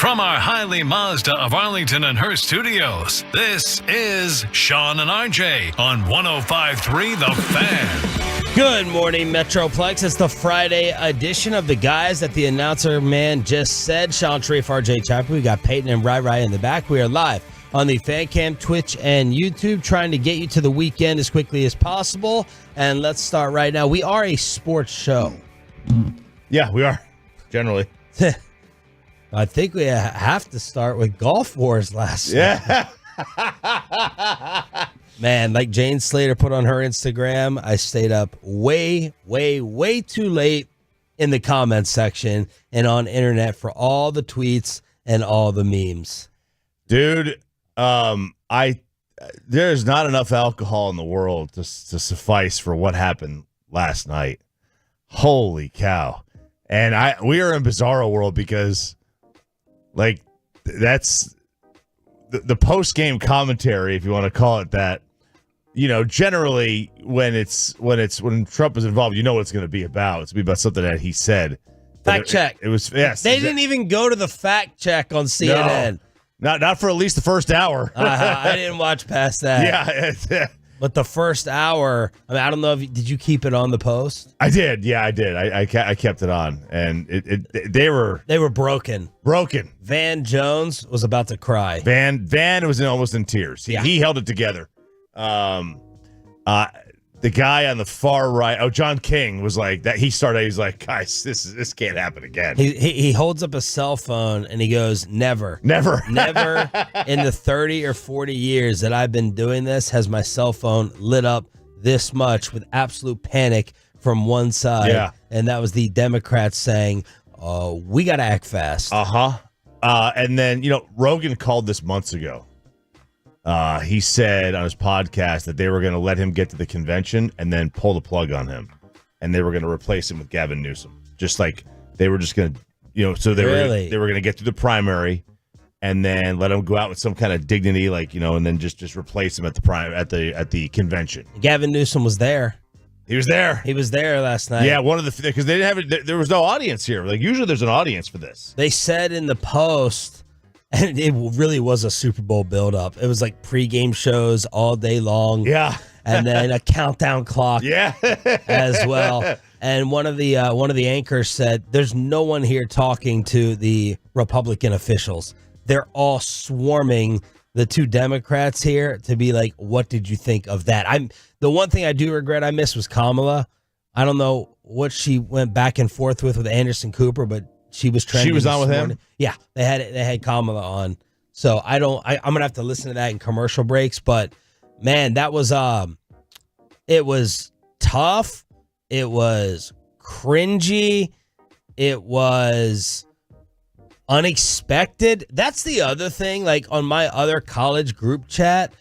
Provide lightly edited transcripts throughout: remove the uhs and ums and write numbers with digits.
From our Highly Mazda of Arlington and Hearst studios, this is Sean and RJ on 105.3 The Fan. Good morning, Metroplex. It's the Friday edition of the guys that the announcer man just said. Sean Sharif, RJ Chapper. We got Peyton and Rai in the back. We are live on the Fan Cam, Twitch, and YouTube, trying to get you to the weekend as quickly as possible. And let's start right now. We are a sports show. Yeah, we are, generally. I think we have to start with Golf Wars last night. Yeah. Man, like Jane Slater put on her Instagram, I stayed up way too late in the comments section and on internet for all the tweets and all the memes. Dude, there's not enough alcohol in the world to suffice for what happened last night. Holy cow. And we are in bizarro world because like that's the post-game commentary, if you want to call it that. You know, generally when Trump is involved, you know what it's going to be about. It's going to be about something that he said. Fact check. It was, yes. They didn't even go to the fact check on CNN. No, not for at least the first hour. I didn't watch past that. Yeah. But the first hour, I mean, I don't know if did you keep it on the post? I did. Yeah, I did. I kept it on, and they were broken. Van Jones was about to cry. Van was almost in tears. He held it together. the guy on the far right, John King, was like that. He's like, guys, this can't happen again. He holds up a cell phone and he goes, never in the 30 or 40 years that I've been doing this has my cell phone lit up this much with absolute panic from one side. Yeah. And that was the Democrats saying, we got to act fast. And then, Rogan called this months ago. He said on his podcast that they were going to let him get to the convention and then pull the plug on him. And they were going to replace him with Gavin Newsom. Just like they were just going to, so they were going to get through the primary and then let him go out with some kind of dignity, and then just replace him at the convention. Gavin Newsom was there. He was there. He was there last night. Yeah, because they didn't have it. There was no audience here. Like usually there's an audience for this. They said in the Post, and it really was a Super Bowl buildup. It was like pregame shows all day long. Yeah. And then a countdown clock. Yeah. As well. And one of the anchors said, "There's no one here talking to the Republican officials. They're all swarming the two Democrats here to be like, what did you think of that?" The one thing I do regret I missed was Kamala. I don't know what she went back and forth with Anderson Cooper, but she was trending. She was on with him? Yeah, they had Kamala on. So I'm gonna have to listen to that in commercial breaks. But man, that was it was tough. It was cringy. It was unexpected. That's the other thing. Like on my other college group chat,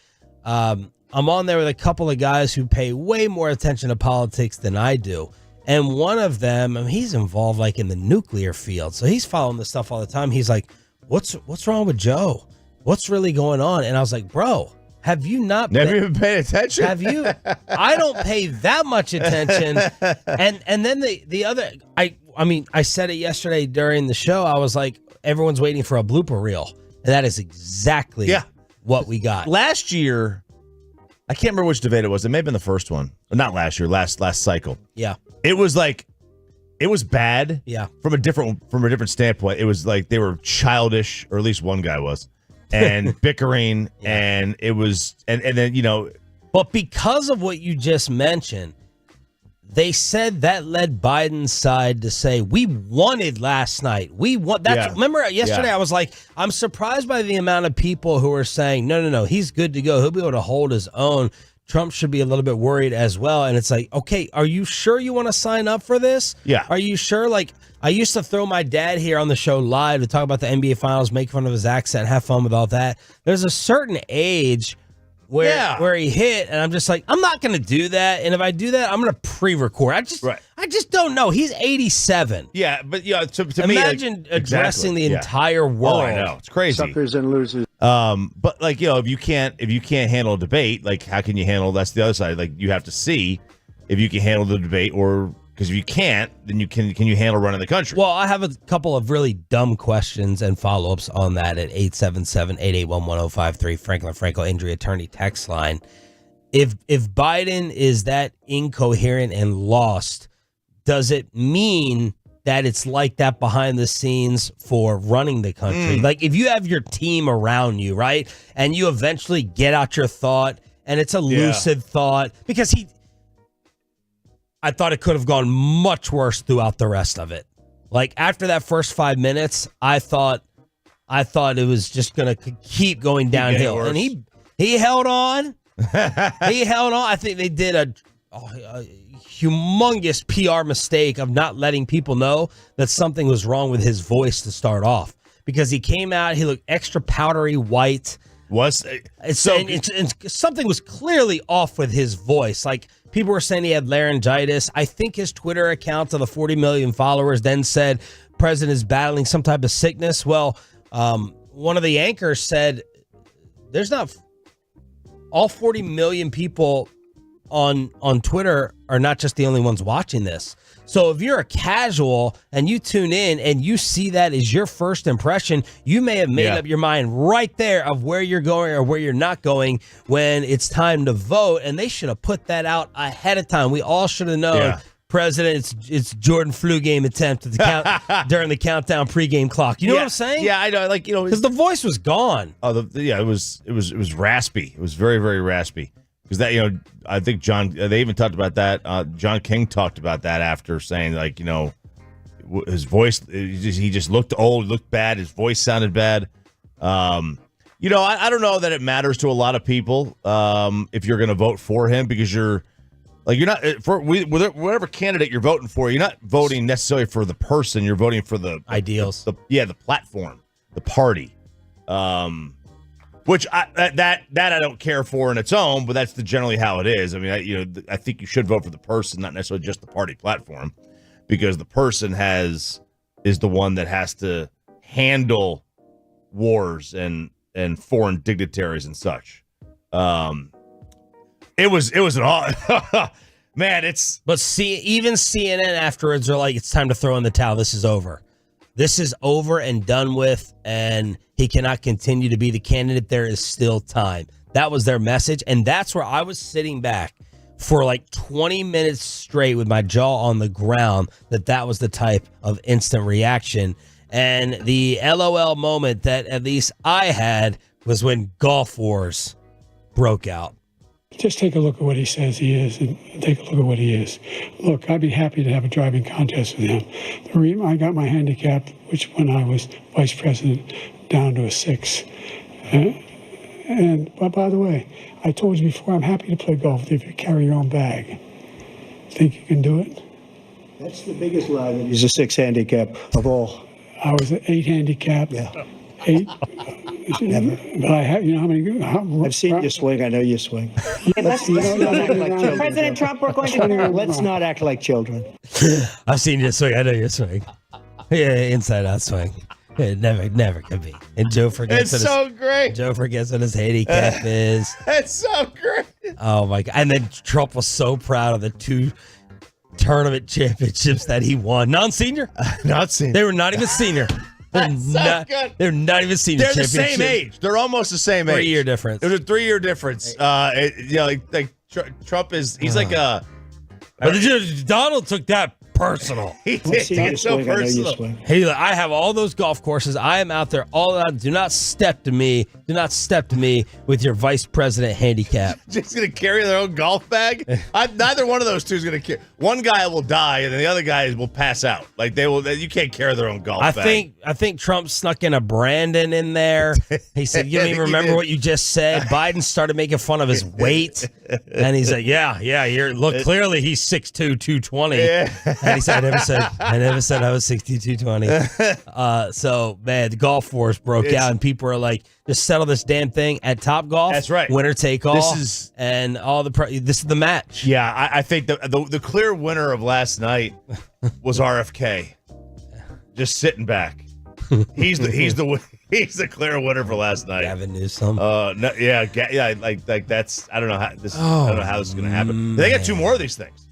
I'm on there with a couple of guys who pay way more attention to politics than I do. And one of them, he's involved like in the nuclear field. So he's following this stuff all the time. He's like, what's wrong with Joe? What's really going on? And I was like, bro, have you not never even paid attention? Have you? I don't pay that much attention. And then the other, I said it yesterday during the show. I was like, everyone's waiting for a blooper reel. And that is exactly what we got. Last year, I can't remember which debate it was. It may have been the first one. Not last year, last cycle. Yeah. It was bad. Yeah. From a different standpoint. It was like they were childish, or at least one guy was, and bickering, and it was and then But because of what you just mentioned, they said that led Biden's side to say, we wanted last night. Remember yesterday I was like, I'm surprised by the amount of people who are saying, no, he's good to go. He'll be able to hold his own. Trump should be a little bit worried as well. And it's like, okay, are you sure you want to sign up for this? Yeah. Are you sure? Like, I used to throw my dad here on the show live to talk about the NBA Finals, make fun of his accent, have fun with all that. There's a certain age where he hit, and I'm just like, I'm not going to do that. And if I do that, I'm going to pre-record. I just don't know. He's 87. Yeah, but to imagine me, addressing the entire world. Oh, I know, it's crazy. Suckers and losers. But if you can't handle a debate, like how can you handle? That's the other side. Like you have to see if you can handle the debate, or because if you can't, then can you handle running the country? Well, I have a couple of really dumb questions and follow-ups on that at 877-881-1053, Franklin Injury Attorney text line. If Biden is that incoherent and lost, does it mean that it's like that behind the scenes for running the country? Like if you have your team around you, right, and you eventually get out your thought and it's a lucid thought, because I thought it could have gone much worse throughout the rest of it. Like after that first 5 minutes, I thought it was just going to keep going downhill. And he held on. He held on. I think they did a humongous PR mistake of not letting people know that something was wrong with his voice to start off, because he came out, he looked extra powdery white. Something was clearly off with his voice. Like people were saying he had laryngitis. I think his Twitter account of the 40 million followers then said president is battling some type of sickness. Well, one of the anchors said there's not all 40 million people on Twitter are not just the only ones watching this. So if you're a casual and you tune in and you see that as your first impression, you may have made up your mind right there of where you're going or where you're not going when it's time to vote. And they should have put that out ahead of time. We all should have known. Yeah. President, it's Jordan flu game attempt at the count during the countdown pregame clock. You know what I'm saying? Yeah, I know. Like, because the voice was gone. Oh, it was raspy. It was very, very raspy. because that I think John. They even talked about that. John King talked about that after saying like his voice. He just looked old, looked bad. His voice sounded bad. I don't know that it matters to a lot of people if you're going to vote for him because you're not for whatever candidate you're voting for. You're not voting necessarily for the person. You're voting for the ideals. The platform, the party. Which I don't care for in its own, but that's generally how it is. I mean, I think you should vote for the person, not necessarily just the party platform, because the person is the one that has to handle wars and foreign dignitaries and such. It was an all man. Even CNN afterwards are like, it's time to throw in the towel. This is over. This is over and done with, and he cannot continue to be the candidate. There is still time. That was their message, and that's where I was sitting back for like 20 minutes straight with my jaw on the ground, that was the type of instant reaction. And the LOL moment that at least I had was when Golf Wars broke out. Just take a look at what he says he is and take a look at what he is. Look, I'd be happy to have a driving contest with him. The reason I got my handicap, which when I was vice president, down to a 6. But by the way, I told you before, I'm happy to play golf if you carry your own bag. Think you can do it? That's the biggest lie that he's a 6 handicap of all. I was an 8 handicap. Yeah. 8. Never. But I have, how many? I've seen you swing. I know you swing. Let's not act like children. President Trump, we're going to. Let's not act like children. I've seen you swing. I know you swing. Yeah, inside out swing. It never can be. And Joe forgets. It's so great. Joe forgets what his handicap is. It's so great. Oh my God! And then Trump was so proud of the 2 tournament championships that he won. Non-senior. They were not even senior. They're not even senior. They're the same age. They're almost the same age. 3-year difference. It was a 3-year difference. Trump is. He's like a. But Donald took that personal. He did. It's so personal. Hey, I have all those golf courses. I am out there all the time. Do not step to me. Do not step to me with your vice president handicap. Just going to carry their own golf bag? Neither one of those two is going to carry. One guy will die, and then the other guy will pass out. Like they will. You can't carry their own golf bag. I think Trump snuck in a Brandon in there. He said, "You don't even remember what you just said." Biden started making fun of his weight, and he's like, "Yeah, look, clearly he's 6'2", 220." Yeah. And he said, I never said I was 62, 220. So, man, the Golf Wars broke out, and people are like, just settle this damn thing at Top Golf. That's right. Winner take all. This is the match. Yeah, I think the clear winner of last night was RFK. Just sitting back. He's the clear winner for last night. Gavin Newsom. Like that's I don't know how this is going to happen. They got 2 more of these things.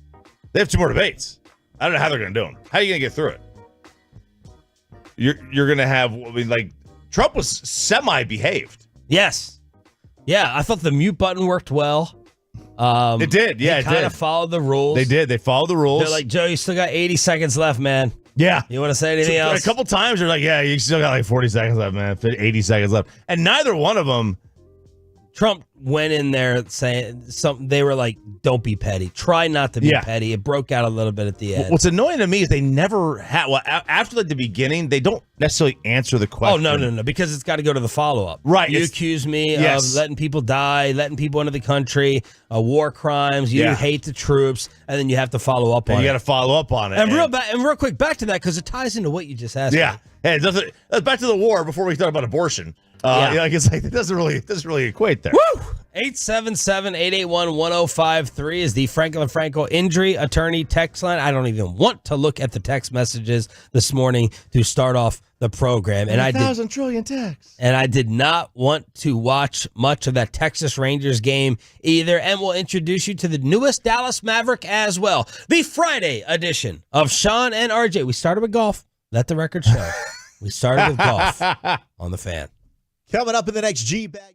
They have 2 more debates. I don't know how they're going to do them. How are you going to get through it? You're going to have, Trump was semi-behaved. Yes. Yeah, I thought the mute button worked well. It did. Yeah, it kind of followed the rules. They did. They followed the rules. They're like, Joe, you still got 80 seconds left, man. Yeah. You want to say anything else? A couple times they're like, yeah, you still got like 40 seconds left, man. 80 seconds left. And neither one of them. Trump went in there saying something. They were like, don't be petty. Try not to be petty. It broke out a little bit at the end. What's annoying to me is they never had, after the beginning, they don't necessarily answer the question. Oh, no, because it's got to go to the follow-up. Right. You accuse me of letting people die, letting people into the country, war crimes. You hate the troops, and then you have to follow up on it. You got to follow up on it. And real quick, back to that, because it ties into what you just asked. Yeah. Hey, back to the war before we talk about abortion. It's like it doesn't really equate there. Woo! 877-881-1053 is the Franklin Franco injury attorney text line. I don't even want to look at the text messages this morning to start off the program. And 1,000 trillion texts. And I did not want to watch much of that Texas Rangers game either. And we'll introduce you to the newest Dallas Maverick as well. The Friday edition of Sean and RJ. We started with golf. Let the record show. We started with golf on the Fan. Coming up in the next G-Bag.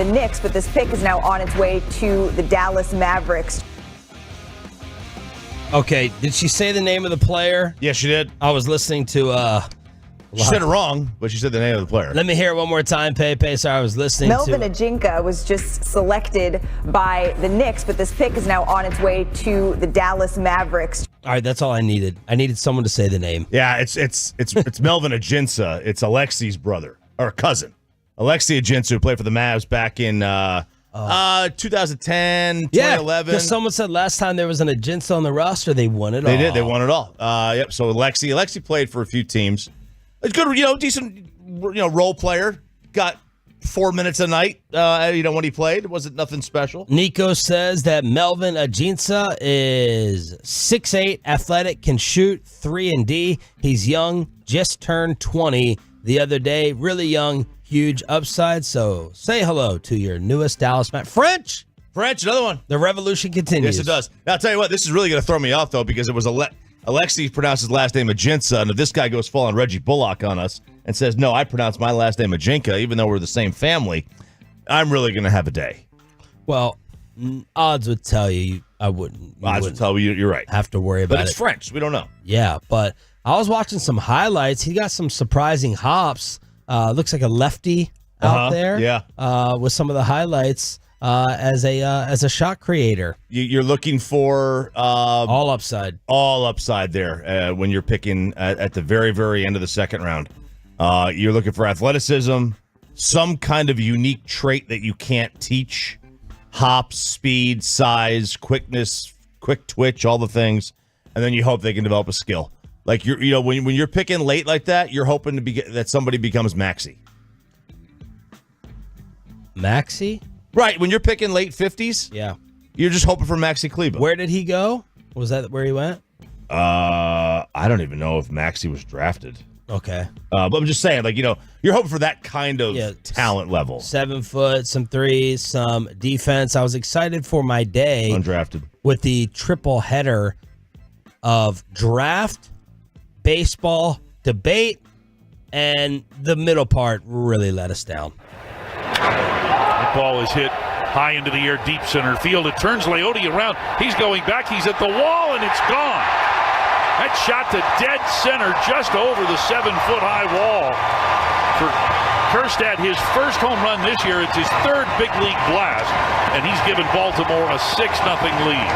the Knicks, but this pick is now on its way to the Dallas Mavericks. Okay, did she say the name of the player? Yeah, she did. I was listening to She said it wrong, but she said the name of the player. Let me hear it one more time, Pepe. Sorry, I was listening Melvin to Ajinca was just selected by the Knicks, but this pick is now on its way to the Dallas Mavericks. All right, that's all I needed. I needed someone to say the name. Yeah, it's Melvin Ajinca. It's Alexi's brother or cousin. Alexi Ajinca, who played for the Mavs back in 2010, 2011. Yeah, because someone said last time there was an Ajinca on the roster, they won it all. They did. They won it all. Yep. So Alexi played for a few teams. It's good, decent, role player. Got 4 minutes a night, when he played. It wasn't nothing special. Nico says that Melvin Ajinca is 6'8", athletic, can shoot, 3-and-D. He's young, just turned 20 the other day. Really young, huge upside. So say hello to your newest Dallas Mavericks. French, another one. The revolution continues. Yes, it does. Now, I'll tell you what, this is really going to throw me off, though, because it was Alexi pronounced his last name Ajinca, and if this guy goes full on Reggie Bullock on us and says, no, I pronounce my last name Ajinca, even though we're the same family, I'm really going to have a day. Well, odds would tell you I wouldn't. Odds would tell you you're right. Have to worry about it. But it's French. We don't know. Yeah, but I was watching some highlights. He got some surprising hops. Looks like a lefty out there. Yeah. With some of the highlights as a shot creator. You're looking for all upside. All upside there when you're picking at the very, very end of the second round. You're looking for athleticism, some kind of unique trait that you can't teach. Hops, speed, size, quickness, quick twitch, all the things. And then you hope they can develop a skill. Like when you're picking late like that, you're hoping that somebody becomes Maxey. Maxey? Right, when you're picking late 50s, yeah, you're just hoping for Maxey Kleber. Where did he go? Was that where he went? I don't even know if Maxey was drafted. Okay. But I'm just saying, you're hoping for that kind of talent level. 7 foot, some threes, some defense. I was excited for my day. Undrafted. With the triple header of draft, baseball, debate, and the middle part really let us down. That ball is hit high into the air, deep center field. It turns Leote around. He's going back. He's at the wall, and it's gone. That shot to dead center, just over the 7-foot-high wall. For Kjerstad, his first home run this year. It's his third big league blast, and he's given Baltimore a 6-0 lead.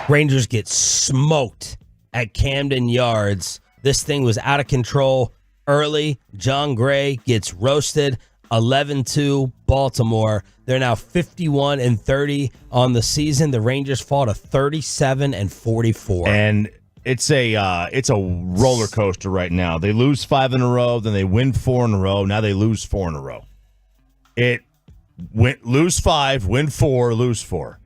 Rangers get smoked at Camden Yards. This thing was out of control early. John Gray gets roasted. 11-2 Baltimore. They're now 51-30 on the season. The Rangers fall to 37-44. And it's a roller coaster right now. They lose 5 in a row, then they win 4 in a row. Now they lose 4 in a row. Lose 5, win 4, lose 4.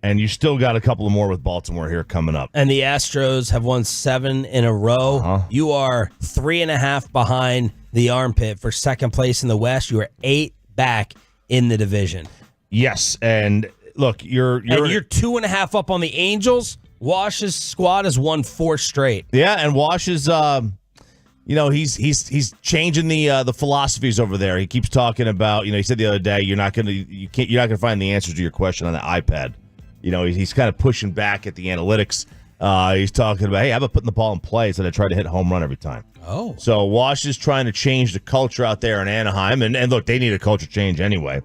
And you still got a couple of more with Baltimore here coming up. And the Astros have won 7 in a row. Uh-huh. You are 3.5 behind the armpit for second place in the West. You are 8 back in the division. Yes, and look, you're 2.5 up on the Angels. Wash's squad has won 4 straight. Yeah, and Wash is he's changing the philosophies over there. He keeps talking about, he said the other day, you're not gonna find the answers to your question on the iPad. He's kind of pushing back at the analytics. He's talking about, hey, how about putting the ball in play instead of trying to hit a home run every time? Oh. So Wash is trying to change the culture out there in Anaheim. And look, they need a culture change anyway.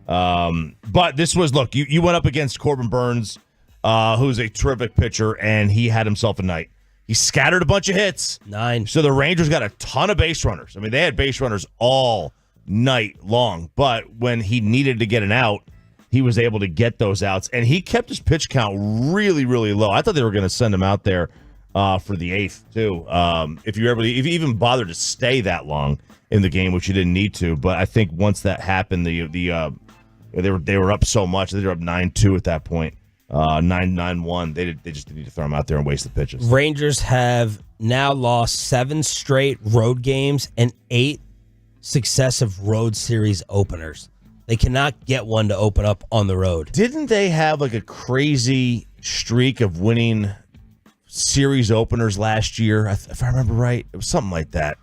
But this was, look, you went up against Corbin Burns, who's a terrific pitcher, and he had himself a night. He scattered a bunch of hits. 9. So the Rangers got a ton of base runners. I mean, they had base runners all night long. But when he needed to get an out, he was able to get those outs, and he kept his pitch count really, really low. I thought they were going to send him out there for the 8th too. If you even bothered to stay that long in the game, which you didn't need to, but I think once that happened, they were up so much. They were up 9-2 at that point, 9-1. They just need to throw him out there and waste the pitches. Rangers have now lost 7 straight road games and 8 successive road series openers. They cannot get one to open up on the road. Didn't they have like a crazy streak of winning series openers last year? If I remember right, it was something like that.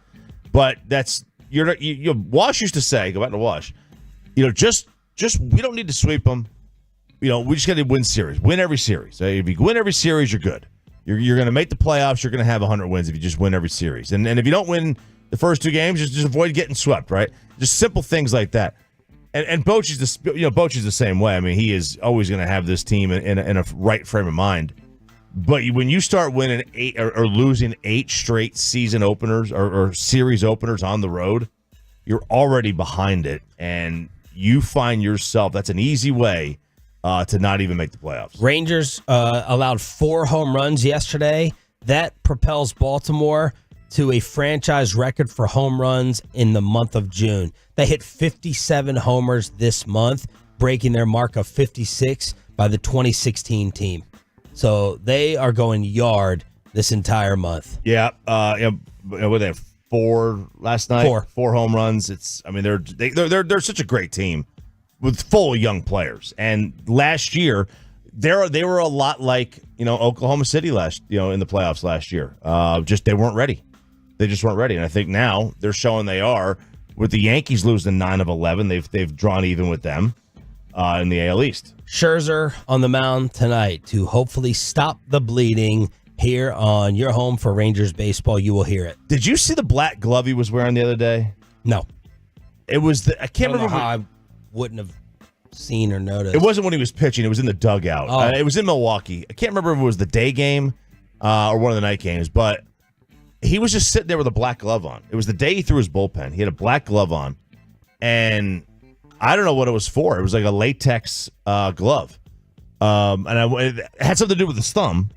But that's Wash used to say, go back to Wash, just we don't need to sweep them. We just got to win series. Win every series. If you win every series, you're good. You're going to make the playoffs. You're going to have 100 wins if you just win every series. And if you don't win the first 2 games, just avoid getting swept, right? Just simple things like that. And Bochy's the same way. I mean, he is always going to have this team in a right frame of mind. But when you start winning 8 or losing 8 straight season openers or series openers on the road, you're already behind it, and you find yourself, that's an easy way to not even make the playoffs. Rangers allowed 4 home runs yesterday. That propels Baltimore to a franchise record for home runs in the month of June. They hit 57 homers this month, breaking their mark of 56 by the 2016 team. So they are going yard this entire month. Yeah. What they have 4 last night? 4 home runs. They're such a great team with full young players. And last year, they were a lot like Oklahoma City in the playoffs last year. Just they weren't ready. They just weren't ready. And I think now they're showing they are. With the Yankees losing 9 of 11, they've drawn even with them in the AL East. Scherzer on the mound tonight to hopefully stop the bleeding. Here on your home for Rangers baseball, you will hear it. Did you see the black glove he was wearing the other day? No. It was I can't remember how I wouldn't have seen or noticed. It wasn't when he was pitching. It was in the dugout. Oh. It was in Milwaukee. I can't remember if it was the day game or one of the night games, but he was just sitting there with a black glove on. It was the day he threw his bullpen. He had a black glove on, and I don't know what it was for. It was like a latex glove, and it had something to do with his thumb,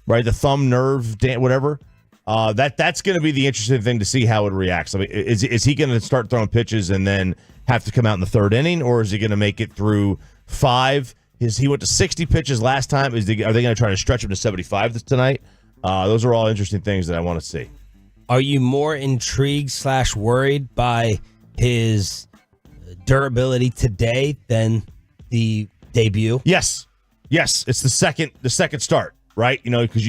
right? The thumb nerve, whatever. That's going to be the interesting thing to see how it reacts. I mean, is he going to start throwing pitches and then have to come out in the 3rd inning, or is he going to make it through 5? He went to 60 pitches last time. Are they going to try to stretch him to 75 tonight? Those are all interesting things that I want to see. Are you more intrigued / worried by his durability today than the debut? Yes. It's the second start, right? Because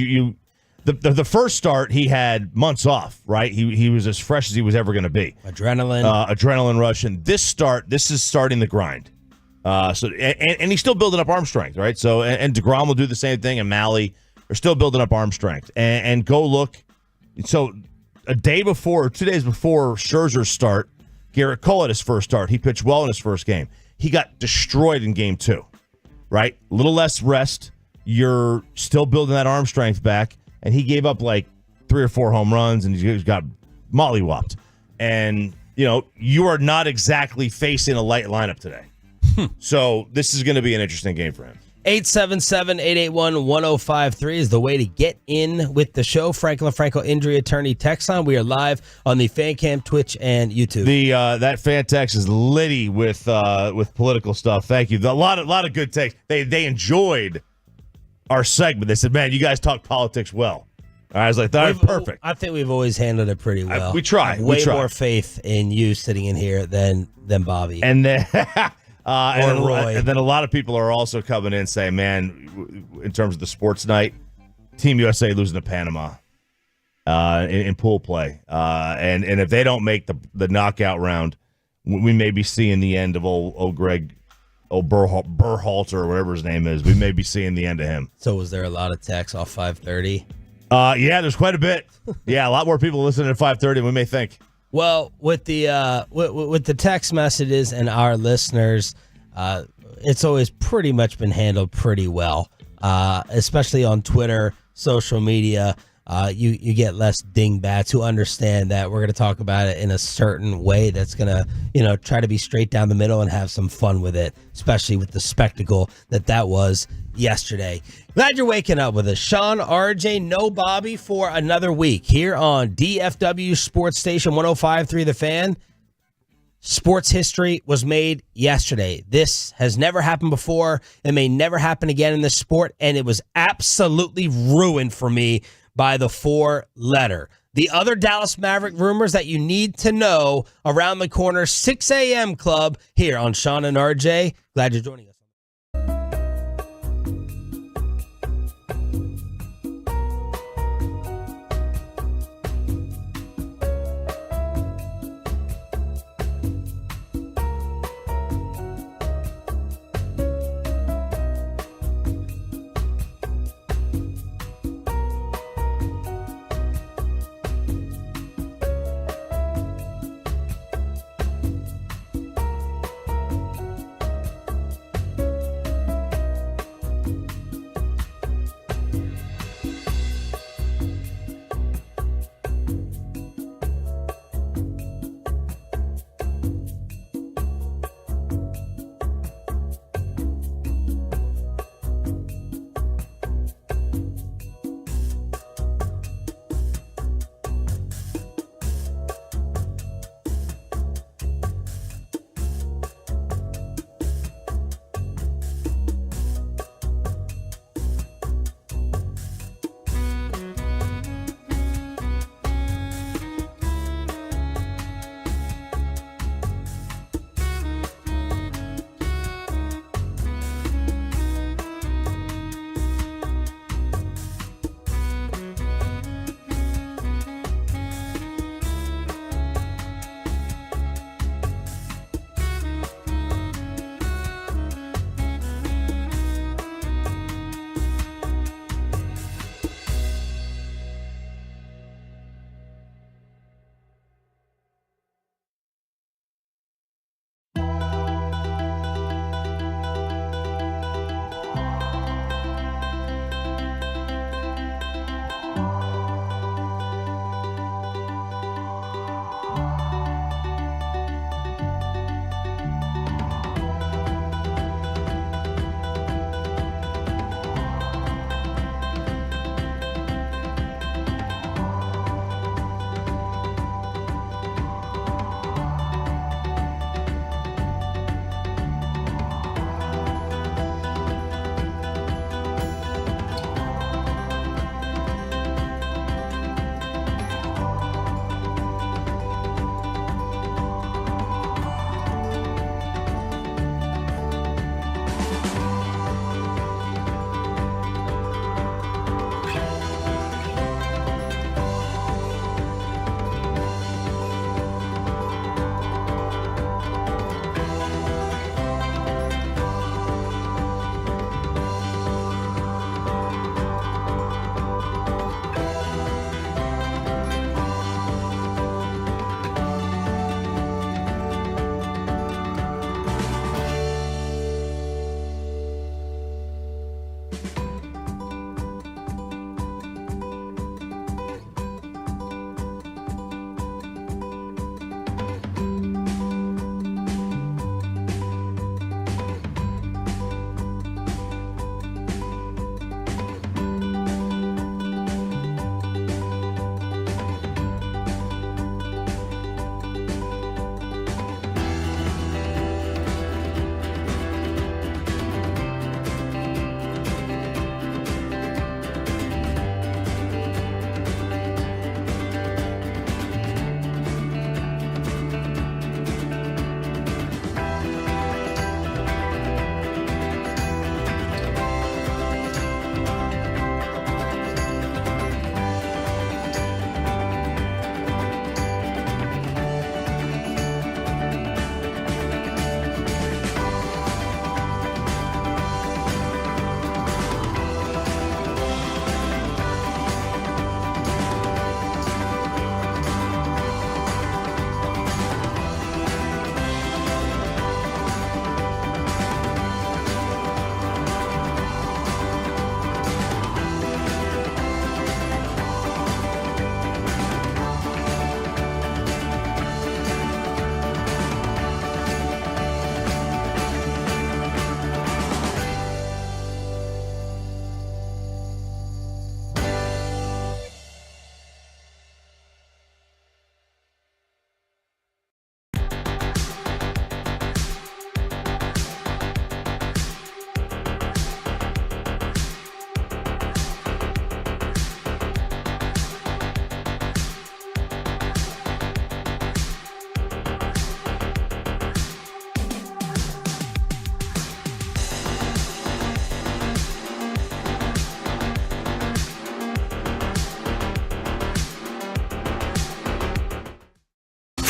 the first start he had months off, right? He was as fresh as he was ever going to be. Adrenaline rush, and this is starting the grind. And he's still building up arm strength, right? So and DeGrom will do the same thing, and Malley are still building up arm strength. And go look. So a day before, or 2 days before Scherzer's start, Garrett Cole had his first start. He pitched well in his first game. He got destroyed in game 2, right? A little less rest. You're still building that arm strength back. And he gave up like 3 or 4 home runs, and he got mollywopped. And, you are not exactly facing a light lineup today. So this is going to be an interesting game for him. 877-881-1053 is the way to get in with the show. Franklin Franco injury attorney text line. We are live on the Fan Cam, Twitch, and YouTube. That fan text is litty with political stuff. Thank you. A lot of good takes. They enjoyed our segment. They said, "Man, you guys talk politics well." I was like, "That's perfect." I think we've always handled it pretty well. We try. I have way more faith in you sitting in here than Bobby. And then Roy. And then a lot of people are also coming in saying, "Man, in terms of the sports night, Team USA losing to Panama in pool play, and if they don't make the knockout round, we may be seeing the end of old Greg." Berhalter or whatever his name is. We may be seeing the end of him. So was there a lot of texts off 5:30? Yeah, there's quite a bit. Yeah, a lot more people listening at 5:30 than we may think. Well, with the text messages and our listeners, it's always pretty much been handled pretty well, especially on Twitter, social media. You get less dingbats who understand that we're going to talk about it in a certain way that's going to, try to be straight down the middle and have some fun with it, especially with the spectacle that was yesterday. Glad you're waking up with us. Sean, RJ, no Bobby for another week here on DFW Sports Station 105.3 The Fan. Sports history was made yesterday. This has never happened before. It may never happen again in this sport, and it was absolutely ruined for me by the 4-letter. The other Dallas Maverick rumors that you need to know around the corner, 6 a.m. club here on Sean and RJ. Glad you're joining us.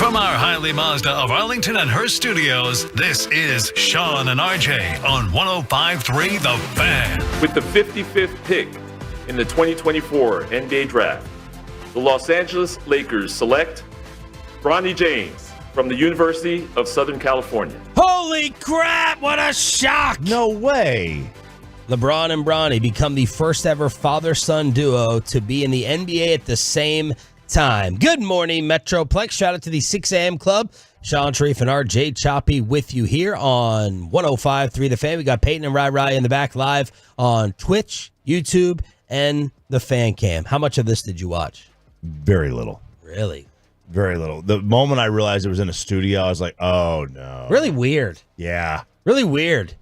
From our Highly Mazda of Arlington and Hearst studios, this is Sean and RJ on 105.3 The Fan. With the 55th pick in the 2024 NBA Draft, the Los Angeles Lakers select Bronny James from the University of Southern California. Holy crap, what a shock! No way. LeBron and Bronny become the first ever father-son duo to be in the NBA at the same time. Good morning, Metroplex. Shout out to the 6 a.m. club. Sean Sharif and RJ Choppy with you here on 105.3 The Fan. We got Peyton and Rai in the back live on Twitch, YouTube, and the Fan Cam. How much of this did you watch? Very little. Really? Very little. The moment I realized it was in a studio, I was like, oh, no. Really weird. Yeah. Really weird.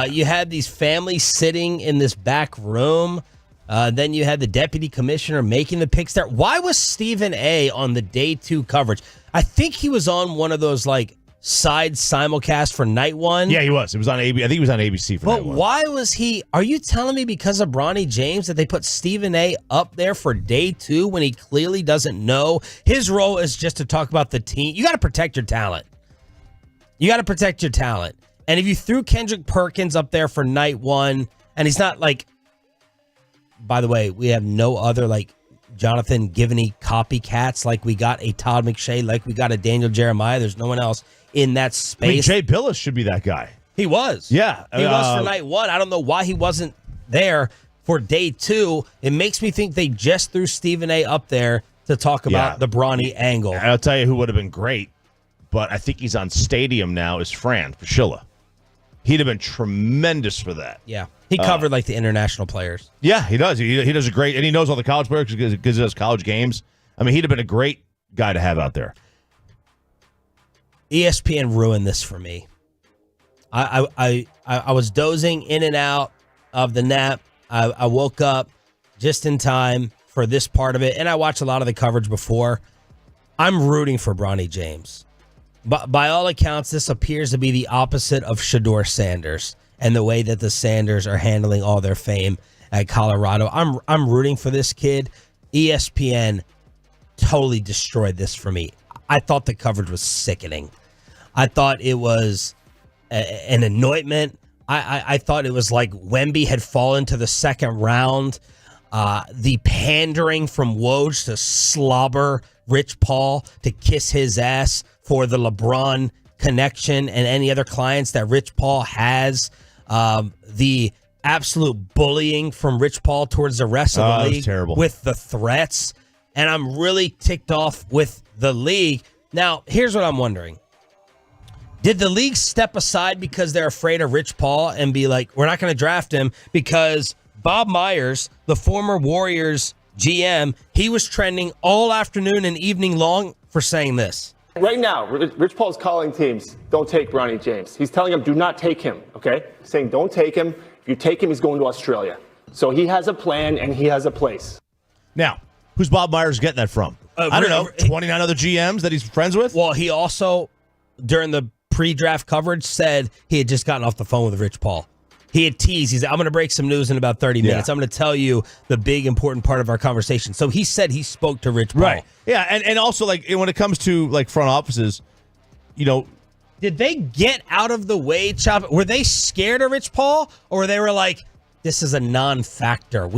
You had these families sitting in this back room. Then you had the deputy commissioner making the picks there. Why was Stephen A. on the day 2 coverage? I think he was on one of those like side simulcasts for night 1. Yeah, he was. It was on ABC. I think he was on ABC for night 1. But why was he? Are you telling me because of Bronny James that they put Stephen A. up there for day 2 when he clearly doesn't know? His role is just to talk about the team. You got to protect your talent. You got to protect your talent. And if you threw Kendrick Perkins up there for night 1, and he's not like, by the way, we have no other like Jonathan Givney copycats like we got a Todd McShay, like we got a Daniel Jeremiah. There's no one else in that space. I mean, Jay Billis should be that guy. He was. Yeah. He was for night 1. I don't know why he wasn't there for day 2. It makes me think they just threw Stephen A. up there to talk about the Bronny angle. I'll tell you who would have been great, but I think he's on Stadium now, is Fran Fraschilla. He'd have been tremendous for that. Yeah. He covered like the international players. Yeah, he does. He does a great, and he knows all the college players because he does college games. I mean, he'd have been a great guy to have out there. ESPN ruined this for me. I was dozing in and out of the nap. I woke up just in time for this part of it, and I watched a lot of the coverage before. I'm rooting for Bronny James. But by all accounts, this appears to be the opposite of Shedeur Sanders and the way that the Sanders are handling all their fame at Colorado. I'm rooting for this kid. ESPN totally destroyed this for me. I thought the coverage was sickening. I thought it was an anointment. I thought it was like Wemby had fallen to the second round. The pandering from Woj to slobber Rich Paul to kiss his ass for the LeBron connection and any other clients that Rich Paul has. The absolute bullying from Rich Paul towards the rest of the it was league terrible. with the threats. And I'm really ticked off with the league. Now, here's what I'm wondering. Did the league step aside because they're afraid of Rich Paul and be like, we're not going to draft him because Bob Myers, the former Warriors GM, he was trending all afternoon and evening long for saying this. Right now, Rich Paul's calling teams, don't take Bronny James. He's telling them, do not take him, okay? Saying, don't take him. If you take him, he's going to Australia. So he has a plan and he has a place. Now, who's Bob Myers getting that from? I don't know, 29 other GMs that he's friends with? Well, he also, during the pre-draft coverage, said he had just gotten off the phone with Rich Paul. He had teased. He said, I'm going to break some news in about 30 minutes. I'm going to tell you the big, important part of our conversation. So he said he spoke to Rich Paul. Right. Yeah, and also, like, when it comes to, like, front offices, you know. Did they get out of the way, Chop? Were they scared of Rich Paul? Or they were like, this is a non-factor.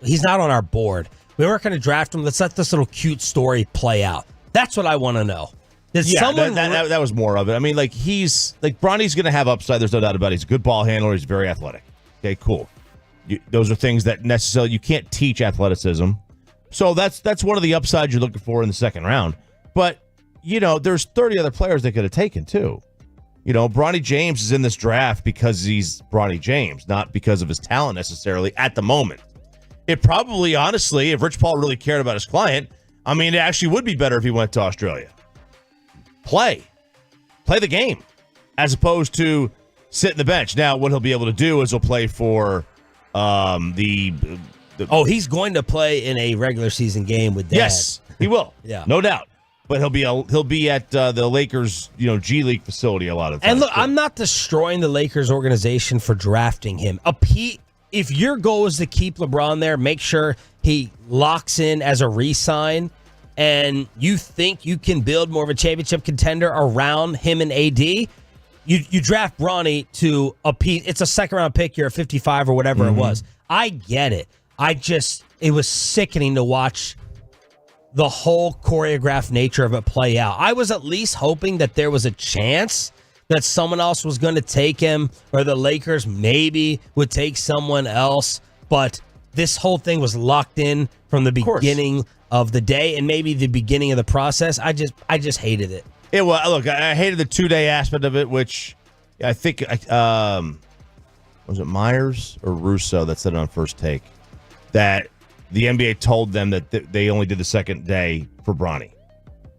He's not on our board. We weren't going to draft him. Let's let this little cute story play out. That's what I want to know. That was more of it. I mean, like, Bronny's going to have upside. There's no doubt about it. He's a good ball handler. He's very athletic. Okay, cool. Those are things that necessarily you can't teach athleticism. So that's one of the upsides you're looking for in the second round. But, you know, there's 30 other players they could have taken, too. You know, Bronny James is in this draft because he's Bronny James, not because of his talent necessarily at the moment. It probably, honestly, if Rich Paul really cared about his client, I mean, it actually would be better if he went to Australia. Play the game, as opposed to sit in the bench. Now, what he'll be able to do is he'll play for he's going to play in a regular season game with Dad. Yes, he will. Yeah, no doubt. But he'll be at the Lakers, G League facility a lot of the time. And look, I'm not destroying the Lakers organization for drafting him. If your goal is to keep LeBron there, make sure he locks in as a re-sign. And you think you can build more of a championship contender around him and AD, you draft Bronny to it's a second-round pick, you're at 55 or whatever it was. I get it. It was sickening to watch the whole choreographed nature of it play out. I was at least hoping that there was a chance that someone else was going to take him, or the Lakers maybe would take someone else, but this whole thing was locked in from the beginning of the day, and maybe the beginning of the process. I just hated it. Look, I hated the 2-day aspect of it, which I think was it Myers or Russo that said it on First Take that the NBA told them that they only did the second day for Bronny.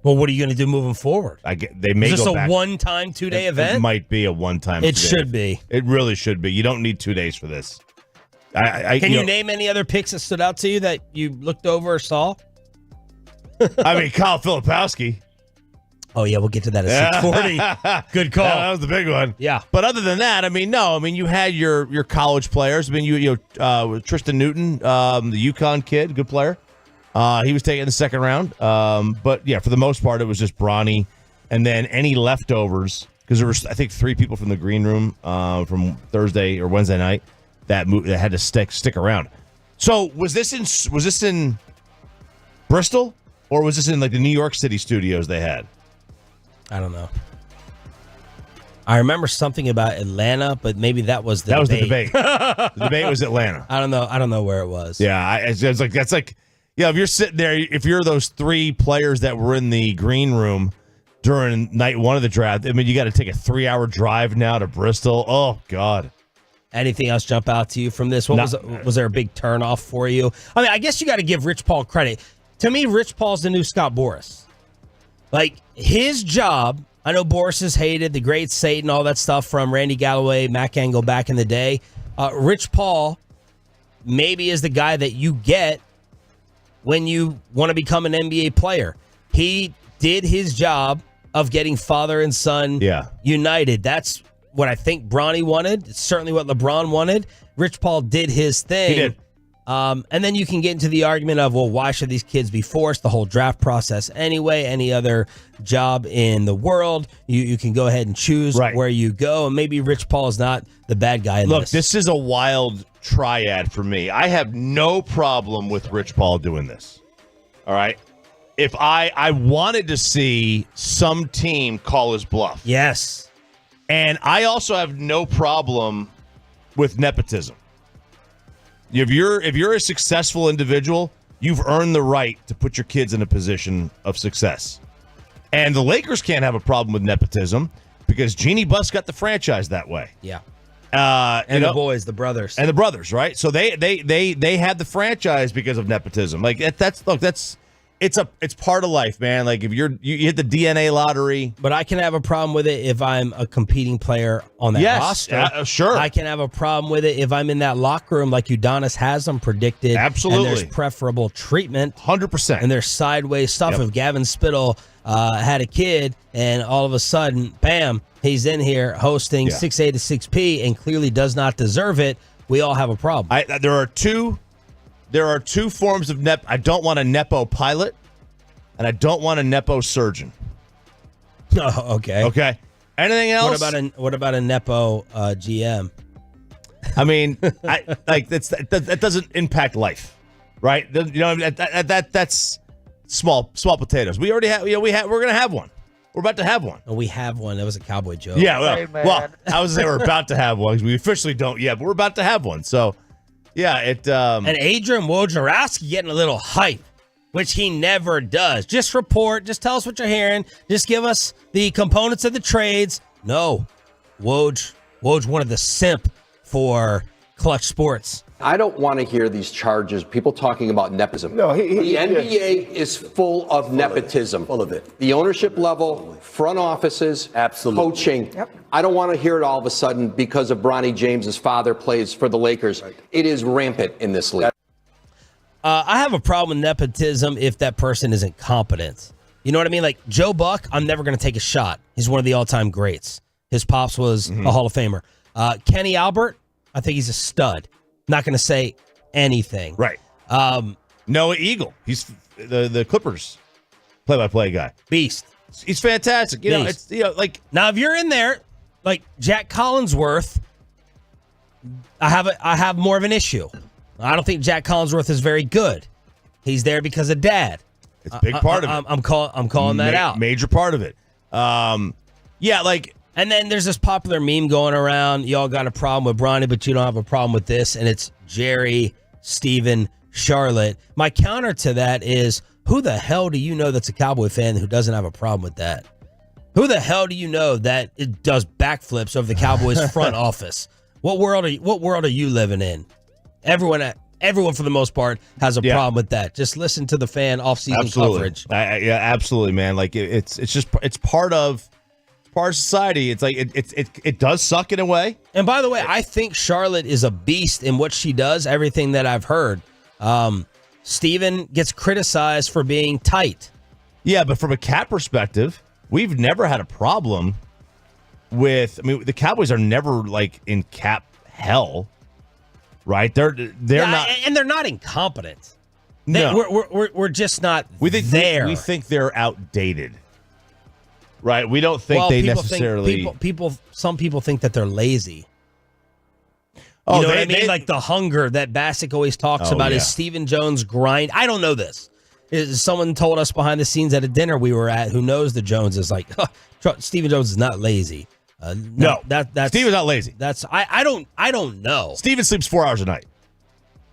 Well, what are you going to do moving forward? They may Is this go a back. one-time 2-day event? It might be a one-time. It should be. It really should be. You don't need 2 days for this. Can you name any other picks that stood out to you that you looked over or saw? I mean, Kyle Filipowski. Oh, yeah, we'll get to that at 6:40. Good call. Yeah, that was the big one. Yeah. But other than that, I mean, no. I mean, you had your college players. I mean, you Tristan Newton, the UConn kid, good player. He was taken in the second round. But, yeah, for the most part, it was just Bronny. And then any leftovers, because there were, I think, 3 people from the green room from Thursday or Wednesday night that had to stick around. So was this in Bristol, or was this in like the New York City studios they had? I don't know. I remember something about Atlanta, but maybe that was the debate. The debate was Atlanta. I don't know where it was. Yeah, it's like that's like, yeah. If you're sitting there, if you're those 3 players that were in the green room during night 1 of the draft, I mean, you got to take a 3-hour drive now to Bristol. Oh God. Anything else jump out to you from this? Was there a big turnoff for you? I mean, I guess you got to give Rich Paul credit. To me, Rich Paul's the new Scott Boras. Like, his job, I know Boras is hated, the great Satan, all that stuff from Randy Galloway, Mac Angle back in the day. Rich Paul maybe is the guy that you get when you want to become an NBA player. He did his job of getting father and son united. That's what I think Bronny wanted. It's certainly what LeBron wanted. Rich Paul did his thing. He did. And then you can get into the argument of, well, why should these kids be forced? The whole draft process anyway. Any other job in the world, you can go ahead and choose where you go. And maybe Rich Paul is not the bad guy in this. Look, this is a wild triad for me. I have no problem with Rich Paul doing this. All right? If I wanted to see some team call his bluff. Yes. And I also have no problem with nepotism. If you're a successful individual, you've earned the right to put your kids in a position of success. And the Lakers can't have a problem with nepotism because Jeannie Buss got the franchise that way. Yeah. And the boys, the brothers. And the brothers, right? So they had the franchise because of nepotism. Like it's part of life, man. Like if you hit the DNA lottery. But I can have a problem with it if I'm a competing player on that roster. Sure. I can have a problem with it if I'm in that locker room like Udonis has them predicted. Absolutely. And there's preferable treatment. 100%. And there's sideways stuff. Yep. If Gavin Spittle had a kid and all of a sudden, bam, he's in here hosting 6A to 6P and clearly does not deserve it, we all have a problem. There are two forms of I don't want a nepo pilot, and I don't want a nepo surgeon. Oh, okay. Okay. Anything else? What about a nepo GM? I mean, that doesn't impact life, right? You know, that's small potatoes. We already have. We're gonna have one. We're about to have one. Oh, we have one. That was a cowboy joke. Yeah. Well, I was saying we're about to have one because we officially don't yet, but we're about to have one. So, yeah, And Adrian Wojnarowski getting a little hype, which he never does. Just report. Just tell us what you're hearing. Just give us the components of the trades. No, Woj wanted the simp for Clutch Sports. I don't want to hear these charges, people talking about nepotism. No, the NBA is full of nepotism. Full of it. The ownership level, front offices, coaching. Yep. I don't want to hear it all of a sudden because of Bronny James' father plays for the Lakers. Right. It is rampant in this league. I have a problem with nepotism if that person isn't competent. You know what I mean? Like Joe Buck, I'm never going to take a shot. He's one of the all-time greats. His pops was a Hall of Famer. Kenny Albert, I think he's a stud. Not going to say anything. Right. Noah Eagle. He's the Clippers play-by-play guy. Beast. He's fantastic. You know, like now if you're in there, like Jack Collinsworth, I have more of an issue. I don't think Jack Collinsworth is very good. He's there because of dad. It's a big part of it. I'm calling that out. Major part of it. Yeah, like. And then there's this popular meme going around. Y'all got a problem with Bronny, but you don't have a problem with this. And it's Jerry, Steven, Charlotte. My counter to that is, who the hell do you know that's a Cowboy fan who doesn't have a problem with that? Who the hell do you know that it does backflips over the Cowboys front office? What world are you living in? Everyone for the most part has a problem with that. Just listen to the fan off-season coverage. Yeah, absolutely, man. Like it's part of society. It's like it does suck in a way. And by the way, I think Charlotte is a beast in what she does. Everything that I've heard, Steven gets criticized for being tight. Yeah, but from a cap perspective, we've never had a problem with. I mean, the Cowboys are never like in cap hell, right? They're not, and they're not incompetent. No, we're just not. We think we think they're outdated. Right, we don't think they necessarily. Some people think that they're lazy. Oh, you know what I mean? Like the hunger that Bassick always talks about is Stephen Jones grind. I don't know this. Someone told us behind the scenes at a dinner we were at who knows the Joneses. Like, Stephen Jones is not lazy. No, that's Stephen's not lazy. I don't know. Stephen sleeps 4 hours a night.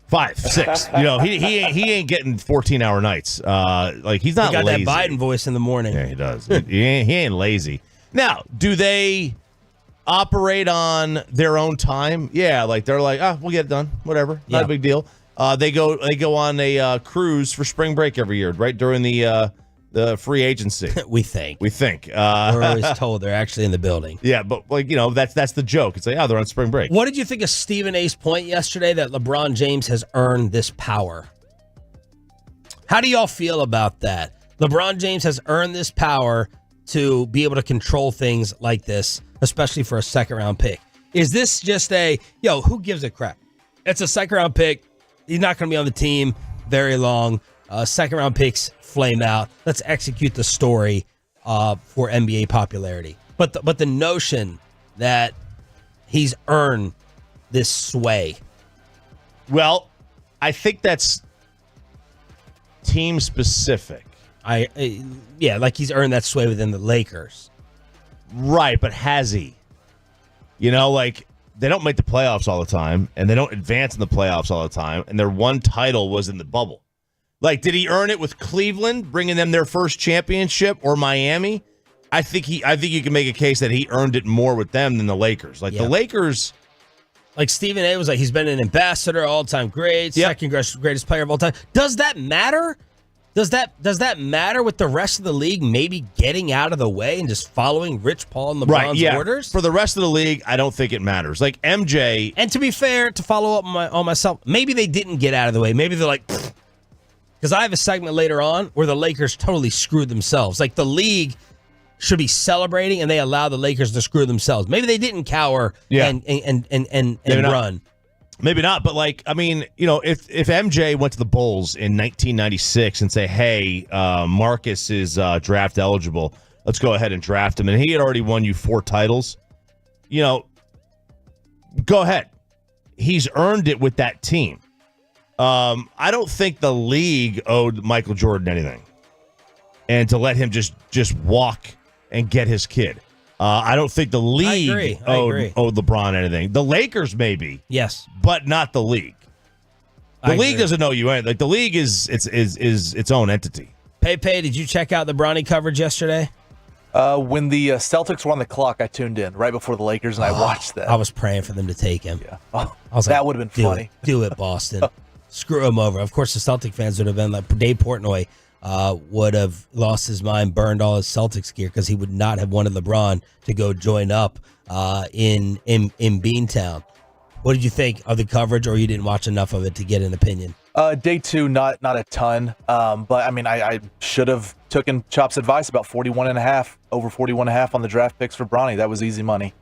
5, 6. You know, he ain't getting 14-hour nights. Like he's not. He got lazy. that Biden voice in the morning. Yeah, he does. he ain't lazy. Now, do they operate on their own time? Yeah, like they're like, we'll get it done. Whatever, not a big deal. They go on a cruise for spring break every year, right during the free agency. we think. We're always told they're actually in the building. Yeah, but like that's the joke. It's like, they're on spring break. What did you think of Stephen A's point yesterday that LeBron James has earned this power? How do y'all feel about that? LeBron James has earned this power to be able to control things like this, especially for a second-round pick. Is this just who gives a crap? It's a second-round pick. He's not going to be on the team very long. Second-round picks flame out. Let's execute the story for NBA popularity. But the notion that he's earned this sway. Well, I think that's team specific. Like he's earned that sway within the Lakers. Right, but has he? You know, like they don't make the playoffs all the time, and they don't advance in the playoffs all the time, and their one title was in the bubble. Like, did he earn it with Cleveland, bringing them their first championship, or Miami? I think you can make a case that he earned it more with them than the Lakers. Like, the Lakers... Like Stephen A. was like, he's been an ambassador, all-time great, second greatest player of all time. Does that matter? Does that matter with the rest of the league maybe getting out of the way and just following Rich Paul and LeBron's orders? For the rest of the league, I don't think it matters. Like MJ... And to be fair, to follow up on myself, maybe they didn't get out of the way. Maybe they're like... Because I have a segment later on where the Lakers totally screwed themselves. Like the league should be celebrating and they allow the Lakers to screw themselves. Maybe they didn't cower and run. Maybe not, but like, I mean, you know, if MJ went to the Bulls in 1996 and say, hey, Marcus is draft eligible, let's go ahead and draft him, and he had already won you 4 titles, you know, go ahead. He's earned it with that team. I don't think the league owed Michael Jordan anything, and to let him just walk and get his kid. I don't think the league owed LeBron anything. The Lakers maybe, yes, but not the league. The league doesn't owe you anything. Like the league is its own entity. Pepe, did you check out the Bronny coverage yesterday? When the Celtics were on the clock, I tuned in right before the Lakers, and I watched that. I was praying for them to take him. Yeah, I was that like, would have been funny. Do it, Boston. Screw him over. Of course, the Celtic fans would have been like, Dave Portnoy would have lost his mind, burned all his Celtics gear because he would not have wanted LeBron to go join up in Beantown. What did you think of the coverage, or you didn't watch enough of it to get an opinion? Day 2, not a ton, but I mean, I should have taken Chop's advice about 41.5, over 41.5 on the draft picks for Bronny. That was easy money.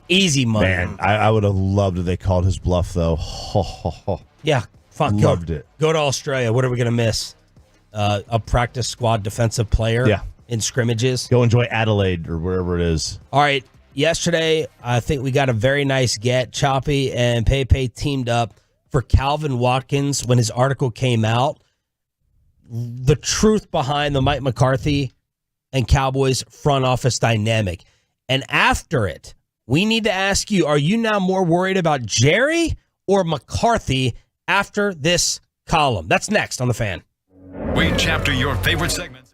Easy money. Man, I would have loved if they called his bluff, though. Yeah, fuck. Loved it. Go to Australia. What are we going to miss? A practice squad defensive player in scrimmages. Go enjoy Adelaide or wherever it is. All right. Yesterday, I think we got a very nice get. Choppy and Pepe teamed up for Calvin Watkins when his article came out. The truth behind the Mike McCarthy and Cowboys front office dynamic. And after it, we need to ask you, are you now more worried about Jerry or McCarthy after this column? That's next on The Fan. We chapter your favorite segments.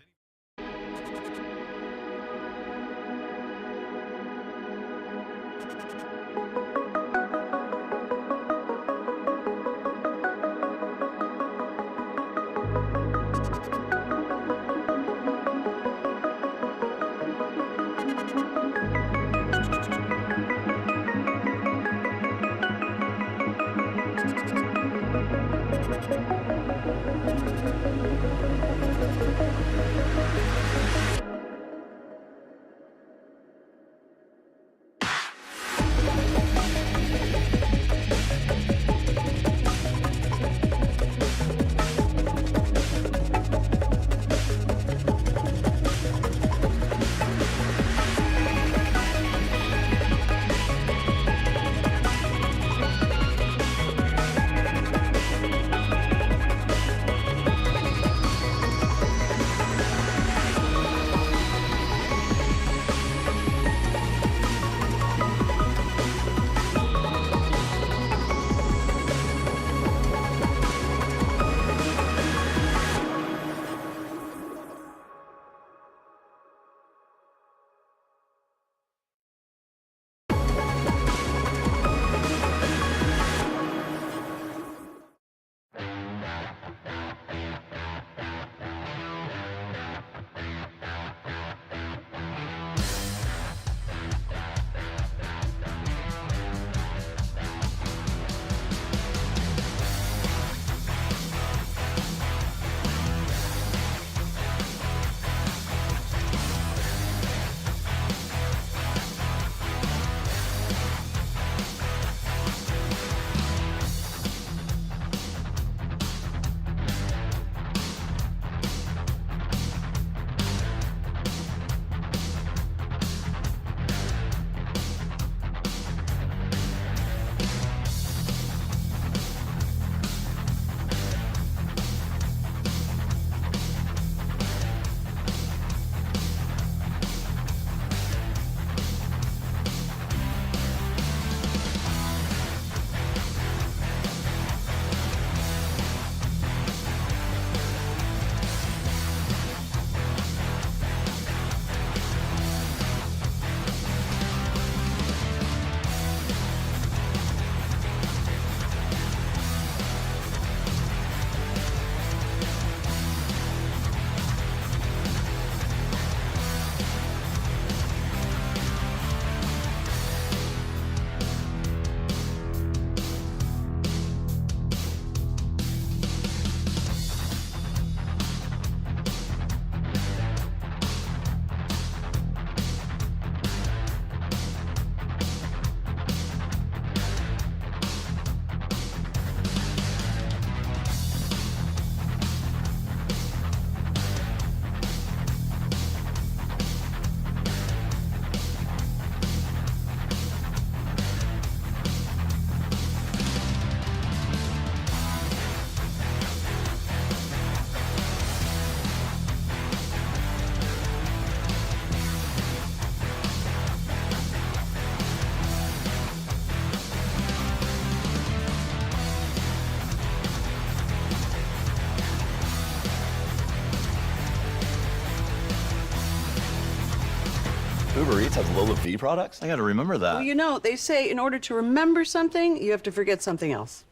Uber Eats has Lola V products? I got to remember that. Well, you know, they say in order to remember something, you have to forget something else.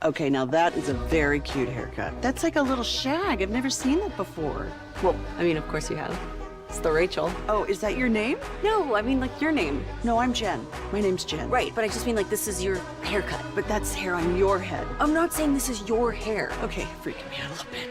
Okay, now that is a very cute haircut. That's like a little shag. I've never seen that before. Well, I mean, of course you have. It's the Rachel. Oh, is that your name? No, I mean like your name. No, I'm Jen. My name's Jen. Right, but I just mean like this is your haircut. But that's hair on your head. I'm not saying this is your hair. Okay, freaking me out a little bit.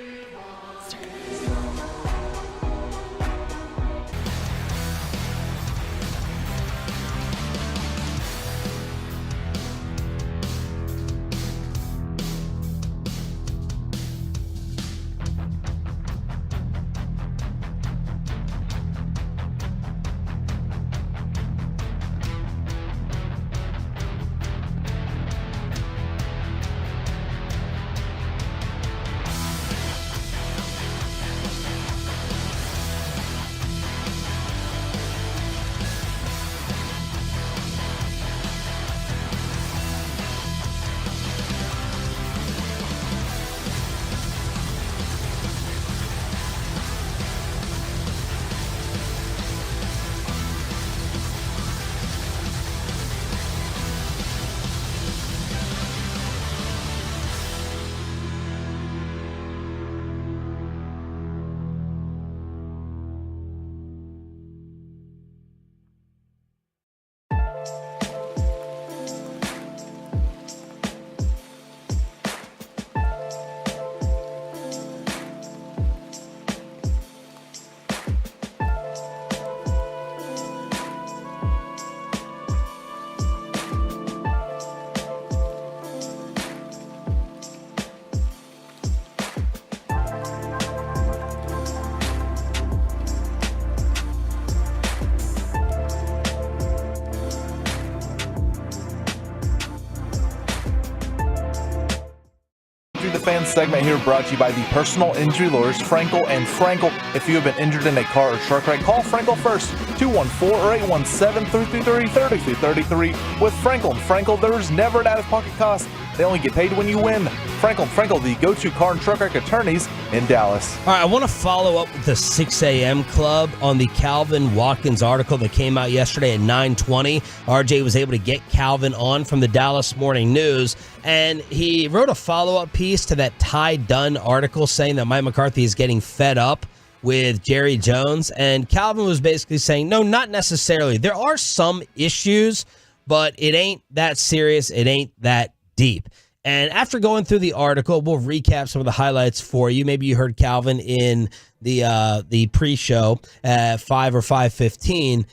The fan segment here brought to you by the personal injury lawyers Frankel and Frankel. If you have been injured in a car or truck wreck, call Frankel first, 214 or 817-333-3333. With Frankel and Frankel, there's never an out-of-pocket cost. They only get paid when you win. Frankel and Frankel, the go-to car and truck wreck attorneys in Dallas. All right, I want to follow up with the 6 a.m. club on the Calvin Watkins article that came out yesterday at 9:20. RJ was able to get Calvin on from the Dallas Morning News, and he wrote a follow-up piece to that Ty Dunn article saying that Mike McCarthy is getting fed up with Jerry Jones, and Calvin was basically saying, no, not necessarily. There are some issues, but it ain't that serious. It ain't that deep. And after going through the article, we'll recap some of the highlights for you. Maybe you heard Calvin in the pre-show at 5 or 5:15.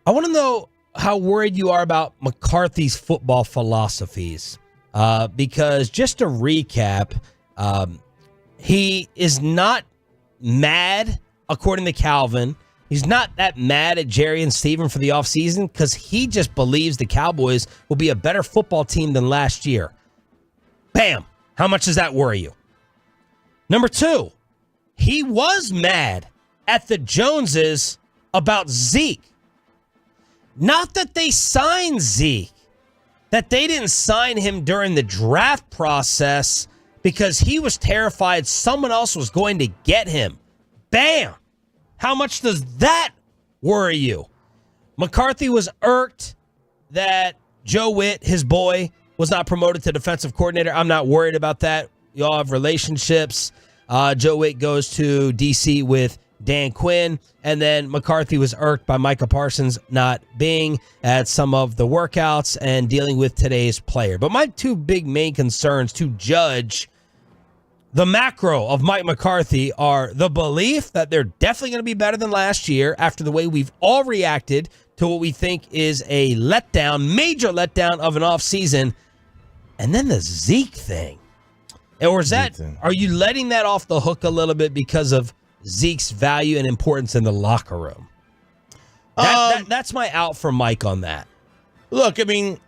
I want to know how worried you are about McCarthy's football philosophies. Because just to recap, he is not mad, according to Calvin. He's not that mad at Jerry and Steven for the offseason because he just believes the Cowboys will be a better football team than last year. Bam! How much does that worry you? Number two, he was mad at the Joneses about Zeke. Not that they signed Zeke, that they didn't sign him during the draft process because he was terrified someone else was going to get him. Bam! How much does that worry you? McCarthy was irked that Joe Witt, his boy, was not promoted to defensive coordinator. I'm not worried about that. Y'all have relationships. Joe Witt goes to D.C. with Dan Quinn, and then McCarthy was irked by Micah Parsons not being at some of the workouts and dealing with today's player. But my two big main concerns to judge the macro of Mike McCarthy are the belief that they're definitely going to be better than last year after the way we've all reacted to what we think is a letdown, major letdown of an offseason, and then the Zeke thing. Or is that, are you letting that off the hook a little bit because of Zeke's value and importance in the locker room? That's my out for Mike on that. Look, I mean,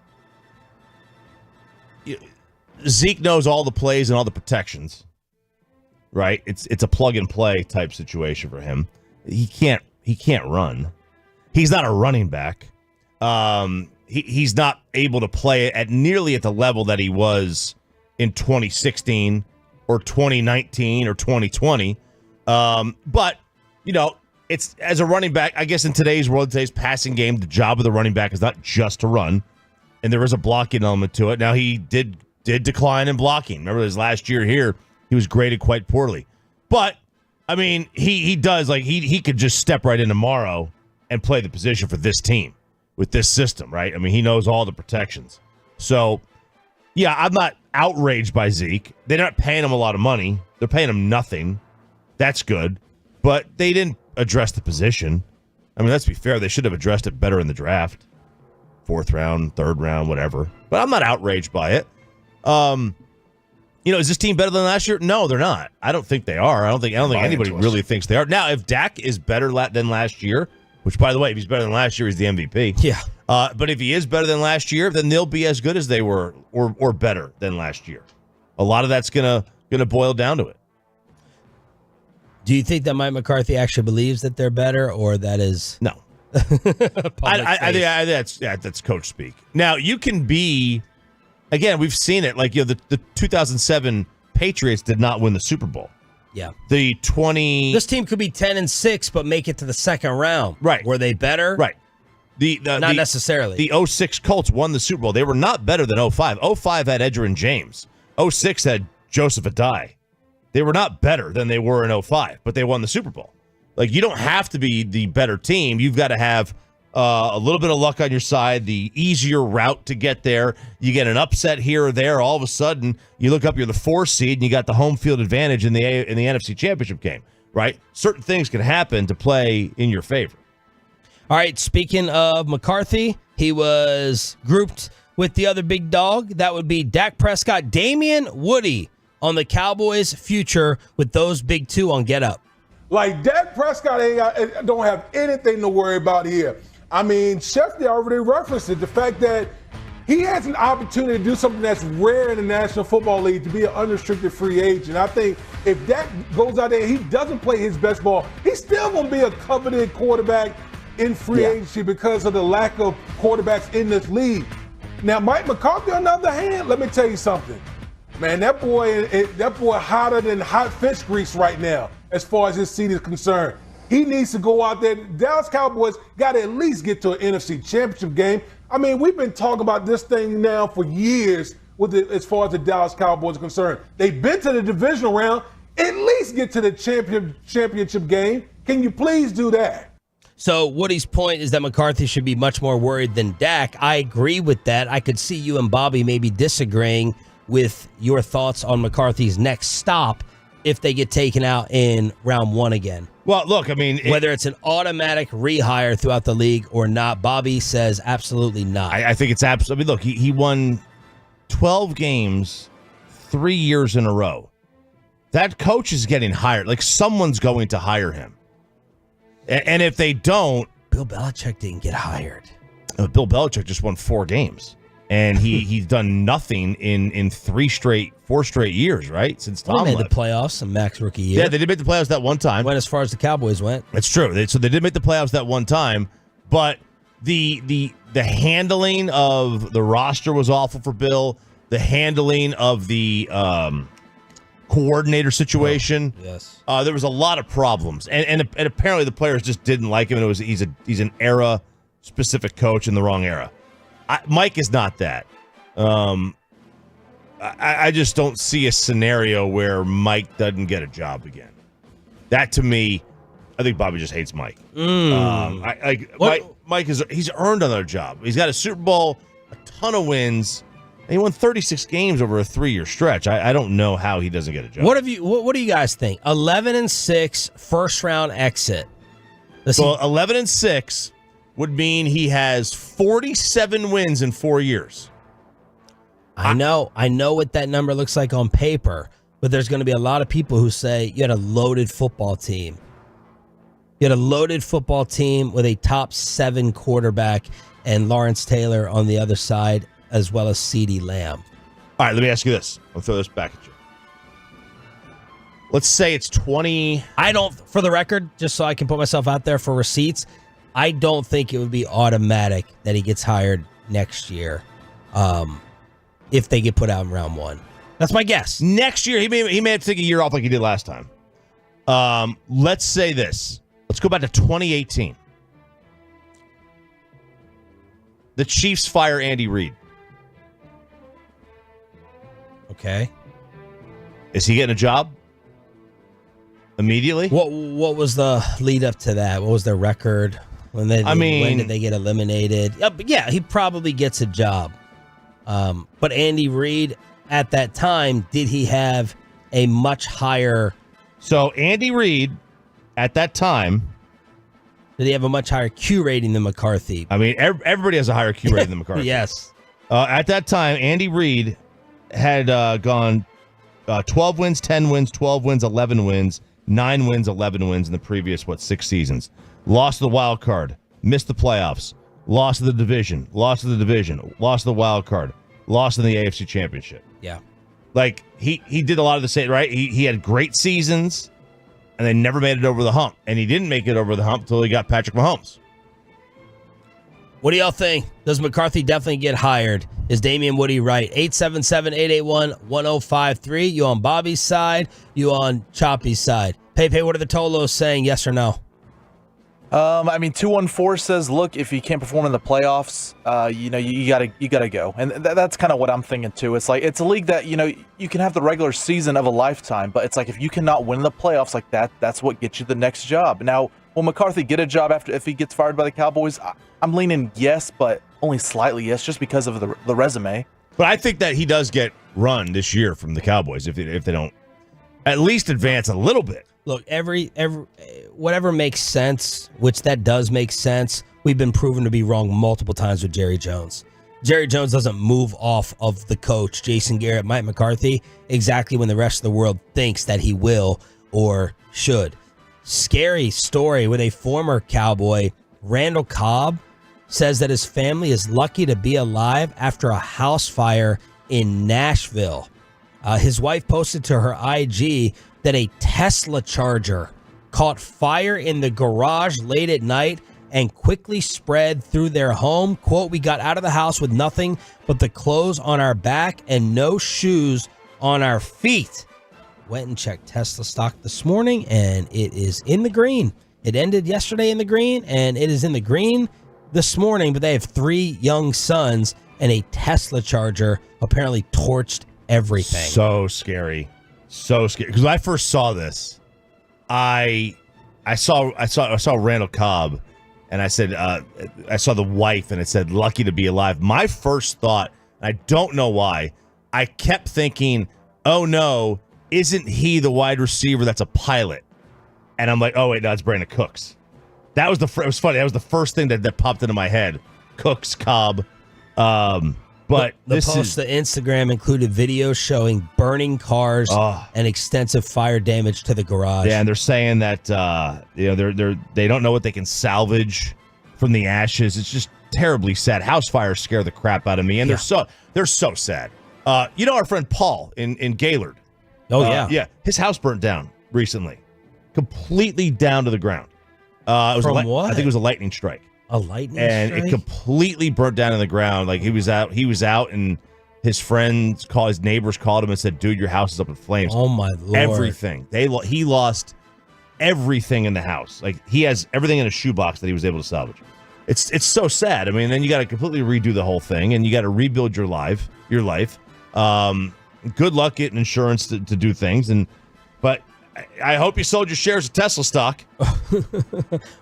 Zeke knows all the plays and all the protections, right? It's a plug and play type situation for him. He can't run. He's not a running back. He's not able to play at nearly at the level that he was in 2016 or 2019 or 2020. But, you know, it's as a running back, I guess in today's world, today's passing game, the job of the running back is not just to run, and there is a blocking element to it. Now, he did decline in blocking. Remember his last year here, he was graded quite poorly. But, I mean, he does, like, he could just step right in tomorrow and play the position for this team with this system, right? I mean, he knows all the protections. So, yeah, I'm not outraged by Zeke. They're not paying him a lot of money. They're paying him nothing. That's good. But they didn't address the position. I mean, let's be fair. They should have addressed it better in the draft. 4th round, 3rd round, whatever. But I'm not outraged by it. Is this team better than last year? No, they're not. I don't think they are. I don't think anybody really thinks they are. Now, if Dak is better than last year, which, by the way, if he's better than last year, he's the MVP. Yeah. But if he is better than last year, then they'll be as good as they were or better than last year. A lot of that's gonna boil down to it. Do you think that Mike McCarthy actually believes that they're better, or that is no? I think that's coach speak. Now you can be, again, we've seen it. Like the 2007 Patriots did not win the Super Bowl. Yeah. This team could be 10-6, but make it to the second round. Right. Were they better? Right. Not necessarily. The 06 Colts won the Super Bowl. They were not better than 05. 05 had Edgerrin James. 06 had Joseph Adai. They were not better than they were in 05, but they won the Super Bowl. Like, you don't have to be the better team. You've got to have a little bit of luck on your side, the easier route to get there. You get an upset here or there. All of a sudden, you look up, you're the 4 seed, and you got the home field advantage in the NFC Championship game, right? Certain things can happen to play in your favor. All right, speaking of McCarthy, he was grouped with the other big dog. That would be Dak Prescott, Damian Woody on the Cowboys' future with those big two on Get Up. Like, Dak Prescott don't have anything to worry about here. I mean, Schefter already referenced it, the fact that he has an opportunity to do something that's rare in the National Football League, to be an unrestricted free agent. I think if Dak goes out there and he doesn't play his best ball, he's still going to be a coveted quarterback in free agency because of the lack of quarterbacks in this league. Now, Mike McCarthy, on the other hand, let me tell you something. Man, that boy hotter than hot fish grease right now as far as his seat is concerned. He needs to go out there. Dallas Cowboys got to at least get to an NFC Championship game. I mean, we've been talking about this thing now for years as far as the Dallas Cowboys are concerned. They've been to the divisional round. At least get to the championship game. Can you please do that? So Woody's point is that McCarthy should be much more worried than Dak. I agree with that. I could see you and Bobby maybe disagreeing with your thoughts on McCarthy's next stop if they get taken out in round 1 again. Well, look, I mean, whether it's an automatic rehire throughout the league or not, Bobby says absolutely not. I think it's absolutely. Look, he won 12 games 3 years in a row. That coach is getting hired. Like, someone's going to hire him. And if they don't, Bill Belichick didn't get hired. Bill Belichick just won 4 games. And he's done nothing in 4 straight years, right? Since Tom made left. the playoffs in Mac's rookie year. Yeah, they did make the playoffs that one time. Went as far as the Cowboys went. That's true. So they did make the playoffs that one time, but the handling of the roster was awful for Bill. The handling of the coordinator situation. Yes. There was a lot of problems, and apparently the players just didn't like him. And he's an era specific coach in the wrong era. Mike is not that. I just don't see a scenario where Mike doesn't get a job again. That, to me, I think Bobby just hates Mike. Mike he's earned another job. He's got a Super Bowl, a ton of wins, and he won 36 games over a 3-year stretch. I don't know how he doesn't get a job. What do you guys think? 11-6 first round exit. 11-6 would mean he has 47 wins in 4 years. I know what that number looks like on paper, but there's going to be a lot of people who say you had a loaded football team. You had a loaded football team with a top 7 quarterback and Lawrence Taylor on the other side, as well as CeeDee Lamb. All right, let me ask you this. I'll throw this back at you. Let's say it's 20. For the record, just so I can put myself out there for receipts, I don't think it would be automatic that he gets hired next year if they get put out in round 1. That's my guess. Next year, he may have to take a year off like he did last time. Let's say this. Let's go back to 2018. The Chiefs fire Andy Reid. Okay. Is he getting a job immediately? What was the lead up to that? What was their record? When did they get eliminated? Yeah, he probably gets a job. But Andy Reid, at that time, did he have a much higher... So Andy Reid, at that time... Did he have a much higher Q rating than McCarthy? I mean, everybody has a higher Q rating than McCarthy. Yes. At that time, Andy Reid had gone 12 wins, 10 wins, 12 wins, 11 wins, 9 wins, 11 wins in the previous, 6 seasons. Lost the wild card, missed the playoffs, lost the division, lost the wild card, lost in the AFC Championship. Yeah. Like, he did a lot of the same, right? He had great seasons, and they never made it over the hump. And he didn't make it over the hump until he got Patrick Mahomes. What do y'all think? Does McCarthy definitely get hired? Is Damian Woody right? 877-881-1053. You on Bobby's side? You on Choppy's side? Pepe, what are the Tolos saying? Yes or no? 214 says, look, if you can't perform in the playoffs, you gotta go. And that's kind of what I'm thinking too. It's like, it's a league that, you can have the regular season of a lifetime, but it's like, if you cannot win in the playoffs like that, that's what gets you the next job. Now, will McCarthy get a job if he gets fired by the Cowboys? I'm leaning yes, but only slightly yes, just because of the resume. But I think that he does get run this year from the Cowboys if they don't at least advance a little bit. Look, every whatever makes sense, which that does make sense. We've been proven to be wrong multiple times with Jerry Jones. Jerry Jones doesn't move off of the coach, Jason Garrett, Mike McCarthy, exactly when the rest of the world thinks that he will or should. Scary story with a former Cowboy, Randall Cobb, says that his family is lucky to be alive after a house fire in Nashville. His wife posted to her IG that a Tesla charger caught fire in the garage late at night and quickly spread through their home. Quote, we got out of the house with nothing but the clothes on our back and no shoes on our feet. Went and checked Tesla stock this morning, and it is in the green. It ended yesterday in the green, and it is in the green this morning, but they have 3 young sons, and a Tesla charger apparently torched everything. So scary. So scary. Because when I first saw this, I saw Randall Cobb, and I said, I saw the wife, and it said, lucky to be alive. My first thought, I don't know why, I kept thinking, oh no, isn't he the wide receiver that's a pilot? And I'm like, oh wait, no, it's Brandon Cooks. It was funny. That was the first thing that popped into my head. Cooks, Cobb. But the this post to Instagram included videos showing burning cars and extensive fire damage to the garage. Yeah, and they're saying that they don't know what they can salvage from the ashes. It's just terribly sad. House fires scare the crap out of me, and they're so sad. Our friend Paul in Gaylord. Oh yeah, his house burnt down recently, completely down to the ground. From what? I think it was a lightning strike. A lightning strike? And it completely burnt down to the ground. Like he was out, and his neighbors called him and said, dude, your house is up in flames. Oh my Lord. Everything. He lost everything in the house. Like he has everything in a shoebox that he was able to salvage. It's so sad. I mean, then you got to completely redo the whole thing, and you got to rebuild your life. Good luck getting insurance to do things, but I hope you sold your shares of Tesla stock.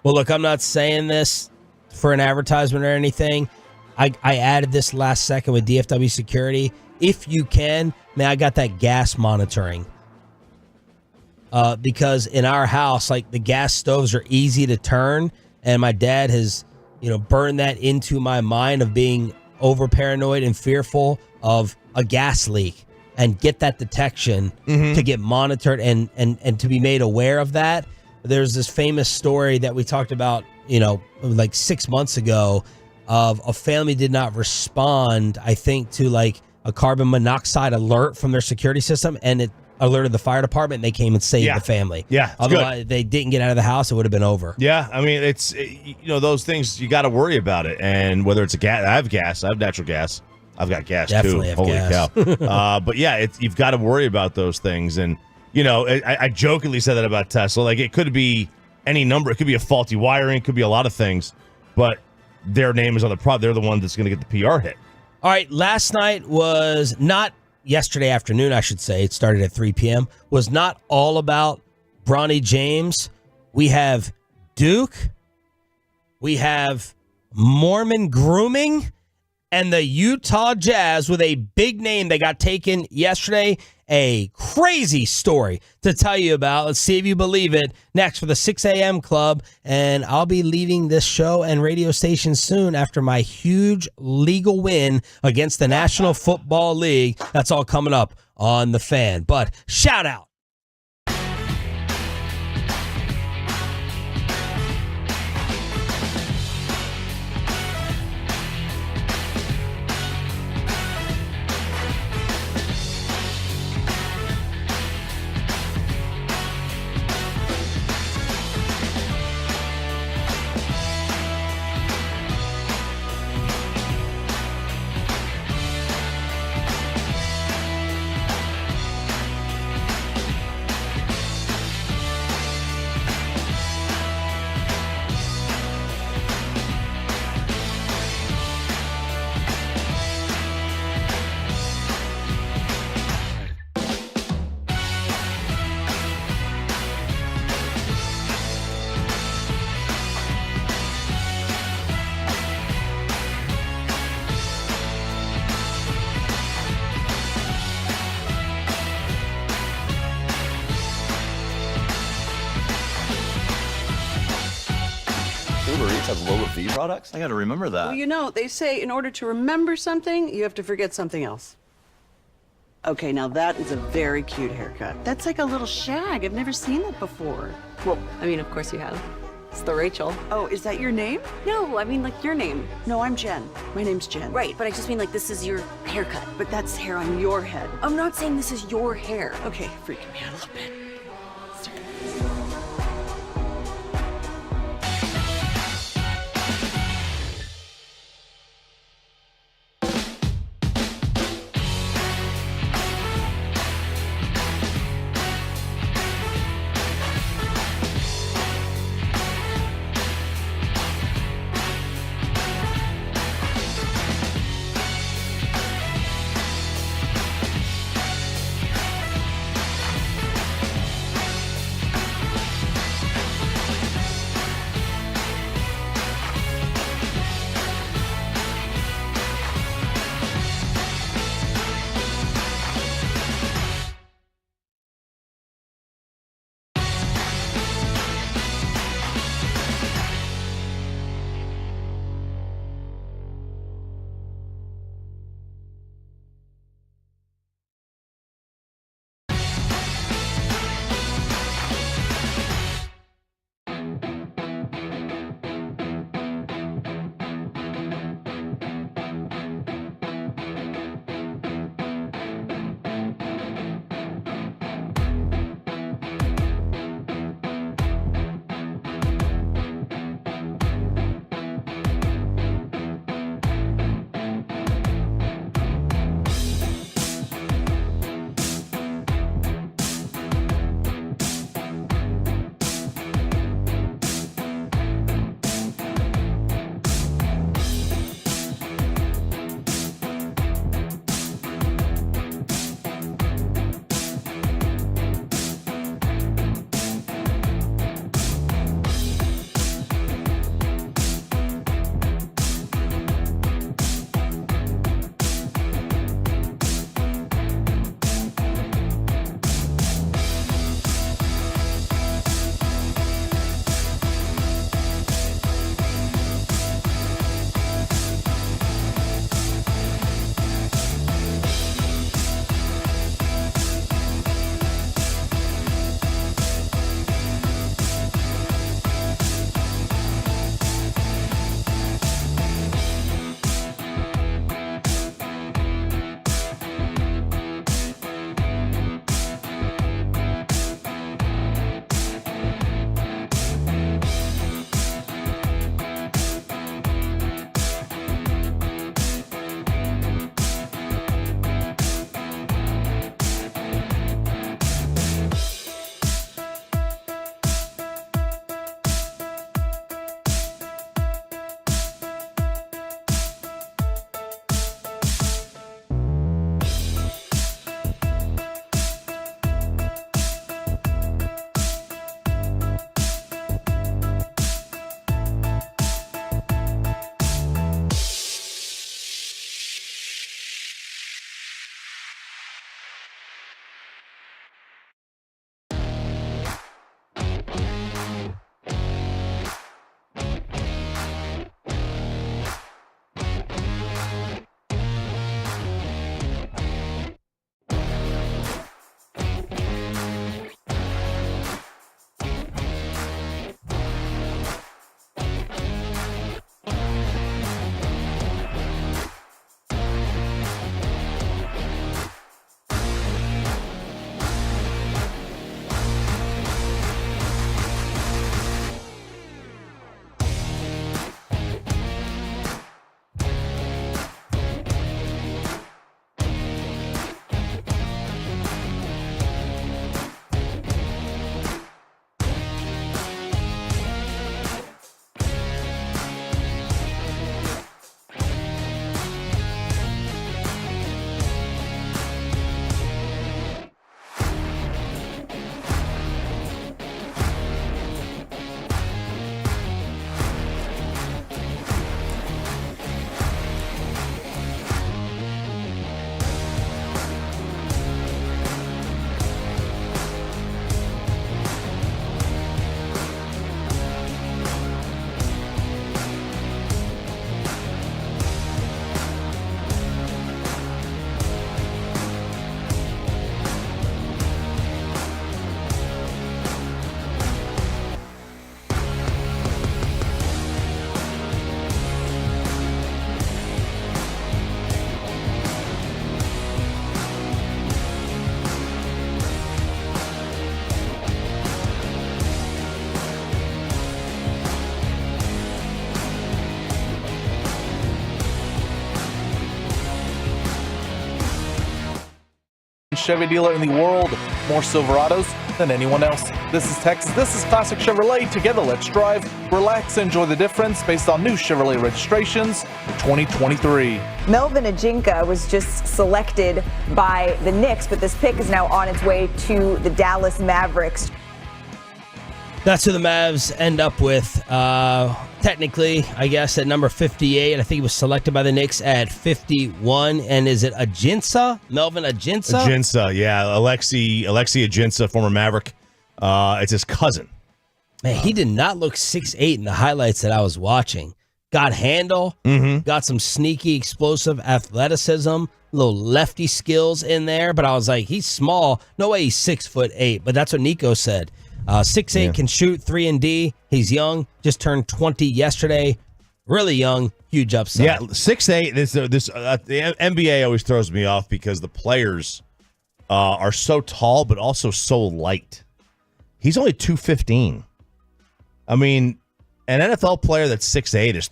Well, look, I'm not saying this for an advertisement or anything. I added this last second with DFW Security. If you can, man, I got that gas monitoring. Because in our house, like the gas stoves are easy to turn, and my dad has, burned that into my mind of being over paranoid and fearful of a gas leak, and get that detection to get monitored and to be made aware of that. There's this famous story that we talked about, like 6 months ago, of a family did not respond, I think, to like a carbon monoxide alert from their security system, and it alerted the fire department, and they came and saved the family. Yeah, otherwise they didn't get out of the house, it would have been over. Yeah, I mean, it's those things, you got to worry about it. And whether it's I have natural gas. I've got gas Definitely too. Have Holy gas. cow! But yeah, you've got to worry about those things. And I jokingly said that about Tesla. Like it could be any number. It could be a faulty wiring. It could be a lot of things. But their name is on the product. They're the one that's going to get the PR hit. All right, last night was not yesterday afternoon, I should say. It started at 3 p.m. Was not all about Bronny James. We have Duke. We have Mormon grooming. And the Utah Jazz with a big name that got taken yesterday. A crazy story to tell you about. Let's see if you believe it. Next for the 6 a.m. club. And I'll be leaving this show and radio station soon after my huge legal win against the National Football League. That's all coming up on The Fan. But shout out. Has lower fee products? I got to remember that. Well, you know, they say in order to remember something, you have to forget something else. Okay, now that is a very cute haircut. That's like a little shag. I've never seen that before. Well, I mean, of course you have. It's the Rachel. Oh, is that your name? No, I mean like your name. No, I'm Jen. My name's Jen. Right, but I just mean like this is your haircut. But that's hair on your head. I'm not saying this is your hair. Okay, freaking me out a little bit. Chevy dealer in the world. More Silverados than anyone else. This is Texas. This is Classic Chevrolet. Together, let's drive, relax, enjoy the difference based on new Chevrolet registrations for 2023. Melvin Ajinca was just selected by the Knicks, but this pick is now on its way to the Dallas Mavericks. That's who the Mavs end up with. Technically, I guess, at number 58. I think he was selected by the Knicks at 51. And is it Ajinca? Melvin Ajinca? Ajinca, yeah. Alexi Ajinca, former Maverick. It's his cousin. Man, he did not look 6'8" in the highlights that I was watching. Got handle, got some sneaky, explosive athleticism, little lefty skills in there. But I was like, he's small. No way he's 6'8". But that's what Nico said. 6'8", can shoot, 3-and-D. He's young, just turned 20 yesterday. Really young, huge upside. Yeah, 6'8". The NBA always throws me off because the players are so tall but also so light. He's only 215. I mean, an NFL player that's 6'8" is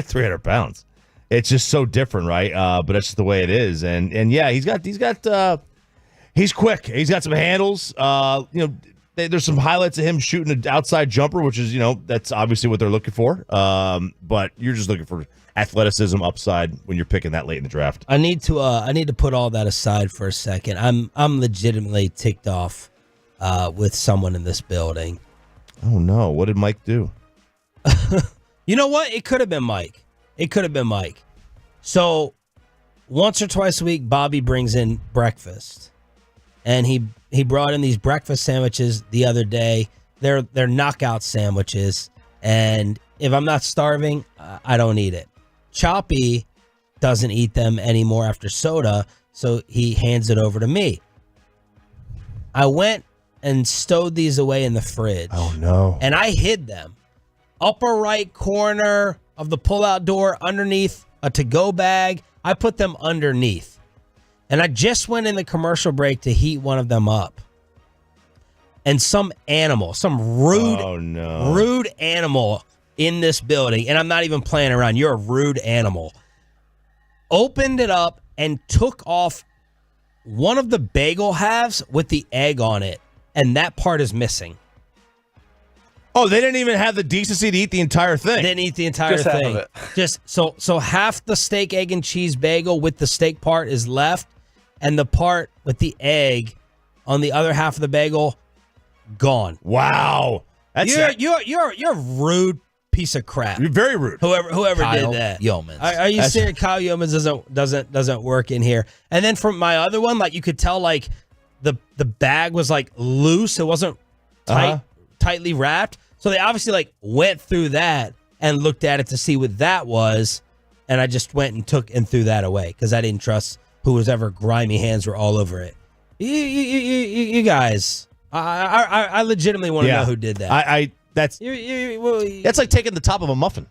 300 pounds. It's just so different, right? But that's just the way it is. And yeah, he's quick. He's got some handles. There's some highlights of him shooting an outside jumper, which is, that's obviously what they're looking for. But you're just looking for athleticism upside when you're picking that late in the draft. I need to put all that aside for a second. I'm legitimately ticked off with someone in this building. Oh no! What did Mike do? You know what? It could have been Mike. So once or twice a week, Bobby brings in breakfast, and he brought in these breakfast sandwiches the other day. They're knockout sandwiches, and if I'm not starving, I don't eat it. Choppy doesn't eat them anymore after soda, so he hands it over to me. I went and stowed these away in the fridge. Oh, no. And I hid them. Upper right corner of the pull-out door, underneath a to-go bag. I put them underneath. And I just went in the commercial break to heat one of them up. And some animal, some rude animal in this building, and I'm not even playing around, you're a rude animal, opened it up and took off one of the bagel halves with the egg on it. And that part is missing. Oh, they didn't even have the decency to eat the entire thing. Didn't eat the entire Just thing. half of it. Just so half the steak, egg, and cheese bagel with the steak part is left, and the part with the egg on the other half of the bagel gone. Wow, you're a rude piece of crap. You're very rude. Whoever Kyle did that. Yeomans. Are you serious? Kyle Yeomans doesn't work in here. And then from my other one, like you could tell, like the bag was like loose. It wasn't tightly wrapped. So they obviously like went through that and looked at it to see what that was. And I just went and threw that away because I didn't trust whoever grimy hands were all over it. You guys, I legitimately want to know who did that. That's like taking the top of a muffin.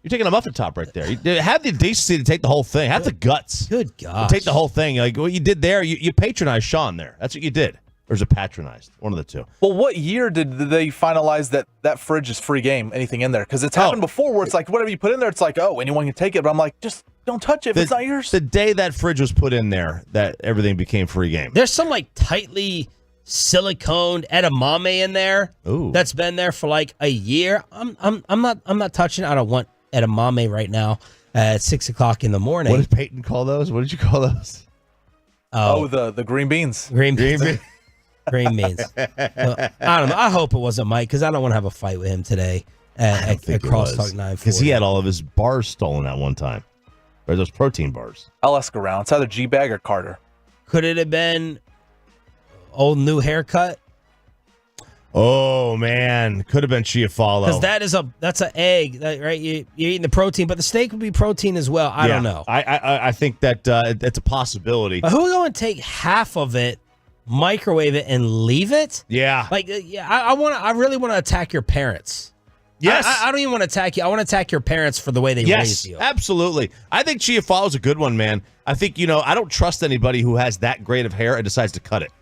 You're taking a muffin top right there. You have the decency to take the whole thing. Have the guts. Good God. Take the whole thing. Like what you did there, you patronized Sean there. That's what you did. Or is it patronized? One of the two. Well, what year did they finalize that fridge is free game? Anything in there? Because it's happened before where it's like whatever you put in there, it's like, oh, anyone can take it. But I'm like, just don't touch it if it's not yours. The day that fridge was put in there, that everything became free game. There's some like tightly siliconed edamame in there. Ooh. That's been there for like a year. I'm not touching it. I don't want edamame right now at 6 o'clock in the morning. What did Peyton call those? What did you call those? Oh, the green beans. Green beans. Green beans. Well, I don't know. I hope it wasn't Mike because I don't want to have a fight with him today at Crosstalk 940. Because he had all of his bars stolen at one time. Or those protein bars. I'll ask around. It's either G-Bag or Carter. Could it have been old new haircut? Oh man, could have been Chiafalo. Because that's an egg, right? You're eating the protein, but the steak would be protein as well. I don't know. I think that it's a possibility. But who would go and take half of it, microwave it, and leave it? Yeah. Like, I really want to attack your parents. Yes. I don't even want to attack you. I want to attack your parents for the way they raised you. Absolutely. I think Chiafalo's a good one, man. I think, I don't trust anybody who has that great of hair and decides to cut it.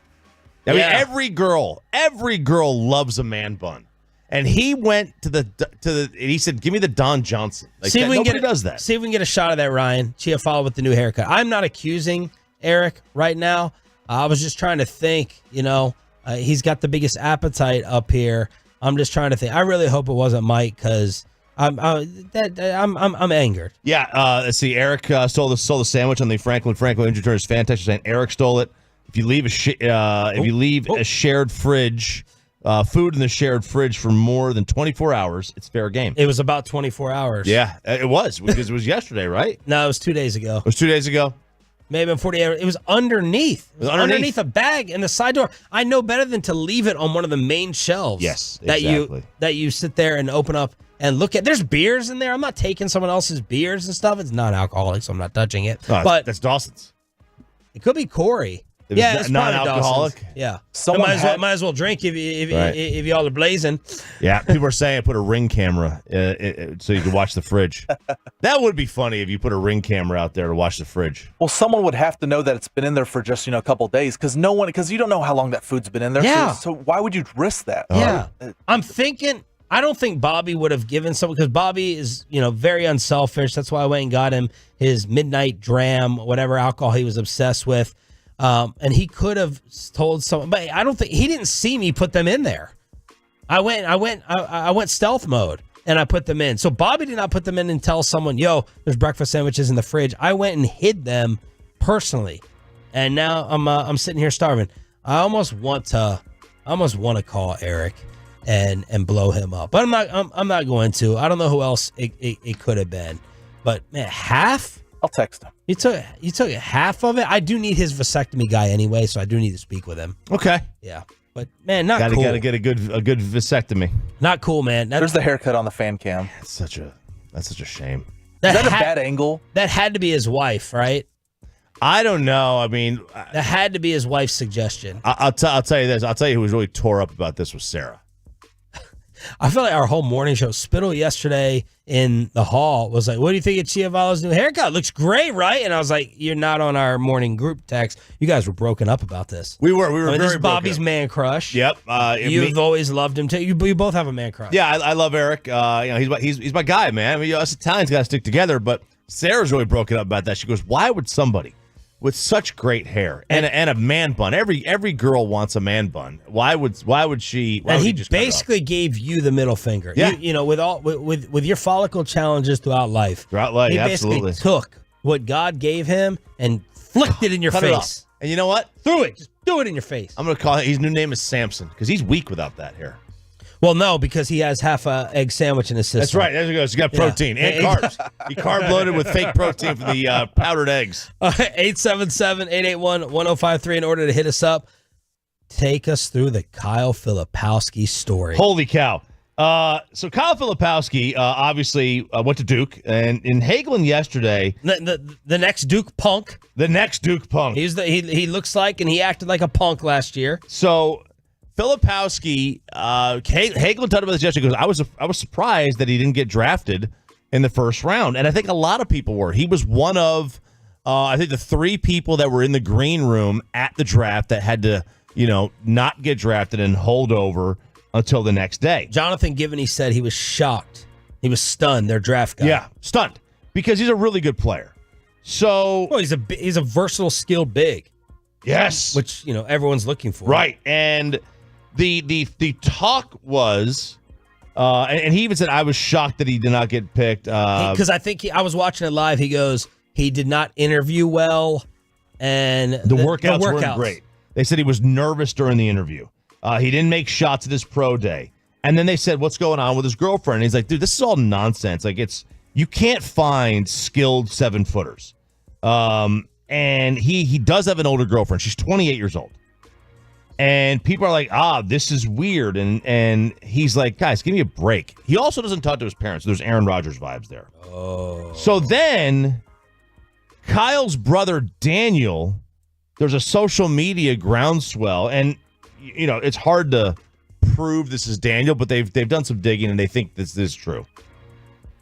I mean, every girl loves a man bun. And he went and he said, give me the Don Johnson. Like, nobody does that. See if we can get a shot of that, Ryan. Chiafalo with the new haircut. I'm not accusing Eric right now. I was just trying to think, he's got the biggest appetite up here. I'm just trying to think. I really hope it wasn't Mike because I'm angered. Yeah, let's see. Eric stole the sandwich on the Franklin injury return. Is fantastic. Saying Eric stole it. If you leave a shared fridge, food in the shared fridge for more than 24 hours, it's fair game. It was about 24 hours. Yeah, it was because it was yesterday, right? No, it was 2 days ago. It was 2 days ago. Maybe 48 hours. It was underneath. It was underneath a bag in the side door. I know better than to leave it on one of the main shelves. Yes, exactly. That you sit there and open up and look at. There's beers in there. I'm not taking someone else's beers and stuff. It's non-alcoholic, so I'm not touching it. Oh, but that's Dawson's. It could be Corey. It's non-alcoholic. Dawson's. Yeah. Might as well drink if y'all are blazing. Yeah, people are saying put a Ring camera so you can watch the fridge. That would be funny if you put a Ring camera out there to watch the fridge. Well, someone would have to know that it's been in there for just a couple of days because you don't know how long that food's been in there. Yeah. So why would you risk that? Yeah. I'm thinking. I don't think Bobby would have given someone because Bobby is, very unselfish. That's why I went and got him his midnight dram, whatever alcohol he was obsessed with. And he could have told someone, but I don't think he didn't see me put them in there. I went stealth mode and I put them in. So Bobby did not put them in and tell someone, yo, there's breakfast sandwiches in the fridge. I went and hid them personally. And now I'm sitting here starving. I almost want to call Eric and blow him up. But I'm not going to. I don't know who else it could have been. But man, half? I'll text him. You took half of it. I do need his vasectomy guy anyway, so I do need to speak with him. Okay. Yeah. But man, not cool. Gotta get a good vasectomy. Not cool, man. There's the haircut on the fan cam. That's such a shame. Is that a bad angle? That had to be his wife, right? I don't know. I mean, that had to be his wife's suggestion. I'll tell you this. I'll tell you who was really tore up about this was Sarah. I feel like our whole morning show, Spittle yesterday in the hall was like, what do you think of Chiavalo's new haircut? Looks great, right? And I was like, you're not on our morning group text. You guys were broken up about this. We were very this is Bobby's man crush. Yep. You've always loved him too. You both have a man crush. Yeah, I love Eric. He's my guy, man. I mean, us Italians got to stick together, but Sarah's really broken up about that. She goes, why would somebody with such great hair and a man bun? Every girl wants a man bun. Why would she? And he basically gave you the middle finger. Yeah. With your follicle challenges throughout life. He absolutely basically took what God gave him and flicked it in your face. And you know what? Threw it. Just do it in your face. I'm going to call it. His new name is Samson because he's weak without that hair. Well, no, because he has half a egg sandwich in his system. That's right. There he goes. He's got protein and carbs. He carb loaded with fake protein from the powdered eggs. 877-881-1053 in order to hit us up. Take us through the Kyle Filipowski story. Holy cow. So Kyle Filipowski obviously went to Duke, and in Hagelin yesterday, the next Duke punk. The next Duke punk. He looks like, and he acted like a punk last year. So Filipowski, Hagelin talked about this yesterday. He goes, I was surprised that he didn't get drafted in the first round, and I think a lot of people were. He was one of, I think, the three people that were in the green room at the draft that had to, not get drafted and hold over until the next day. Jonathan Givney said he was shocked. He was stunned, their draft guy. Yeah, stunned, because he's a really good player. So, well, he's a versatile, skilled big. Yes, which everyone's looking for. Right, and the talk was, and he even said, I was shocked that he did not get picked. Because I think I was watching it live. He goes, he did not interview well, and the workouts weren't great. They said he was nervous during the interview. He didn't make shots at his pro day. And then they said, what's going on with his girlfriend? And he's like, dude, this is all nonsense. Like, you can't find skilled 7-footers. And he does have an older girlfriend. She's 28 years old. And people are like, this is weird. And he's like, guys, give me a break. He also doesn't talk to his parents. So there's Aaron Rodgers vibes there. Oh. So then Kyle's brother, Daniel, there's a social media groundswell. And, it's hard to prove this is Daniel, but they've done some digging and they think this is true.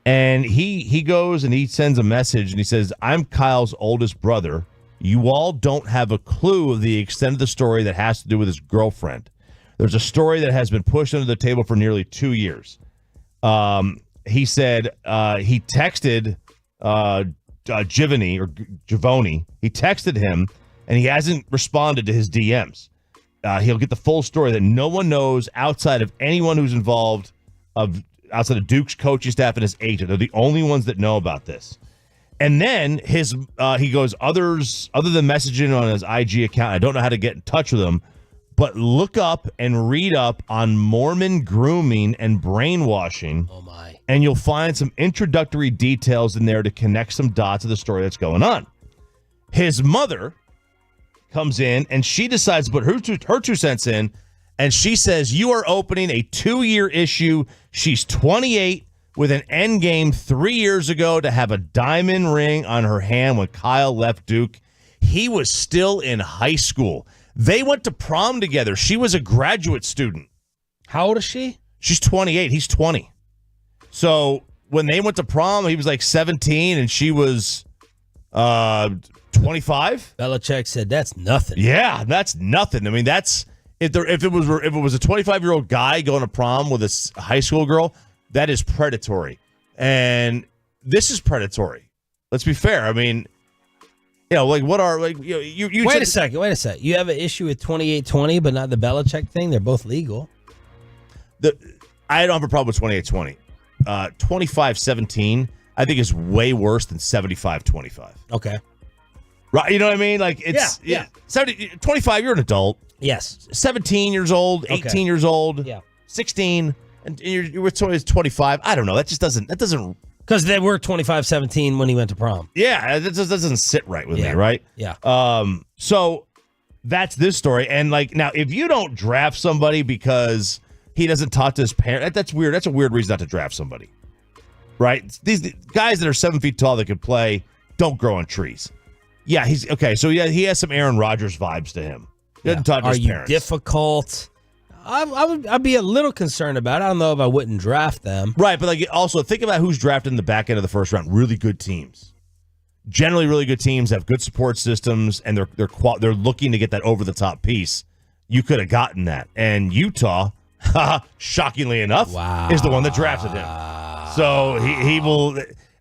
And he goes and he sends a message and he says, I'm Kyle's oldest brother. You all don't have a clue of the extent of the story that has to do with his girlfriend. There's a story that has been pushed under the table for nearly 2 years. He said he texted Givney. He texted him and he hasn't responded to his DMs. He'll get the full story that no one knows outside of anyone who's involved, outside of Duke's coaching staff and his agent. They're the only ones that know about this. And then he goes, other than messaging on his IG account, I don't know how to get in touch with him, but look up and read up on Mormon grooming and brainwashing. Oh, my. And you'll find some introductory details in there to connect some dots of the story that's going on. His mother comes in, and she decides to put her 2 cents in, and she says, you are opening a 2-year issue. She's 28 with an end game 3 years ago to have a diamond ring on her hand when Kyle left Duke. He was still in high school. They went to prom together. She was a graduate student. How old is she? She's 28. He's 20. So when they went to prom, he was like 17 and she was 25. Belichick said that's nothing. Yeah, that's nothing. I mean, that's if it was a 25-year-old guy going to prom with a high school girl, that is predatory. And this is predatory. Let's be fair. I mean, like what are you Wait a second. You have an issue with 28-20, but not the Belichick thing? They're both legal. I don't have a problem with 28-20. 25-17, I think is way worse than 75-25. Okay. Right, you know what I mean? Like it's 25, you're an adult. Yes. 17 years old, 18 years old. Yeah. 16 and you're with 25. I don't know. That doesn't because they were 25-17 when he went to prom. Yeah, that just doesn't sit right with me, right? Yeah. So that's this story. And now, if you don't draft somebody because he doesn't talk to his parent, that's weird. That's a weird reason not to draft somebody, right? These guys that are 7 feet tall that could play don't grow on trees. Yeah, he's okay. So he has some Aaron Rodgers vibes to him. He doesn't talk to his parents. Are you difficult? I'd be a little concerned about it. I don't know if I wouldn't draft them. Right, but also think about who's drafted in the back end of the first round. Really good teams. Generally, really good teams have good support systems, and they're looking to get that over the top piece. You could have gotten that, and Utah, shockingly enough, is the one that drafted him. So he will.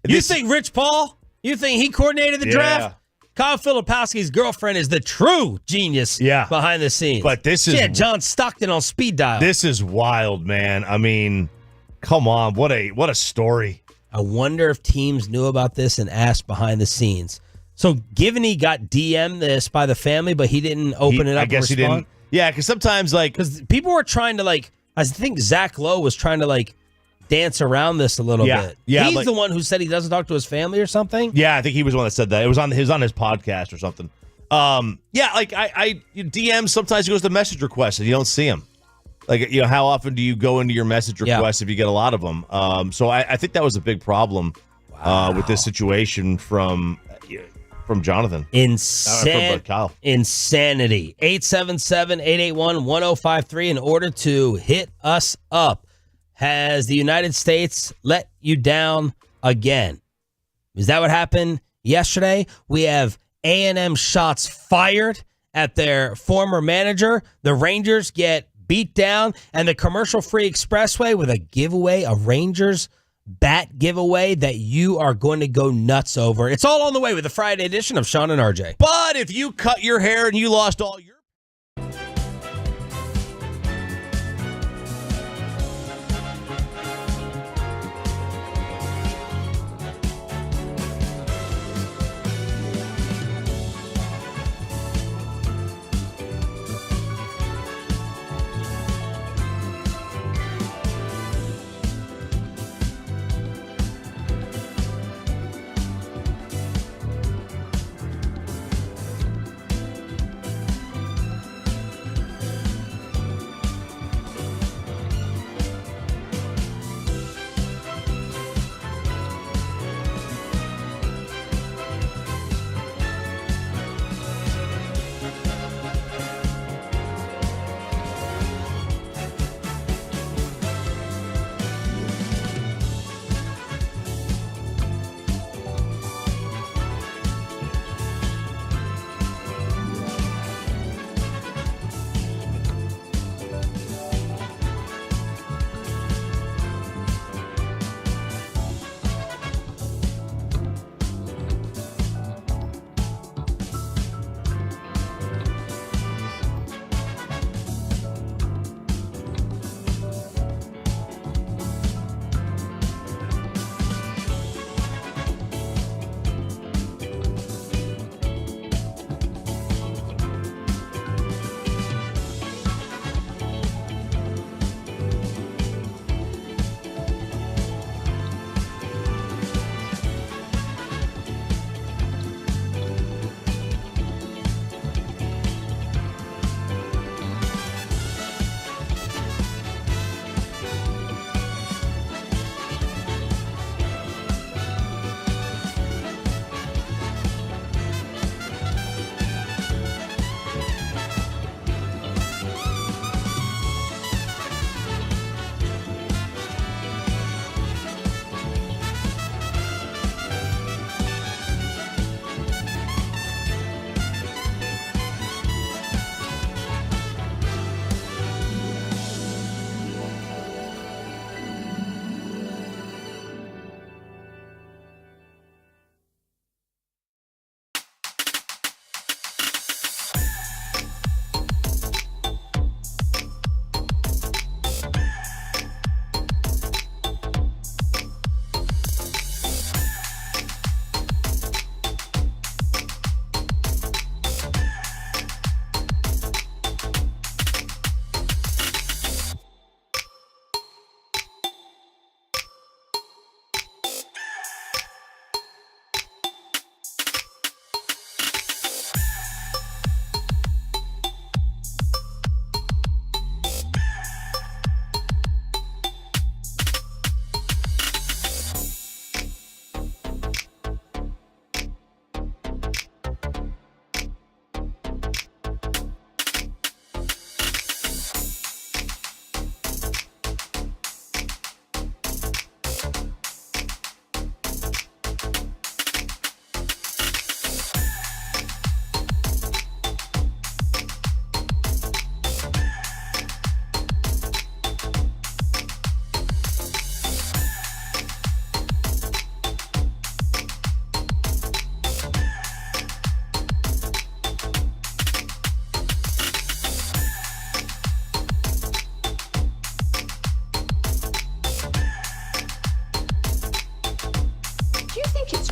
You think Rich Paul? You think he coordinated the draft? Kyle Filipowski's girlfriend is the true genius behind the scenes. But this is... She had John Stockton on speed dial. This is wild, man. I mean, come on. What a story. I wonder if teams knew about this and asked behind the scenes. So Givney got DM'd this by the family, but he didn't open it up. I guess he didn't. Yeah, because sometimes because people were trying to I think Zach Lowe was trying to dance around this a little bit. Yeah, he's the one who said he doesn't talk to his family or something. Yeah, I think he was the one that said that. It was on his podcast or something. I DM sometimes he goes to message requests and you don't see him. How often do you go into your message requests if you get a lot of them? So I think that was a big problem with this situation from Jonathan. From Kyle. Insanity. 877-881-1053 in order to hit us up. Has the United States let you down again? Is that what happened yesterday? We have A&M shots fired at their former manager. The Rangers get beat down, and the commercial-free expressway with a giveaway, a Rangers bat giveaway that you are going to go nuts over. It's all on the way with the Friday edition of Sean and RJ. But if you cut your hair and you lost all your...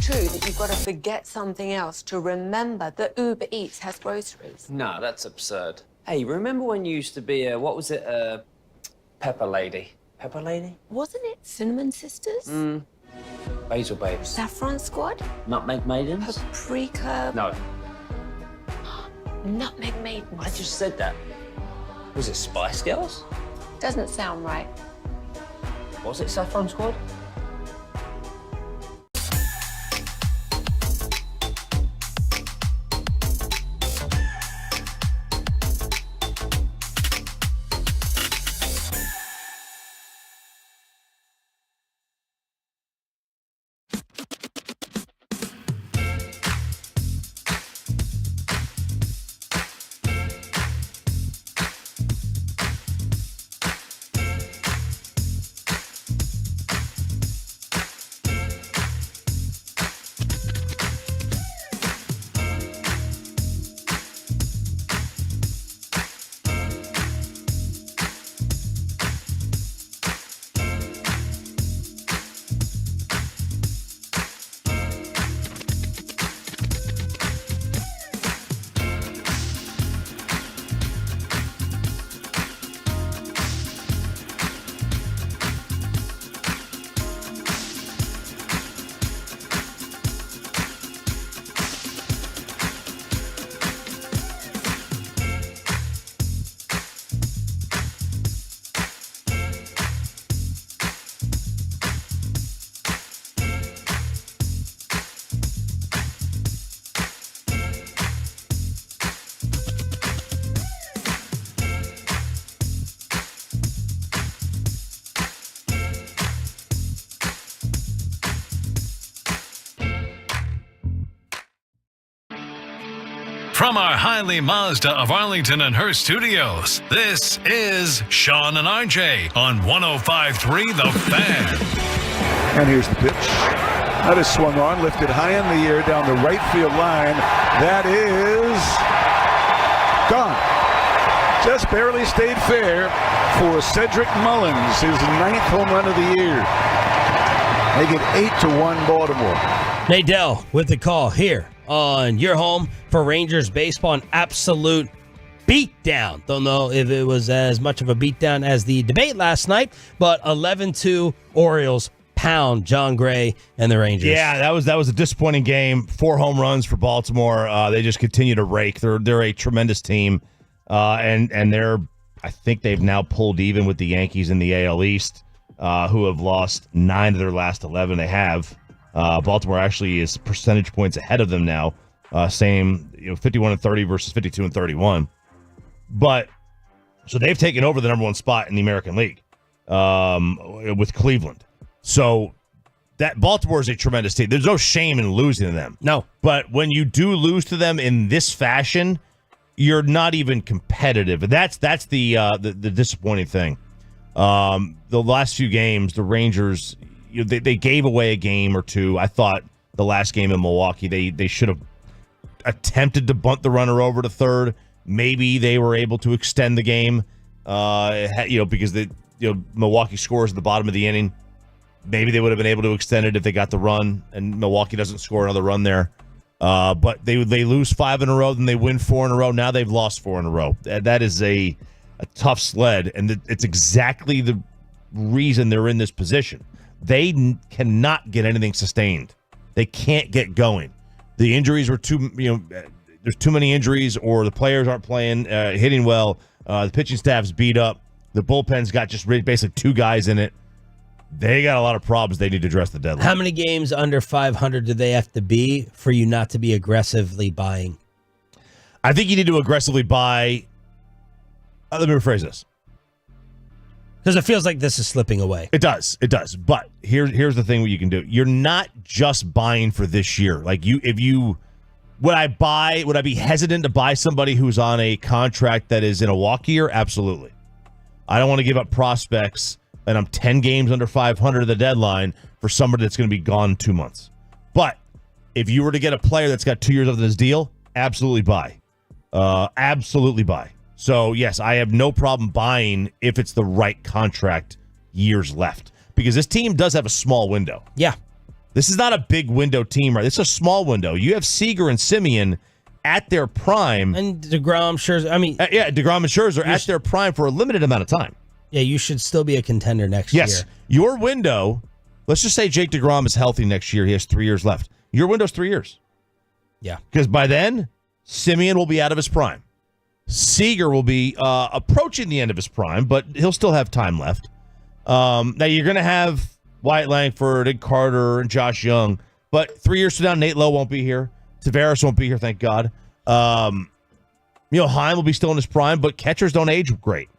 true that you've got to forget something else to remember that Uber Eats has groceries? No, that's absurd. Hey, remember when you used to be Pepper Lady? Pepper Lady? Wasn't it Cinnamon Sisters? Basil Babes. Saffron Squad? Nutmeg Maidens? Paprika? No. Nutmeg Maidens. I just said that. Was it Spice Girls? Doesn't sound right. Was it Saffron Squad? From our Highly Mazda of Arlington and Hearst studios, this is Sean and RJ on 105.3 The Fan. And here's the pitch. That is swung on, lifted high in the air down the right field line. That is gone. Just barely stayed fair for Cedric Mullins, his 9th home run of the year. Make it 8-1 Baltimore. Nadell with the call here on your home for Rangers baseball. An absolute beatdown. Don't know if it was as much of a beatdown as the debate last night, but 11-2 Orioles pound John Gray and the Rangers. Yeah, that was a disappointing game. 4 home runs for Baltimore. They just continue to rake. They're a tremendous team, and I think they've now pulled even with the Yankees in the AL East, who have lost 9 of their last 11. They have. Baltimore actually is percentage points ahead of them now. Same, 51-30 versus 52-31. But so they've taken over the number 1 spot in the American League with Cleveland. So that Baltimore is a tremendous team. There's no shame in losing to them. No. But when you do lose to them in this fashion, you're not even competitive. And that's the disappointing thing. The last few games, the Rangers, they gave away a game or two. I thought the last game in Milwaukee, they should have attempted to bunt the runner over to third. Maybe they were able to extend the game, because Milwaukee scores at the bottom of the inning. Maybe they would have been able to extend it if they got the run, and Milwaukee doesn't score another run there. But they lose 5 in a row, then they win 4 in a row. Now they've lost 4 in a row. That is a tough sled, and it's exactly the reason they're in this position. They cannot get anything sustained. They can't get going. The injuries were there's too many injuries, or the players aren't playing, hitting well. The pitching staff's beat up. The bullpen's got just basically 2 guys in it. They got a lot of problems they need to address the deadline. How many games under 500 do they have to be for you not to be aggressively buying? I think you need to aggressively buy. Let me rephrase this. Because it feels like this is slipping away. It does. But here's the thing what you can do. You're not just buying for this year. Like would I be hesitant to buy somebody who's on a contract that is in a walk year? Absolutely. I don't want to give up prospects, and I'm 10 games under 500 at the deadline for somebody that's going to be gone in 2 months. But if you were to get a player that's got 2 years of this deal, absolutely buy. Absolutely buy. So, yes, I have no problem buying if it's the right contract, years left. Because this team does have a small window. Yeah. This is not a big window team, right? This is a small window. You have Seager and Simeon at their prime. And DeGrom, Scherzer. I mean, DeGrom and Scherzer at their prime for a limited amount of time. Yeah, you should still be a contender next year. Yes. Your window, let's just say Jake DeGrom is healthy next year. He has 3 years left. Your window's 3 years. Yeah. Because by then, Simeon will be out of his prime. Seager will be approaching the end of his prime, but he'll still have time left. Now, you're going to have Wyatt Langford and Carter and Josh Young, but 3 years from now, Nate Lowe won't be here. Tavares won't be here, thank God. Heim will be still in his prime, but catchers don't age great.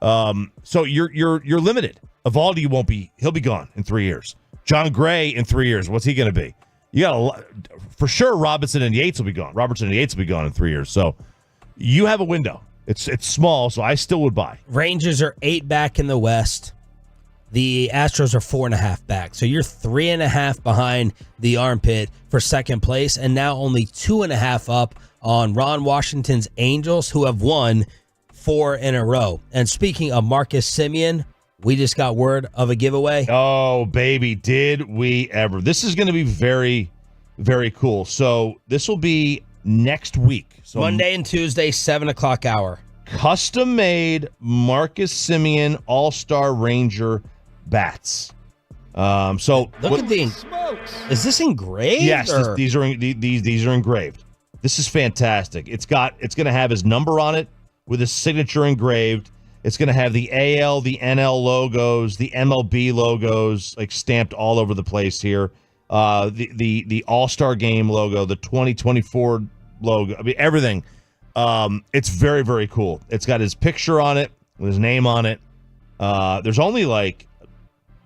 So you're limited. Evaldi won't be. He'll be gone in 3 years. John Gray in 3 years. What's he going to be? You got for sure. Robertson and Yates will be gone. In 3 years. So you have a window. It's small, so I still would buy. Rangers are 8 back in the West. The Astros are 4.5 back. So you're 3.5 behind the armpit for second place, and now only 2.5 up on Ron Washington's Angels, who have won 4 in a row. And speaking of Marcus Semien, we just got word of a giveaway. Oh, baby, did we ever. This is going to be very, very cool. So this will be next week. So Monday and Tuesday, 7 o'clock hour. Custom-made Marcus Semien All-Star Ranger bats. So look at the. Is this engraved? Yes, these are engraved. This is fantastic. It's going to have his number on it with his signature engraved. It's going to have the AL, the NL logos, the MLB logos like stamped all over the place here. The All-Star Game logo, the 2024 logo. I mean everything. It's very, very cool. It's got his picture on it with his name on it. There's only like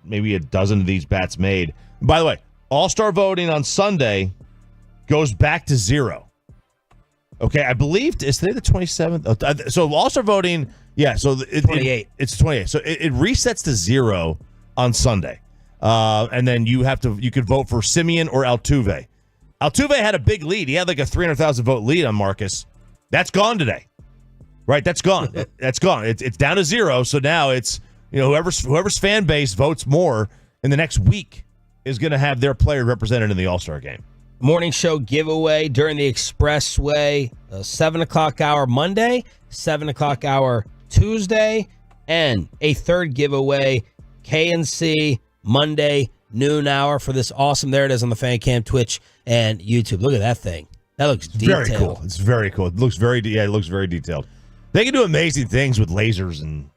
maybe a dozen of these bats made. By the way, All-Star voting on Sunday goes back to 0. Okay, I believe, is today the 27th? So All-Star voting, yeah, so 28. It's 28. So it resets to 0 on Sunday. And then you could vote for Semien or Altuve. Altuve had a big lead. He had like a 300,000 vote lead on Marcus. That's gone today. Right, that's gone. That's gone. It's down to 0, so now it's whoever's fan base votes more in the next week is going to have their player represented in the All-Star game. Morning show giveaway during the Expressway, 7 o'clock hour Monday, 7 o'clock hour Tuesday, and a third giveaway, KNC Monday, noon hour for this awesome. There it is on the Fan Cam, Twitch, and YouTube. Look at that thing. That looks detailed. Very cool. It's very cool. It looks very detailed. They can do amazing things with lasers and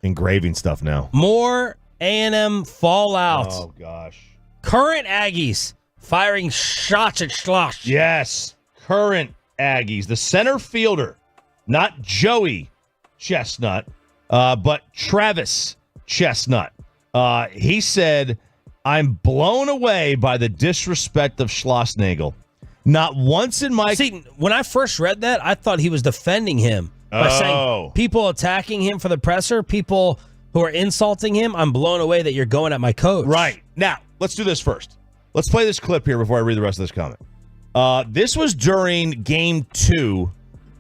engraving stuff now. More A&M fallout. Oh, gosh. Current Aggies firing shots at Schloss. Yes, current Aggies. The center fielder, not Joey Chestnut, but Travis Chestnut. He said, I'm blown away by the disrespect of Schlossnagle. Not once in my... See, when I first read that, I thought he was defending him by saying people attacking him for the presser, people who are insulting him, I'm blown away that you're going at my coach. Right. Now, let's do this first. Let's play this clip here before I read the rest of this comment. This was during Game 2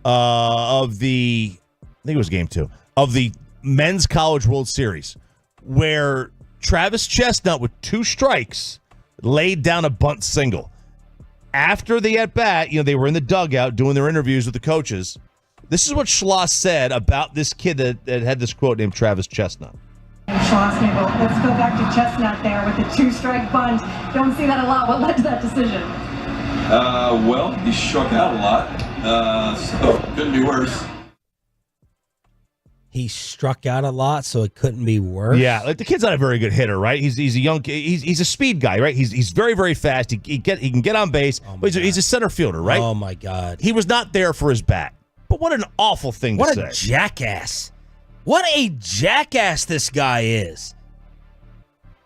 of the... I think it was Game 2 of the Men's College World Series, where Travis Chestnut, with 2 strikes, laid down a bunt single. After the at-bat, they were in the dugout doing their interviews with the coaches. This is what Schloss said about this kid that had this quote named Travis Chestnut. Schlossnagle, let's go back to Chestnut there with the 2-strike bunt. Don't see that a lot. What led to that decision? Well, he struck out a lot, so couldn't be worse. He struck out a lot, so it couldn't be worse. Yeah, like the kid's not a very good hitter, right? He's a young kid. He's a speed guy, right? He's very, very fast. He can get on base, but he's a center fielder, right? Oh my God, he was not there for his bat. But what an awful thing to say. What a jackass! What a jackass this guy is.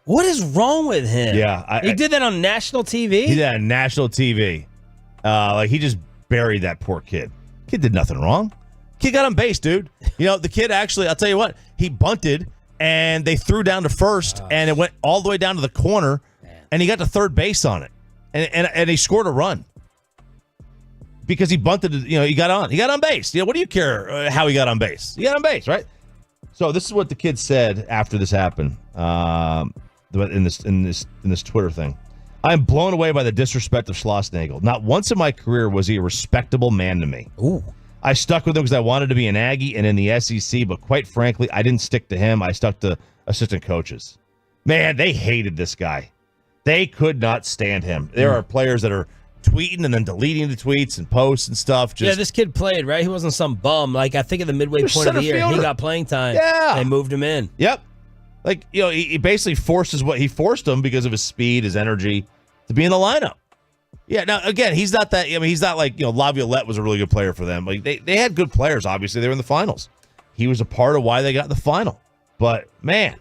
What is wrong with him? Yeah, he did that on national TV. He did that on national TV. Like he just buried that poor kid. Kid did nothing wrong. Kid got on base, dude. The kid actually, I'll tell you what, he bunted and they threw down to first and it went all the way down to the corner and he got to third base on it. And he scored a run. Because he bunted, he got on base. What do you care how he got on base? He got on base, right? So this is what the kid said after this happened. In this Twitter thing. I'm blown away by the disrespect of Schlossnagle. Not once in my career was he a respectable man to me. Ooh. I stuck with him because I wanted to be an Aggie and in the SEC, but quite frankly, I didn't stick to him. I stuck to assistant coaches. Man, they hated this guy. They could not stand him. There are players that are tweeting and then deleting the tweets and posts and stuff. Yeah, this kid played, right? He wasn't some bum. Like, I think at the midway point of the year, he got playing time. Yeah. They moved him in. Yep. Like, he basically forced him because of his speed, his energy, to be in the lineup. Yeah, now, again, he's not that, he's not like, Laviolette was a really good player for them. Like, they had good players, obviously. They were in the finals. He was a part of why they got in the final. But, man,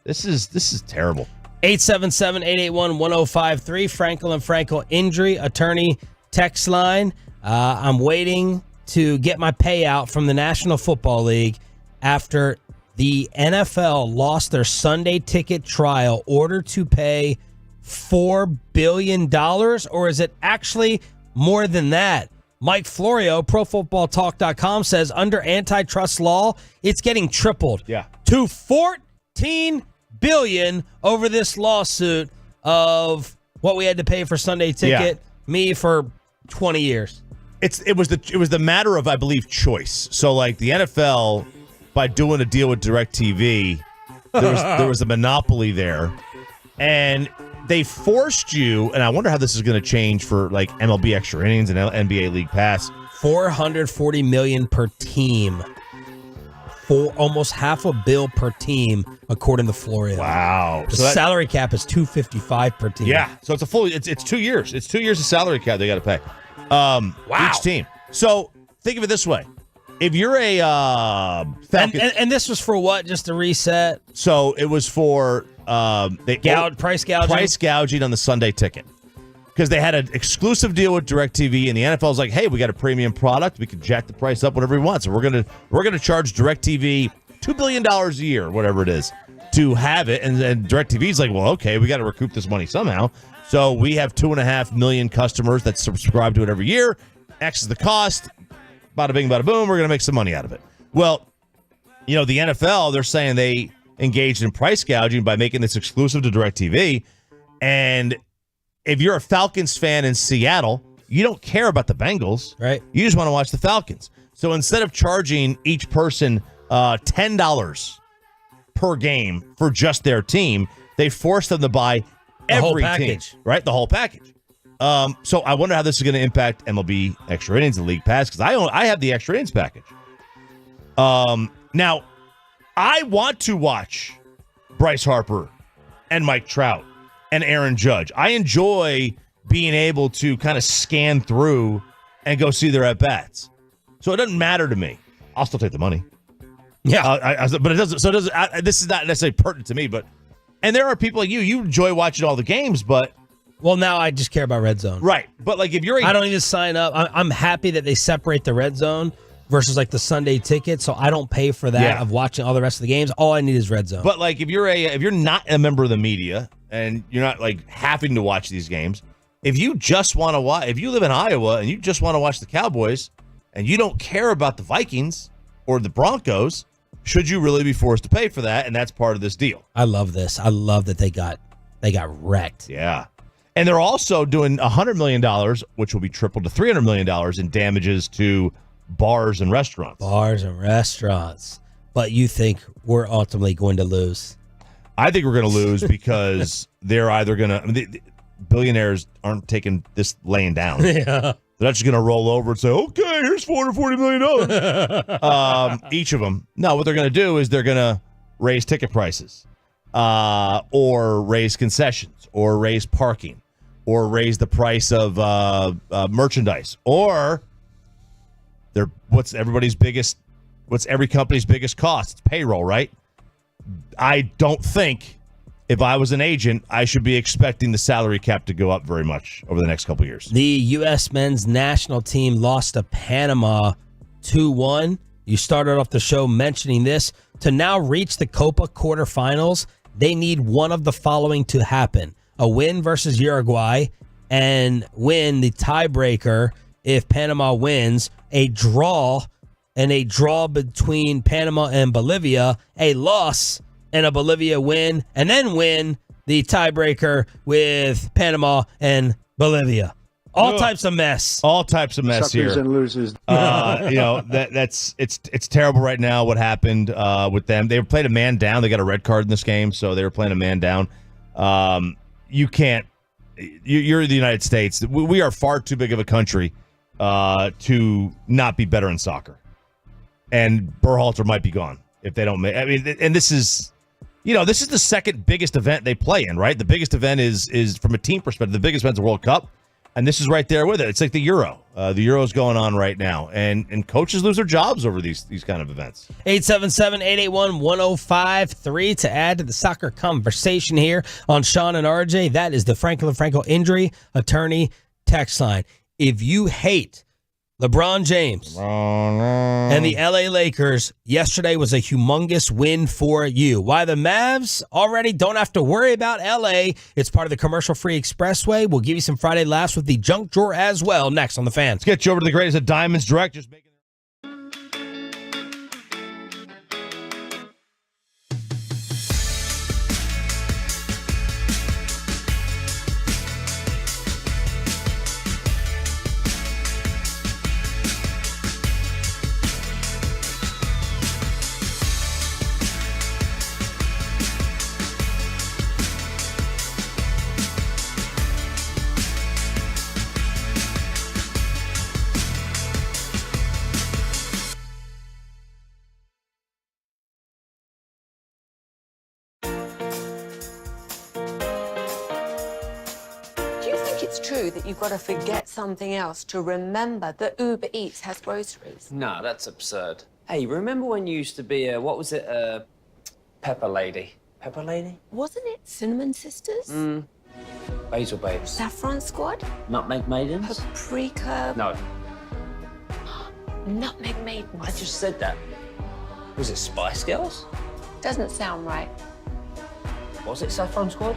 this is terrible. 877-881-1053, Frankel and Frankel injury attorney text line. I'm waiting to get my payout from the National Football League after the NFL lost their Sunday ticket trial order to pay $4 billion, or is it actually more than that? Mike Florio, ProFootballTalk.com, says under antitrust law, it's getting tripled to $14 billion over this lawsuit of what we had to pay for Sunday ticket. Me for 20 years. It was the matter of, I believe, choice. So like the NFL, by doing a deal with DirecTV, there was a monopoly there, and they forced you. And I wonder how this is going to change for like MLB Extra Innings and NBA League Pass. $440 million per team. For almost $500 million per team, according to Florio. Wow. The salary cap is $255 per team. Yeah. So it's 2 years. It's 2 years of salary cap they got to pay. Each team. So think of it this way. If you're a Falcon, and this was for what? Just to reset? So it was for price gouging? Price gouging on the Sunday ticket. Because they had an exclusive deal with DirecTV, and the NFL's like, hey, we got a premium product. We can jack the price up whatever we want. So we're gonna charge DirecTV $2 billion a year, whatever it is, to have it. And DirecTV's like, well, okay, we got to recoup this money somehow. So we have 2.5 million customers that subscribe to it every year. X is the cost. Bada bing, bada boom. We're going to make some money out of it. Well, the NFL, they're saying they engaged in price gouging by making this exclusive to DirecTV. And if you're a Falcons fan in Seattle, you don't care about the Bengals. Right. You just want to watch the Falcons. So instead of charging each person $10 per game for just their team, they forced them to buy every team. Right? The whole package. So I wonder how this is going to impact MLB Extra Innings and League Pass, because I have the Extra Innings package. Now, I want to watch Bryce Harper and Mike Trout and Aaron Judge. I enjoy being able to kind of scan through and go see their at-bats. So it doesn't matter to me. I'll still take the money. Yeah. But it doesn't. So it doesn't. This is not necessarily pertinent to me, but. And there are people like you. You enjoy watching all the games, but. Well, now I just care about Red Zone. Right. But like if you're I don't even sign up. I'm happy that they separate the Red Zone versus like the Sunday ticket, so I don't pay for that of watching all the rest of the games. All I need is Red Zone. But like if you're not a member of the media and you're not like having to watch these games, if you just want to watch, if you live in Iowa and you just want to watch the Cowboys and you don't care about the Vikings or the Broncos, should you really be forced to pay for that? And that's part of this deal. I love this. I love that they got wrecked. Yeah. And they're also doing $100 million, which will be tripled to $300 million in damages to bars and restaurants. Bars and restaurants. But you think we're ultimately going to lose? I think we're going to lose because they're either going to the billionaires aren't taking this laying down. Yeah. They're not just going to roll over and say, okay, here's $440 million. Each of them. No, what they're going to do is they're going to raise ticket prices or raise concessions or raise parking or raise the price of merchandise or what's every company's biggest cost? It's payroll, right? I don't think if I was an agent, I should be expecting the salary cap to go up very much over the next couple of years. The U.S. men's national team lost to Panama 2-1. You started off the show mentioning this. To now reach the Copa quarterfinals, they need one of the following to happen. A win versus Uruguay and win the tiebreaker if Panama wins, a draw between Panama and Bolivia, a loss, and a Bolivia win, and then win the tiebreaker with Panama and Bolivia. All types of mess. All types of mess Suckers here. and losers. It's terrible right now what happened with them. They played a man down. They got a red card in this game, so they were playing a man down. You can't. You're the United States. We are far too big of a country to not be better in soccer. And Berhalter might be gone if they don't make. I mean, and this is the second biggest event they play in, right? The biggest event is from a team perspective. The biggest event's the World Cup. And this is right there with it. It's like the Euro. The Euro's going on right now. And coaches lose their jobs over these kind of events. 877-881-1053 to add to the soccer conversation here on Sean and RJ. That is the Franklin Franco Injury Attorney text line. If you hate LeBron James and the LA Lakers, yesterday was a humongous win for you. Why the Mavs already don't have to worry about LA. It's part of the commercial-free expressway. We'll give you some Friday laughs with the junk drawer as well next on The Fan. Let's get you over to the greatest of Diamonds Direct. Just making It's true that you've got to forget something else to remember that Uber Eats has groceries. No, that's absurd. Hey, remember when you used to be Pepper Lady? Pepper Lady? Wasn't it Cinnamon Sisters? Basil Babes. Saffron Squad? Nutmeg Maidens? Paprika? No. Nutmeg Maidens. I just said that. Was it Spice Girls? Doesn't sound right. Was it Saffron Squad?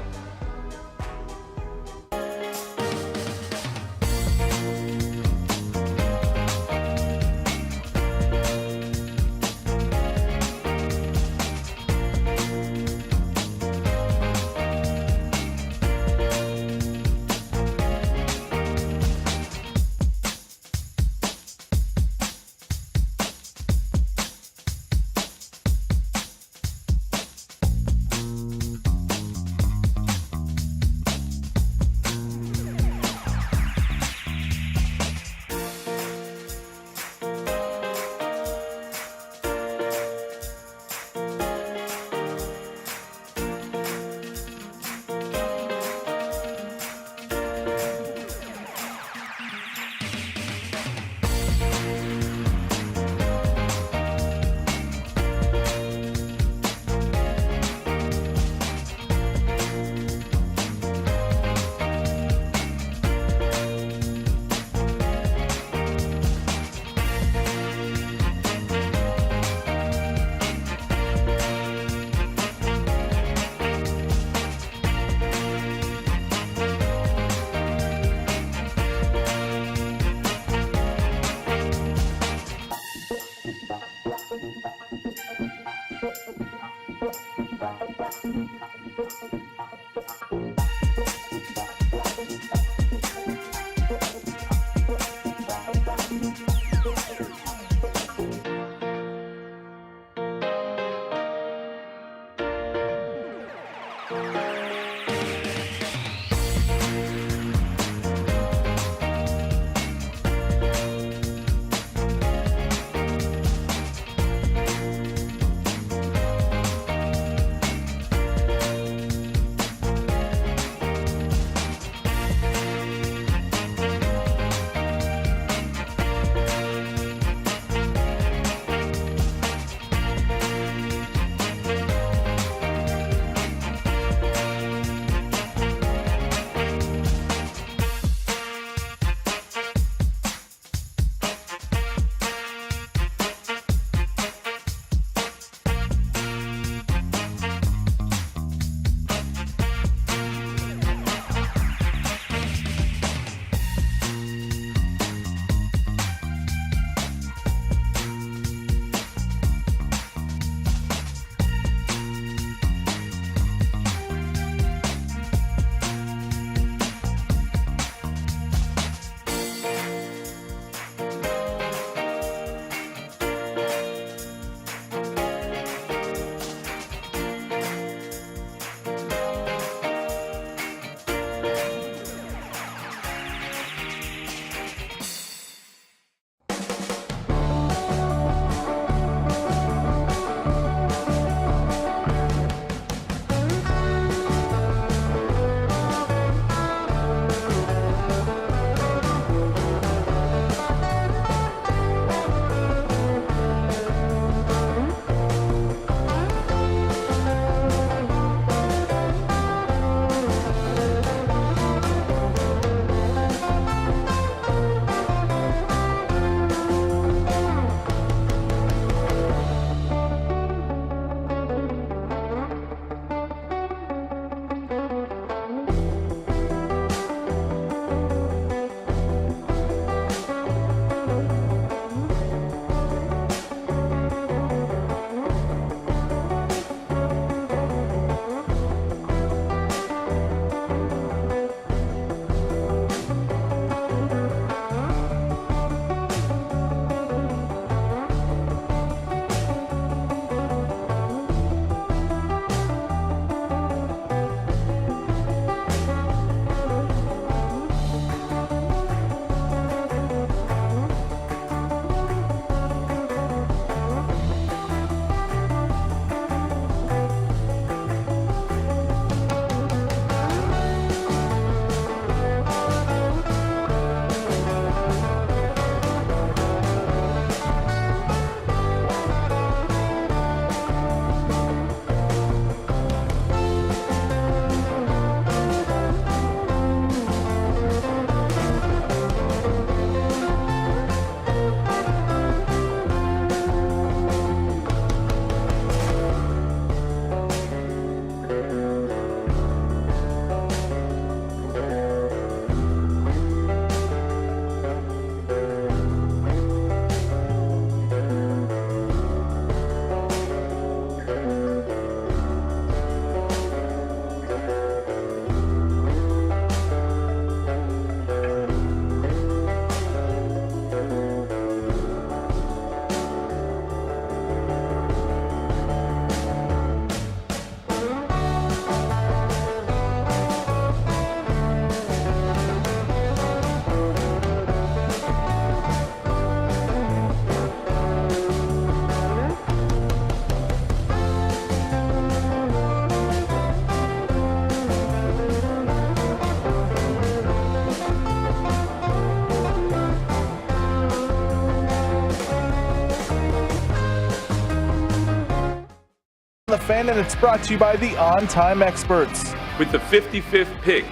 the Fan, and it's brought to you by the On Time Experts. With the 55th pick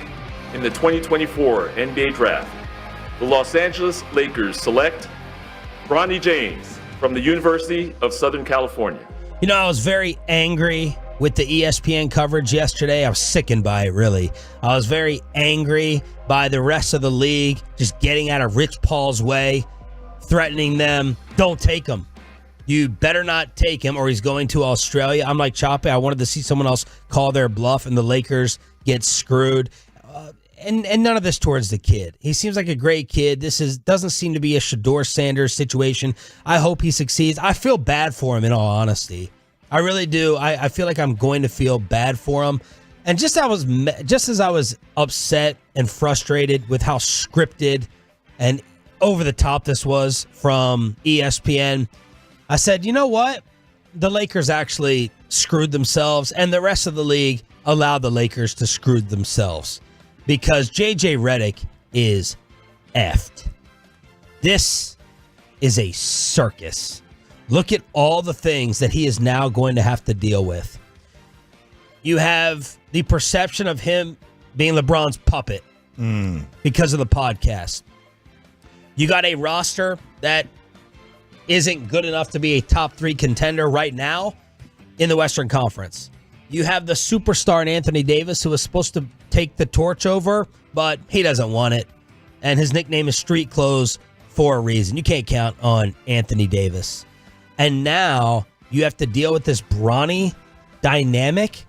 in the 2024 NBA Draft, the Los Angeles Lakers select Bronny James from the University of Southern California. You know, I was very angry with the ESPN coverage yesterday. I was sickened by it, really. I was very angry by the rest of the league just getting out of Rich Paul's way, threatening them, don't take him. You better not take him or he's going to Australia. I'm like Choppy. I wanted to see someone else call their bluff and the Lakers get screwed. And none of this towards the kid. He seems like a great kid. Doesn't seem to be a Shedeur Sanders situation. I hope he succeeds. I feel bad for him, in all honesty. I really do. I feel like I'm going to feel bad for him. And just as I was upset and frustrated with how scripted and over the top this was from ESPN, I said, you know what? The Lakers actually screwed themselves, and the rest of the league allowed the Lakers to screw themselves. Because JJ Redick is effed. This is a circus. Look at all the things that he is now going to have to deal with. You have the perception of him being LeBron's puppet because of the podcast. You got a roster that isn't good enough to be a top 3 contender right now in the Western Conference. You have the superstar in Anthony Davis, who was supposed to take the torch over, but he doesn't want it. And his nickname is Street Clothes for a reason. You can't count on Anthony Davis. And now you have to deal with this Bronny dynamic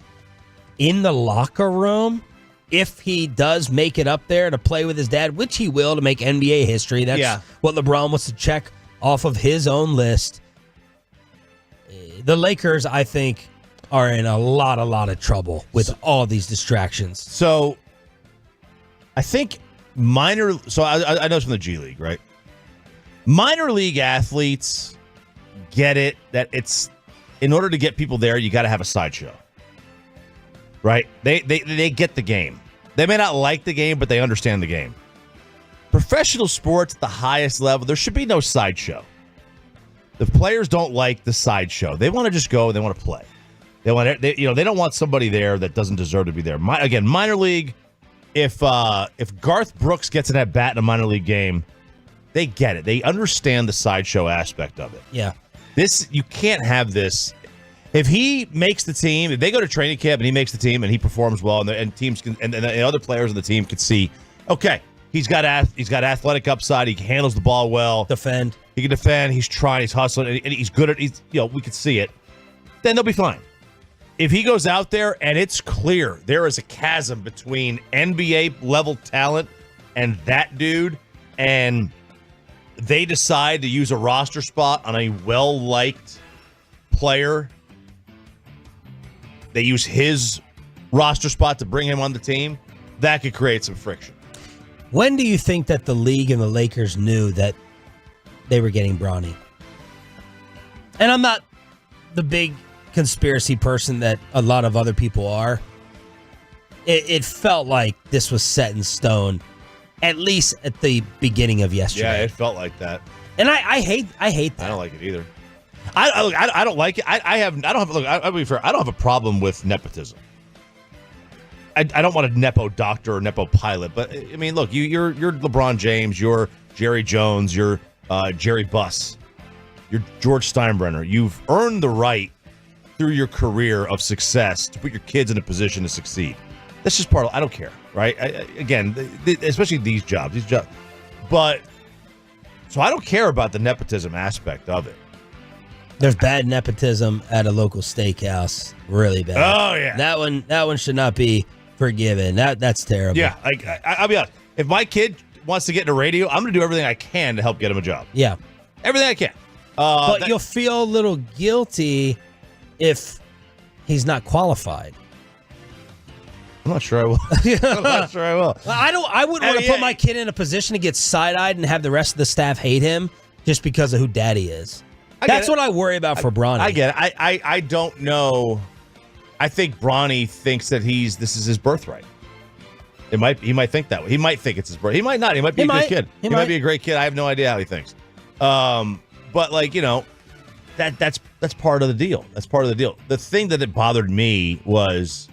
in the locker room. If he does make it up there to play with his dad, which he will to make NBA history. That's what LeBron wants to check off of his own list. The Lakers, I think, are in a lot of trouble with all these distractions. So I think I know it's from the G League, right? Minor league athletes get it that it's in order to get people there, you got to have a sideshow, right? They get the game. They may not like the game, but they understand the game. Professional sports at the highest level, there should be no sideshow. The players don't like the sideshow. They want to just go and they want to play. They don't want somebody there that doesn't deserve to be there. Again, minor league. If Garth Brooks gets an at bat in a minor league game, they get it. They understand the sideshow aspect of it. Yeah, you can't have this. If he makes the team, if they go to training camp and he makes the team and he performs well, and teams can, and other players on the team can see, okay, he's got athletic upside. He handles the ball well. He can defend. He's trying. He's hustling, and he's good at. We can see it. Then they'll be fine. If he goes out there and it's clear there is a chasm between NBA level talent and that dude, and they decide to use a roster spot on a well-liked player, they use his roster spot to bring him on the team, that could create some friction. When do you think that the league and the Lakers knew that they were getting Bronny? And I'm not the big conspiracy person that a lot of other people are. It felt like this was set in stone, at least at the beginning of yesterday. Yeah, it felt like that. And I hate that. I don't like it either. I don't like it. I'll be fair. I don't have a problem with nepotism. I don't want a nepo doctor or nepo pilot, but I mean, look, you're LeBron James, you're Jerry Jones, you're Jerry Buss, you're George Steinbrenner. You've earned the right through your career of success to put your kids in a position to succeed. That's just part of, I don't care, right? Especially these jobs. But, so I don't care about the nepotism aspect of it. There's bad nepotism at a local steakhouse. Really bad. Oh, yeah. That one should not be forgiven. That's terrible. Yeah, I'll be honest. If my kid wants to get into radio, I'm going to do everything I can to help get him a job. Yeah. Everything I can. But you'll feel a little guilty if he's not qualified. I'm not sure I will. I'm not sure I will. I wouldn't want to put my kid in a position to get side-eyed and have the rest of the staff hate him just because of who daddy is. That's what I worry about for Bronny. I get it. I don't know. I think Bronny thinks that this is his birthright. He might think that way. He might think it's his birthright. He might not. He might be a good kid. He might be a great kid. I have no idea how he thinks. But that's part of the deal. That's part of the deal. The thing that it bothered me was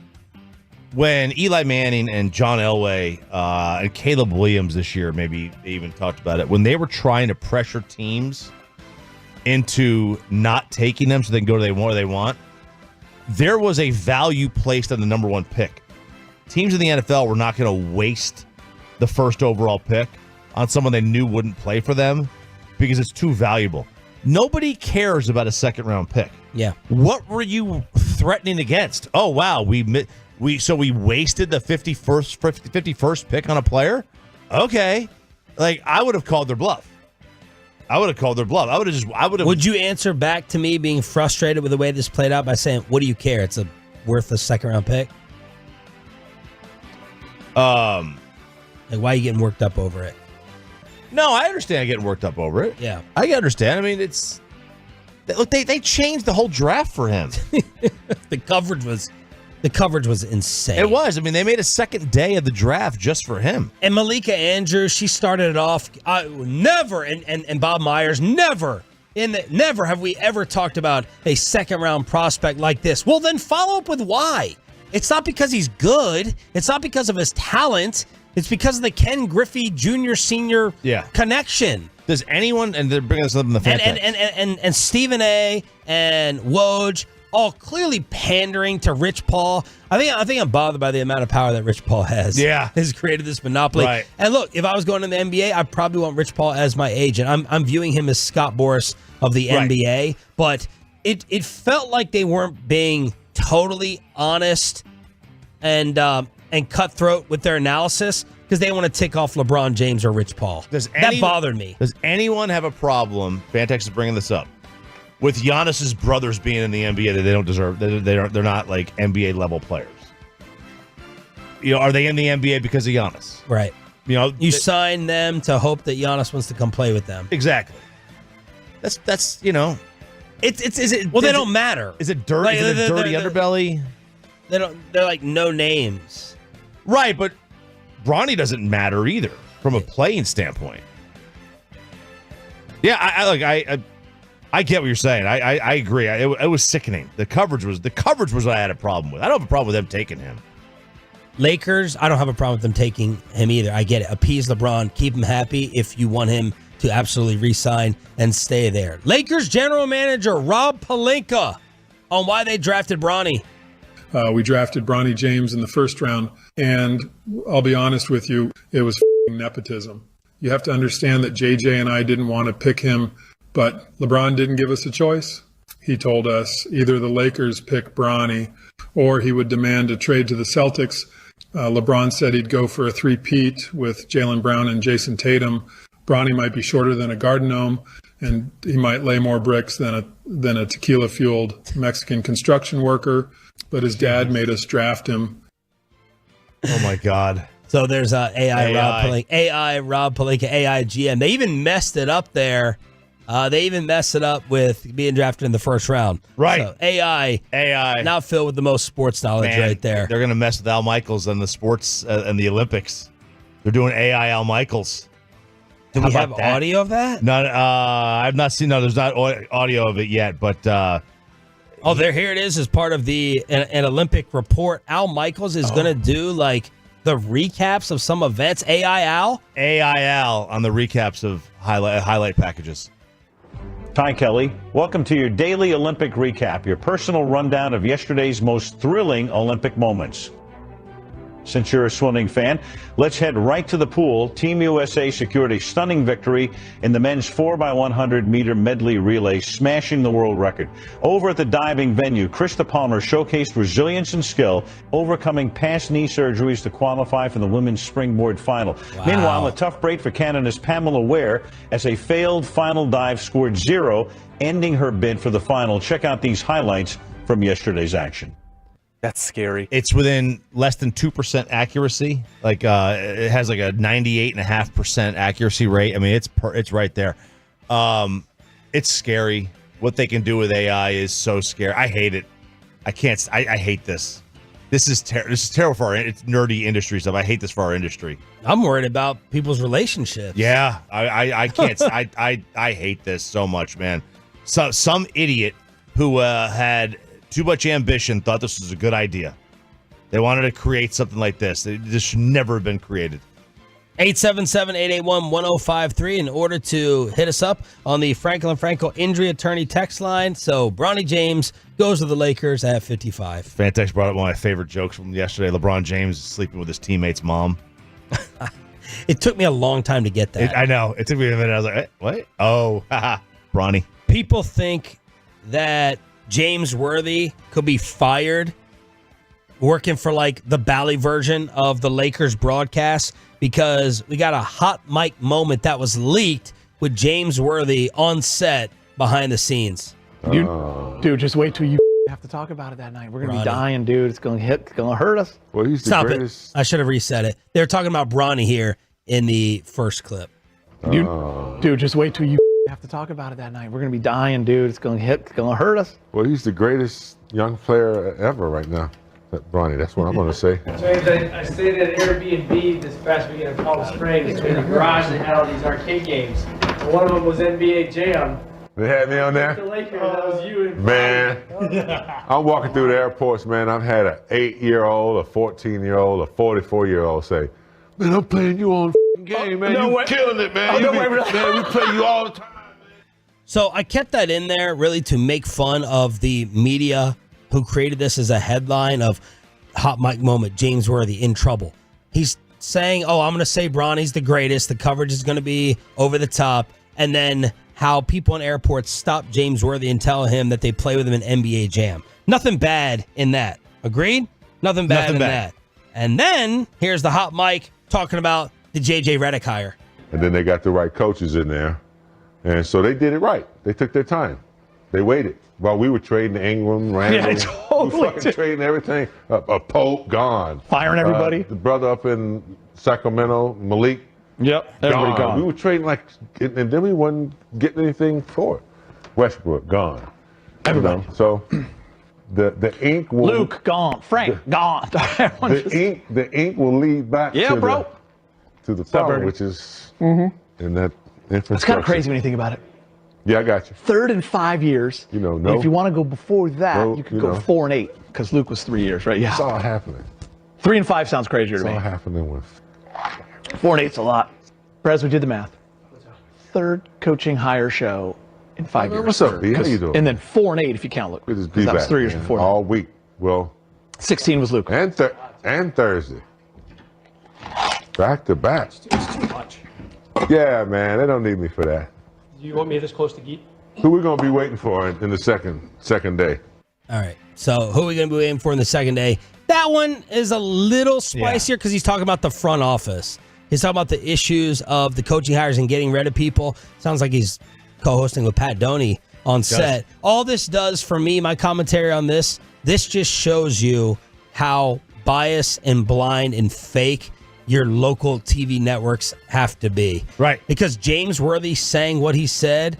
when Eli Manning and John Elway and Caleb Williams this year, maybe they even talked about it, when they were trying to pressure teams into not taking them so they can go to where they want, there was a value placed on the number one pick. Teams in the NFL were not going to waste the first overall pick on someone they knew wouldn't play for them because it's too valuable. Nobody cares about a second-round pick. Yeah. What were you threatening against? Oh, wow, we wasted the 51st pick on a player? Okay. Like, I would have called their bluff. Would you answer back to me being frustrated with the way this played out by saying, what do you care? It's a worthless second-round pick? Like, why are you getting worked up over it? No, I understand getting worked up over it. Yeah. I understand. I mean, look, they changed the whole draft for him. The coverage was insane. It was. I mean, they made a second day of the draft just for him. And Malika Andrews, she started it off. Never, and Bob Myers, never have we ever talked about a second-round prospect like this. Well, then follow up with why. It's not because he's good. It's not because of his talent. It's because of the Ken Griffey Jr. Senior connection. Does anyone, and they're bringing this up in the fan text. And Stephen A. and Woj, all clearly pandering to Rich Paul. I think I'm bothered by the amount of power that Rich Paul has. Yeah. Has created this monopoly. Right. And look, if I was going to the NBA, I probably want Rich Paul as my agent. I'm viewing him as Scott Boras of the NBA, but it felt like they weren't being totally honest and cutthroat with their analysis because they want to tick off LeBron James or Rich Paul. That bothered me. Does anyone have a problem, Fantex is bringing this up, with Giannis's brothers being in the NBA that they don't deserve? They're not like NBA level players. You know, are they in the NBA because of Giannis? Right. You know, you sign them to hope that Giannis wants to come play with them. Exactly. That's you know, it's they don't matter. Is it dirty? Is it a dirty underbelly? They're like no names. Right, but Bronny doesn't matter either from a playing standpoint. Yeah, I get what you're saying. I agree. It was sickening. The coverage was what I had a problem with. I don't have a problem with them taking him. Lakers, I don't have a problem with them taking him either. I get it. Appease LeBron, keep him happy if you want him to absolutely re-sign and stay there. Lakers general manager Rob Pelinka on why they drafted Bronny. We drafted Bronny James in the first round, and I'll be honest with you, it was nepotism. You have to understand that JJ and I didn't want to pick him, but LeBron didn't give us a choice. He told us either the Lakers pick Bronny or he would demand a trade to the Celtics. LeBron said he'd go for a three-peat with Jaylen Brown and Jason Tatum. Bronny might be shorter than a garden gnome, and he might lay more bricks than a tequila-fueled Mexican construction worker. But his dad made us draft him. Oh my God! So there's AI Rob Pelinka, AI GM. They even messed it up there. They even messed it up with being drafted in the first round. Right. So AI, not filled with the most sports knowledge right there. They're going to mess with Al Michaels and the sports and the Olympics. They're doing AI Al Michaels. Do we have audio of that? No, I've not seen. No, there's not audio of it yet. But here it is as part of an Olympic report. Al Michaels is going to do like the recaps of some events. AI Al on the recaps of highlight packages. Hi, Kelly. Welcome to your daily Olympic recap, your personal rundown of yesterday's most thrilling Olympic moments. Since you're a swimming fan, let's head right to the pool. Team USA secured a stunning victory in the men's 4x100 meter medley relay, smashing the world record. Over at the diving venue, Krista Palmer showcased resilience and skill, overcoming past knee surgeries to qualify for the women's springboard final. Wow. Meanwhile, a tough break for Canada's Pamela Ware as a failed final dive scored 0, ending her bid for the final. Check out these highlights from yesterday's action. That's scary. It's within less than 2% accuracy. Like it has like a 98.5% accuracy rate. I mean, it's right there. It's scary. What they can do with AI is so scary. I hate it. I can't. I hate this. This is terrible for it's nerdy industry stuff. I hate this for our industry. I'm worried about people's relationships. Yeah, I can't. I hate this so much, man. some idiot who had too much ambition thought this was a good idea. They wanted to create something like this. This should never have been created. 877-881-1053 in order to hit us up on the Franklin Franco injury attorney text line. So Bronny James goes to the Lakers at 55. Fantex brought up one of my favorite jokes from yesterday. LeBron James is sleeping with his teammate's mom. It took me a long time to get that. I know. It took me a minute. I was like, what? Oh, haha, Bronny. People think that James Worthy could be fired working for like the Bally version of the Lakers broadcast because we got a hot mic moment that was leaked with James Worthy on set behind the scenes. Dude, just wait till you have to talk about it that night. We're going to be dying, dude. It's going to hurt us. Well, he's the Stop greatest. it. I should have reset it. They were talking about Bronny here in the first clip. Dude, just wait till you have to talk about it that night. We're going to be dying, dude. It's going to hurt us. Well, he's the greatest young player ever right now. Bronny, that's what I'm going to say. James, I stayed at an Airbnb this past weekend in Palm Springs in the garage that had all these arcade games. And one of them was NBA Jam. They had me on there? The Lakers, that was you and Man, I'm walking through the airports, man. I've had an 8-year-old, a 14-year-old, a 44-year-old say, man, I'm playing you on game, man. You killing it, man. Man, we play you all the time. So I kept that in there really to make fun of the media who created this as a headline of hot mic moment, James Worthy in trouble. He's saying, I'm going to say Bronny's the greatest. The coverage is going to be over the top. And then how people in airports stop James Worthy and tell him that they play with him in NBA Jam. Nothing bad in that. Agreed? Nothing bad in that. And then here's the hot mic talking about the J.J. Redick hire. And then they got the right coaches in there. And so they did it right. They took their time. They waited. While we were trading Ingram, Randall. Yeah, totally. We fucking trading everything. A Pope, gone. Firing everybody. The brother up in Sacramento, Malik. Yep, everybody gone. We were trading and then we wasn't getting anything for it. Westbrook, gone. Everybody. You know? So the ink will. Luke, gone. Frank, gone. The ink will lead back to the problem, which is in that infrastructure. It's kind of crazy when you think about it. Yeah, I got you. 3rd and 5 years. And if you want to go before that, you could go 4 and 8 because Luke was 3 years, right? Yeah. It's all happening. 3 and 5 sounds crazier to me. It's all happening with 4 and 8's a lot. Perez, we did the math. 3rd coaching hire show in 5 years. What's up, B? How you doing? And then 4 and 8 if you count Luke. Good to be that was back, 3 years man. before. All week. Well, 16 was Luke. And Thursday. Back to back. It's too much. Yeah, man. They don't need me for that. Do you want me this close to Geet? Who we gonna be waiting for in the second day? All right. So who are we going to be waiting for in the second day? That one is a little spicier because he's talking about the front office. He's talking about the issues of the coaching hires and getting rid of people. Sounds like he's co-hosting with Pat Doney on set. All this does for me, my commentary on this just shows you how biased and blind and fake your local TV networks have to be. Right. Because James Worthy saying what he said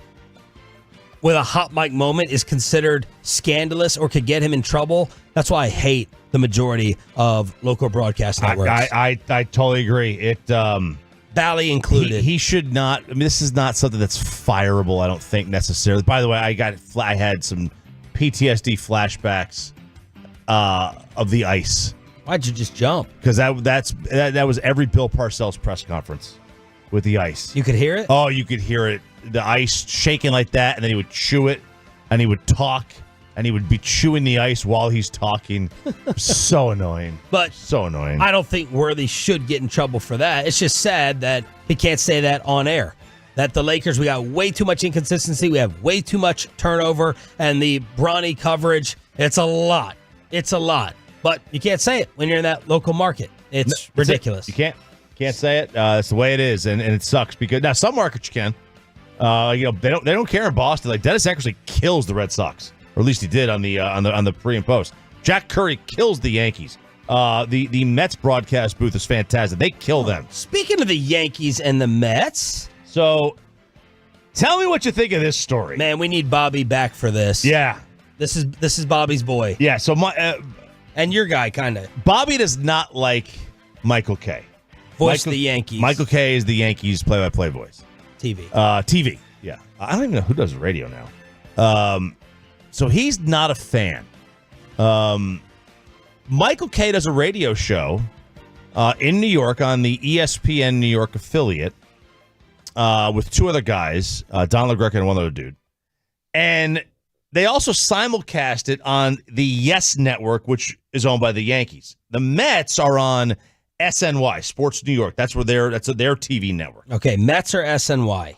with a hot mic moment is considered scandalous or could get him in trouble. That's why I hate the majority of local broadcast networks. I totally agree. Bally included. He should not. I mean, this is not something that's fireable, I don't think, necessarily. By the way, I had some PTSD flashbacks of the ice. Why'd you just jump? Because that was every Bill Parcells press conference with the ice. You could hear it? Oh, you could hear it. The ice shaking like that, and then he would chew it, and he would talk, and he would be chewing the ice while he's talking. So annoying. But so annoying. I don't think Worthy should get in trouble for that. It's just sad that he can't say that on air. That the Lakers, we got way too much inconsistency. We have way too much turnover, and the Bronny coverage, it's a lot. It's a lot. But you can't say it when you're in that local market. It's ridiculous. You can't say it. It's the way it is, and it sucks because now some markets you can. They don't care in Boston. Like Dennis Eckersley kills the Red Sox, or at least he did on the pre and post. Jack Curry kills the Yankees. The Mets broadcast booth is fantastic. They kill them. Speaking of the Yankees and the Mets, so tell me what you think of this story. Man, we need Bobby back for this. Yeah, this is Bobby's boy. Yeah, so and your guy, kind of. Bobby does not like Michael Kay. The Yankees. Michael Kay is the Yankees play-by-play voice. TV. TV, yeah. I don't even know who does radio now. So he's not a fan. Michael Kay does a radio show in New York on the ESPN New York affiliate with two other guys, Don LaGreca and one other dude. And they also simulcast it on the Yes Network, which is owned by the Yankees. The Mets are on SNY, Sports New York. That's their TV network. Okay, Mets are SNY.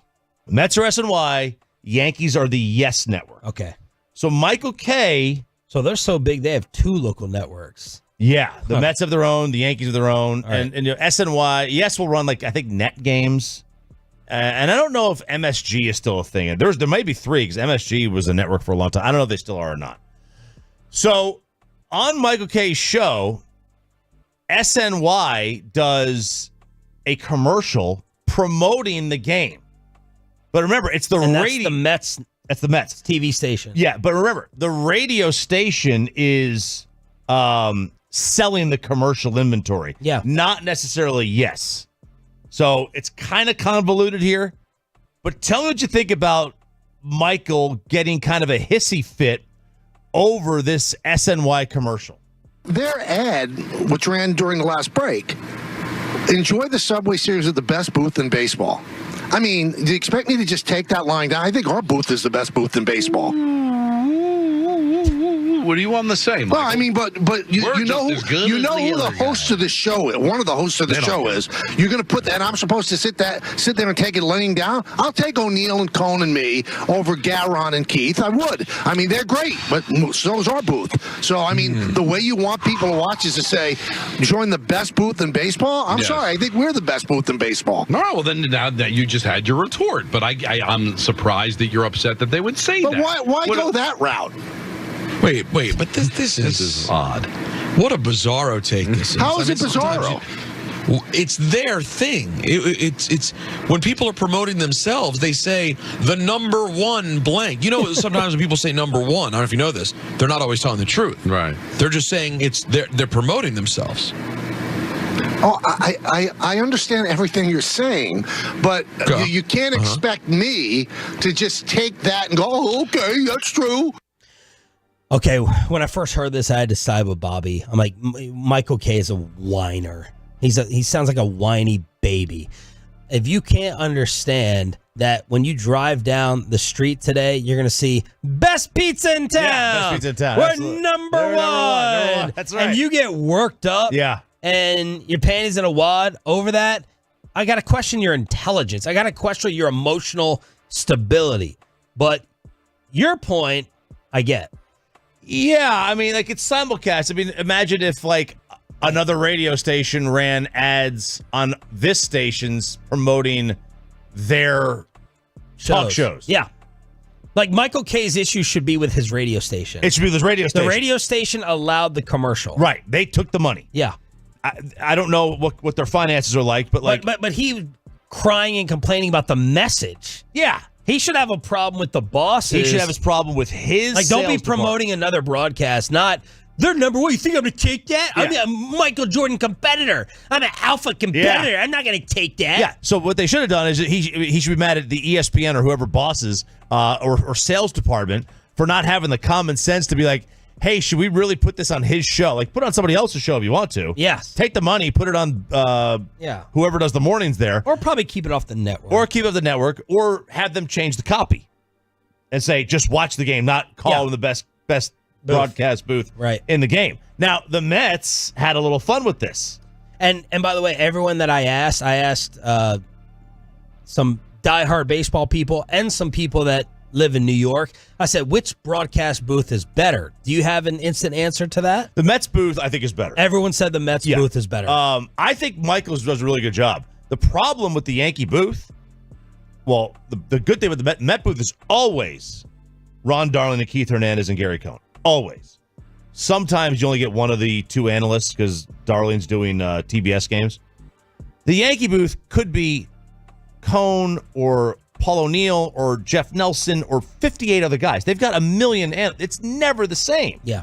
Mets are SNY. Yankees are the Yes Network. Okay. So Michael Kay. So they're so big, they have two local networks. Yeah, the Mets have their own, the Yankees have their own, right. and SNY. Yes, will run I think net games, and I don't know if MSG is still a thing. There might be three because MSG was a network for a long time. I don't know if they still are or not. So on Michael Kay's show, SNY does a commercial promoting the game, but remember it's the radio. That's the Mets. That's the Mets TV station. Yeah, but remember the radio station is selling the commercial inventory. Yeah. Not necessarily Yes. So it's kind of convoluted here. But tell me what you think about Michael getting kind of a hissy fit over this SNY commercial. Their ad, which ran during the last break, enjoy the Subway Series at the best booth in baseball. I mean, do you expect me to just take that line down? I think our booth is the best booth in baseball. What do you want to say, Michael? Well, I mean, but you know who the host of the show is. One of the hosts of the show is. You're going to put that. I'm supposed to sit there and take it laying down. I'll take O'Neill and Cone and me over Garon and Keith. I would. I mean, they're great, but so is our booth. So I mean, the way you want people to watch is to say, join the best booth in baseball. I'm sorry, I think we're the best booth in baseball. No, well then now that you just had your retort, but I'm surprised that you're upset that they would say that. But why go that route? Wait, but this is odd. What a bizarro take this is. How is it bizarro? It's their thing. It's when people are promoting themselves, they say the number one blank. You know, sometimes when people say number one, I don't know if you know this, they're not always telling the truth. Right. They're just saying they're promoting themselves. Oh, I understand everything you're saying, but you can't expect me to just take that and go, oh, okay, that's true. Okay, when I first heard this, I had to side with Bobby. I'm like, Michael Kay is a whiner. He sounds like a whiny baby. If you can't understand that when you drive down the street today, you're going to see best pizza in town. Yeah, best pizza in town. We're Absolutely. number one. That's right. And you get worked up. Yeah. And your panties in a wad over that. I got to question your intelligence. I got to question your emotional stability. But your point, I get. Yeah, I mean, it's simulcast. I mean, imagine if another radio station ran ads on this station's promoting their talk shows. Yeah. Like Michael Kay's issue should be with his radio station. It should be with his radio station. The radio station allowed the commercial. Right. They took the money. Yeah. I don't know what their finances are like, but he crying and complaining about the message. Yeah. He should have a problem with the bosses. He should have his problem with his don't be sales promoting another broadcast, not they're number one. You think I'm going to take that? Yeah. I'm a Michael Jordan competitor. I'm an alpha competitor. Yeah. I'm not going to take that. Yeah. So what they should have done is he should be mad at the ESPN or whoever bosses or sales department for not having the common sense to be like, hey, should we really put this on his show? Put it on somebody else's show if you want to. Yes. Take the money, put it on whoever does the mornings there. Or probably keep it off the network. Or keep it off the network, or have them change the copy and say, just watch the game, not call him the best broadcast booth in the game. Now, the Mets had a little fun with this. And by the way, everyone that I asked some diehard baseball people and some people that live in New York. I said, which broadcast booth is better? Do you have an instant answer to that? The Mets booth, I think, is better. Everyone said the Mets booth is better. I think Michaels does a really good job. The problem with the Yankee booth, well, the good thing with the Met booth is always Ron Darling and Keith Hernandez and Gary Cohn. Always. Sometimes you only get one of the two analysts because Darling's doing TBS games. The Yankee booth could be Cohn or Paul O'Neill or Jeff Nelson or 58 other guys. They've got a million. It's never the same. Yeah.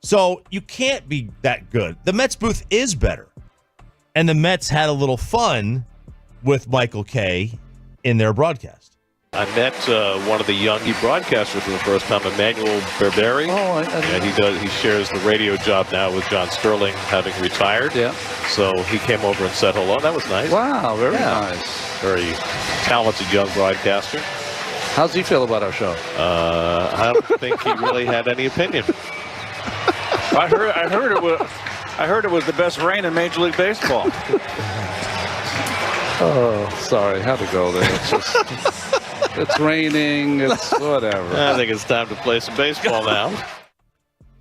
So you can't be that good. The Mets booth is better. And the Mets had a little fun with Michael Kay in their broadcast. I met one of the young broadcasters for the first time, Emmanuel Berberi. And he shares the radio job now with John Sterling, having retired. Yeah. So he came over and said hello. That was nice. Wow, very nice. Very talented young broadcaster. How's he feel about our show? I don't think he really had any opinion. I heard it was the best rain in Major League Baseball. Oh, sorry, had to go there. It's just, it's raining. It's whatever. I think it's time to play some baseball now.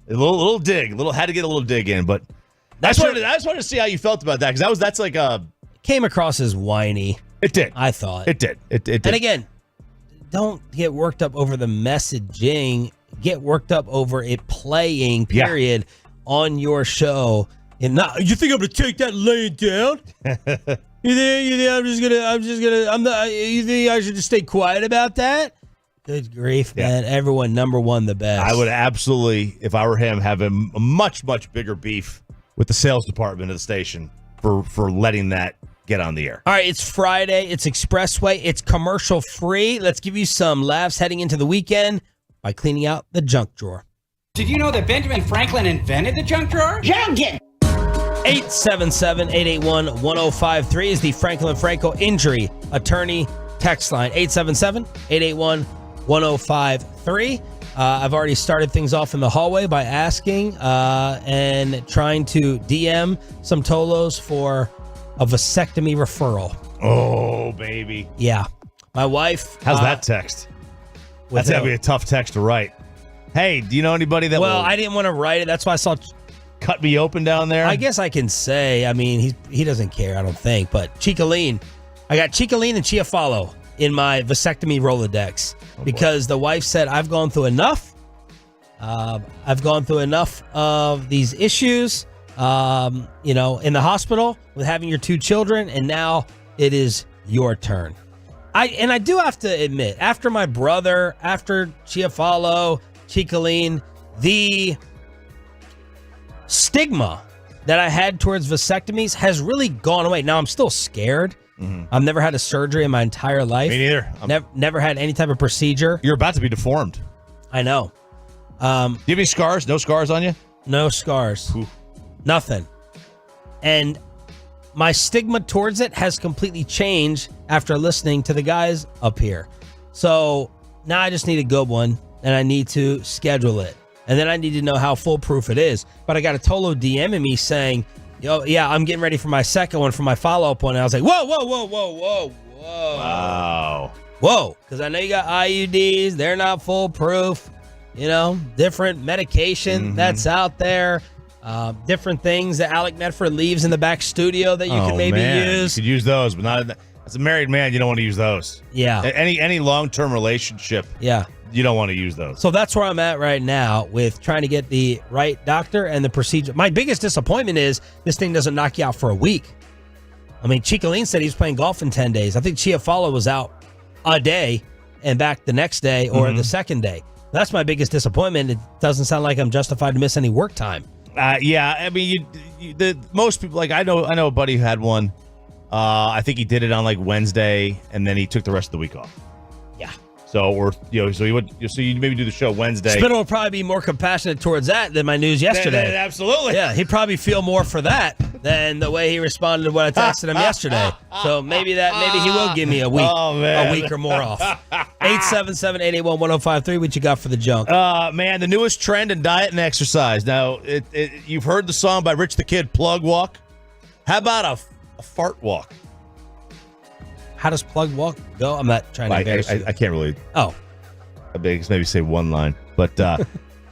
A little dig, had to get a little dig in, but I just wanted to see how you felt about that because that's like came across as whiny. It did. I thought it did. It did. And again, don't get worked up over the messaging. Get worked up over it playing. Period. On your show. And not, you think I'm gonna take that laying down? You think I should just stay quiet about that? Good grief, man. Everyone, number one, the best. I would absolutely, if I were him, have a much, much bigger beef with the sales department of the station for letting that get on the air. All right, it's Friday. It's Expressway. It's commercial free. Let's give you some laughs heading into the weekend by cleaning out the junk drawer. Did you know that Benjamin Franklin invented the junk drawer? Junkin! 877-881-1053 is the Franklin Franco injury attorney text line. 877-881-1053. I've already started things off in the hallway by asking and trying to DM some Tolos for a vasectomy referral. Oh, baby. Yeah. My wife. How's that text? That's got to be a tough text to write. Hey, do you know anybody that I didn't want to write it. That's why I saw cut me open down there. I guess I can say, I mean, he doesn't care, I don't think. But Chicaline. I got Chicaline and Chiafalo in my vasectomy Rolodex because the wife said, I've gone through enough. I've gone through enough of these issues, in the hospital with having your two children, and now it is your turn. I do have to admit, after my brother, after Chiafalo, Chicaline, the stigma that I had towards vasectomies has really gone away. Now, I'm still scared. Mm-hmm. I've never had a surgery in my entire life. Me neither. Never had any type of procedure. You're about to be deformed. I know. Do you have any scars? No scars on you? No scars. Ooh. Nothing. And my stigma towards it has completely changed after listening to the guys up here. So now I just need a good one, and I need to schedule it. And then I need to know how foolproof it is. But I got a Tolo DMing me saying, I'm getting ready for my second one, for my follow-up one. And I was like, whoa. Wow. Whoa. Because I know you got IUDs. They're not foolproof. Different medication that's out there. Different things that Alec Medford leaves in the back studio that you can maybe use. You could use those, but not as a married man, you don't want to use those. Yeah. Any long-term relationship. Yeah. You don't want to use those. So that's where I'm at right now with trying to get the right doctor and the procedure. My biggest disappointment is this thing doesn't knock you out for a week. I mean, Chicaline said he was playing golf in 10 days. I think Chiafalo was out a day and back the next day or the second day. That's my biggest disappointment. It doesn't sound like I'm justified to miss any work time. Yeah, I mean, most people, like I know a buddy who had one. I think he did it on like Wednesday, and then he took the rest of the week off. Yeah. So you maybe do the show Wednesday. Spittle will probably be more compassionate towards that than my news yesterday. Absolutely. Yeah, he'd probably feel more for that than the way he responded to what I texted him yesterday. So maybe he will give me a week or more off. 877-881-1053. What you got for the junk? Man, the newest trend in diet and exercise. Now, you've heard the song by Rich the Kid, Plug Walk. How about a fart walk? How does Plug Walk go? I'm not trying to embarrass you. I can't really. Oh. Maybe say one line. But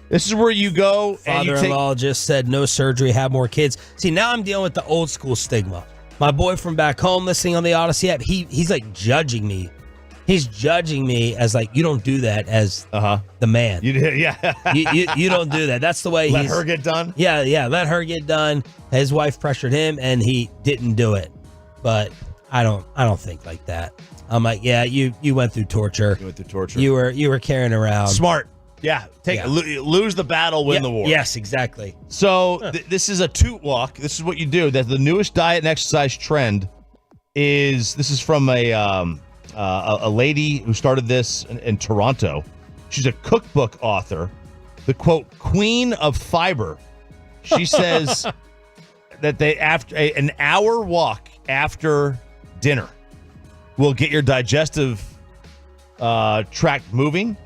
this is where you go. Father-in-law just said no surgery, have more kids. See, now I'm dealing with the old school stigma. My boy from back home listening on the Odyssey app, he's like judging me. He's judging me as like, you don't do that as the man. You don't do that. That's the way let her get done? Yeah, let her get done. His wife pressured him and he didn't do it. But I don't think like that. I'm like, yeah, you went through torture. You went through torture. You were carrying around. Smart. Yeah. Lose the battle, win the war. Yes, exactly. So this is a toot walk. This is what you do. That the newest diet and exercise trend is. This is from a a lady who started this in Toronto. She's a cookbook author, the quote queen of fiber. She says that they after an hour walk after dinner will get your digestive tract moving.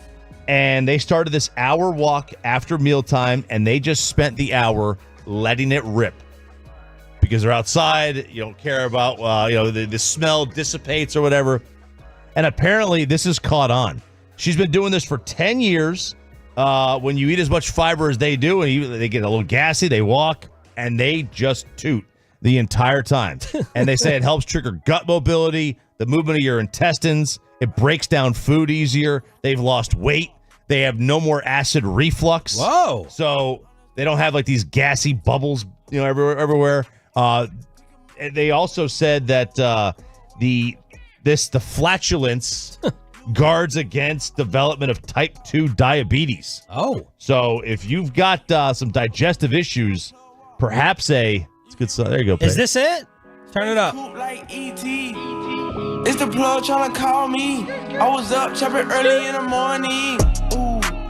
And they started this hour walk after mealtime, and they just spent the hour letting it rip because they're outside. You don't care about the smell dissipates or whatever. And apparently this is caught on. She's been doing this for 10 years. When you eat as much fiber as they do, and they get a little gassy, they walk, and they just toot the entire time. And they say it helps trigger gut mobility, the movement of your intestines. It breaks down food easier. They've lost weight. They have no more acid reflux. Whoa. So they don't have like these gassy bubbles, everywhere. They also said that the flatulence guards against development of type 2 diabetes. Oh. So if you've got some digestive issues, perhaps it's good stuff. There you go. Is this it? Turn it up. Like E.T. It's the plug trying to call me. I was up chopping early in the morning.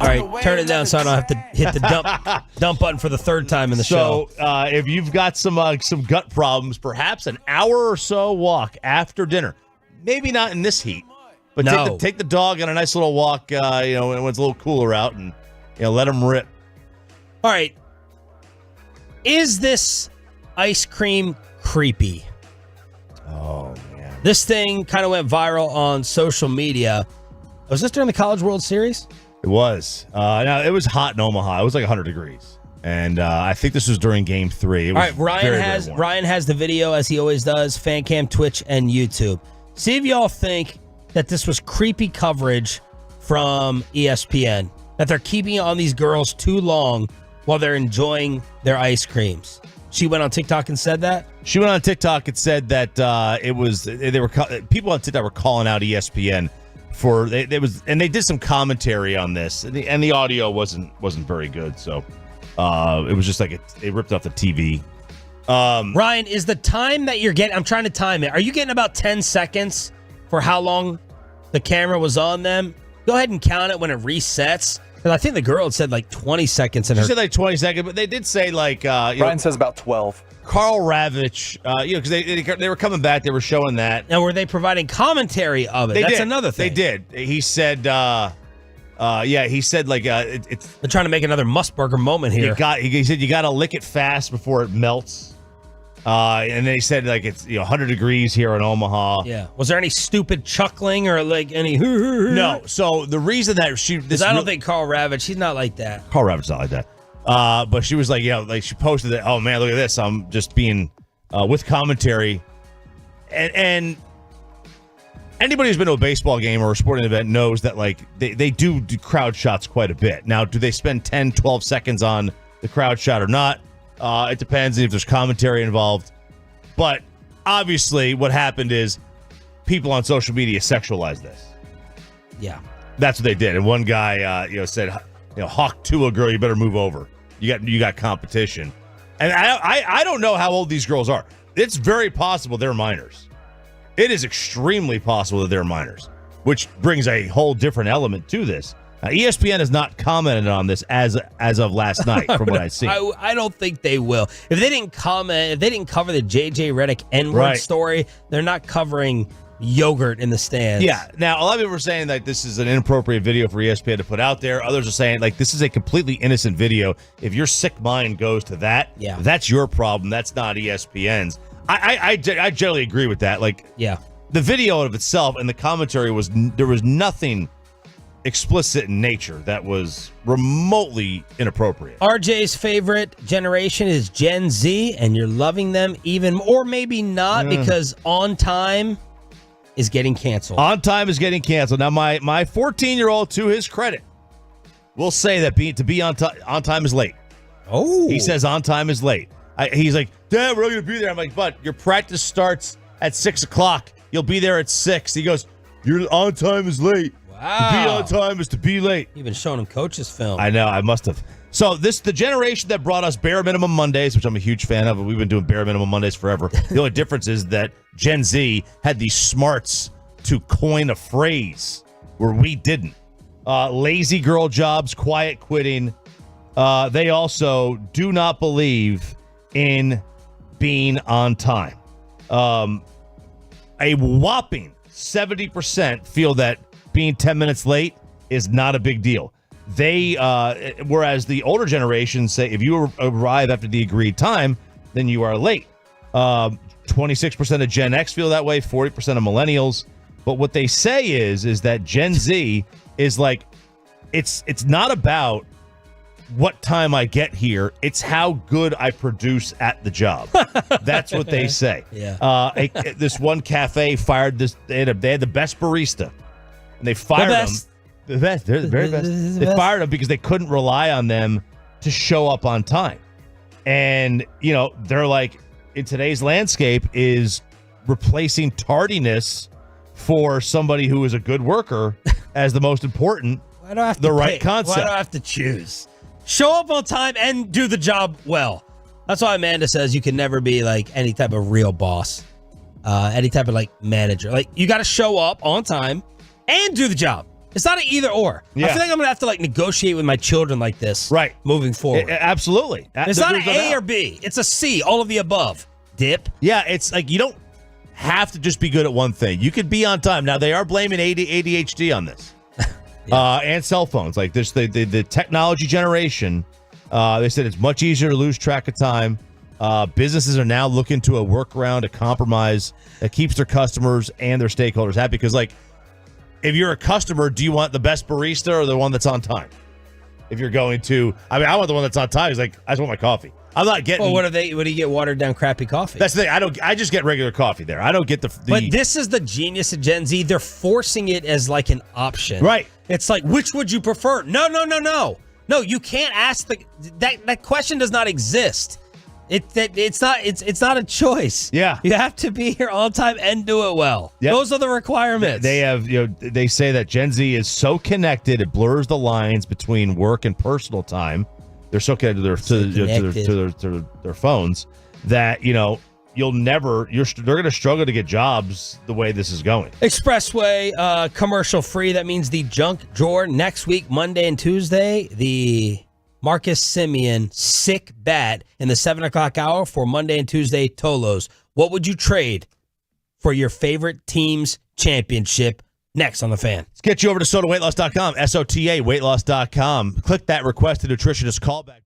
All right, turn it down so I don't have to hit the dump button for the third time in the show. So if you've got some gut problems, perhaps an hour or so walk after dinner. Maybe not in this heat, but take the dog on a nice little walk, when it's a little cooler out, and let them rip. All right. Is this ice cream creepy? Oh, man. This thing kind of went viral on social media. Was this during the College World Series? It was. Now, it was hot in Omaha. It was like 100 degrees. And I think this was during Game 3. It was all right, Ryan has the video, as he always does, fan cam, Twitch, and YouTube. See if y'all think that this was creepy coverage from ESPN, that they're keeping on these girls too long while they're enjoying their ice creams. She went on TikTok and said that? She went on TikTok and said that people on TikTok were calling out ESPN and they did some commentary on this, and the audio wasn't very good, so it was just like it ripped off the TV. Ryan, is the time that you're getting, I'm trying to time it, are you getting about 10 seconds for how long the camera was on them? Go ahead and count it when it resets. Because I think the girl had said like 20 seconds in her. She said like 20 seconds, but they did say like... Ryan says about 12. Karl Ravitch, because they were coming back, they were showing that. Now, were they providing commentary of it? That's another thing. They did. He said, he said like it's... They're trying to make another Musburger moment here. He said you got to lick it fast before it melts. And they said like it's 100 degrees here in Omaha. Yeah. Was there any stupid chuckling or like any? No. So the reason that I don't think Karl Ravitch. He's not like that. Karl Ravitch's not like that. But she was like, like she posted that. Oh man, look at this. I'm just being with commentary, and anybody who's been to a baseball game or a sporting event knows that like they do crowd shots quite a bit. Now, do they spend 10, 12 seconds on the crowd shot or not? It depends if there's commentary involved. But obviously what happened is people on social media sexualized this. Yeah. That's what they did. And one guy said, hawk to a girl, you better move over. You got competition. And I don't know how old these girls are. It's very possible they're minors. It is extremely possible that they're minors, which brings a whole different element to this. Now, ESPN has not commented on this as of last night, from what I see. I don't think they will. If they didn't comment, if they didn't cover the JJ Redick N-word story, they're not covering yogurt in the stands. Yeah. Now, a lot of people are saying that this is an inappropriate video for ESPN to put out there. Others are saying like this is a completely innocent video. If your sick mind goes to that, that's your problem. That's not ESPN's. I generally agree with that. Like, the video of itself and the commentary there was nothing explicit in nature that was remotely inappropriate. RJ's favorite generation is Gen Z, and you're loving them even more, maybe not, because On Time is getting canceled. On Time is getting canceled. Now, my 14-year-old, to his credit, will say that to be on time is late. Oh. He says On Time is late. He's like, Dad, we're going to be there. I'm like, but your practice starts at 6 o'clock. You'll be there at 6. He goes, your On Time is late. Wow. To be on time is to be late. You've been showing him coach's film. I know, I must have. So the generation that brought us Bare Minimum Mondays, which I'm a huge fan of, and we've been doing Bare Minimum Mondays forever. The only difference is that Gen Z had these smarts to coin a phrase where we didn't. Lazy girl jobs, quiet quitting. They also do not believe in being on time. A whopping 70% feel that being 10 minutes late is not a big deal. They, whereas the older generations say if you arrive after the agreed time, then you are late. 26% of Gen X feel that way, 40% of millennials. But what they say is that Gen Z is like, it's not about what time I get here. It's how good I produce at the job. That's what they say. Yeah. This one cafe fired this. They had the best barista, and they fired them. The best. They're the very best. They fired them because they couldn't rely on them to show up on time. And they're like, in today's landscape, is replacing tardiness for somebody who is a good worker as the most important. Why do I have the to right pick? concept? Why do I have to choose? Show up on time and do the job well. That's why Amanda says you can never be like any type of real boss, any type of like manager. Like you got to show up on time and do the job. It's not an either or. Yeah. I feel like I'm gonna have to like negotiate with my children like this, right? Moving forward, absolutely. It's not an A or B. It's a C. All of the above. Dip. Yeah, it's like you don't have to just be good at one thing. You could be on time. Now they are blaming ADHD on this. And cell phones. Like this, the technology generation, they said it's much easier to lose track of time. Businesses are now looking to a workaround, a compromise that keeps their customers and their stakeholders happy. Because, like, if you're a customer, do you want the best barista or the one that's on time? If you're going to, I want the one that's on time. He's like, I just want my coffee. I'm not getting. Well, what do you get? Watered down, crappy coffee. That's the thing. I just get regular coffee there. I don't get the. But this is the genius of Gen Z. They're forcing it as like an option. Right. It's like, which would you prefer? No. No, you can't ask that question does not exist. It's not a choice. Yeah. You have to be here on time and do it well. Yep. Those are the requirements. They have, they say that Gen Z is so connected, it blurs the lines between work and personal time. They're so connected to their phones that, they're going to struggle to get jobs the way this is going. Expressway, commercial free. That means the junk drawer next week, Monday and Tuesday. The Marcus Semien sick bat in the 7 o'clock hour for Monday and Tuesday Tolos. What would you trade for your favorite team's championship? Next on The Fan. Let's get you over to SOTAweightloss.com, SOTA weightloss.com. Click that request a nutritionist callback.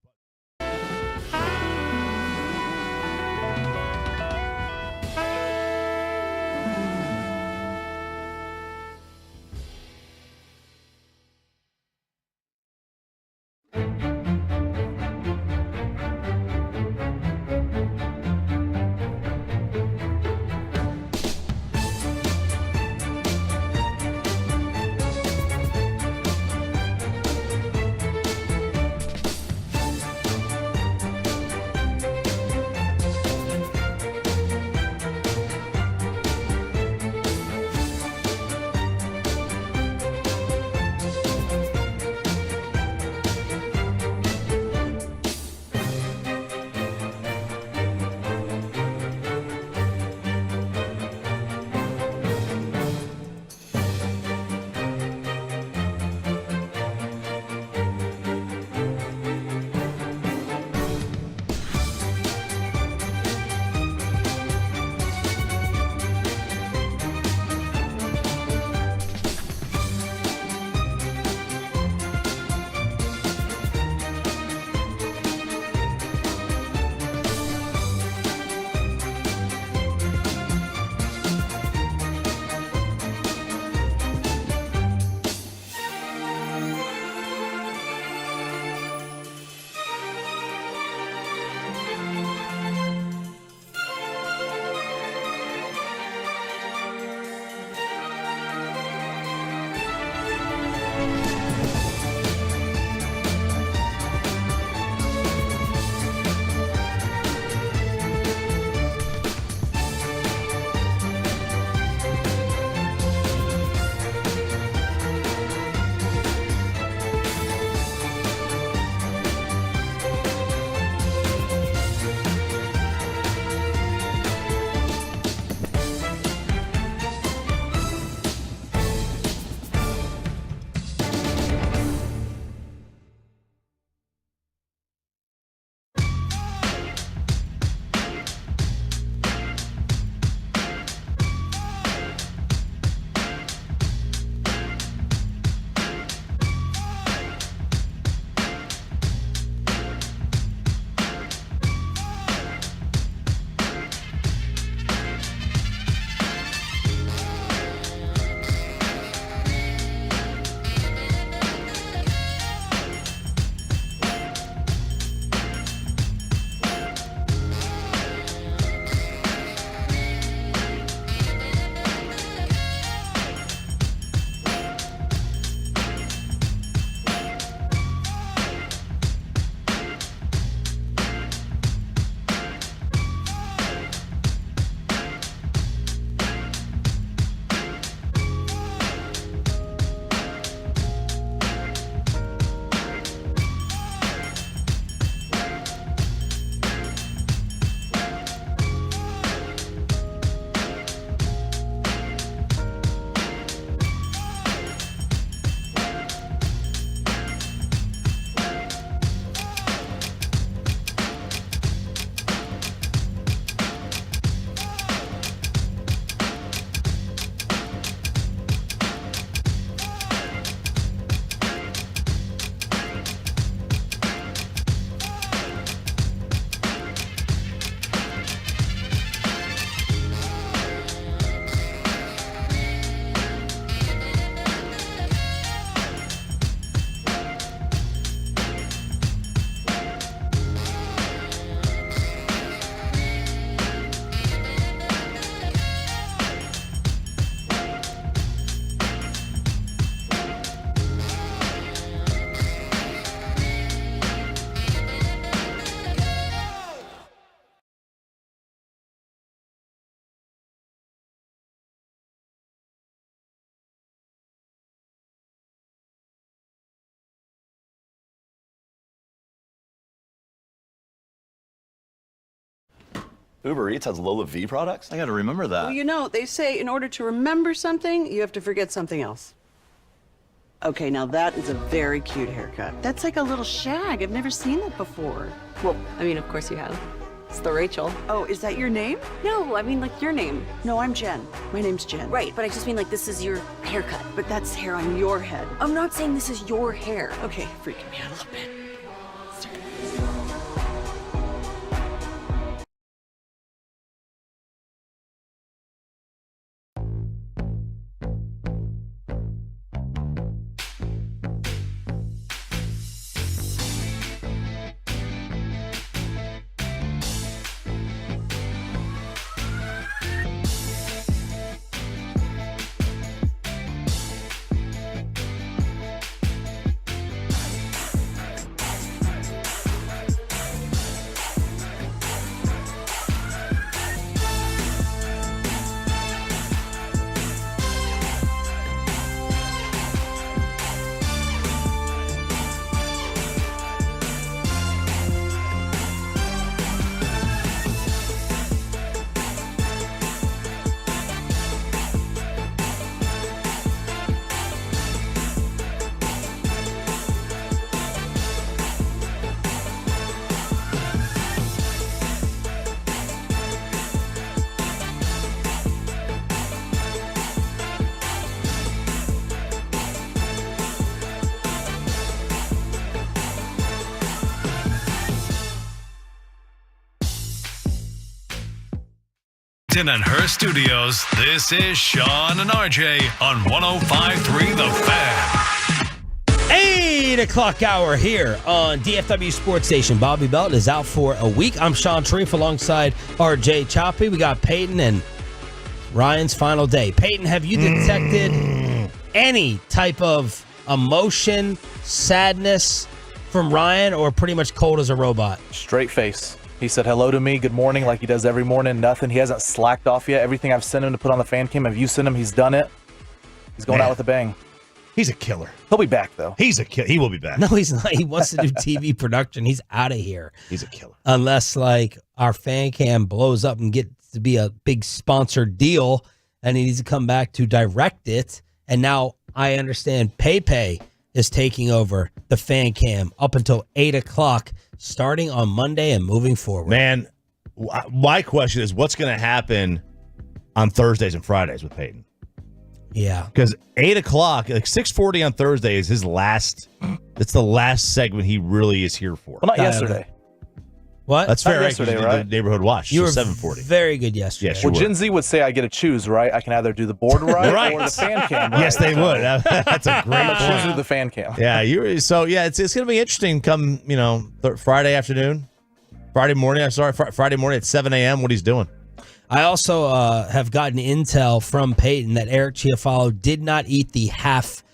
Uber Eats has Lola V products? I got to remember that. Well, you know, they say in order to remember something, you have to forget something else. Okay, now that is a very cute haircut. That's like a little shag. I've never seen that before. Well, I mean, of course you have. It's the Rachel. Oh, is that your name? No, I mean like your name. No, I'm Jen. My name's Jen. Right, but I just mean like this is your haircut. But that's hair on your head. I'm not saying this is your hair. Okay, freaking me out a little bit. In her studios, this is Sean and RJ on 105.3 The Fan. 8 o'clock hour here on DFW Sports Station. Bobby Belt is out for a week. I'm Sean Sharif alongside RJ Choppy. We got Peyton and Ryan's final day. Peyton, have you detected any type of emotion, sadness from Ryan, or pretty much cold as a robot? Straight face. He said hello to me, good morning, like he does every morning. Nothing. He hasn't slacked off yet. Everything I've sent him to put on the fan cam, have you sent him? He's done it. He's going out with a bang. He's a killer. He'll be back, though. He's a killer. He will be back. No, he's not. He wants to do TV production. He's out of here. He's a killer. Unless, like, our fan cam blows up and gets to be a big sponsored deal, and he needs to come back to direct it. And now I understand PayPay is taking over the fan cam up until 8 o'clock, starting on Monday and moving forward. Man, my question is, what's going to happen on Thursdays and Fridays with Peyton? Yeah. Because 8 o'clock, like 6:40 on Thursday is his last, it's the last segment he really is here for. Well, not yesterday. What? That's fair. Yesterday, right? The neighborhood watch. You were 7:40. very good yesterday. Yes, well, Gen Z would say I get to choose, right? I can either do the board right, or the fan cam. Right? Yes, they would. That's a great I'm point. choosing the fan cam. Yeah, it's going to be interesting come, Friday afternoon, Friday morning at 7 a.m. what he's doing. I also have gotten intel from Peyton that Eric Chiafalo did not eat the half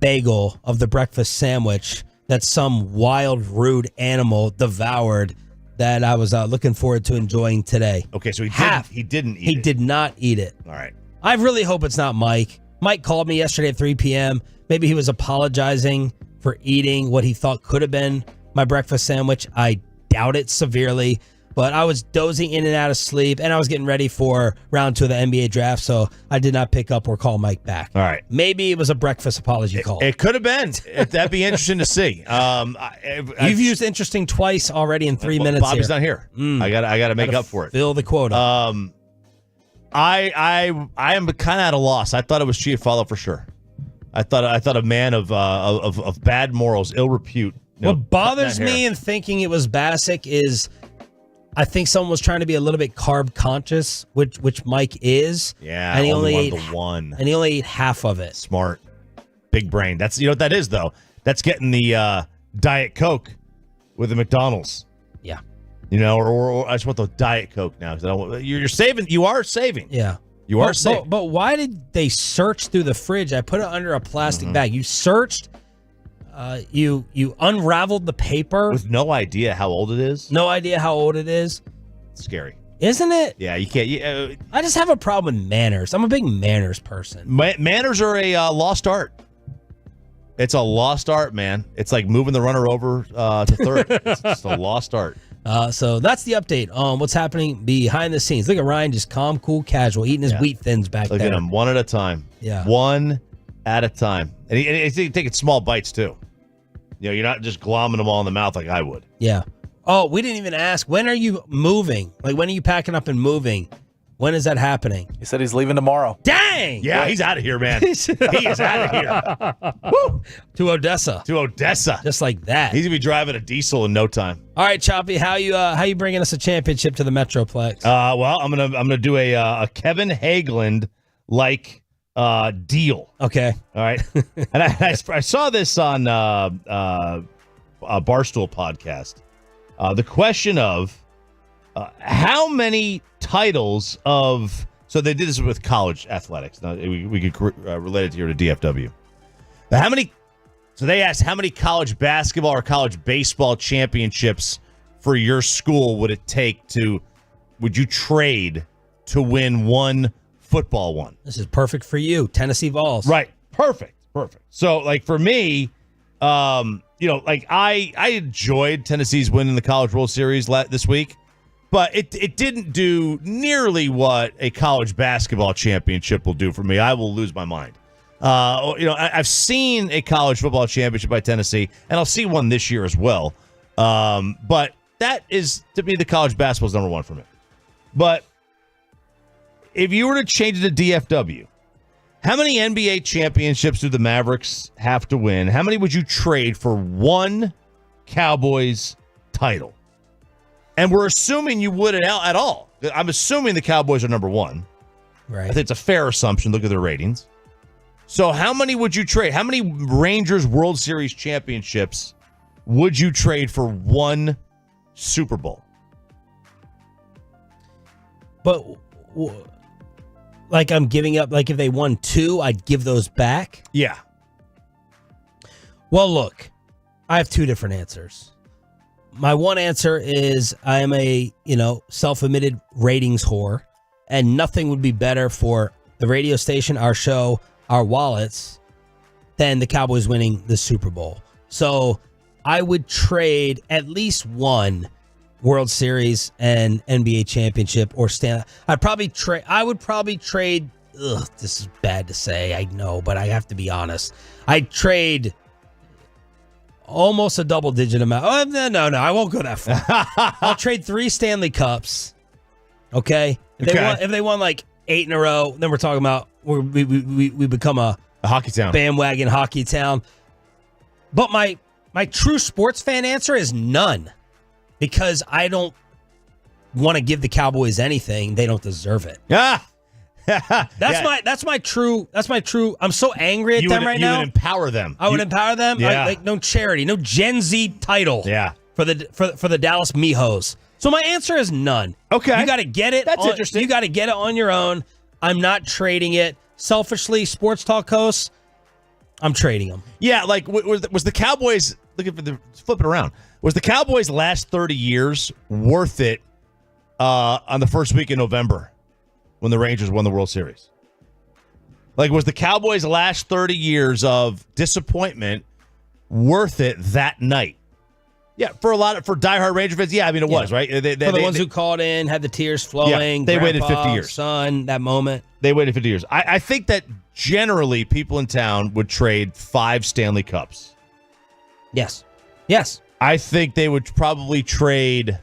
bagel of the breakfast sandwich that some wild, rude animal devoured that I was looking forward to enjoying today. Okay, so he didn't eat it. He did not eat it. All right. I really hope it's not Mike. Mike called me yesterday at 3 p.m. Maybe he was apologizing for eating what he thought could have been my breakfast sandwich. I doubt it severely, but I was dozing in and out of sleep, and I was getting ready for round 2 of the NBA draft, so I did not pick up or call Mike back. All right. Maybe it was a breakfast apology call. It could have been. That'd be interesting to see. You've used interesting twice already in 3 minutes. Bobby's not here. I got to make up for it. Fill the quota. I am kind of at a loss. I thought it was Chiafalo for sure. I thought a man of bad morals, ill repute. What bothers me in thinking it was Bassick is I think someone was trying to be a little bit carb conscious, which Mike is. Yeah, and he only ate ate the one. And he only ate half of it. Smart. Big brain. That's what that is though. That's getting the Diet Coke with the McDonald's. Yeah. Or I just want the Diet Coke now because you're saving. You are saving. Yeah. You are saving. But why did they search through the fridge? I put it under a plastic bag. You searched. You unraveled the paper with no idea how old it is. No idea how old it is. It's scary, isn't it? Yeah, you can't. I just have a problem with manners. I'm a big manners person. Manners are a lost art. It's a lost art, man. It's like moving the runner over to third. It's just a lost art. So that's the update on what's happening behind the scenes. Look at Ryan, just calm, cool, casual, eating his wheat thins back there. Look at him, one at a time. Yeah. One at a time. And he's taking small bites, too. You know, you're not just glomming them all in the mouth like I would. Yeah. Oh, we didn't even ask. When are you moving? Like, when are you packing up and moving? When is that happening? He said he's leaving tomorrow. Dang! Yeah, he's out of here, man. He is out of here. Woo! To Odessa. To Odessa. Just like that. He's going to be driving a diesel in no time. All right, Choppy, how you bringing us a championship to the Metroplex? Well, I'm gonna do a Kevin Hageland deal. Okay. All right. And I saw this on a Barstool podcast. The question of how many titles of, so they did this with college athletics. Now we could relate it here to DFW. But so they asked how many college basketball or college baseball championships for your school would you trade to win one football one? This is perfect for you, Tennessee Vols. Right. Perfect. So like for me, I enjoyed Tennessee's win in the College World Series this week, but it didn't do nearly what a college basketball championship will do for me. I will lose my mind. I've seen a college football championship by Tennessee, and I'll see one this year as well. But that is, to me, the college basketball is number one for me. But if you were to change it to DFW, how many NBA championships do the Mavericks have to win? How many would you trade for one Cowboys title? And we're assuming you wouldn't at all. I'm assuming the Cowboys are number one. Right. I think it's a fair assumption. Look at their ratings. So how many would you trade? How many Rangers World Series championships would you trade for one Super Bowl? But like I'm giving up, like if they won two, I'd give those back? Yeah. Well, look, I have two different answers. My one answer is I am a, self-admitted ratings whore, and nothing would be better for the radio station, our show, our wallets, than the Cowboys winning the Super Bowl. So I would trade at least one World Series and NBA championship or I would probably trade. This is bad to say, I know, but I have to be honest. I'd trade almost a double-digit amount. Oh, no, I won't go that far. I'll trade 3 Stanley Cups. Okay, if they won like 8 in a row, then we're talking about we become a hockey town, bandwagon hockey town. But my true sports fan answer is none, because I don't want to give the Cowboys anything. They don't deserve it. That's my true. I'm so angry at them right now. You would empower them. I would empower them. Yeah. Like no charity, no Gen Z title. Yeah. For the Dallas Mijos. So my answer is none. Okay. You got to get it. That's interesting. You got to get it on your own. I'm not trading it. Selfishly, sports talk hosts, I'm trading them. Yeah, like was the Cowboys, flip it around. Was the Cowboys' last 30 years worth it on the first week in November when the Rangers won the World Series? Like, was the Cowboys' last 30 years of disappointment worth it that night? Yeah, for diehard Ranger fans, yeah, I mean, it was, right? For the ones who called in, had the tears flowing. Yeah, they waited Grandpa, 50 years. Son, that moment. They waited 50 years. I think that generally people in town would trade 5 Stanley Cups. Yes. I think they would probably trade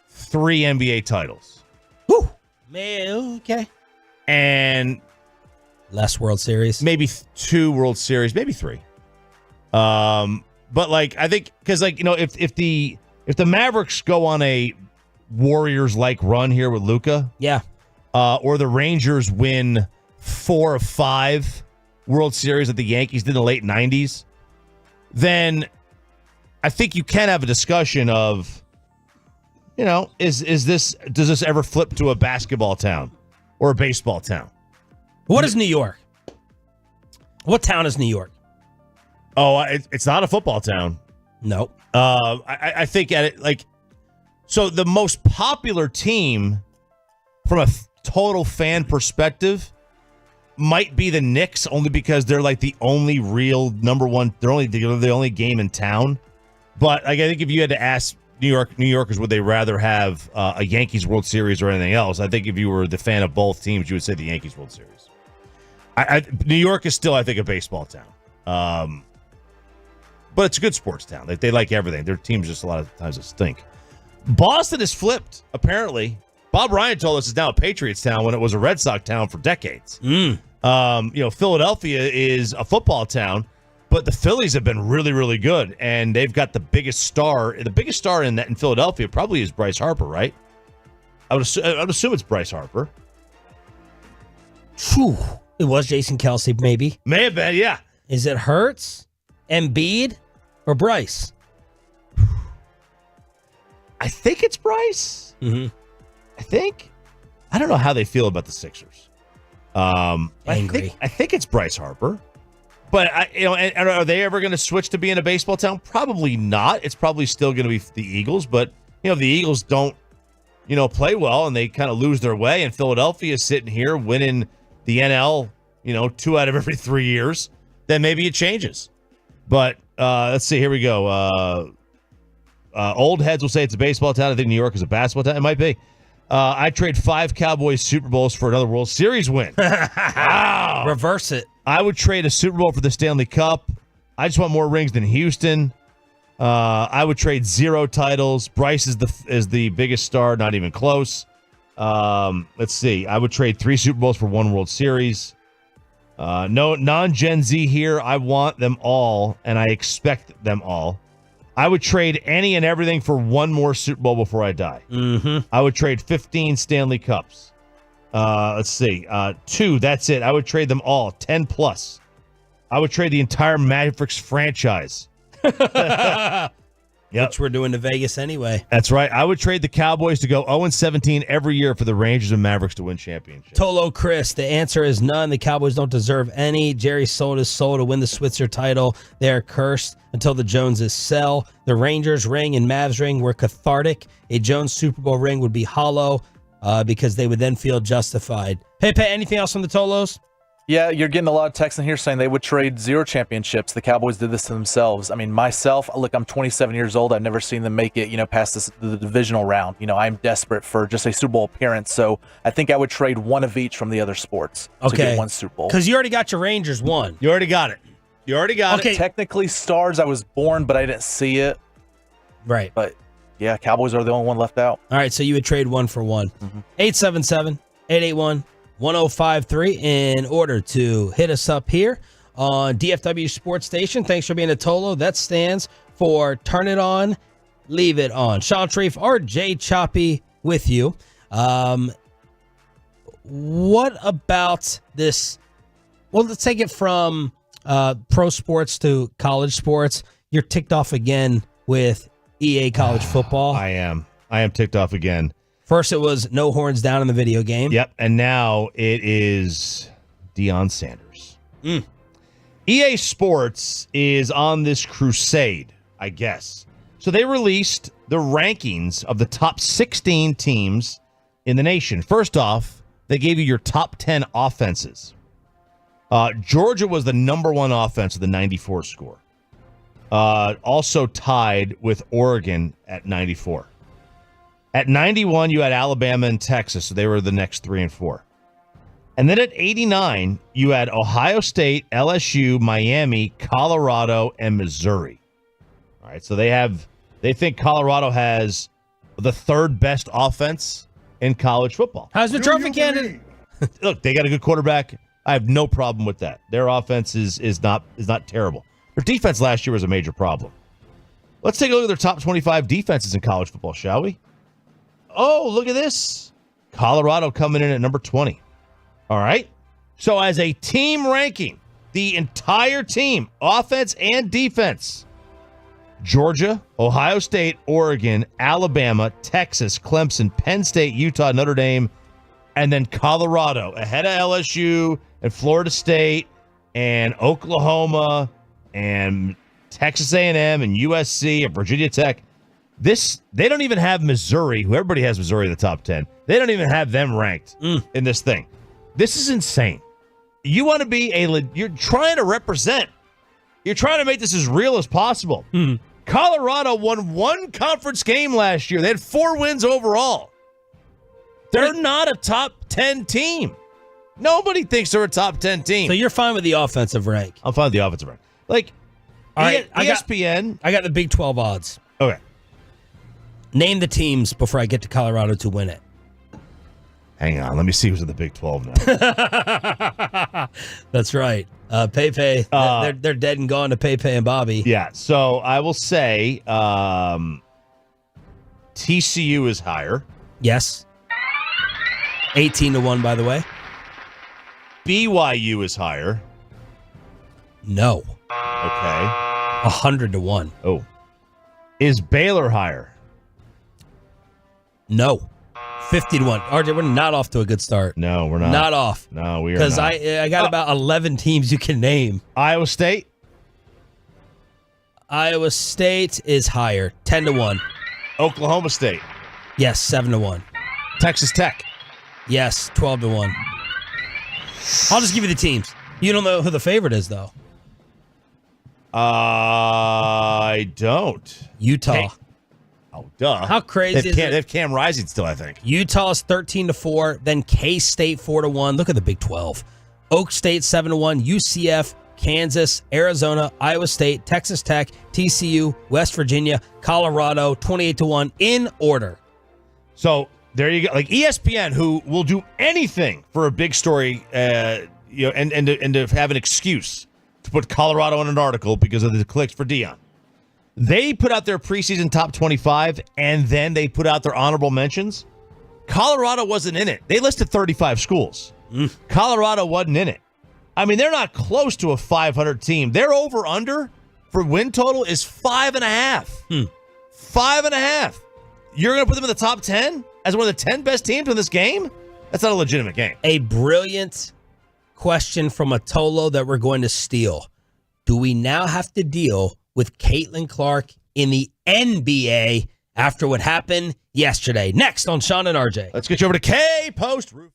3 NBA titles. Whew. Man, okay. And less World Series. Maybe 2 World Series, maybe 3. But like, I think because if the Mavericks go on a Warriors-like run here with Luka, yeah, or the Rangers win 4 of 5 World Series that the Yankees did in the late 90s, then I think you can have a discussion of, does this ever flip to a basketball town or a baseball town? What is New York? What town is New York? Oh, it's not a football town. No. I think so the most popular team from a total fan perspective might be the Knicks, only because they're like the only real number one. They're the only game in town. But I think if you had to ask New Yorkers, would they rather have a Yankees World Series or anything else? I think if you were the fan of both teams, you would say the Yankees World Series. New York is still, I think, a baseball town. But it's a good sports town. They like everything. Their teams just a lot of times stink. Boston has flipped, apparently. Bob Ryan told us it's now a Patriots town when it was a Red Sox town for decades. Philadelphia is a football town, but the Phillies have been really, really good, and they've got the biggest star. The biggest star in Philadelphia probably is Bryce Harper, right? I would assume it's Bryce Harper. Phew. It was Jason Kelce, maybe. May have been, yeah. Is it Hurts, Embiid, or Bryce? I think it's Bryce. Mm-hmm. I think. I don't know how they feel about the Sixers. Angry. I think it's Bryce Harper. But, and are they ever going to switch to being a baseball town? Probably not. It's probably still going to be the Eagles. But, if the Eagles don't, play well and they kind of lose their way, and Philadelphia is sitting here winning the NL, 2 out of every 3 years, then maybe it changes. But let's see. Here we go. Old heads will say it's a baseball town. I think New York is a basketball town. It might be. I'd trade 5 Cowboys Super Bowls for another World Series win. Wow. Reverse it. I would trade a Super Bowl for the Stanley Cup. I just want more rings than Houston. I would trade 0 titles. Bryce is the biggest star, not even close. Let's see. I would trade 3 Super Bowls for 1 World Series. No non-Gen Z here. I want them all, and I expect them all. I would trade any and everything for 1 more Super Bowl before I die. Mm-hmm. I would trade 15 Stanley Cups. Let's see. 2, that's it. I would trade them all. 10 plus. I would trade the entire Mavericks franchise. Yep. Which we're doing to Vegas anyway. That's right. I would trade the Cowboys to go 0-17 every year for the Rangers and Mavericks to win championships. Tolo Chris, the answer is none. The Cowboys don't deserve any. Jerry sold his soul to win the Switzer title. They are cursed until the Joneses sell. The Rangers ring and Mavs ring were cathartic. A Jones Super Bowl ring would be hollow because they would then feel justified. Hey, Pat, anything else from the Tolos? Yeah, you're getting a lot of texts in here saying they would trade 0 championships. The Cowboys did this to themselves. I mean, myself, look, I'm 27 years old. I've never seen them make it, past the divisional round. I'm desperate for just a Super Bowl appearance. So I think I would trade 1 of each from the other sports to get 1 Super Bowl. Because you already got your Rangers 1. You already got it. Okay. Technically, Stars, I was born, but I didn't see it. Right. But, yeah, Cowboys are the only one left out. All right, so you would trade 1 for 1. 877-881-1053 in order to hit us up here on DFW Sports Station. Thanks for being a Tolo. That stands for Turn It On, Leave It On. Sean Sharif, RJ Choppy with you. What about this? Well, let's take it from pro sports to college sports. You're ticked off again with EA College Football. I am ticked off again. First, it was no horns down in the video game. Yep, and now it is Deion Sanders. EA Sports is on this crusade, I guess. So they released the rankings of the top 16 teams in the nation. First off, they gave you your top 10 offenses. Georgia was the number 1 offense with a 94 score. Also tied with Oregon at 94. At 91, you had Alabama and Texas, so they were the next 3 and 4. And then at 89, you had Ohio State, LSU, Miami, Colorado, and Missouri. All right, so they think Colorado has the 3rd best offense in college football. How's the trophy candidate? Look, they got a good quarterback. I have no problem with that. Their offense is not terrible. Their defense last year was a major problem. Let's take a look at their top 25 defenses in college football, shall we? Oh, look at this. Colorado coming in at number 20. All right. So as a team ranking, the entire team, offense and defense, Georgia, Ohio State, Oregon, Alabama, Texas, Clemson, Penn State, Utah, Notre Dame, and then Colorado ahead of LSU and Florida State and Oklahoma and Texas A&M and USC and Virginia Tech. They don't even have Missouri, who everybody has Missouri in the top 10. They don't even have them ranked in this thing. This is insane. You want to be you're trying to represent. You're trying to make this as real as possible. Colorado won one conference game last year. They had 4 wins overall. They're not a top 10 team. Nobody thinks they're a top 10 team. So you're fine with the offensive rank? I'm fine with the offensive rank. Like, all right, ESPN. I got the Big 12 odds. Okay. Name the teams before I get to Colorado to win it. Hang on. Let me see who's in the Big 12 now. That's right. Pepe, they're dead and gone to Pepe and Bobby. Yeah, so I will say TCU is higher. Yes. 18-1, by the way. BYU is higher. No. Okay. 100-1. Oh. Is Baylor higher? No. 50-1. RJ, we're not off to a good start. No, we're not. Not off. No, we are not. Because I got about 11 teams you can name. Iowa State? Iowa State is higher. 10-1. Oklahoma State? Yes, 7-1. Texas Tech? Yes, 12-1. I'll just give you the teams. You don't know who the favorite is, though. I don't. Utah. Oh, duh. How crazy is it? They have Cam Rising still, I think. Utah's 13-4, then K-State 4-1. Look at the Big 12. Oak State 7-1, UCF, Kansas, Arizona, Iowa State, Texas Tech, TCU, West Virginia, Colorado, 28-1 in order. So there you go. Like ESPN, who will do anything for a big story, and to have an excuse to put Colorado in an article because of the clicks for Dion. They put out their preseason top 25, and then they put out their honorable mentions. Colorado wasn't in it. They listed 35 schools. Colorado wasn't in it. I mean, they're not close to a 500 team. Their over-under for win total is 5.5. 5.5. You're going to put them in the top 10 as one of the 10 best teams in this game? That's not a legitimate game. A brilliant question from Atolo that we're going to steal. Do we now have to deal with Caitlin Clark in the NBA after what happened yesterday? Next on Sean and RJ. Let's get you over to K Post Roofing.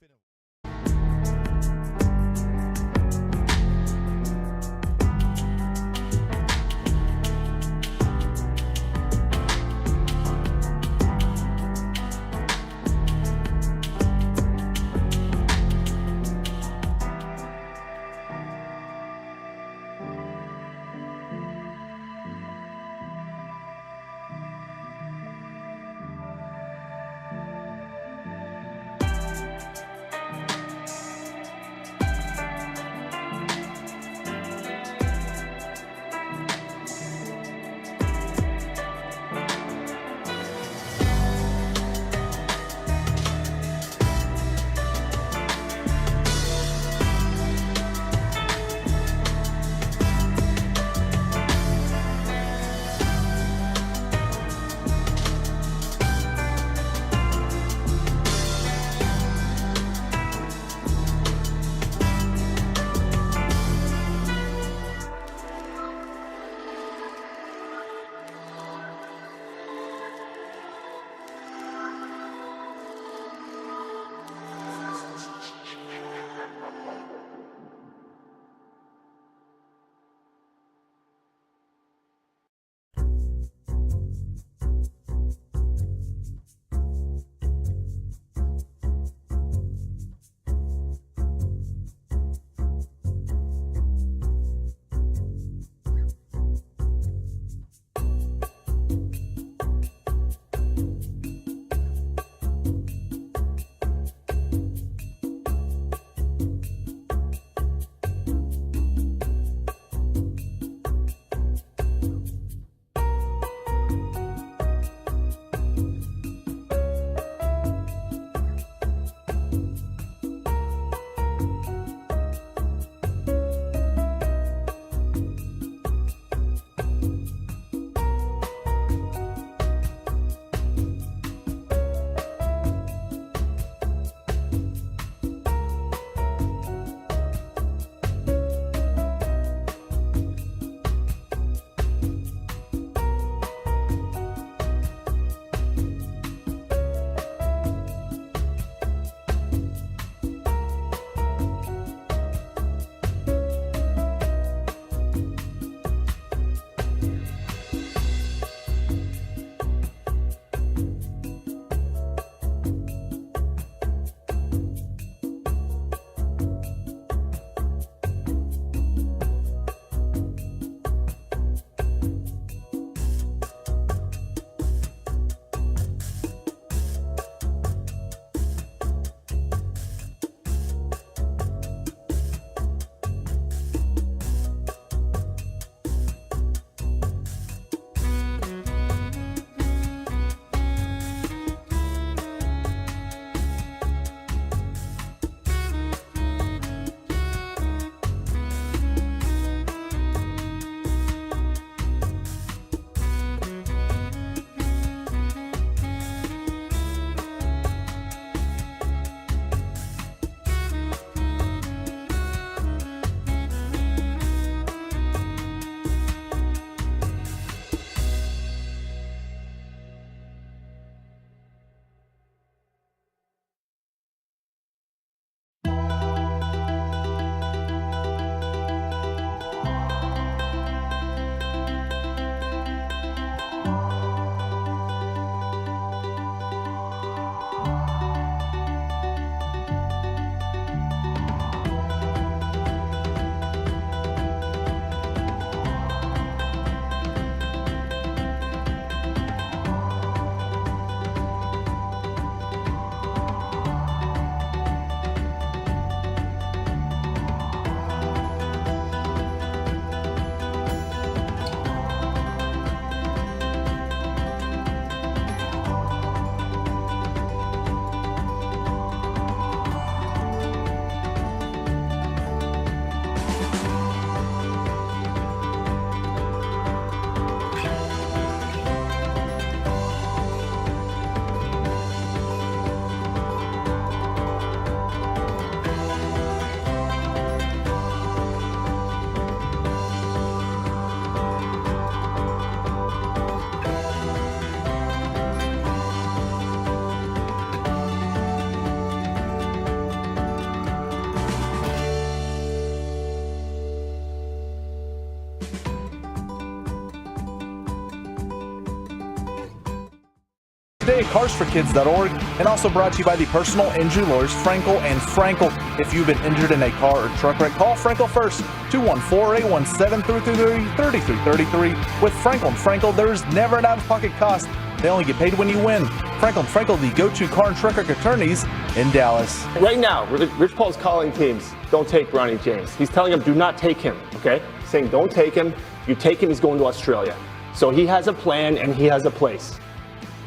Today at carsforkids.org, and also brought to you by the personal injury lawyers Frankel and Frankel. If you've been injured in a car or truck wreck, call Frankel first, 214-817-3333. With Frankel and Frankel, there's never an out-of-pocket cost. They only get paid when you win. Frankel and Frankel, the go-to car and truck wreck attorneys in Dallas. Right now, Rich Paul's calling teams, don't take Bronny James. He's telling them, do not take him, okay? Saying, don't take him. You take him, he's going to Australia. So he has a plan and he has a place.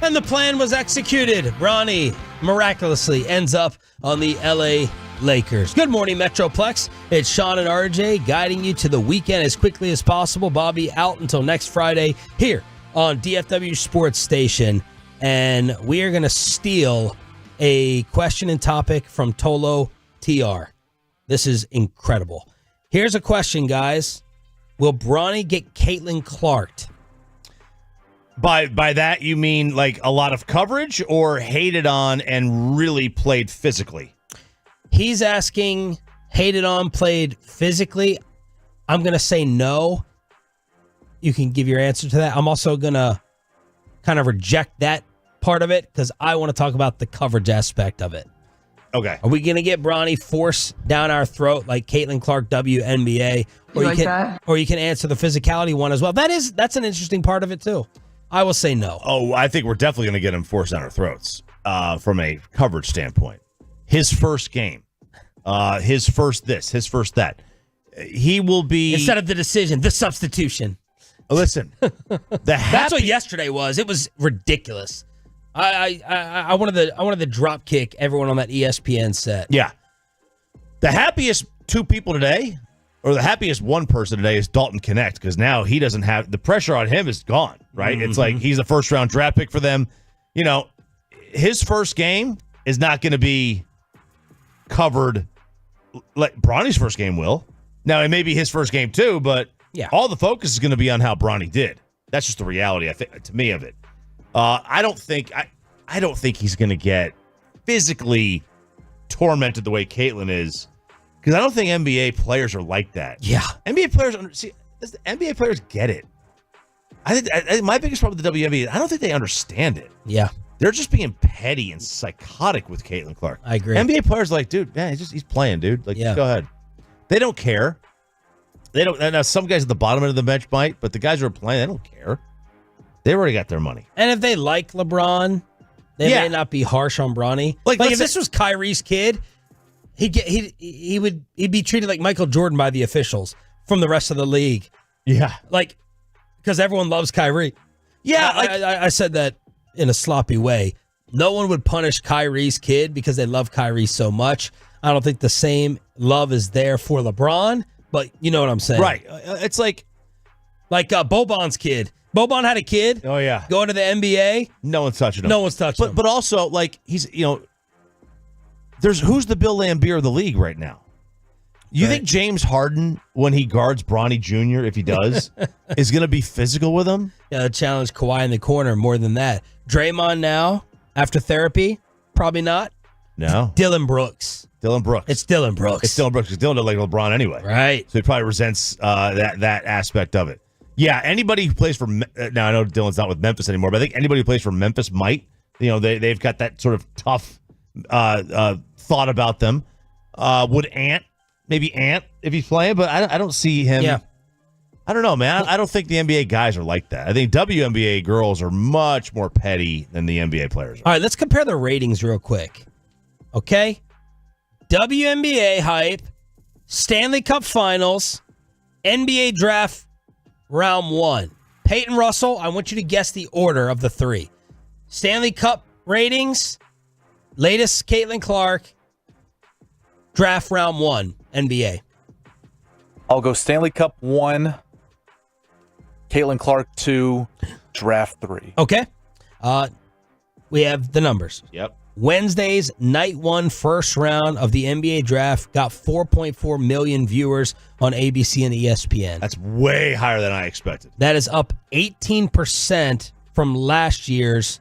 And the plan was executed. Bronny miraculously ends up on the LA Lakers. Good morning, Metroplex. It's Sean and RJ guiding you to the weekend as quickly as possible. Bobby out until next Friday here on DFW Sports Station. And we are going to steal a question and topic from Tolo TR. This is incredible. Here's a question, guys. Will Bronny get Caitlin Clark'd? By that, you mean like a lot of coverage or hated on and really played physically? He's asking hated on, played physically. I'm going to say no. You can give your answer to that. I'm also going to kind of reject that part of it because I want to talk about the coverage aspect of it. Okay. Are we going to get Bronny forced down our throat like Caitlin Clark WNBA? Or you can answer the physicality one as well. That's an interesting part of it too. I will say no. Oh, I think we're definitely going to get him forced down our throats from a coverage standpoint. His first game, his first this, his first that. He will be... Instead of the decision, the substitution. Listen, that's what yesterday was. It was ridiculous. I wanted to drop kick everyone on that ESPN set. Yeah. The happiest two people today, or the happiest one person today, is Dalton Connect, because now he doesn't have the pressure on him is gone, right? Mm-hmm. It's like he's a first round draft pick for them. You know, his first game is not going to be covered like Bronny's first game will. Now, it may be his first game too, but all the focus is going to be on how Bronny did. That's just the reality, I think, to me, of it. I don't think he's going to get physically tormented the way Caitlin is, because I don't think NBA players are like that. Yeah, NBA players get it. I think my biggest problem with the WNBA is I don't think they understand it. Yeah, they're just being petty and psychotic with Caitlin Clark. I agree. NBA players are like, dude, man, he's playing, dude. Like, go ahead. They don't care. They don't. Now, some guys at the bottom end of the bench might, but the guys who are playing, they don't care. They've already got their money. And if they like LeBron, they may not be harsh on Bronny. Like if this was Kyrie's kid, he'd be treated like Michael Jordan by the officials from the rest of the league. Yeah, like because everyone loves Kyrie. Yeah, I said that in a sloppy way. No one would punish Kyrie's kid because they love Kyrie so much. I don't think the same love is there for LeBron, but you know what I'm saying, right? It's like Boban's kid. Boban had a kid. Oh, yeah. Going to the NBA. No one's touching him. No one's touching him. But also, like, he's, who's the Bill Laimbeer of the league right now? You think James Harden, when he guards Bronny Jr., if he does, is going to be physical with him? Yeah, challenge Kawhi in the corner more than that. Draymond now, after therapy, probably not. No. Dylan Brooks. It's Dylan Brooks. It's Dylan Brooks because Dylan doesn't like LeBron anyway. Right. So he probably resents that aspect of it. Yeah, anybody who plays for now I know Dylan's not with Memphis anymore, but I think anybody who plays for Memphis might. They've got that sort of tough thought about them. Would Ant if he's playing, but I don't see him. Yeah. I don't know, man. I don't think the NBA guys are like that. I think WNBA girls are much more petty than the NBA players are. All right, let's compare the ratings real quick. Okay? WNBA hype, Stanley Cup Finals, NBA Draft Round 1. Peyton Russell, I want you to guess the order of the three. Stanley Cup ratings, latest Caitlin Clark, Draft Round 1, NBA. I'll go Stanley Cup 1, Caitlin Clark 2, Draft 3. Okay. We have the numbers. Yep. Wednesday's night 1 first round of the NBA draft got 4.4 million viewers on ABC and ESPN. That's way higher than I expected. That is up 18% from last year's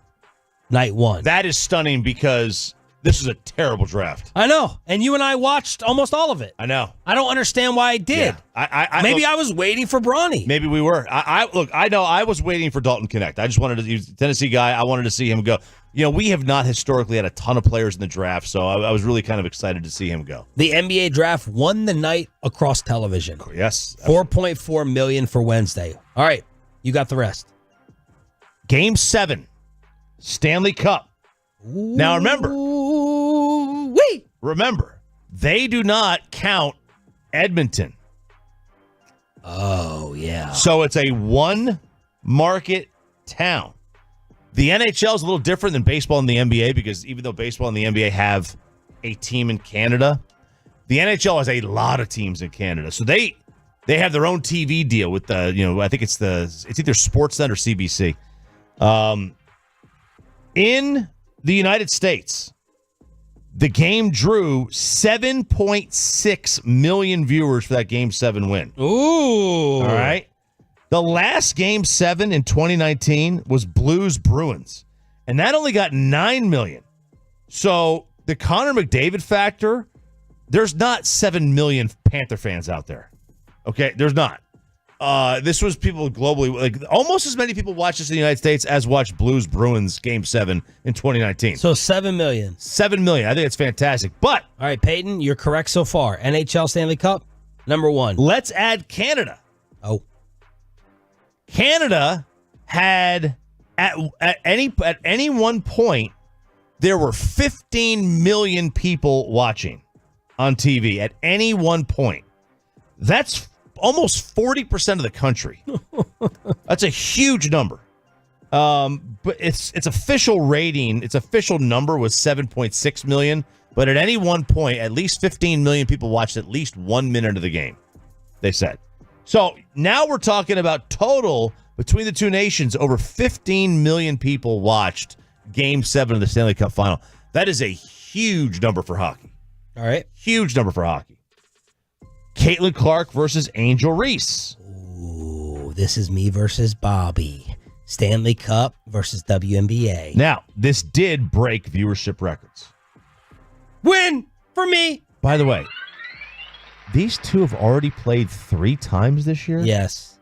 night 1. That is stunning because This is a terrible draft. I know. And you and I watched almost all of it. I know. I don't understand why I did. Yeah. Maybe I was waiting for Bronny. Maybe we were. I know I was waiting for Dalton Connect. I just wanted to, he's a Tennessee guy. I wanted to see him go. We have not historically had a ton of players in the draft, so I was really kind of excited to see him go. The NBA draft won the night across television. Yes. $4.4 million for Wednesday. All right. You got the rest. Game 7. Stanley Cup. Ooh. Now remember, they do not count Edmonton. Oh, yeah. So it's a one market town. The NHL is a little different than baseball and the NBA because even though baseball and the NBA have a team in Canada, the NHL has a lot of teams in Canada. So they have their own TV deal with the, I think it's either Sportsnet or CBC. In the United States, the game drew 7.6 million viewers for that Game 7 win. Ooh. All right. The last Game 7 in 2019 was Blues Bruins, and that only got 9 million. So the Connor McDavid factor, there's not 7 million Panther fans out there. Okay, there's not. This was people globally, like almost as many people watched this in the United States as watched Blues Bruins Game 7 in 2019. So 7 million. 7 million. I think it's fantastic. But all right, Peyton, you're correct so far. NHL Stanley Cup, number 1. Let's add Canada. Oh. Canada had at any one point there were 15 million people watching on TV at any one point. That's almost 40% of the country. That's a huge number. But its official rating, its official number was 7.6 million. But at any one point, at least 15 million people watched at least 1 minute of the game, they said. So now we're talking about total between the two nations, over 15 million people watched Game 7 of the Stanley Cup Final. That is a huge number for hockey. All right. Huge number for hockey. Caitlin Clark versus Angel Reese. Ooh, this is me versus Bobby. Stanley Cup versus WNBA. Now, this did break viewership records. Win for me. By the way, these two have already played 3 times this year? Yes.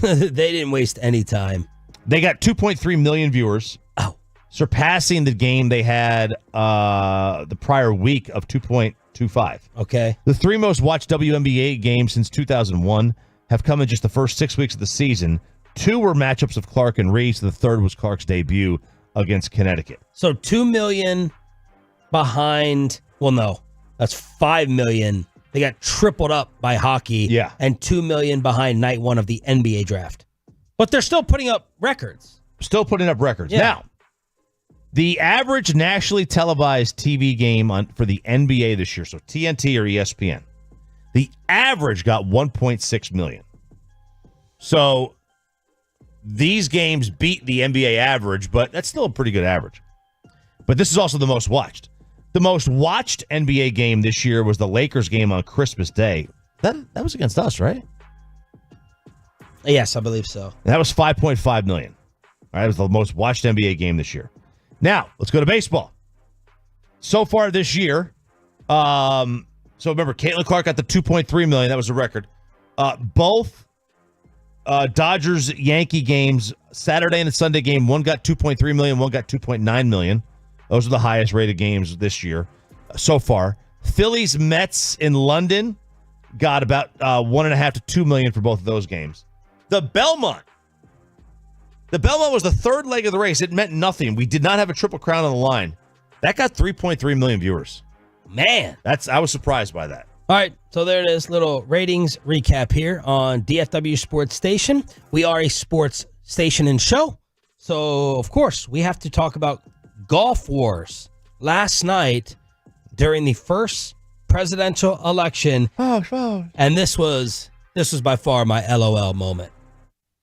They didn't waste any time. They got 2.3 million viewers. Oh. Surpassing the game they had the prior week of 2.25. Okay. The 3 most watched WNBA games since 2001 have come in just the first 6 weeks of the season. 2 were matchups of Clark and Reese. The third was Clark's debut against Connecticut. So 2 million behind. Well, no, that's 5 million. They got tripled up by hockey. Yeah. And 2 million behind night 1 of the NBA draft. But they're still putting up records. Still putting up records. Yeah. Now, the average nationally televised TV game for the NBA this year, so TNT or ESPN, the average got 1.6 million. So these games beat the NBA average, but that's still a pretty good average. But this is also the most watched. The most watched NBA game this year was the Lakers game on Christmas Day. That was against us, right? Yes, I believe so. That was 5.5 million. All right, it was the most watched NBA game this year. Now, let's go to baseball. So far this year, so remember, Caitlin Clark got the 2.3 million. That was a record. Both Dodgers-Yankee games, Saturday and the Sunday game, one got 2.3 million, one got 2.9 million. Those are the highest rated games this year so far. Phillies-Mets in London got about 1.5 to 2 million for both of those games. The Belmont was the third leg of the race. It meant nothing. We did not have a Triple Crown on the line. That got 3.3 million viewers. Man. I was surprised by that. All right, so there it is. Little ratings recap here on DFW Sports Station. We are a sports station and show. So, of course, we have to talk about golf wars. Last night, during the first presidential election, and this was by far my LOL moment.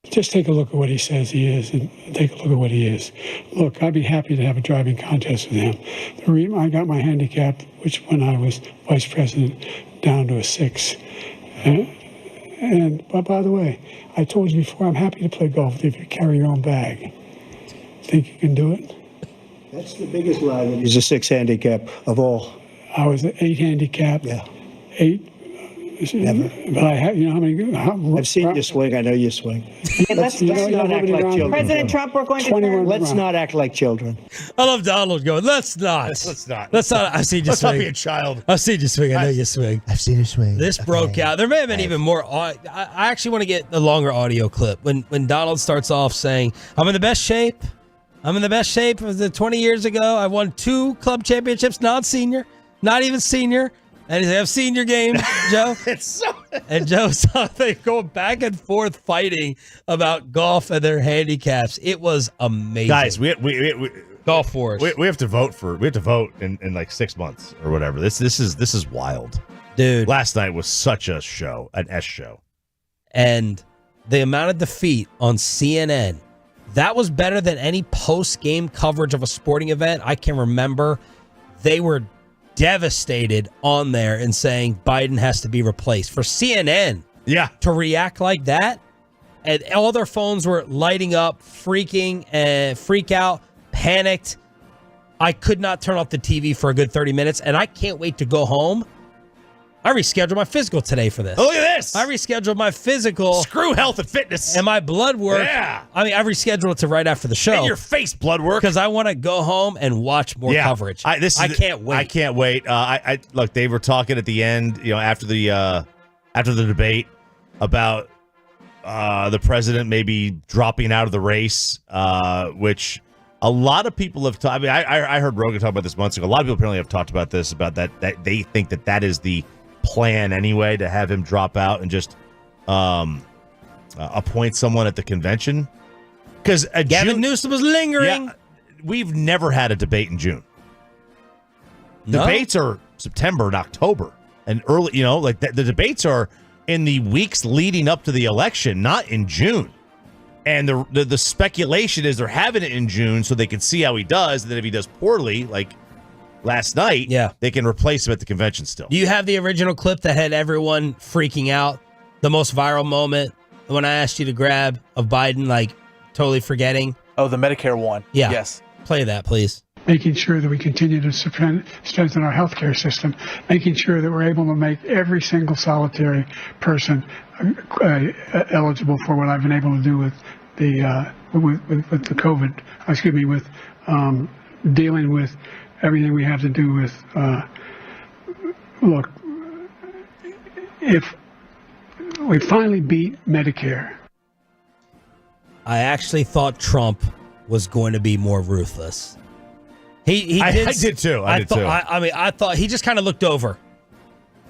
Just take a look at what he says he is and take a look at what he is. Look, I'd be happy to have a driving contest with him. The reason I got my handicap, which when I was vice president, down to a 6. But by the way, I told you before, I'm happy to play golf with you if you carry your own bag. Think you can do it? That's the biggest lie that he's a 6 handicap of all. I was an 8 handicap. Yeah. 8. Never. But I have, you know how many? I've seen you swing. I know you swing. Let's not act like children. President Trump, we're going to 21 turn. Let's not act like children. I love Donald going, let's not. Let's not. Let's not. I've seen you Let's swing. not be a child. I've seen you swing. I know you swing. I've seen you swing. This broke out. There may have been even more. I actually want to get a longer audio clip. When Donald starts off saying, I'm in the best shape. I'm in the best shape of the 20 years ago. I won 2 club championships, non-senior, not even senior. And he's like, I've seen your game, Joe. And Joe's they go back and forth fighting about golf and their handicaps. It was amazing. Guys, we golf wars. We have to vote in like 6 months or whatever. This is wild. Dude. Last night was such a show, an S show. And the amount of defeat on CNN, that was better than any post-game coverage of a sporting event I can remember. They were devastated on there and saying Biden has to be replaced. For CNN to react like that, and all their phones were lighting up, freak out, panicked. I could not turn off the TV for a good 30 minutes, and I can't wait to go home. I rescheduled my physical today for this. Look at this. I rescheduled my physical. Screw health and fitness. And my blood work. Yeah. I mean, I rescheduled it to right after the show. In your face, blood work. Because I want to go home and watch more coverage. I can't wait. I can't wait. I look, they were talking at the end, after the debate about the president maybe dropping out of the race, which a lot of people have talked. I mean, I heard Rogan talk about this months ago. A lot of people apparently have talked about this, about that they think that is the plan anyway, to have him drop out and just appoint someone at the convention. Because Gavin Newsom was lingering. Yeah, we've never had a debate in June. No? Debates are September and October, and early. The debates are in the weeks leading up to the election, not in June. And the speculation is they're having it in June so they can see how he does, and then if he does poorly, like last night, they can replace him at the convention still. Do you have the original clip that had everyone freaking out? The most viral moment when I asked you to grab of Biden, like totally forgetting? Oh, the Medicare one. Yeah. Yes. Play that, please. Making sure that we continue to strengthen our healthcare system, making sure that we're able to make every single solitary person eligible for what I've been able to do with the with the COVID. With dealing with everything we have to do with. Look, if we finally beat Medicare. I actually thought Trump was going to be more ruthless. I did too. I thought he just kind of looked over.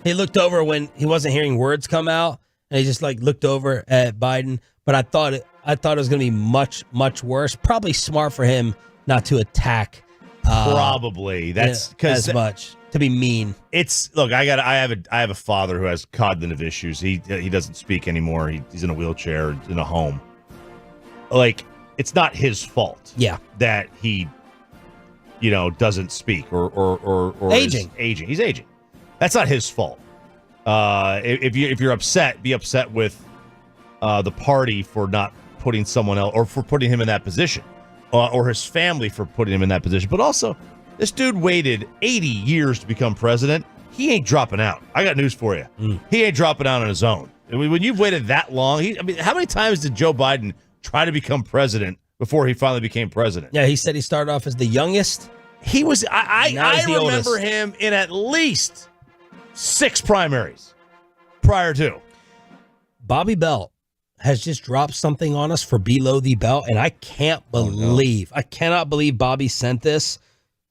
He looked over when he wasn't hearing words come out, and he just looked over at Biden. But I thought it was going to be much, much worse. Probably smart for him not to attack. Probably that's because as much to be mean. Look. I have a father who has cognitive issues. He doesn't speak anymore. He's in a wheelchair in a home. It's not his fault. Yeah, that he, doesn't speak or aging. He's aging. That's not his fault. If you're upset, be upset with the party for not putting someone else, or for putting him in that position, or his family for putting him in that position. But also, this dude waited 80 years to become president. He ain't dropping out. I got news for you. He ain't dropping out on his own. When you've waited that long, how many times did Joe Biden try to become president before he finally became president? Yeah, he said he started off as the youngest. He was. I remember oldest. him in at least 6 primaries prior to. Bobby Belt has just dropped something on us for Below the Belt, and I cannot believe Bobby sent this.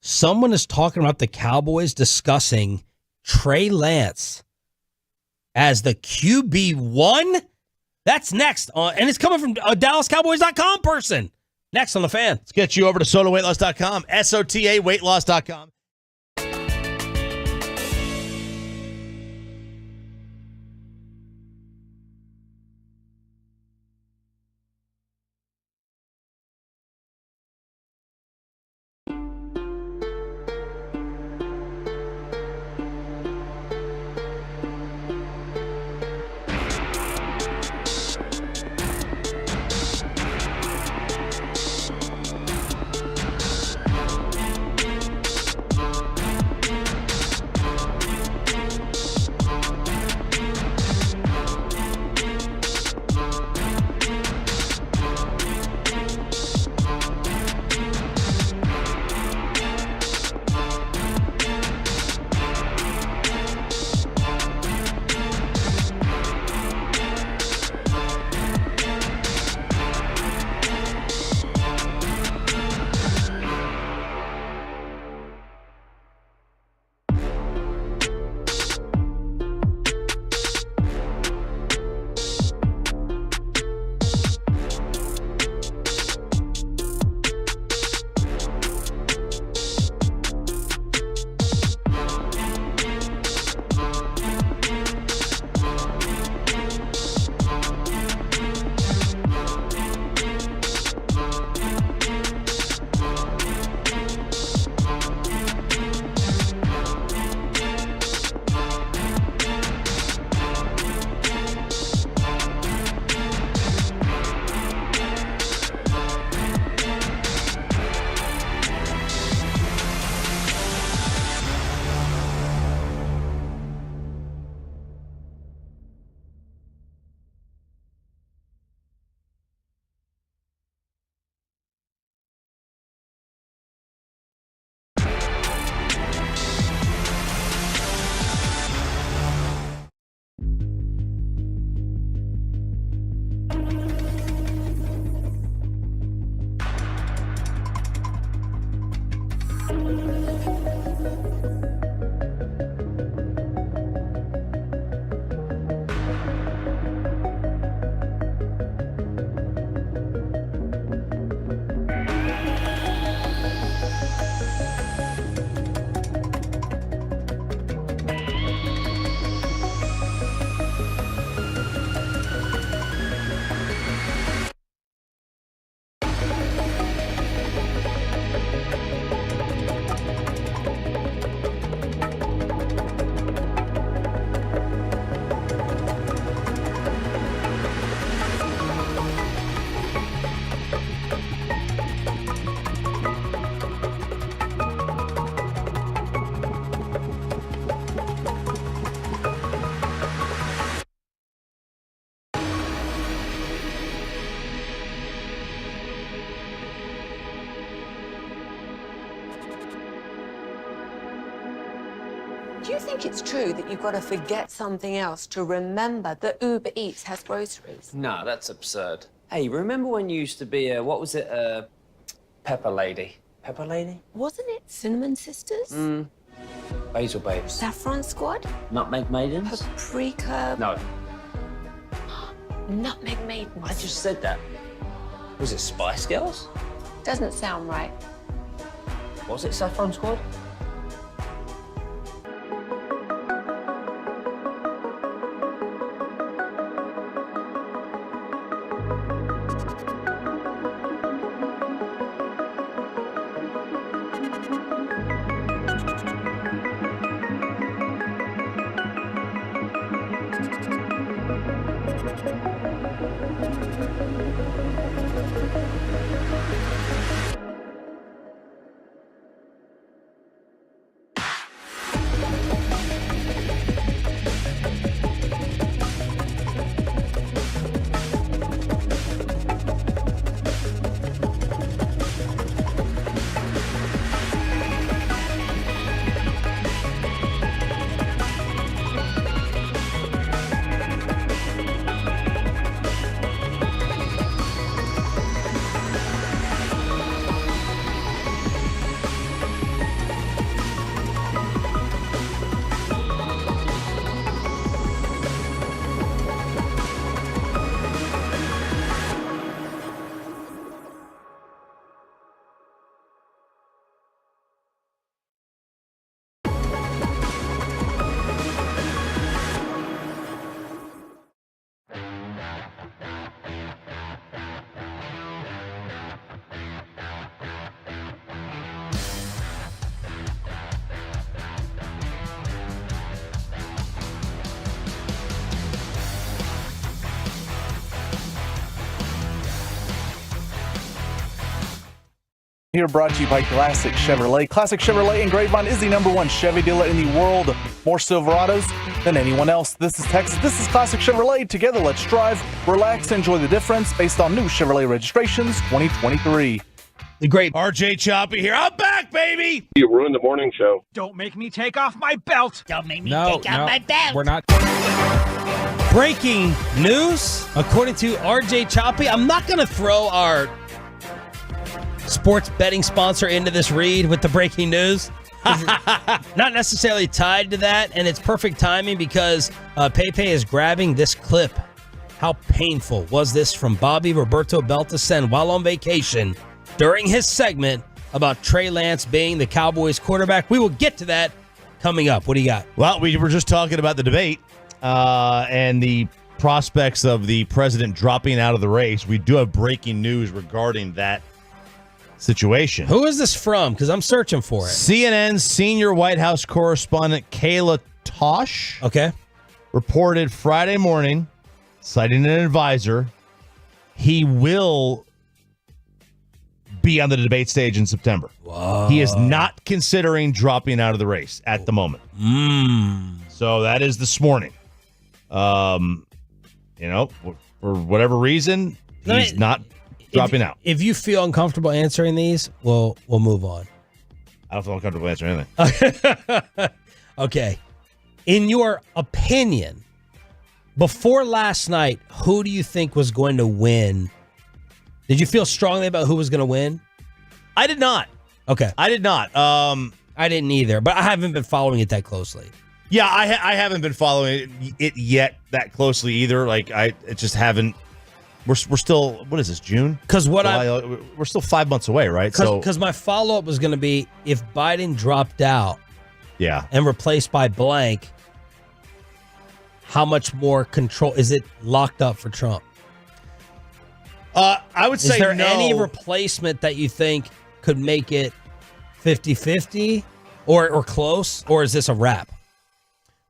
Someone is talking about the Cowboys discussing Trey Lance as the QB1. That's next and it's coming from a DallasCowboys.com person. Next on The Fan. Let's get you over to SotaWeightLoss.com, SOTA weightloss.com. Do you think it's true that you've got to forget something else to remember that Uber Eats has groceries? No, that's absurd. Hey, remember when you used to be a pepper lady? Pepper lady? Wasn't it Cinnamon Sisters? Basil babes. Saffron Squad? Nutmeg maidens? Paprika? No, Nutmeg Maidens? I just said that. Was it Spice Girls? Doesn't sound right. Was it Saffron Squad? Here brought to you by Classic Chevrolet. Classic Chevrolet in Grapevine is the #1 Chevy dealer in the world. More Silverados than anyone else. This is Texas. This is Classic Chevrolet. Together, let's drive, relax, enjoy the difference based on new Chevrolet registrations 2023. The great RJ Choppy here. I'm back, baby. You ruined the morning show. Don't make me take off my belt. Don't make me take off my belt. We're not. breaking news, according to RJ Choppy. I'm not going to throw our sports betting sponsor into this read with the breaking news. Not necessarily tied to that, and it's perfect timing because Pepe is grabbing this clip. How painful was this from Bobby Roberto Beltescen while on vacation during his segment about Trey Lance being the Cowboys quarterback? We will get to that coming up. What do you got? Well, we were just talking about the debate and the prospects of the president dropping out of the race. We do have breaking news regarding that situation. Who is this from? Because I'm searching for it. CNN's senior White House correspondent Kayla Tosh reported Friday morning, citing an advisor, he will be on the debate stage in September. Whoa. He is not considering dropping out of the race at the moment. So that is this morning. For whatever reason, he's not dropping out. If you feel uncomfortable answering these, we'll move on. I don't feel uncomfortable answering anything. Okay. In your opinion, before last night, who do you think was going to win? Did you feel strongly about who was going to win? I did not. Okay. I did not. I didn't either, but I haven't been following it that closely. Yeah, I haven't been following it yet that closely either. Like, it just haven't. We're still, what is this, June? Because we're still 5 months away, right? Because my follow-up was going to be, if Biden dropped out and replaced by blank, how much more control, is it locked up for Trump? I would say is there no. any replacement that you think could make it 50-50 or close, or is this a wrap?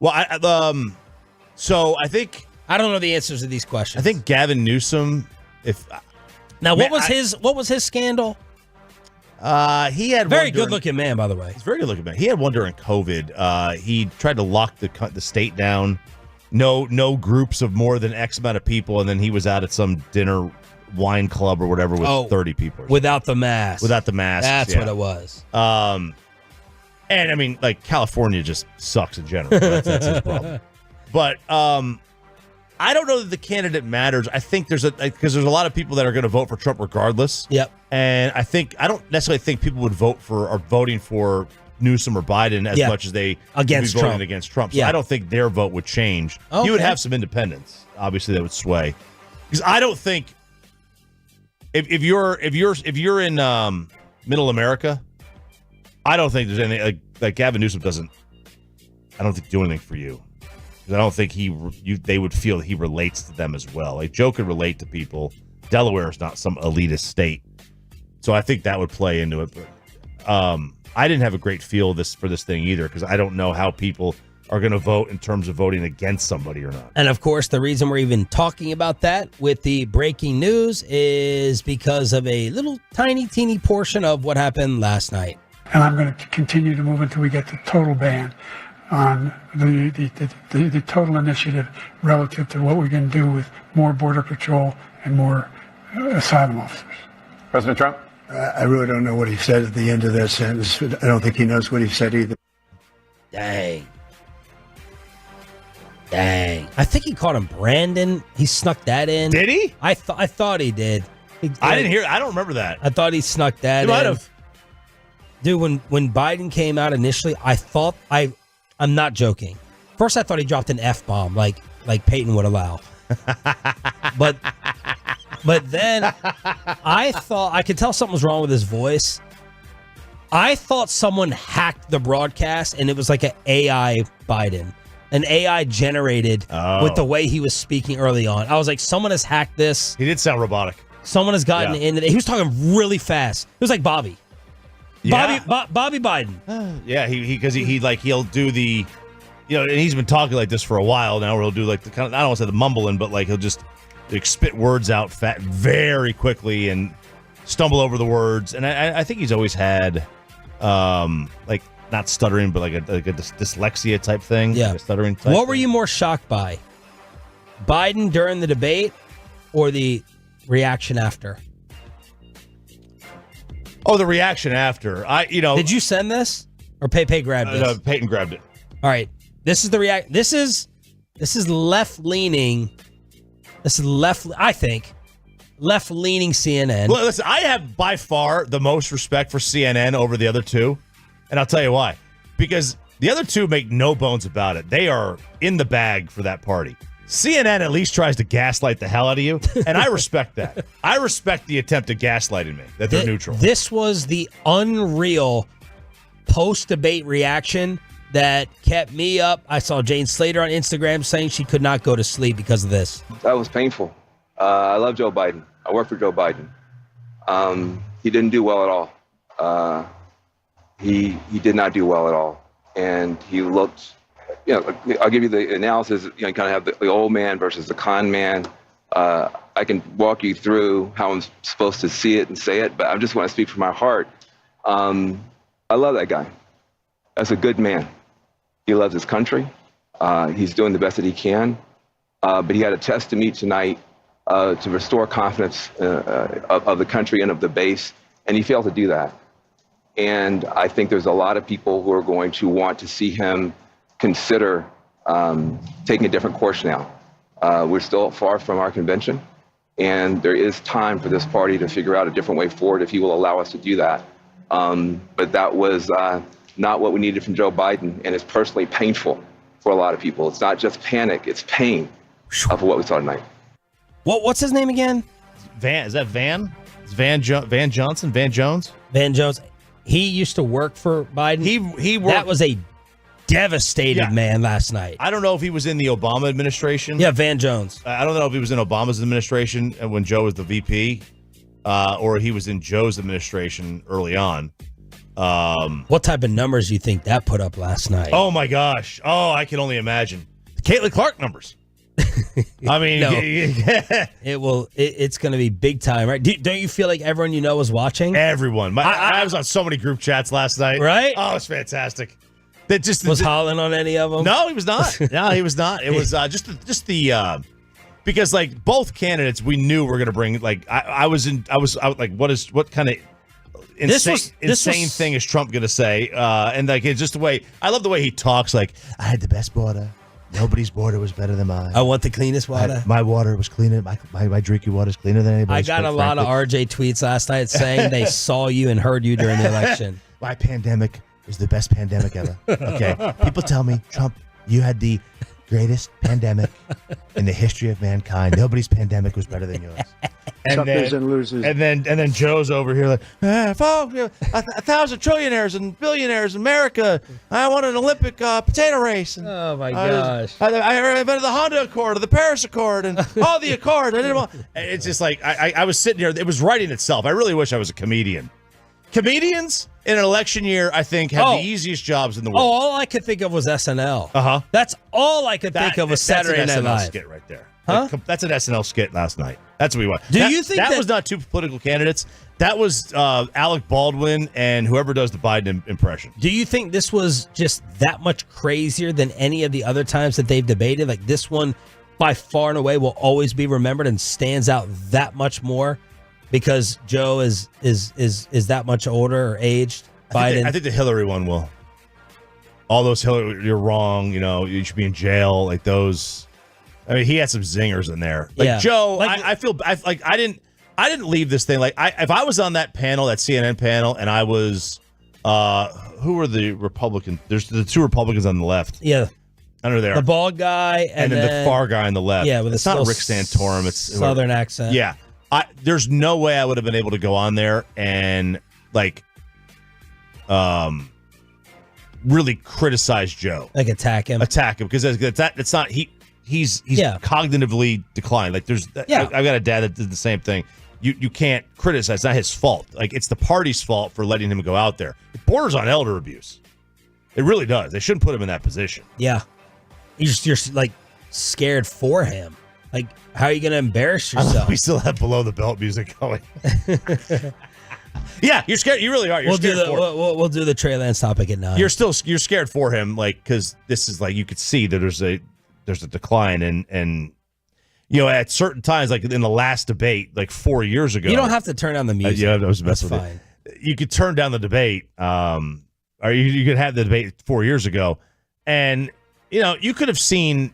Well, so I think I don't know the answers to these questions. I think Gavin Newsom. What was his scandal? He had very good looking man, by the way. He's a very good looking man. He had one during COVID. He tried to lock the state down. No groups of more than X amount of people, and then he was out at some dinner wine club or whatever with 30 people. Without the mask. Without the mask. That's what it was. And I mean, like, California just sucks in general. That's his problem. But I don't know that the candidate matters. I think because there's a lot of people that are going to vote for Trump regardless. Yep. And I don't necessarily think people would voting for Newsom or Biden as much as they against would be voting Trump. against Trump. So I don't think their vote would change. Okay. You would have some independents, obviously, that would sway. Because I don't think if you're in Middle America, I don't think there's anything like Gavin Newsom doesn't. I don't think do anything for you. Because I don't think they would feel that he relates to them as well. Like Joe could relate to people. Delaware is not some elitist state, so I think that would play into it. But I didn't have a great feel for this thing either because I don't know how people are going to vote in terms of voting against somebody or not. And of course, the reason we're even talking about that with the breaking news is because of a little tiny, teeny portion of what happened last night. And I'm going to continue to move until we get the total ban on the total initiative relative to what we're going to do with more Border Patrol and more asylum officers. President Trump? I really don't know what he said at the end of that sentence. I don't think he knows what he said either. Dang. I think he called him Brandon. He snuck that in. Did he? I thought he did. I didn't hear. I don't remember that. I thought he snuck that in. He might have. Dude, when Biden came out initially, I thought I'm not joking. First, I thought he dropped an F-bomb like Peyton would allow. But then I thought I could tell something was wrong with his voice. I thought someone hacked the broadcast and it was like an AI Biden. An AI generated with the way he was speaking early on. I was like, someone has hacked this. He did sound robotic. Someone has gotten into it. He was talking really fast. It was like Bobby. Yeah. Bobby Biden. Yeah, he'll do the, and he's been talking like this for a while now. Where he'll do like the kind of, I don't want to say the mumbling, but like he'll just spit words out very quickly and stumble over the words. And I think he's always had, like not stuttering, but like a dyslexia type thing. Yeah, like a stuttering type. What were you more shocked by, Biden during the debate or the reaction after? Oh, the reaction after. Did you send this or Pepe grabbed this? Peyton grabbed it. All right. This is the react. This is left leaning. This is I think left leaning CNN. Well, listen, I have by far the most respect for CNN over the other two, and I'll tell you why. Because the other two make no bones about it. They are in the bag for that party. CNN at least tries to gaslight the hell out of you, and I respect that. I respect the attempt at gaslighting me, that they're neutral. This was the unreal post-debate reaction that kept me up. I saw Jane Slater on Instagram saying she could not go to sleep because of this. That was painful. I love Joe Biden. I work for Joe Biden. He didn't do well at all. He did not do well at all. And he looked... I'll give you the analysis. You kind of have the old man versus the con man. I can walk you through how I'm supposed to see it and say it, but I just want to speak from my heart. I love that guy. That's a good man. He loves his country. He's doing the best that he can. But he had a test to meet tonight to restore confidence of the country and of the base, and he failed to do that. And I think there's a lot of people who are going to want to see him consider taking a different course now. We're still far from our convention, and there is time for this party to figure out a different way forward if he will allow us to do that. But that was not what we needed from Joe Biden, and it's personally painful for a lot of people. It's not just panic, it's pain of what we saw tonight. What's his name again? Van. Is that Van? Is Van Johnson? Van Jones? Van Jones. He used to work for Biden. He worked. That was a devastated man last night. I don't know if he was in the Obama administration. Yeah, Van Jones. I don't know if he was in Obama's administration when Joe was the VP, or he was in Joe's administration early on. What type of numbers do you think that put up last night? Oh my gosh! Oh, I can only imagine. Caitlin Clark numbers. I mean, No. It's going to be big time, right? Don't you feel like everyone you know is watching? Everyone. I was on so many group chats last night. Right? Oh, it's fantastic. That just was Holland on any of them? No, he was not. No, he was not. It was just the because like both candidates we knew were going to bring like I was like what kind of insane thing is Trump going to say? And like it's just the way I love the way he talks. Like I had the best border. Nobody's border was better than mine. I want the cleanest water. My water was cleaner. My drinking water is cleaner than anybody's. I got a lot of RJ tweets last night saying they saw you and heard you during the election. My pandemic is the best pandemic ever. Okay, people tell me, Trump, you had the greatest pandemic in the history of mankind. Nobody's pandemic was better than yours. Suckers and losers. And then Joe's over here like, folks, 1,000 trillionaires and billionaires in America. I want an Olympic potato race. And Oh my gosh! I invented the Honda Accord or the Paris Accord and all the Accord. I didn't want. It's just like I was sitting here. It was writing itself. I really wish I was a comedian. Comedians in an election year, I think, have the easiest jobs in the world. Oh, all I could think of was SNL. That's all I could think of was Saturday Night Live. Skit right there. Huh? That's an SNL skit last night. That's what we want. Do you think that was not two political candidates? That was Alec Baldwin and whoever does the Biden impression. Do you think this was just that much crazier than any of the other times that they've debated? Like this one, by far and away, will always be remembered and stands out that much more because Joe is that much older or aged. Biden. I think the Hillary one will. All those Hillary, you're wrong. You know, you should be in jail. Like those. I mean, he had some zingers in there. Like Yeah. Joe, Like- I feel like I didn't leave this thing. Like if I was on that panel, that CNN panel, and I was, who were the Republicans? There's the two Republicans on the left. Yeah. Under there. The bald guy and then the far guy on the left. Yeah, with it's a not still Rick Santorum. It's Southern accent. Yeah. There's no way I would have been able to go on there and like really criticize Joe. Like attack him because it's not he's cognitively declined. Like I've got a dad that did the same thing. You can't criticize. It's not his fault. Like it's the party's fault for letting him go out there. It borders on elder abuse. It really does. They shouldn't put him in that position. Yeah. You're like scared for him. Like, how are you going to embarrass yourself? We still have below the belt music going. Yeah, you're scared. You really are. You're scared for him. We'll do the Trey Lance topic at 9. You're scared for him, like because this is like you could see that there's a decline and you know at certain times, like in the last debate, like 4 years ago. You don't have to turn down the music. Yeah, that was That's messing with fine. it. You could turn down the debate, or you could have the debate 4 years ago, and you know you could have seen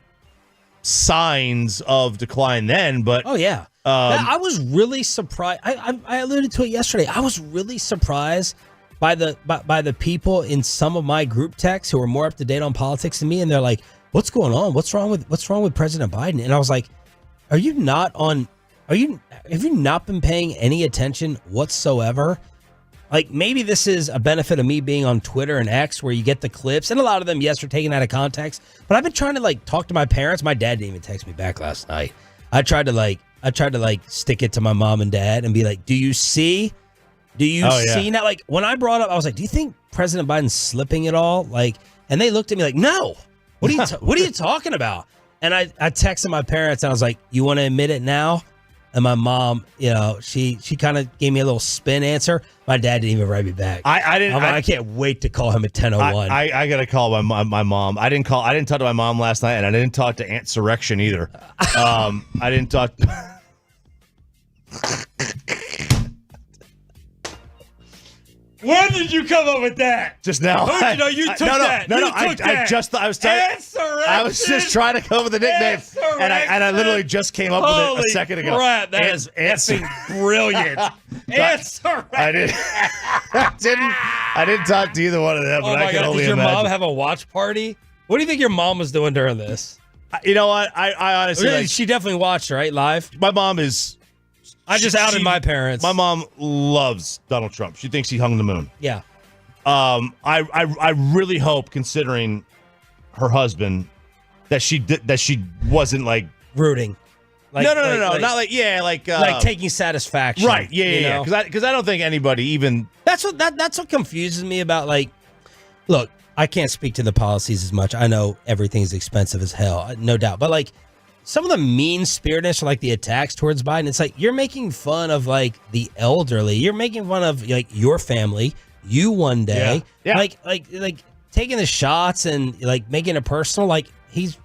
signs of decline then. But oh yeah. I was really surprised. I alluded to it yesterday. I was really surprised by the people in some of my group texts who are more up to date on politics than me, and they're like, "What's going on? What's wrong with President Biden?" And I was like, have you not been paying any attention whatsoever? Like maybe this is a benefit of me being on Twitter and X where you get the clips, and a lot of them, yes, are taken out of context. But I've been trying to like talk to my parents. My dad didn't even text me back last night. I tried to stick it to my mom and dad and be like, do you see now? Like when I brought up, I was like, do you think President Biden's slipping at all? Like, and they looked at me like, no, what are you talking about? And I texted my parents and I was like, you want to admit it now? And my mom, you know, she kind of gave me a little spin answer. My dad didn't even write me back. I can't wait to call him at 10:01. I got to call my mom. I didn't talk to my mom last night, and I didn't talk to Aunt Surrection either. I didn't talk. When did you come up with that? Just now. You took that. I was just trying to come up with a nickname, and I literally just came up with it a second ago. Crap, that is effing brilliant. I didn't talk to either one of them. Oh but my I can God! only Did your imagine. mom have a watch party? What do you think your mom was doing during this? You know what? I honestly, she definitely watched, right? Live. My mom is. I just outed my parents. My mom loves Donald Trump. She thinks he hung the moon. Yeah. I really hope, considering her husband, that she wasn't like rooting. Like, no, not like taking satisfaction. Right? Yeah. Because I don't think anybody even. That's what confuses me about like. Look, I can't speak to the policies as much. I know everything's expensive as hell, no doubt. But like. Some of the mean-spiritedness or like the attacks towards Biden, it's like you're making fun of like the elderly. You're making fun of like your family, you one day. Yeah. Like taking the shots and like making it personal. Like he's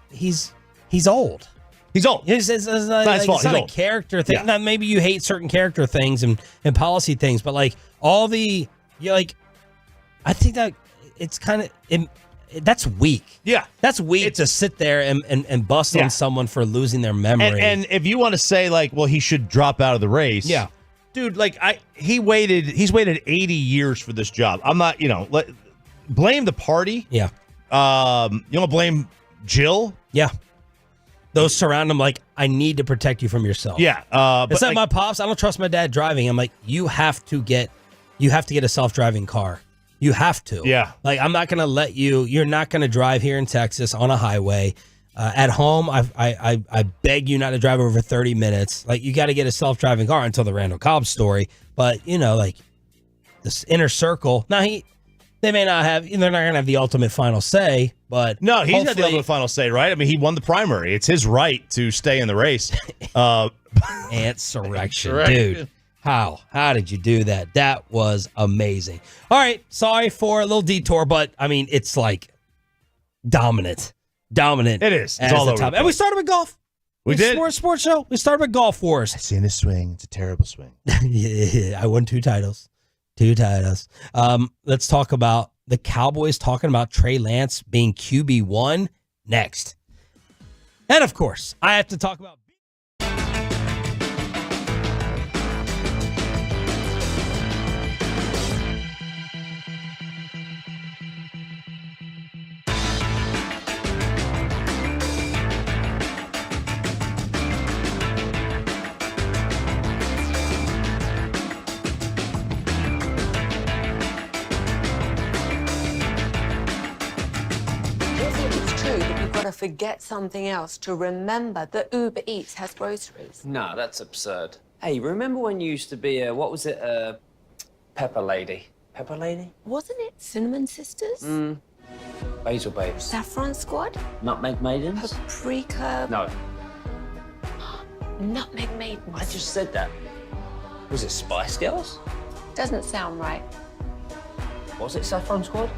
old. He's old. It's not his fault. It's not He's a old. character thing. Yeah. Now, maybe you hate certain character things and policy things, but like all the I think that it's kind of that's weak. Yeah, that's weak to sit there and bust on someone for losing their memory. And if you want to say like, well, he should drop out of the race. Yeah. Dude, like he's waited 80 years for this job. I'm not, blame the party. Yeah. You want to blame Jill? Yeah. Those surround him like, I need to protect you from yourself. Yeah. It's like my pops. I don't trust my dad driving. I'm like, you have to get a self-driving car. You have to. Yeah. Like, I'm not going to let you're not going to drive here in Texas on a highway. At home, I beg you not to drive over 30 minutes. Like, you got to get a self-driving car until the Randall Cobb story. But, like this inner circle. Now, they may not have, they're not going to have the ultimate final say, but no, he's got the ultimate final say, right? I mean, he won the primary. It's his right to stay in the race. Insurrection, dude. How did you do that? That was amazing. All right, sorry for a little detour, but I mean, it's like dominant. It is. It's all over. And we started with golf. We did. Sports show. We started with golf wars. I seen a swing. It's a terrible swing. Yeah, I won 2 titles. 2 titles. Let's talk about the Cowboys talking about Trey Lance being QB1 next. And of course, I have to talk about to forget something else to remember that Uber Eats has groceries. No, that's absurd. Hey, remember when you used to be a pepper lady? Pepper lady? Wasn't it Cinnamon Sisters? Basil Babes. Saffron Squad? Nutmeg Maidens? Paprika? No. Nutmeg Maidens. I just said that. Was it Spice Girls? Doesn't sound right. Was it Saffron Squad?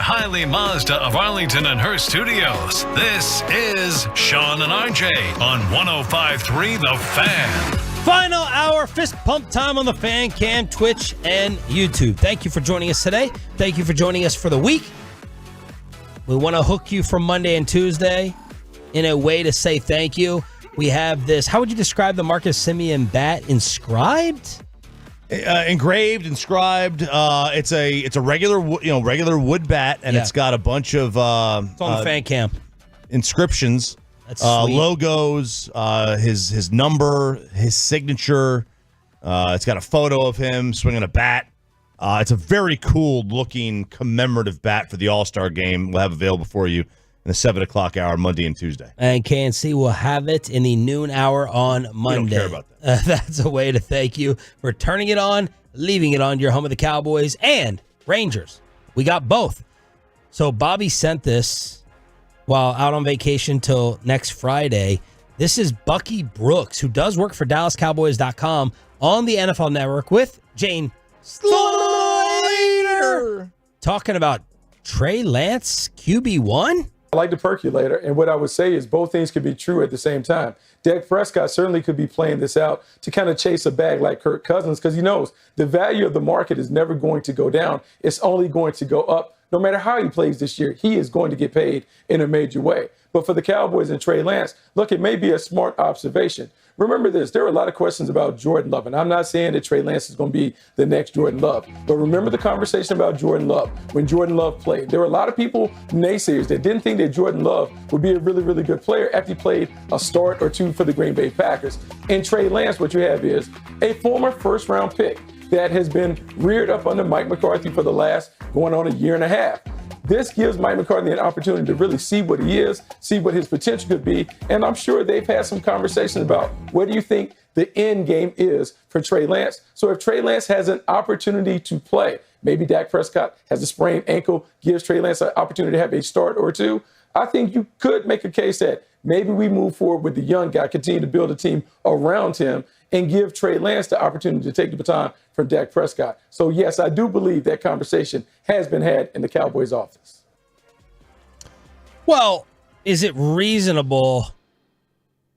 Hiley Mazda of Arlington and Hearst Studios. This is Sean and RJ on 105.3 The Fan. Final hour fist pump time on the Fan Cam, Twitch, and YouTube. Thank you for joining us today. Thank you for joining us for the week. We want to hook you for Monday and Tuesday in a way to say thank you. We have this. How would you describe the Marcus Semien bat? Inscribed? Engraved, inscribed. It's a regular wood bat, and it's got a bunch of it's on the Fan Cam inscriptions. That's sweet. Logos, his number, his signature. It's got a photo of him swinging a bat. It's a very cool looking commemorative bat for the All-Star game. We'll have available for you in the 7 o'clock hour, Monday and Tuesday. And KNC will have it in the noon hour on Monday. We don't care about that. That's a way to thank you for turning it on, leaving it on, your home of the Cowboys and Rangers. We got both. So Bobby sent this while out on vacation till next Friday. This is Bucky Brooks, who does work for DallasCowboys.com on the NFL Network with Jane Slater, talking about Trey Lance, QB1. I like the percolator, and what I would say is both things could be true at the same time. Dak Prescott certainly could be playing this out to kind of chase a bag like Kirk Cousins, because he knows the value of the market is never going to go down. It's only going to go up. No matter how he plays this year, he is going to get paid in a major way. But for the Cowboys and Trey Lance, look, it may be a smart observation. Remember this, there are a lot of questions about Jordan Love, and I'm not saying that Trey Lance is going to be the next Jordan Love, but remember the conversation about Jordan Love when Jordan Love played. There were a lot of people, naysayers, that didn't think that Jordan Love would be a really, really good player after he played a start or two for the Green Bay Packers. In Trey Lance, what you have is a former first-round pick that has been reared up under Mike McCarthy for the last going on a year and a half. This gives Mike McCarthy an opportunity to really see what he is, see what his potential could be, and I'm sure they've had some conversations about what do you think the end game is for Trey Lance. So if Trey Lance has an opportunity to play, maybe Dak Prescott has a sprained ankle, gives Trey Lance an opportunity to have a start or two, I think you could make a case that maybe we move forward with the young guy, continue to build a team around him, and give Trey Lance the opportunity to take the baton from Dak Prescott. So, yes, I do believe that conversation has been had in the Cowboys office. Well, is it reasonable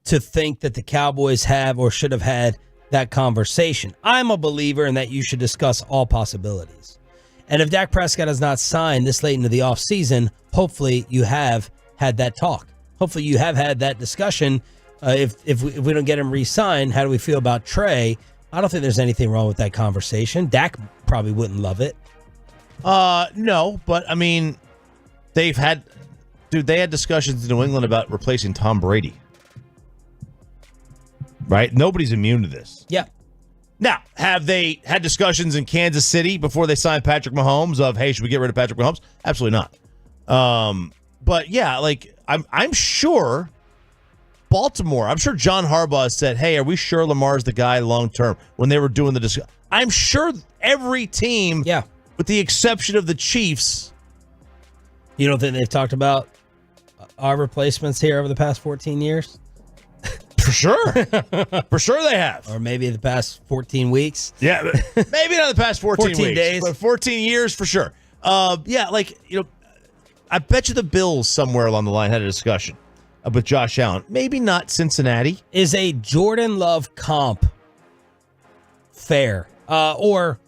to think that the Cowboys have or should have had that conversation? I'm a believer in that you should discuss all possibilities. And if Dak Prescott has not signed this late into the offseason, hopefully you have had that talk. Hopefully you have had that discussion. If we don't get him re-signed, how do we feel about Trey? I don't think there's anything wrong with that conversation. Dak probably wouldn't love it. No, but I mean, they had discussions in New England about replacing Tom Brady. Right? Nobody's immune to this. Yeah. Now, have they had discussions in Kansas City before they signed Patrick Mahomes of, hey, should we get rid of Patrick Mahomes? Absolutely not. But yeah, like I'm sure Baltimore, I'm sure John Harbaugh said, hey, are we sure Lamar's the guy long term when they were doing the discussion? I'm sure every team, with the exception of the Chiefs. You don't think they've talked about our replacements here over the past 14 years? For sure. For sure they have. Or maybe the past 14 weeks. Yeah, maybe not the past 14 weeks, days. But 14 years for sure. Yeah, like, you know, I bet you the Bills somewhere along the line had a discussion with Josh Allen. Maybe not Cincinnati. Is a Jordan Love comp fair or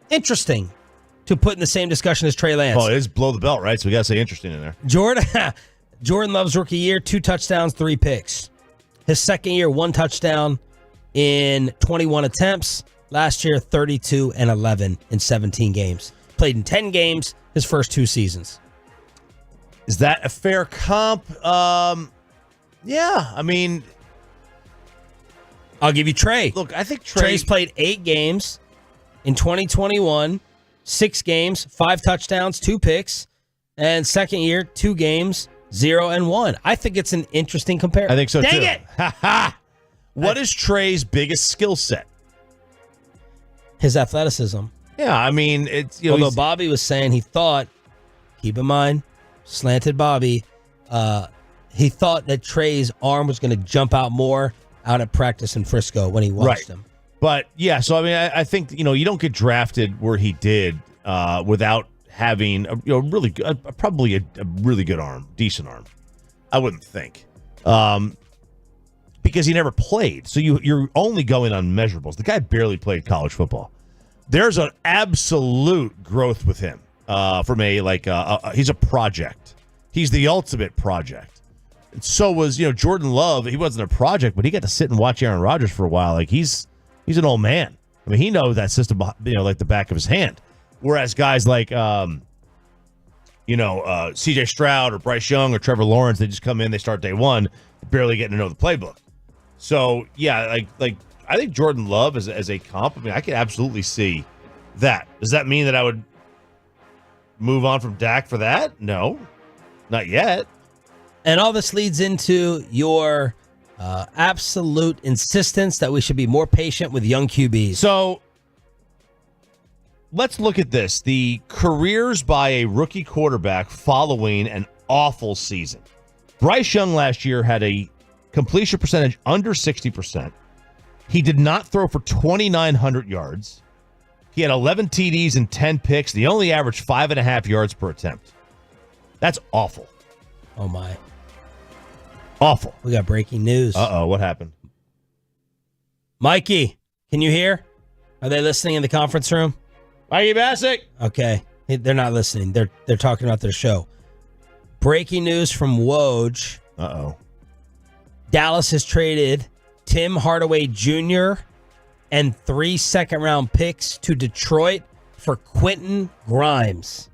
interesting to put in the same discussion as Trey Lance? Oh, it is below the belt, right? So we got to say interesting in there. Jordan Love's rookie year, 2 touchdowns, 3 picks. His second year, 1 touchdown in 21 attempts. Last year, 32 and 11 in 17 games. Played in 10 games his first 2 seasons. Is that a fair comp? Yeah, I mean, I'll give you Trey. Look, I think Trey's played 8 games in 2021, 6 games, 5 touchdowns, 2 picks, and second year, 2 games, 0 and 1. I think it's an interesting comparison. I think so, Dang too. it! What is Trey's biggest skill set? His athleticism. Yeah, I mean, it's, you know, although Bobby was saying he thought, keep in mind, slanted Bobby, he thought that Trey's arm was going to jump out more out at practice in Frisco when he watched him. But yeah, so I mean, I think, you know, you don't get drafted where he did without having really good, probably a really good arm, decent arm. I wouldn't think, because he never played. So you're only going on measurables. The guy barely played college football. There's an absolute growth with him from he's a project. He's the ultimate project. And so was Jordan Love. He wasn't a project, but he got to sit and watch Aaron Rodgers for a while. Like he's an old man. I mean, he knows that system, like the back of his hand. Whereas guys like, C.J. Stroud or Bryce Young or Trevor Lawrence, they just come in, they start day one, barely getting to know the playbook. So, yeah, like I think Jordan Love as a comp, I mean, I could absolutely see that. Does that mean that I would move on from Dak for that? No, not yet. And all this leads into your absolute insistence that we should be more patient with young QBs. So let's look at this. The careers by a rookie quarterback following an awful season. Bryce Young last year had a completion percentage under 60%. He did not throw for 2,900 yards. He had 11 TDs and 10 picks. He only averaged 5.5 yards per attempt. That's awful. Oh, my. Awful. We got breaking news. Uh-oh, what happened? Mikey, can you hear? Are they listening in the conference room? Mikey Bassick. Okay. They're not listening. They're talking about their show. Breaking news from Woj. Uh-oh. Dallas has traded Tim Hardaway Jr. and 3 second-round picks to Detroit for Quentin Grimes.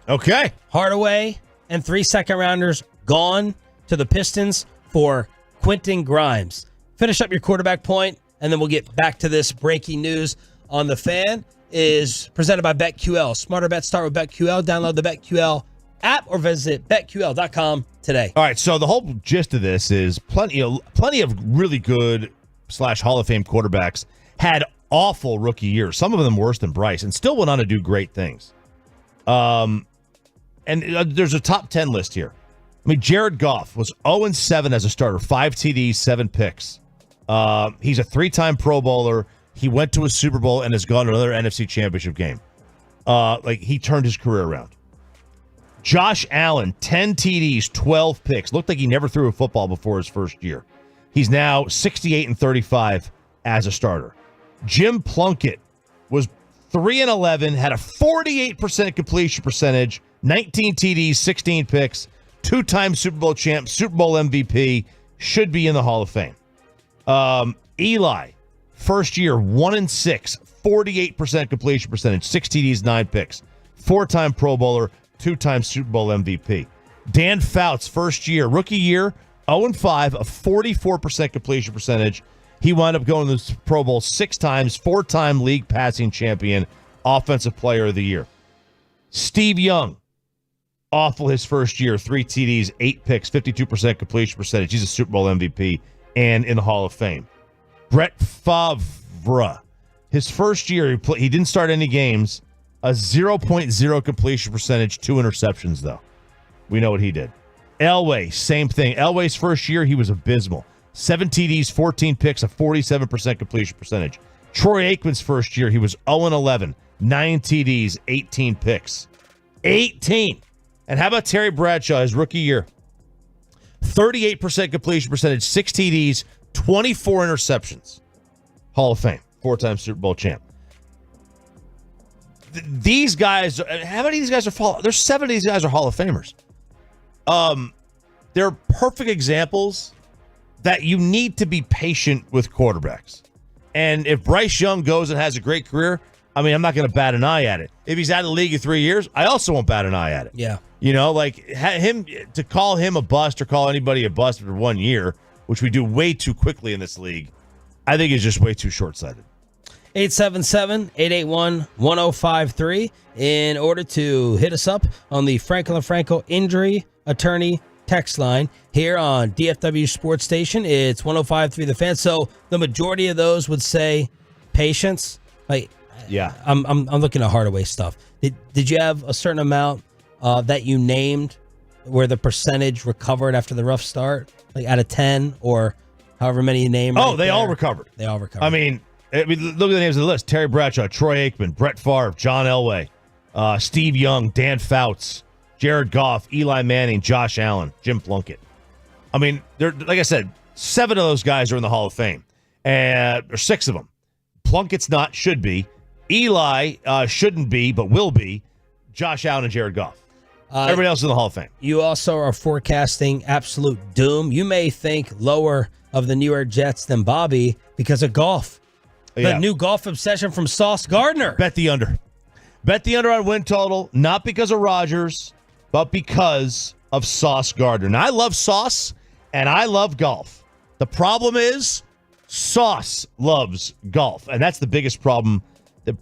Okay. Hardaway and 3 second-rounders gone to the Pistons for Quentin Grimes. Finish up your quarterback point, and then we'll get back to this breaking news on the Fan. Is presented by BetQL. Smarter bets start with BetQL. Download the BetQL app or visit BetQL.com today. All right, so the whole gist of this is plenty of really good / Hall of Fame quarterbacks had awful rookie years, some of them worse than Bryce, and still went on to do great things. And there's a top 10 list here. I mean, Jared Goff was 0-7 as a starter, 5 TDs, 7 picks. He's a 3-time Pro Bowler. He went to a Super Bowl and has gone to another NFC Championship game. He turned his career around. Josh Allen, 10 TDs, 12 picks. Looked like he never threw a football before his first year. He's now 68-35 as a starter. Jim Plunkett was 3-11, had a 48% completion percentage, 19 TDs, 16 picks, 2-time Super Bowl champ, Super Bowl MVP, should be in the Hall of Fame. Eli, first year, 1-6, 48% completion percentage, 6 TDs, 9 picks, 4-time Pro Bowler, 2-time Super Bowl MVP. Dan Fouts, first year, rookie year, 0-5, a 44% completion percentage. He wound up going to the Pro Bowl 6 times, 4-time league passing champion, offensive player of the year. Steve Young, awful his first year, 3 TDs, 8 picks, 52% completion percentage. He's a Super Bowl MVP and in the Hall of Fame. Brett Favre, his first year, he didn't start any games, a 0.0 completion percentage, 2 interceptions, though. We know what he did. Elway, same thing. Elway's first year, he was abysmal. 7 TDs, 14 picks, a 47% completion percentage. Troy Aikman's first year, he was 0-11, 9 TDs, 18 picks. 18! And how about Terry Bradshaw, his rookie year? 38% completion percentage, 6 TDs, 24 interceptions. Hall of Fame, 4-time Super Bowl champ. These guys, how many of these guys are there's 7 of these guys are Hall of Famers. They're perfect examples that you need to be patient with quarterbacks. And if Bryce Young goes and has a great career, I mean, I'm not going to bat an eye at it. If he's out of the league in 3 years, I also won't bat an eye at it. Yeah. Him to call him a bust or call anybody a bust for 1 year, which we do way too quickly in this league, I think is just way too short-sighted. 877-881-1053 in order to hit us up on the Franklin Franco Injury Attorney text line here on DFW Sports Station. It's 105.3 The Fan. So the majority of those would say patience. Yeah. I'm looking at Hardaway stuff. Did you have a certain amount that you named where the percentage recovered after the rough start? Like out of 10 or however many you named? Oh, they all recovered. They all recovered. I mean, look at the names of the list. Terry Bradshaw, Troy Aikman, Brett Favre, John Elway, Steve Young, Dan Fouts, Jared Goff, Eli Manning, Josh Allen, Jim Plunkett. I mean, like I said, 7 of those guys are in the Hall of Fame, or 6 of them. Plunkett's not, should be. Eli shouldn't be, but will be. Josh Allen and Jared Goff. Everybody else is in the Hall of Fame. You also are forecasting absolute doom. You may think lower of the New York Jets than Bobby because of golf. The new golf obsession from Sauce Gardner. Bet the under. Bet the under on win total, not because of Rodgers, but because of Sauce Gardner. Now, I love Sauce, and I love golf. The problem is Sauce loves golf, and that's the biggest problem,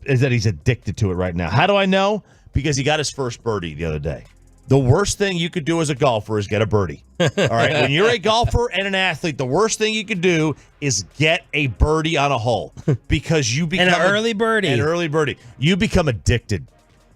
is that he's addicted to it right now. How do I know? Because he got his first birdie the other day. The worst thing you could do as a golfer is get a birdie. All right? When you're a golfer and an athlete, the worst thing you could do is get a birdie on a hole because you become an early birdie. An early birdie. You become addicted.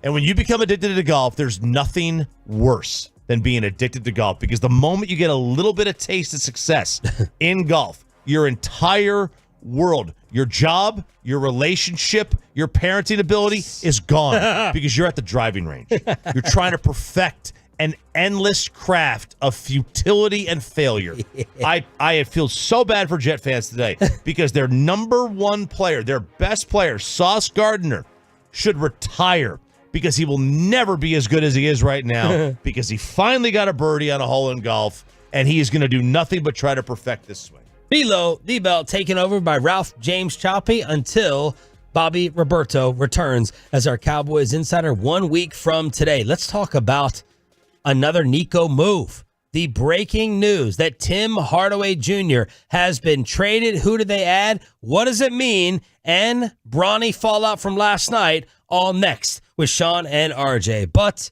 And when you become addicted to golf, there's nothing worse than being addicted to golf, because the moment you get a little bit of taste of success in golf, your entire world, your job, your relationship, your parenting ability is gone because you're at the driving range. You're trying to perfect an endless craft of futility and failure. I feel so bad for Jet fans today because their number one player, their best player, Sauce Gardner, should retire because he will never be as good as he is right now because he finally got a birdie on a hole in golf, and he is going to do nothing but try to perfect this swing. Below the belt taken over by Ralph James Choppy until Bobby Roberto returns as our Cowboys insider 1 week from today. Let's talk about another Nico move. The breaking news that Tim Hardaway Jr. has been traded. Who did they add? What does it mean? And Bronny fallout from last night, all next with Sean and RJ. But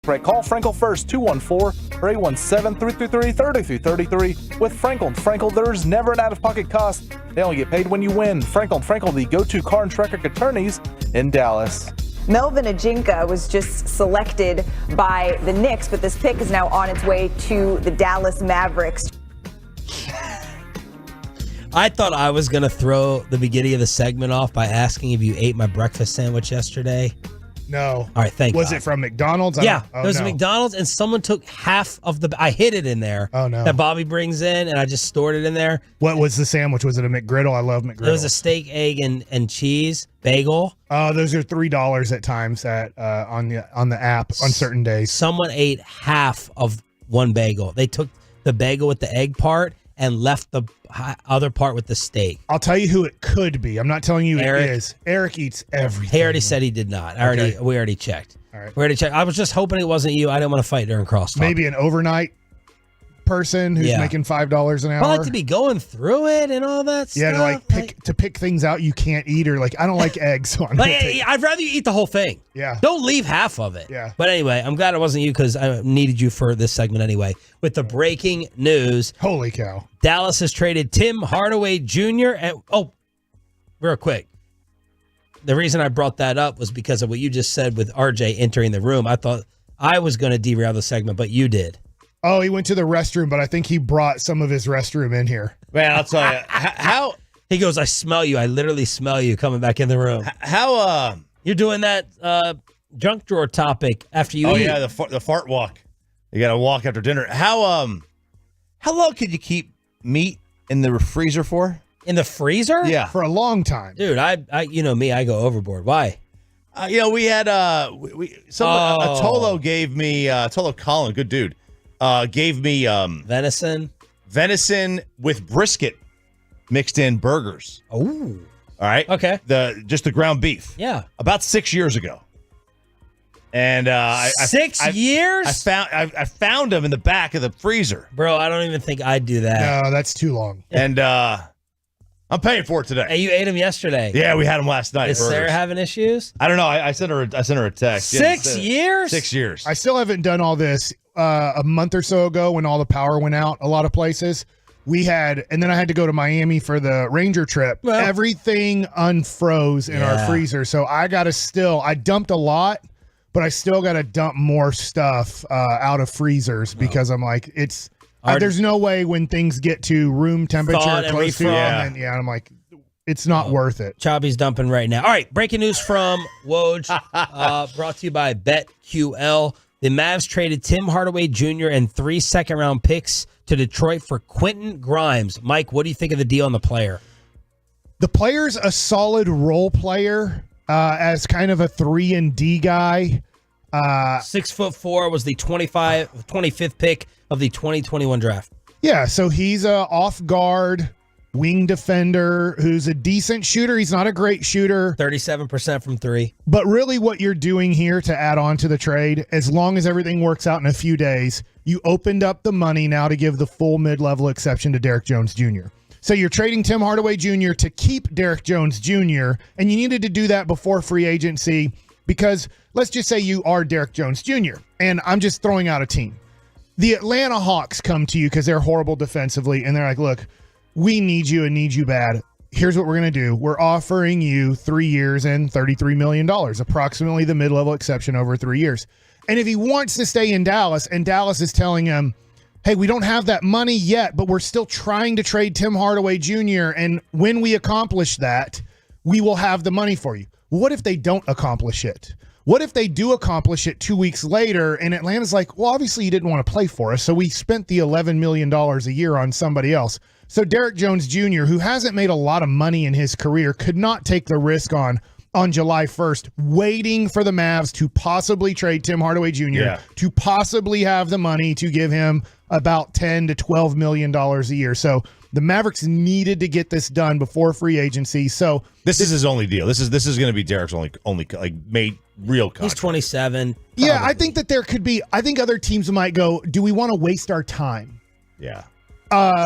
Right, call Frankel first, 214-317-3333 with Frankel. Frankel, there's never an out-of-pocket cost. They only get paid when you win. Frankel, the go-to car and track attorneys in Dallas. Melvin Ajinca was just selected by the Knicks, but this pick is now on its way to the Dallas Mavericks. I thought I was going to throw the beginning of the segment off by asking if you ate my breakfast sandwich yesterday. No. All right, thank Was God. it from McDonald's? Yeah, it was McDonald's, and someone took half of I hid it in there. Oh, no. That Bobby brings in, and I just stored it in there. What was the sandwich? Was it a McGriddle? I love McGriddle. It was a steak, egg, and cheese bagel. Those are $3 at times on the app on certain days. Someone ate half of one bagel. They took the bagel with the egg part and left the other part with the steak. I'll tell you who it could be. I'm not telling you Eric. it is. Eric eats everything. He already said he did not. We already checked. All right. We already checked. I was just hoping it wasn't you. I didn't want to fight during crosstalk. Maybe an overnight person who's making $5 an hour. I like to be going through it and all that stuff. Yeah, to pick things out you can't eat, or I don't like eggs, so I'm I'd rather you eat the whole thing. Yeah. Don't leave half of it. Yeah. But anyway, I'm glad it wasn't you because I needed you for this segment anyway. With the breaking news. Holy cow. Dallas has traded Tim Hardaway Jr. and real quick. The reason I brought that up was because of what you just said with RJ entering the room. I thought I was going to derail the segment, but you did. Oh, he went to the restroom, but I think he brought some of his restroom in here. Man, I'll tell you. How he goes, I smell you. I literally smell you coming back in the room. How you're doing that junk drawer topic after you eat. Oh yeah, the fart walk. You got to walk after dinner. How long could you keep meat in the freezer for? In the freezer? Yeah, for a long time, dude. I you know me, I go overboard. Why? We had Tolo gave me Tolo Collin, good dude. Gave me venison with brisket mixed in burgers. Oh, all right. Okay. Just the ground beef. Yeah. About 6 years ago. And 6 years? I found them in the back of the freezer. Bro, I don't even think I'd do that. No, that's too long. And I'm paying for it today. Hey, you ate them yesterday. Yeah, we had them last night. Is Sarah having issues? I don't know. I sent her a text. 6 years? 6 years. I still haven't done all this. A month or so ago when all the power went out a lot of places, and then I had to go to Miami for the Ranger trip. Well, everything unfroze in our freezer. So I dumped a lot, but I still got to dump more stuff out of freezers because I'm like, there's no way when things get to room temperature close to them. And I'm like, it's not worth it. Chobby's dumping right now. All right, breaking news from Woj, brought to you by BetQL. The Mavs traded Tim Hardaway Jr. and 3 second-round picks to Detroit for Quentin Grimes. Mike, what do you think of the deal on the player? The player's a solid role player as kind of a 3-and-D guy. 6'4" was the 25th pick of the 2021 draft. Yeah, so he's a off-guard wing defender who's a decent shooter. He's not a great shooter. 37% from three. But really what you're doing here to add on to the trade, as long as everything works out in a few days, you opened up the money now to give the full mid-level exception to Derrick Jones Jr. So you're trading Tim Hardaway Jr. to keep Derrick Jones Jr., and you needed to do that before free agency because let's just say you are Derrick Jones Jr., and I'm just throwing out a team. The Atlanta Hawks come to you because they're horrible defensively, and they're like, look, we need you and need you bad. Here's what we're going to do. We're offering you 3 years and $33 million, approximately the mid-level exception over 3 years. And if he wants to stay in Dallas, and Dallas is telling him, hey, we don't have that money yet, but we're still trying to trade Tim Hardaway Jr., and when we accomplish that, we will have the money for you. What if they don't accomplish it? What if they do accomplish it 2 weeks later, and Atlanta's like, well, obviously you didn't want to play for us, so we spent the $11 million a year on somebody else. So Derrick Jones Jr., who hasn't made a lot of money in his career, could not take the risk on July 1st, waiting for the Mavs to possibly trade Tim Hardaway Jr., to possibly have the money to give him about $10 to $12 million a year. So the Mavericks needed to get this done before free agency. So this is his only deal. This is going to be Derrick's only like made real contract. He's 27. Yeah, I think that there could be. I think other teams might go, do we want to waste our time? Yeah.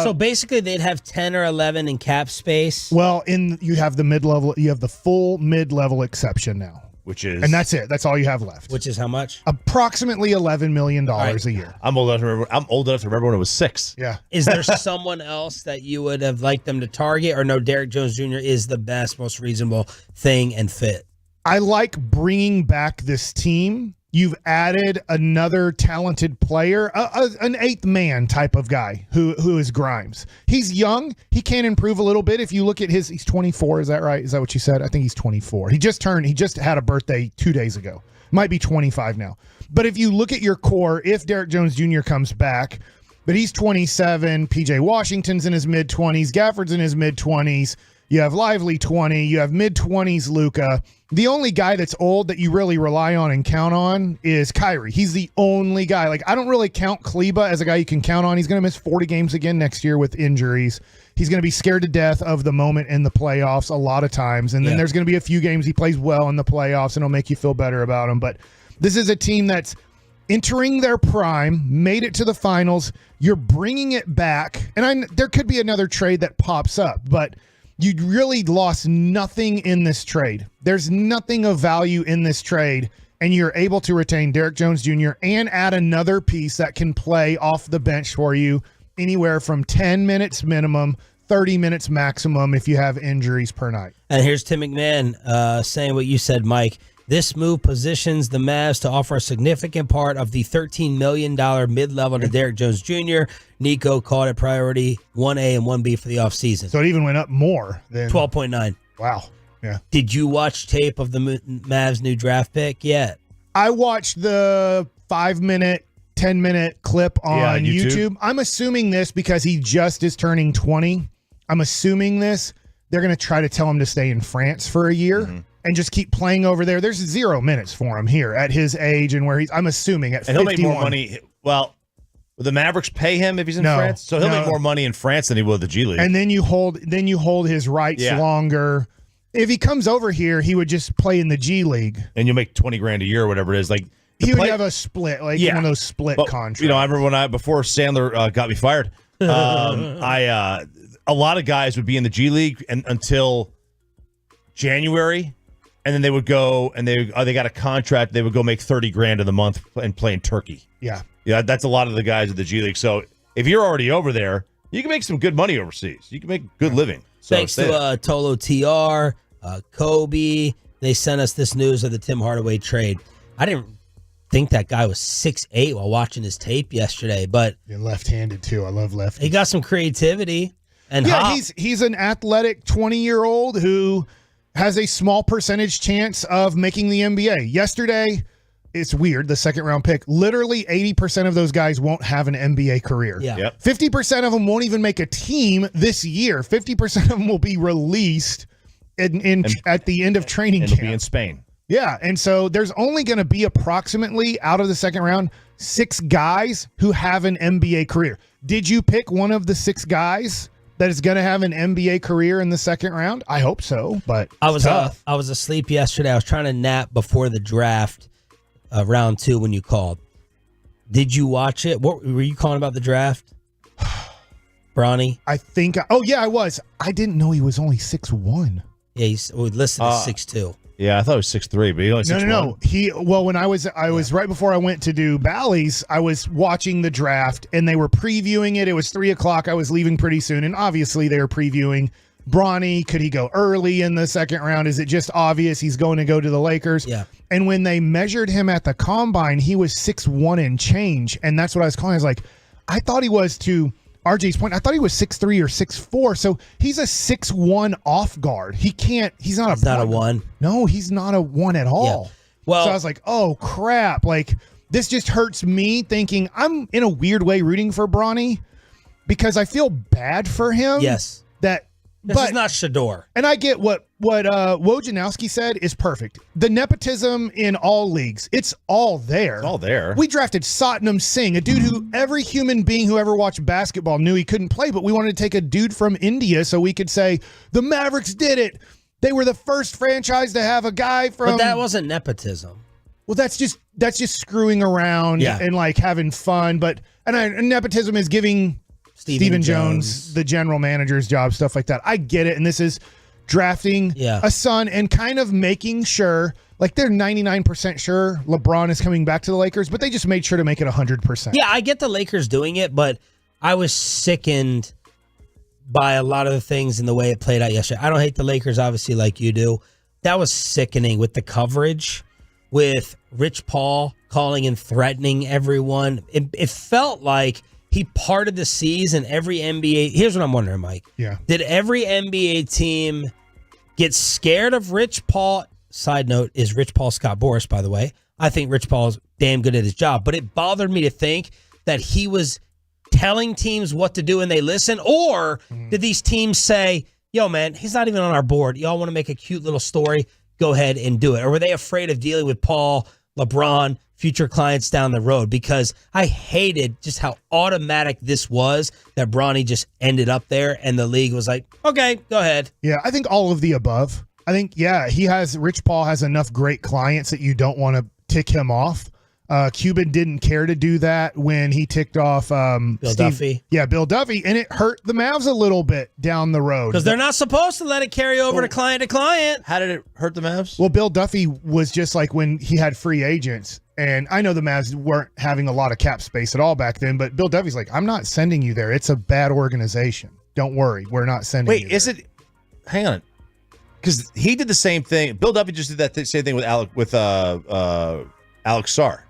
So basically, they'd have 10 or 11 in cap space. Well, you have the mid-level, you have the full mid-level exception now. And that's it. That's all you have left. Which is how much? Approximately $11 million a year. I'm old enough to remember when it was 6. Yeah. Is there someone else that you would have liked them to target, or no, Derrick Jones Jr. is the best, most reasonable thing and fit? I like bringing back this team. You've added another talented player, an eighth man type of guy who is Grimes. He's young. He can improve a little bit. If you look at he's 24. Is that right? Is that what you said? I think he's 24. He just had a birthday 2 days ago. Might be 25 now. But if you look at your core, if Derrick Jones Jr. comes back, but he's 27, PJ Washington's in his mid-20s, Gafford's in his mid-20s, you have Lively 20, you have mid-20s Luka. The only guy that's old that you really rely on and count on is Kyrie. He's the only guy. Like, I don't really count Kleba as a guy you can count on. He's going to miss 40 games again next year with injuries. He's going to be scared to death of the moment in the playoffs a lot of times. And then there's going to be a few games he plays well in the playoffs, and it'll make you feel better about him. But this is a team that's entering their prime, made it to the finals. You're bringing it back. And there could be another trade that pops up, but you really lost nothing in this trade. There's nothing of value in this trade, and you're able to retain Derrick Jones Jr. and add another piece that can play off the bench for you anywhere from 10 minutes minimum, 30 minutes maximum if you have injuries per night. And here's Tim McMahon saying what you said, Mike. This move positions the Mavs to offer a significant part of the $13 million mid-level to Derrick Jones Jr. Nico called it priority 1A and 1B for the offseason. So it even went up more than 12.9. Wow. Yeah. Did you watch tape of the Mavs' new draft pick yet? I watched the 5-minute, 10-minute clip on YouTube. I'm assuming this because he just is turning 20. I'm assuming this. They're going to try to tell him to stay in France for a year. And just keep playing over there. There's 0 minutes for him here at his age and where I'm assuming at 51. And he'll make more money. Well, will the Mavericks pay him if he's in France? So he'll make more money in France than he will the G League. And then you hold his rights longer. If he comes over here, he would just play in the G League. And you'll make $20,000 a year or whatever it is. Like he would have a split, one of those split contracts. You know, I remember before Sandler got me fired, a lot of guys would be in the G League until January. And then they would go and they got a contract. They would go make $30,000 in the month and play in Turkey. Yeah. Yeah. That's a lot of the guys at the G League. So if you're already over there, you can make some good money overseas. You can make good living. So thanks to Tolo TR, Kobe. They sent us this news of the Tim Hardaway trade. I didn't think that guy was 6'8" while watching his tape yesterday, but you're left-handed too. I love lefties. He got some creativity and he's an athletic 20-year-old who has a small percentage chance of making the NBA. Yesterday, it's weird, the second-round pick, literally 80% of those guys won't have an NBA career. Yeah. Yep. 50% of them won't even make a team this year. 50% of them will be released at the end of training camp. It'll be in Spain. Yeah, and so there's only going to be approximately, out of the second round, 6 guys who have an NBA career. Did you pick one of the 6 guys that is going to have an NBA career in the second round? I hope so, but I was tough. I was asleep yesterday. I was trying to nap before the draft, round 2 when you called. Did you watch it? What were you calling about the draft? Bronny? I think. Oh yeah, I was. I didn't know he was only 6'1". Yeah, he's listed as 6'2". Yeah, I thought it was 6'3", but he only 6'1". No. When I was right before I went to do Bally's, I was watching the draft and they were previewing it. It was 3:00. I was leaving pretty soon, and obviously they were previewing Bronny. Could he go early in the second round? Is it just obvious he's going to go to the Lakers? Yeah. And when they measured him at the combine, he was 6'1" and change, and that's what I was calling. I was like, I thought he was, to RJ's point, I thought he was 6'3" or 6'4", so he's a 6'1" off guard. He's not a 1. No, he's not a 1 at all. Yeah. Well, so I was like, oh crap, like this just hurts me thinking I'm in a weird way rooting for Bronny because I feel bad for him. Yes. This is not Shador. And I get what Wojnarowski said is perfect. The nepotism in all leagues, it's all there. It's all there. We drafted Satnam Singh, a dude who every human being who ever watched basketball knew he couldn't play, but we wanted to take a dude from India so we could say, the Mavericks did it. They were the first franchise to have a guy from... But that wasn't nepotism. Well, that's just screwing around and like having fun. But and nepotism is giving Stephen Jones, the general manager's job, stuff like that. I get it. And this is drafting a son and kind of making sure, like they're 99% sure LeBron is coming back to the Lakers, but they just made sure to make it 100%. Yeah, I get the Lakers doing it, but I was sickened by a lot of the things in the way it played out yesterday. I don't hate the Lakers, obviously, like you do. That was sickening with the coverage, with Rich Paul calling and threatening everyone. It felt like he parted the seas and every NBA. Here's what I'm wondering, Mike. Yeah. Did every NBA team get scared of Rich Paul? Side note, is Rich Paul Scott Boras, by the way. I think Rich Paul's damn good at his job, but it bothered me to think that he was telling teams what to do and they listen, or did these teams say, yo, man, he's not even on our board. Y'all want to make a cute little story? Go ahead and do it. Or were they afraid of dealing with Paul, LeBron, future clients down the road? Because I hated just how automatic this was, that Bronny just ended up there and the league was like, okay, go ahead. Yeah, I think all of the above. I think, Rich Paul has enough great clients that you don't want to tick him off. Cuban didn't care to do that when he ticked off Bill Duffy. Yeah, Bill Duffy, and it hurt the Mavs a little bit down the road. Because they're not supposed to let it carry over to client. How did it hurt the Mavs? Well, Bill Duffy was just like when he had free agents, and I know the Mavs weren't having a lot of cap space at all back then, but Bill Duffy's like, I'm not sending you there. It's a bad organization. Don't worry. We're not sending you there. Hang on. Because he did the same thing. Bill Duffy just did that same thing with Alex Sarr.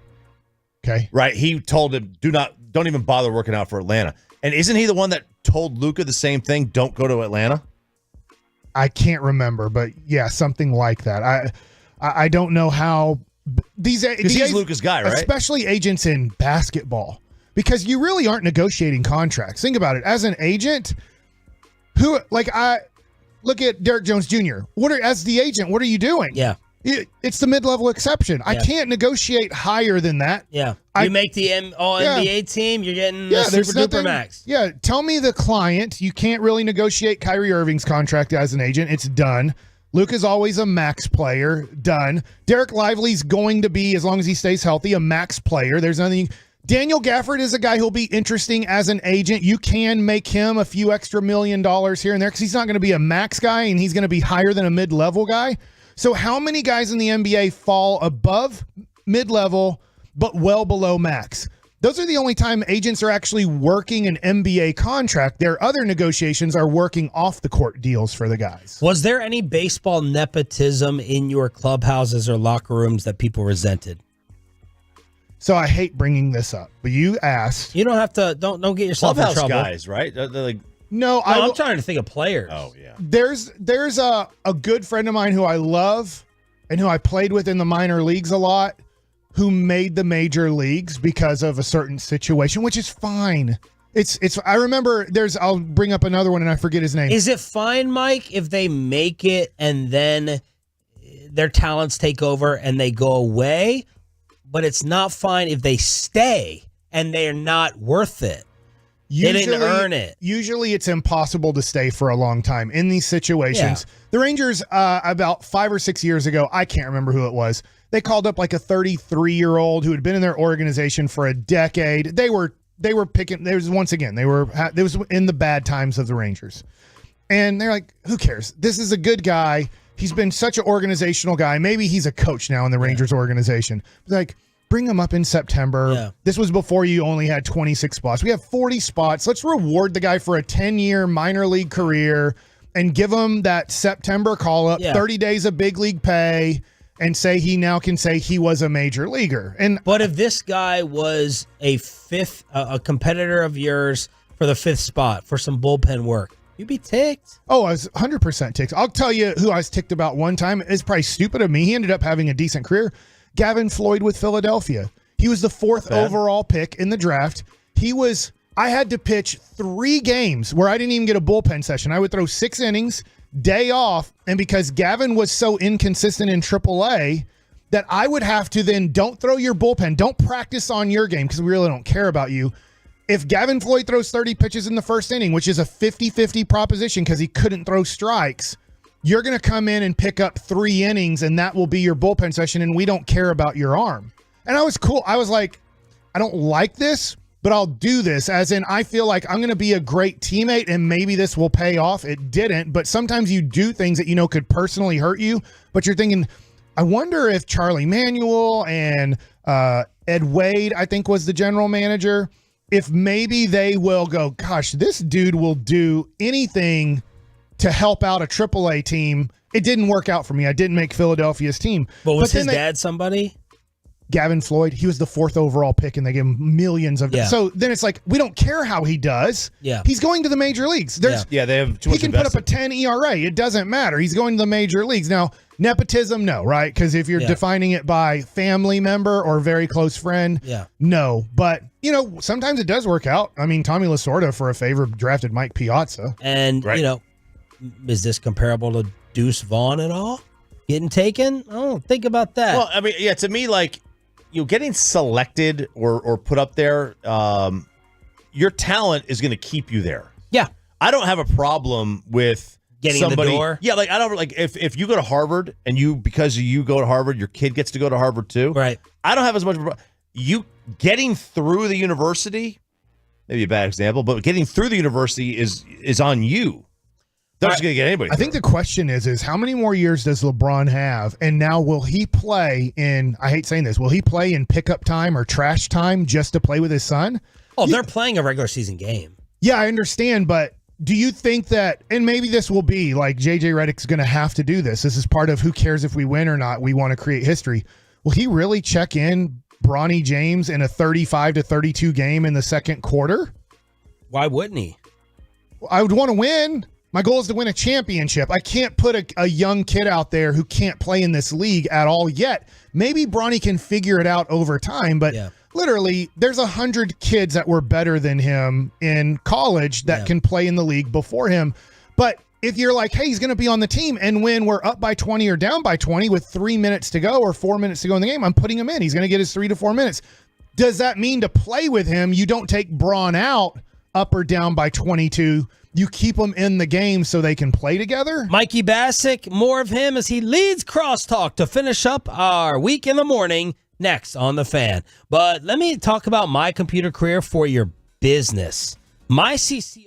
Okay. Right? He told him, don't even bother working out for Atlanta. And isn't he the one that told Luka the same thing? Don't go to Atlanta? I can't remember, but yeah, something like that. I don't know how these, because he's Luka's guy, right? Especially agents in basketball, because you really aren't negotiating contracts. Think about it. As an agent, I look at Derek Jones Jr. As the agent, what are you doing? Yeah. It's the mid-level exception. I can't negotiate higher than that. Yeah. You make the All-NBA team, you're getting the super-duper max. Yeah, tell me the client. You can't really negotiate Kyrie Irving's contract as an agent. It's done. Luka's always a max player. Done. Derek Lively's going to be, as long as he stays healthy, a max player. There's nothing. Daniel Gafford is a guy who'll be interesting as an agent. You can make him a few extra $1 million here and there because he's not going to be a max guy and he's going to be higher than a mid-level guy. So how many guys in the NBA fall above mid-level but well below max? Those are the only time agents are actually working an NBA contract. Their other negotiations are working off the court deals for the guys. Was there any baseball nepotism in your clubhouses or locker rooms that people resented? So I hate bringing this up, but you asked. You don't have to. Don't get yourself in trouble. Guys, right? They're like, no, I'm trying to think of players. Oh yeah. There's a good friend of mine who I love and who I played with in the minor leagues a lot, who made the major leagues because of a certain situation, which is fine. It's I remember I'll bring up another one and I forget his name. Is it fine, Mike, if they make it and then their talents take over and they go away? But it's not fine if they stay and they're not worth it. They didn't earn it. Usually it's impossible to stay for a long time in these situations. Yeah. The Rangers, about 5 or 6 years ago, I can't remember who it was. They called up like a 33-year-old who had been in their organization for a decade. They were picking. There was once again. There was in the bad times of the Rangers, and they're like, who cares? This is a good guy. He's been such an organizational guy. Maybe he's a coach now in the Rangers organization. Like, bring him up in September. Yeah. This was before you only had 26 spots. We have 40 spots. Let's reward the guy for a 10-year minor league career and give him that September call-up, 30 days of big league pay, and say he now can say he was a major leaguer. But if this guy was a competitor of yours for the 5th spot for some bullpen work, you'd be ticked. Oh, I was 100% ticked. I'll tell you who I was ticked about one time. It's probably stupid of me. He ended up having a decent career. Gavin Floyd with Philadelphia. He was the 4th overall pick in the draft. I had to pitch 3 games where I didn't even get a bullpen session. I would throw 6 innings, day off, and because Gavin was so inconsistent in AAA, that I would have to then don't throw your bullpen, don't practice on your game because we really don't care about you. If Gavin Floyd throws 30 pitches in the first inning, which is a 50-50 proposition because he couldn't throw strikes, you're going to come in and pick up 3 innings, and that will be your bullpen session, and we don't care about your arm. And I was cool. I was like, I don't like this, but I'll do this, as in I feel like I'm going to be a great teammate and maybe this will pay off. It didn't, but sometimes you do things that you know could personally hurt you, but you're thinking, I wonder if Charlie Manuel and Ed Wade, I think was the general manager, if maybe they will go, gosh, this dude will do anything to help out a AAA team. It didn't work out for me. I didn't make Philadelphia's team. But was his dad somebody? Gavin Floyd, he was the 4th overall pick, and they gave him millions of dollars. So then it's like, we don't care how he does. Yeah. He's going to the major leagues. They have too much He can put up a 10 ERA. It doesn't matter. He's going to the major leagues. Now, nepotism, no, right? Because if you're defining it by family member or very close friend, no. But, you know, sometimes it does work out. I mean, Tommy Lasorda, for a favor, drafted Mike Piazza. And, you know, is this comparable to Deuce Vaughn at all? Getting taken? Oh, think about that. Well, I mean, yeah, to me, like, you know, getting selected or put up there, your talent is going to keep you there. Yeah. I don't have a problem with getting somebody, the door. Yeah, like I don't like if you go to Harvard and because you go to Harvard, your kid gets to go to Harvard too. Right. I don't have as much. You getting through the university, maybe a bad example, but getting through the university is on you. They're just going to get anybody. I think the question is how many more years does LeBron have? And now will he play in, I hate saying this, will he play in pickup time or trash time just to play with his son? Oh, they're playing a regular season game. Yeah, I understand, but do you think that, and maybe this will be like JJ Redick's going to have to do this. This is part of who cares if we win or not. We want to create history. Will he really check in Bronny James in a 35-32 game in the second quarter? Why wouldn't he? I would want to win. My goal is to win a championship. I can't put a young kid out there who can't play in this league at all yet. Maybe Bronny can figure it out over time, but literally there's 100 kids that were better than him in college that can play in the league before him. But if you're like, hey, he's going to be on the team, and when we're up by 20 or down by 20 with 3 minutes to go or 4 minutes to go in the game, I'm putting him in. He's going to get his 3 to 4 minutes. Does that mean to play with him, you don't take Braun out up or down by 22? You keep them in the game so they can play together? Mikey Bassick, more of him as he leads Crosstalk to finish up our week in the morning next on The Fan. But let me talk about My Computer Career for your business. My CC.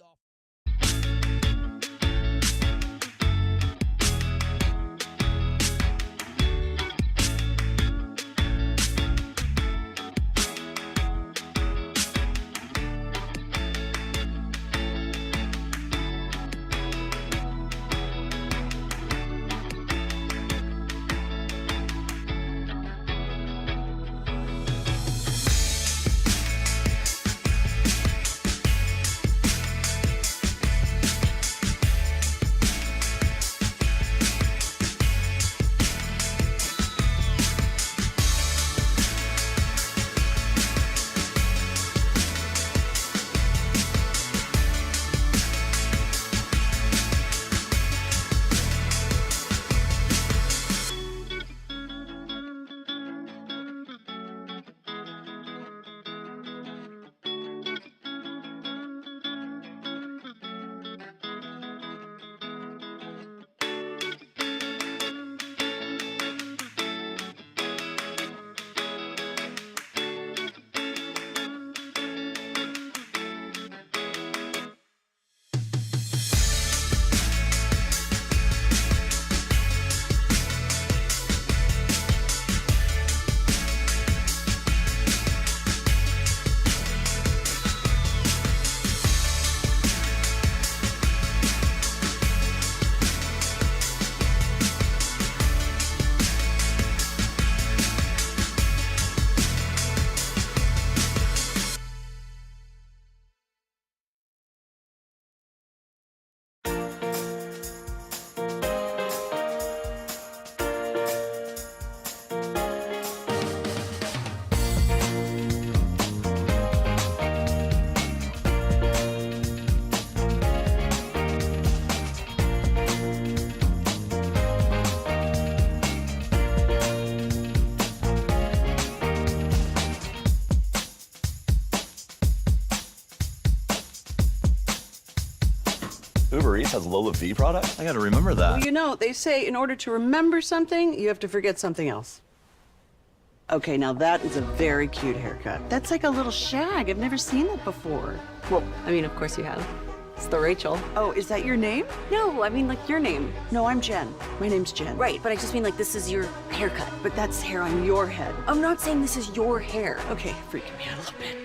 Uber Eats has Lola V products? I got to remember that. Well, you know, they say in order to remember something, you have to forget something else. Okay, now that is a very cute haircut. That's like a little shag. I've never seen that before. Well, I mean, of course you have. It's the Rachel. Oh, is that your name? No, I mean, like, your name. No, I'm Jen. My name's Jen. Right, but I just mean, like, this is your haircut. But that's hair on your head. I'm not saying this is your hair. Okay, freaking me out a little bit.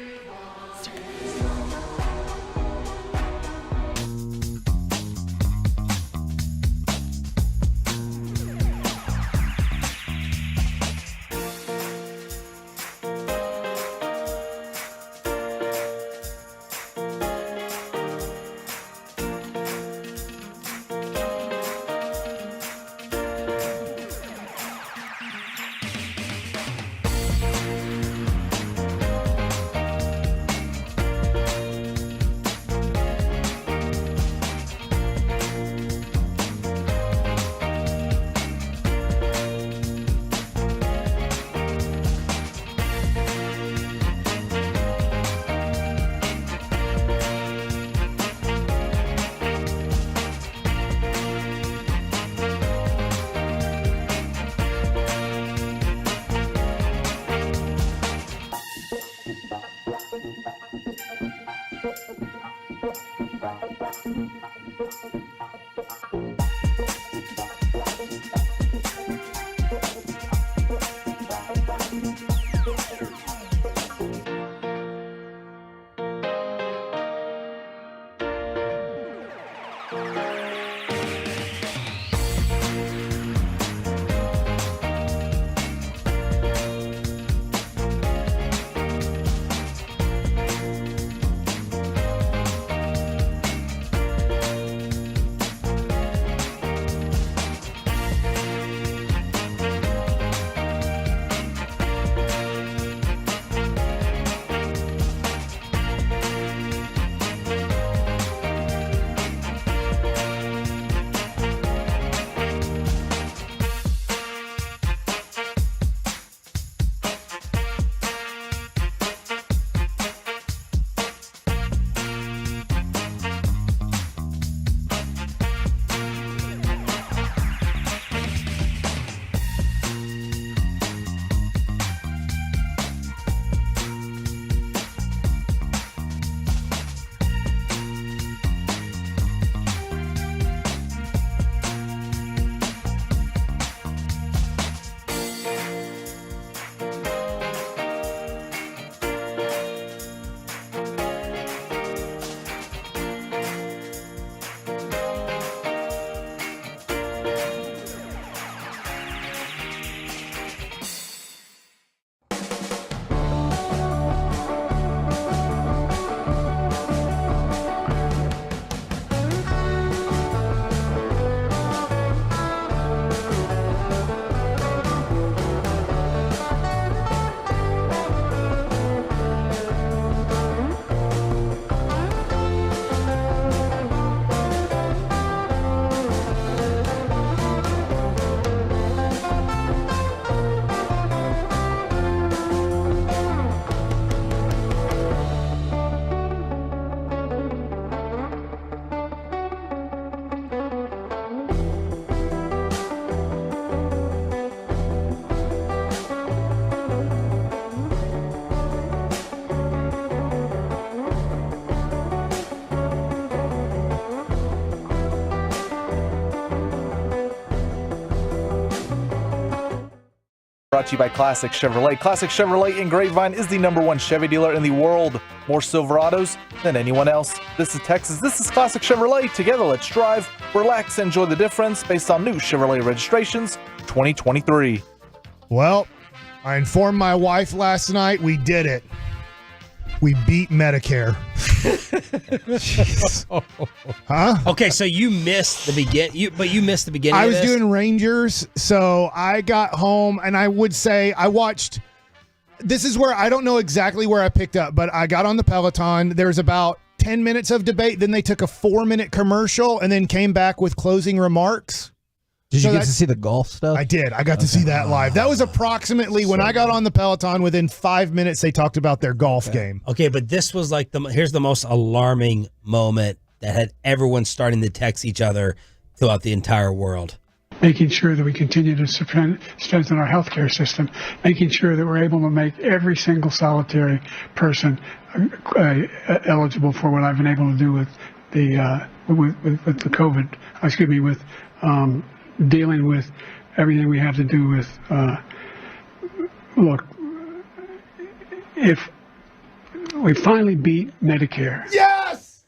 Brought to you by Classic Chevrolet. Classic Chevrolet in Grapevine is the #1 Chevy dealer in the world. More Silverados than anyone else. This is Texas. This is Classic Chevrolet. Together, let's drive, relax, and enjoy the difference based on new Chevrolet registrations 2023. Well, I informed my wife last night. We did it. We beat Medicare. Huh? Okay, so you missed the you missed the beginning. I was of this? doing Rangers, so I got home, and I would say I watched. This is where I don't know exactly where I picked up, but I got on the Peloton. There's about 10 minutes of debate. Then they took a 4-minute commercial and then came back with closing remarks. Did you get to see the golf stuff? I did. I got to see that live. That was approximately when I got on the Peloton. Within 5 minutes, they talked about their golf game. Okay, but this was like here's the most alarming moment that had everyone starting to text each other throughout the entire world. making sure that we continue to strengthen our healthcare system, making sure that we're able to make every single solitary person eligible for what I've been able to do with the COVID. With dealing with everything we have to do with. Look, if we finally beat Medicare. Yes!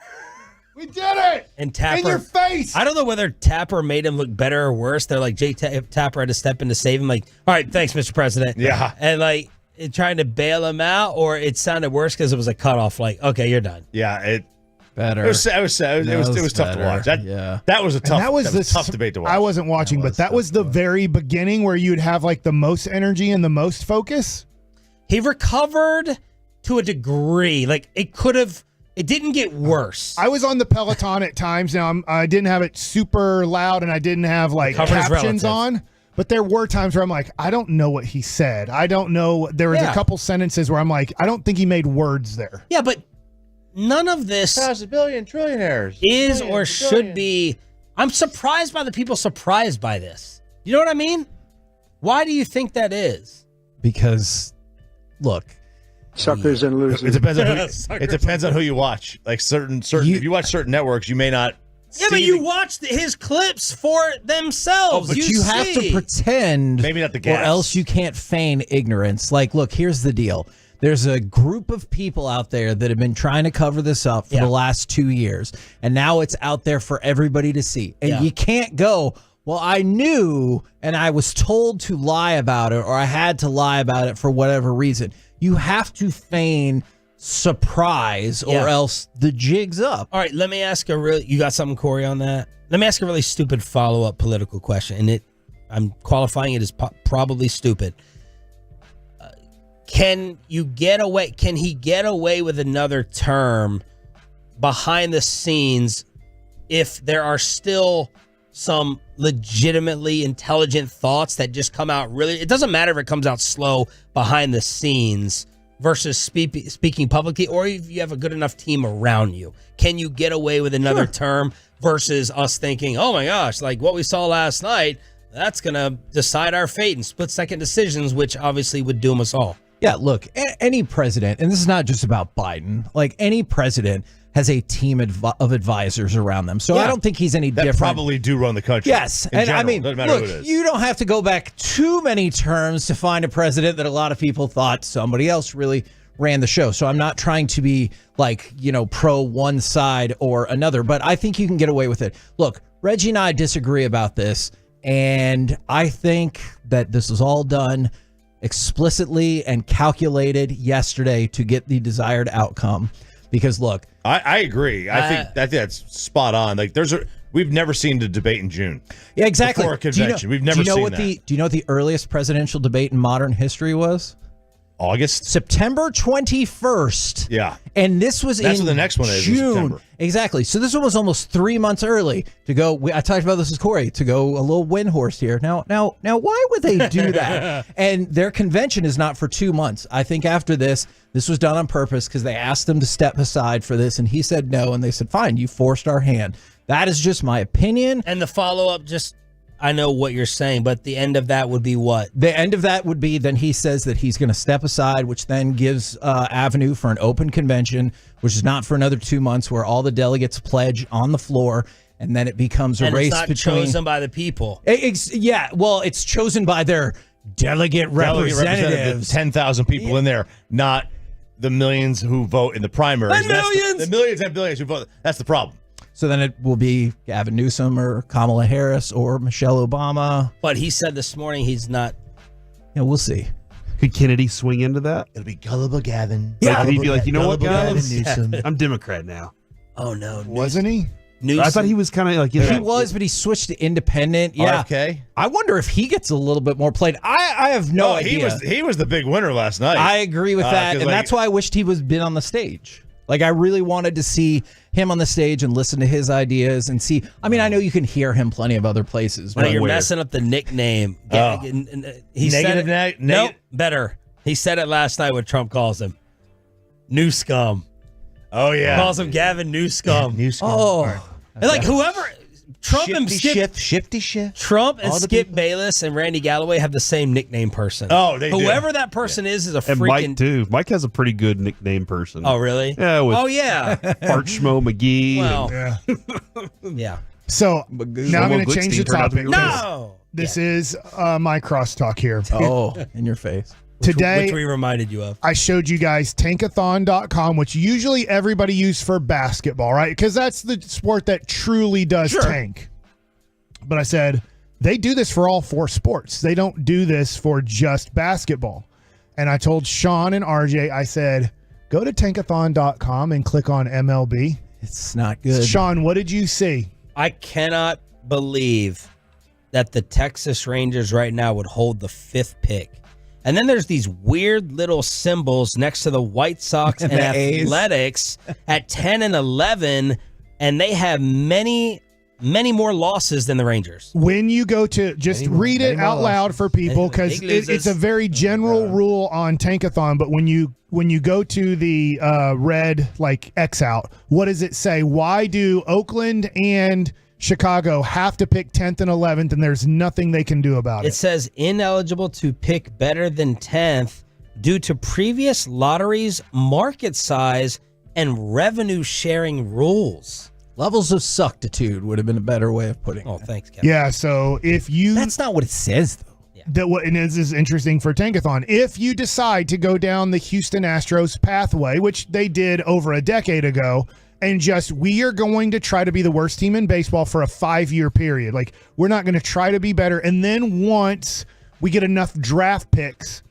We did it! And Tapper, in your face! I don't know whether Tapper made him look better or worse. They're like, Tapper had to step in to save him. Like, all right, thanks, Mr. President. Yeah. And like, trying to bail him out, or it sounded worse because it was a cutoff. Like, okay, you're done. Yeah, it better. It was tough to watch. That was a tough. That was a tough debate to watch. I wasn't watching, but that was the very beginning where you'd have like the most energy and the most focus. He recovered to a degree. Like it didn't get worse. I was on the Peloton at times. Now I didn't have it super loud and I didn't have like captions on. But there were times where I'm like, I don't know what he said. I don't know. There was a couple sentences where I'm like, I don't think he made words there. Yeah, but none of this $1 billion trillionaires is or should be. I'm surprised by the people surprised by this. You know what I mean? Why do you think that is? Because, look, suckers and losers. It depends on who you watch. Like certain. If you watch certain networks, you may not. Yeah, but you watched his clips for themselves. But you have to pretend, maybe not the or gas. else you can't feign ignorance. Like, look, here's the deal. There's a group of people out there that have been trying to cover this up for the last 2 years, and now it's out there for everybody to see. And you can't go, well, I knew and I was told to lie about it, or I had to lie about it for whatever reason. You have to feign surprise or else the jig's up. All right, let me ask you got something, Corey, on that? Let me ask a really stupid follow-up political question, and I'm qualifying it as probably stupid. Can he get away with another term behind the scenes if there are still some legitimately intelligent thoughts that just come out really? It doesn't matter if it comes out slow behind the scenes versus speaking publicly, or if you have a good enough team around you. Can you get away with another term versus us thinking, oh my gosh, like what we saw last night, that's going to decide our fate in split-second decisions, which obviously would doom us all. Yeah, look, any president, and this is not just about Biden, like any president has a team of advisors around them. So I don't think he's any different. That probably do run the country. Yes. And general. I mean, doesn't matter look, who it is. you don't have to go back too many terms to find a president that a lot of people thought somebody else really ran the show. So I'm not trying to be like, pro one side or another, but I think you can get away with it. Look, Reggie and I disagree about this, and I think that this was all done explicitly and calculated yesterday to get the desired outcome. Because look, I agree. I think that's spot on. Like we've never seen the debate in June. Yeah, exactly. Before a convention, we've never seen that. Do you know what the earliest presidential debate in modern history was? August? September 21st. Yeah. And this was That's in when the next one is June. in September. Exactly. So this one was almost 3 months early to go. I talked about this with Corey, to go a little wind horse here. Now, why would they do that? And their convention is not for 2 months. I think after this was done on purpose because they asked him to step aside for this, and he said no, and they said, fine, you forced our hand. That is just my opinion. And the follow-up, I know what you're saying, but the end of that would be what? The end of that would be then he says that he's going to step aside, which then gives avenue for an open convention, which is not for another 2 months, where all the delegates pledge on the floor, and then it becomes a race between. It's not chosen by the people. It's chosen by their delegate representatives. 10,000 people in there, not the millions who vote in the primaries. The millions! The millions and billions who vote. That's the problem. So then it will be Gavin Newsom or Kamala Harris or Michelle Obama. But he said this morning he's not. Yeah, we'll see. Could Kennedy swing into that? It'll be gullible Gavin. Yeah, could he be like, you know what, Gavin guys? I'm Democrat now. Oh no, wasn't he? Newsom. I thought he was kind of like he was, but he switched to independent. Yeah, RFK. I wonder if he gets a little bit more played. I have no idea. He was the big winner last night. I agree with that, and that's why I wished he was been on the stage. Like, I really wanted to see him on the stage and listen to his ideas and see. I mean, I know you can hear him plenty of other places. But you're messing up the nickname. He said it. Nope, better. He said it last night what Trump calls him. New scum. Oh, yeah. Calls him Gavin New Scum. New scum. Oh. And like whoever, Trump and Shifty Shift. Trump and All the Skip people. Bayless and Randy Galloway have the same nickname person. Oh, they do. Whoever that person is a And freaking. Mike too. Mike has a pretty good nickname person. Oh, really? Yeah. With Oh, yeah. Art Schmo McGee. Well, and- yeah. So now I'm going to change the topic. No. This is my crosstalk here. Oh, in your face. Today, Which we reminded you of. I showed you guys tankathon.com, which usually everybody uses for basketball, right? Because that's the sport that truly does tank. But I said, they do this for all 4 sports. They don't do this for just basketball. And I told Sean and RJ, I said, go to tankathon.com and click on MLB. It's not good. Sean, what did you see? I cannot believe that the Texas Rangers right now would hold the 5th pick. And then there's these weird little symbols next to the White Sox and The A's. Athletics at 10 and 11, and they have many more losses than the Rangers. When you go to just read it out loud for people, because Big losers. it's a very general rule on Tankathon, but when you go to the red like X out, what does it say? Why do Oakland and Chicago have to pick 10th and 11th, and there's nothing they can do about it? It says ineligible to pick better than 10th due to previous lotteries, market size, and revenue sharing rules. Levels of suctitude would have been a better way of putting it. Oh, thanks, Kevin. Yeah, so if you... That's not what it says, though. And this is interesting for Tankathon. If you decide to go down the Houston Astros pathway, which they did over a decade ago, and just, we are going to try to be the worst team in baseball for a 5-year period. Like, we're not going to try to be better. And then once we get enough draft picks,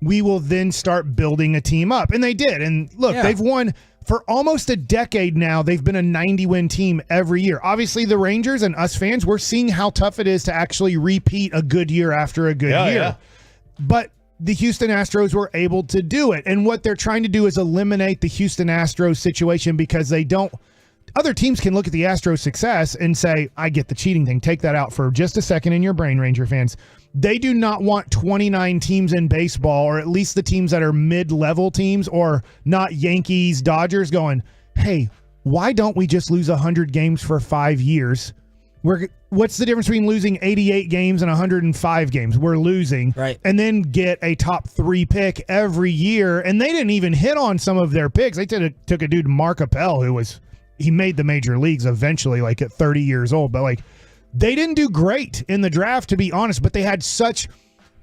we will then start building a team up. And they did. And look, they've won for almost a decade now. They've been a 90-win team every year. Obviously, the Rangers and us fans, we're seeing how tough it is to actually repeat a good year after a good year. Yeah. But the Houston Astros were able to do it. And what they're trying to do is eliminate the Houston Astros situation, because they don't. Other teams can look at the Astros' success and say, I get the cheating thing. Take that out for just a second in your brain, Ranger fans. They do not want 29 teams in baseball, or at least the teams that are mid-level teams, or not Yankees, Dodgers, going, hey, why don't we just lose 100 games for 5 years? What's the difference between losing 88 games and 105 games? We're losing. Right. And then get a top 3 pick every year. And they didn't even hit on some of their picks. They took a dude, Mark Appel, he made the major leagues eventually, like at 30 years old. But like, they didn't do great in the draft, to be honest, but they had such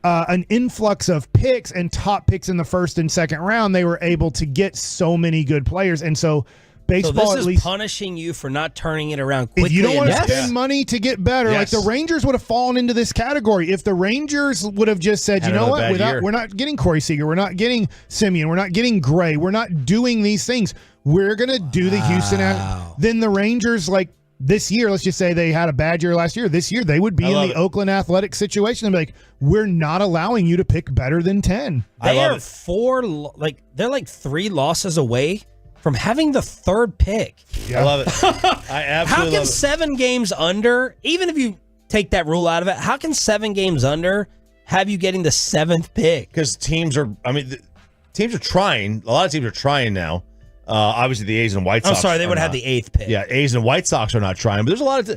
an influx of picks and top picks in the first and second round. They were able to get so many good players. And so baseball, so this at is least, punishing you for not turning it around quickly. if you don't want to enough. spend money to get better, like the Rangers would have fallen into this category. If the Rangers would have just said, Had you know another what, bad year. we're not getting Corey Seager, we're not getting Simeon, we're not getting Gray, we're not doing these things. We're going to do the Houston. Then the Rangers, like this year, let's just say they had a bad year last year. This year, they would be in the Oakland Athletics situation and be like, we're not allowing you to pick better than 10. They are they're like 3 losses away from having the 3rd pick. I love it. I absolutely How can love it. 7 games under, even if you take that rule out of it, how can 7 games under have you getting the 7th pick? Because teams are trying. A lot of teams are trying now. Obviously, the A's and White Sox. I'm sorry, they are would have not. the 8th pick. Yeah, A's and White Sox are not trying, but there's a lot of No,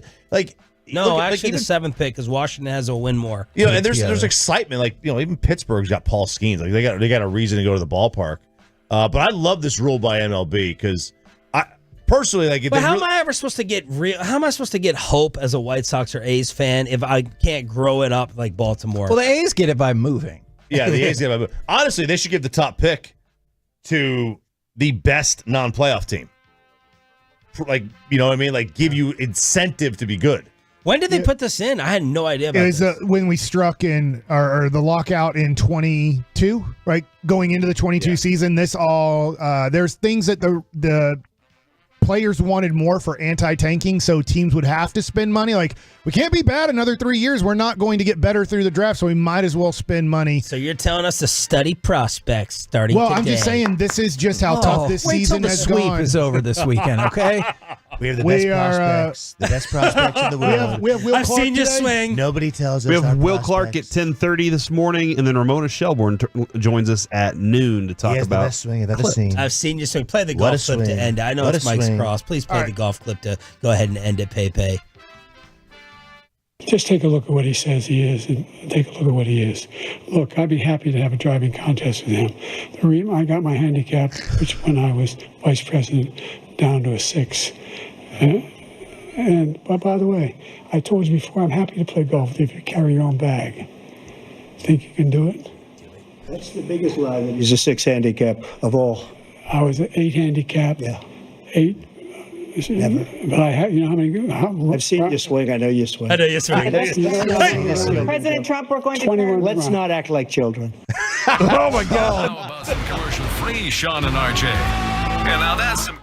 look at, actually, even, the 7th pick, because Washington has a win more. and there's excitement. Like, even Pittsburgh's got Paul Skeens. Like, they got a reason to go to the ballpark. But I love this rule by MLB, because I personally like it. But how am I ever supposed to get How am I supposed to get hope as a White Sox or A's fan if I can't grow it up like Baltimore? Well, the A's get it by moving. Yeah, the A's get it. Honestly, they should give the top pick to the best non-playoff team. Like, you know what I mean? Like, give you incentive to be good. When did they put this in? I had no idea about It was this. when we struck in or the lockout in 22, right? Going into the 22 season, this all there's things that the players wanted more for anti-tanking, so teams would have to spend money. Like, we can't be bad another 3 years. We're not going to get better through the draft, so we might as well spend money. So you're telling us to study prospects starting today. I'm just saying this is just how tough this season has gone. Wait till the sweep is over this weekend, okay? We have the best prospects. The best prospects in the world. We have Will I've Clark seen you today. swing. Nobody tells us. We have our Will Clark at prospects. 10:30 this morning, and then Ramona Shelburn joins us at noon to talk He has the about. best swing I've ever seen. I've seen you swing. Play the What a golf clip to swing. end it. I know What it's a Mike's swing. cross. Please play All the right. golf clip to go ahead and end it, Pepe. Just take a look at what he says he is, and take a look at what he is. Look, I'd be happy to have a driving contest with him. The reason I got my handicap, which when I was vice president, down to a 6. But by the way, I told you before, I'm happy to play golf if you carry your own bag. Think you can do it? That's the biggest lie that he's a 6 handicap of all. I was an 8 handicap. Yeah. 8. Never. But I have, you know how many? I've seen you swing. I know you swing. I know you swing. President Trump, we're going to turn. Let's not act like children. Oh my God. How about some commercial-free Sean and RJ? And now that's some.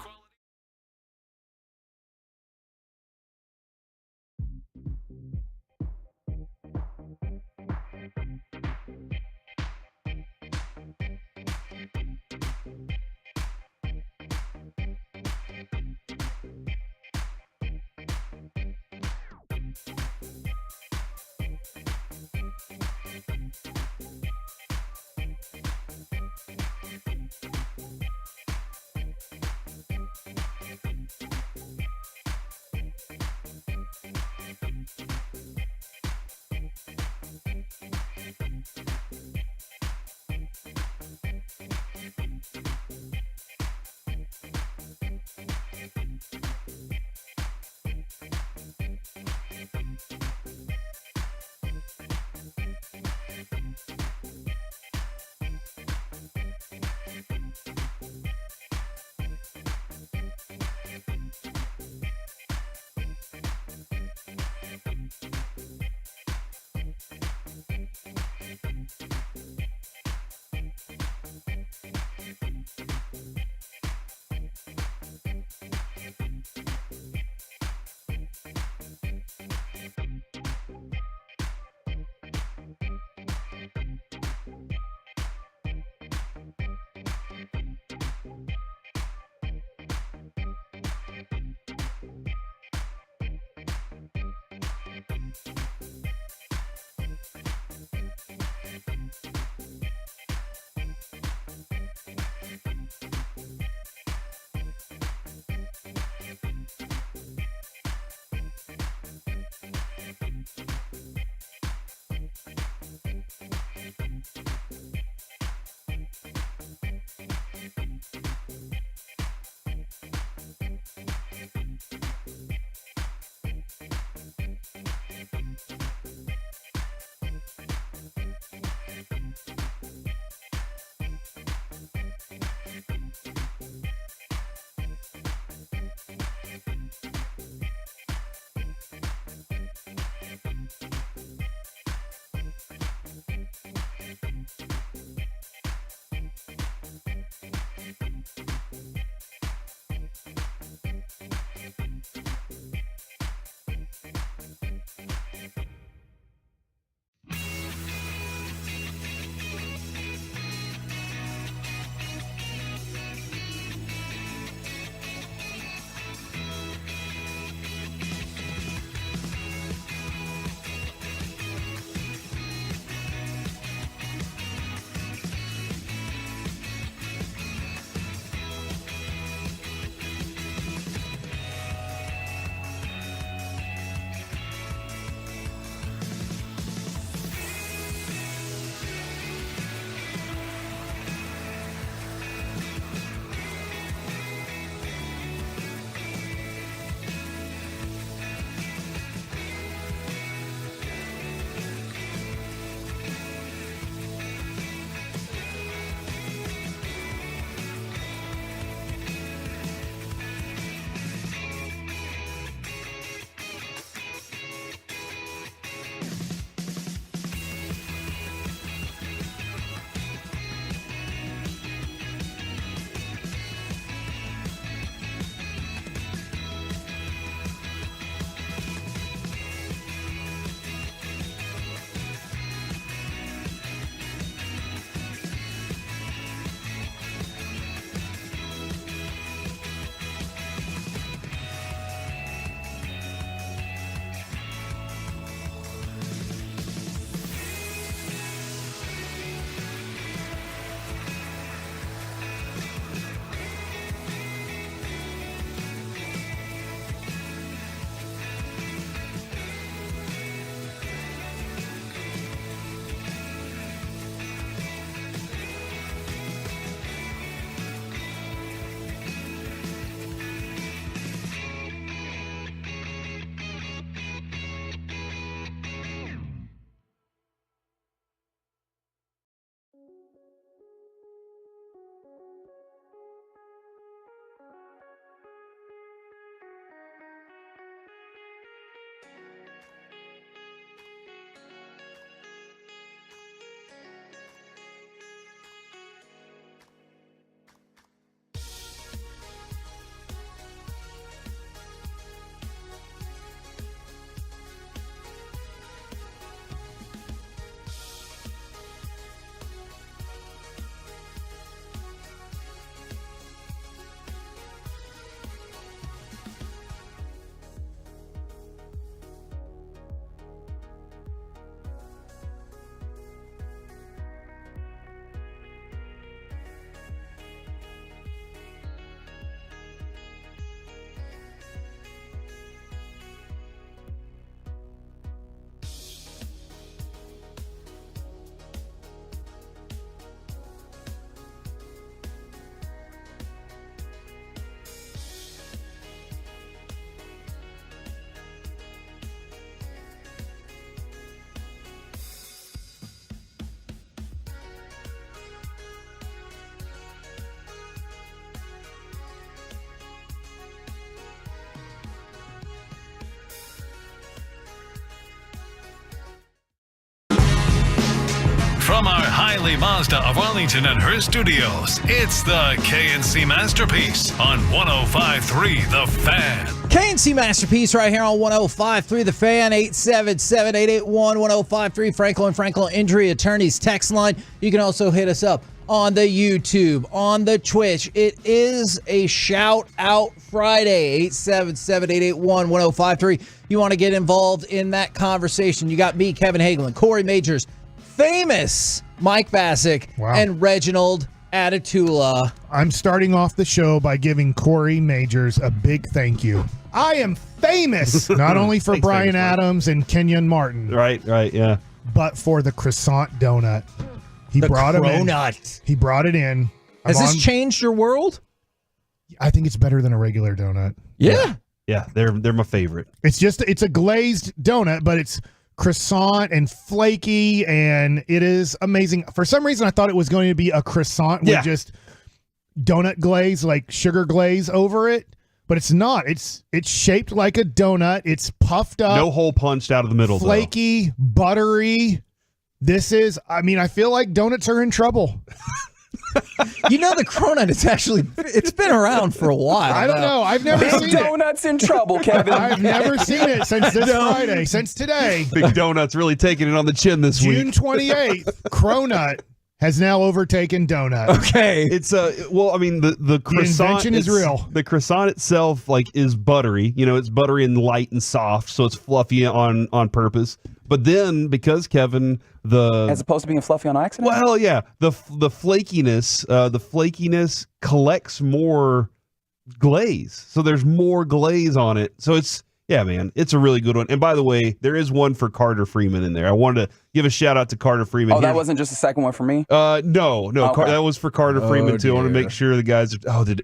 From our Hiley Mazda of Arlington and her studios, it's the KNC Masterpiece on 105.3 The Fan. KNC Masterpiece right here on 105.3 The Fan, 877-881-1053. Franklin Injury Attorneys text line. You can also hit us up on the YouTube, on the Twitch. It is a Shout Out Friday, 877-881-1053. You want to get involved in that conversation. You got me, Kevin Hagelin, Corey Majors, famous Mike Bassick, and Reginald Atatula. I'm starting off the show by giving Corey Majors a big thank you. I am famous, not only for Brian Adams and Kenyon Martin. Right, yeah. But for the croissant donut. He brought it in. He brought it in. Has this changed your world? I think it's better than a regular donut. Yeah. Yeah, they're my favorite. It's a glazed donut, but it's croissant and flaky, and it is amazing. For some reason, I thought it was going to be a croissant with just donut glaze, like sugar glaze over it, but it's not. It's shaped like a donut. It's puffed up. No hole punched out of the middle, flaky, buttery. This is, I feel like donuts are in trouble. The cronut, it's been around for a while. I don't know. I've never seen donuts in trouble, Kevin. I've never seen it since this Friday, since today. Big Donut's really taking it on the chin this week. June 28th, Cronut has now overtaken Donut. Okay. It's the croissant invention is real. The croissant itself is buttery. It's buttery and light and soft, so it's fluffy on purpose. But then because Kevin, as opposed to being fluffy on accident. Well, yeah, the flakiness collects more glaze, so there's more glaze on it. So it's it's a really good one. And by the way, there is one for Carter Freeman in there. I wanted to give a shout out to Carter Freeman. Oh, that wasn't just a second one for me? No. Okay. That was for Carter Freeman too. I want to make sure the guys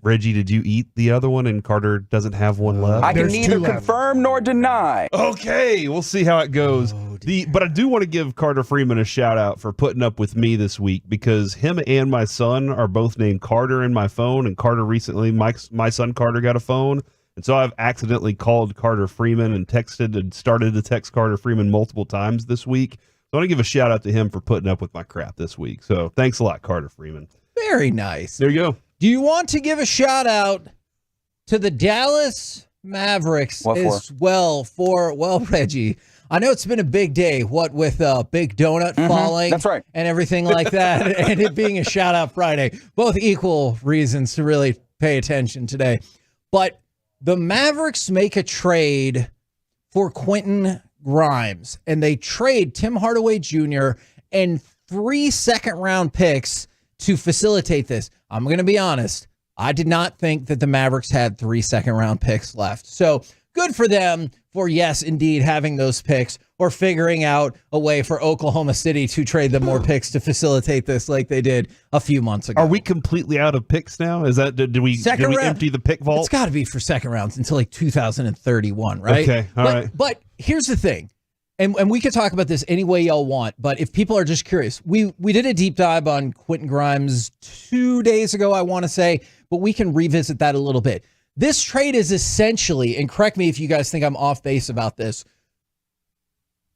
Reggie, did you eat the other one and Carter doesn't have one left? I can neither confirm nor deny. Okay, we'll see how it goes. But I do want to give Carter Freeman a shout out for putting up with me this week, because him and my son are both named Carter in my phone, and Carter recently, my son Carter got a phone. And so I've accidentally called Carter Freeman and texted and started to text Carter Freeman multiple times this week. So I want to give a shout out to him for putting up with my crap this week. So thanks a lot, Carter Freeman. Very nice. There you go. Do you want to give a shout out to the Dallas Mavericks well, Reggie? I know it's been a big day, with Big Donut falling. That's right. And everything like that, and it being a shout out Friday. Both equal reasons to really pay attention today. But the Mavericks make a trade for Quentin Grimes, and they trade Tim Hardaway Jr. and 3 second-round picks to facilitate this. I'm going to be honest. I did not think that the Mavericks had 3 second-round picks left. So good for them for, yes, indeed, having those picks, or figuring out a way for Oklahoma City to trade them more picks to facilitate this like they did a few months ago. Are we completely out of picks now? Is that did we empty the pick vault? It's got to be for second rounds until 2031, right? Okay, all right. But here's the thing, and we could talk about this any way y'all want, but if people are just curious, we did a deep dive on Quentin Grimes 2 days ago, I want to say, but we can revisit that a little bit. This trade is essentially, and correct me if you guys think I'm off base about this,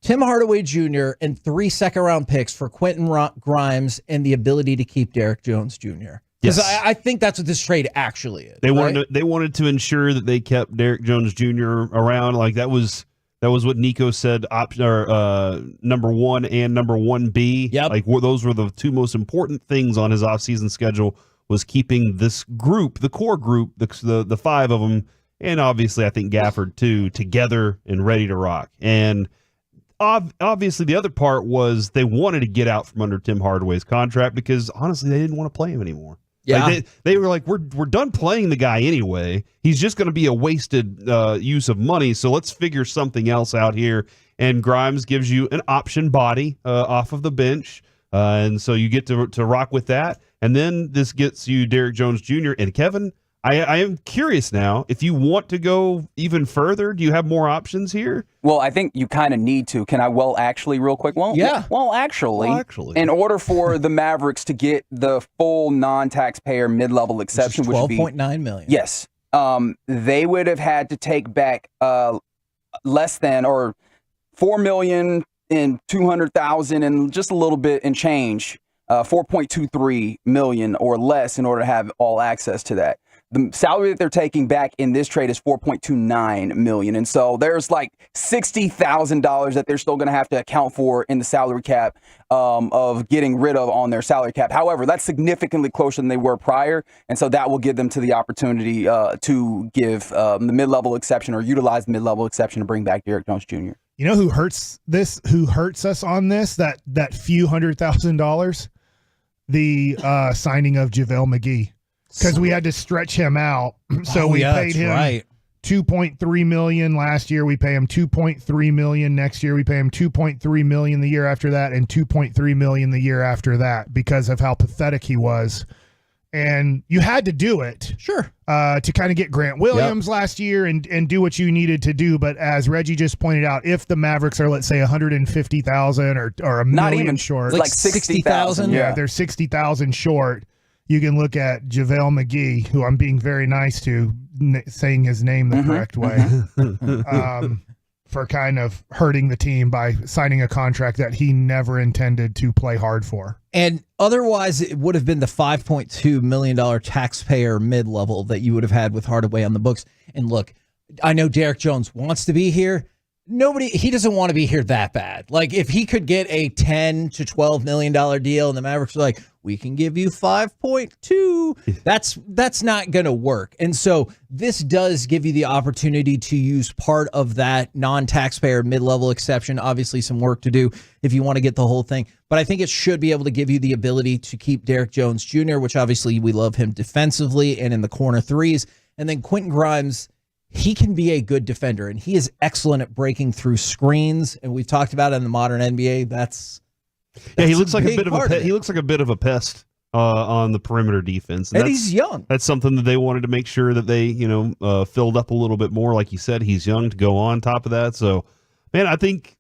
Tim Hardaway Jr. and 3 second-round picks for Quentin Grimes and the ability to keep Derek Jones Jr. Because I think that's what this trade actually is. They wanted to ensure that they kept Derek Jones Jr. around. Like that was what Nico said. Number 1 and number 1B. Yep. Like those were the two most important things on his offseason schedule. Was keeping this group, the core group, the 5 of them, and obviously I think Gafford too, together and ready to rock. And obviously the other part was they wanted to get out from under Tim Hardaway's contract because honestly they didn't want to play him anymore. Yeah, like they were like, we're done playing the guy anyway. He's just going to be a wasted use of money. So let's figure something else out here. And Grimes gives you an option body off of the bench, and so you get to rock with that. And then this gets you Derek Jones Jr. And Kevin, I am curious now, if you want to go even further, do you have more options here? Well, I think you kind of need to. Can I actually real quick? Well, actually, in order for the Mavericks to get the full non-taxpayer mid-level exception, which would be $12.9 million. Yes. They would have had to take back less than or $4 million and $200,000 and just a little bit and change, $4.23 million or less in order to have all access to that. The salary that they're taking back in this trade is $4.29 million. And so there's like $60,000 that they're still going to have to account for in the salary cap of getting rid of on their salary cap. However, that's significantly closer than they were prior. And so that will give them to the opportunity to give the mid-level exception or utilize the mid-level exception to bring back Derrick Jones Jr. You know who hurts us on this? That few $100,000? The signing of JaVale McGee. Because we had to stretch him out. So we paid him $2.3 million last year. We pay him $2.3 million next year. We pay him $2.3 million the year after that and $2.3 million the year after that because of how pathetic he was. And you had to do it. Sure. To kind of get Grant Williams last year and do what you needed to do. But as Reggie just pointed out, if the Mavericks are, let's say, $150,000 or a million short. Like 60,000. Yeah, they're 60,000 short. You can look at JaVale McGee, who I'm being very nice to, saying his name the correct way, for kind of hurting the team by signing a contract that he never intended to play hard for. And otherwise, it would have been the $5.2 million taxpayer mid-level that you would have had with Hardaway on the books. And look, I know Derrick Jones wants to be here. He doesn't want to be here that bad. Like, if he could get a $10 to $12 million deal and the Mavericks are like, we can give you 5.2, that's not going to work. And so this does give you the opportunity to use part of that non-taxpayer mid-level exception. Obviously some work to do if you want to get the whole thing, but I think it should be able to give you the ability to keep Derrick Jones Jr., which obviously we love him defensively and in the corner threes. And then Quentin Grimes, he can be a good defender, and he is excellent at breaking through screens. And we've talked about it in the modern NBA. He looks like a bit of a he looks like a bit of a pest on the perimeter defense, and he's young. That's something that they wanted to make sure that they filled up a little bit more. Like you said, he's young to go on top of that. So, man, I think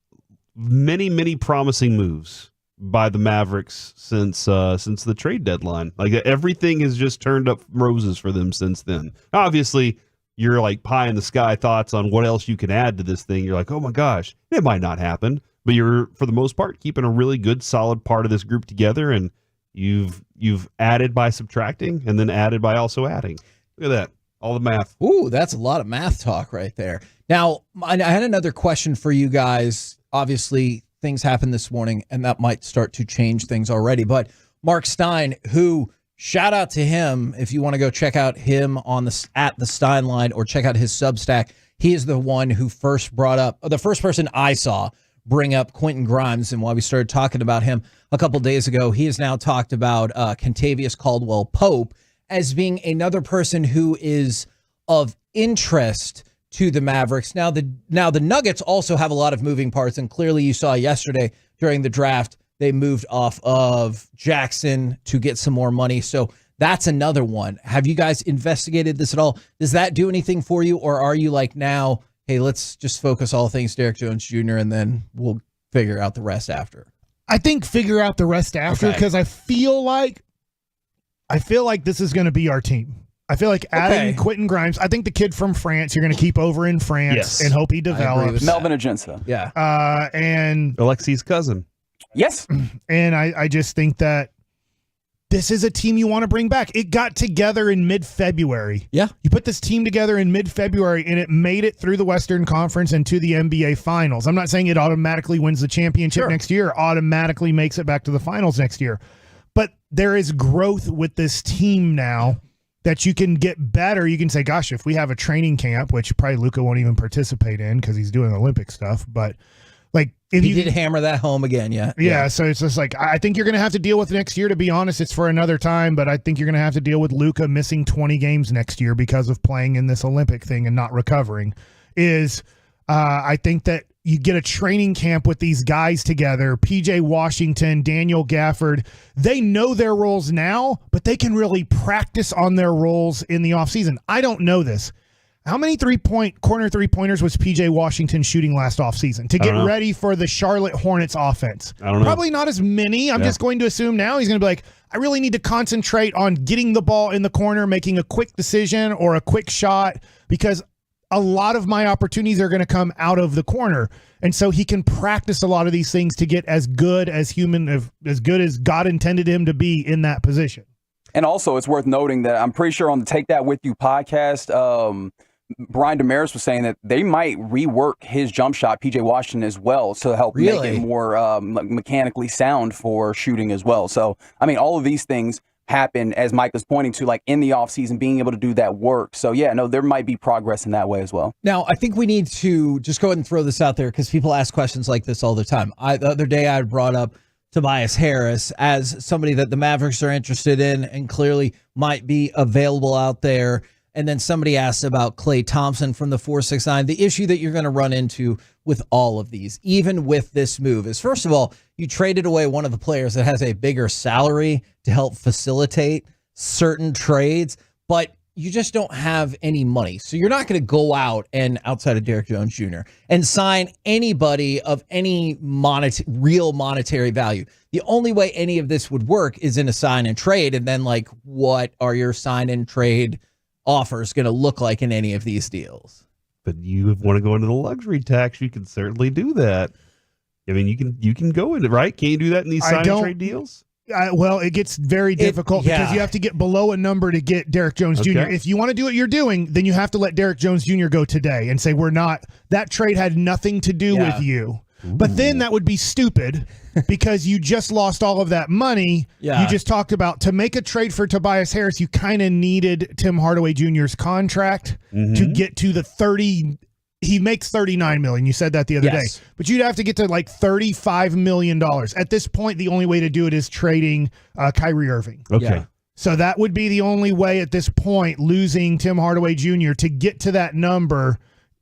many promising moves by the Mavericks since the trade deadline. Like, everything has just turned up roses for them since then. Obviously, you're like pie in the sky thoughts on what else you can add to this thing. You're like, oh my gosh, it might not happen, but you're, for the most part, keeping a really good, solid part of this group together, and you've added by subtracting and then added by also adding. Look at that, all the math. Ooh, that's a lot of math talk right there. Now, I had another question for you guys. Obviously, things happened this morning, and that might start to change things already. But Mark Stein, who, shout out to him if you want to go check out him on at the Stein line or check out his Substack. He is the one who first brought up, the first person I saw bring up Quentin Grimes. And while we started talking about him a couple days ago, he has now talked about Kentavious Caldwell-Pope as being another person who is of interest to the Mavericks. Now the Nuggets also have a lot of moving parts, and clearly you saw yesterday during the draft, they moved off of Jackson to get some more money. So that's another one. Have you guys investigated this at all? Does that do anything for you? Or are you like, now, hey, let's just focus all things Derrick Jones Jr. and then we'll figure out the rest after? I think figure out the rest after, because I feel like this is going to be our team. I feel like adding Quentin Grimes, I think the kid from France, you're going to keep over in France and hope he develops. Melvin Ajinca. Yeah. And Alexi's cousin. Yes. And I just think that this is a team you want to bring back. It got together in mid-February. Yeah. You put this team together in mid-February, and it made it through the Western Conference and to the NBA Finals. I'm not saying it automatically wins the championship next year, automatically makes it back to the finals next year. But there is growth with this team now that you can get better. You can say, gosh, if we have a training camp, which probably Luka won't even participate in because he's doing Olympic stuff, but like, if he did hammer that home again, yeah. So it's just like, I think you're going to have to deal with next year. To be honest, it's for another time, but I think you're going to have to deal with Luka missing 20 games next year because of playing in this Olympic thing and not recovering. I think that you get a training camp with these guys together, PJ Washington, Daniel Gafford. They know their roles now, but they can really practice on their roles in the offseason. I don't know this. How many corner three-pointers was PJ Washington shooting last offseason to get ready for the Charlotte Hornets offense? I don't know. Probably not as many. I'm just going to assume now he's going to be like, I really need to concentrate on getting the ball in the corner, making a quick decision or a quick shot, because a lot of my opportunities are going to come out of the corner. And so he can practice a lot of these things to get as good as good as God intended him to be in that position. And also, it's worth noting that I'm pretty sure on the Take That With You podcast, Brian Damaris was saying that they might rework his jump shot, PJ Washington, as well, to help make it more mechanically sound for shooting as well. So, I mean, all of these things happen, as Mike was pointing to, like in the offseason, being able to do that work. So, yeah, no, there might be progress in that way as well. Now, I think we need to just go ahead and throw this out there because people ask questions like this all the time. The other day I brought up Tobias Harris as somebody that the Mavericks are interested in and clearly might be available out there. And then somebody asked about Klay Thompson from the 469. The issue that you're going to run into with all of these, even with this move, is first of all, you traded away one of the players that has a bigger salary to help facilitate certain trades, but you just don't have any money. So you're not going to go out and, outside of Derek Jones Jr., and sign anybody of any real monetary value. The only way any of this would work is in a sign and trade. And then, like, what are your sign and trade offers going to look like in any of these deals? But you want to go into the luxury tax, you can certainly do that. I mean, you can go into, right? Can't you do that in these sign and trade deals? Well, it gets very difficult because you have to get below a number to get Derek Jones Jr. If you want to do what you're doing, then you have to let Derek Jones Jr. go today and say, that trade had nothing to do with you. Ooh. But then that would be stupid because you just lost all of that money. Yeah. You just talked about, to make a trade for Tobias Harris, you kind of needed Tim Hardaway Jr.'s contract to get to the 30. He makes $39 million. You said that the other day, but you'd have to get to like $35 million. At this point, the only way to do it is trading Kyrie Irving. Okay. Yeah. So that would be the only way at this point, losing Tim Hardaway Jr. to get to that number.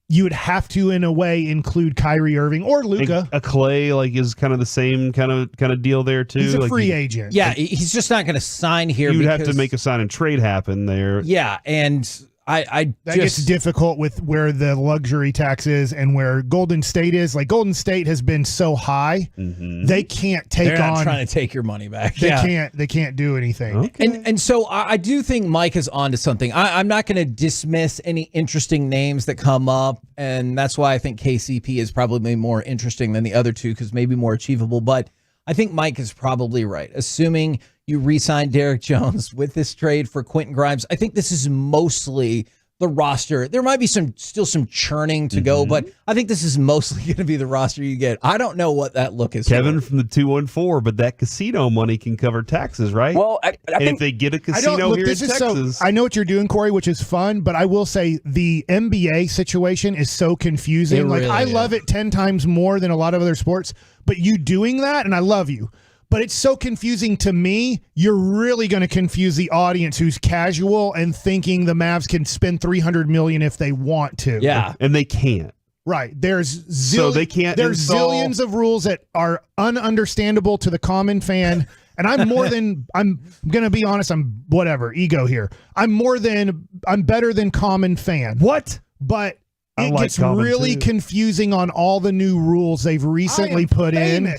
You would have to, in a way, include Kyrie Irving or Luka. A Klay, like, is kind of the same kind of deal there too. He's a free agent. Yeah, he's just not going to sign here. You'd have to make a sign and trade happen there. Yeah, and that gets difficult with where the luxury tax is and where Golden State is. Like, Golden State has been so high, they can't take They're not on. Trying to take your money back. They can't do anything. Okay. And so I do think Mike is onto something. I'm not going to dismiss any interesting names that come up, and that's why I think KCP is probably more interesting than the other two because maybe more achievable. But I think Mike is probably right. Assuming you re-sign Derek Jones with this trade for Quentin Grimes, I think this is mostly the roster. There might be still some churning to go, but I think this is mostly going to be the roster you get. I don't know what that look is. Kevin from the 214, but that casino money can cover taxes, right? Well, I think if they get a casino here in Texas. I know what you're doing, Corey, which is fun, but I will say the NBA situation is so confusing. I love it 10 times more than a lot of other sports, but you doing that, and I love you. But it's so confusing to me. You're really going to confuse the audience who's casual and thinking the Mavs can spend $300 million if they want to. Yeah, and they can't. Right. There's they can't. There's zillions of rules that are ununderstandable to the common fan. And I'm going to be honest. I'm whatever ego here. I'm better than common fan. What? But it gets really confusing on all the new rules they've recently put in.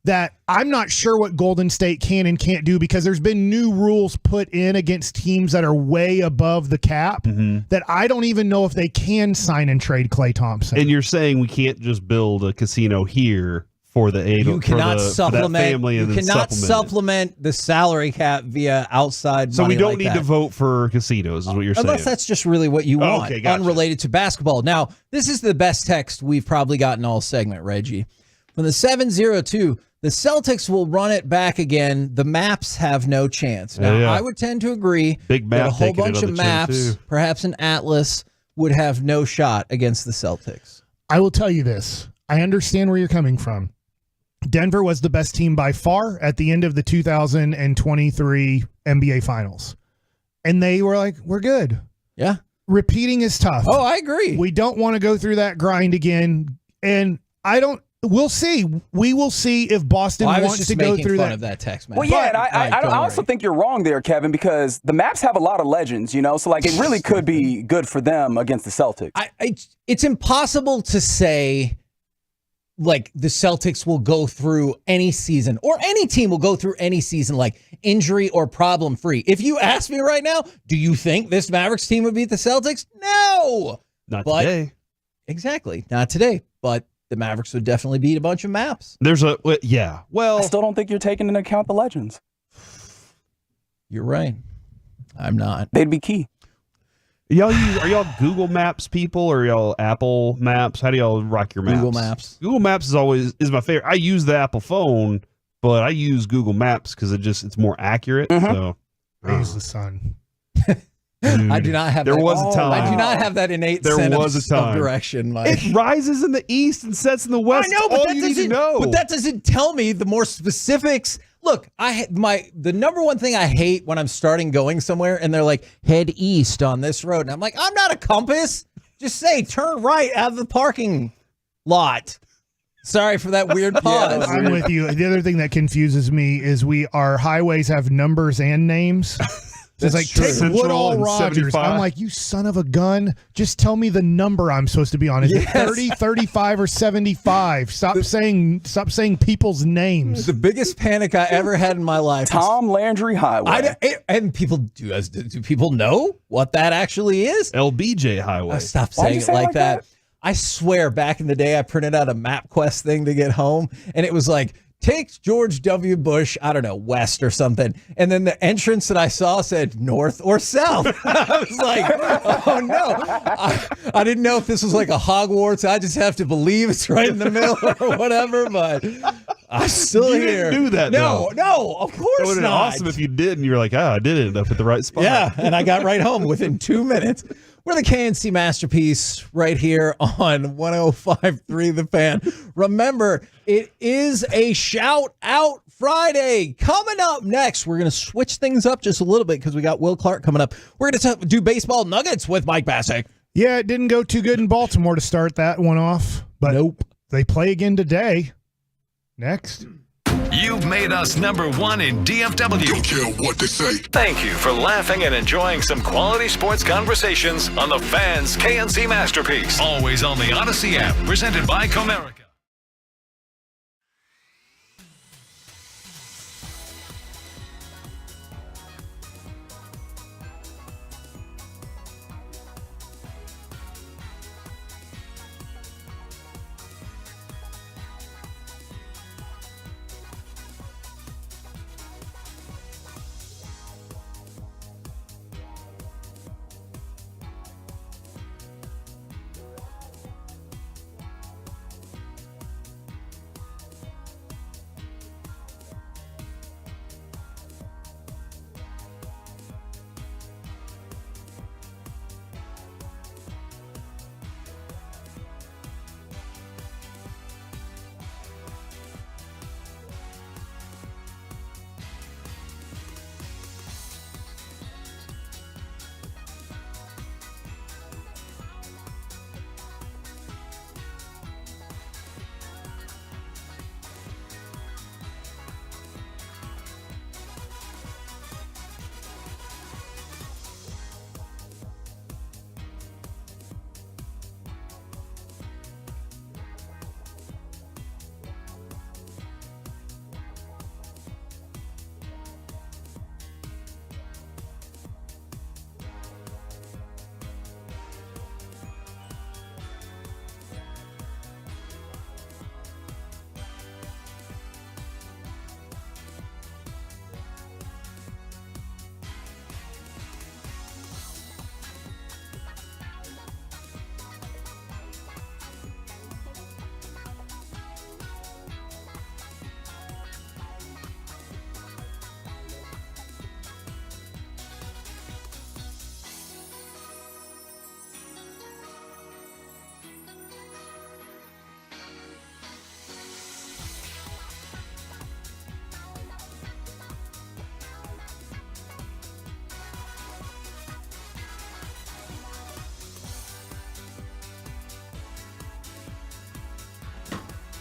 That I'm not sure what Golden State can and can't do because there's been new rules put in against teams that are way above the cap that I don't even know if they can sign and trade Klay Thompson. And you're saying we can't just build a casino here for the you cannot supplement. Family you cannot supplement the salary cap via outside. So money we don't like need that. to vote for casinos, is what you're saying. Unless that's just really what you want, okay, gotcha. Unrelated to basketball. Now, this is the best text we've probably gotten all segment, Reggie. From the 702. The Celtics will run it back again. The maps have no chance. Now, I would tend to agree Big that map a whole taking it bunch on of the chin, maps, too. perhaps an atlas, would have no shot against the Celtics. I will tell you this. I understand where you're coming from. Denver was the best team by far at the end of the 2023 NBA Finals. And they were like, we're good. Yeah. Repeating is tough. Oh, I agree. We don't want to go through that grind again. And we'll see. We will see if Boston wants to go through that. Of that text, man. Well, yeah, and I also think you're wrong there, Kevin, because the Mavs have a lot of legends, so like it really could be good for them against the Celtics. It's impossible to say like the Celtics will go through any season or any team will go through any season like injury or problem free. If you ask me right now, do you think this Mavericks team would beat the Celtics? No. Not But- today. Exactly. Not today. But the Mavericks would definitely beat a bunch of Maps. There's a yeah. Well, I still don't think you're taking into account the legends. You're right. I'm not. They'd be key. Are y'all Google Maps people or y'all Apple Maps? How do y'all rock your maps? Google Maps. Google Maps is my favorite. I use the Apple phone, but I use Google Maps because it's more accurate. So I use the sun. I do not have. There that, was a time. I do not have that innate There sense was a time. of direction. Mike. It rises in the east and sets in the west. I know, but all that you need to doesn't. know. But that doesn't tell me the more specifics. Look, the number one thing I hate when I'm starting going somewhere and they're like, head east on this road, and I'm like, I'm not a compass. Just say turn right out of the parking lot. Sorry for that weird pause. I'm with you. The other thing that confuses me is our highways have numbers and names. So it's like, true. take Central Woodall and Rogers. 75. I'm like, you son of a gun. Just tell me the number I'm supposed to be on. Is it 30, 35, or 75? Stop saying people's names. The biggest panic I ever had in my life. Tom Landry Highway. And people do people know what that actually is? LBJ Highway. Stop Why'd saying you it say it like like that. that? I swear, back in the day, I printed out a MapQuest thing to get home, and it was like, take George W. Bush, I don't know, west or something. And then the entrance that I saw said north or south. I was like, oh no. I didn't know if this was like a Hogwarts. I just have to believe it's right in the middle or whatever, but I'm still You here. didn't do that, No, though. no, of It course would have been not. awesome if you did, and you were like, I did end up at the right spot. Yeah, and I got right home within 2 minutes. We're the KNC Masterpiece right here on 105.3 The Fan. Remember, it is a Shout Out Friday. Coming up next, we're going to switch things up just a little bit because we got Will Clark coming up. We're going to do baseball nuggets with Mike Bassick. Yeah, it didn't go too good in Baltimore to start that one off. But nope. They play again today. Next. You've made us number one in DFW. Don't care what they say. Thank you for laughing and enjoying some quality sports conversations on the Fans KNC Masterpiece. Always on the Odyssey app, presented by Comerica.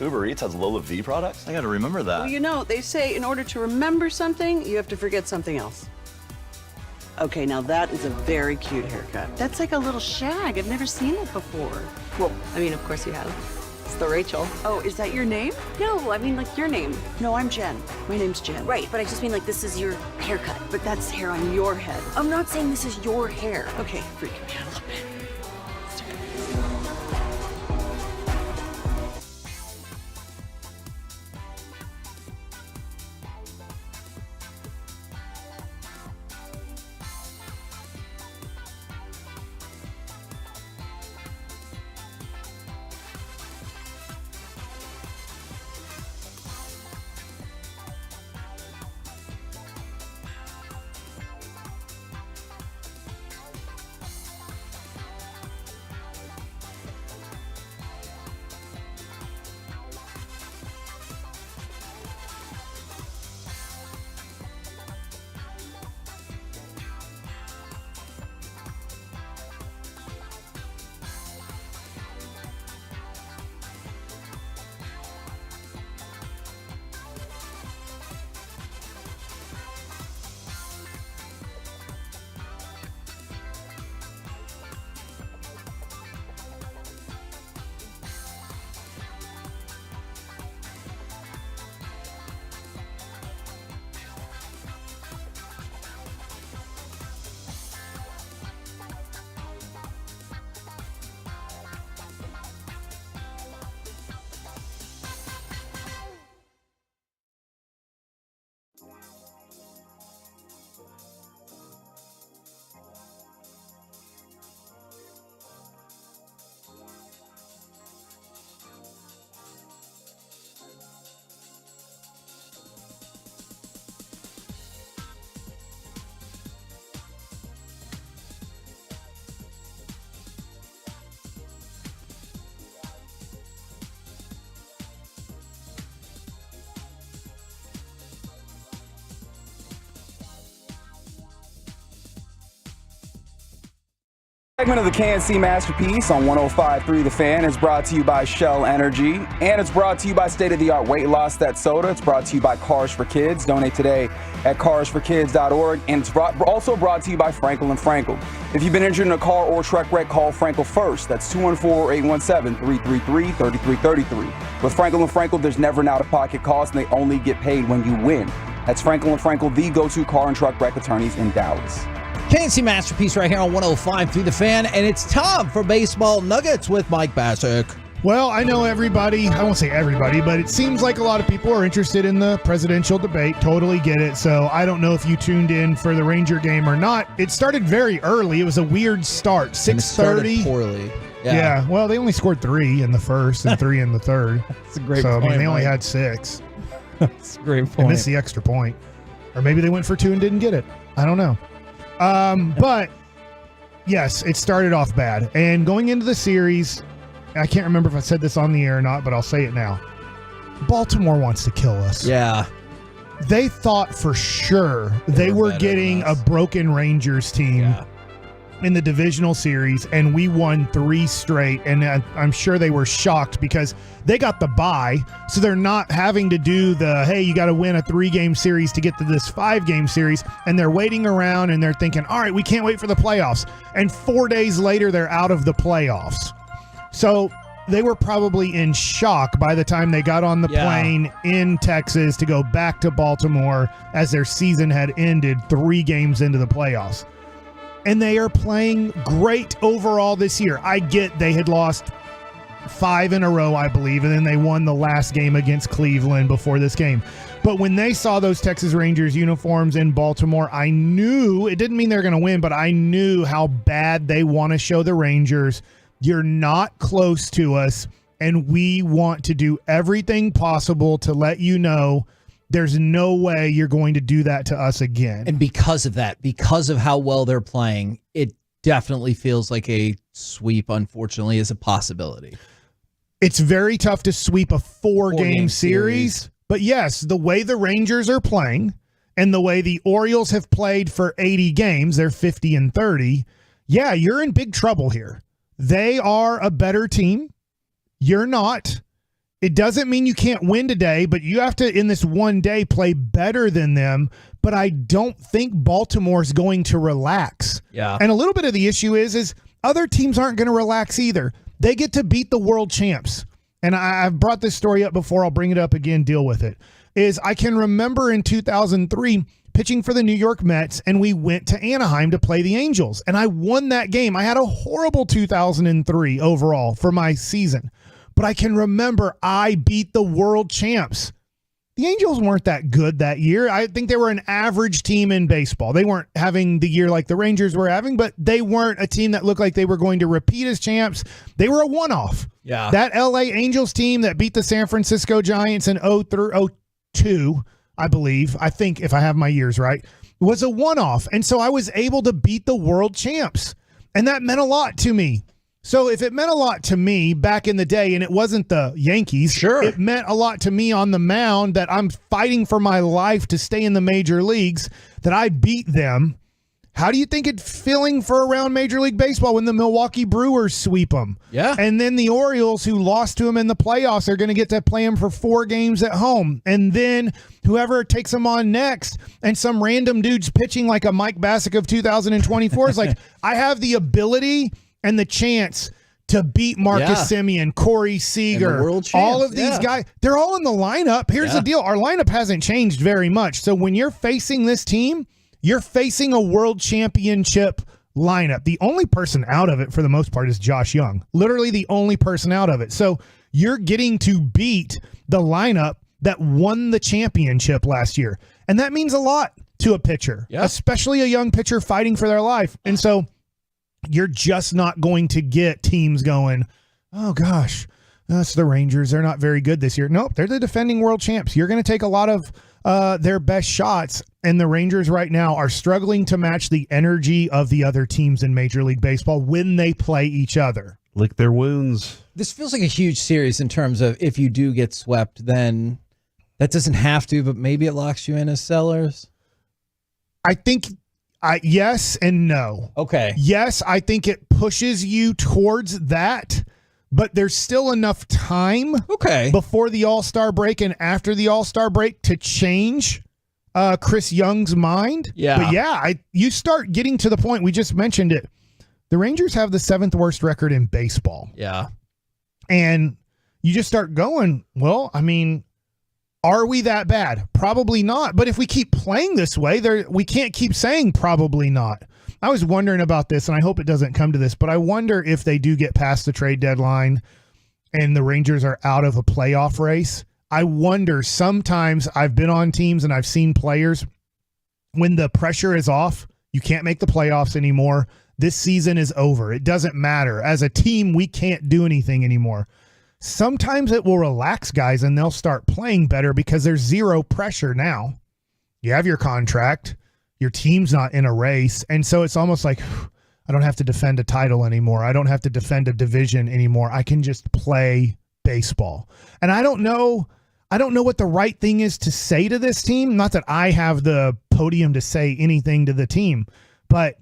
Uber Eats has Lola V products? I gotta remember that. Well, you know, they say in order to remember something, you have to forget something else. Okay, now that is a very cute haircut. That's like a little shag. I've never seen it before. Well, I mean, of course you have. It's the Rachel. Oh, is that your name? No, I mean, like your name. No, I'm Jen. My name's Jen. Right, but I just mean like this is your haircut. But that's hair on your head. I'm not saying this is your hair. Okay, freak me out a little bit. Segment of the KNC Masterpiece on 105.3 The Fan is brought to you by Shell Energy, and it's brought to you by state-of-the-art weight loss, that soda. It's brought to you by Cars for Kids. Donate today at carsforkids.org, and it's also brought to you by Frankel & Frankel. If you've been injured in a car or truck wreck, call Frankel first. That's 214-817-333-3333. With Frankel & Frankel, there's never an out-of-pocket cost, and they only get paid when you win. That's Frankel & Frankel, the go-to car and truck wreck attorneys in Dallas. KNC Masterpiece right here on 105.3 The Fan, and it's time for Baseball Nuggets with Mike Bassick. Well, I know everybody, I won't say everybody, but it seems like a lot of people are interested in the presidential debate. Totally get it. So I don't know if you tuned in for the Ranger game or not. It started very early. It was a weird start. 6:30. Poorly. Yeah. Well, they only scored 3 in the first and 3 in the third. That's a great point. So, I mean, they only Mike. had 6. That's a great point. They missed the extra point. Or maybe they went for 2 and didn't get it. I don't know. But yes, it started off bad. And going into the series, I can't remember if I said this on the air or not, but I'll say it now. Baltimore wants to kill us. Yeah. They thought for sure they were getting a broken Rangers team in the divisional series, and we won 3 straight. And I'm sure they were shocked because they got the bye, so they're not having to do the, hey, you got to win a 3-game series to get to this 5-game series. And they're waiting around and they're thinking, all right, we can't wait for the playoffs. And 4 days later, they're out of the playoffs. So they were probably in shock by the time they got on the plane in Texas to go back to Baltimore as their season had ended 3 games into the playoffs. And they are playing great overall this year. I get they had lost 5 in a row, I believe, and then they won the last game against Cleveland before this game. But when they saw those Texas Rangers uniforms in Baltimore, I knew, it didn't mean they were going to win, but I knew how bad they want to show the Rangers, you're not close to us, and we want to do everything possible to let you know there's no way you're going to do that to us again. And because of that, because of how well they're playing, it definitely feels like a sweep, unfortunately, is a possibility. It's very tough to sweep a 4-game series. But yes, the way the Rangers are playing and the way the Orioles have played for 80 games, they're 50 and 30. Yeah, you're in big trouble here. They are a better team. You're not. It doesn't mean you can't win today, but you have to, in this one day, play better than them. But I don't think Baltimore's going to relax. Yeah. And a little bit of the issue is other teams aren't going to relax either. They get to beat the world champs. And I've brought this story up before. I'll bring it up again, deal with it. Is I can remember in 2003 pitching for the New York Mets, and we went to Anaheim to play the Angels. And I won that game. I had a horrible 2003 overall for my season. But I can remember I beat the world champs. The Angels weren't that good that year. I think they were an average team in baseball. They weren't having the year like the Rangers were having, but they weren't a team that looked like they were going to repeat as champs. They were a one-off. Yeah. That LA Angels team that beat the San Francisco Giants in 02, I believe, I think if I have my years right, was a one-off. And so I was able to beat the world champs. And that meant a lot to me. So if it meant a lot to me back in the day, and it wasn't the Yankees, sure, it meant a lot to me on the mound that I'm fighting for my life to stay in the major leagues, that I beat them. How do you think it's feeling for around Major League Baseball when the Milwaukee Brewers sweep them? Yeah. And then the Orioles, who lost to them in the playoffs, are going to get to play them for 4 games at home. And then whoever takes them on next, and some random dude's pitching like a Mike Bassick of 2024 is like, I have the ability and the chance to beat Marcus Semien, Corey Seager, all of these guys. They're all in the lineup. Here's the deal. Our lineup hasn't changed very much. So when you're facing this team, you're facing a world championship lineup. The only person out of it for the most part is Josh Young. Literally the only person out of it. So you're getting to beat the lineup that won the championship last year. And that means a lot to a pitcher, especially a young pitcher fighting for their life. And so you're just not going to get teams going, oh gosh, that's the Rangers. They're not very good this year. Nope, they're the defending world champs. You're going to take a lot of their best shots, and the Rangers right now are struggling to match the energy of the other teams in Major League Baseball when they play each other. Lick their wounds. This feels like a huge series in terms of if you do get swept, then that doesn't have to, but maybe it locks you in as sellers. I think Yes and no. Okay. Yes, I think it pushes you towards that, but there's still enough time before the All-Star break and after the All-Star break to change Chris Young's mind. Yeah. But yeah, you start getting to the point, we just mentioned it. The Rangers have the 7th worst record in baseball. Yeah. And you just start going, well, I mean, are we that bad? Probably not. But if we keep playing this way, we can't keep saying probably not. I was wondering about this, and I hope it doesn't come to this, but I wonder if they do get past the trade deadline and the Rangers are out of a playoff race. I wonder, sometimes I've been on teams and I've seen players, when the pressure is off, you can't make the playoffs anymore. This season is over. It doesn't matter. As a team, we can't do anything anymore. Sometimes it will relax guys and they'll start playing better because there's zero pressure now. You have your contract. Your team's not in a race. And so it's almost like, I don't have to defend a title anymore. I don't have to defend a division anymore. I can just play baseball. And I don't know what the right thing is to say to this team. Not that I have the podium to say anything to the team, but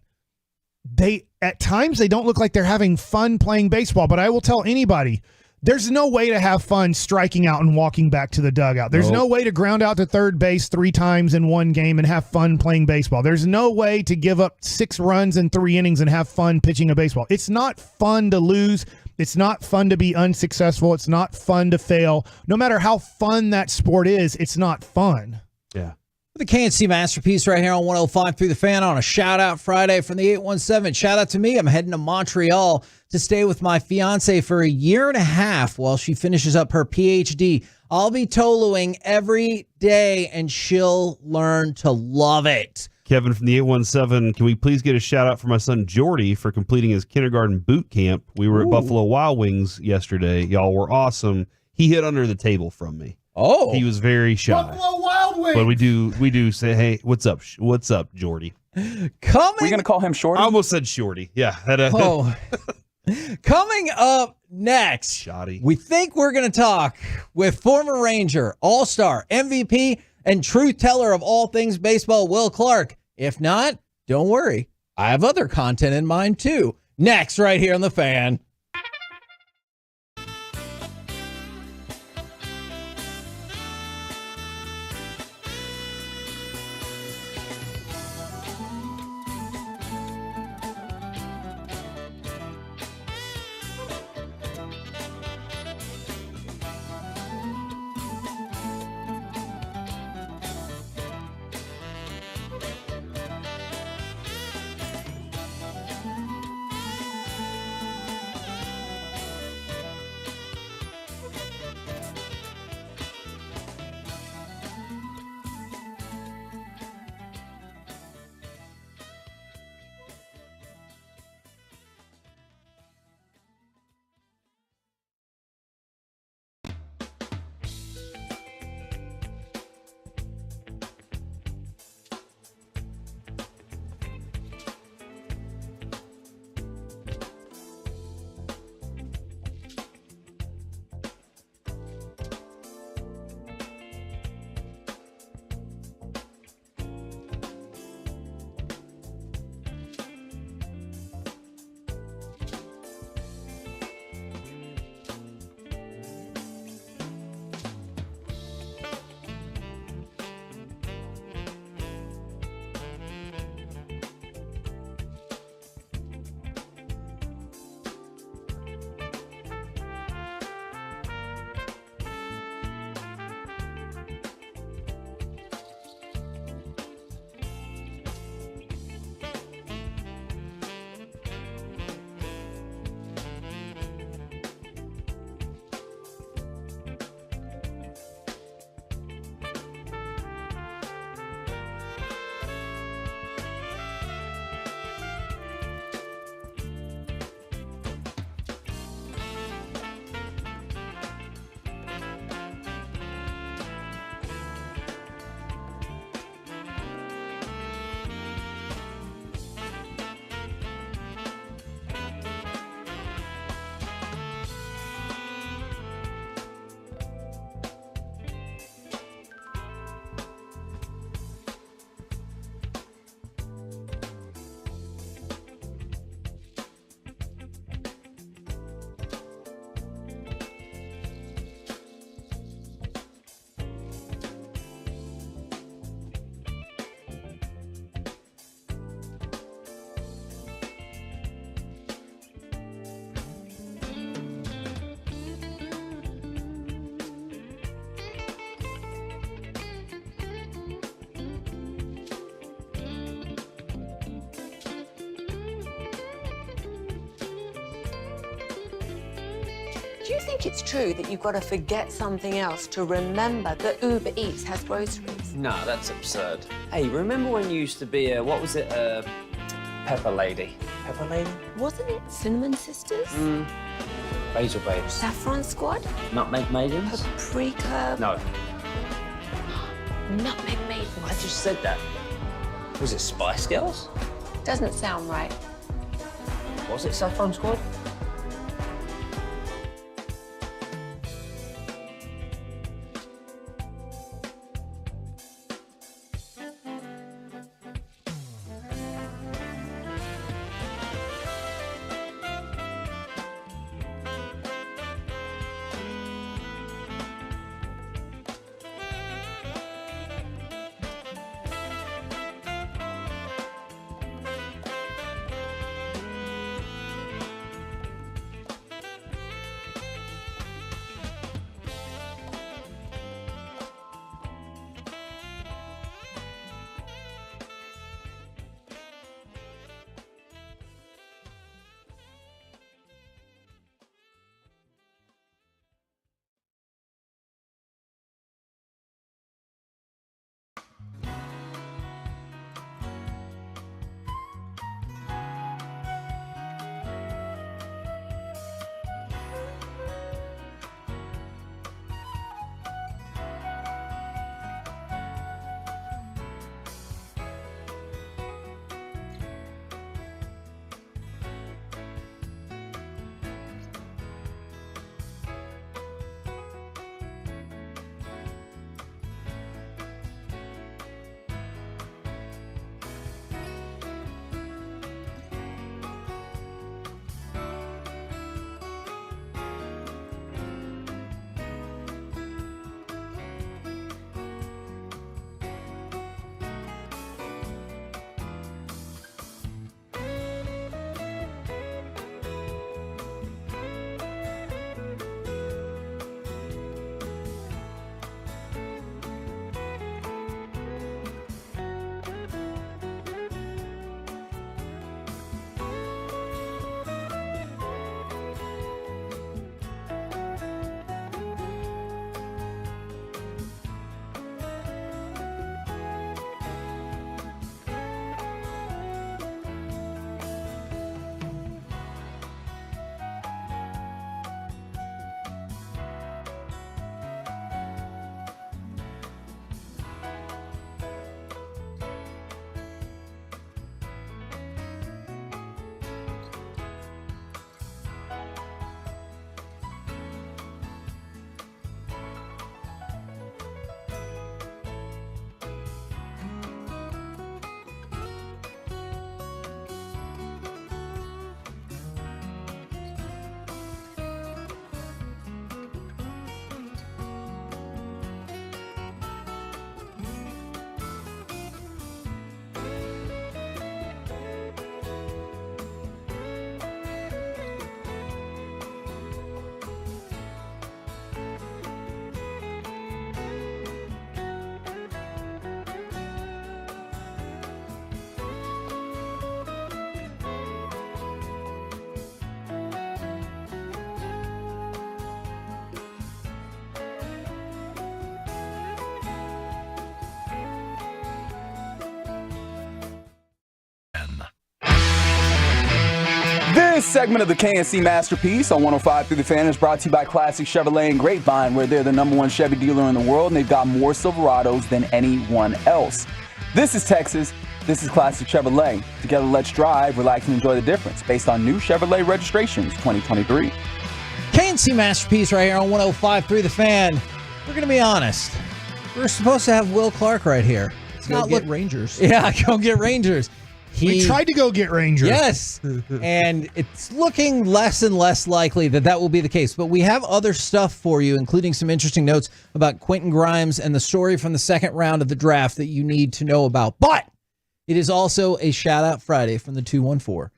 at times they don't look like they're having fun playing baseball. But I will tell anybody, there's no way to have fun striking out and walking back to the dugout. There's no way to ground out to third base 3 times in one game and have fun playing baseball. There's no way to give up 6 runs in 3 innings and have fun pitching a baseball. It's not fun to lose. It's not fun to be unsuccessful. It's not fun to fail. No matter how fun that sport is, it's not fun. Yeah. The KNC Masterpiece right here on 105 through the Fan on a shout-out Friday from the 817. Shout out to me. I'm heading to Montreal to stay with my fiance for a year and a half while she finishes up her PhD. I'll be Toluing every day, and she'll learn to love it. Kevin from the 817, can we please get a shout-out for my son Jordy for completing his kindergarten boot camp? We were at Buffalo Wild Wings yesterday. Y'all were awesome. He hid under the table from me. Oh. He was very shy. Buffalo Wild Wings. But we do say, hey, what's up, Jordy? Coming. We're going to call him Shorty? I almost said Shorty. Yeah. Coming up next, Shoddy. We think we're going to talk with former Ranger, All-Star, MVP, and truth teller of all things baseball, Will Clark. If not, don't worry. I have other content in mind, too. Next, right here on The Fan. Do you think it's true that you've got to forget something else to remember that Uber Eats has groceries? No, that's absurd. Hey, remember when you used to be a, what was it, a pepper lady? Pepper lady? Wasn't it Cinnamon Sisters? Basil babes. Saffron Squad? Nutmeg maidens? Paprika? No, Nutmeg Maidens? I just said that. Was it Spice Girls? Doesn't sound right. Was it Saffron Squad? This segment of the KNC Masterpiece on 105 through the Fan is brought to you by Classic Chevrolet and Grapevine, where they're the #1 Chevy dealer in the world, and they've got more Silverados than anyone else. This is Texas. This is Classic Chevrolet. Together, let's drive, relax, and enjoy the difference based on new Chevrolet registrations 2023. KNC Masterpiece right here on 105 through the Fan. We're going to be honest. We're supposed to have Will Clark right here. It's Go not get Rangers. Yeah, go get Rangers. We tried to go get Rangers. Yes, and it's looking less and less likely that will be the case. But we have other stuff for you, including some interesting notes about Quentin Grimes and the story from the second round of the draft that you need to know about. But it is also a shout-out Friday from the 214.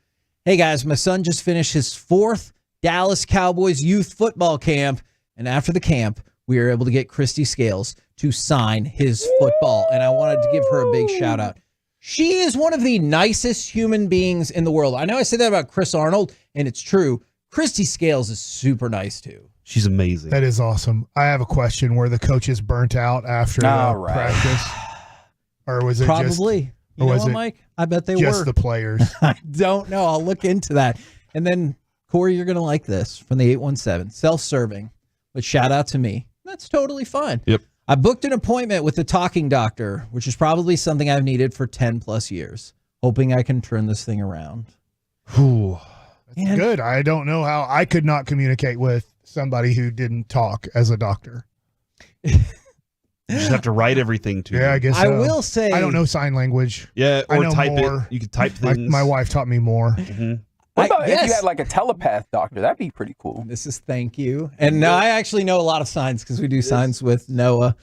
Hey, guys, my son just finished his 4th Dallas Cowboys youth football camp, and after the camp, we were able to get Christy Scales to sign his football, and I wanted to give her a big shout-out. She is one of the nicest human beings in the world. I know I say that about Chris Arnold, and it's true. Christy Scales is super nice, too. She's amazing. That is awesome. I have a question. Were the coaches burnt out after practice? Or was it Probably. You know was what, it Mike? I bet they just were. the players? I don't know. I'll look into that. And then, Corey, you're going to like this from the 817. Self-serving, but shout out to me. That's totally fine. Yep. I booked an appointment with the talking doctor, which is probably something I've needed for 10 plus years, hoping I can turn this thing around. Whew. That's good. I don't know how I could not communicate with somebody who didn't talk as a doctor. You just have to write everything to Yeah, I guess I so. will say I don't know sign language. Yeah, I or know type more. it. You could type things. My wife taught me more. What about if you had like a telepath doctor? That'd be pretty cool. This is thank you. And no, I actually know a lot of signs because we do signs with Noah.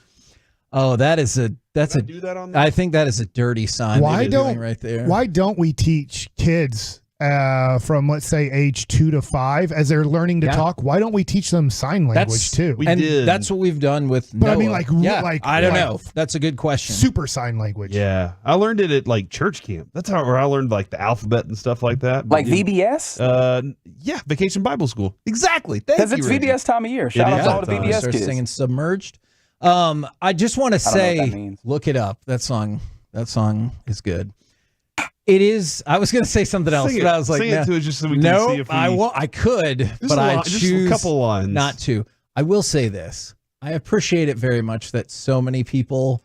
Oh, that's a do that on there? I think that is a dirty sign. Why that you're doing don't right there? Why don't we teach kids from let's say age 2 to 5 as they're learning to talk? Why don't we teach them sign language too? That's what we've done with But Noah. I mean, like I don't like know. That's a good question. super sign language. Yeah, I learned it at like church camp. That's where I learned like the alphabet and stuff like that. Like VBS? Yeah, Vacation Bible School. Exactly. Because it's VBS time of year. Shout out to all the VBS Start kids. singing Submerged. I just want to I don't know what that say, means. look it up. That song is good. It is. I was going to say something else, Sing but it. I was like, Sing it to us just so we can no, see if we- I won't. I could, Just but I just choose a couple lines. not to. I will say this. I appreciate it very much that so many people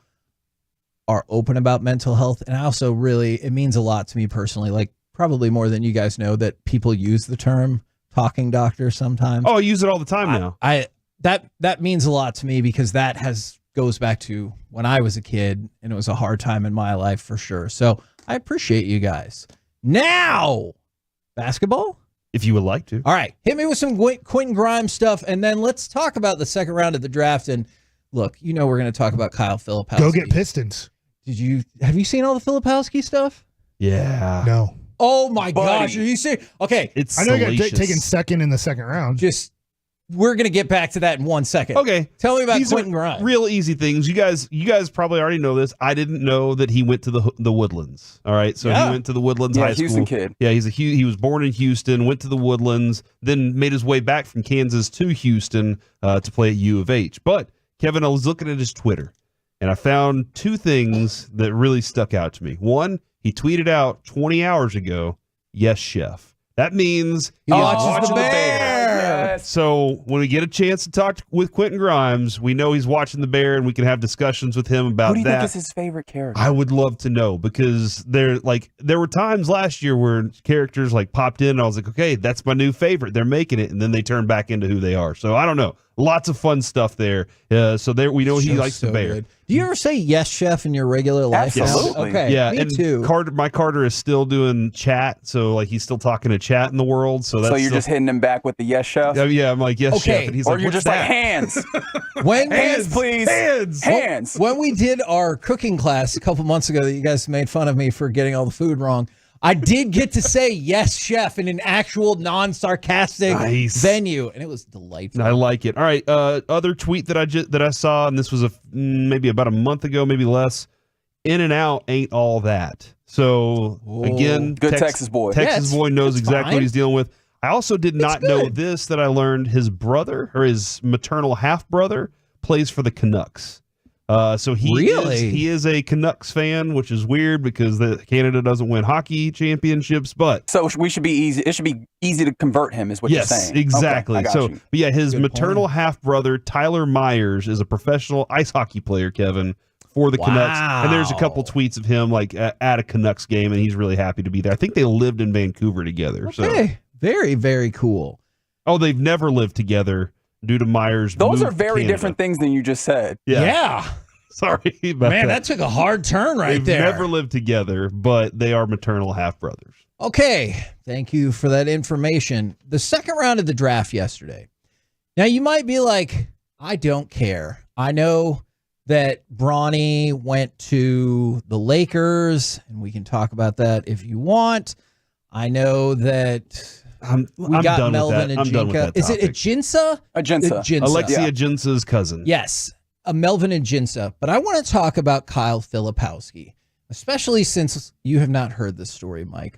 are open about mental health, and I also it means a lot to me personally. Like probably more than you guys know that people use the term talking doctor sometimes. Oh, I use it all the time now. That means a lot to me because that goes back to when I was a kid and it was a hard time in my life for sure. So I appreciate you guys. Now, basketball? If you would like to. All right. Hit me with some Quentin Grimes stuff, and then let's talk about the second round of the draft. And look, we're going to talk about Kyle Filipowski. Go get Pistons. Have you seen all the Filipowski stuff? Yeah. No. Oh my gosh. Are you serious? Okay. It's I know you got salacious. taken second in the second round. We're going to get back to that in 1 second. Okay. Tell me about These Quentin are Grimes. real easy things. You guys probably already know this. I didn't know that he went to the Woodlands. All right. So he went to the Woodlands High Houston School. kid. Yeah, he was born in Houston, went to the Woodlands, then made his way back from Kansas to Houston to play at U of H. But Kevin, I was looking at his Twitter and I found two things that really stuck out to me. One, he tweeted out 20 hours ago, "Yes, chef." That means he watches the Bear. So when we get a chance to talk with Quentin Grimes, we know he's watching the Bear, and we can have discussions with him about Who do you that. think is his favorite character? I would love to know because there were times last year where characters like popped in, and I was like, okay, that's my new favorite. They're making it, and then they turn back into who they are. So I don't know. Lots of fun stuff there. So there we know he Show's likes so the Bear. good. Do you ever say yes, chef, in your regular life? now? Absolutely. Okay. Yeah, Me and too. Carter is still doing chat, so like he's still talking to chat in the world. So that's So you're still- just hitting him back with the yes chef? yeah. I'm like yes, Okay. chef, and he's Or like, you're "What's just like that?" hands. When Hands, please. Hands. Hands. When we did our cooking class a couple months ago that you guys made fun of me for getting all the food wrong, I did get to say yes, chef, in an actual non-sarcastic Nice. venue, and it was delightful. I like it. All right. Other tweet that I saw, and this was maybe about a month ago, maybe less. In and out ain't all that. So again, Good Texas boy. Texas boy knows it's exactly fine. what he's dealing with. I also did not know good. this, that I learned his brother or his maternal half brother plays for the Canucks. So he is a Canucks fan, which is weird because Canada doesn't win hockey championships, but So we should be easy. It should be easy to convert him, is what you're saying. yes, exactly. Okay, I got So, you. but yeah, his Good maternal half brother Tyler Myers is a professional ice hockey player, Kevin, for the Canucks. And there's a couple tweets of him like at a Canucks game, and he's really happy to be there. I think they lived in Vancouver together. So, Okay. Very, very cool. oh, they've never lived together due to Myers. Those move are to very Canada. different things than you just said. Yeah. Sorry about Man, that. that took a hard turn right They've there. never lived together, but they are maternal half brothers. Okay. Thank you for that information. The second round of the draft yesterday. Now, you might be like, I don't care. I know that Bronny went to the Lakers, and we can talk about that if you want. I know that we I'm got done with Melvin that. I'm done with Ajinca. that Is it topic. Ajinca? Ajinca. Alexia Ajinca's cousin. Yes, a Melvin Ajinca. But I want to talk about Kyle Filipowski, especially since you have not heard this story, Mike.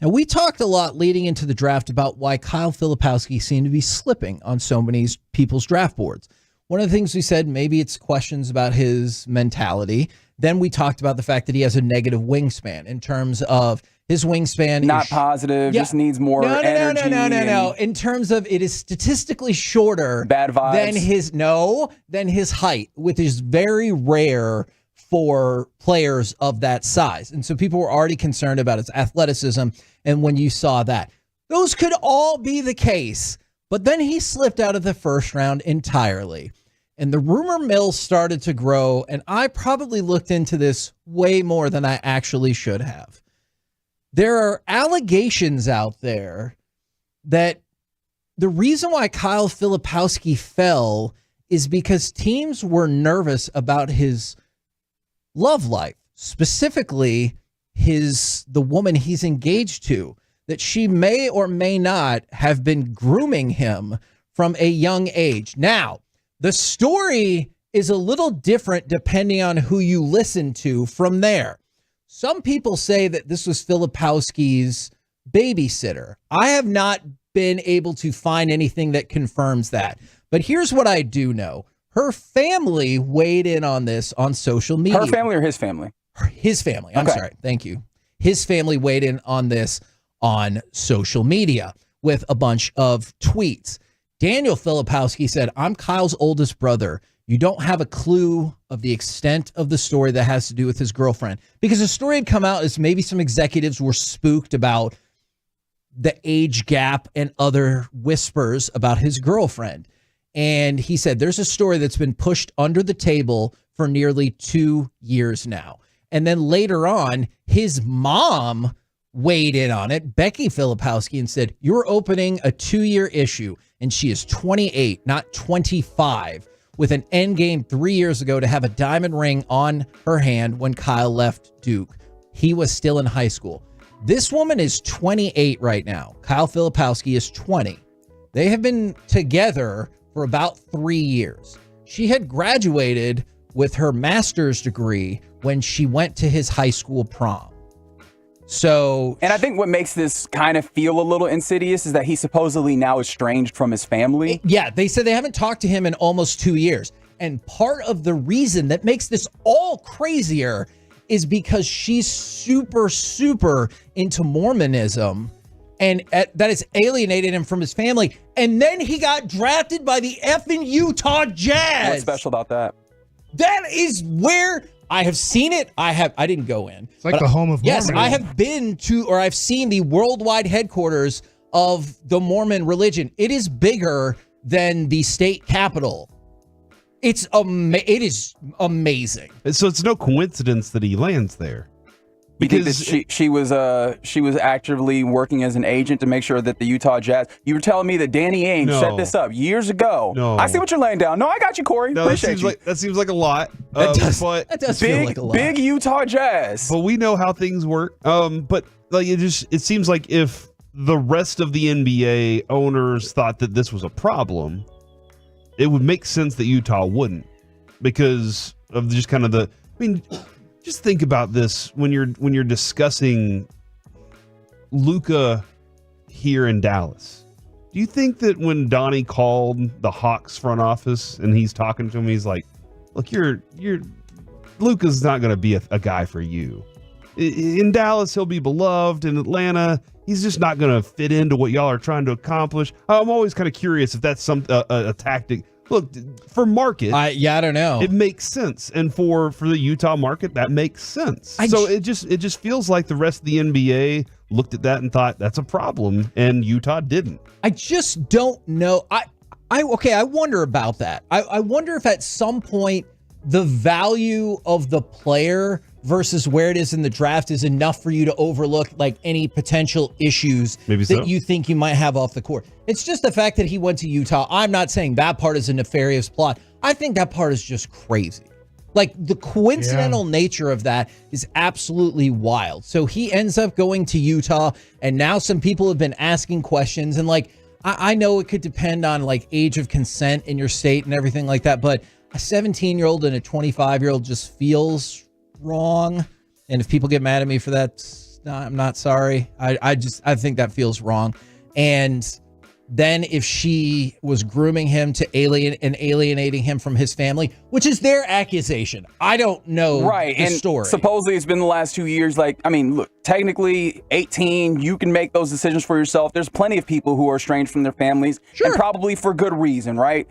And we talked a lot leading into the draft about why Kyle Filipowski seemed to be slipping on so many people's draft boards. One of the things we said, maybe it's questions about his mentality. Then we talked about the fact that he has a negative wingspan in terms of his wingspan. Not positive, just needs more energy. No. In terms of it is statistically shorter bad vibes than his height, which is very rare for players of that size. And so people were already concerned about his athleticism. And when you saw that, those could all be the case. But then he slipped out of the first round entirely. And the rumor mill started to grow. And I probably looked into this way more than I actually should have. There are allegations out there that the reason why Kyle Filipowski fell is because teams were nervous about his love life, specifically the woman he's engaged to, that she may or may not have been grooming him from a young age. Now, the story is a little different depending on who you listen to from there. Some people say that this was Filipowski's babysitter. I have not been able to find anything that confirms that. But here's what I do know. Her family weighed in on this on social media. Her family or his family? His family. I'm sorry. Thank you. His family weighed in on this on social media with a bunch of tweets. Daniel Filipowski said, "I'm Kyle's oldest brother. You don't have a clue of the extent of the story that has to do with his girlfriend." Because the story had come out as maybe some executives were spooked about the age gap and other whispers about his girlfriend. And he said, there's a story that's been pushed under the table for nearly 2 years now. And then later on, his mom weighed in on it, Becky Filipowski, and said, you're opening a 2-year issue. And she is 28, not 25, with an end game 3 years ago to have a diamond ring on her hand when Kyle left Duke. He was still in high school. This woman is 28 right now. Kyle Filipowski is 20. They have been together for about 3 years. She had graduated with her master's degree when she went to his high school prom. So, and I think what makes this kind of feel a little insidious is that he's supposedly now estranged from his family. Yeah, they said they haven't talked to him in almost 2 years. And part of the reason that makes this all crazier is because she's super, super into Mormonism, and that has alienated him from his family. And then he got drafted by the effing Utah Jazz. What's special about that? That is where I have seen it. I didn't go in. It's like the home of Mormonism. Mormon. Yes, I have been to, or I've seen the worldwide headquarters of the Mormon religion. It is bigger than the state capitol. It is amazing. So it's no coincidence that he lands there. Because she was actively working as an agent to make sure that the Utah Jazz. You were telling me that Danny Ainge set this up years ago. No. I see what you're laying down. No, I got you, Corey. No, Appreciate you. that seems like a lot. That does feel like a lot. Big Utah Jazz. But we know how things work. But like it seems like if the rest of the NBA owners thought that this was a problem, it would make sense that Utah wouldn't, because of just kind of just think about this when you're discussing Luka here in Dallas. Do you think that when Donnie called the Hawks front office and he's talking to him, he's like, look, Luka's not going to be a guy for you. In Dallas, he'll be beloved. In Atlanta, he's just not going to fit into what y'all are trying to accomplish. I'm always kind of curious if that's a tactic. Look, for market, I don't know. It makes sense, and for the Utah market, that makes sense. It just feels like the rest of the NBA looked at that and thought that's a problem, and Utah didn't. I just don't know. I wonder about that. I wonder if at some point the value of the player versus where it is in the draft is enough for you to overlook like any potential issues that you think you might have off the court. It's just the fact that he went to Utah. I'm not saying that part is a nefarious plot. I think that part is just crazy. Like the coincidental nature of that is absolutely wild. So he ends up going to Utah, and now some people have been asking questions, and like I know it could depend on like age of consent in your state and everything like that, but a 17-year-old and a 25-year-old just feels wrong. And if people get mad at me for that, I'm not sorry. I think that feels wrong. And then if she was grooming him to alienating him from his family, which is their accusation. I don't know the story. Supposedly it's been the last 2 years. Like, I mean, look, technically 18, you can make those decisions for yourself. There's plenty of people who are estranged from their families, and probably for good reason, right?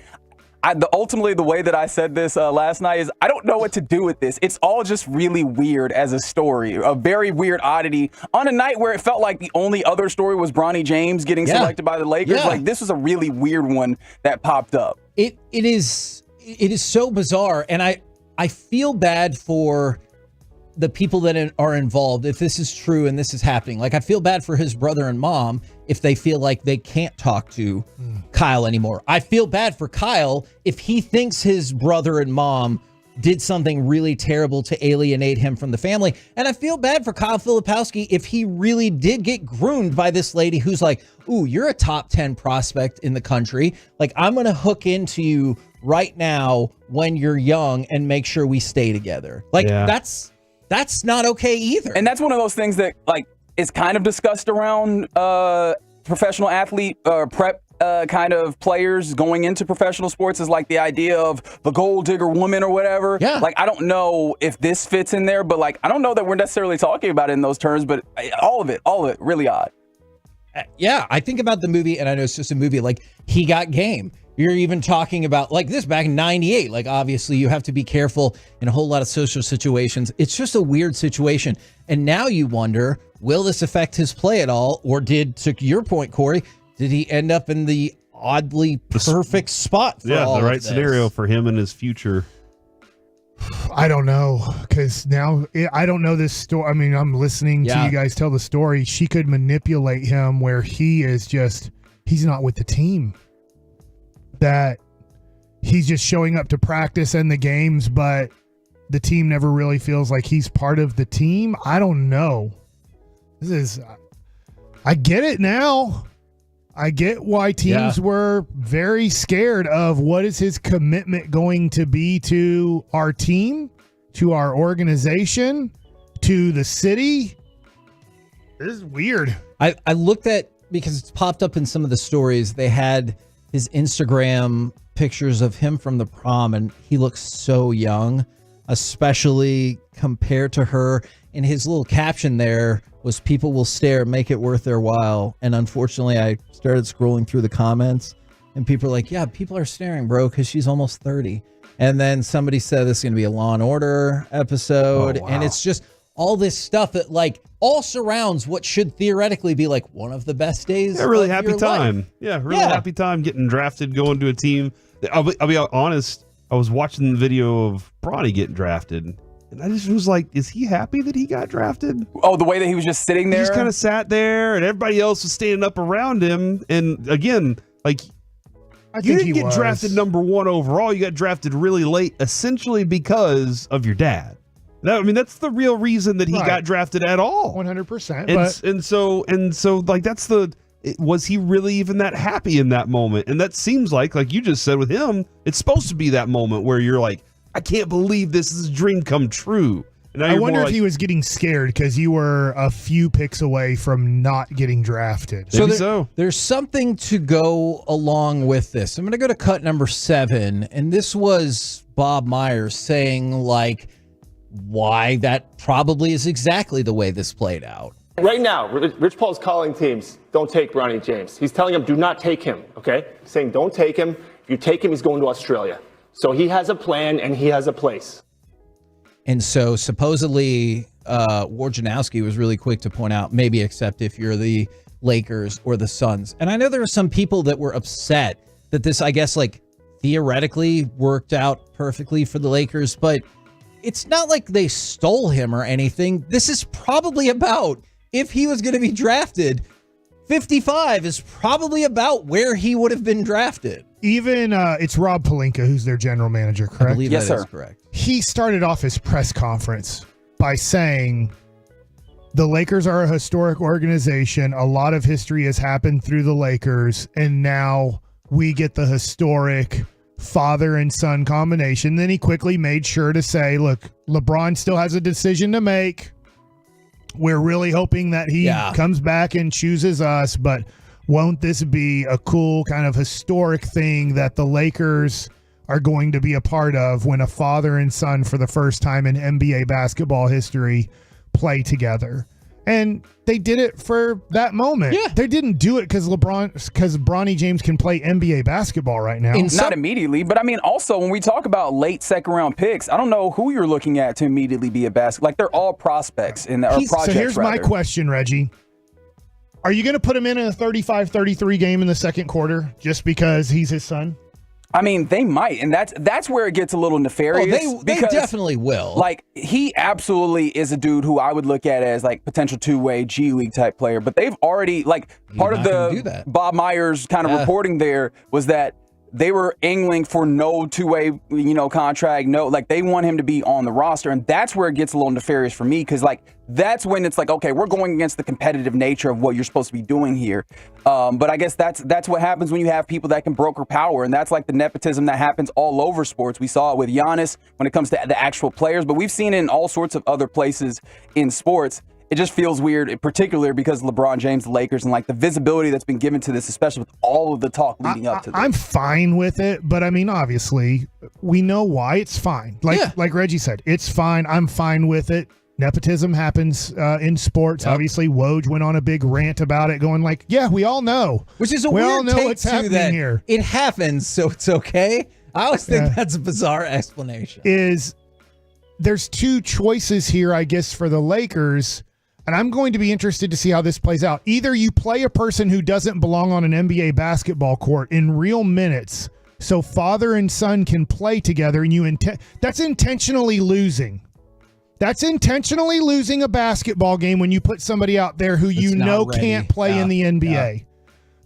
Ultimately, the way that I said this last night is I don't know what to do with this. It's all just really weird as a story, a very weird oddity. On a night where it felt like the only other story was Bronny James getting selected by the Lakers, like this was a really weird one that popped up. It is so bizarre, and I feel bad for the people that are involved if this is true and this is happening. Like, I feel bad for his brother and mom if they feel like they can't talk to Kyle anymore. I feel bad for Kyle if he thinks his brother and mom did something really terrible to alienate him from the family. And I feel bad for Kyle Filipowski if he really did get groomed by this lady who's like, ooh, you're a top 10 prospect in the country. Like, I'm going to hook into you right now when you're young and make sure we stay together. Like, that's not okay either. And that's one of those things that, like, is kind of discussed around professional athlete prep kind of players going into professional sports, is like the idea of the gold digger woman or whatever. Yeah. Like, I don't know if this fits in there, but like, I don't know that we're necessarily talking about it in those terms, but all of it, really odd. Yeah, I think about the movie, and I know it's just a movie, like, He Got Game. You're even talking about like this back in 98. Like, obviously you have to be careful in a whole lot of social situations. It's just a weird situation. And now you wonder, will this affect his play at all? Or to your point, Corey, did he end up in the oddly perfect spot for all the of right this? scenario for him and his future? I don't know, because now I don't know this story. I mean, I'm listening to you guys tell the story. She could manipulate him where he's not with the team. That he's just showing up to practice and the games, but the team never really feels like he's part of the team. I don't know. I get it now. I get why teams were very scared of what is his commitment going to be to our team, to our organization, to the city. This is weird. I looked at, because it's popped up in some of the stories, they had his Instagram pictures of him from the prom, and he looks so young, especially compared to her. And his little caption there was, "People will stare, make it worth their while." And unfortunately, I started scrolling through the comments, and people are like, yeah, people are staring, bro, because she's almost 30. And then somebody said this is going to be a Law and Order episode. Oh, wow. And it's just all this stuff that like all surrounds what should theoretically be like one of the best days. Yeah, really of happy your time. life. Yeah, really happy time getting drafted, going to a team. I'll be honest. I was watching the video of Bronny getting drafted, and I just was like, is he happy that he got drafted? Oh, the way that he was just sitting there? He just kind of sat there, and everybody else was standing up around him. And again, like, you didn't get drafted number 1 overall. You got drafted really late, essentially because of your dad. I mean, that's the real reason that he got drafted at all. 100%. And so, like, was he really even that happy in that moment? And that seems like you just said with him, it's supposed to be that moment where you're like, I can't believe this is a dream come true. And I wonder if he was getting scared because you were a few picks away from not getting drafted. There's something to go along with this. I'm going to go to cut number 7. And this was Bob Myers saying, like, why that probably is exactly the way this played out. Right now, Rich Paul's calling teams, don't take Bronny James. He's telling them, do not take him, okay? Saying, don't take him. If you take him, he's going to Australia. So he has a plan and he has a place. And so supposedly Wojnarowski was really quick to point out, maybe except if you're the Lakers or the Suns. And I know there were some people that were upset that this, I guess, like, theoretically worked out perfectly for the Lakers, but it's not like they stole him or anything. This is probably about, if he was going to be drafted, 55 is probably about where he would have been drafted. Even it's Rob Pelinka, who's their general manager, correct? I believe that is correct. He started off his press conference by saying, the Lakers are a historic organization. A lot of history has happened through the Lakers, and now we get the historic father and son combination. Then he quickly made sure to say, look, LeBron still has a decision to make. We're really hoping that he comes back and chooses us, but won't this be a cool kind of historic thing that the Lakers are going to be a part of when a father and son for the first time in NBA basketball history play together? And they did it for that moment. Yeah. They didn't do it because Bronny James can play NBA basketball right now. Not immediately, but I mean, also when we talk about late second round picks, I don't know who you're looking at to immediately be a basketball. Like they're all prospects or projects. So here's my question, Reggie. Are you going to put him in a 35-33 game in the second quarter just because he's his son? I mean, they might, and that's where it gets a little nefarious. Oh, they definitely will. Like, he absolutely is a dude who I would look at as, like, potential two-way G League type player. But they've already, like, part of the Bob Myers kind of reporting there was that they were angling for no two-way, contract. No, like, they want him to be on the roster. And that's where it gets a little nefarious for me because, like, that's when it's like, okay, we're going against the competitive nature of what you're supposed to be doing here. But I guess that's what happens when you have people that can broker power. And that's like the nepotism that happens all over sports. We saw it with Giannis when it comes to the actual players, but we've seen it in all sorts of other places in sports. It just feels weird, in particular because LeBron James, the Lakers, and like the visibility that's been given to this, especially with all of the talk leading up to this. I'm fine with it, but I mean, obviously, we know why it's fine. Like Reggie said, it's fine. I'm fine with it. Nepotism happens in sports. Yep. Obviously, Woj went on a big rant about it, going like, "Yeah, we all know." Which is a weird take too, that here. It happens, so it's okay. I always think that's a bizarre explanation. There's two choices here, I guess, for the Lakers. And I'm going to be interested to see how this plays out. Either you play a person who doesn't belong on an NBA basketball court in real minutes so father and son can play together, and that's intentionally losing. That's intentionally losing a basketball game when you put somebody out there who can't play in the NBA. Yeah.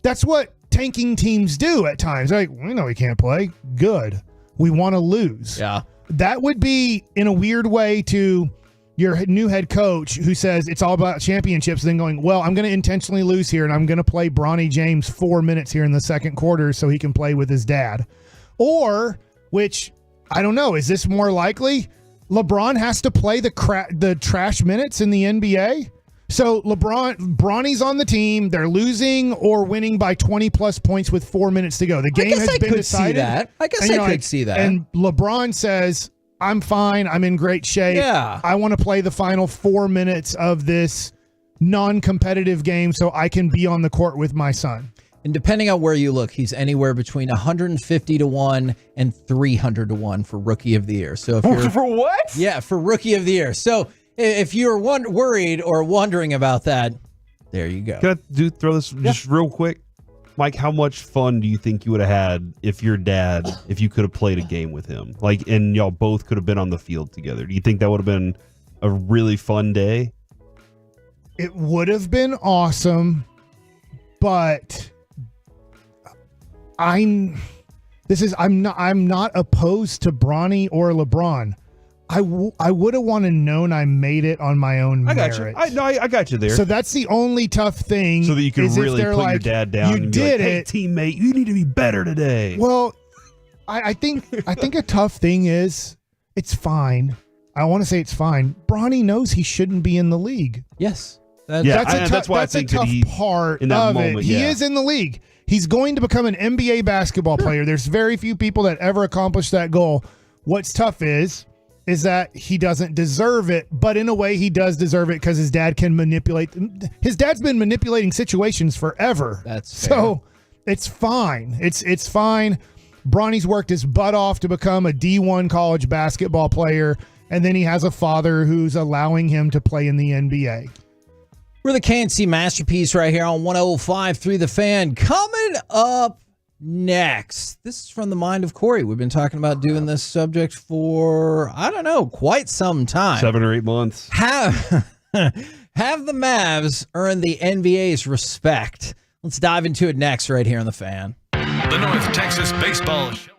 That's what tanking teams do at times. Like, we know he can't play. Good. We want to lose. Yeah. That would be, in a weird way, to your new head coach who says it's all about championships, then going, well, I'm going to intentionally lose here, and I'm going to play Bronny James 4 minutes here in the second quarter so he can play with his dad. Or, which, I don't know, is this more likely? LeBron has to play the trash minutes in the NBA? So Bronny's on the team. They're losing or winning by 20-plus points with 4 minutes to go. The game has been decided. I guess I could see that. And LeBron says, I'm fine. I'm in great shape. Yeah. I want to play the final 4 minutes of this non-competitive game so I can be on the court with my son. And depending on where you look, he's anywhere between 150-1 and 300-1 for Rookie of the Year. So if you're for what? Yeah, for Rookie of the Year. So if you're worried or wondering about that, there you go. Can I throw this just real quick? Mike, how much fun do you think you would have had if you could have played a game with him? Like, and y'all both could have been on the field together. Do you think that would have been a really fun day? It would have been awesome, but I'm not opposed to Bronny or LeBron. I would have wanted to known I made it on my own merit. I got you there. So that's the only tough thing. So that you can really put your dad down. You and did be like, hey, it, teammate. You need to be better today. Well, I think a tough thing is it's fine. I want to say it's fine. Bronny knows he shouldn't be in the league. Yes. That's why I think a tough part in that of moment, it. He is in the league. He's going to become an NBA basketball player. There's very few people that ever accomplish that goal. What's tough is that he doesn't deserve it, but in a way he does deserve it because his dad can manipulate. His dad's been manipulating situations forever. That's fair. So it's fine. It's fine. Bronny's worked his butt off to become a D1 college basketball player, and then he has a father who's allowing him to play in the NBA. We're the KNC Masterpiece right here on 105.3 The Fan. Coming up next, this is from the mind of Corey. We've been talking about doing this subject for, I don't know, quite some time. 7 or 8 months. Have the Mavs earned the NBA's respect? Let's dive into it next right here on The Fan. The North Texas Baseball Show.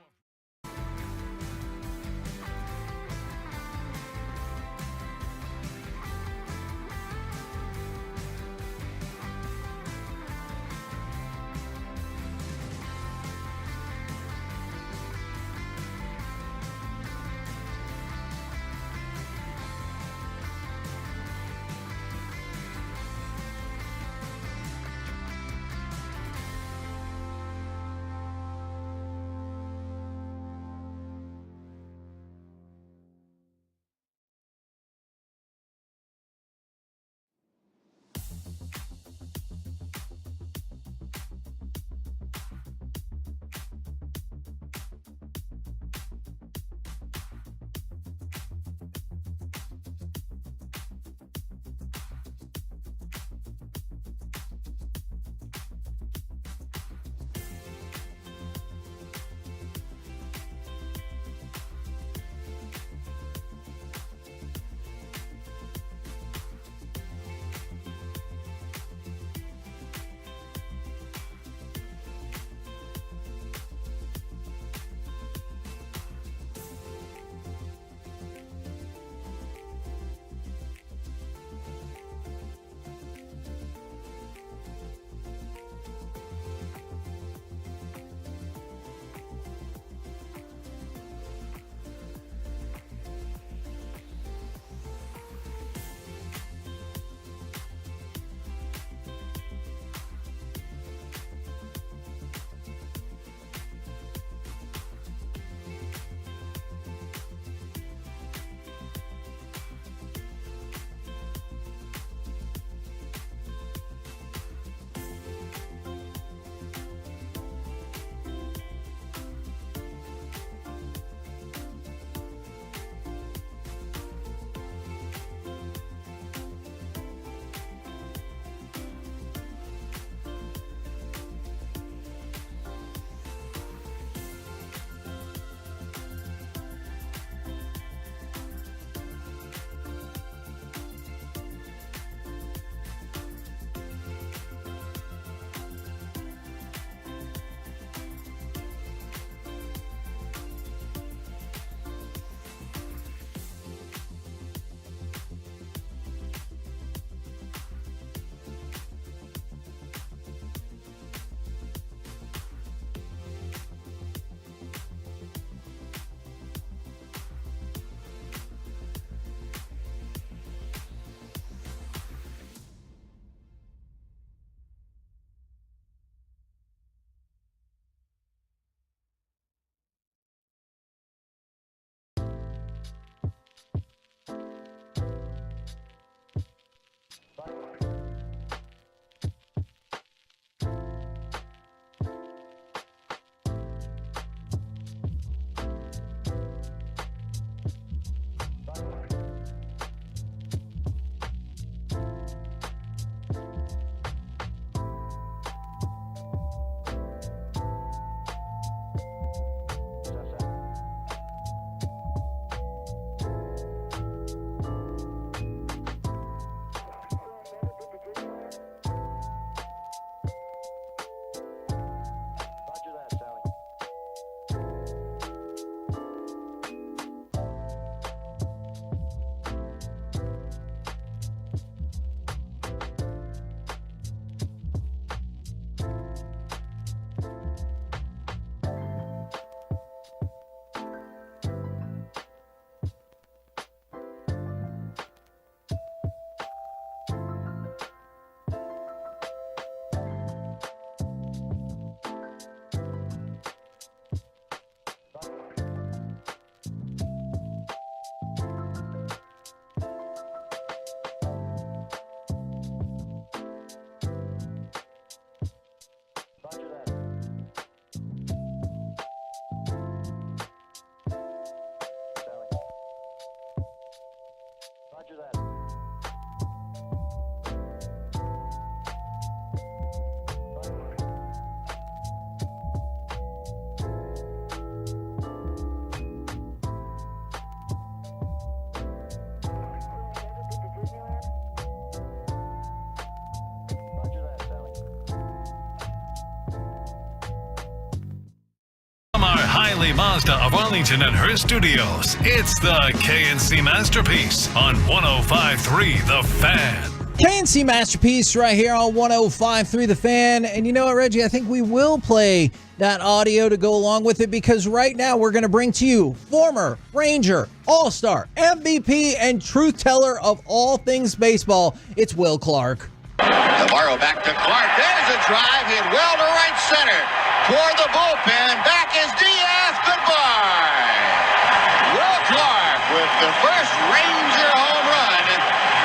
O'Reilly Mazda of Arlington and her studios. It's the KNC Masterpiece on 105.3 The Fan. KNC Masterpiece right here on 105.3 The Fan. And you know what, Reggie? I think we will play that audio to go along with it, because right now we're going to bring to you former Ranger, All-Star, MVP, and truth teller of all things baseball. It's Will Clark. Navarro back to Clark. There's a drive hit well to right center. Toward the bullpen. Back is Diaz. Goodbye. Will Clark with the first Ranger home run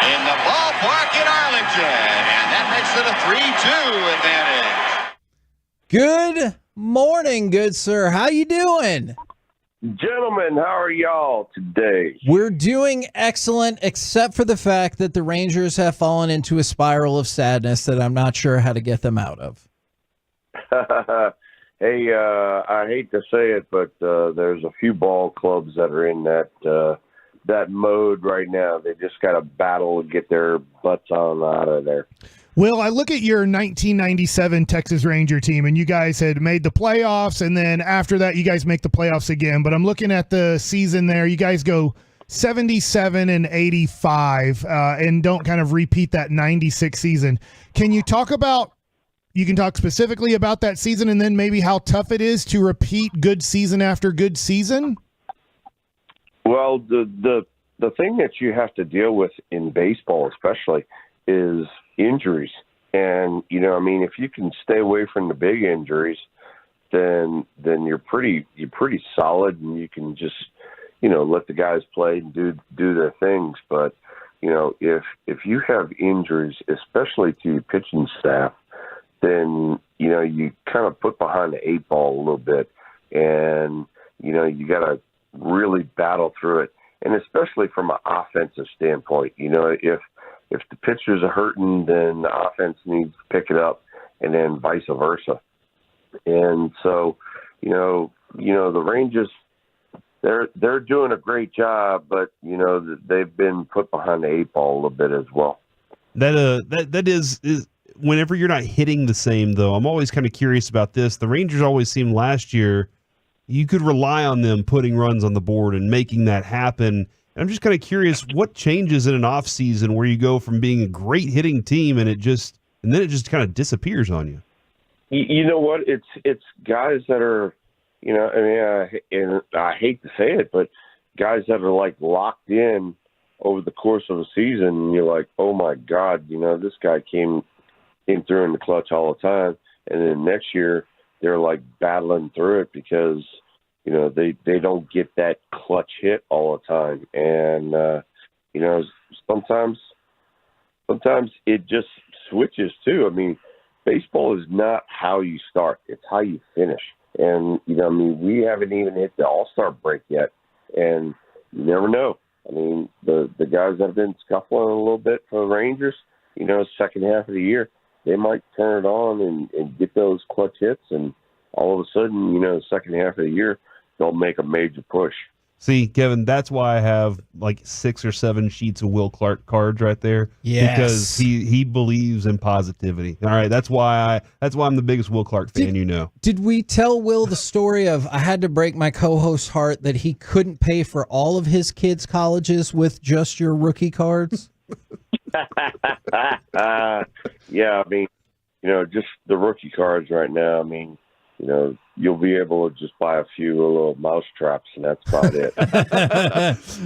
in the ballpark in Arlington. And that makes it a 3-2 advantage. Good morning, good sir. How you doing? Gentlemen, how are y'all today? We're doing excellent, except for the fact that the Rangers have fallen into a spiral of sadness that I'm not sure how to get them out of. Hey, I hate to say it, but there's a few ball clubs that are in that mode right now. They just got to battle to get their butts on out of there. Will, I look at your 1997 Texas Ranger team, and you guys had made the playoffs, and then after that, you guys make the playoffs again. But I'm looking at the season there. You guys go 77-85 and don't kind of repeat that 96 season. Can you talk specifically about that season, and then maybe how tough it is to repeat good season after good season? Well, the thing that you have to deal with in baseball especially is injuries. And, if you can stay away from the big injuries, then you're pretty solid, and you can just, let the guys play and do their things. But, if you have injuries, especially to your pitching staff, then, you kind of put behind the eight ball a little bit, and, you got to really battle through it. And especially from an offensive standpoint, if the pitchers are hurting, then the offense needs to pick it up, and then vice versa. And so, the Rangers, they're doing a great job, but they've been put behind the eight ball a little bit as well. That is whenever you're not hitting the same, though. I'm always kind of curious about this. The Rangers always seemed last year you could rely on them putting runs on the board and making that happen. I'm just kind of curious what changes in an off season where you go from being a great hitting team and then it just kind of disappears on you. You know what? It's guys that are, and I hate to say it, but guys that are like locked in over the course of a season, and you're like, oh my God, this guy came through in the clutch all the time, and then next year they're like battling through it because they don't get that clutch hit all the time. And, sometimes it just switches too. I mean, baseball is not how you start. It's how you finish. And, we haven't even hit the All-Star break yet. And you never know. I mean, the guys that have been scuffling a little bit for the Rangers, second half of the year, they might turn it on and get those clutch hits. And all of a sudden, second half of the year, they'll make a major push. See, Kevin, that's why I have like 6 or 7 sheets of Will Clark cards right there. Yes. Because he believes in positivity. All right, that's why I'm the biggest Will Clark fan, Did we tell Will the story of I had to break my co-host's heart that he couldn't pay for all of his kids' colleges with just your rookie cards? Yeah, I mean, just the rookie cards right now, I mean, you'll be able to just buy a few little mouse traps, and that's about it. All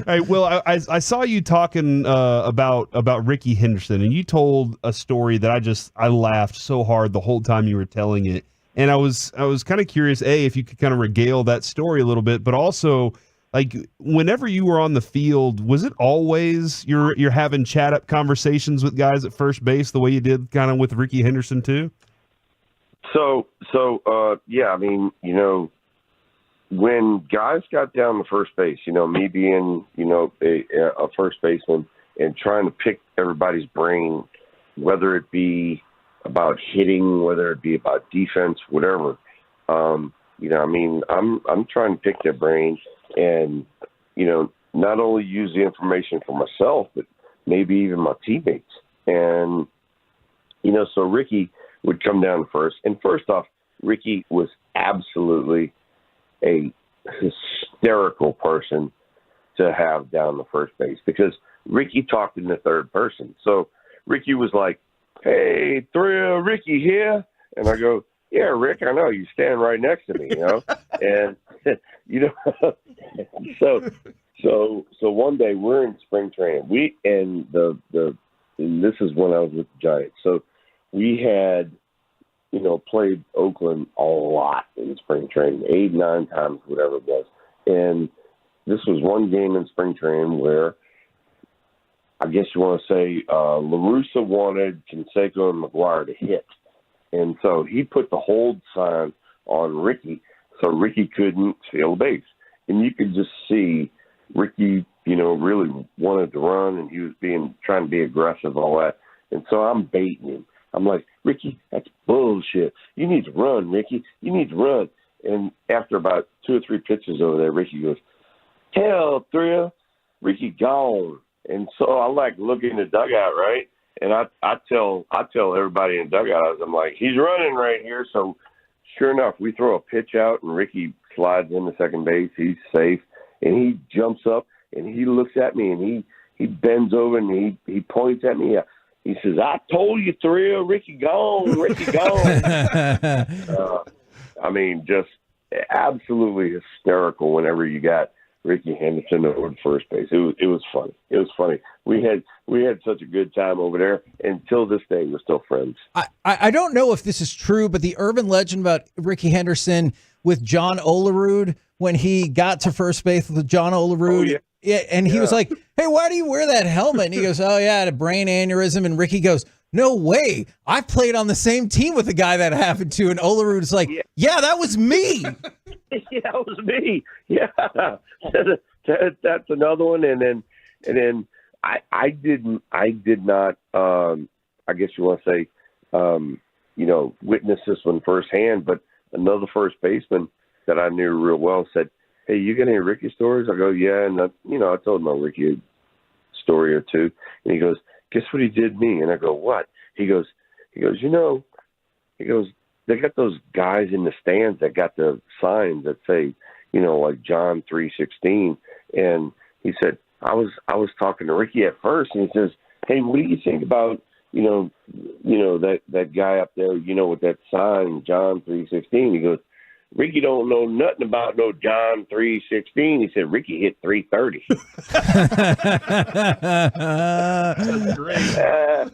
right, Will, I saw you talking about Ricky Henderson, and you told a story that I laughed so hard the whole time you were telling it. And I was kind of curious, if you could kind of regale that story a little bit, but also, like, whenever you were on the field, was it always you're having chat up conversations with guys at first base the way you did kind of with Ricky Henderson too? So, yeah, I mean, when guys got down to first base, me being, a first baseman and trying to pick everybody's brain, whether it be about hitting, whether it be about defense, whatever, I'm trying to pick their brains and, not only use the information for myself, but maybe even my teammates. And, so Ricky would come down first. And first off, Ricky was absolutely a hysterical person to have down the first base because Ricky talked in the third person. So Ricky was like, "Hey, Thrill, Ricky here," and I go, "Yeah, Rick, I know you stand right next to me, you know." And so one day we're in spring training. And this is when I was with the Giants. So we had, played Oakland a lot in spring training, 8, 9 times, whatever it was. And this was one game in spring training where I guess you want to say La Russa wanted Canseco and McGuire to hit. And so he put the hold sign on Ricky so Ricky couldn't steal the base. And you could just see Ricky, really wanted to run, and he was trying to be aggressive and all that. And so I'm baiting him. I'm like, "Ricky, that's bullshit. You need to run, Ricky. You need to run." And after about 2 or 3 pitches over there, Ricky goes, "Hell, Thrill, Ricky gone." And so I look in the dugout, right? And I tell everybody in the dugout, I'm like, "He's running right here." So sure enough, we throw a pitch out, and Ricky slides into second base. He's safe, and he jumps up, and he looks at me, and he bends over, and he points at me. He says, "I told you, Thrill, Ricky gone, Ricky gone." Just absolutely hysterical whenever you got Ricky Henderson over at first base. It was funny. It was funny. We had such a good time over there. Until this day, we're still friends. I don't know if this is true, but the urban legend about Ricky Henderson with John Olerud, when he got to first base with John Olerud, he was like, "Hey, why do you wear that helmet?" And he goes, "Oh, yeah, I had a brain aneurysm." And Ricky goes, "No way. I played on the same team with the guy that happened to." And Olerud's like, "Yeah, that was me." Yeah, that was me. Yeah, that's another one. And then I did not. I guess you want to say, witness this one firsthand. But another first baseman that I knew real well said, "Hey, you got any Ricky stories?" I go, "Yeah," and I told him a Ricky story or two, and he goes, "Guess what he did me?" And I go, "What?" He goes, "They got those guys in the stands that got the signs that say, like John 3:16." And he said, I was talking to Ricky at first, and he says, "Hey, what do you think about, that guy up there, with that sign, John 3:16?" He goes, "Ricky don't know nothing about no John 3:16. He said Ricky hit 330. That's great.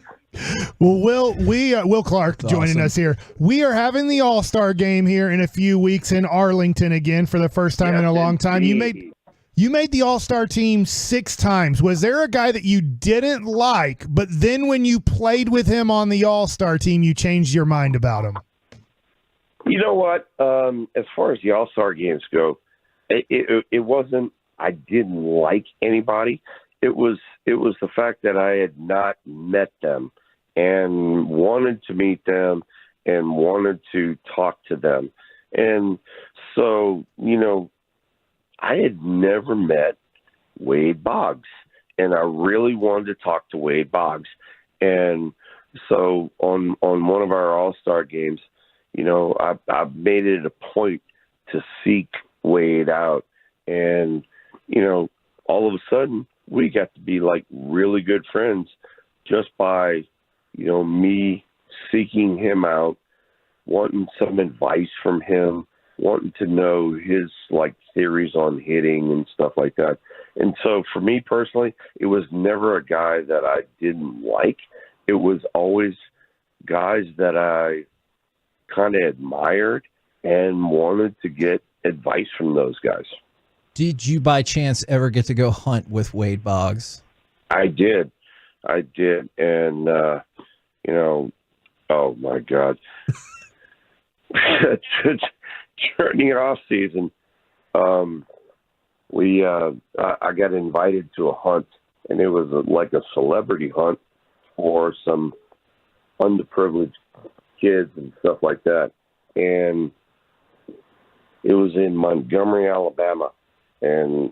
Well, Will Clark joining us here. We are having the All-Star game here in a few weeks in Arlington again for the first time in a long time. You made the All-Star team 6 times. Was there a guy that you didn't like, but then when you played with him on the All-Star team, you changed your mind about him? You know what? As far as the All-Star games go, it wasn't I didn't like anybody. It was the fact that I had not met them and wanted to meet them and wanted to talk to them. And so, I had never met Wade Boggs, and I really wanted to talk to Wade Boggs. And so on one of our All-Star games, I made it a point to seek Wade out. And, all of a sudden, we got to be like really good friends just by, me seeking him out, wanting some advice from him, wanting to know his theories on hitting and stuff like that. And so for me personally, it was never a guy that I didn't like. It was always guys that I kind of admired and wanted to get advice from those guys. Did you by chance ever get to go hunt with Wade Boggs? I did. And, oh my God. During the off season, I got invited to a hunt, and it was like a celebrity hunt for some underprivileged kids and stuff like that. And it was in Montgomery, Alabama. And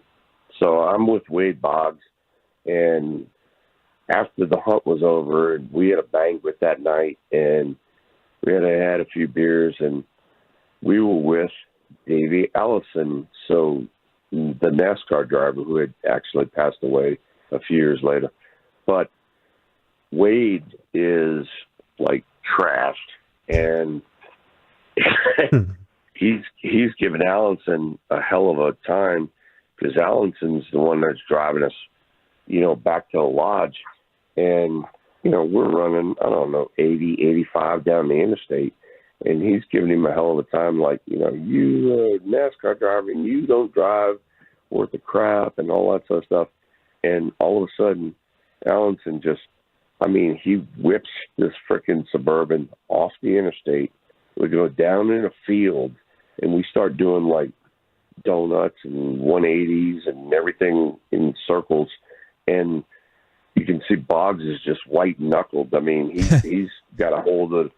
so I'm with Wade Boggs, and after the hunt was over, we had a banquet that night, and we had a few beers, and we were with Davey Allison, so the NASCAR driver who had actually passed away a few years later. But Wade is like trashed, and he's given Allenson a hell of a time, because Allenson's the one that's driving us, back to the lodge. And, we're running, I don't know, 80, 85 down the interstate. And he's giving him a hell of a time, like, you NASCAR driver, and you don't drive worth of crap and all that sort of stuff. And all of a sudden, Allenson he whips this freaking Suburban off the interstate. We go down in a field, and we start doing, like, donuts and 180s and everything in circles. And you can see Boggs is just white knuckled. I mean, he's got a hold of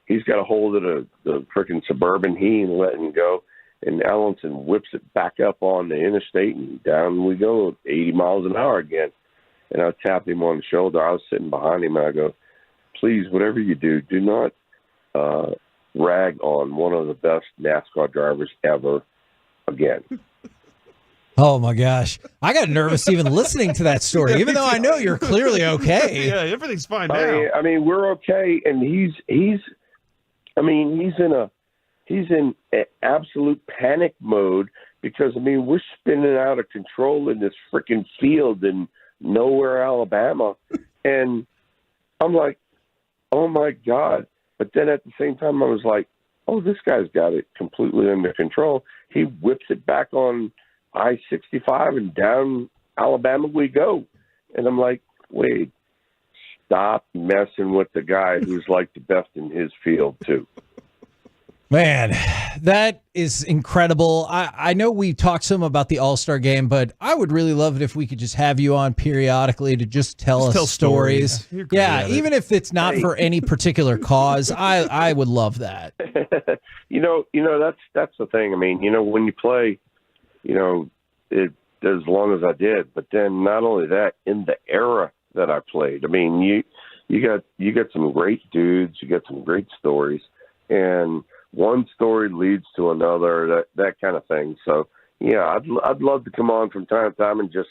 the freaking Suburban. He ain't letting go. And Allenson whips it back up on the interstate, and down we go, 80 miles an hour again. And I tapped him on the shoulder. I was sitting behind him, and I go, please, whatever you do not rag on one of the best NASCAR drivers ever again. Oh my gosh. I got nervous even listeing to that story, even though I know you're clearly okay. Yeah, everything's fine now. I mean, we're okay, and he's in absolute panic mode, because we're spinning out of control in this freaking field in nowhere, Alabama, and I'm like, oh my God. But then at the same time, I was like, oh, this guy's got it completely under control. He whips it back on I-65, and down Alabama we go. And I'm like, wait, stop messing with the guy who's like the best in his field too. Man, that is incredible. I know we talked some about the All-Star game, but I would really love it if we could just have you on periodically to just tell us stories. Yeah, even if it's not for any particular cause, I would love that. That's the thing. When you play, it as long as I did, but then not only that, in the era that I played, you got some great dudes, you got some great stories, and one story leads to another, that kind of thing. So yeah, I'd love to come on from time to time and just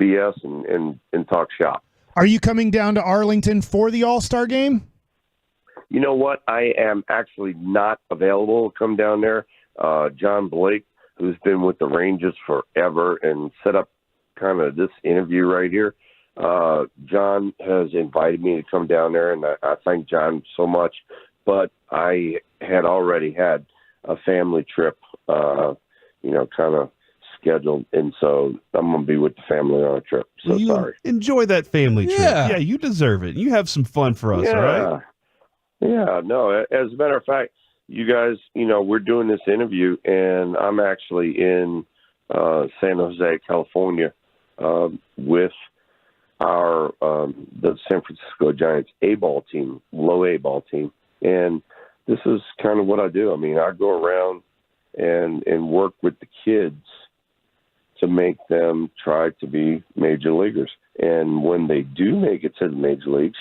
BS and talk shop. Are you coming down to Arlington for the All-Star game? You know what? I am actually not available to come down there. John Blake, who's been with the Rangers forever and set up kind of this interview right here, John has invited me to come down there, and I thank John so much. But I had already had a family trip, kind of scheduled, and so I'm going to be with the family on a trip. So sorry. Enjoy that family trip. Yeah, you deserve it. You have some fun for us, all right? Yeah, no, as a matter of fact, you guys, we're doing this interview, and I'm actually in San Jose, California, with our the San Francisco Giants A-ball team, low A-ball team. And this is kind of what I do. I go around and work with the kids to make them try to be major leaguers. And when they do make it to the major leagues,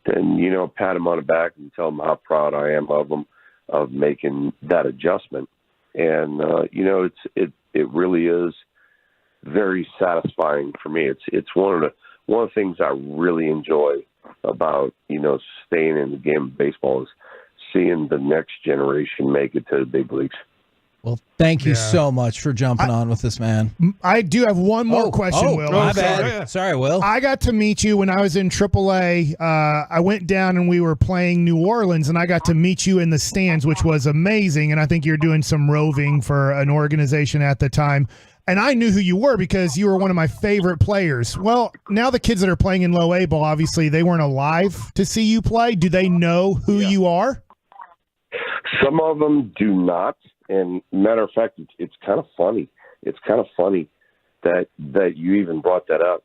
then, pat them on the back and tell them how proud I am of them, of making that adjustment. And, it really is very satisfying for me. It's one of the things I really enjoy about, staying in the game of baseball is seeing the next generation make it to the big leagues. Well, thank you so much for jumping on with us, man. I do have one more question, Will. My bad. Sorry, Will. I got to meet you when I was in AAA. I went down and we were playing New Orleans, and I got to meet you in the stands, which was amazing. And I think you're doing some roving for an organization at the time. And I knew who you were because you were one of my favorite players. Well, now the kids that are playing in low A ball, obviously, they weren't alive to see you play. Do they know who you are? Some of them do not. And matter of fact, it's kind of funny. It's kind of funny that you even brought that up.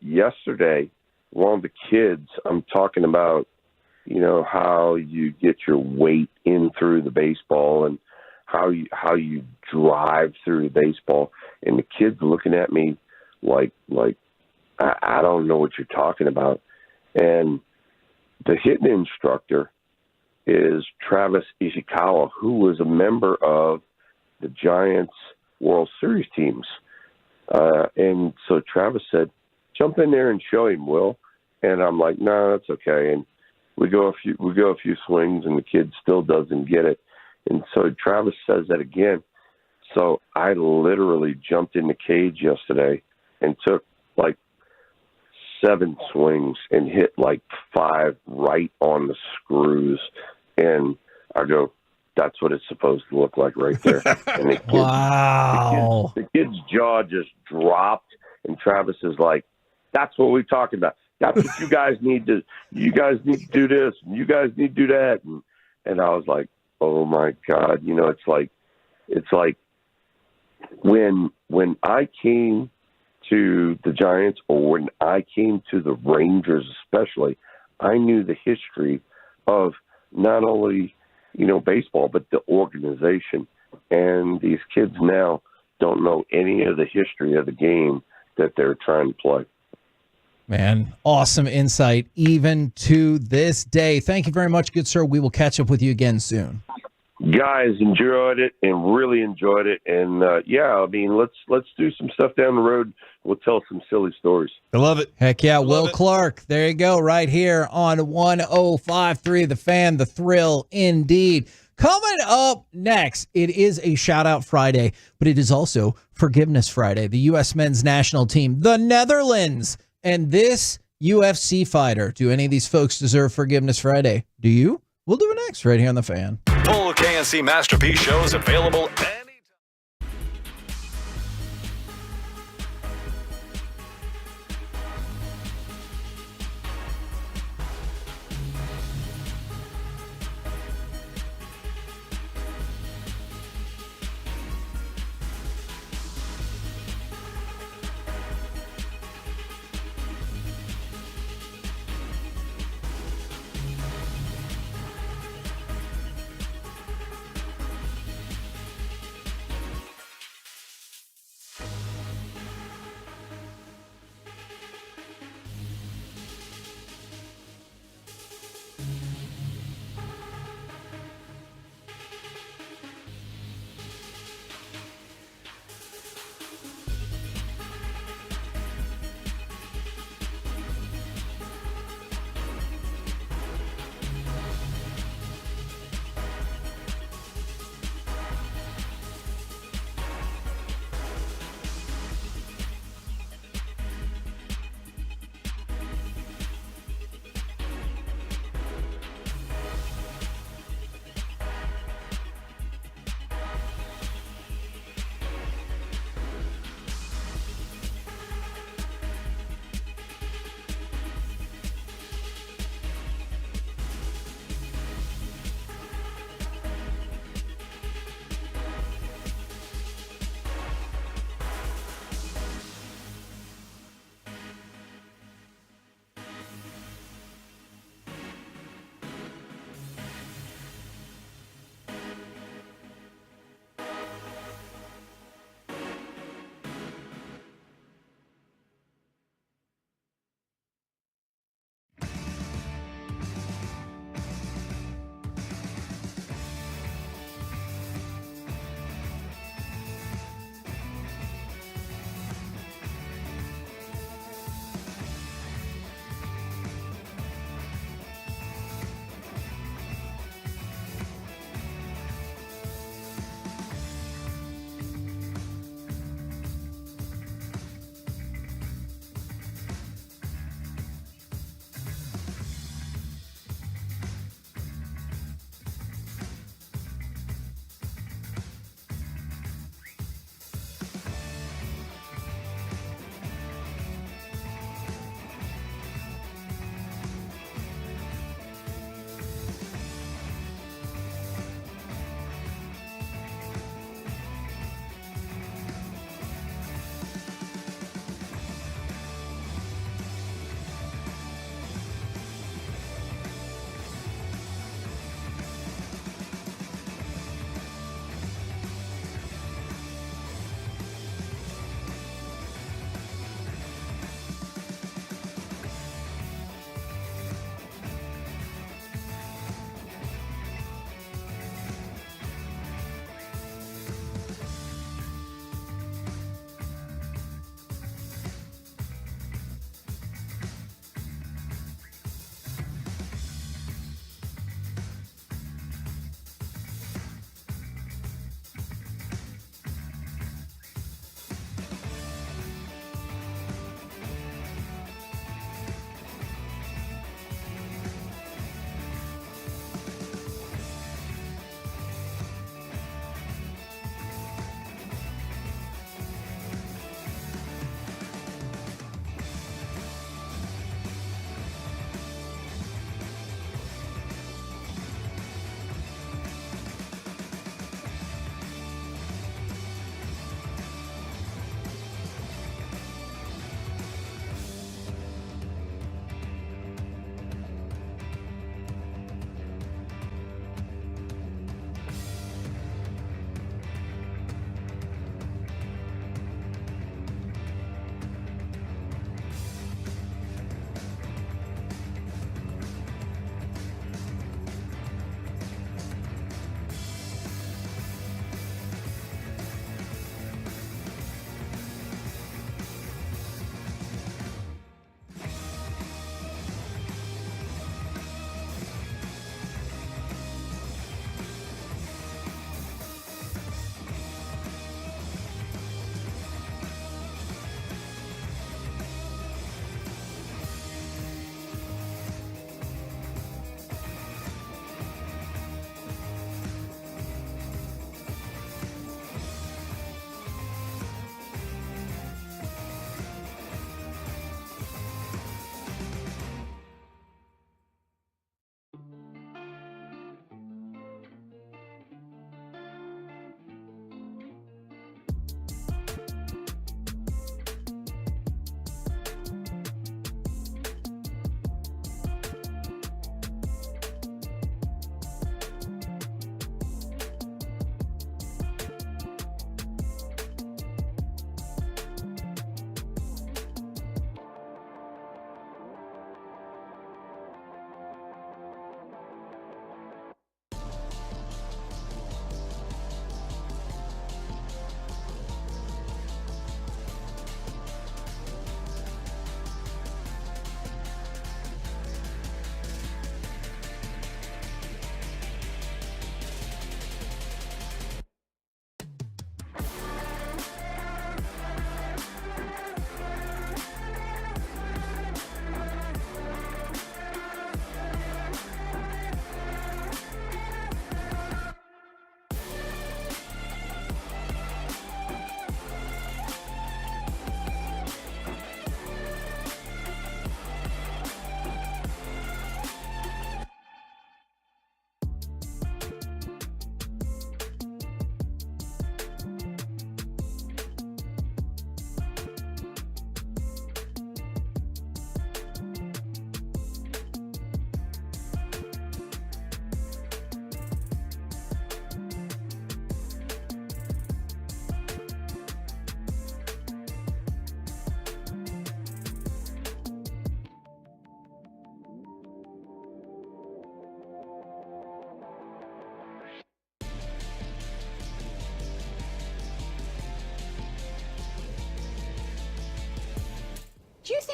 Yesterday, one of the kids, I'm talking about, how you get your weight in through the baseball and how you drive through the baseball. And the kid's looking at me like I don't know what you're talking about. And the hitting instructor is Travis Ishikawa, who was a member of the Giants World Series teams. And so Travis said, jump in there and show him, Will. And I'm like, no, that's okay. And we go a few swings, and the kid still doesn't get it. And so Travis says that again. So I literally jumped in the cage yesterday and took like 7 swings and hit like 5 right on the screws. And I go, that's what it's supposed to look like right there. And the kid, wow. The kid's jaw just dropped, and Travis is like, that's what we're talking about. That's what you guys need to do this, and you guys need to do that. And I was like, oh my God, it's like when I came to the Giants, or when I came to the Rangers especially, I knew the history of not only, baseball, but the organization. And these kids now don't know any of the history of the game that they're trying to play. Man, awesome insight even to this day. Thank you very much, good sir. We will catch up with you again soon. Guys, enjoyed it and really enjoyed it. And let's do some stuff down the road. We'll tell some silly stories. I love it. Heck yeah. Will Clark, there you go, right here on 105.3 The Fan, the thrill indeed. Coming up next, it is a Shout Out Friday, but it is also Forgiveness Friday. The U.S. men's national team, the Netherlands, and this UFC fighter. Do any of these folks deserve Forgiveness Friday? Do you? We'll do it next right here on The Fan. Full KNC Masterpiece shows available anytime.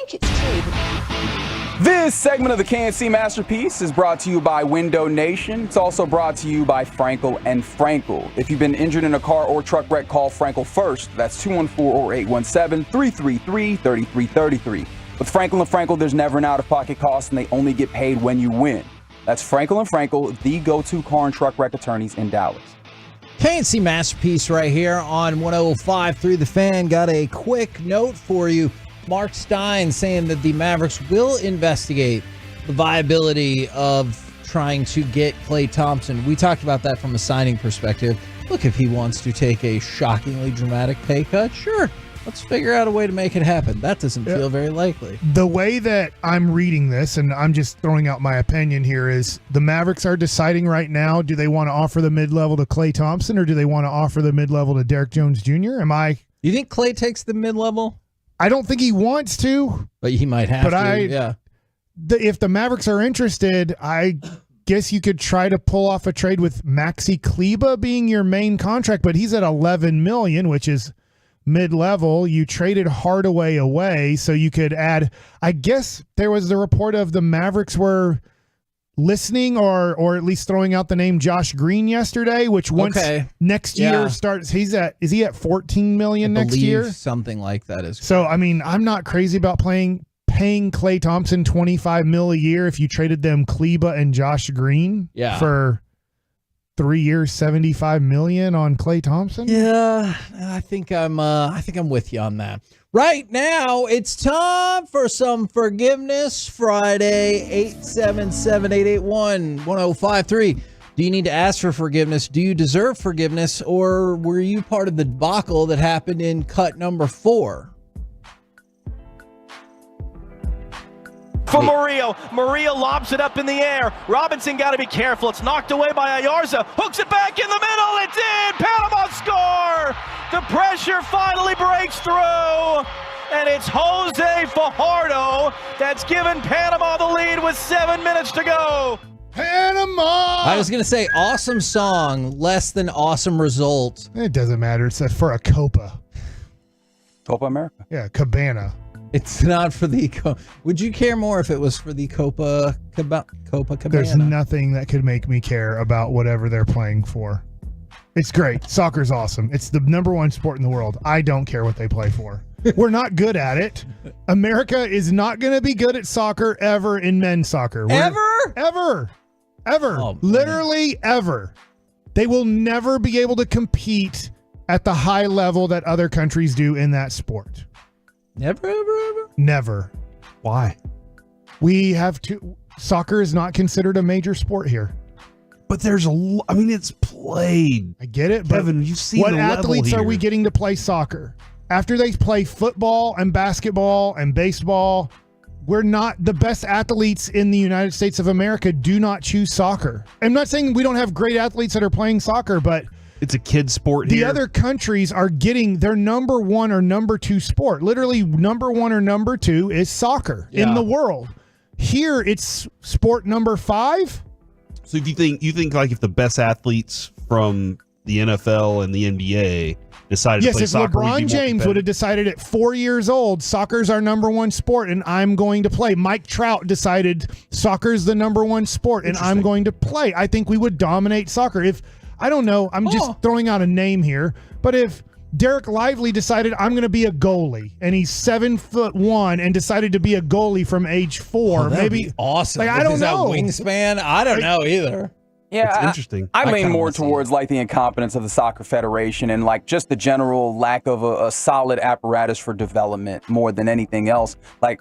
think it's true. This segment of the KNC Masterpiece is brought to you by Window Nation. It's also brought to you by Frankel and Frankel. If you've been injured in a car or truck wreck, call Frankel first. That's 214 or 817-333-3333. With Frankel and Frankel, there's never an out-of-pocket cost, and they only get paid when you win. That's Frankel and Frankel, the go-to car and truck wreck attorneys in Dallas. KNC Masterpiece right here on 105.3 The Fan. Got a quick note for you. Mark Stein saying that the Mavericks will investigate the viability of trying to get Klay Thompson. We talked about that from a signing perspective. Look, if he wants to take a shockingly dramatic pay cut, sure. Let's figure out a way to make it happen. That doesn't feel very likely. The way that I'm reading this, and I'm just throwing out my opinion here, is the Mavericks are deciding right now, do they want to offer the mid-level to Klay Thompson or do they want to offer the mid-level to Derek Jones Jr.? You think Klay takes the mid-level? I don't think he wants to. But he might have to, yeah. If the Mavericks are interested, I guess you could try to pull off a trade with Maxi Kleber being your main contract, but he's at $11 million, which is mid-level. You traded Hardaway away, so you could add. I guess there was the report of the Mavericks were listening or at least throwing out the name Josh Green yesterday, which once next year starts, is he at 14 million next year? Something like that is. So I mean, I'm not crazy about paying Klay Thompson $25 million a year if you traded them Kleber and Josh Green for 3 years, $75 million on Klay Thompson. Yeah, I think I'm with you on that. Right now, it's time for some Forgiveness Friday. 877-881-1053. Do you need to ask for forgiveness? Do you deserve forgiveness? Or were you part of the debacle that happened in cut number 4? For Murillo. Murillo lobs it up in the air. Robinson got to be careful. It's knocked away by Ayarza. Hooks it back in the middle. It's in. Panama score. The pressure finally breaks through. And it's Jose Fajardo that's given Panama the lead with 7 minutes to go. Panama! I was going to say awesome song, less than awesome result. It doesn't matter. It's for a Copa. Copa America. Yeah, Cabana. It's not for the. Would you care more if it was for the Copa Cabana? There's nothing that could make me care about whatever they're playing for. It's great. Soccer's awesome. It's the number one sport in the world. I don't care what they play for. We're not good at it. America is not going to be good at soccer ever in men's soccer. Ever. Oh, literally ever. They will never be able to compete at the high level that other countries do in that sport. Never. Never. Why? We have to. Soccer is not considered a major sport here. But it's played. I get it, but Kevin, you've seen what the level athletes here. are we getting to play soccer? After they play football and basketball and baseball, we're not the best athletes in the United States of America do not choose soccer. I'm not saying we don't have great athletes that are playing soccer, but it's a kid sport the here. other countries are getting their number 1 or number 2 sport. Literally number 1 or number 2 is soccer in the world. Here it's sport number 5. So if you think like if the best athletes from the NFL and the NBA decided to play soccer, LeBron James would have decided at 4 years old, soccer's our number 1 sport and I'm going to play. Mike Trout decided soccer's the number 1 sport and I'm going to play. I think we would dominate soccer. If I don't know, I'm just throwing out a name here, but if Derek Lively decided I'm going to be a goalie and he's 7'1" and decided to be a goalie from age 4, maybe be awesome. Like, I don't know. Wingspan. I don't know either. Yeah, it's interesting. I lean more towards like the incompetence of the soccer federation and like just the general lack of a solid apparatus for development more than anything else. Like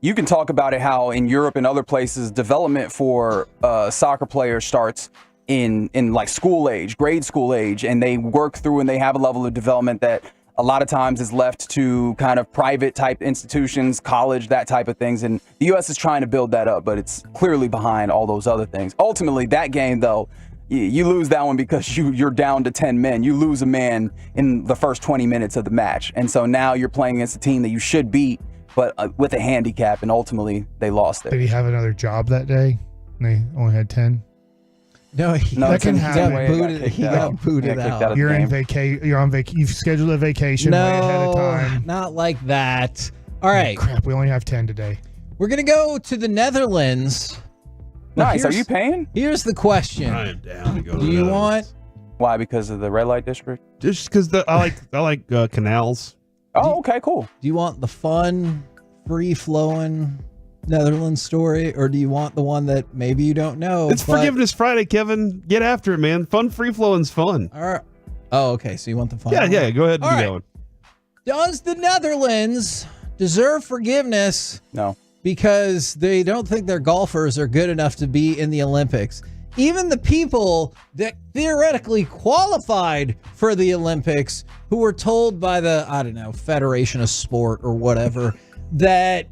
you can talk about it how in Europe and other places development for soccer players starts in like school age, grade school age, and they work through and they have a level of development that a lot of times is left to kind of private type institutions, college, that type of things. And the U.S. is trying to build that up, but it's clearly behind all those other things. Ultimately, that game, though, you lose that one because you're down to 10 men. You lose a man in the first 20 minutes of the match. And so now you're playing against a team that you should beat, but with a handicap, and ultimately they lost it. Did he have another job that day? And they only had 10? No, that can happen. He got booted out. You're in vacation. You're on vacation. You've scheduled a vacation way ahead of time. Not like that. All right. Crap, we only have 10 today. We're going to go to the Netherlands. Nice. Are you paying? Here's the question. I am down to go to Do the you Netherlands. want? Why? Because of the red light district? Just because I like canals. Oh, okay, cool. Do you want the fun, free-flowing Netherlands story, or do you want the one that maybe you don't know? It's Forgiveness Friday, Kevin. Get after it, man. Fun, free flowing's fun. All right. Oh, okay. So you want the fun? Yeah, one? yeah. Go ahead and All do right. that one. Does the Netherlands deserve forgiveness? No. Because they don't think their golfers are good enough to be in the Olympics. Even the people that theoretically qualified for the Olympics, who were told by the, I don't know, Federation of Sport or whatever, that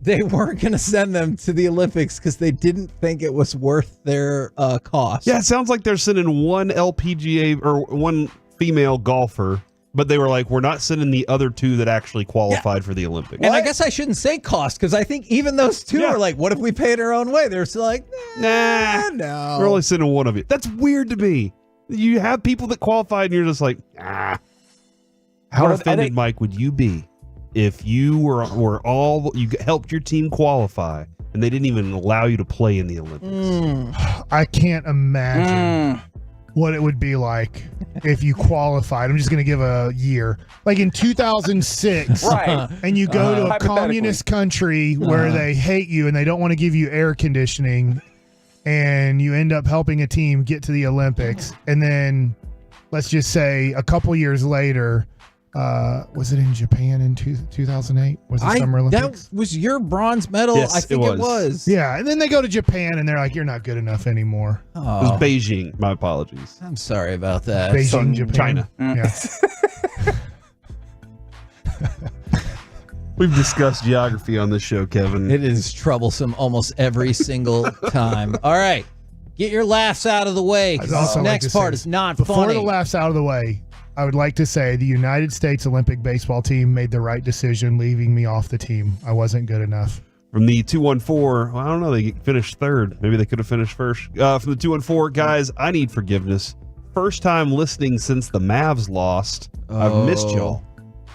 they weren't going to send them to the Olympics because they didn't think it was worth their cost. Yeah, it sounds like they're sending one LPGA or one female golfer, but they were like, we're not sending the other two that actually qualified for the Olympics. And I guess I shouldn't say cost, because I think even those two are like, what if we paid our own way? They're still like, nah, no. We're only sending one of you. That's weird to me. You have people that qualified and you're just like, ah. How offended, Mike, would you be if you were all, you helped your team qualify and they didn't even allow you to play in the Olympics? I can't imagine what it would be like if you qualified. I'm just going to give a year. Like in 2006, Right. and you go to a Hypothetically. communist country where they hate you and they don't want to give you air conditioning, and you end up helping a team get to the Olympics. And then let's just say a couple years later, was it in Japan in 2008? Was it Summer Olympics? That was your bronze medal. Yes, I think it was. Yeah, and then they go to Japan and they're like, you're not good enough anymore. It was Beijing. My apologies. I'm sorry about that. Beijing, Japan. China. Yeah. We've discussed geography on this show, Kevin. It is troublesome almost every single time. All right. Get your laughs out of the way. 'Cause I'd also this like next to part say, is not before funny. the laughs out of the way, I would like to say the United States Olympic baseball team made the right decision leaving me off the team. I wasn't good enough. From the 214, well, I don't know, they finished third. Maybe they could have finished first. From the 214, guys, I need forgiveness. First time listening since the Mavs lost. I've missed y'all.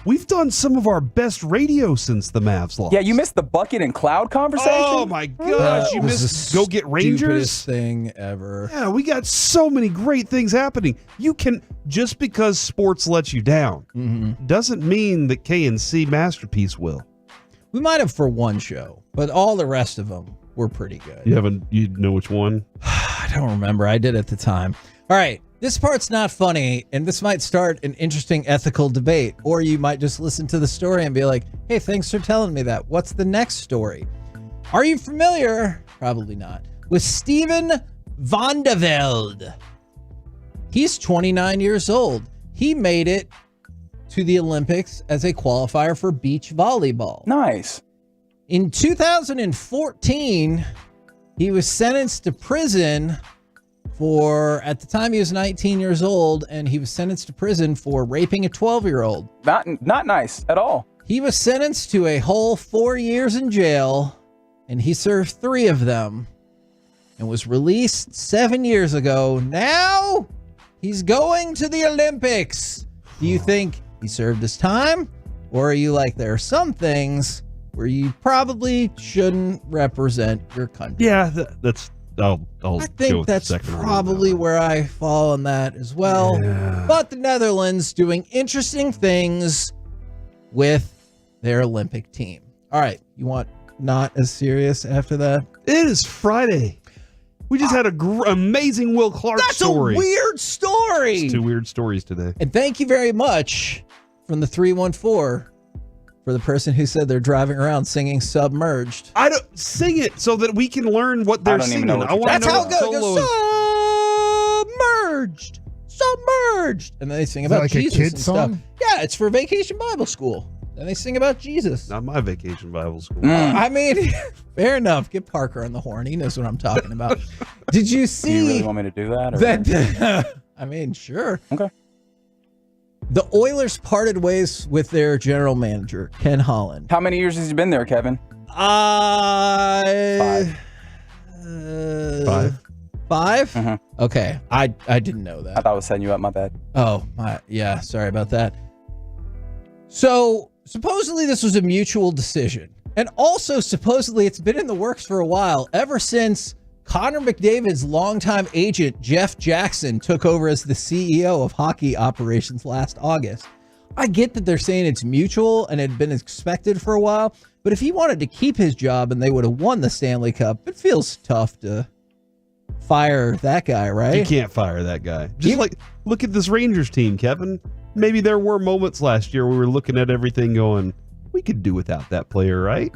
We've done some of our best radio since the Mavs lost. Yeah, you missed the bucket and cloud conversation. Oh my gosh, you missed Go Get Rangers? Stupidest thing ever. Yeah, we got so many great things happening. You can, just because sports lets you down, doesn't mean that KNC Masterpiece will. We might have for one show, but all the rest of them were pretty good. You know which one? I don't remember. I did at the time. All right. This part's not funny, and this might start an interesting ethical debate, or you might just listen to the story and be like, hey, thanks for telling me that. What's the next story? Are you familiar, probably not, with Steven Van de Velde? He's 29 years old. He made it to the Olympics as a qualifier for beach volleyball. Nice. In 2014, he was sentenced to prison for, at the time he was 19 years old, and he was sentenced to prison for raping a 12-year-old. Not nice at all. He was sentenced to a whole 4 years in jail, and he served 3 of them and was released 7 years ago. Now he's going to the Olympics. Do you think he served his time? Or are you like, there are some things where you probably shouldn't represent your country? Yeah, that's... I'll I go think with the that's second one. probably where I fall on that as well. Yeah. But the Netherlands doing interesting things with their Olympic team. All right, you want not as serious after that? It is Friday. We just had a amazing Will Clark story. That's a weird story. It's 2 weird stories today. And thank you very much from the 314 for the person who said they're driving around singing Submerged. I don't sing it so that we can learn what they're singing. That's how it goes. Submerged. Submerged. And then they sing about like a Jesus kid and song? stuff. Yeah, it's for Vacation Bible School. And they sing about Jesus. Not my Vacation Bible School. I mean, fair enough. Get Parker on the horn. He knows what I'm talking about. Did you see? Do you really want me to do that? Or? That I mean, sure. Okay. The Oilers parted ways with their general manager, Ken Holland. How many years has he been there, Kevin? 5. 5? Mhm. Okay. I didn't know that. I thought I was setting you up. My bad. Oh, yeah. Sorry about that. So Supposedly this was a mutual decision. And also supposedly it's been in the works for a while, ever since Connor McDavid's longtime agent, Jeff Jackson, took over as the CEO of hockey operations last August. I get that they're saying it's mutual and had been expected for a while, but if he wanted to keep his job and they would have won the Stanley Cup, it feels tough to fire that guy, right? You can't fire that guy. Just look at this Rangers team, Kevin. Maybe there were moments last year where we were looking at everything going, we could do without that player, right?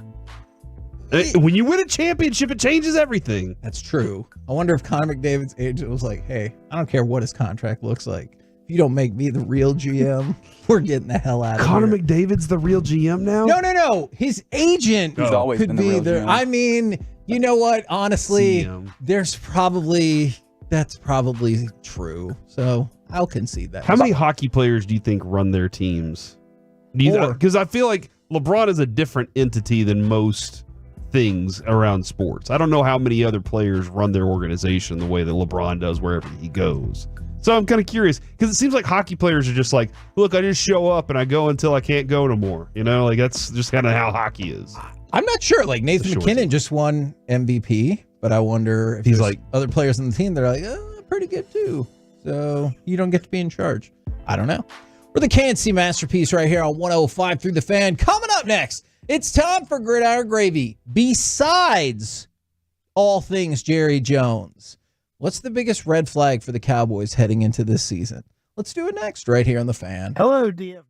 When you win a championship, it changes everything. That's true. I wonder if Connor McDavid's agent was like, hey, I don't care what his contract looks like. If you don't make me the real GM, we're getting the hell out of here. Connor McDavid's the real GM now? No. His agent He's always could been the be real there. GM. I mean, you know what? Honestly, CM. that's probably true. So I'll concede that. How many hockey players do you think run their teams? Because I feel like LeBron is a different entity than most things around sports. I don't know how many other players run their organization the way that LeBron does wherever he goes. So I'm kind of curious because it seems like hockey players are just like, look, I just show up and I go until I can't go no more. You know, like that's just kind of how hockey is. I'm not sure. Like Nathan McKinnon just won MVP, but I wonder if He's there's like other players on the team that are like, pretty good too. So you don't get to be in charge. I don't know. We're the KNC Masterpiece right here on 105 through the Fan. Coming up next, it's time for Gridiron Gravy. Besides all things Jerry Jones, what's the biggest red flag for the Cowboys heading into this season? Let's do it next right here on the Fan. Hello, DF.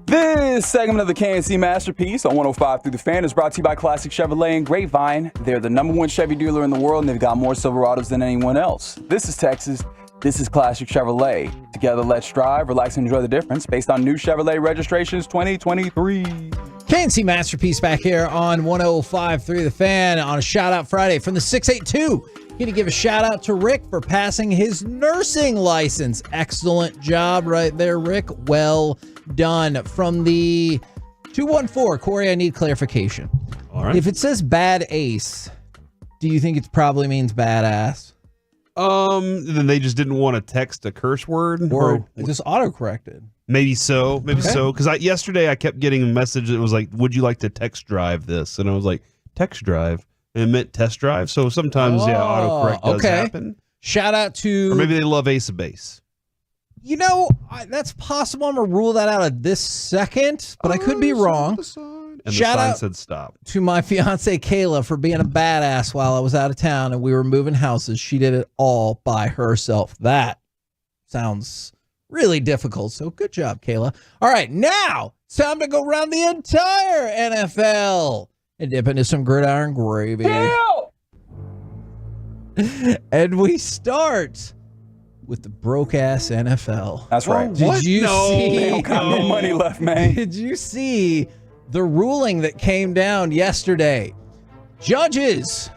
This segment of the KNC Masterpiece on 105 Through the Fan is brought to you by Classic Chevrolet and Grapevine. They're the number one Chevy dealer in the world, and they've got more Silverados than anyone else. This is Texas. This is Classic Chevrolet. Together, let's drive, relax, and enjoy the difference based on new Chevrolet registrations 2023. KNC Masterpiece back here on 105 Through the Fan on a shout-out Friday from the 682. Going to give a shout-out to Rick for passing his nursing license. Excellent job right there, Rick. Well done. From the 214, Corey, I need clarification. All right. If it says bad ace, do you think it probably means badass? Then they just didn't want to text a curse word, or it just auto-corrected. Maybe so. Because yesterday I kept getting a message that was like, "Would you like to text drive this?" And I was like, "Text drive," and it meant test drive. So sometimes, autocorrect does happen. Shout out to, or maybe they love Ace of Base. You know, that's possible. I'm gonna rule that out at this second, but I could be wrong. And Shout the sign out said stop. To my fiance Kayla for being a badass while I was out of town and we were moving houses. She did it all by herself. That sounds really difficult. So good job, Kayla. All right, now it's time to go around the entire NFL and dip into some gridiron gravy. And we start with the broke ass NFL. That's right. Did you see? They don't got no money left, man. Did you see the ruling that came down yesterday? Judges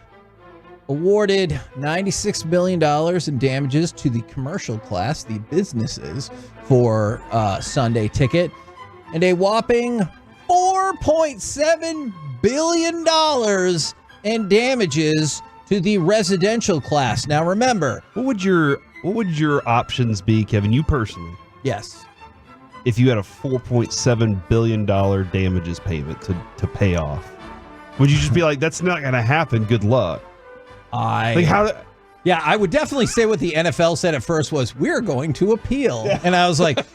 awarded $96 million in damages to the commercial class, the businesses, for Sunday Ticket, and a whopping $4.7 billion in damages to the residential class. Now, remember, what would your options be, Kevin? You personally? Yes. If you had a $4.7 billion damages payment to pay off, would you just be like, that's not going to happen, good luck? Yeah, I would definitely say what the NFL said at first was, we're going to appeal. Yeah. And I was like,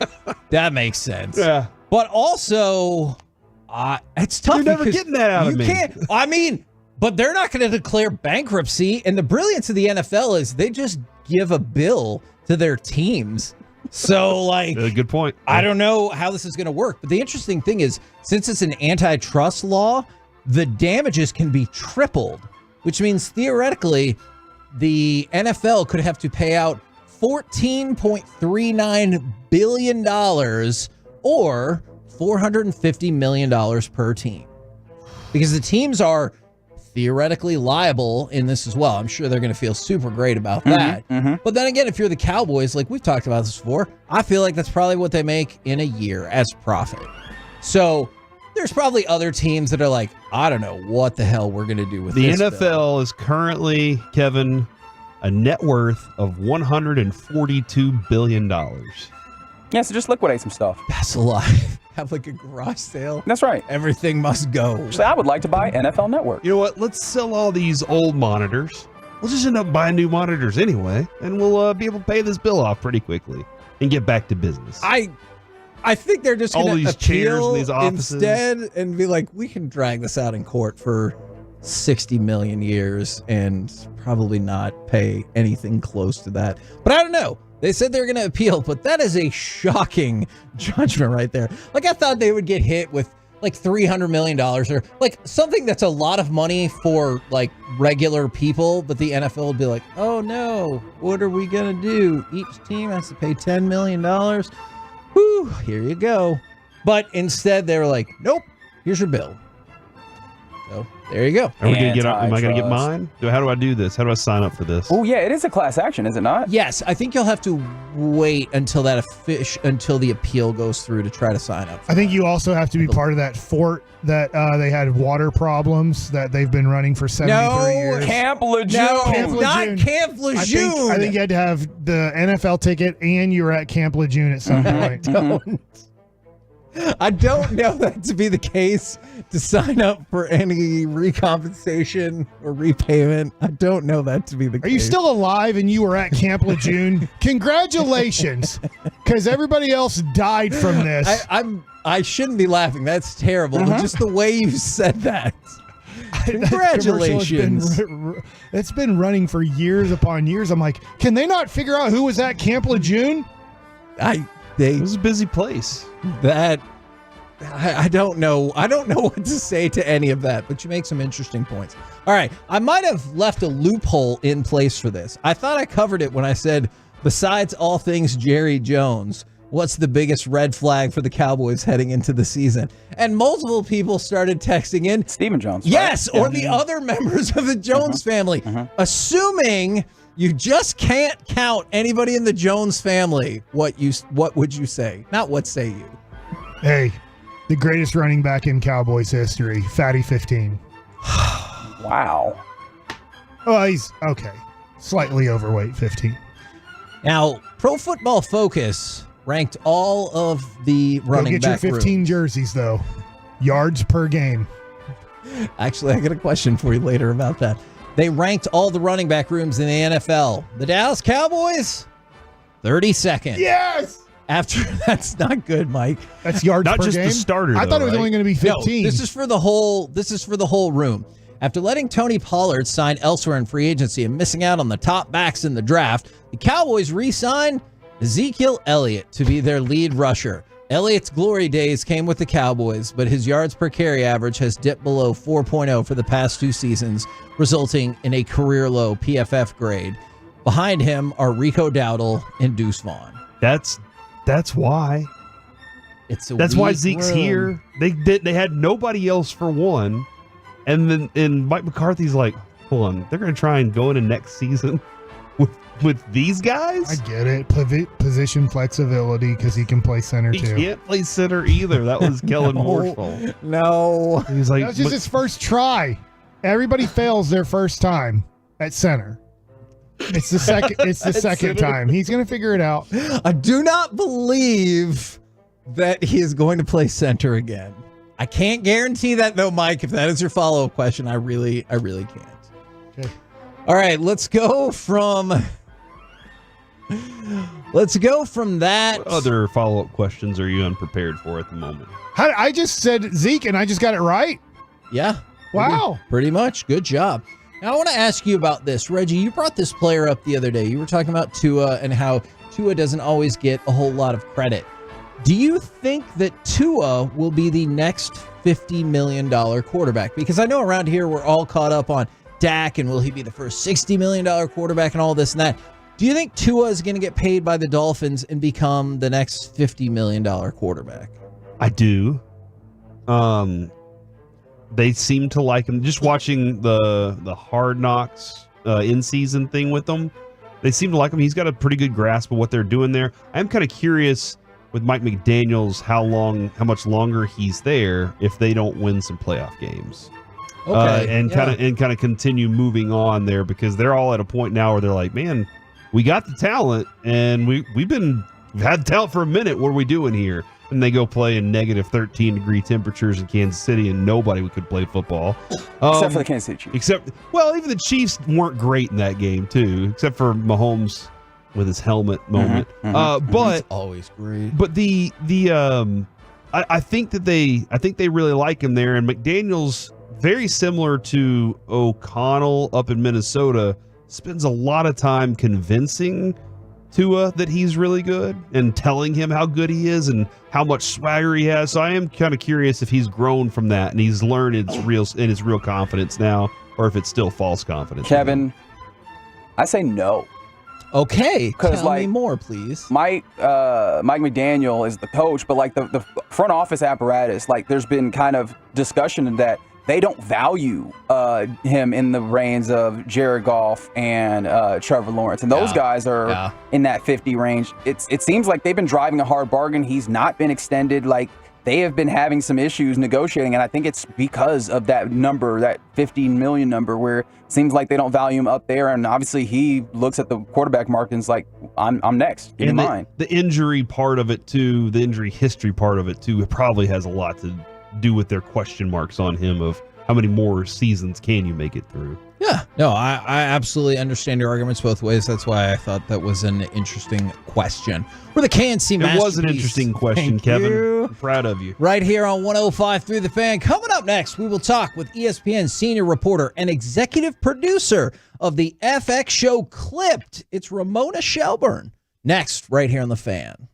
that makes sense. Yeah. But also, it's tough. You're never getting that out of me. You can't. But they're not going to declare bankruptcy. And the brilliance of the NFL is they just give a bill to their teams. So, good point. I don't know how this is going to work. But the interesting thing is, since it's an antitrust law, the damages can be tripled, which means theoretically the NFL could have to pay out $14.39 billion or $450 million per team. Because the teams are theoretically liable in this as well. I'm sure they're going to feel super great about that. But then again, if you're the Cowboys, like we've talked about this before, I feel like that's probably what they make in a year as profit. So there's probably other teams that are like, I don't know what the hell we're going to do with the this. The NFL bill. is currently, Kevin, a net worth of $142 billion. Yeah, so just liquidate some stuff. That's a lot. Have like a garage sale. That's right. Everything must go. Actually, I would like to buy NFL Network. You know what? Let's sell all these old monitors. We'll just end up buying new monitors anyway, and we'll be able to pay this bill off pretty quickly and get back to business. I think they're just going to chairs appeal in these offices instead and be like, we can drag this out in court for 60 million years and probably not pay anything close to that. But I don't know. They said they're going to appeal, but that is a shocking judgment right there. Like, I thought they would get hit with like $300 million or like something that's a lot of money for like regular people, but the NFL would be like, oh no, what are we going to do? Each team has to pay $10 million. Whew, here you go. But instead they were like, nope, here's your bill. So there you go. Am I going to get mine? How do I do this? How do I sign up for this? Oh yeah, it is a class action, is it not? Yes, I think you'll have to wait until until the appeal goes through to try to sign up. I think you also have to be part of that fort that they had water problems that they've been running for 73 years. Camp Lejeune. No, Camp not Lejeune. Camp Lejeune. I think you had to have the NFL ticket and you were at Camp Lejeune at some point. I don't know that to be the case to sign up for any recompensation or repayment. I don't know that to be the case. Are you still alive and you were at Camp Lejeune? Congratulations, because everybody else died from this. I shouldn't be laughing. That's terrible. But just the way you said that. Congratulations. It's been running for years upon years. I'm like, can they not figure out who was at Camp Lejeune? It was a busy place. That I don't know. I don't know what to say to any of that, but you make some interesting points. All right. I might have left a loophole in place for this. I thought I covered it when I said, besides all things Jerry Jones, what's the biggest red flag for the Cowboys heading into the season? And multiple people started texting in. Stephen Jones. Right? Yes, or the other members of the Jones family. Assuming you just can't count anybody in the Jones family, what would you say? Not what say you. Hey, the greatest running back in Cowboys history, Fatty 15. Wow. Oh, he's okay. Slightly overweight, 15. Now, Pro Football Focus ranked all of the running back Go get your 15 rooms. jerseys, though. Yards per game. Actually, I got a question for you later about that. They ranked all the running back rooms in the NFL. The Dallas Cowboys, 32nd. Yes! After that's not good, Mike. That's yards Not per just game? the starter, I thought it was only going to be 15. No, this is for the whole room. After letting Tony Pollard sign elsewhere in free agency and missing out on the top backs in the draft, the Cowboys re-signed Ezekiel Elliott to be their lead rusher. Elliott's glory days came with the Cowboys, but his yards per carry average has dipped below 4.0 for the past 2 seasons, resulting in a career-low PFF grade. Behind him are Rico Dowdle and Deuce Vaughn. That's why. That's why Zeke's here. They had nobody else for one, and then Mike McCarthy's like, hold on, they're going to try and go into next season with these guys. I get it. Position flexibility because he can play center He too. can't play center either. That was Kellen Moore's fault. No, he's like, that was just his first try. Everybody fails their first time at center. It's the second. It's the second time. He's going to figure it out. I do not believe that he is going to play center again. I can't guarantee that though, Mike. If that is your follow-up question, I really can't. Okay. All right, let's go from that. What other follow-up questions are you unprepared for at the moment? I just said Zeke and I just got it right. Yeah. Wow. Pretty much. Good job. Now I want to ask you about this. Reggie, you brought this player up the other day. You were talking about Tua and how Tua doesn't always get a whole lot of credit. Do you think that Tua will be the next $50 million quarterback? Because I know around here we're all caught up on Dak and will he be the first $60 million quarterback and all this and that. Do you think Tua is going to get paid by the Dolphins and become the next $50 million quarterback? I do. They seem to like him. Just watching the Hard Knocks in-season thing with them, they seem to like him. He's got a pretty good grasp of what they're doing there. I'm kind of curious with Mike McDaniels how much longer he's there if they don't win some playoff games. Okay, and kind of continue moving on there, because they're all at a point now where they're like, man, we got the talent and we've had talent for a minute. What are we doing here? And they go play in negative 13-degree temperatures in Kansas City, and nobody could play football. Except for the Kansas City Chiefs. Even the Chiefs weren't greit in that game, too, except for Mahomes with his helmet moment. But He's always great. But I think they really like him there, and McDaniels, very similar to O'Connell up in Minnesota, spends a lot of time convincing Tua that he's really good and telling him how good he is and how much swagger he has. So I am kind of curious if he's grown from that and he's learned his real confidence now, or if it's still false confidence. Kevin, I say no. Okay, tell like, me more, please. Mike McDaniel is the coach, but like the front office apparatus, like there's been kind of discussion that they don't value him in the reins of Jared Goff and Trevor Lawrence. And those guys are in that 50 range. It seems like they've been driving a hard bargain. He's not been extended. Like, they have been having some issues negotiating, and I think it's because of that number, that 15 million number, where it seems like they don't value him up there. And obviously he looks at the quarterback market and is like, I'm next. Give me mine. The injury part of it too, the injury history part of it too, it probably has a lot to do with their question marks on him of how many more seasons can you make it through. Yeah, no, I absolutely understand your arguments both ways. That's why I thought that was an interesting question. We're the KNC Masterpiece. It was an interesting question, Thank Kevin. you. I'm proud of you. Right here on 105 Through the Fan. Coming up next, we will talk with ESPN senior reporter and executive producer of the FX show Clipped. It's Ramona Shelburn. Next, right here on the Fan.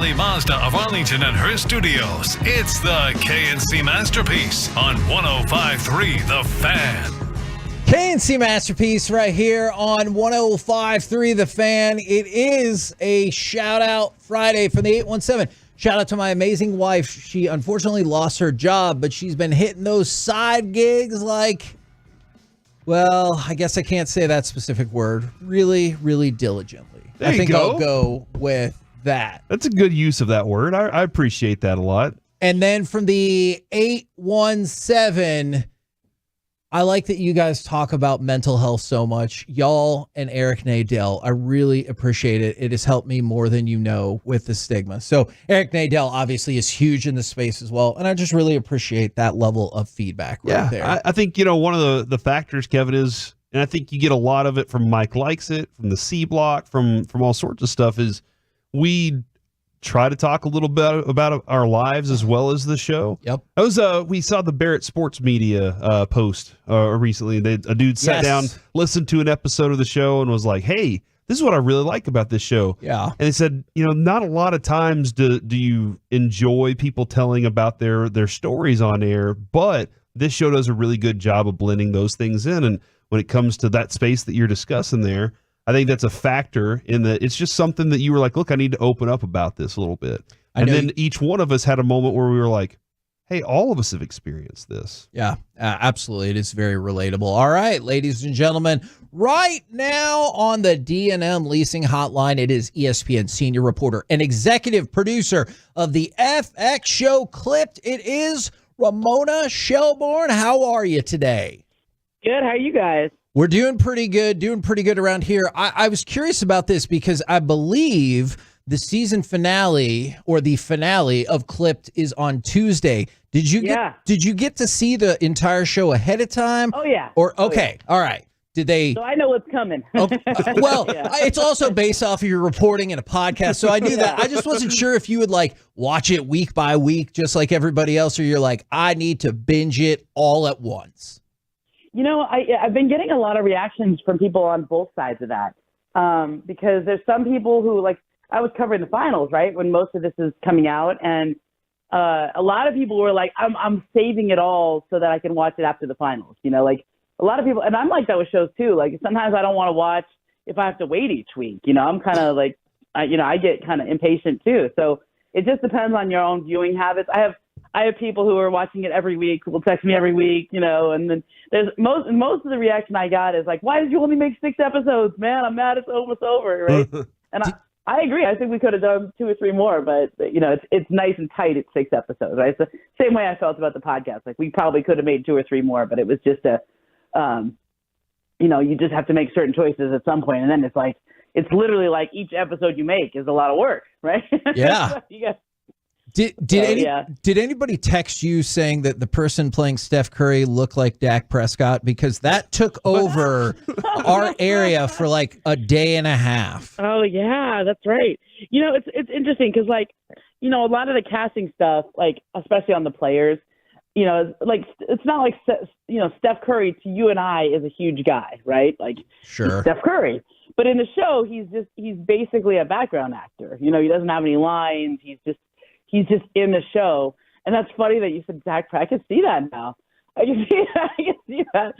O'Reilly Mazda of Arlington and her studios. It's the KNC Masterpiece on 105.3 The Fan. KNC Masterpiece right here on 105.3 The Fan. It is a shout-out Friday for the 817. Shout out to my amazing wife. She unfortunately lost her job, but she's been hitting those side gigs like, well, I guess I can't say that specific word, really, really diligently. I think I'll go with that. That's a good use of that word. I appreciate that a lot. And then from the 817, I like that you guys talk about mental health so much. Y'all and Eric Nadell, I really appreciate it. It has helped me more than you know with the stigma. So Eric Nadell obviously is huge in the space as well. And I just really appreciate that level of feedback right there. I think, one of the factors, Kevin, is, and I think you get a lot of it from Mike Likes It, from the C Block, from all sorts of stuff, is we try to talk a little bit about our lives as well as the show. Yep. That was we saw the Barrett Sports Media post recently. A dude sat down, listened to an episode of the show, and was like, "Hey, this is what I really like about this show." Yeah. And they said, not a lot of times do you enjoy people telling about their stories on air, but this show does a really good job of blending those things in. And when it comes to that space that you're discussing there, I think that's a factor in that it's just something that you were like, look, I need to open up about this a little bit. And then each one of us had a moment where we were like, hey, all of us have experienced this. Yeah, absolutely. It is very relatable. All right, ladies and gentlemen, right now on the D&M Leasing Hotline, it is ESPN senior reporter and executive producer of the FX show Clipped. It is Ramona Shelburn. How are you today? Good. How are you guys? We're doing pretty good around here. I was curious about this because I believe the season finale or the finale of Clipped is on Tuesday. Did you get to see the entire show ahead of time? Oh yeah. Or okay, all right. Did they? So I know what's coming. Okay. Well, it's also based off of your reporting and a podcast, so I knew that. I just wasn't sure if you would watch it week by week, just like everybody else, or you're like, I need to binge it all at once. I've been getting a lot of reactions from people on both sides of that because there's some people who, I was covering the finals, right, when most of this is coming out, and a lot of people were like, I'm saving it all so that I can watch it after the finals. A lot of people, and I'm like that with shows too. Sometimes I don't want to watch if I have to wait each week. I'm kind of I get kind of impatient too. So it just depends on your own viewing habits. I have people who are watching it every week, who will text me every week, and then there's most of the reaction I got is like, why did you only make 6 episodes, man? I'm mad it's almost over, right? And I agree. I think we could have done 2 or 3 more, but it's nice and tight at 6 episodes, right? It's the same way I felt about the podcast. We probably could have made 2 or 3 more, but it was just you just have to make certain choices at some point, and then it's literally like each episode you make is a lot of work, right? Yeah. Did anybody text you saying that the person playing Steph Curry looked like Dak Prescott? Because that took over our area for a day and a half. Oh yeah, that's right. It's interesting because a lot of the casting stuff, especially on the players, it's not like Steph Curry to you and I is a huge guy, right? Sure, he's Steph Curry. But in the show, he's basically a background actor. He doesn't have any lines. He's just in the show. And that's funny that you said Dak Prescott. I can see that now. I can see that.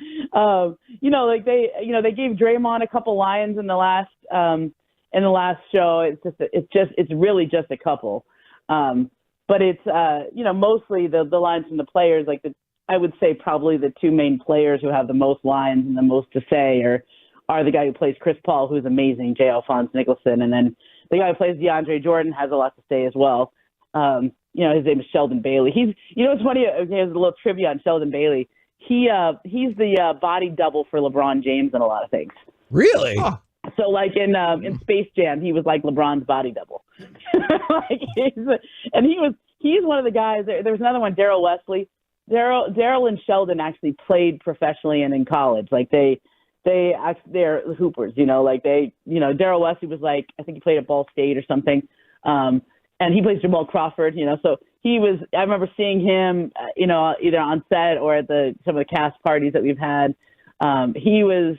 They gave Draymond a couple lines in the last show. It's really just a couple. But it's mostly the lines from the players. I would say probably the 2 main players who have the most lines and the most to say are the guy who plays Chris Paul, who's amazing, J. Alphonse Nicholson, and then the guy who plays DeAndre Jordan has a lot to say as well. His name is Sheldon Bailey. It's funny. Here's a little trivia on Sheldon Bailey. He's the body double for LeBron James in a lot of things. Really? Huh. So in Space Jam, he was like LeBron's body double. He's one of the guys. There was another one, Daryl Wesley. Daryl and Sheldon actually played professionally and in college. They're hoopers. Daryl Wesley was I think he played at Ball State or something. And he plays Jamal Crawford, so he was, I remember seeing him, either on set or at some of the cast parties that we've had. He was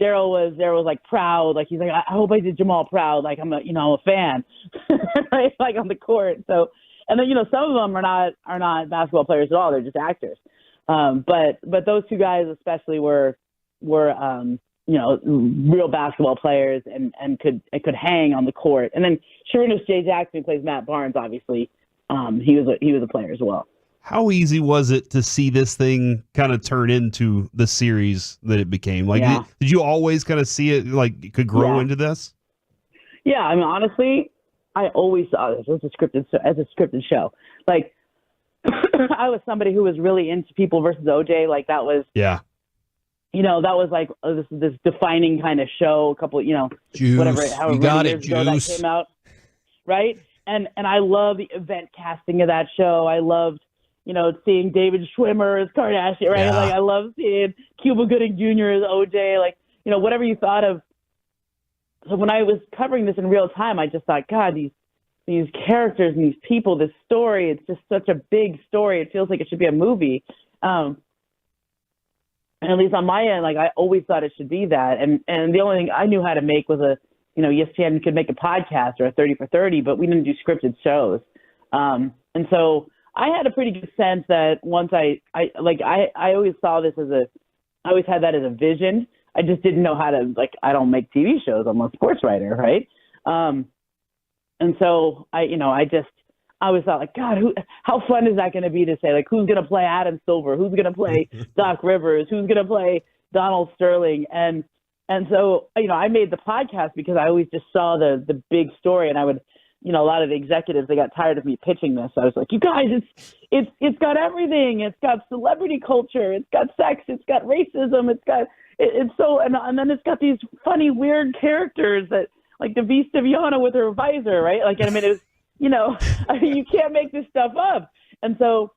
Daryl was like proud, like he's like, I hope I did Jamal proud, like I'm a fan, right? Like on the court. So, and then some of them are not basketball players at all; they're just actors. But those two guys especially were real basketball players and could hang on the court. And then sure enough, Jay Jackson, who plays Matt Barnes, obviously, he was a player as well. How easy was it to see this thing kind of turn into the series that it became? Like, did you always kind of see it like it could grow into this? Yeah, I mean, honestly, I always saw this as a scripted show. Like, I was somebody who was really into People versus OJ. Like, that was that was like this defining kind of show. A couple, Juice. However many years ago that came out, right? And I love the event casting of that show. I loved seeing David Schwimmer as Kardashian, right? Yeah. Like, I love seeing Cuba Gooding Jr. as OJ, like, whatever you thought of. So when I was covering this in real time, I just thought, God, these characters and these people, this story, it's just such a big story. It feels like it should be a movie. And at least on my end, like, I always thought it should be that. And the only thing I knew how to make was ESPN could make a podcast or a 30 for 30, but we didn't do scripted shows. And so I had a pretty good sense that once I always saw this I always had that as a vision. I just didn't know how to, like, I don't make TV shows. I'm a sports writer, right? And so I always thought, like, God, how fun is that going to be to say, like, who's going to play Adam Silver? Who's going to play Doc Rivers? Who's going to play Donald Sterling? And so, I made the podcast because I always just saw the big story, and I would, a lot of the executives, they got tired of me pitching this. I was like, you guys, it's got everything. It's got celebrity culture. It's got sex. It's got racism. It's so, and then it's got these funny, weird characters that, like, the V. Stiviano with her visor, right? Like, I mean, it was, you can't make this stuff up. And so,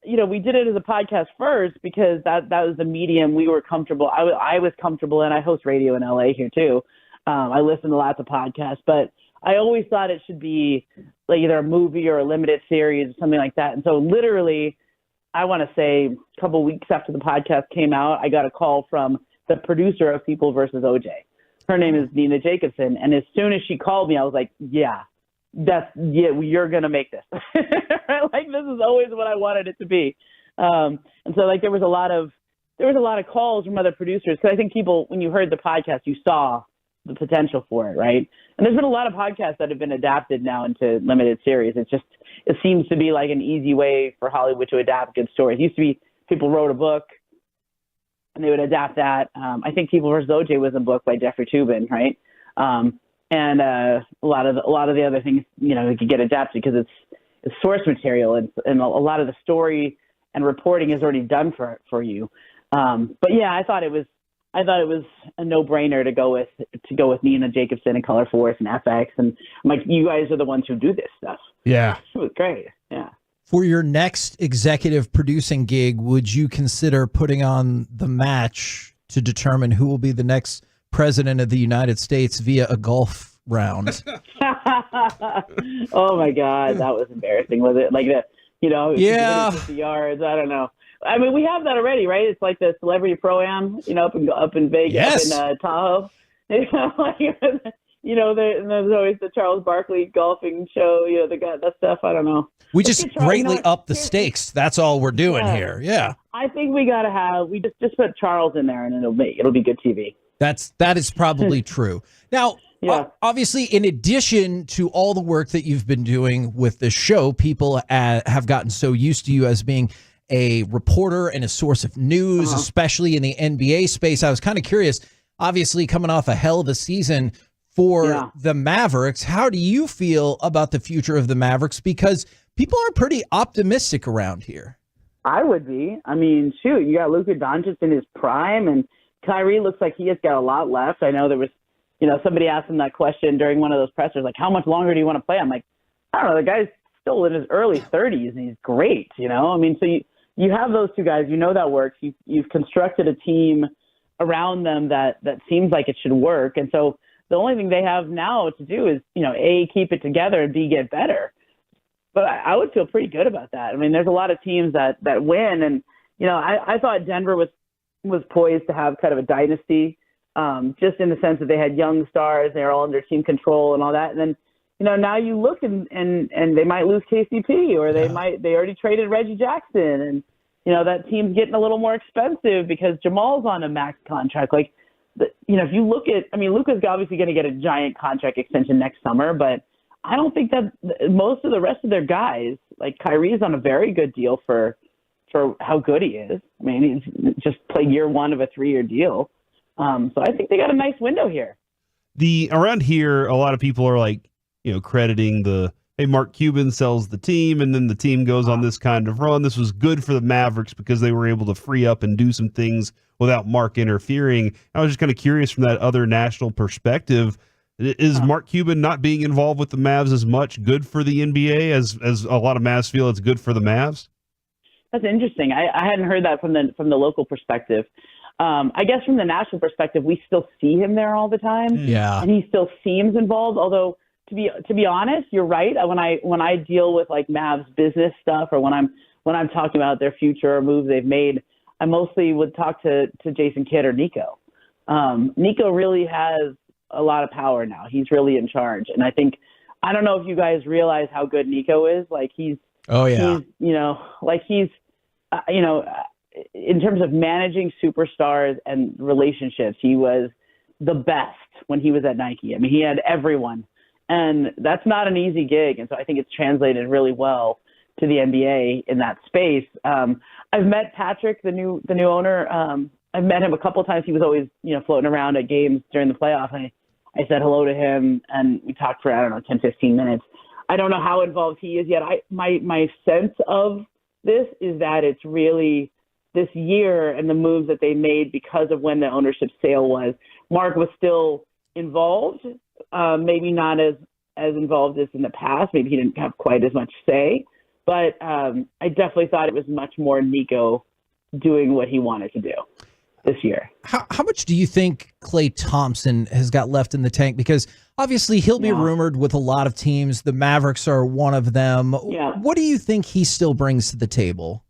we did it as a podcast first because that was the medium we were comfortable. I was comfortable, and I host radio in LA here too. I listen to lots of podcasts, but I always thought it should be like either a movie or a limited series or something like that. And so literally, I want to say a couple of weeks after the podcast came out, I got a call from the producer of People versus OJ. Her name is Nina Jacobson. And as soon as she called me, I was like, you're going to make this. Like, this is always what I wanted it to be. And so, like, there was a lot of calls from other producers. Cause I think people, when you heard the podcast, you saw the potential for it. Right. And there's been a lot of podcasts that have been adapted now into limited series. It seems to be like an easy way for Hollywood to adapt good stories. It used to be people wrote a book and they would adapt that. I think People vs. OJ was a book by Jeffrey Toobin. Right. And a lot of the other things, it could get adapted because it's source material and a lot of the story and reporting is already done for you. But yeah, I thought it was a no-brainer to go with Nina Jacobson and Color Force and FX, and I'm like, you guys are the ones who do this stuff. Yeah, it was great. Yeah. For your next executive producing gig, would you consider putting on The Match to determine who will be the next president of the United States via a golf round? Oh my God, that was embarrassing. Was it like that? Yeah. 50 yards. I don't know. I mean, we have that already, right? It's like the Celebrity Pro-Am, up in Vegas, yes. Up in Tahoe. There's always the Charles Barkley golfing show. That stuff. I don't know. We just greatly up the stakes. That's all we're doing here. Yeah. I think we just put Charles in there, and it'll be good TV. That is probably true. Now, obviously, in addition to all the work that you've been doing with this show, people have gotten so used to you as being a reporter and a source of news, especially in the NBA space. I was kind of curious, obviously coming off a hell of a season for the Mavericks. How do you feel about the future of the Mavericks? Because people are pretty optimistic around here. I would be. I mean, shoot, you got Luka Doncic in his prime, and Kyrie looks like he has got a lot left. I know there was, somebody asked him that question during one of those pressers, like, how much longer do you want to play? I'm like, I don't know. The guy's still in his early 30s, and he's great, I mean, so you have those two guys, that works. You've constructed a team around them that seems like it should work. And so the only thing they have now to do is, A, keep it together, and B, get better. But I would feel pretty good about that. I mean, there's a lot of teams that win. And, I thought Denver was poised to have kind of a dynasty just in the sense that they had young stars, they're all under team control and all that. And then, now you look and they might lose KCP, or they already traded Reggie Jackson, and that team's getting a little more expensive because Jamal's on a max contract. Like, if you look at, Luka's obviously going to get a giant contract extension next summer, but I don't think that most of the rest of their guys, like Kyrie's on a very good deal for how good he is. He's just played year one of a 3-year deal. So I think they got a nice window here. Around here, a lot of people are like, crediting hey, Mark Cuban sells the team, and then the team goes on this kind of run. This was good for the Mavericks because they were able to free up and do some things without Mark interfering. I was just kind of curious from that other national perspective. Is Mark Cuban not being involved with the Mavs as much good for the NBA as a lot of Mavs feel it's good for the Mavs? That's interesting. I hadn't heard that from the local perspective. I guess from the national perspective, we still see him there all the time. Yeah. And he still seems involved, although to be honest, you're right. When I deal with like Mavs business stuff, or when I'm talking about their future or moves they've made, I mostly would talk to Jason Kidd or Nico. Nico really has a lot of power now. He's really in charge. And I don't know if you guys realize how good Nico is. Like in terms of managing superstars and relationships, he was the best when he was at Nike. He had everyone. And that's not an easy gig. And so I think it's translated really well to the NBA in that space. I've met Patrick, the new owner. I've met him a couple of times. He was always, floating around at games during the playoffs. I said hello to him, and we talked for, 10, 15 minutes. I don't know how involved he is yet. My sense of this is that it's really this year and the moves that they made because of when the ownership sale was. Mark was still involved, maybe not as involved as in the past. Maybe he didn't have quite as much say, but I definitely thought it was much more Nico doing what he wanted to do this year. How much do you think Klay Thompson has got left in the tank? Because obviously he'll be rumored with a lot of teams. The Mavericks are one of them. Yeah. What do you think he still brings to the table?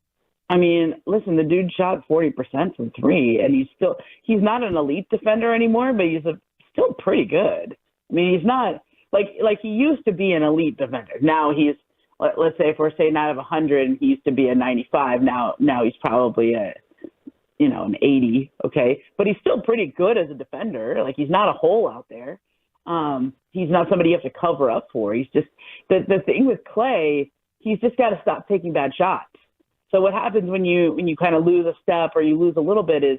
Listen, the dude shot 40% from three, and he's not an elite defender anymore, but he's still pretty good. He's not like he used to be an elite defender. Now he's, let's say if we're saying out of 100, he used to be a 95. Now he's probably an 80. Okay. But he's still pretty good as a defender. Like, he's not a hole out there. He's not somebody you have to cover up for. He's just, the thing with Klay, he's just got to stop taking bad shots. So what happens when you kind of lose a step or you lose a little bit is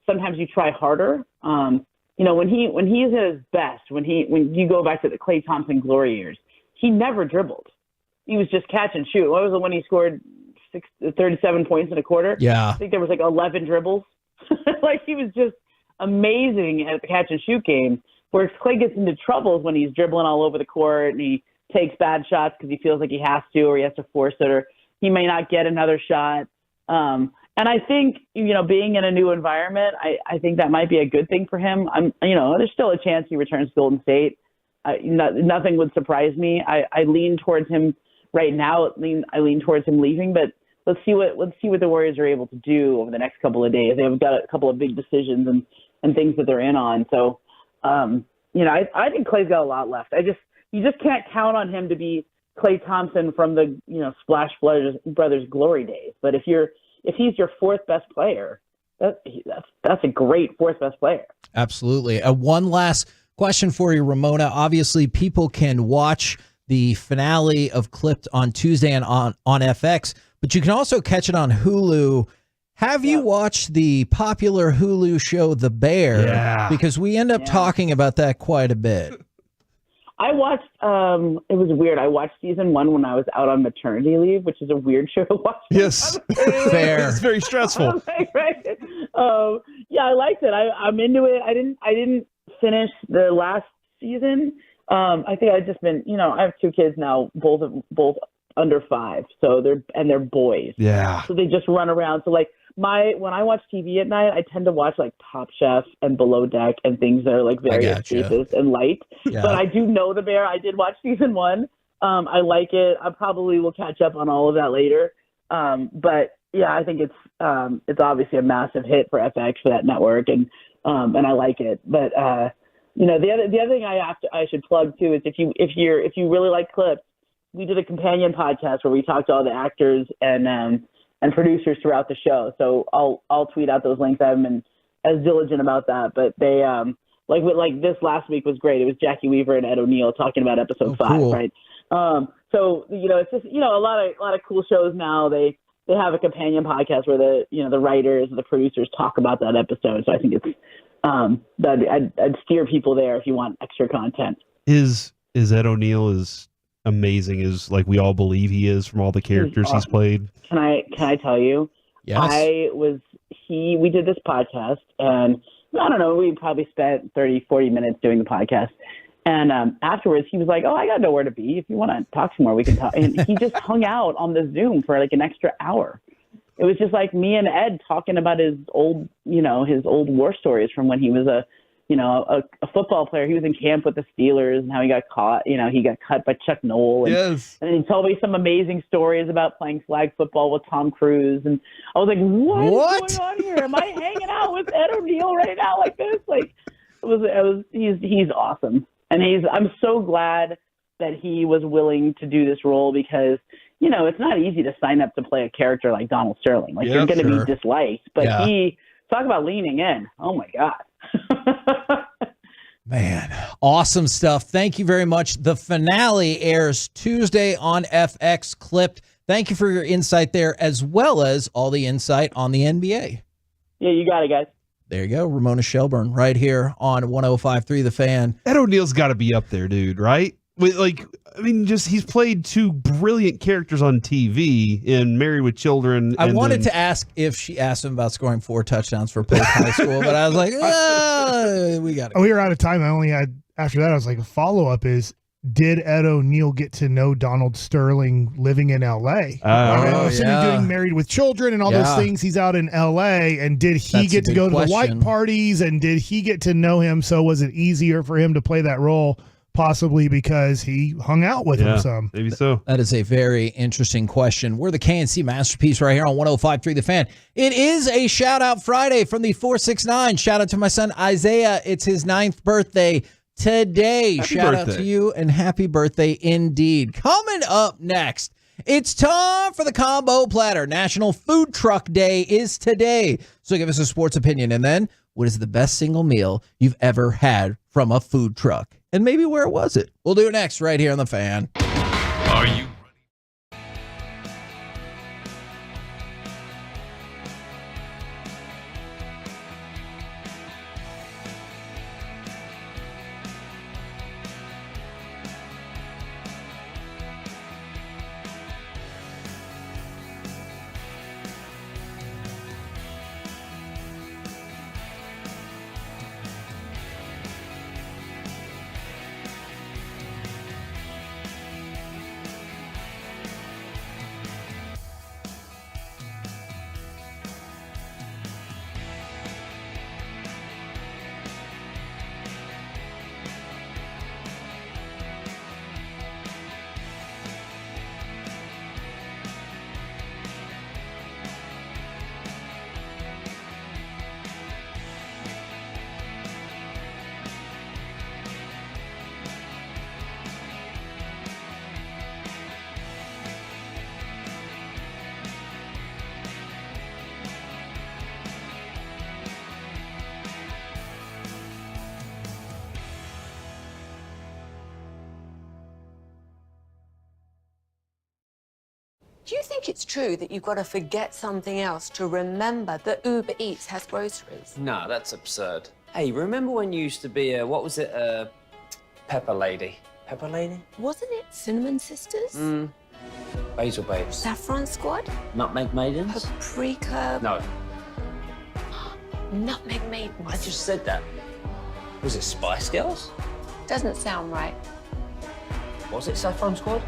sometimes you try harder. When he is at his best, when you go back to the Klay Thompson glory years, he never dribbled. He was just catch and shoot. What was it when he scored 37 points in a quarter? Yeah. I think there was like 11 dribbles. Like, he was just amazing at the catch and shoot game. Where Klay gets into troubles when he's dribbling all over the court and he takes bad shots because he feels like he has to, or he has to force it, or he may not get another shot. And I think, being in a new environment, I think that might be a good thing for him. There's still a chance he returns to Golden State. Nothing would surprise me. I lean towards him right now. I lean towards him leaving, but let's see what the Warriors are able to do over the next couple of days. They've got a couple of big decisions and things that they're in on. So, I think Klay's got a lot left. You just can't count on him to be Klay Thompson from the Splash Brothers glory days. But if he's your fourth best player, that's a great fourth best player. Absolutely. One last question for you, Ramona. Obviously, people can watch the finale of Clipped on Tuesday and on FX, but you can also catch it on Hulu. Have you watched the popular Hulu show The Bear? Yeah. Because we end up talking about that quite a bit. I watched, it was weird. I watched season 1 when I was out on maternity leave, which is a weird show to watch. Yes. Fair. It's very stressful. Right. Yeah, I liked it. I'm into it. I didn't finish the last season. I think I've just been, I have 2 kids now, both under 5. So they're boys. Yeah. So they just run around. So like when I watch TV at night, I tend to watch like Top Chef and Below Deck and things that are like very escapist and light. Yeah. But I do know The Bear. I did watch season 1. I like it. I probably will catch up on all of that later. But yeah, I think it's obviously a massive hit for FX, for that network. And and I like it. But the other thing I should plug too is if you really like clips, we did a companion podcast where we talked to all the actors and producers throughout the show. So I'll tweet out those links. I haven't been as diligent about that, but they like this last week was great. It was Jackie Weaver and Ed O'Neill talking about episode 5, cool. right? So it's just a lot of cool shows now. They have a companion podcast where the writers and the producers talk about that episode. So I think it's I'd steer people there if you want extra content. Is Ed O'Neill is amazing as like we all believe he is from all the characters he's played? Can I tell you? Yes. We did this podcast and I don't know, we probably spent 30, 40 minutes doing the podcast. And afterwards he was like, I got nowhere to be. If you want to talk some more, we can talk. And he just hung out on the Zoom for like an extra hour. It was just like me and Ed talking about his old war stories from when he was a football player. He was in camp with the Steelers and how he got caught. He got cut by Chuck Noll. And, yes. And he told me some amazing stories about playing flag football with Tom Cruise. And I was like, what is going on here? Am I hanging out with Ed O'Neill right now like this? Like, he's awesome. And I'm so glad that he was willing to do this role because, it's not easy to sign up to play a character like Donald Sterling. Like you're going to be disliked, but talk about leaning in. Oh my God. Man, awesome stuff. Thank you very much. The finale airs Tuesday on FX Clipped. Thank you for your insight there, as well as all the insight on the NBA. Yeah, you got it, guys. There you go. Ramona Shelburn right here on 105.3 The Fan. Ed O'Neill's got to be up there, dude, right? He's played two brilliant characters on TV in Married with Children. I wanted to ask if she asked him about scoring 4 touchdowns for Polk High School, but I was like, we got it. We were out of time. I only had, after that, I was like, a follow-up is, did Ed O'Neill get to know Donald Sterling living in L.A.? Doing Married with Children and all those things. He's out in L.A. And did he get to go to the white parties? And did he get to know him? So was it easier for him to play that role? Possibly because he hung out with him some. Maybe so. That is a very interesting question. We're the KNC Masterpiece right here on 105.3 The Fan. It is a shout-out Friday from the 469. Shout out to my son Isaiah. It's his 9th birthday today. Shout out to you and happy birthday indeed. Coming up next, it's time for the Combo Platter. National Food Truck Day is today. So give us a sports opinion. And then, what is the best single meal you've ever had from a food truck? And maybe where was it? We'll do it next right here on The Fan. Are you Do you think it's true that you've got to forget something else to remember that Uber Eats has groceries? No, that's absurd. Hey, remember when you used to be a pepper lady? Pepper lady? Wasn't it Cinnamon Sisters? Basil Babes. Saffron Squad? Nutmeg Maidens? Paprika? No. Nutmeg Maidens. I just said that. Was it Spice Girls? Doesn't sound right. Was it Saffron Squad?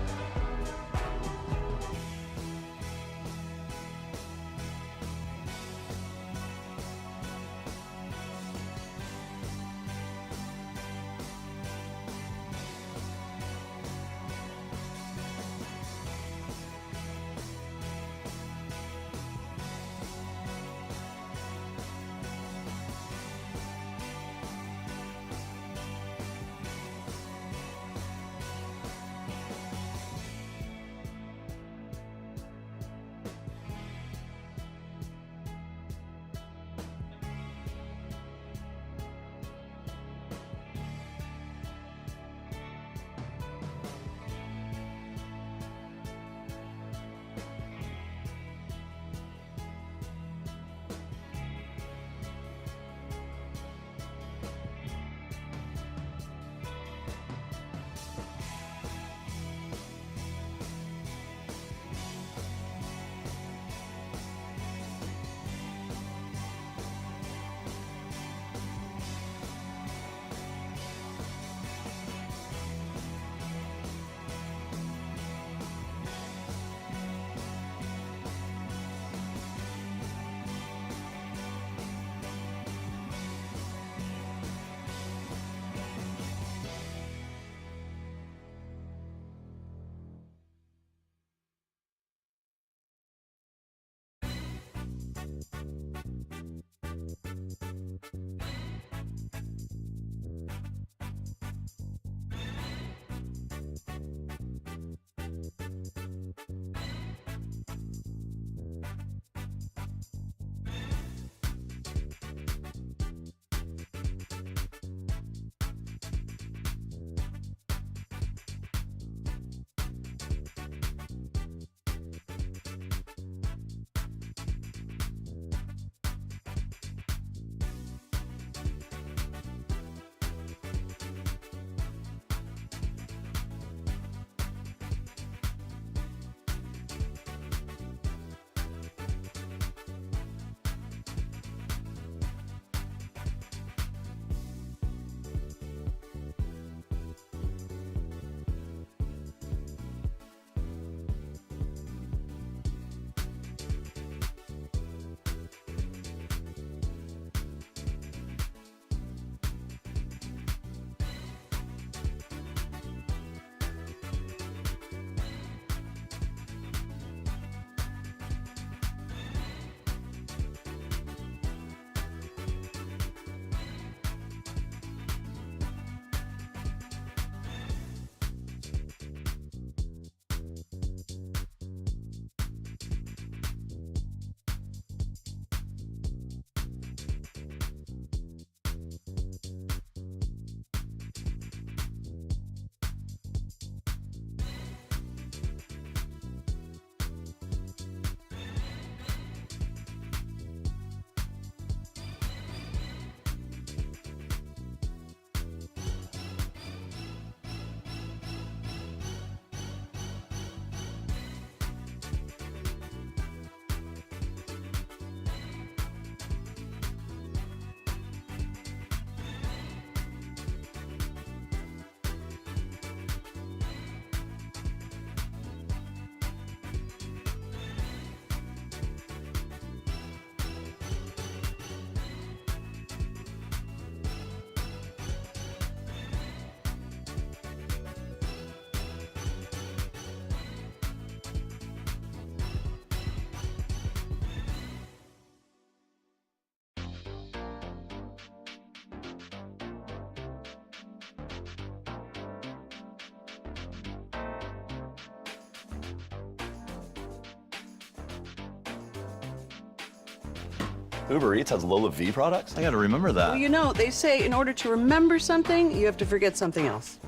Uber Eats has Lola V products? I got to remember that. Well, you know, they say in order to remember something, you have to forget something else.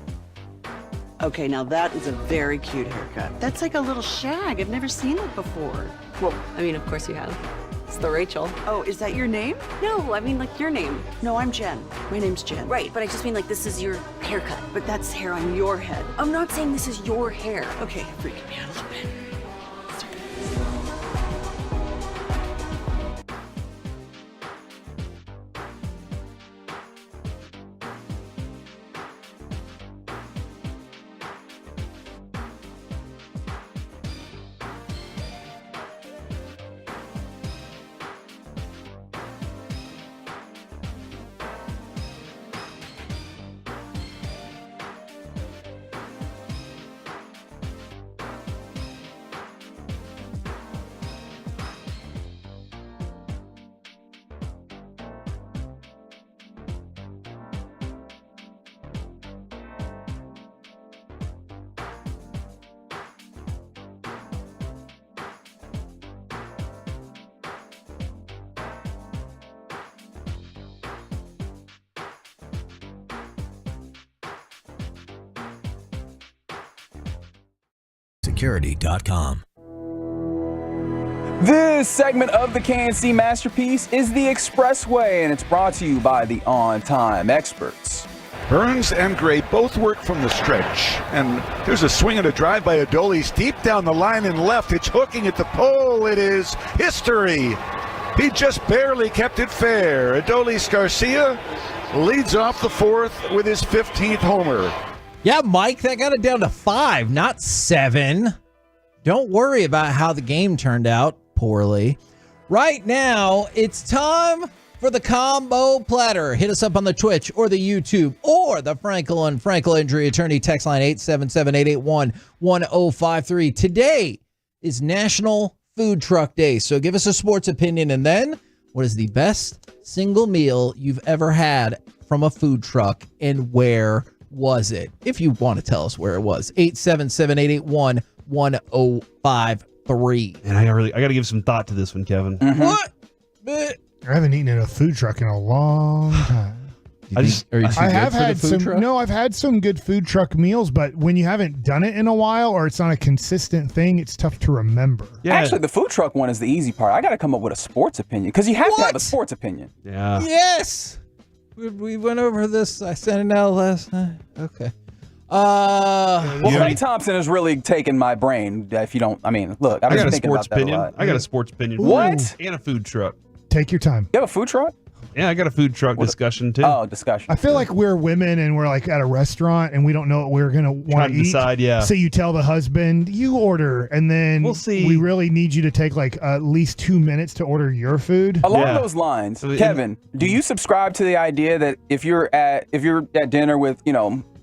Okay, now that is a very cute haircut. That's like a little shag. I've never seen it before. Well, I mean, of course you have. It's the Rachel. Oh, is that your name? No, I mean like your name. No, I'm Jen. My name's Jen. Right, but I just mean like this is your haircut. But that's hair on your head. I'm not saying this is your hair. Okay, you're freaking me out a little bit. Security.com. This segment of the KNC Masterpiece is the Expressway, and it's brought to you by the On Time Experts. Burns and Gray both work from the stretch. And there's a swing and a drive by Adolis deep down the line and left. It's hooking at the pole. It is history. He just barely kept it fair. Adolis Garcia leads off the fourth with his 15th homer. Yeah, Mike, that got it down to 5, not 7. Don't worry about how the game turned out poorly. Right now, it's time for the combo platter. Hit us up on the Twitch or the YouTube or the Frankel and Frankel Injury Attorney text line 877-881-1053. Today is National Food Truck Day, so give us a sports opinion. And then, what is the best single meal you've ever had from a food truck, and where was it? If you want to tell us where it was, 877-881-1053. And I got to give some thought to this one, Kevin. What? I haven't eaten in a food truck in a long time. Are you too good have for the had food some. truck? No, I've had some good food truck meals, but when you haven't done it in a while or it's not a consistent thing, it's tough to remember. Yeah. Actually, the food truck one is the easy part. I got to come up with a sports opinion because you have to have a sports opinion. Yeah. Yes. We went over this. I sent it out last night. Okay. Klay Thompson has really taken my brain. If you don't, I mean, look, I've I been got a thinking sports about that opinion. a lot. I got a sports opinion. What? And a food truck. Take your time. You have a food truck? Yeah, I got a food truck discussion too. Oh, discussion. I feel like we're women and we're like at a restaurant and we don't know what we're going to want Trying to to eat. decide, yeah. So you tell the husband, you order, and then We'll see. we really need you to take like at least 2 minutes to order your food. Along those lines, Kevin, do you subscribe to the idea that if you're at dinner with,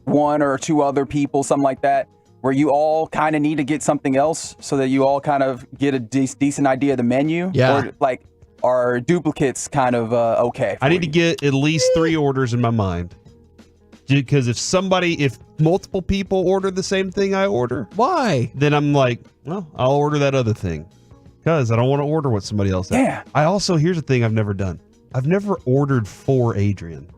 one or two other people, something like that, where you all kind of need to get something else so that you all kind of get a decent idea of the menu? Yeah. Or like, are duplicates kind of okay? I need to get at least 3 orders in my mind. Because if multiple people order the same thing I order, why? Then I'm like, well, I'll order that other thing. Because I don't want to order what somebody else has. Yeah. Here's the thing I've never done. I've never ordered for Adrian.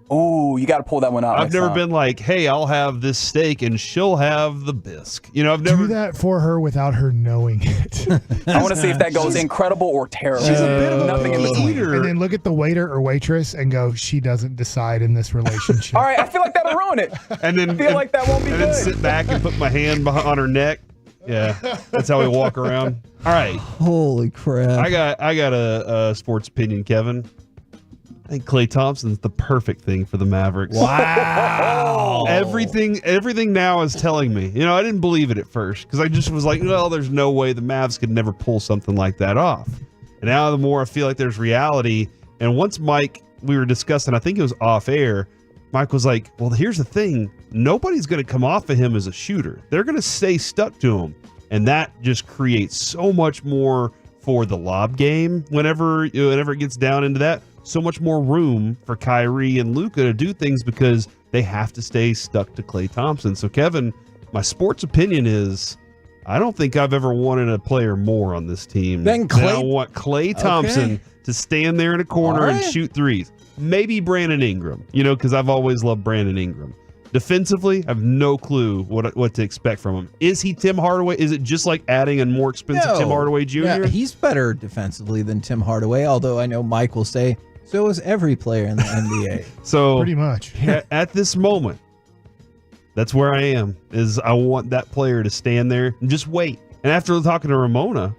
Oh, you got to pull that one out. I've never been like, hey, I'll have this steak and she'll have the bisque. I've never do that for her without her knowing it. I want to see if that goes incredible or terrible. She's a bit of nothing in between. And then look at the waiter or waitress and go, she doesn't decide in this relationship. All right, I feel like that'll ruin it. And then I feel like that won't be and good. then sit back and put my hand on her neck. Yeah, that's how we walk around. All right, Holy crap. I got a sports opinion, Kevin. I think Klay Thompson's the perfect thing for the Mavericks. Wow. Everything now is telling me. I didn't believe it at first because I just was like, well, there's no way the Mavs could never pull something like that off. And now the more I feel like there's reality. And once we were discussing, I think it was off air, Mike was like, well, here's the thing. Nobody's going to come off of him as a shooter. They're going to stay stuck to him. And that just creates so much more for the lob game whenever it gets down into that. So much more room for Kyrie and Luka to do things because they have to stay stuck to Klay Thompson. So, Kevin, my sports opinion is I don't think I've ever wanted a player more on this team. Then Klay- I want Klay Thompson to stand there in a corner and shoot threes. Maybe Brandon Ingram, because I've always loved Brandon Ingram. Defensively, I have no clue what to expect from him. Is he Tim Hardaway? Is it just like adding a more expensive Tim Hardaway Jr.? Yeah, he's better defensively than Tim Hardaway, although I know Mike will say so is every player in the NBA. So pretty much. At this moment, that's where I am, is I want that player to stand there and just wait. And after talking to Ramona,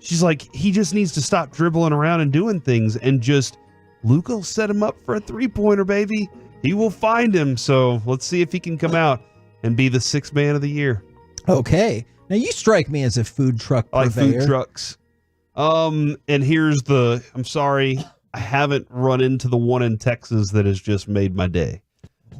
she's like, he just needs to stop dribbling around and doing things, and just Luka will set him up for a three-pointer, baby. He will find him. So let's see if he can come out and be the sixth man of the year. Okay. Now you strike me as a food truck purveyor. I like food trucks. And here's I'm sorry, I haven't run into the one in Texas that has just made my day.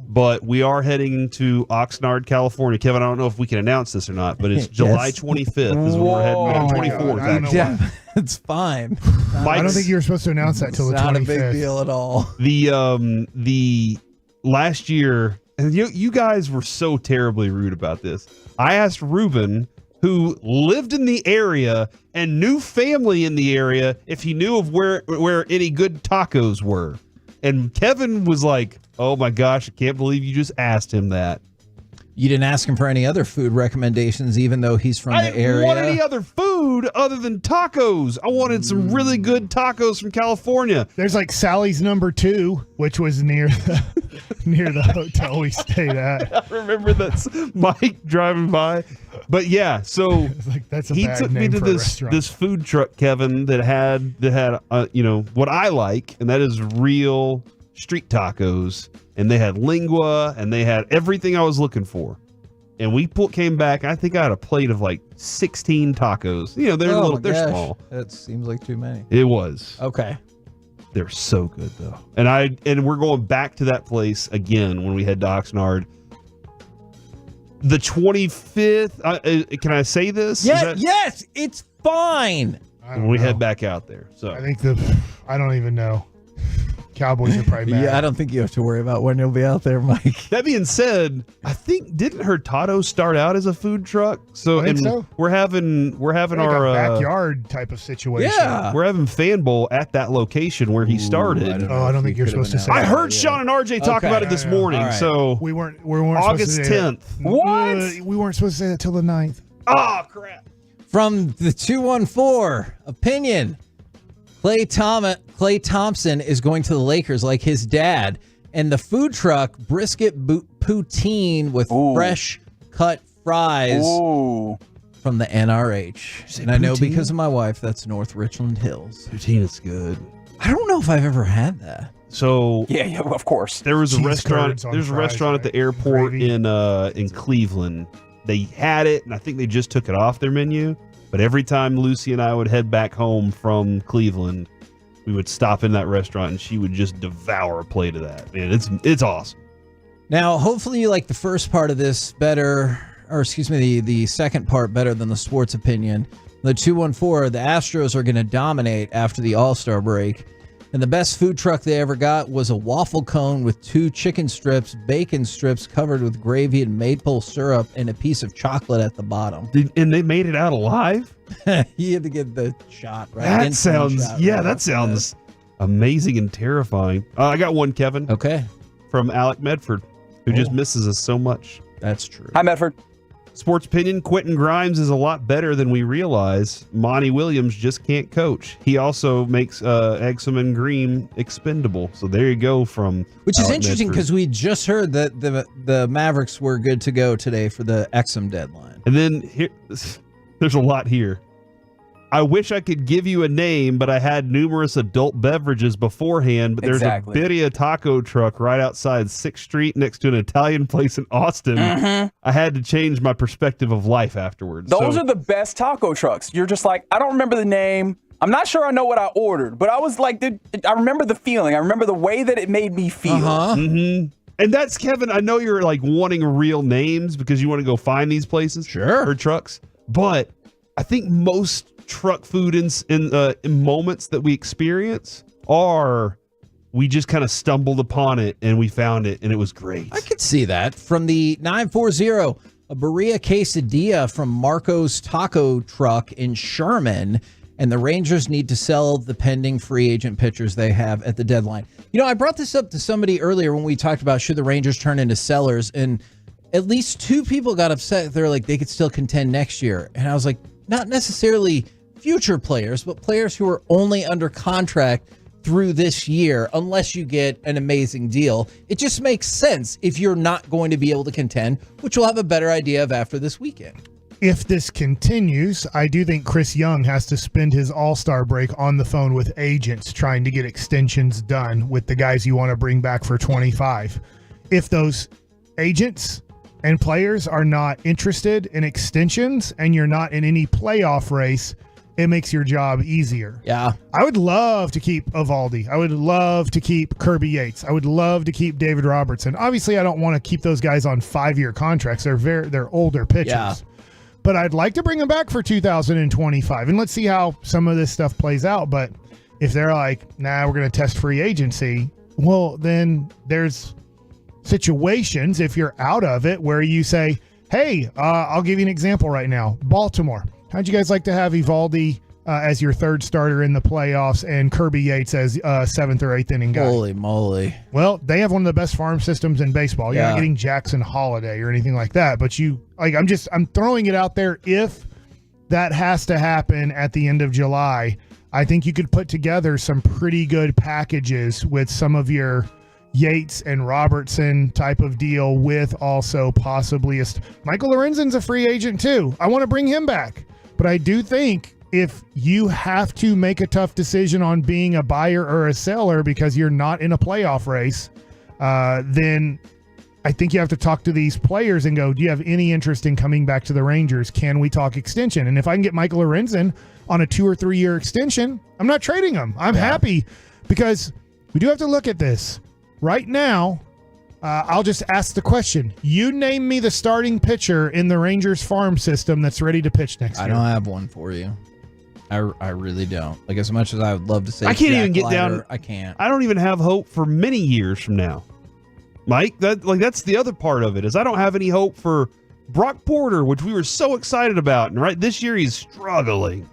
But we are heading to Oxnard, California. Kevin, I don't know if we can announce this or not, but it's July 25th is when we're heading. 24th, actually. Yeah, it's fine. I don't think you were supposed to announce that till the 25th. Not a big deal at all. The last year, and you guys were so terribly rude about this. I asked Ruben, who lived in the area and knew family in the area, if he knew of where any good tacos were. And Kevin was like, oh my gosh, I can't believe you just asked him that. You didn't ask him for any other food recommendations, even though he's from the area. I didn't want any other food other than tacos. I wanted some really good tacos from California. There's like Sally's number 2, which was near the hotel we stayed at. I remember that's Mike driving by. But yeah, so that's a he bad took me name to for a restaurant. this food truck, Kevin, that had what I like, and that is real street tacos. And they had lingua, and they had everything I was looking for. And we came back. I think I had a plate of like 16 tacos. They're small. That seems like too many. It was. Okay. They're so good though. And we're going back to that place again when we head to Oxnard. The 25th. Can I say this? Yeah, yes, it's fine. When we head back out there. So I think I don't even know. Cowboys are probably mad. Yeah, I don't think you have to worry about when you'll be out there, Mike. That being said, I think didn't Hurtado start out as a food truck? So we're having like our a backyard type of situation. Yeah, we're having Fan Bowl at that location where he started. I don't think you're supposed to say. I heard Sean and RJ talk about it this morning. Right. So we weren't August 10th. What? We weren't supposed to say that till the 9th. Oh crap! From the 214 opinion. Klay Thompson is going to the Lakers like his dad, and the food truck brisket poutine with fresh cut fries from the NRH. And I know because of my wife, that's North Richland Hills. Poutine is good. I don't know if I've ever had that. So yeah, of course. There was a restaurant. There's a restaurant at the airport in Cleveland. They had it, and I think they just took it off their menu. But every time Lucy and I would head back home from Cleveland, we would stop in that restaurant, and she would just devour a plate of that. Man, it's awesome. Now, hopefully you like the first part of this better, or excuse me, the second part better than the sports opinion. The 214, the Astros are going to dominate after the All-Star break. And the best food truck they ever got was a waffle cone with 2 chicken strips, bacon strips covered with gravy and maple syrup, and a piece of chocolate at the bottom. And they made it out alive? You had to get the shot, right? That sounds amazing and terrifying. I got one, Kevin. Okay. From Alec Medford, who just misses us so much. That's true. Hi, Medford. Sports opinion, Quentin Grimes is a lot better than we realize. Monty Williams just can't coach. He also makes Exum and Green expendable. So there you go from Which is interesting because we just heard that the Mavericks were good to go today for the Exum deadline. And then here, there's a lot here. I wish I could give you a name, but I had numerous adult beverages beforehand. But there's a birria taco truck right outside 6th Street next to an Italian place in Austin. Mm-hmm. I had to change my perspective of life afterwards. Those are the best taco trucks. You're just like, I don't remember the name. I'm not sure I know what I ordered, but I was like, I remember the feeling. I remember the way that it made me feel. Mm-hmm. And that's, Kevin, I know you're like wanting real names because you want to go find these places. Sure. Or trucks. But I think most truck food in moments that we experience we just kind of stumbled upon it and we found it and it was great. I could see that. From the 940 a burrito quesadilla from Marco's Taco Truck in Sherman, and the Rangers need to sell the pending free agent pitchers they have at the deadline. You know, I brought this up to somebody earlier when we talked about should the Rangers turn into sellers, and at least two people got upset. They're like, they could still contend next year. And I was like, not necessarily future players, but players who are only under contract through this year, unless you get an amazing deal. It just makes sense if you're not going to be able to contend, which we'll have a better idea of after this weekend. If this continues, I do think Chris Young has to spend his all-star break on the phone with agents trying to get extensions done with the guys you want to bring back for 25. If those agents and players are not interested in extensions and you're not in any playoff race, it makes your job easier. Yeah. I would love to keep Eovaldi. I would love to keep Kirby Yates. I would love to keep David Robertson. Obviously, I don't want to keep those guys on 5-year contracts. They're older pitchers. Yeah. But I'd like to bring them back for 2025. And let's see how some of this stuff plays out. But if they're like, nah, we're going to test free agency, well, then there's situations, if you're out of it, where you say, hey, I'll give you an example right now. Baltimore. How'd you guys like to have Eovaldi as your third starter in the playoffs and Kirby Yates as 7th or 8th inning guy? Holy moly. Well, they have one of the best farm systems in baseball. You're Yeah. not getting Jackson Holiday or anything like that, but I'm throwing it out there. If that has to happen at the end of July, I think you could put together some pretty good packages with some of your Yates and Robertson type of deal, with also possibly Michael Lorenzen's a free agent too. I want to bring him back, but I do think if you have to make a tough decision on being a buyer or a seller because you're not in a playoff race, then I think you have to talk to these players and go, do you have any interest in coming back to the Rangers? Can we talk extension? And if I can get Michael Lorenzen on a 2 or 3 year extension, I'm not trading him. I'm happy, because we do have to look at this. Right now, I'll just ask the question. You name me the starting pitcher in the Rangers farm system that's ready to pitch next year. I don't have one for you. I really don't. Like, as much as I would love to say I can't Jack even get Leiter, down. I can't. I don't even have hope for many years from now, Mike. That's the other part of it, is I don't have any hope for Brock Porter, which we were so excited about, and right this year he's struggling.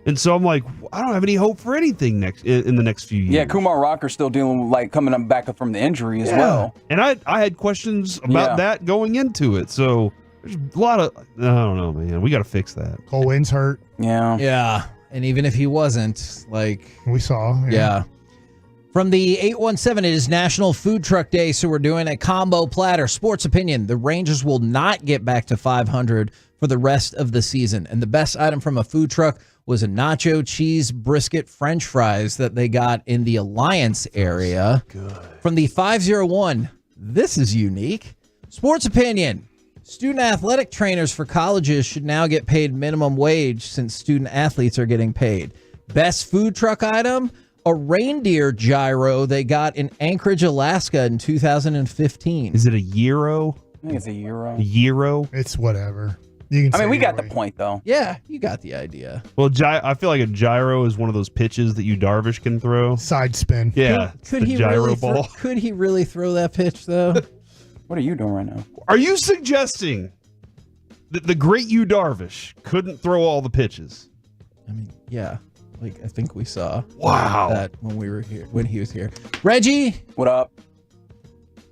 And so I'm like, I don't have any hope for anything in the next few years. Yeah, Kumar Rocker's still dealing with coming up back up from the injury as well. And I had questions about that going into it. So there's a lot of, I don't know, man. We got to fix that. Cole Wynn's hurt. Yeah. Yeah. And even if he wasn't, like, we saw. Yeah. From the 817, it is National Food Truck Day, so we're doing a combo platter. Sports opinion: the Rangers will not get back to 500 for the rest of the season. And the best item from a food truck was a nacho cheese brisket French fries that they got in the Alliance area. Good. From the 501, this is unique. Sports opinion: student athletic trainers for colleges should now get paid minimum wage since student athletes are getting paid. Best food truck item: a reindeer gyro they got in Anchorage, Alaska in 2015. Is it a gyro? I think it's a euro. A gyro? It's whatever. You can I say mean, we it got either the point, though. Yeah, you got the idea. Well, I feel like a gyro is one of those pitches that you Darvish can throw. Side spin. Yeah. Could the he gyro really ball. could he really throw that pitch though? What are you doing right now? Are you suggesting that the great Yu Darvish couldn't throw all the pitches? I mean, yeah. Like, I think we saw that when we were here, when he was here. Reggie, what up?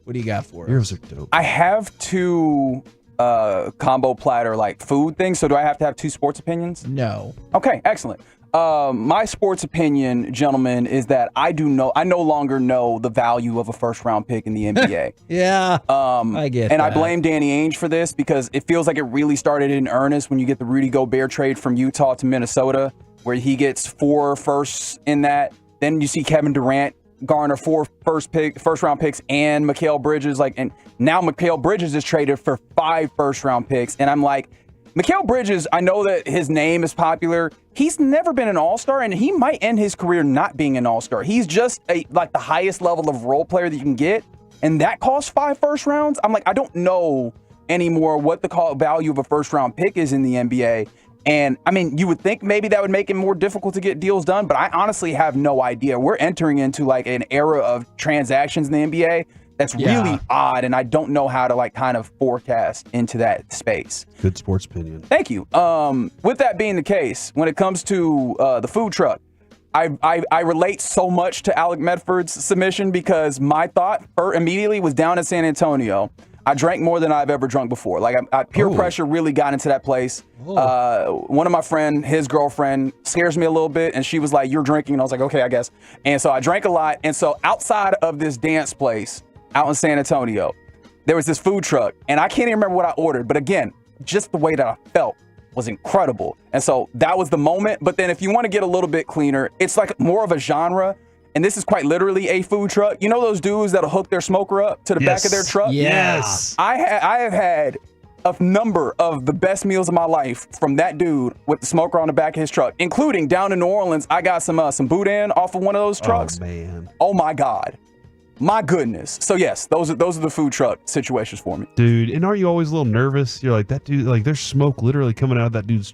What do you got for us? Yours are dope. I have two combo platter food things. So do I have to have two sports opinions? No. Okay, excellent. My sports opinion, gentlemen, is that I no longer know the value of a first round pick in the NBA. Yeah. I get and that. I blame Danny Ainge for this because it feels like it really started in earnest when you get the Rudy Gobert trade from Utah to Minnesota, where he gets 4 firsts in that. Then you see Kevin Durant garner 4 first round picks and Mikal Bridges, and now Mikal Bridges is traded for 5 first round picks. And I'm like, Mikal Bridges, I know that his name is popular. He's never been an all-star, and he might end his career not being an all-star. He's just the highest level of role player that you can get, and that costs 5 first rounds. I'm like, I don't know anymore what the value of a first round pick is in the NBA. And I mean, you would think maybe that would make it more difficult to get deals done, but I honestly have no idea. We're entering into an era of transactions in the NBA that's really odd, and I don't know how to like kind of forecast into that space. Good sports opinion. Thank you. With that being the case, when it comes to the food truck, I relate so much to Alec Medford's submission because my thought immediately was down in San Antonio. I drank more than I've ever drunk before. Like peer pressure really got into that place. One of my friend, his girlfriend, scares me a little bit, and she was like, "You're drinking," and I was like, "Okay, I guess." And so I drank a lot. And so outside of this dance place out in San Antonio, there was this food truck, and I can't even remember what I ordered. But again, just the way that I felt was incredible. And so that was the moment. But then if you want to get a little bit cleaner, it's like more of a genre. And this is quite literally a food truck. You know those dudes that'll hook their smoker up to the back of their truck? Yes. I have had a number of the best meals of my life from that dude with the smoker on the back of his truck, including down in New Orleans. I got some boudin off of one of those trucks. Oh, man. Oh, my God. My goodness. So, yes, those are the food truck situations for me. Dude, and aren't you always a little nervous? You're like, that dude, like there's smoke literally coming out of that dude's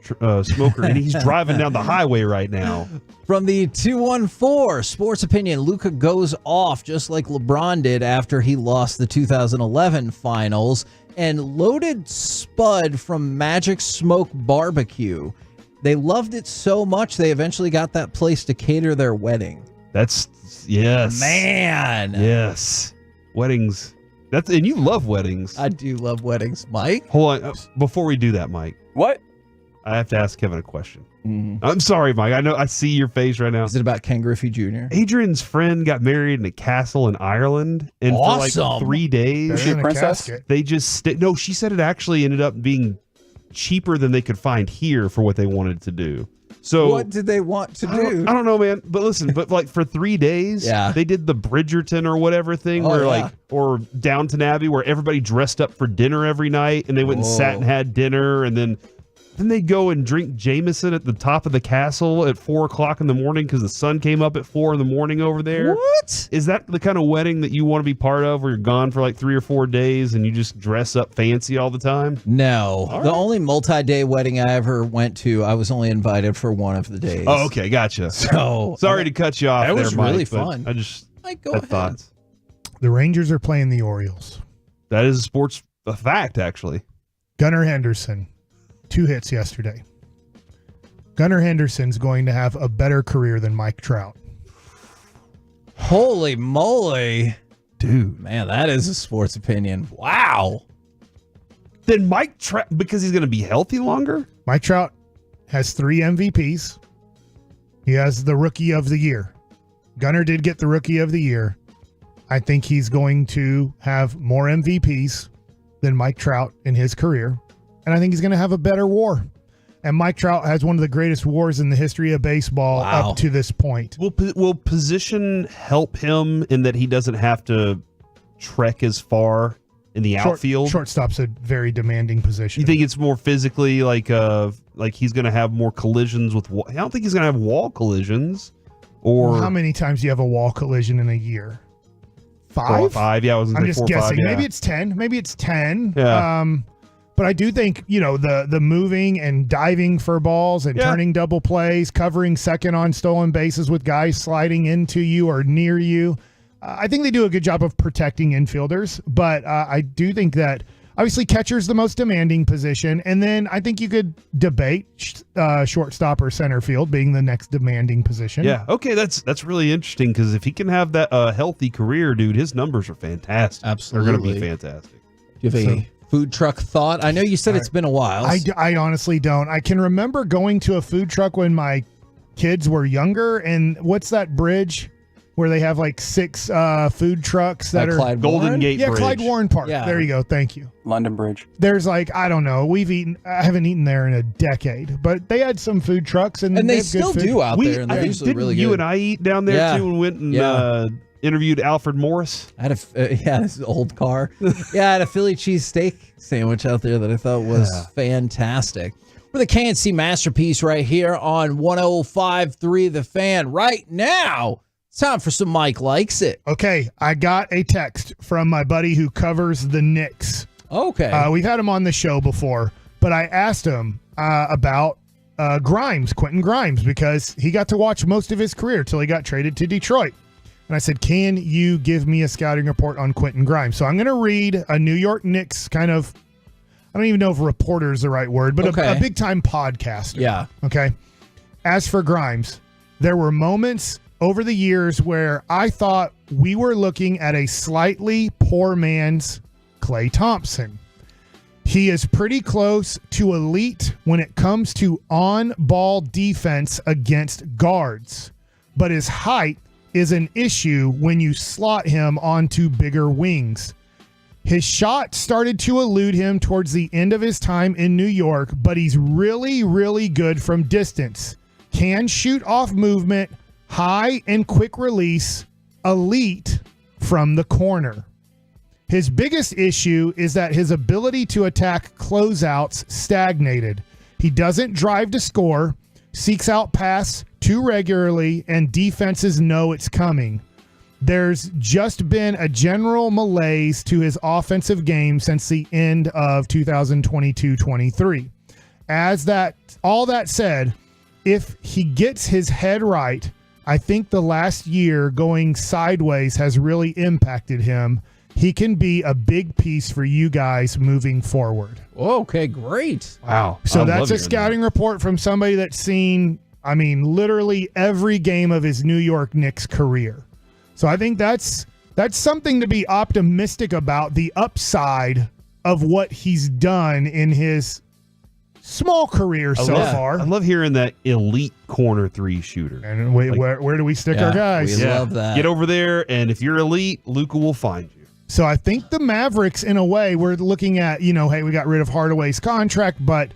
smoker, and he's driving down the highway right now. From the 214 Sports Opinion, Luka goes off just like LeBron did after he lost the 2011 finals, and loaded Spud from Magic Smoke Barbecue. They loved it so much they eventually got that place to cater their wedding. Yes. Man. Yes. Weddings. And you love weddings. I do love weddings, Mike. Hold on. Before we do that, Mike. What? I have to ask Kevin a question. I'm sorry, Mike. I know I see your face right now. Is it about Ken Griffey Jr.? Adrian's friend got married in a castle in Ireland, and for like 3 days, Was she a princess? they just no. She said it actually ended up being cheaper than they could find here for what they wanted to do. So what did they want to do? I don't know, man. But listen, like for 3 days, they did the Bridgerton or whatever thing, or Downton Abbey, where everybody dressed up for dinner every night, and they went and sat and had dinner, and then they go and drink Jameson at the top of the castle at 4 o'clock in the morning because the sun came up at 4 in the morning over there. What? Is that the kind of wedding that you want to be part of, where you're gone for like 3 or 4 days and you just dress up fancy all the time? No. All the right. only multi-day wedding I ever went to, I was only invited for one of the days. Oh, okay, gotcha. So sorry to cut you off. That there, was Mike, really but fun. I just Mike, go had ahead. thoughts. The Rangers are playing the Orioles. That is a fact, actually. Gunnar Henderson, 2 hits yesterday. Gunnar Henderson's going to have a better career than Mike Trout. Holy moly. Dude. Man, that is a sports opinion. Wow. Then Mike Trout, because he's going to be healthy longer? Mike Trout has 3 MVPs. He has the Rookie of the Year. Gunnar did get the Rookie of the Year. I think he's going to have more MVPs than Mike Trout in his career. And I think he's going to have a better WAR. And Mike Trout has one of the greatest WARs in the history of baseball up to this point. Will position help him in that he doesn't have to trek as far in the outfield? Shortstop's a very demanding position. You think it's more physically like he's going to have more collisions with I don't think he's going to have wall collisions. Or Well, how many times do you have a wall collision in a year? 5? 5, yeah. I'm just 4 guessing. 5, yeah. Maybe it's 10. Maybe it's 10. Yeah. But I do think, the moving and diving for balls and turning double plays, covering second on stolen bases with guys sliding into you or near you. I think they do a good job of protecting infielders. But I do think that obviously catcher's the most demanding position. And then I think you could debate shortstop or center field being the next demanding position. Yeah. Okay. That's really interesting because if he can have that healthy career, dude, his numbers are fantastic. Absolutely. They're going to be fantastic. Do you have a food truck thought? I know you said it's been a while. I honestly don't. I can remember going to a food truck when my kids were younger. And what's that bridge where they have like 6 food trucks that are Clyde Golden Warren? Gate Bridge. Clyde Warren Park. Yeah. There you go. Thank you. London Bridge. There's I don't know. I haven't eaten there in a decade, but they had some food trucks and And they have good still food. do out there, and they're usually Didn't really you good. and I eat down there Yeah. too and went and interviewed Alfred Morris? I had this old car. I had a Philly cheesesteak sandwich out there that I thought was fantastic. We're the KNC Masterpiece right here on 105.3 The Fan. Right now, it's time for some Mike Likes It. Okay, I got a text from my buddy who covers the Knicks. Okay. We've had him on the show before, but I asked him about Quentin Grimes, because he got to watch most of his career till he got traded to Detroit. and I said, can you give me a scouting report on Quentin Grimes? So I'm going to read a New York Knicks kind of, I don't even know if reporter is the right word, but a big-time podcaster. Yeah. Okay. As for Grimes, there were moments over the years where I thought we were looking at a slightly poor man's Klay Thompson. He is pretty close to elite when it comes to on-ball defense against guards, but his height is an issue when you slot him onto bigger wings. His shot started to elude him towards the end of his time in New York, but he's really, really good from distance. Can shoot off movement, high and quick release, elite from the corner. His biggest issue is that his ability to attack closeouts stagnated. He doesn't drive to score, seeks out pass too regularly, and defenses know it's coming. There's just been a general malaise to his offensive game since the end of 2022-23. All that said, if he gets his head right, I think the last year going sideways has really impacted him. He can be a big piece for you guys moving forward. Okay, great. Wow. So that's a scouting report from somebody that's seen, literally every game of his New York Knicks career. So I think that's something to be optimistic about, the upside of what he's done in his small career so far. I love hearing that elite corner three shooter. And where do we stick our guys? We love that. Get over there, and if you're elite, Luka will find you. So I think the Mavericks, in a way, we're looking at, hey, we got rid of Hardaway's contract, but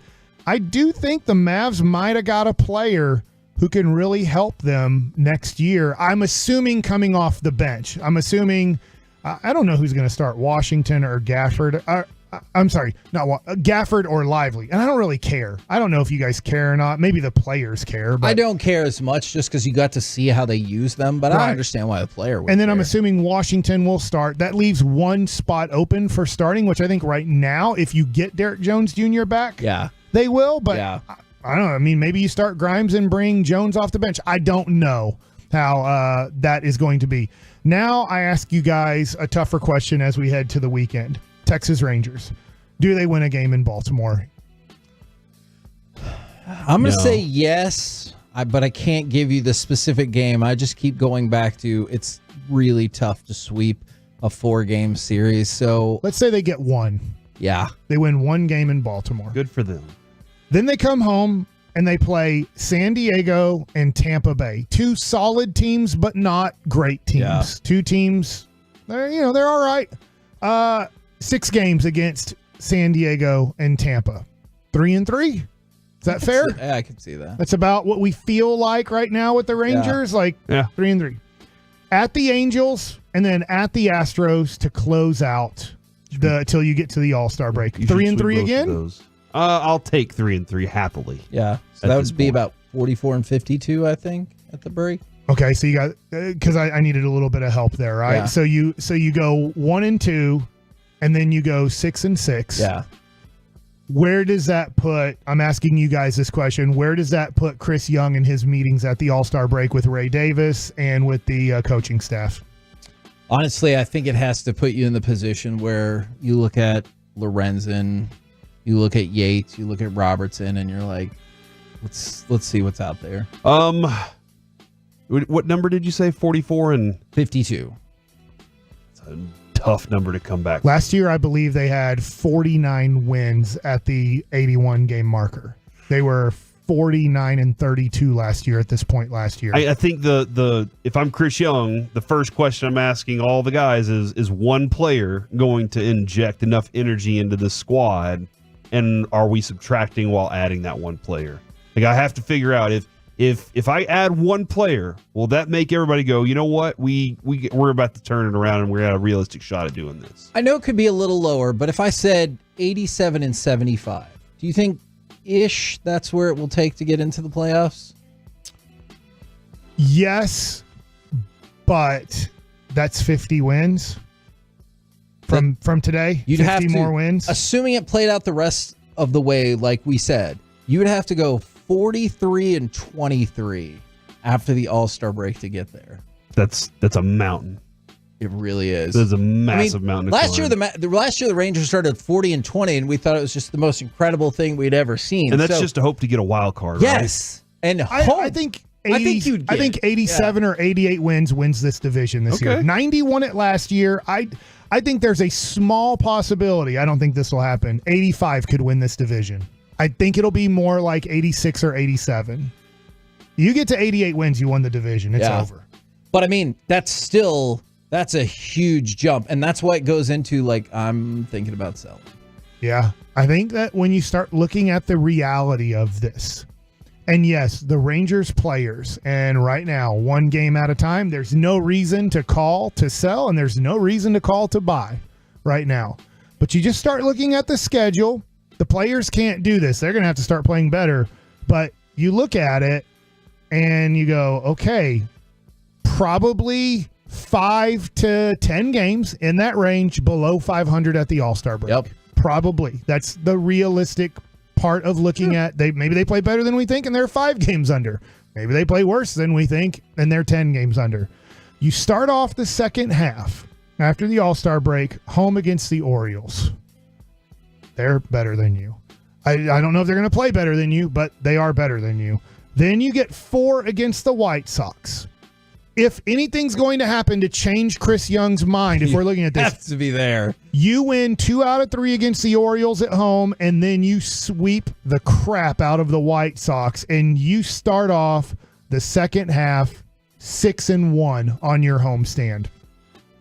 I do think the Mavs might have got a player who can really help them next year. I'm assuming coming off the bench. I'm assuming, I don't know who's going to start, Washington or Gafford. I'm sorry, not Gafford or Lively. And I don't really care. I don't know if you guys care or not. Maybe the players care. But I don't care as much just because you got to see how they use them, but I understand why the player would. And then I'm assuming Washington will start. That leaves one spot open for starting, which I think right now, if you get Derek Jones Jr. back, they will. But I don't know. Maybe you start Grimes and bring Jones off the bench. I don't know how that is going to be. Now I ask you guys a tougher question as we head to the weekend. Texas Rangers. Do they win a game in Baltimore? I'm going to say yes, but I can't give you the specific game. I just keep going back to it's really tough to sweep a 4-game series. So let's say they get one. Yeah. They win one game in Baltimore. Good for them. Then they come home and they play San Diego and Tampa Bay. Two solid teams, but not great teams. Yeah. Two teams, they're all right. 6 games against San Diego and Tampa. 3-3. Is that fair? Yeah, I can see that. That's about what we feel like right now with the Rangers. 3-3. At the Angels and then at the Astros to close out till you get to the All-Star break. 3-3 again? I'll take 3-3 happily. Yeah. So that would be about 44-52, I think, at the break. Okay, so you got because I needed a little bit of help there, right? Yeah. So you go 1-2. And then you go 6-6. Yeah. Where does that put, I'm asking you guys this question, where does that put Chris Young in his meetings at the All-Star break with Ray Davis and with the coaching staff? Honestly, I think it has to put you in the position where you look at Lorenzen, you look at Yates, you look at Robertson, and you're like, let's see what's out there. What number did you say? 44 and 52. That's a tough number to come back. Last year, I believe they had 49 wins at the 81 game marker. They were 49-32 last year at this point last year. I think the if I'm Chris Young, the first question I'm asking all the guys is one player going to inject enough energy into the squad, and are we subtracting while adding that one player? Like, I have to figure out if I add one player, will that make everybody go, you know what, we're about to turn it around and we're at a realistic shot at doing this? I know it could be a little lower, but if I said 87-75, do you think that's where it will take to get into the playoffs? Yes, but that's 50 wins from today. You'd 50 have to, more wins. Assuming it played out the rest of the way, like we said, you would have to go 43-23 after the All-Star break to get there. That's a mountain. It really is. There's a massive mountain. To Last climb. year, the Rangers started 40-20, and we thought it was just the most incredible thing we'd ever seen. And that's just to hope to get a wild card. Yes, right? and I think 87 or 88 wins this division this year. 90 won it last year. I think there's a small possibility. I don't think this will happen. 85 could win this division. I think it'll be more like 86 or 87. You get to 88 wins, you won the division. It's over. But I mean, that's a huge jump, and that's why it goes into I'm thinking about selling. Yeah, I think that when you start looking at the reality of this, and yes, the Rangers players, and right now, one game at a time, there's no reason to call to sell, and there's no reason to call to buy right now. But you just start looking at the schedule. The players can't do this. They're going to have to start playing better. But you look at it, and you go, okay, probably 5 to 10 games in that range below 500 at the All-Star break. Yep. Probably. That's the realistic part of looking at. Maybe they play better than we think, and they're 5 games under. Maybe they play worse than we think, and they're 10 games under. You start off the second half after the All-Star break, home against the Orioles. They're better than you. I don't know if they're going to play better than you, but they are better than you. Then you get 4 against the White Sox. If anything's going to happen to change Chris Young's mind, if we're looking at this, has to be there. You win 2 out of 3 against the Orioles at home, and then you sweep the crap out of the White Sox, and you start off the second half 6-1 on your homestand.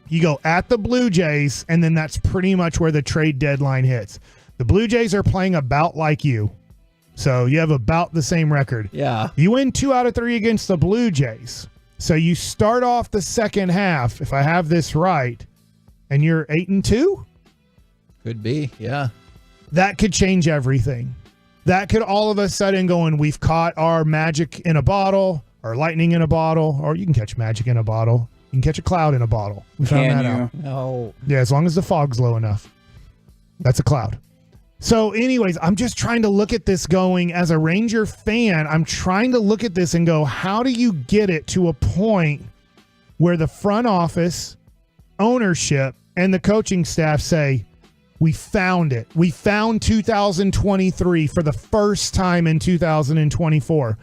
You go at the Blue Jays, and then that's pretty much where the trade deadline hits. The Blue Jays are playing about like you. So you have about the same record. Yeah. You win 2 out of 3 against the Blue Jays. So you start off the second half, if I have this right, and you're 8-2? Could be, yeah. That could change everything. That could all of a sudden go and we've caught our magic in a bottle, or lightning in a bottle, or you can catch magic in a bottle. You can catch a cloud in a bottle. We found that out. No. Yeah, as long as the fog's low enough. That's a cloud. So anyways, I'm just trying to look at this going, as a Ranger fan, I'm trying to look at this and go, how do you get it to a point where the front office, ownership, and the coaching staff say, we found it. We found 2023 for the first time in 2024.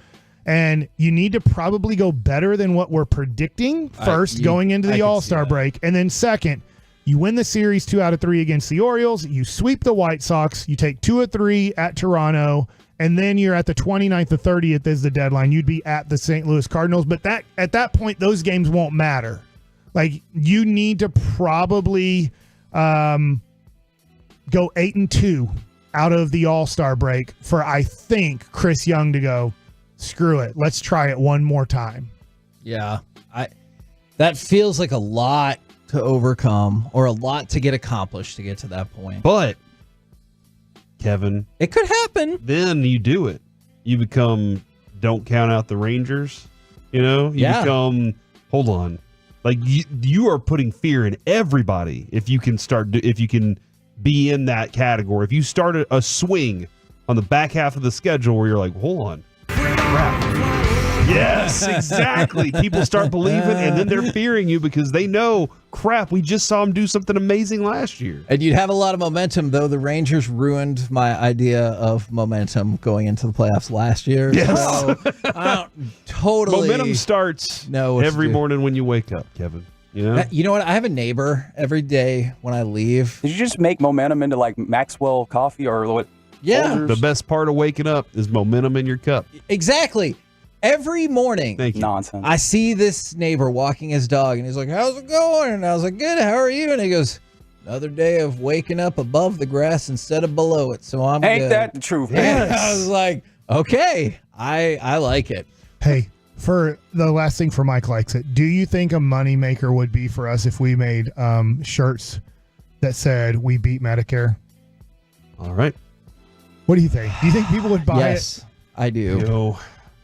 And you need to probably go better than what we're predicting first going into the All-Star break. And then second, you win the series 2 out of 3 against the Orioles. You sweep the White Sox. You take 2 of 3 at Toronto. And then you're at the 29th or 30th is the deadline. You'd be at the St. Louis Cardinals. But at that point, those games won't matter. Like, you need to probably go 8-2 out of the All-Star break for, I think, Chris Young to go, screw it. Let's try it one more time. Yeah. That feels like a lot to overcome, or a lot to get accomplished to get to that point. But, Kevin, it could happen. Then you do it. You become, don't count out the Rangers. You become, hold on. Like, you are putting fear in everybody if you can be in that category. If you start a swing on the back half of the schedule where you're like, hold on. Crap. Yes, exactly. People start believing, and then they're fearing you because they know, crap, we just saw them do something amazing last year. And you'd have a lot of momentum, though. The Rangers ruined my idea of momentum going into the playoffs last year. Yes. So I don't totally. Momentum starts every morning when you wake up, Kevin. You know what? I have a neighbor every day when I leave. Did you just make momentum into like Maxwell coffee or what? Yeah. Folders? The best part of waking up is momentum in your cup. Exactly. Every morning, Thank you. Nonsense. I see this neighbor walking his dog, and he's like, how's it going? And I was like, good, how are you? And he goes, another day of waking up above the grass instead of below it, so I'm Ain't good. that the truth, Yeah. man? I was like, okay, I like it. Hey, for the last thing for Mike likes it, do you think a moneymaker would be for us if we made shirts that said, we beat Medicare? All right. What do you think? Do you think people would buy Yes, I do.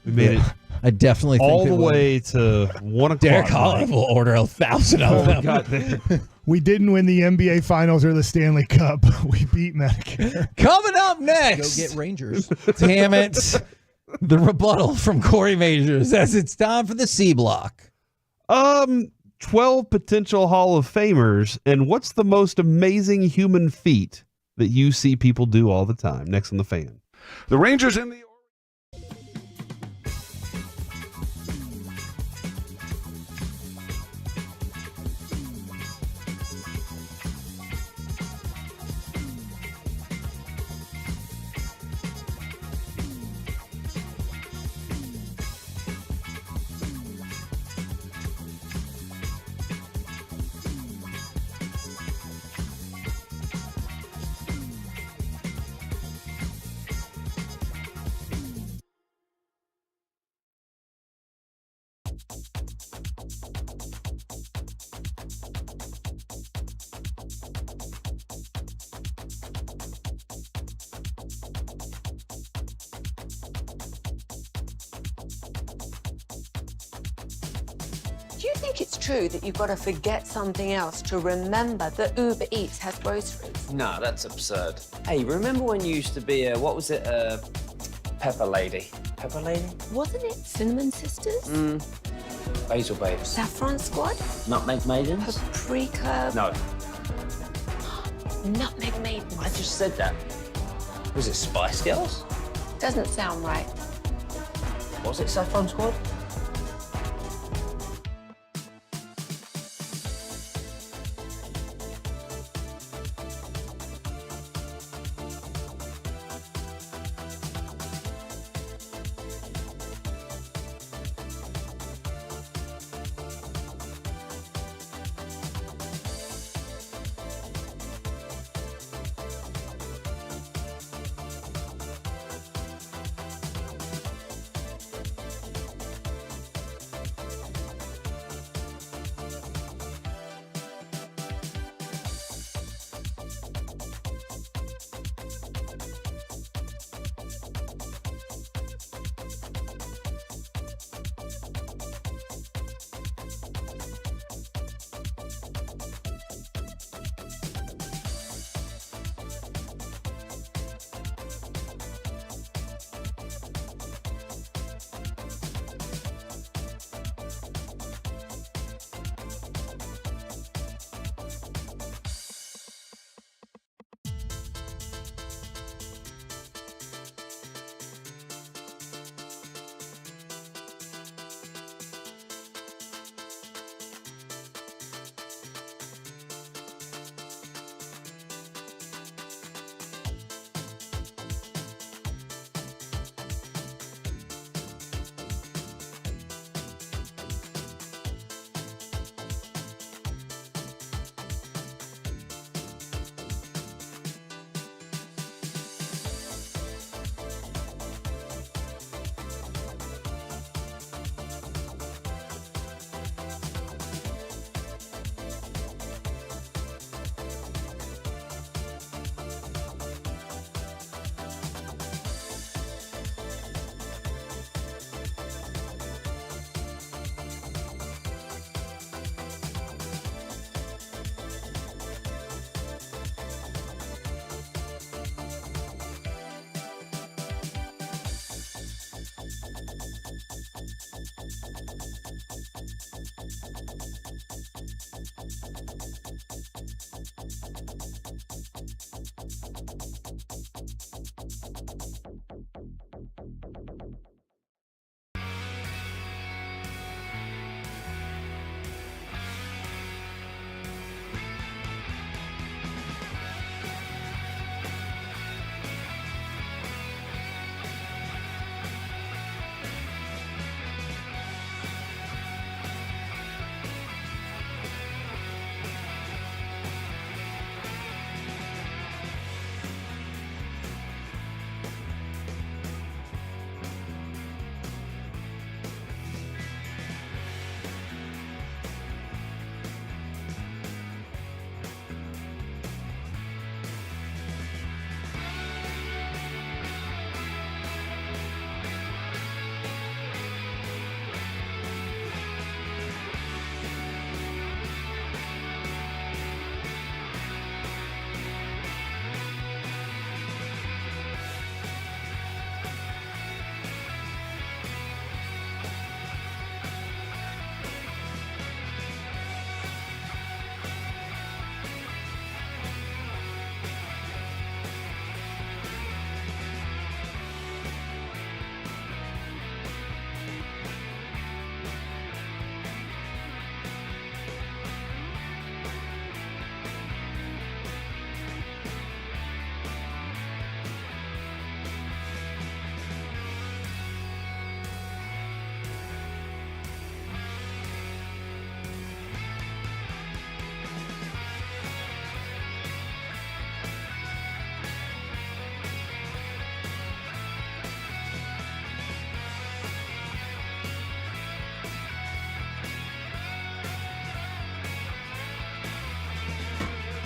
We made it I definitely think all they the would. way to 1 o'clock. Derek Holland will order 1,000 of them. it? We didn't win the NBA Finals or the Stanley Cup. We beat Medicare. Coming up next. Go get Rangers. Damn it. The rebuttal from Corey Majors as it's time for the C Block. 12 potential Hall of Famers, and what's the most amazing human feat that you see people do all the time? Next on The Fan. The Rangers in the Do you think it's true that you've got to forget something else to remember that Uber Eats has groceries? No, that's absurd. Hey, remember when you used to be a, what was it, Pepper Lady? Pepper Lady? Wasn't it Cinnamon Sisters? Basil Babes. Saffron Squad? Nutmeg Maidens? Paprika? No, Nutmeg Maidens? I just said that. Was it Spice Girls? Doesn't sound right. Was it Saffron Squad?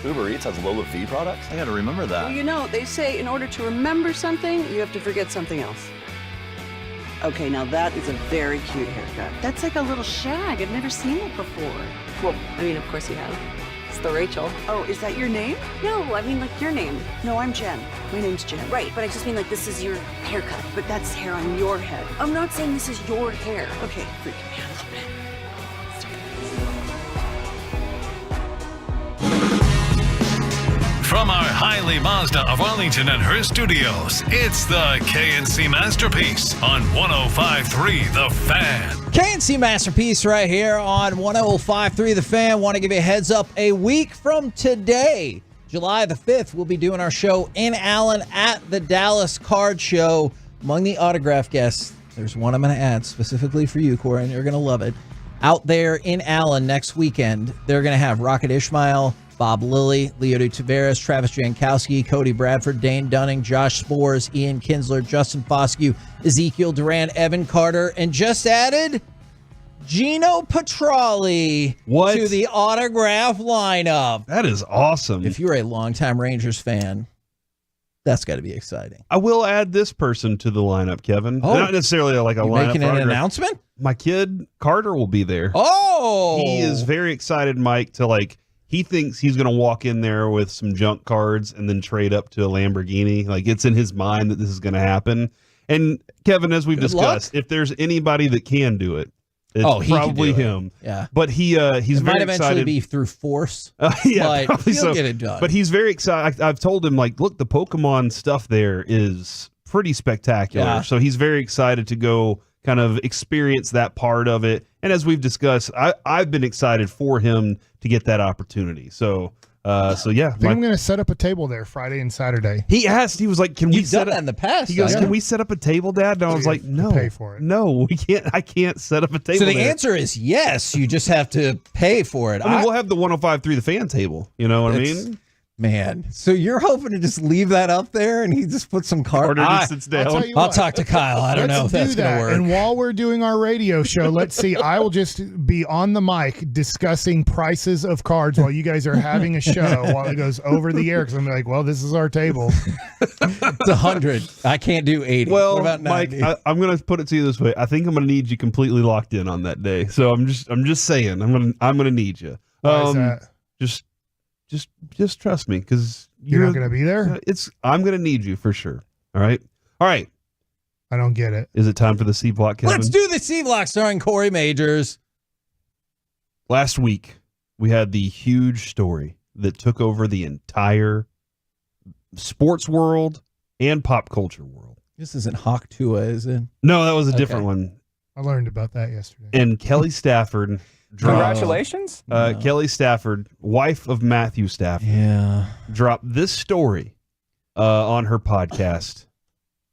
Uber Eats has low-of-fee products? I gotta remember that. Well, you know, they say in order to remember something, you have to forget something else. Okay, now that is a very cute haircut. That's like a little shag. I've never seen it before. Well, I mean, of course you have. It's the Rachel. Oh, is that your name? No, I mean, like your name. No, I'm Jen. My name's Jen. Right, but I just mean like this is your haircut. But that's hair on your head. I'm not saying this is your hair. Okay, freaking me out a little bit. From our Hiley Mazda of Arlington and her studios, it's the KNC Masterpiece on 105.3 The Fan. KNC Masterpiece right here on 105.3 The Fan. Want to give you a heads up. A week from today, July the 5th, we'll be doing our show in Allen at the Dallas Card Show. Among the autograph guests, there's one I'm going to add specifically for you, Corey, and you're going to love it. Out there in Allen next weekend, they're going to have Rocket Ishmael, Bob Lilly, Leody Taveras, Travis Jankowski, Cody Bradford, Dane Dunning, Josh Spores, Ian Kinsler, Justin Foscue, Ezekiel Duran, Evan Carter, and just added Gino Petralli to the autograph lineup. That is awesome. If you're a longtime Rangers fan, that's got to be exciting. I will add this person to the lineup, Kevin. Oh. Not necessarily like a You lineup. making an autograph. announcement? My kid, Carter, will be there. Oh! He is very excited, Mike, to he thinks he's going to walk in there with some junk cards and then trade up to a Lamborghini. Like, it's in his mind that this is going to happen. And, Kevin, as we've discussed, if there's anybody that can do it, it's probably him. Yeah. But he's very might eventually excited. be through force. Yeah, but probably he'll so. get it done. But he's very excited. I've told him, look, the Pokemon stuff there is pretty spectacular. Yeah. So he's very excited to go kind of experience that part of it. And as we've discussed, I've been excited for him to get that opportunity. So yeah. I think I'm going to set up a table there Friday and Saturday. He asked, he was like, can we You've set done up that in the past. He goes, yeah. can we set up a table, Dad? And I was like, no, pay for it. No, we can't. I can't set up a table. So the there. answer is yes. You just have to pay for it. I mean, we'll have the 105.3 The Fan table. You know what I mean? Man, so you're hoping to just leave that up there and he just puts some cards? Carter just sits down. I'll talk to Kyle. I don't know if that's going to work. And while we're doing our radio show, let's see. I will just be on the mic discussing prices of cards while you guys are having a show while it goes over the air. Because I'm like, well, this is our table. It's 100. I can't do 80. Well, what about 90? Mike, I'm going to put it to you this way. I think I'm going to need you completely locked in on that day. So I'm just saying, I'm going to need you. Why is that? Just trust me, because You're not going to be there? I'm going to need you for sure. All right. I don't get it. Is it time for the C block, Kevin? Let's do the C block starring Corey Majors. Last week, we had the huge story that took over the entire sports world and pop culture world. This isn't Hawk Tua, is it? No, that was a different one. I learned about that yesterday. And Kelly Stafford. Congratulations. Kelly Stafford, wife of Matthew Stafford, dropped this story on her podcast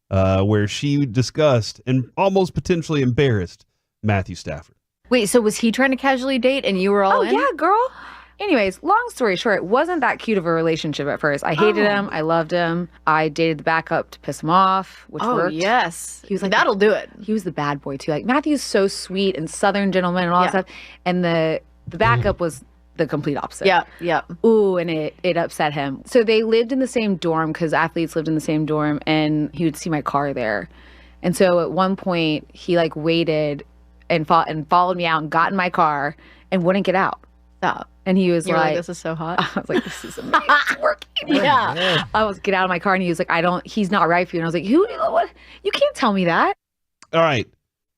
where she discussed and almost potentially embarrassed Matthew Stafford. Wait, so was he trying to casually date and you were all in? Yeah, girl. Anyways, long story short, it wasn't that cute of a relationship at first. I hated him. I loved him. I dated the backup to piss him off, which worked. Yes. He was like, that'll do it. He was the bad boy too. Like, Matthew's so sweet and Southern gentleman and all that stuff. And the backup was the complete opposite. Yep. Ooh, and it upset him. So they lived in the same dorm because athletes lived in the same dorm, and he would see my car there. And so at one point, he waited and followed me out and got in my car and wouldn't get out. Stop. And he was like, this is so hot. I was like, this is amazing. It's working. Yeah. I was get out of my car and he was like, he's not right for you. And I was like, what? You can't tell me that. All right.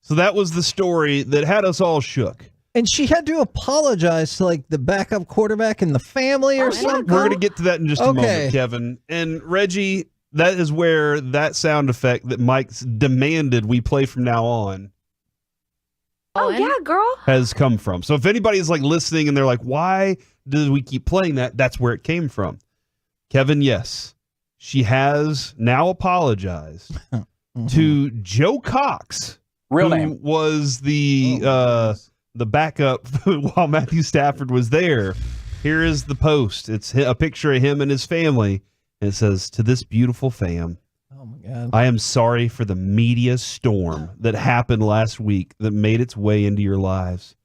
So that was the story that had us all shook. And she had to apologize to the backup quarterback and the family or something. We're going to get to that in just a moment, Kevin. And Reggie, that is where that sound effect that Mike's demanded we play from now on yeah, girl. has come from. So if anybody's listening and they're like, why do we keep playing that? That's where it came from. Kevin, yes, she has now apologized to Joe Cox, Real who name. was the backup while Matthew Stafford was there. Here is the post. It's a picture of him and his family. And it says, to this beautiful fam, oh my God, I am sorry for the media storm that happened last week that made its way into your lives.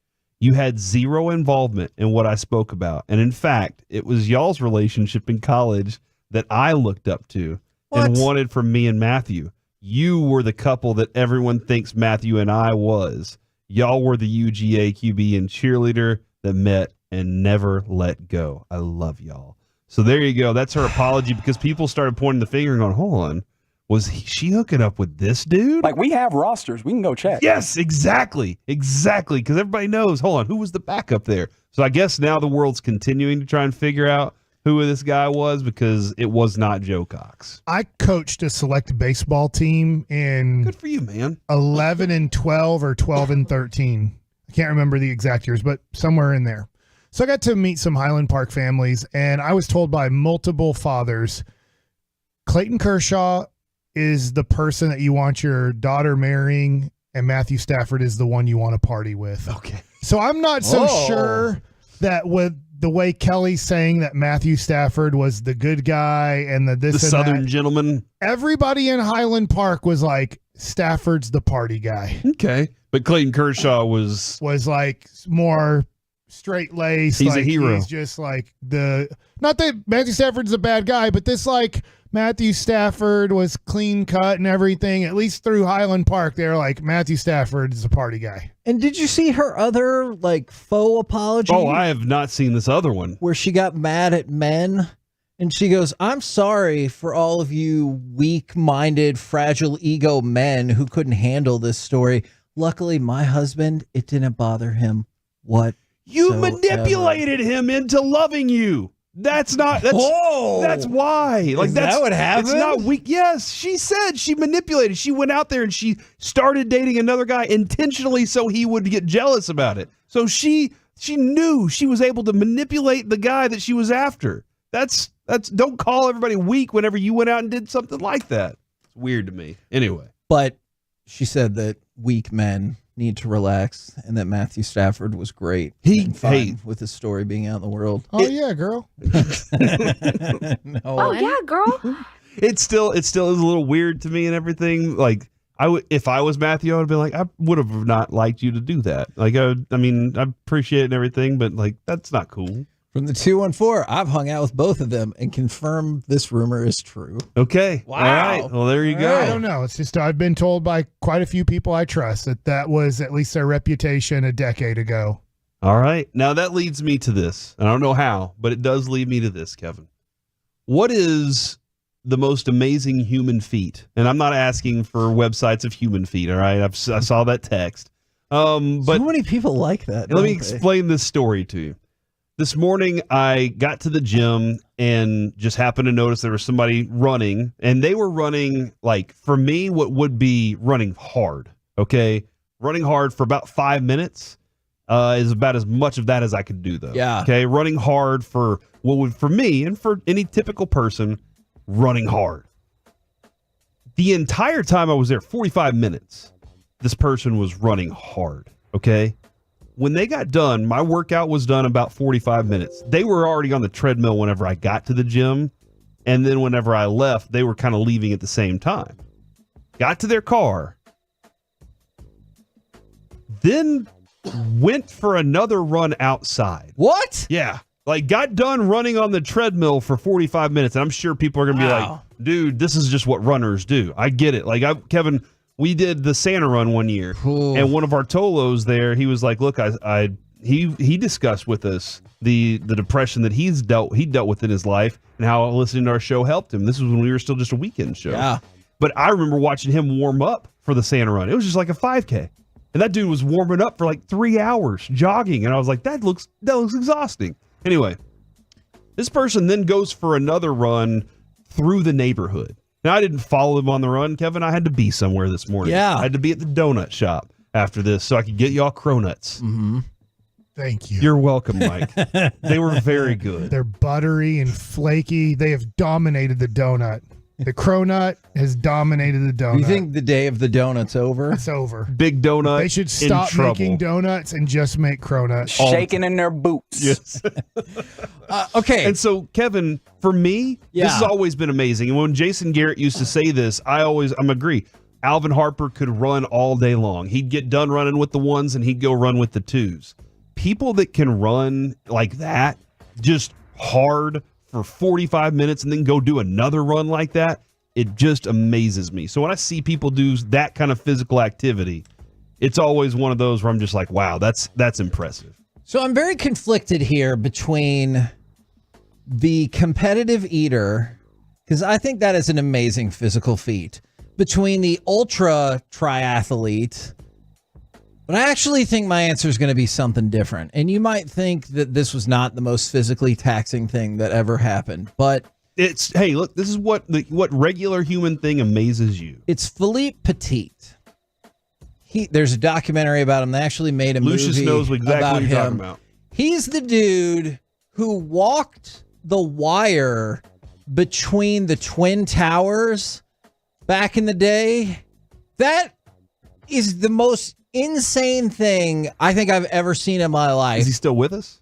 You had zero involvement in what I spoke about. And in fact, it was y'all's relationship in college that I looked up to and wanted from me and Matthew. You were the couple that everyone thinks Matthew and I was. Y'all were the UGA QB and cheerleader that met and never let go. I love y'all. So there you go. That's her apology, because people started pointing the finger and going, hold on. Was she hooking up with this dude? Like, we have rosters. We can go check. Yes, exactly. Exactly. Because everybody knows, hold on, who was the backup there? So I guess now the world's continuing to try and figure out who this guy was, because it was not Joe Cox. I coached a select baseball team in good for you, man. 11 and 12 or 12 and 13. I can't remember the exact years, but somewhere in there. So I got to meet some Highland Park families, and I was told by multiple fathers, Clayton Kershaw is the person that you want your daughter marrying, and Matthew Stafford is the one you want to party with. Okay. So I'm not so sure that with the way Kelly's saying that Matthew Stafford was the good guy and the Southern gentleman. Everybody in Highland Park was like, Stafford's the party guy. Okay. But Clayton Kershaw was like more straight laced. He's like, a hero. He's just like not that Matthew Stafford's a bad guy, but this like Matthew Stafford was clean cut and everything. At least through Highland Park, they're like, Matthew Stafford is a party guy. And did you see her other like faux apology? Oh, I have not seen this other one. Where she got mad at men. And she goes, I'm sorry for all of you weak-minded, fragile ego men who couldn't handle this story. Luckily, my husband, it didn't bother him. What? You manipulated him into loving you. That's why. Like, Is that what happened? It's not weak. Yes, she said she manipulated. She went out there and she started dating another guy intentionally so he would get jealous about it. So she knew she was able to manipulate the guy that she was after. That's don't call everybody weak whenever you went out and did something like that. It's weird to me. Anyway. But she said that weak men need to relax and that Matthew Stafford was great. With his story being out in the world. Oh, yeah, girl. No. Oh, yeah, girl. It still is a little weird to me and everything. Like, if I was Matthew, I would be like, I would have not liked you to do that. Like, I appreciate it and everything, but like, that's not cool. From the 214, I've hung out with both of them and confirmed this rumor is true. Okay. Wow. All right. Well, there you go. I don't know. It's just I've been told by quite a few people I trust that was at least their reputation a decade ago. All right. Now that leads me to this. And I don't know how, but it does lead me to this, Kevin. What is the most amazing human feat? And I'm not asking for websites of human feet, all right? I saw that text. But so many people like that. Let me explain this story to you. This morning, I got to the gym and just happened to notice there was somebody running, and they were running, like, for me, what would be running hard, okay? Running hard for about 5 minutes is about as much of that as I could do, though. Yeah. Okay, running hard for what would, for me, and for any typical person, running hard. The entire time I was there, 45 minutes, this person was running hard, okay? When they got done, my workout was done about 45 minutes. They were already on the treadmill whenever I got to the gym. And then whenever I left, they were kind of leaving at the same time. Got to their car. Then went for another run outside. What? Yeah. Like, got done running on the treadmill for 45 minutes. And I'm sure people are going to be like, dude, this is just what runners do. I get it. Like, Kevin, we did the Santa run one year, and one of our Tolos there, he was like, look, he discussed with us the depression that he dealt with in his life and how listening to our show helped him. This was when we were still just a weekend show. Yeah. But I remember watching him warm up for the Santa run. It was just like a 5K. And that dude was warming up for like 3 hours jogging. And I was like, that looks exhausting. Anyway, this person then goes for another run through the neighborhood. Now, I didn't follow him on the run, Kevin. I had to be somewhere this morning. Yeah. I had to be at the donut shop after this so I could get y'all cronuts. Mm-hmm. Thank you. You're welcome, Mike. They were very good. They're buttery and flaky. They have dominated the donut. The cronut has dominated the donut. You think the day of the donut's over? It's over. Big donut. They should stop making donuts and just make cronuts. Shaking in their boots. Yes. Okay. And so, Kevin, for me, this has always been amazing. And when Jason Garrett used to say this, I'm agree. Alvin Harper could run all day long. He'd get done running with the ones and he'd go run with the twos. people that can run like that, just hard for 45 minutes and then go do another run like that, it just amazes me. So when I see people do that kind of physical activity, it's always one of those where I'm just like, wow, that's impressive. So I'm very conflicted here between the competitive eater, because I think that is an amazing physical feat, between the ultra triathlete. But I actually think my answer is going to be something different. And you might think that this was not the most physically taxing thing that ever happened, but it's, hey, look, this is what regular human thing amazes you. It's Philippe Petit. There's a documentary about him. They actually made a Lucius movie knows exactly about what you're him. talking about. He's the dude who walked the wire between the Twin Towers back in the day. That is the most insane thing I think I've ever seen in my life. Is he still with us?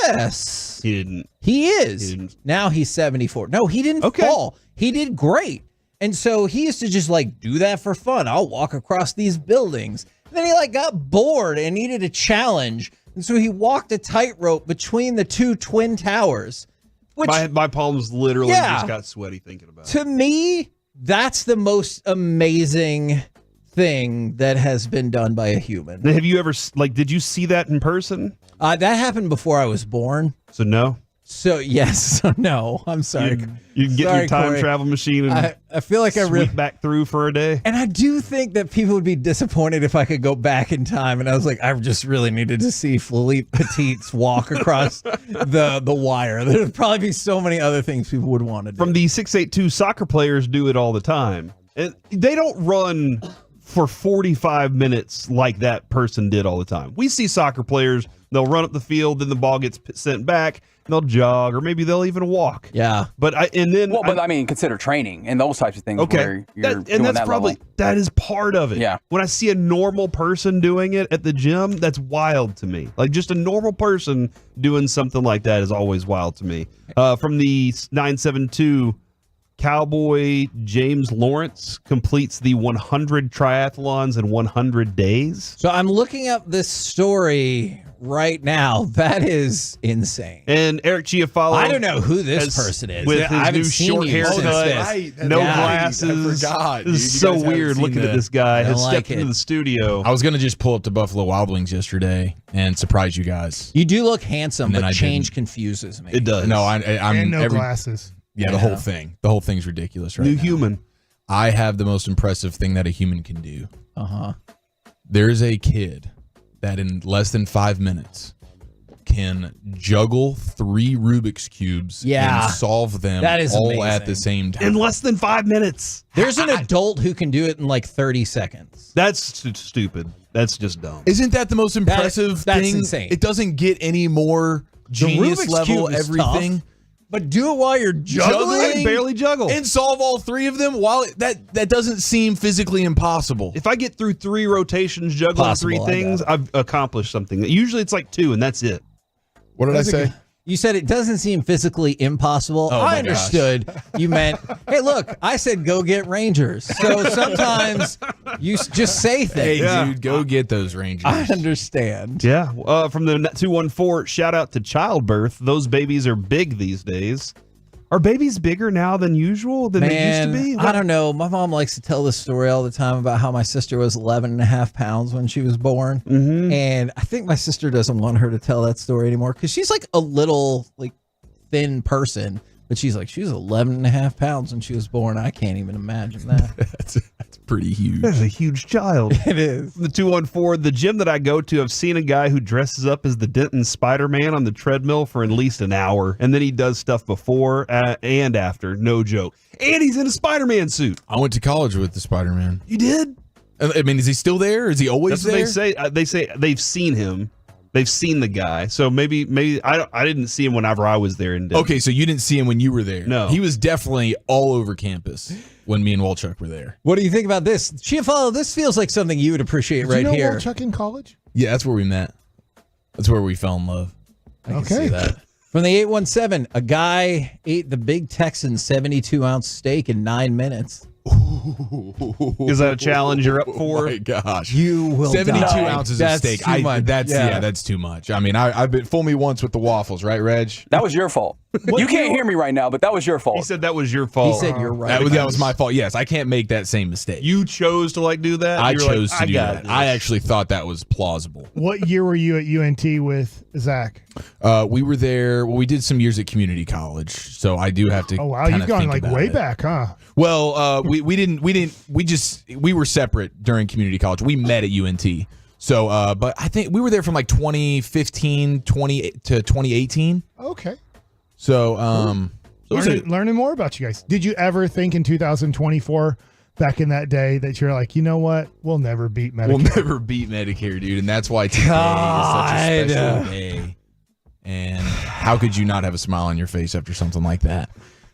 Yes. He didn't. He is. He didn't. Now he's 74. No, he didn't fall. He did great. And so he used to just like do that for fun. I'll walk across these buildings. And then he like got bored and needed a challenge. And so he walked a tightrope between the two Twin Towers. Which, my palms literally just got sweaty thinking about it. To me, that's the most amazing thing that has been done by a human. Now, have you ever, did you see that in person? That happened before I was born. So no? So yes, so no. I'm sorry. You can get Sorry, your time Corey. travel machine and I feel like I sweep back through for a day. And I do think that people would be disappointed if I could go back in time. And I was like, I just really needed to see Philippe Petit's walk across the wire. There would probably be so many other things people would want to do. From the 6'8" soccer players do it all the time. And they don't run for 45 minutes like that person did all the time. We see soccer players, they'll run up the field, then the ball gets sent back, and they'll jog, or maybe they'll even walk. Yeah. But consider training and those types of things. Okay. Where you're doing that's that probably, level. that is part of it. Yeah. When I see a normal person doing it at the gym, that's wild to me. Like just a normal person doing something like that is always wild to me. From the 972, Cowboy James Lawrence completes the 100 triathlons in 100 days. So I'm looking up this story right now. That is insane. And Eric Chiafalo, I don't know who this person is. With I his haven't new seen short you since haircut, this. no glasses. I forgot. This is so weird looking at this guy. Has stepped into the studio. I was going to just pull up to Buffalo Wild Wings yesterday and surprise you guys. You do look handsome, And then but I change didn't. confuses me. It does. No, I'm and no glasses. Yeah, the whole thing. The whole thing's ridiculous right New now. human. I have the most impressive thing that a human can do. Uh-huh. There's a kid that in less than 5 minutes can juggle 3 Rubik's Cubes and solve them That is all amazing. at the same time. In less than 5 minutes. There's an adult who can do it in like 30 seconds. That's stupid. That's just dumb. Isn't that the most impressive that's thing? insane. It doesn't get any more genius Rubik's level Cube is everything. tough, but do it while you're juggling. Barely juggle. And solve all 3 of them while that doesn't seem physically impossible. If I get through 3 rotations juggling Possible, 3 I things, I've accomplished something. Usually it's like 2 and that's it. What did I say? You said it doesn't seem physically impossible. Oh, I my understood. You meant, hey, look, I said go get Rangers. So sometimes you just say things. Hey, dude, go get those Rangers. I understand. Yeah. From the 214, shout out to childbirth. Those babies are big these days. Are babies bigger now than usual than they used to be? I don't know. My mom likes to tell this story all the time about how my sister was 11 and a half pounds when she was born. Mm-hmm. And I think my sister doesn't want her to tell that story anymore because she's like a little like thin person. But she's like, she was 11 and a half pounds when she was born. I can't even imagine that. That's pretty huge. That's a huge child. It is. The 214, the gym that I go to, I've seen a guy who dresses up as the Denton Spider-Man on the treadmill for at least an hour. And then he does stuff before and after. No joke. And he's in a Spider-Man suit. I went to college with the Spider-Man. You did? I mean, is he still there? Is he always That's what there? they say they've seen him. They've seen the guy. So maybe I didn't see him whenever I was there in Denver. Okay, so you didn't see him when you were there. No. He was definitely all over campus when me and Walchuk were there. What do you think about this? Chiafalo, this feels like something you would appreciate Did right you know here. Walchuk in college? Yeah, that's where we met. That's where we fell in love. I can see that. From the 817, a guy ate the big Texan 72-ounce steak in 9 minutes. Ooh. Is that a challenge you're up for? Oh my gosh. You will 72 die. ounces That's of steak. too much. That's too much. I mean, I've been fool me once with the waffles, right, Reg? That was your fault. You can't hear me right now, but that was your fault. He said that was your fault. He said you're right. That was my fault. Yes, I can't make that same mistake. You chose to do that? I You were chose like, to do got that. this. I actually thought that was plausible. What year were you at UNT with Zach? We were there. Well, we did some years at community college, so I do have to. Oh wow, you've gone way back, huh? Well, we were separate during community college. We met at UNT. So, but I think we were there from 2015 to 2018. Okay. So, learning more about you guys. Did you ever think in 2024, back in that day, that you're like, you know what? We'll never beat Medicare. We'll never beat Medicare, dude. And that's why today is such a special day. And how could you not have a smile on your face after something like that?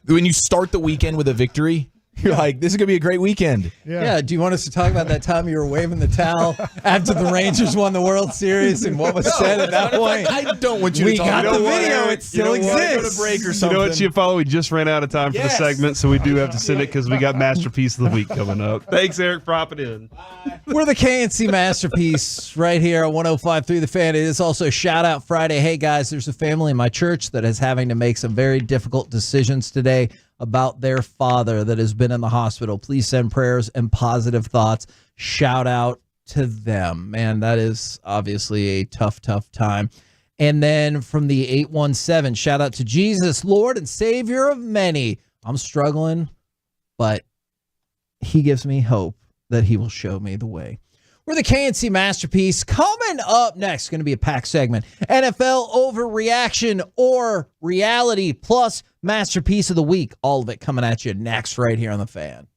When you start the weekend with a victory, you're like, this is going to be a great weekend. Yeah. Do you want us to talk about that time you were waving the towel after the Rangers won the World Series and what was said at that point? I don't want you to talk got about the it. video. It still exists. Go to break or something. You know what, Chiafalo? We just ran out of time for the segment, so we do have to send it because we got Masterpiece of the Week coming up. Thanks, Eric, for hopping in. We're the KNC Masterpiece right here on 105.3 The Fan. It is also Shout Out Friday. Hey, guys, there's a family in my church that is having to make some very difficult decisions today about their father that has been in the hospital. Please send prayers and positive thoughts. Shout out to them. Man, that is obviously a tough, tough time. And then from the 817, shout out to Jesus, Lord and Savior of many. I'm struggling, but he gives me hope that he will show me the way. We're the KNC Masterpiece. Coming up next, going to be a packed segment. NFL overreaction or reality plus Masterpiece of the Week. All of it coming at you next right here on The Fan.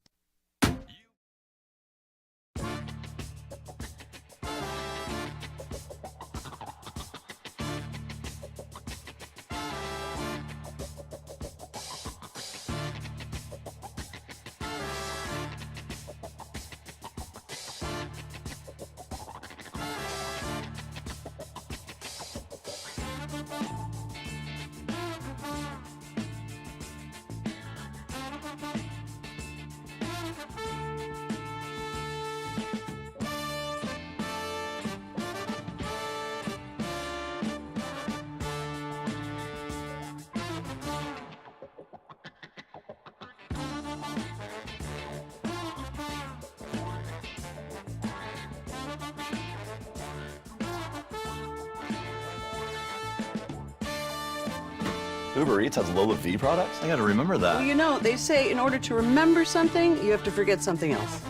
Uber Eats has Lola V products? I gotta remember that. Well, you know, they say in order to remember something, you have to forget something else.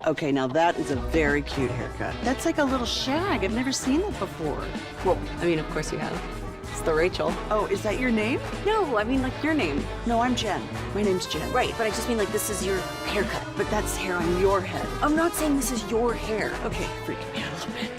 Okay, now that is a very cute haircut. That's like a little shag. I've never seen that before. Well, I mean, of course you have. It's the Rachel. Oh, is that your name? No, I mean like your name. No, I'm Jen. My name's Jen. Right, but I just mean like this is your haircut. But that's hair on your head. I'm not saying this is your hair. Okay, freaking me out a little bit.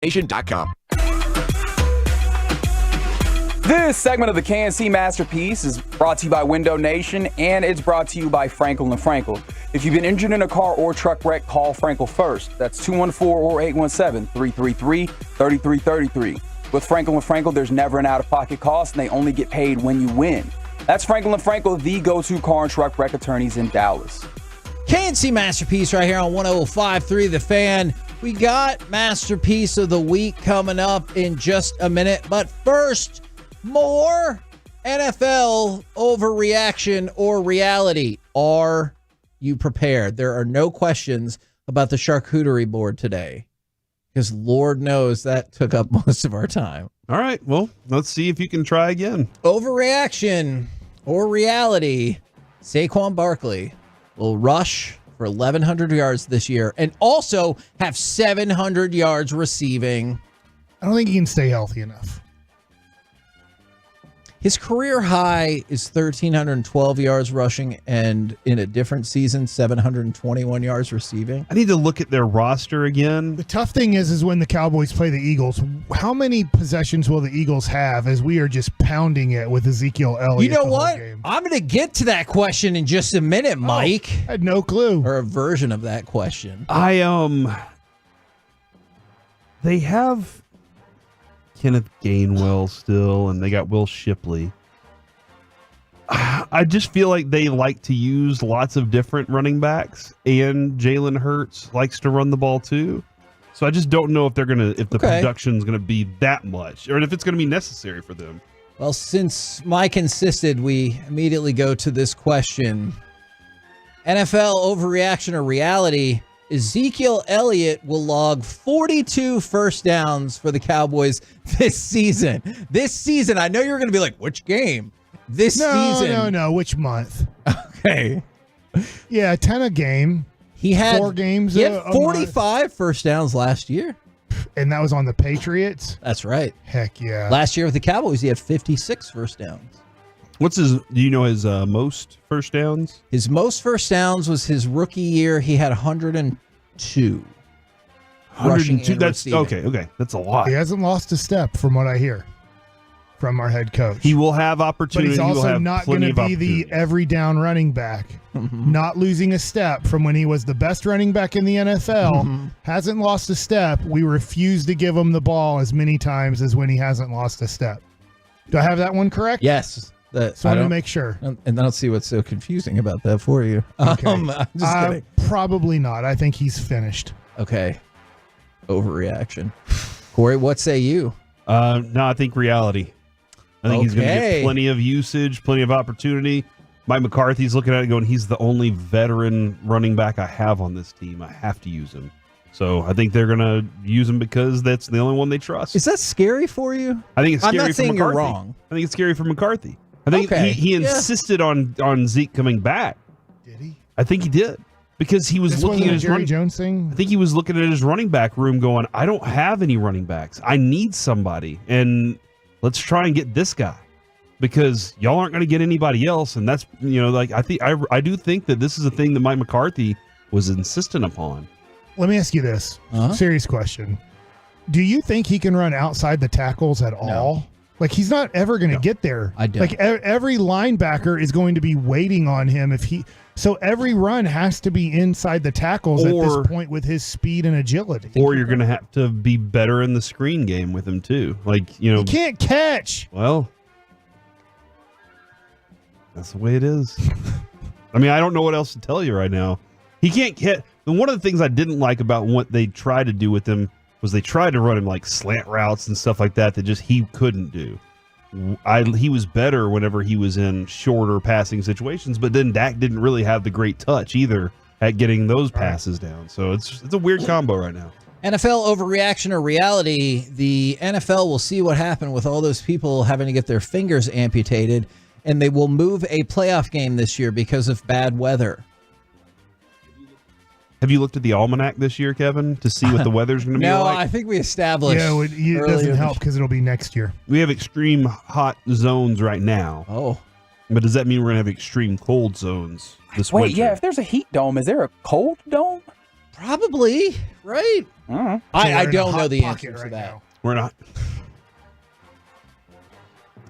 Nation.com. This segment of the KNC Masterpiece is brought to you by Window Nation, and it's brought to you by Frankel & Frankel. If you've been injured in a car or truck wreck, call Frankel first. That's 214 or 817-333-3333. With Frankel & Frankel, there's never an out-of-pocket cost, and they only get paid when you win. That's Frankel & Frankel, the go-to car and truck wreck attorneys in Dallas. KNC Masterpiece right here on 105.3 The Fan. We got Masterpiece of the Week coming up in just a minute. But first, more NFL overreaction or reality. Are you prepared? There are no questions about the charcuterie board today, because Lord knows that took up most of our time. All right, well, let's see if you can try again. Overreaction or reality. Saquon Barkley will rush for 1,100 yards this year and also have 700 yards receiving. I don't think he can stay healthy enough. His career high is 1,312 yards rushing, and in a different season, 721 yards receiving. I need to look at their roster again. The tough thing is when the Cowboys play the Eagles, how many possessions will the Eagles have as we are just pounding it with Ezekiel Elliott? You know what? I'm going to get to that question in just a minute, Mike. I had no clue. Or a version of that question. They have Kenneth Gainwell still, and they got Will Shipley. I just feel like they like to use lots of different running backs, and Jalen Hurts likes to run the ball too. So I just don't know if the production's gonna be that much, or if it's gonna be necessary for them. Well, since Mike insisted, we immediately go to this question. NFL overreaction or reality? Ezekiel Elliott will log 42 first downs for the Cowboys this season. This season, I know you're going to be like, which game? This season. No. Which month? Okay. Yeah, 10 a game. He had 4 games. He had 45 first downs last year. And that was on the Patriots? That's right. Heck yeah. Last year with the Cowboys, he had 56 first downs. Do you know his most first downs? His most first downs was his rookie year. He had 102. 102. That's okay. That's a lot. He hasn't lost a step from what I hear from our head coach. He will have opportunity. But he's also have not going to be the every down running back. Not losing a step from when he was the best running back in the NFL. Hasn't lost a step. We refuse to give him the ball as many times as when he hasn't lost a step. Do I have that one correct? Yes. So I want to make sure. And I don't see what's so confusing about that for you. Okay. I'm just kidding. Probably not. I think he's finished. Okay. Overreaction. Corey, what say you? No, I think reality. I think he's going to get plenty of usage, plenty of opportunity. Mike McCarthy's looking at it going, he's the only veteran running back I have on this team. I have to use him. So I think they're going to use him because that's the only one they trust. Is that scary for you? I think it's scary I'm not for saying McCarthy. You're wrong. I think it's scary for McCarthy. I think he insisted on Zeke coming back. Did he? I think he did. Because he was looking at his Jerry Jones thing. I think he was looking at his running back room going, I don't have any running backs. I need somebody. And let's try and get this guy. Because y'all aren't going to get anybody else. And that's, I do think that this is a thing that Mike McCarthy was insistent upon. Let me ask you this. Serious question. Do you think he can run outside the tackles at all? Like, he's not ever going to get there. I don't. Like, every linebacker is going to be waiting on him so every run has to be inside the tackles at this point with his speed and agility. Or you're going to have to be better in the screen game with him too. He can't catch. Well, that's the way it is. I mean, I don't know what else to tell you right now. He can't hit. One of the things I didn't like about what they tried to do with him was they tried to run him like slant routes and stuff like that just he couldn't do. He was better whenever he was in shorter passing situations, but then Dak didn't really have the great touch either at getting those passes down. So it's a weird combo right now. NFL overreaction or reality? The NFL will see what happened with all those people having to get their fingers amputated, and they will move a playoff game this year because of bad weather. Have you looked at the almanac this year, Kevin, to see what the weather's going to be like? No, I think we established. Yeah, it doesn't help because it'll be next year. We have extreme hot zones right now. Oh. But does that mean we're going to have extreme cold zones this winter? Wait, yeah, if there's a heat dome, is there a cold dome? Probably, right? I don't know the answer to that. Now. We're not.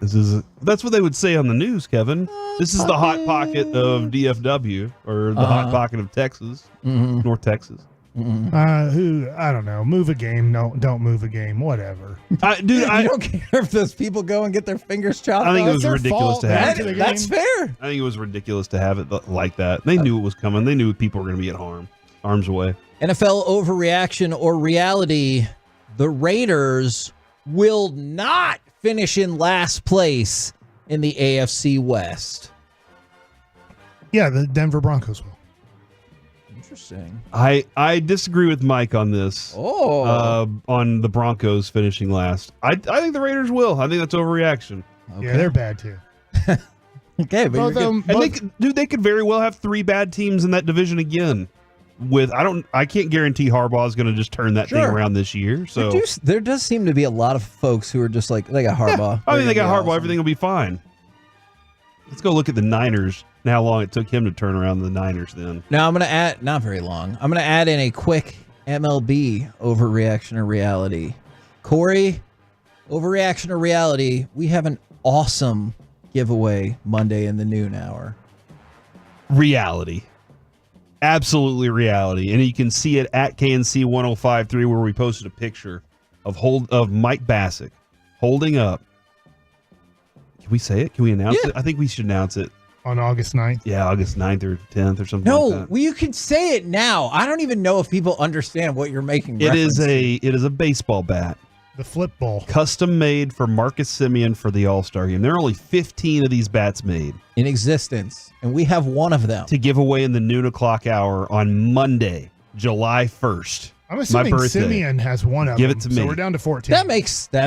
That's what they would say on the news, Kevin. This is the hot pocket of DFW, or the hot pocket of Texas, North Texas. I don't know. Move a game. No, don't move a game. Whatever. I don't care if those people go and get their fingers chopped off. I think it was ridiculous to have it. That's fair. I think it was ridiculous to have it like that. They knew it was coming. They knew people were going to be at arms away. NFL overreaction or reality, the Raiders will not finish in last place in the AFC West. Yeah, the Denver Broncos will. Interesting. I disagree with Mike on this. On the Broncos finishing last. I think the Raiders will. I think that's overreaction. Okay. Yeah, they're bad too. Okay, but both of them, they could very well have 3 bad teams in that division again. I can't guarantee Harbaugh is going to just turn that thing around this year. So there does seem to be a lot of folks who are just like, they got Harbaugh. I mean, they got Harbaugh. Awesome. Everything will be fine. Let's go look at the Niners and how long it took him to turn around the Niners then. Now I'm going to add, not very long. I'm going to add in a quick MLB overreaction or reality. Corey, overreaction or reality, we have an awesome giveaway Monday in the noon hour. Reality. Absolutely reality. And you can see it at KNC 1053 where we posted a picture of Mike Bassick holding up. Can we say it? Can we announce it? I think we should announce it. On August 9th? Yeah, August 9th or 10th or something like that. No, you can say it now. I don't even know if people understand what you're making It reference is a baseball bat. The flip ball. Custom made for Marcus Semien for the All-Star game. There are only 15 of these bats made in existence, and we have one of them to give away in the noon o'clock hour on Monday, July 1st. I'm assuming Semien has one of them. Give it to me. So we're down to 14. That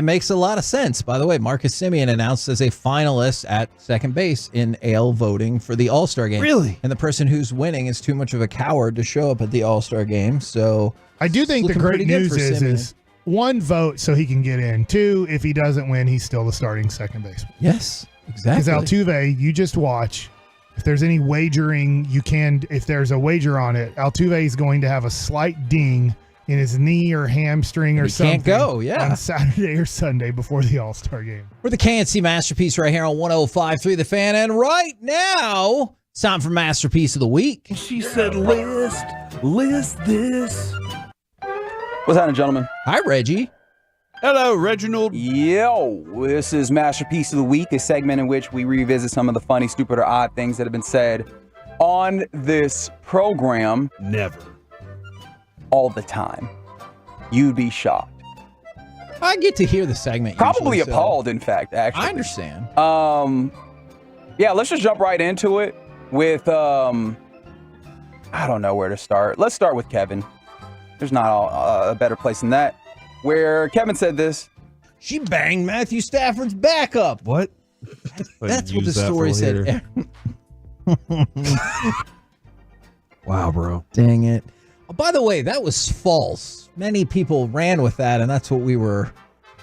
makes a lot of sense. By the way, Marcus Semien announced as a finalist at second base in AL voting for the All-Star game. Really? And the person who's winning is too much of a coward to show up at the All-Star game. So I do think the great news is 1 vote so he can get in. 2, if he doesn't win, he's still the starting second baseman. Yes, exactly. Because Altuve, you just watch. If there's any wagering, if there's a wager on it, Altuve is going to have a slight ding in his knee or hamstring or something. Can't go, on Saturday or Sunday before the All-Star game. We're the KNC Masterpiece right here on 105.3 The Fan. And right now, it's time for Masterpiece of the Week. She said, list this. What's happening, gentlemen? Hi, Reggie. Hello, Reginald. Yo, this is Masterpiece of the Week, a segment in which we revisit some of the funny, stupid, or odd things that have been said on this program. Never. All the time. You'd be shocked. I get to hear the segment. Probably usually, appalled, in fact, actually. I understand. Yeah, let's just jump right into it with, I don't know where to start. Let's start with Kevin. There's not a better place than that. Where Kevin said this. She banged Matthew Stafford's back up. What? That's what the story said. Wow, bro. Dang it. By the way, that was false. Many people ran with that, and that's what we were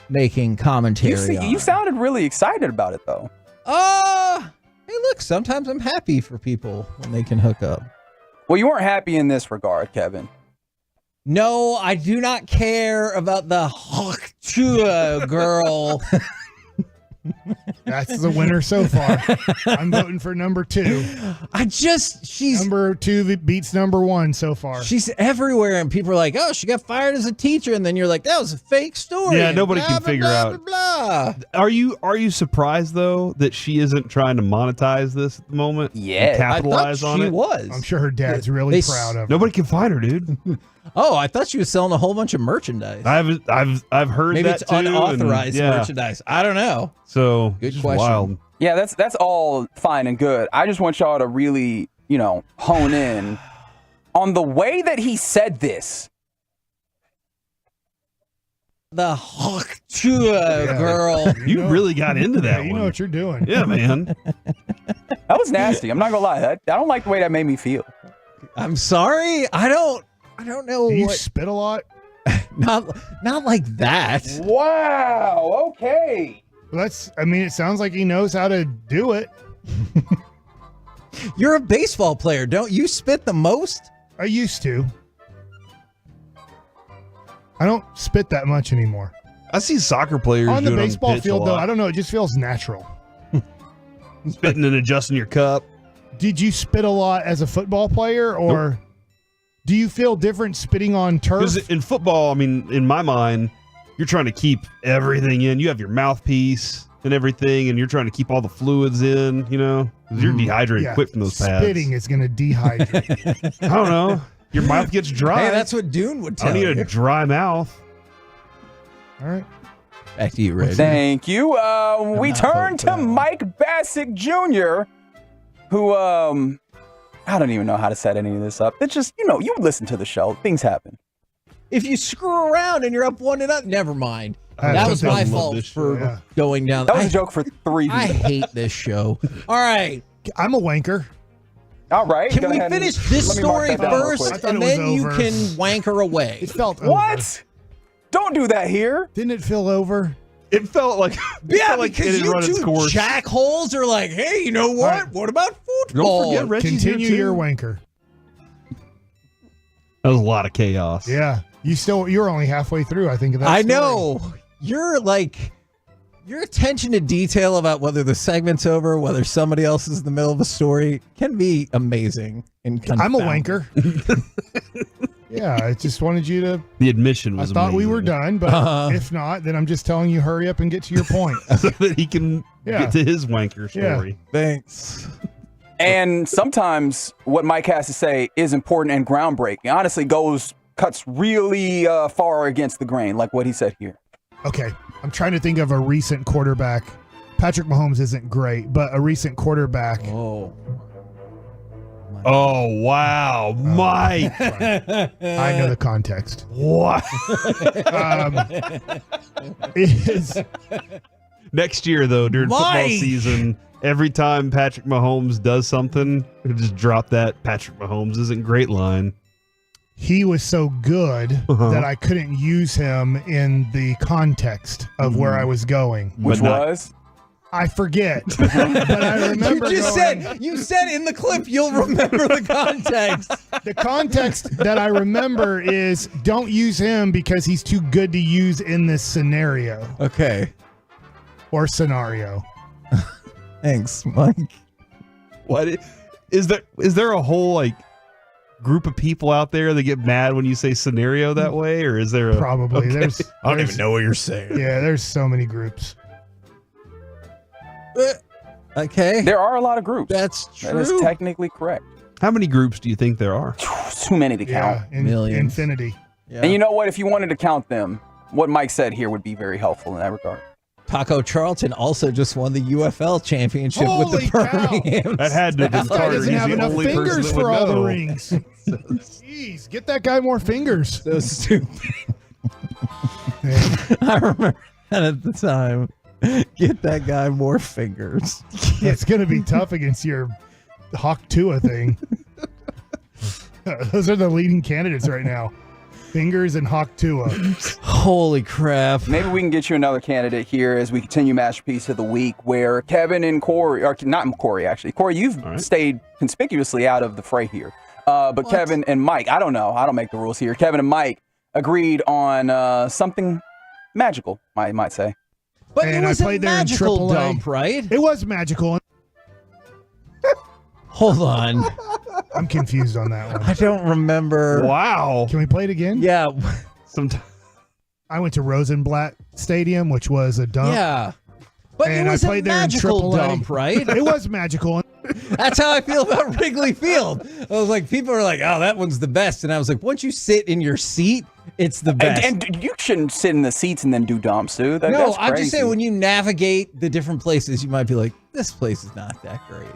making commentary on. You sounded really excited about it, though. Hey, look, sometimes I'm happy for people when they can hook up. Well, you weren't happy in this regard, Kevin. No, I do not care about the girl. That's the winner so far. I'm voting for number 2. She's number 2 that beats number 1 so far. She's everywhere, and people are like, "Oh, she got fired as a teacher," and then you're like, "That was a fake story." Yeah, nobody can figure out. Blah. Are you surprised though that she isn't trying to monetize this at the moment? Yeah, capitalize on it. She was. I'm sure her dad's really proud of her. Nobody can find her, dude. Oh, I thought she was selling a whole bunch of merchandise. I've heard maybe that it's too, unauthorized merchandise. I don't know. So good question. Wild. Yeah, that's all fine and good. I just want y'all to really, hone in on the way that he said this. The girl. You really got into that. You know what you're doing. Yeah, man. That was nasty. I'm not gonna lie. I don't like the way that made me feel. I'm sorry. I don't know. Do you spit a lot? Not like that. Wow. Okay. Well, it sounds like he knows how to do it. You're a baseball player. Don't you spit the most? I used to. I don't spit that much anymore. I see soccer players On the doing baseball pitch field, a though, lot. I don't know. It just feels natural. Spitting and adjusting your cup. Did you spit a lot as a football player, or do you feel different spitting on turf? Because in football, I mean, in my mind, you're trying to keep everything in. You have your mouthpiece and everything, and you're trying to keep all the fluids in, you know? 'Cause you're dehydrated Yeah. quick from those pads. Spitting is going to dehydrate. I don't know. Your mouth gets dry. Hey, that's what Dune would tell I need you. a dry mouth. All right. Back to you, Reggie. Thank you. We turn to Mike Bassick Jr., who, I don't even know how to set any of this up. It's just, you listen to the show. Things happen. If you screw around and you're up 1-0, never mind. I That was my love fault this for show, yeah. going down. That was a joke for 3 I people. hate this show. All right. I'm a wanker. All right. Can go we ahead and- finish this let me mark story that down real first, quick. I thought and it was then you over. can wanker away? It felt over. What? Don't do that here. Didn't it feel over? It felt like Yeah, like it because had you run its two course. jackholes are like, hey, you know what? right. What about football? Don't forget Reggie's Continue here, too. your wanker. That was a lot of chaos. Yeah. You're only halfway through, I think, of that I story. know. Your attention to detail about whether the segment's over, whether somebody else is in the middle of a story can be amazing. And I'm a confounding. wanker. Yeah, I just wanted you to. The admission I was thought we amazing. were done, but if not, then I'm just telling you, hurry up and get to your point. so that he can Yeah. get to his wanker story. Thanks. And sometimes what Mike has to say is important and groundbreaking. Honestly, cuts really far against the grain, like what he said here. Okay, I'm trying to think of a recent quarterback. Patrick Mahomes isn't great, but a recent quarterback. Oh, wow. Mike. I know the context. What? Is Next year, though, during football Mike! season, every time Patrick Mahomes does something, just drop that Patrick Mahomes isn't great line. he was so good Uh-huh. that I couldn't use him in the context of where I was going. Which But not- was? I forget, but I remember. You just going- you said in the clip you'll remember the context. the context that I remember is don't use him because he's too good to use in this scenario Okay. or scenario. Thanks, Mike. What is there a whole group of people out there that get mad when you say scenario that way, or is there Probably. Okay. There's I don't there's- even know what you're saying. Yeah, there's so many groups. Okay. There are a lot of groups. That's That is true. technically correct. How many groups do you think there are? Too many to count. Yeah, Millions. infinity. Yeah. And you know what? If you wanted to count them, what Mike said here would be very helpful in that regard. Taco Charlton also just won the UFL championship with Holy the cow. Birmingham. That had to have been This guy Carter. doesn't He's have the enough only person fingers that would for all the know. rings. Jeez, get that guy more fingers. So stupid. I remember that at the time. Get that guy more fingers. It's going to be tough against your Hawk Tua thing. Those are the leading candidates right now. Fingers and Hawk Tua. Holy crap. Maybe we can get you another candidate here as we continue Masterpiece of the Week, where Kevin and Corey, or not Corey actually. Corey, you've stayed conspicuously out of the fray here. But Kevin and Mike, I don't know. I don't make the rules here. Kevin and Mike agreed on something magical, I might say. But And it was I played a there in magical AAA. dump, right? It was magical. Hold on. I'm confused on that one. I don't remember. Wow. Can we play it again? Yeah. Sometimes. I went to Rosenblatt Stadium, which was a dump. Yeah. But And it I was a played there in magical AAA. dump, right? It was magical. That's how I feel about Wrigley Field. I was like, people are like, oh, that one's the best. And I was like, once you sit in your seat, it's the best. And you shouldn't sit in the seats and then do dumps, dude. no, That's I'm just crazy. saying when you navigate the different places, you might be like, this place is not that great.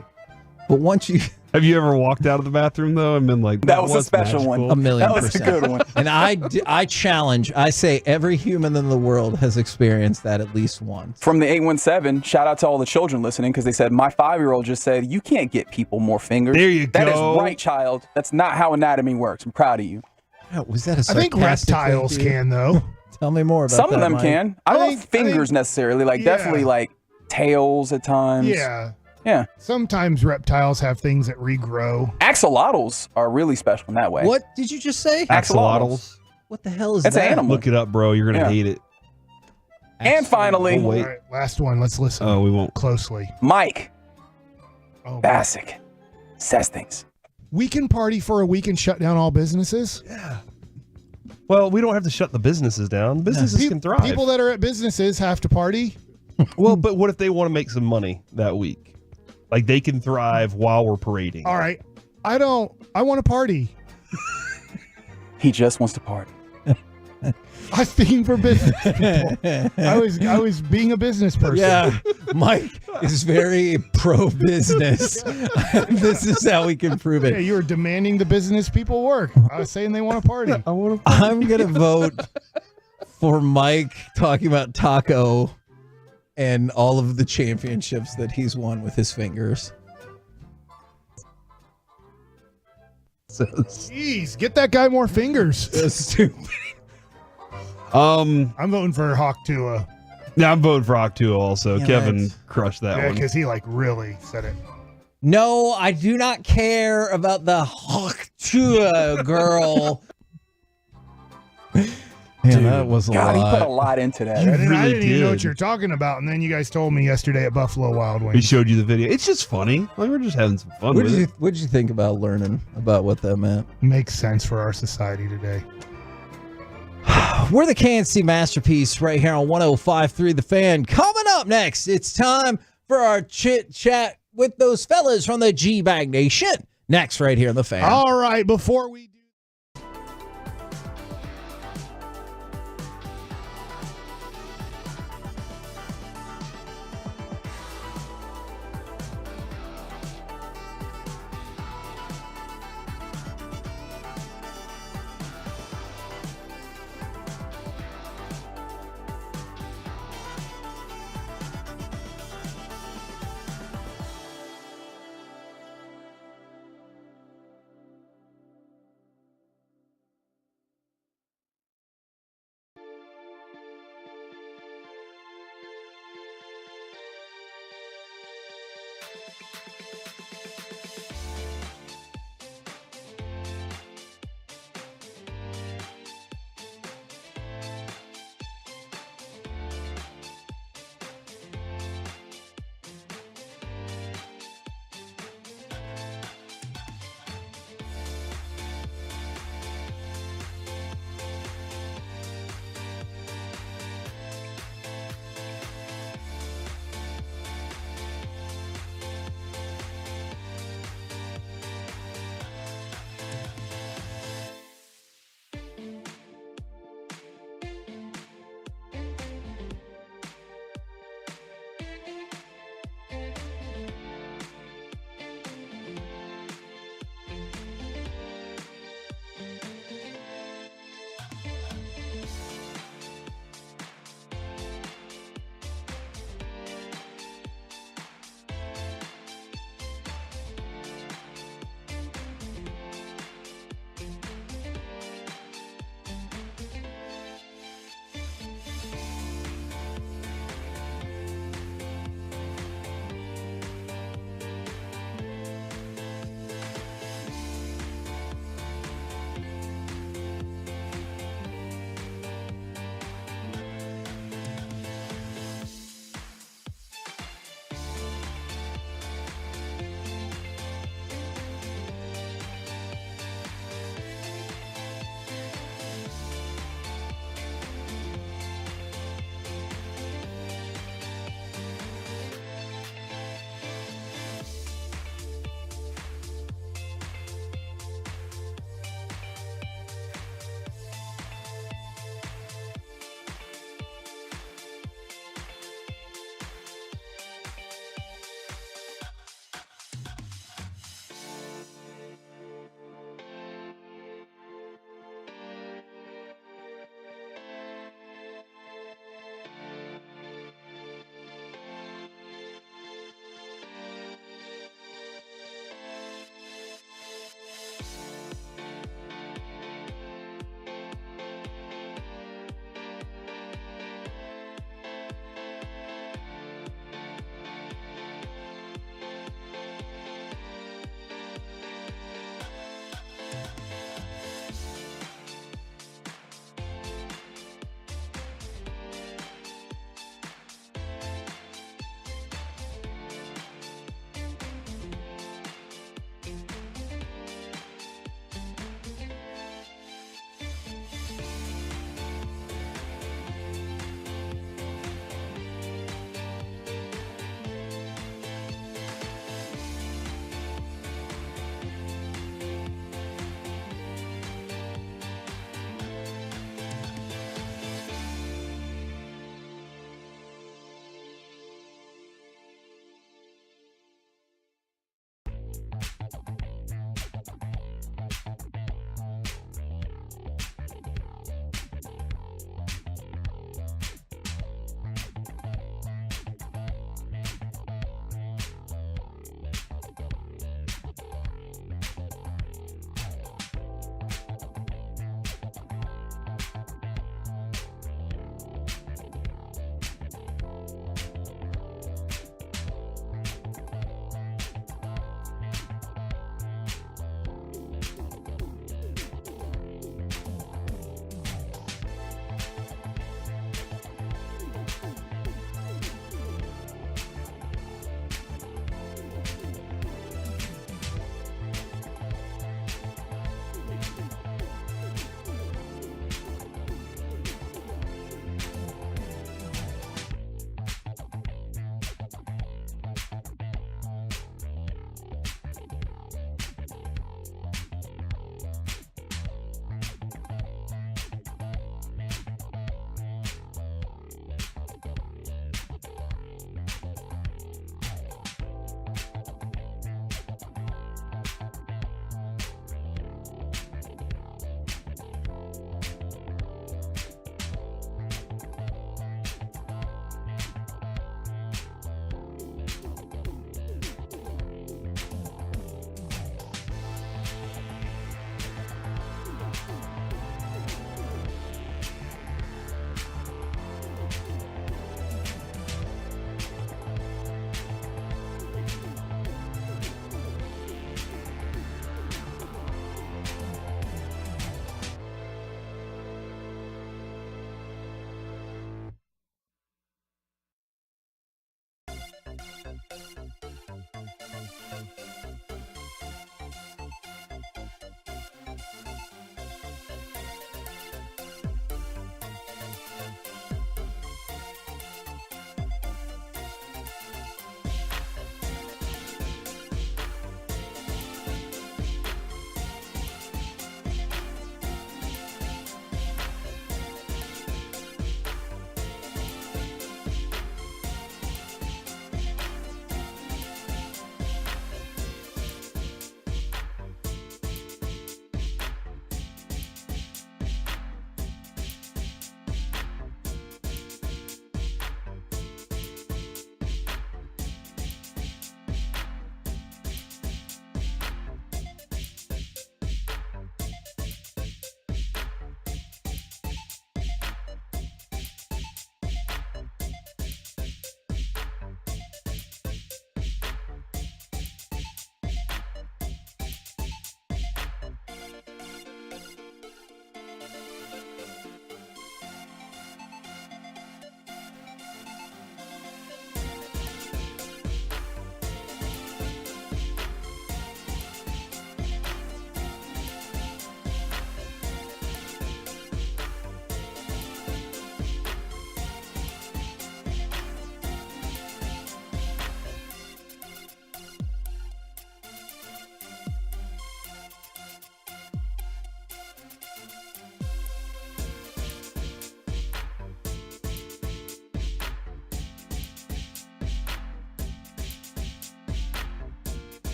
But once you... Have you ever walked out of the bathroom though and been like, That was a special magical? one. 1,000,000%. That was a good one. And I challenge, I say every human in the world has experienced that at least once. From the 817, shout out to all the children listening because they said, my 5-year-old just said, you can't get people more fingers. There you That go. is right, child. That's not how anatomy works. I'm proud of you. Oh, was that a I think sarcastic reptiles thing, dude? can, though. Tell me more about Some that, of them Mike. can. I don't think- think fingers necessarily. Like, yeah. definitely like tails at times. Yeah. Yeah. Sometimes reptiles have things that regrow. Axolotls are really special in that way. What did you just say? Axolotls. What the hell is It's that? an animal. Look it up, bro. You're gonna Yeah. hate it. And finally, Oh, wait. All right, last one. Let's listen. Oh, we won't. Closely. Mike Oh, Bassick says things. we can party for a week and shut down all businesses. Well, we don't have to shut the businesses down. Businesses can thrive. People that are at businesses have to party. Well, but what if they want to make some money that week? Like they can thrive while we're parading. All right. I want to party. He just wants to party. I'm speaking for business people. I was being a business person. Yeah, Mike is very pro-business. This is how we can prove Yeah, it. you were demanding the business people work. I was saying they want to party. I'm gonna vote for Mike talking about Taco and all of the championships that he's won with his fingers. Jeez, get that guy more fingers. So stupid. I'm voting for Hawk Tua. Yeah, I'm voting for Octua also. Damn Kevin it. crushed that Yeah, one. because he really said it. No, I do not care about the Hawktua girl. Man, that was a God, lot. he put a lot into that. I didn't really even know what did. you're talking about, and then you guys told me yesterday at Buffalo Wild We Wings. showed you the video. It's just funny. Like we're just having some fun with it. What'd you think about learning about what that meant? Makes sense for our society today. We're the KNC Masterpiece right here on 105.3 The Fan. Coming up next, it's time for our chit chat with those fellas from the G-Bag Nation. Next, right here on The Fan. All right, before we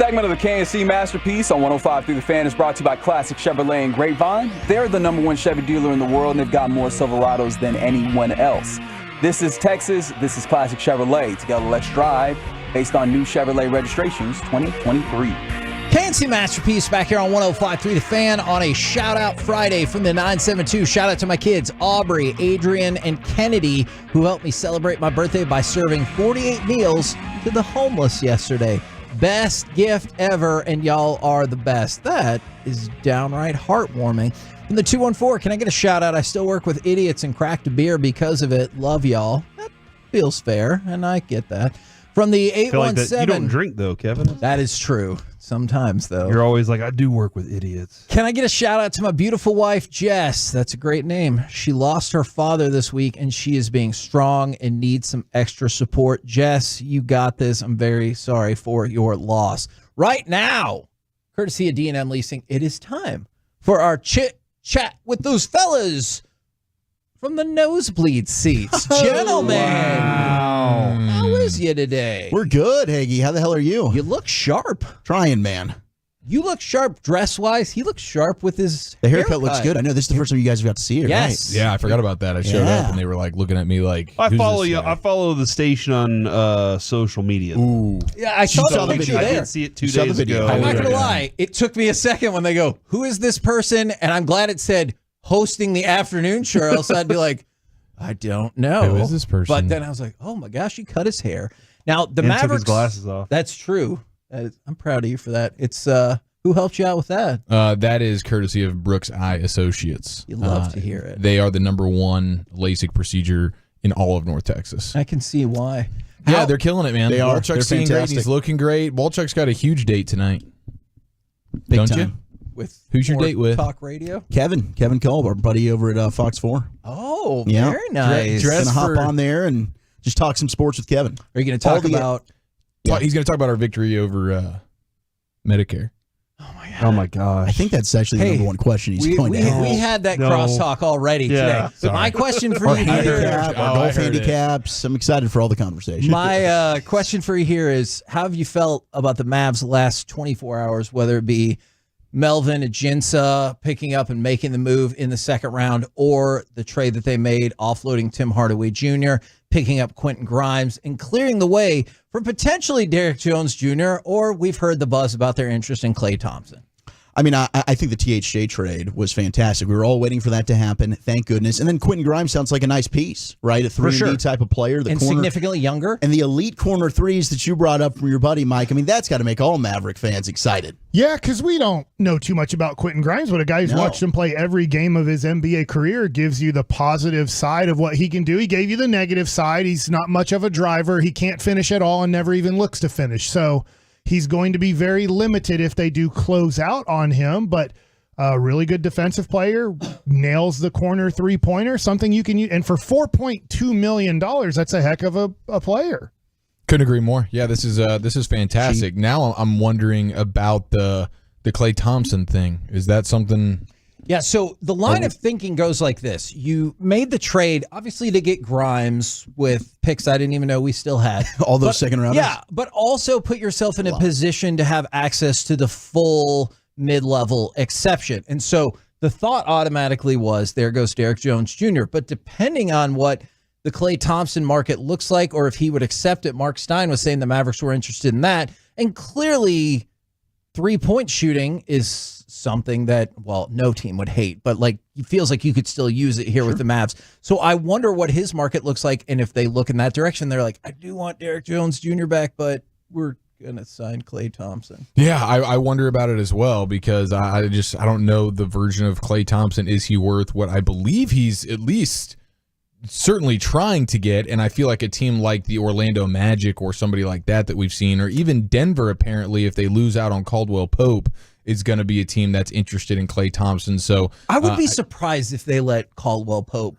segment of the KNC Masterpiece on 105 Through the Fan is brought to you by Classic Chevrolet and Grapevine. They're the #1 Chevy dealer in the world, and they've got more Silverados than anyone else. This is Texas. This is Classic Chevrolet. Together, let's drive based on new Chevrolet registrations 2023. KNC Masterpiece back here on 105.3 The Fan on a shout-out Friday from the 972. Shout-out to my kids, Aubrey, Adrian, and Kennedy, who helped me celebrate my birthday by serving 48 meals to the homeless yesterday. Best gift ever, and y'all are the best. That is downright heartwarming. From the 214, can I get a shout-out? I still work with idiots and cracked a beer because of it. Love y'all. That feels fair, and I get that. From the 817. You don't drink, though, Kevin. That is true. Sometimes, though. You're always like, I do work with idiots. Can I get a shout out to my beautiful wife, Jess? That's a great name. She lost her father this week, and she is being strong and needs some extra support. Jess, you got this. I'm very sorry for your loss. Right now, courtesy of D&M Leasing, it is time for our chit-chat with those fellas from the nosebleed seats. Gentlemen. Wow. How is you today? We're good, Hagee. How the hell are you? You look sharp. Trying, man. You look sharp dress-wise. He looks sharp with his The haircut looks good. I know this is the first time you guys have got to see it, Yes. right? Yeah, I forgot about that. I showed up and they were like looking at me like, I who's follow this you. guy? I follow the station on social media. Ooh. Yeah, I saw the picture I there. did see it 2 You saw the days video. ago. I'm not going to lie. It took me a second when they go, who is this person? And I'm glad it said hosting the afternoon show, or else I'd be like, I don't know. Who is this person? But then I was like, oh my gosh, he cut his hair. Now, the And Mavericks. took his glasses off. That's true. I'm proud of you for that. It's who helped you out with that? That is courtesy of Brooks Eye Associates. You love to hear it. They are the #1 LASIK procedure in all of North Texas. I can see why. Yeah, they're killing it, man. They are. Walchuk's They're seeing great. fantastic. He's looking great. Walchuk's got a huge date tonight. Big Don't time. you? With Who's your more date with? Talk radio. Kevin Kolb, our buddy over at Fox 4. Oh, Yeah. very nice. Gonna hop on there and just talk some sports with Kevin. Are you going to talk about? He's going to talk about our victory over Medicare. Oh my gosh. I think that's actually the #1 question he's going to ask. We had that No. crosstalk already Yeah, today. But my question for Our you here, handicap, our golf handicaps. I'm excited for all the conversation. my question for you here is, how have you felt about the Mavs the last 24 hours, whether it be Melvin, Ajinca picking up and making the move in the second round, or the trade that they made offloading Tim Hardaway Jr., picking up Quentin Grimes, and clearing the way for potentially Derek Jones Jr., or we've heard the buzz about their interest in Klay Thompson? I mean, I think the THJ trade was fantastic. We were all waiting for that to happen. Thank goodness. And then Quentin Grimes sounds like a nice piece, right? A 3-and-D type of player. The And corner, significantly younger. and the elite corner threes that you brought up from your buddy Mike. I mean, that's got to make all Maverick fans excited. Yeah, because we don't know too much about Quentin Grimes, but a guy who's No. watched him play every game of his NBA career gives you the positive side of what he can do. He gave you the negative side. He's not much of a driver. He can't finish at all and never even looks to finish. So he's going to be very limited if they do close out on him, but a really good defensive player, nails the corner three-pointer, something you can use. And for $4.2 million, that's a heck of a player. Couldn't agree more. Yeah, this is fantastic. Now I'm wondering about the Klay Thompson thing. Is that something? Yeah, so the line of thinking goes like this. You made the trade, obviously, to get Grimes with picks I didn't even know we still had. All those second rounders? Yeah, but also put yourself in a position to have access to the full mid-level exception. And so the thought automatically was, there goes Derek Jones Jr. But depending on what the Klay Thompson market looks like, or if he would accept it, Mark Stein was saying the Mavericks were interested in that. And clearly, three-point shooting is something that, well, no team would hate, but like it feels like you could still use it here with the Mavs. So I wonder what his market looks like, and if they look in that direction, they're like, I do want Derek Jones Jr. back, but we're gonna sign Klay Thompson. Yeah, I wonder about it as well, because I don't know the version of Klay Thompson. Is he worth what I believe he's at least certainly trying to get? And I feel like a team like the Orlando Magic or somebody like that we've seen, or even Denver, apparently, if they lose out on Caldwell Pope, is going to be a team that's interested in Klay Thompson. So I would be surprised if they let Caldwell Pope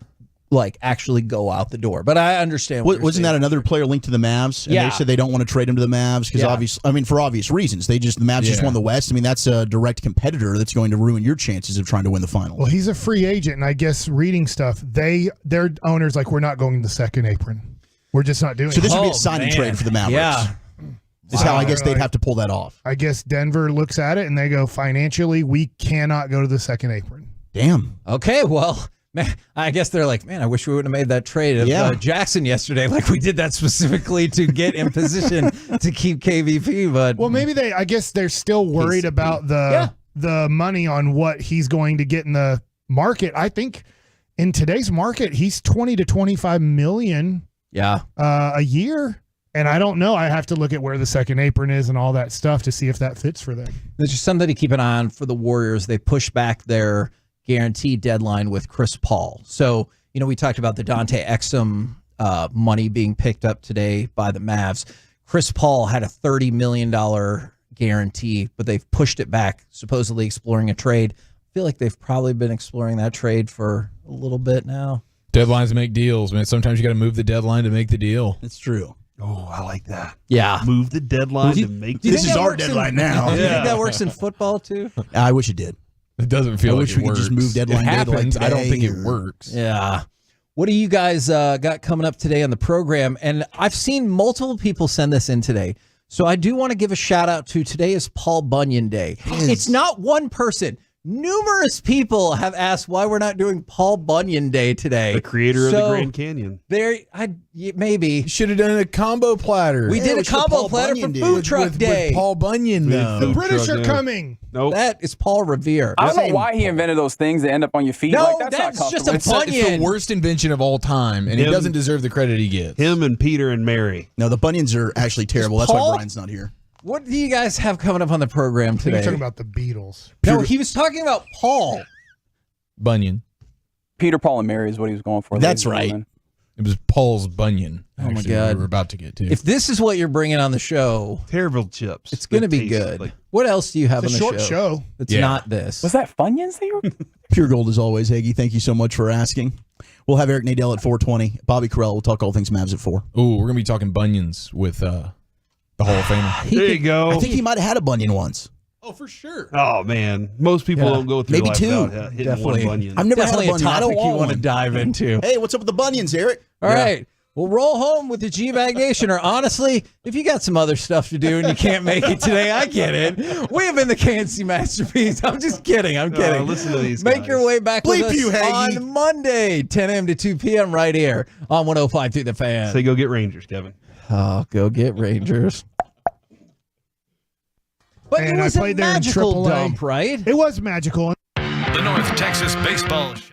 like actually go out the door, but I understand. Wasn't that another player linked to the Mavs? And Yeah. they said they don't want to trade him to the Mavs because for obvious reasons. The Mavs just won the West. I mean, that's a direct competitor that's going to ruin your chances of trying to win the finals. Well, he's a free agent, and I guess reading stuff, their owners like, we're not going to the second apron. We're just not doing it. So this would be a signing trade for the Mavericks. Yeah. Is how I guess they'd have to pull that off. I guess Denver looks at it and they go, financially, we cannot go to the second apron. Damn. Okay, well, man, I guess they're like, man, I wish we would have made that trade of Jackson yesterday. Like we did that specifically to get in position to keep KVP. But well, maybe I guess they're still worried about the money on what he's going to get in the market. I think in today's market, he's 20 to 25 million. A year. And I don't know. I have to look at where the second apron is and all that stuff to see if that fits for them. There's just something to keep an eye on for the Warriors. They pushed back their guarantee deadline with Chris Paul. So, we talked about the Dante Exum money being picked up today by the Mavs. Chris Paul had a $30 million guarantee, but they've pushed it back, supposedly exploring a trade. I feel like they've probably been exploring that trade for a little bit now. Deadlines make deals, man. Sometimes you got to move the deadline to make the deal. It's true. Oh, I like that. Yeah. Move the deadline to make the This is our deadline now. Do you think that works in football too? I wish it did. It doesn't feel I like wish it we could works. just move deadline it day to like happens. I don't today think it or- works. Yeah. What do you guys got coming up today on the program? And I've seen multiple people send this in today. So I do want to give a shout out to today is Paul Bunyan Day. It's not one person. Numerous people have asked why we're not doing Paul Bunyan Day today. The creator of the Grand Canyon. Maybe should have done a combo platter. We did a combo platter for Food Truck Day. With Paul Bunyan, though. The British are coming. Nope. That is Paul Revere. I don't know why he invented those things that end up on your feet. No, like, that's not just a comfortable. bunion. It's the worst invention of all time, and he doesn't deserve the credit he gets. Him and Peter and Mary. No, the bunions are actually terrible. That's Paul- why Brian's not here. What do you guys have coming up on the program today? You're talking about the Beatles. No, he was talking about Paul Bunyan. Peter, Paul, and Mary is what he was going for. That's ladies and right. gentlemen. It was Paul's Bunion. Oh, my actually, God. We were about to get to. If this is what you're bringing on the show, Terrible chips. it's going to They be taste good. like- What else do you have It's a on the short show. It's Yeah. not this. Was that Funyuns that you were? Pure gold as always, Hagee. Thank you so much for asking. We'll have Eric Nadell at 4:20. Bobby Krell will talk all things Mavs at 4. Ooh, we're gonna be talking bunions with the Hall of Famer. There you go. I think he might have had a bunion once. Oh, for sure. Oh man, most people don't go through Maybe life two. without hitting Definitely. one bunion. I've never Definitely had a a bunion. I don't topic you want want to one. dive into. Hey, what's up with the bunions, Eric? All right. Well, roll home with the G-Bag Nation, or honestly, if you got some other stuff to do and you can't make it today, I get it. We have been the KNC Masterpiece. I'm just kidding. I'm kidding. Listen to these Make guys. your way back with Bleep us you, Hagee. on Monday, 10 a.m. to 2 p.m. right here on 105 through the Fan. Say go get Rangers, Kevin. Oh, go get Rangers. But And it was I played a there in magical AAA. dump, right? It was magical. The North Texas Baseball Show.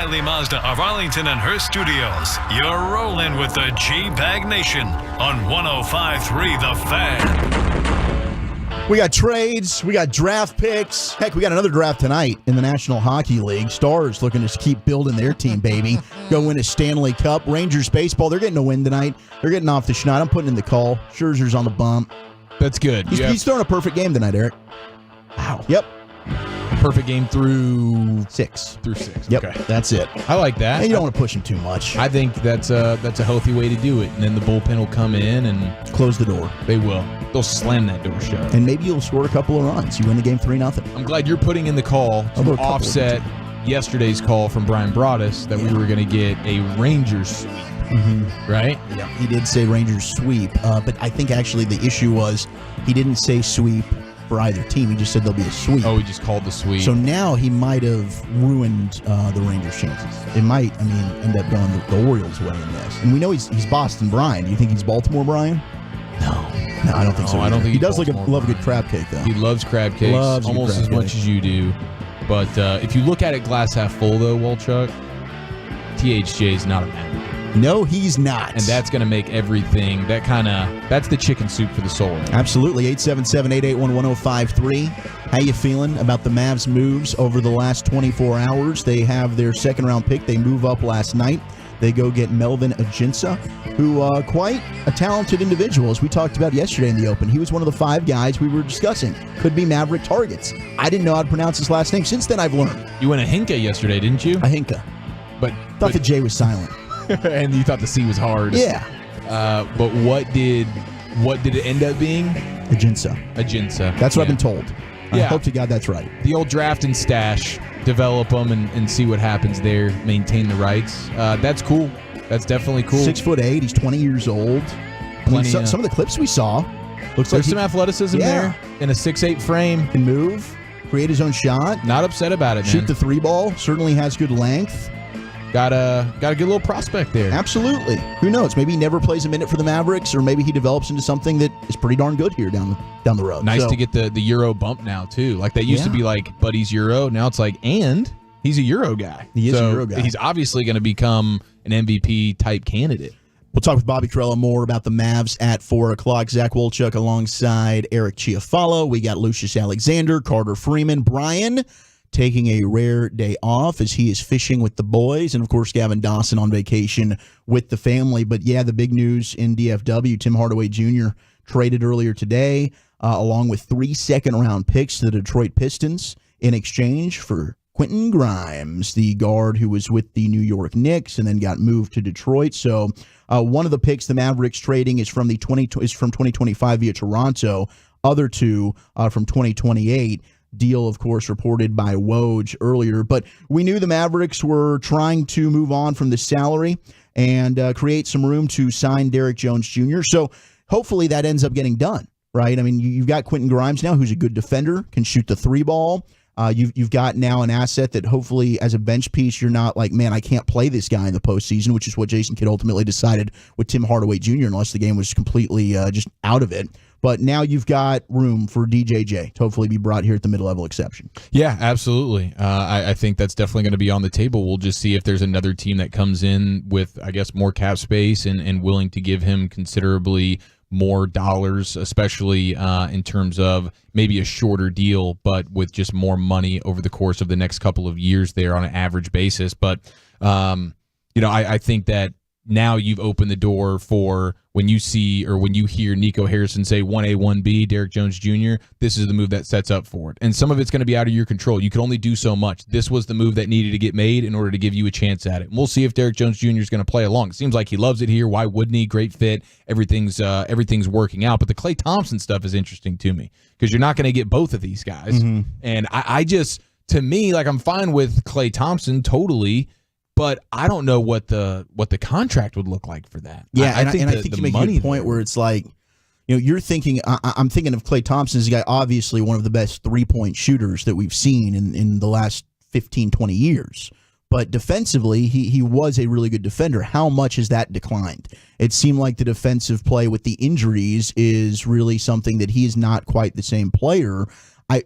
O'Reilly Mazda of Arlington and Hearst Studios. You're rolling with the G-Bag Nation on 105.3 The Fan. We got trades. We got draft picks. Heck, we got another draft tonight in the National Hockey League. Stars looking to keep building their team, baby. Go win a Stanley Cup. Rangers baseball, they're getting a win tonight. They're getting off the schneid. I'm putting in the call. Scherzer's on the bump. That's good. He's throwing a perfect game tonight, Eric. Wow. Yep. Perfect game through 6. Yep, okay. That's it. I like that. And you don't want to push him too much. I think that's a healthy way to do it. And then the bullpen will come in and close the door. They will. They'll slam that door shut. And maybe you'll score a couple of runs. You win the game 3-0. I'm glad you're putting in the call to offset yesterday's call from Brian Broaddus that we were going to get a Rangers sweep. Mm-hmm. Right? Yeah, he did say Rangers sweep. But I think actually the issue was he didn't say sweep for either team. He just said there'll be a sweep. Oh, he just called the sweep. So now he might have ruined the Rangers' chances. It might, end up going the Orioles' way in this. And we know he's Boston Brian. Do you think he's Baltimore Brian? No, I don't think so. I don't think he does love a good crab cake, though. He loves crab cakes almost as much as you do. But if you look at it glass half full, though, Walchuk, THJ is not a Maverick. No, he's not. And that's going to make everything, that's the chicken soup for the soul. Right? Absolutely. 877-881-1053. How you feeling about the Mavs moves over the last 24 hours? They have their second-round pick. They move up last night. They go get Melvin Ajinca, who quite a talented individual, as we talked about yesterday in the Open. He was one of the 5 guys we were discussing. Could be Maverick targets. I didn't know how to pronounce his last name. Since then, I've learned. You went Ajinca yesterday, didn't you? Ajinca. But the J was silent. And you thought the C was hard. Yeah. But what did it end up being? Ajinca. That's what I've been told. I Yeah. hope to God that's right. The old draft and stash, develop them and see what happens there, maintain the rights. That's cool. That's definitely cool. 6'8", he's 20 years old. Some of the clips we saw, looks There's like some athleticism there in a 6'8" frame. Can move, create his own shot. Not upset about it, man. Shoot the 3 ball. Certainly has good length. Got a good little prospect there. Absolutely. Who knows? Maybe he never plays a minute for the Mavericks, or maybe he develops into something that is pretty darn good here down the road. Nice to get the Euro bump now too. Like that used to be like Buddy's Euro. Now it's like, and he's a Euro guy. He is a Euro guy. He's obviously going to become an MVP type candidate. We'll talk with Bobby Corella more about the Mavs at 4 o'clock. Zach Wolchuk alongside Eric Chiafalo. We got Lucius Alexander, Carter Freeman, Brian taking a rare day off as he is fishing with the boys, and of course Gavin Dawson on vacation with the family. But yeah, the big news in DFW, Tim Hardaway Jr. traded earlier today along with 3 second-round picks to the Detroit Pistons in exchange for Quentin Grimes, the guard who was with the New York Knicks and then got moved to Detroit. So one of the picks the Mavericks trading is from 2025 via Toronto. Other 2 from 2028. Deal, of course, reported by Woj earlier. But we knew the Mavericks were trying to move on from the salary and create some room to sign Derek Jones Jr. So hopefully that ends up getting done, right? I mean, you've got Quentin Grimes now, who's a good defender, can shoot the 3 ball. You've got now an asset that hopefully as a bench piece, you're not like, man, I can't play this guy in the postseason, which is what Jason Kidd ultimately decided with Tim Hardaway Jr. unless the game was completely just out of it. But now you've got room for DJJ to hopefully be brought here at the mid-level exception. Yeah, absolutely. I think that's definitely going to be on the table. We'll just see if there's another team that comes in with, I guess, more cap space and willing to give him considerably more dollars, especially in terms of maybe a shorter deal, but with just more money over the course of the next couple of years there on an average basis. But, I think that now you've opened the door for when you see or when you hear Nico Harrison say 1A, 1B, Derek Jones Jr., this is the move that sets up for it. And some of it's going to be out of your control. You can only do so much. This was the move that needed to get made in order to give you a chance at it. And we'll see if Derek Jones Jr. is going to play along. It seems like he loves it here. Why wouldn't he? Great fit. Everything's working out. But the Klay Thompson stuff is interesting to me because you're not going to get both of these guys. Mm-hmm. And I just, to me, like I'm fine with Klay Thompson totally, but I don't know what the contract would look like for that. Yeah, I think you make a good point where it's like, you're thinking. I'm thinking of Klay Thompson as a guy, obviously one of the best 3-point shooters that we've seen in the last 15, 20 years. But defensively, he was a really good defender. How much has that declined? It seemed like the defensive play with the injuries is really something that he is not quite the same player.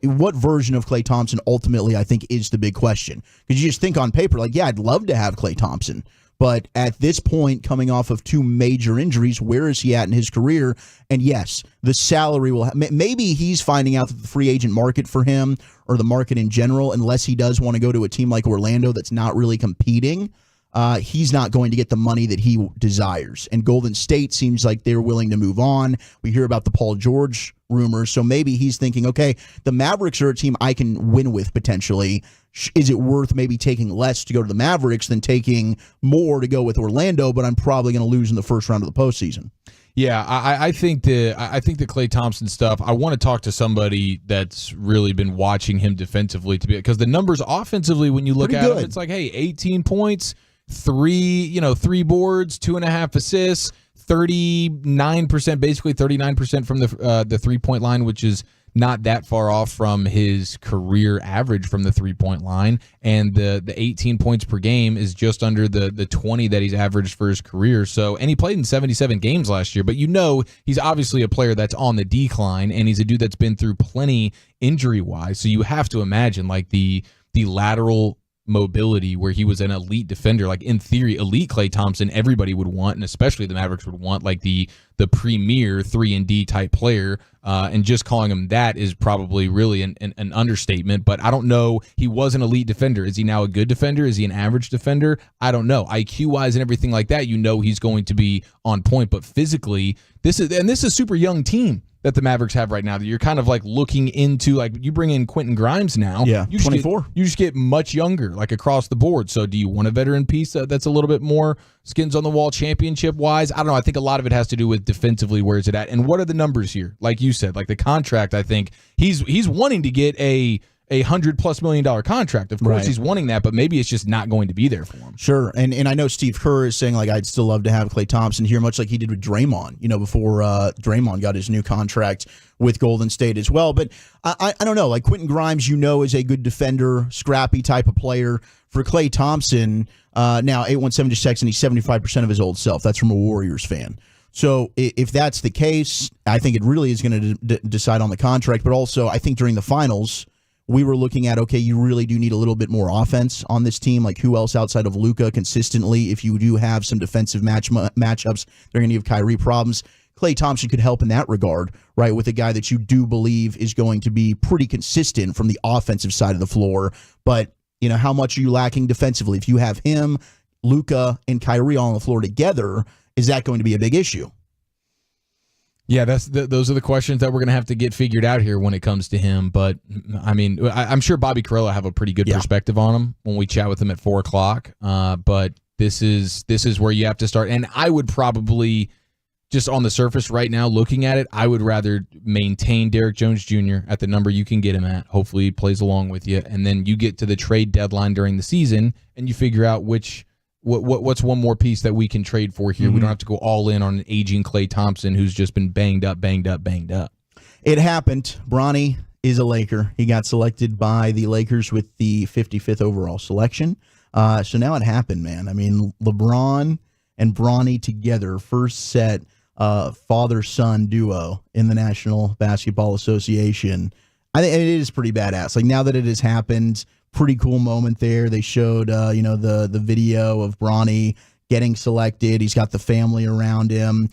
what version of Klay Thompson ultimately I think is the big question. Because you just think on paper, like, yeah, I'd love to have Klay Thompson. But at this point, coming off of 2 major injuries, where is he at in his career? And yes, the salary will maybe he's finding out that the free agent market for him, or the market in general, unless he does want to go to a team like Orlando that's not really competing, he's not going to get the money that he desires. And Golden State seems like they're willing to move on. We hear about the Paul George rumors, so maybe he's thinking, okay, the Mavericks are a team I can win with potentially. Is it worth maybe taking less to go to the Mavericks than taking more to go with Orlando, but I'm probably going to lose in the first round of the postseason? Yeah, I think the Klay Thompson stuff, I want to talk to somebody that's really been watching him defensively, because the numbers offensively, when you look Pretty at good. them, it's like, hey, 18 points, 3 boards, 2.5 assists, 39%, basically 39% from the 3-point line, which is not that far off from his career average from the 3-point line. And the 18 points per game is just under the 20 that he's averaged for his career. So, and he played in 77 games last year, but he's obviously a player that's on the decline, and he's a dude that's been through plenty injury-wise. So you have to imagine like the lateral mobility where he was an elite defender, like in theory, elite Klay Thompson, everybody would want, and especially the Mavericks would want, like the premier 3-and-D type player. And just calling him that is probably really an understatement. But I don't know. He was an elite defender. Is he now a good defender? Is he an average defender? I don't know. IQ wise and everything like that, he's going to be on point. But physically, this is a super young team that the Mavericks have right now, that you're kind of like looking into. Like, you bring in Quentin Grimes now. Yeah, 24. You just get much younger, like across the board. So do you want a veteran piece that's a little bit more skins on the wall championship wise? I don't know. I think a lot of it has to do with defensively, where is it at? And what are the numbers here? Like you said, like the contract, I think he's wanting to get a $100+ million contract. Of course, Right. he's wanting that, but maybe it's just not going to be there for him. Sure. And I know Steve Kerr is saying, like, I'd still love to have Klay Thompson here, much like he did with Draymond, before Draymond got his new contract with Golden State as well. But I don't know. Like, Quentin Grimes, is a good defender, scrappy type of player. For Klay Thompson, now 817 just texting, he's 75% of his old self. That's from a Warriors fan. So if that's the case, I think it really is going to decide on the contract. But also, I think during the finals, we were looking at, okay, you really do need a little bit more offense on this team. Like, who else outside of Luka consistently? If you do have some defensive matchups, they're going to give Kyrie problems. Klay Thompson could help in that regard, right, with a guy that you do believe is going to be pretty consistent from the offensive side of the floor. But, how much are you lacking defensively? If you have him, Luka, and Kyrie all on the floor together, is that going to be a big issue? Yeah, those are the questions that we're going to have to get figured out here when it comes to him. But, I mean, I'm sure Bobby Carrillo have a pretty good perspective on him when we chat with him at 4 o'clock. But this is where you have to start. And I would probably, just on the surface right now, looking at it, I would rather maintain Derrick Jones Jr. at the number you can get him at. Hopefully he plays along with you. And then you get to the trade deadline during the season and you figure out what's one more piece that we can trade for here. We don't have to go all in on an aging Klay Thompson who's just been banged up. It happened. Bronny is a Laker. He got selected by the Lakers with the 55th overall selection. So now it happened, man. I mean, LeBron and Bronny together, first set father-son duo in the National Basketball Association. I think it is pretty badass. Like, now that it has happened, pretty cool moment there. They showed, the video of Bronny getting selected. He's got the family around him.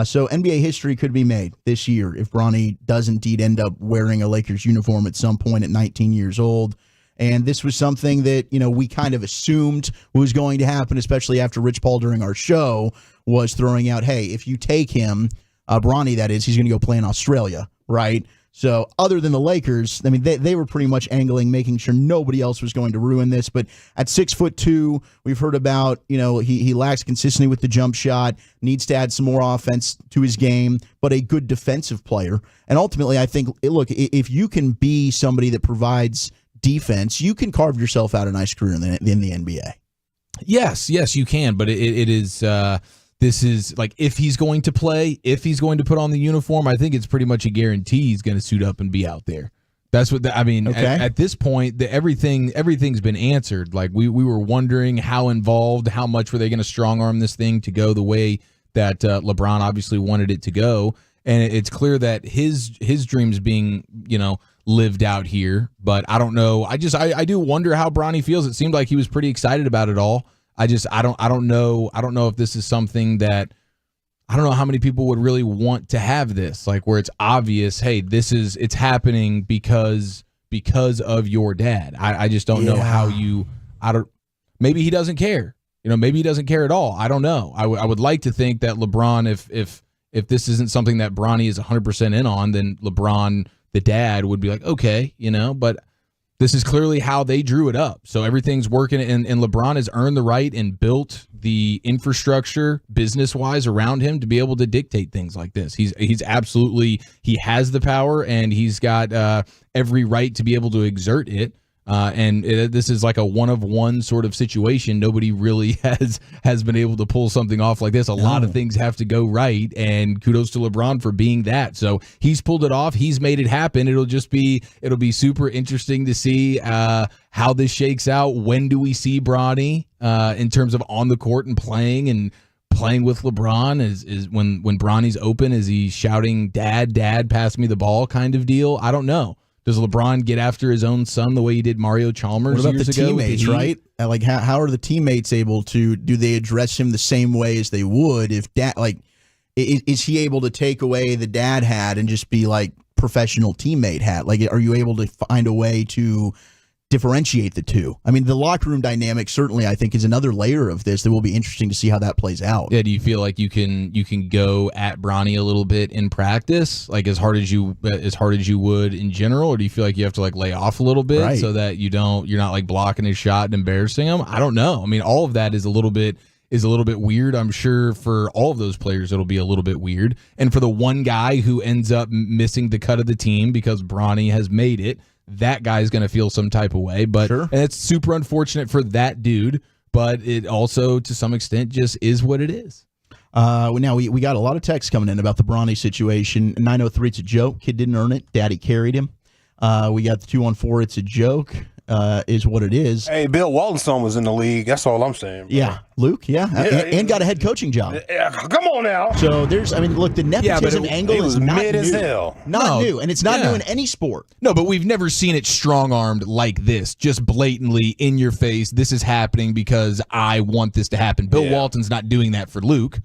So NBA history could be made this year if Bronny does indeed end up wearing a Lakers uniform at some point at 19 years old. And this was something that, we kind of assumed was going to happen, especially after Rich Paul during our show was throwing out, hey, if you take him, Bronny, that is, he's going to go play in Australia, right? So other than the Lakers, I mean, they were pretty much angling, making sure nobody else was going to ruin this. But at 6'2", we've heard about, he lacks consistency with the jump shot, needs to add some more offense to his game, but a good defensive player. And ultimately, I think, look, if you can be somebody that provides defense, you can carve yourself out a nice career in the NBA. Yes, you can. But it is... This is like, if he's going to play, if he's going to put on the uniform, I think it's pretty much a guarantee he's going to suit up and be out there. That's what I mean. Okay. At this point, everything's been answered. Like, we were wondering how involved, how much were they going to strong arm this thing to go the way that LeBron obviously wanted it to go. And it's clear that his dreams being, lived out here, but I don't know. I do wonder how Bronny feels. It seemed like he was pretty excited about it all. I don't know if this is something that, I don't know how many people would really want to have this, like where it's obvious, hey, it's happening because of your dad. I just don't know how maybe he doesn't care. Maybe he doesn't care at all. I don't know. I would like to think that LeBron, if this isn't something that Bronny is 100% in on, then LeBron, the dad, would be like, okay, but this is clearly how they drew it up. So everything's working, and LeBron has earned the right and built the infrastructure business-wise around him to be able to dictate things like this. He's absolutely, he has the power, and he's got every right to be able to exert it. This is like a one-of-one sort of situation. Nobody really has been able to pull something off like this. A lot of things have to go right, and kudos to LeBron for being that. So he's pulled it off. He's made it happen. It'll be super interesting to see how this shakes out. When do we see Bronny in terms of on the court and playing with LeBron? Is when Bronny's open, is he shouting, "Dad, pass me the ball" kind of deal? I don't know. Does LeBron get after his own son the way he did Mario Chalmers what about years the ago? Teammates, right? Like, how are the teammates able to? Do they address him the same way as they would if dad? Like, is he able to take away the dad hat and just be like professional teammate hat? Like, are you able to find a way to differentiate the two? I mean, the locker room dynamic certainly, I think, is another layer of this that will be interesting to see how that plays out. Yeah, do you feel like you can go at Bronny a little bit in practice, like as hard as you would in general, or do you feel like you have to like lay off a little bit so that you're not like blocking his shot and embarrassing him? I don't know. I mean, all of that is a little bit weird. I'm sure for all of those players it'll be a little bit weird, and for the one guy who ends up missing the cut of the team because Bronny has made it, that guy's going to feel some type of way. But and it's super unfortunate for that dude, but it also to some extent just is what it is. Now we got a lot of texts coming in about the Bronny situation. 903, it's a joke. Kid didn't earn it. Daddy carried him. We got the 214, it's a joke. Is what it is. Hey, Bill Walton's son was in the league. That's all I'm saying. Bro. Yeah, Luke. Yeah, and got a head coaching job. Yeah, come on now. So look, the nepotism angle is not mid new. as hell. Not new, and it's not new in any sport. No, but we've never seen it strong-armed like this, just blatantly in your face. This is happening because I want this to happen. Bill Walton's not doing that for Luke.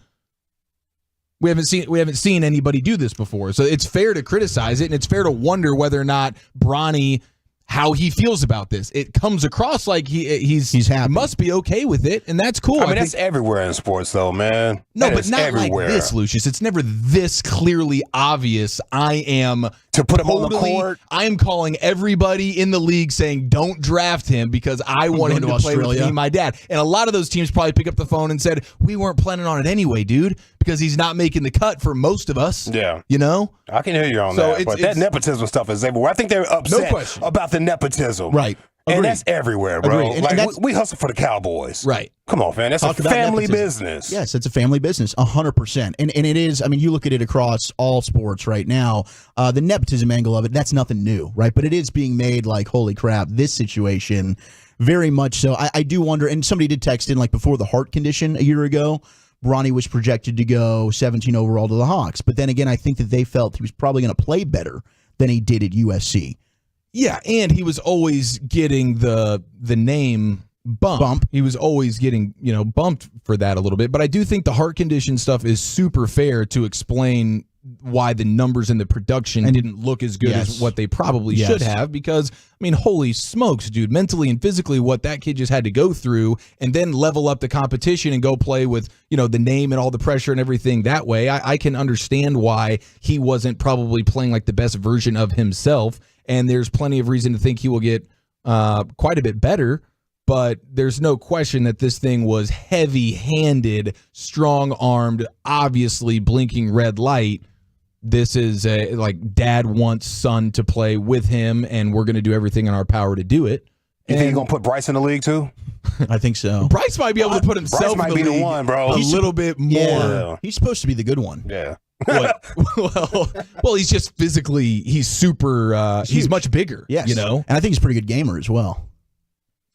We haven't seen anybody do this before, so it's fair to criticize it, and it's fair to wonder whether or not Bronny, how he feels about this. It comes across like he's happy. Must be okay with it, and that's cool. I mean, that's everywhere in sports, though, man. No, that but not everywhere. like this, Lucius. It's never this clearly obvious. I am to put him on the court. I am calling everybody in the league saying, "Don't draft him because I want him to play with me, my dad." And a lot of those teams probably pick up the phone and said, "We weren't planning on it anyway, dude, because he's not making the cut for most of us." Yeah, I can hear you on that. But that nepotism stuff is everywhere. I think they're upset about the nepotism, right? And that's everywhere, bro. And like we hustle for the Cowboys, right? Come on, man. That's a family business. Yes, it's a family business, 100%. And it is. I mean, you look at it across all sports right now. The nepotism angle of it, that's nothing new, right? But it is being made like, holy crap, this situation, very much so. I do wonder. And somebody did text in like before the heart condition a year ago. Bronny was projected to go 17 overall to the Hawks. But then again, I think that they felt he was probably going to play better than he did at USC. Yeah, and he was always getting the name bump. He was always getting, bumped for that a little bit. But I do think the heart condition stuff is super fair to explain why the numbers and the production didn't look as good as what they probably should have. Because, I mean, holy smokes, dude, mentally and physically what that kid just had to go through and then level up the competition and go play with, the name and all the pressure and everything that way. I can understand why he wasn't probably playing like the best version of himself. And there's plenty of reason to think he will get quite a bit better. But there's no question that this thing was heavy-handed, strong-armed, obviously blinking red light. This is like dad wants son to play with him, and we're going to do everything in our power to do it. You think he's going to put Bryce in the league too? I think so. Bryce might be able to put himself Bryce might in the be league the one, bro. a little bit more. Yeah. He's supposed to be the good one. Yeah. Well, he's just physically, he's super, he's much bigger. Yes. And I think he's a pretty good gamer as well.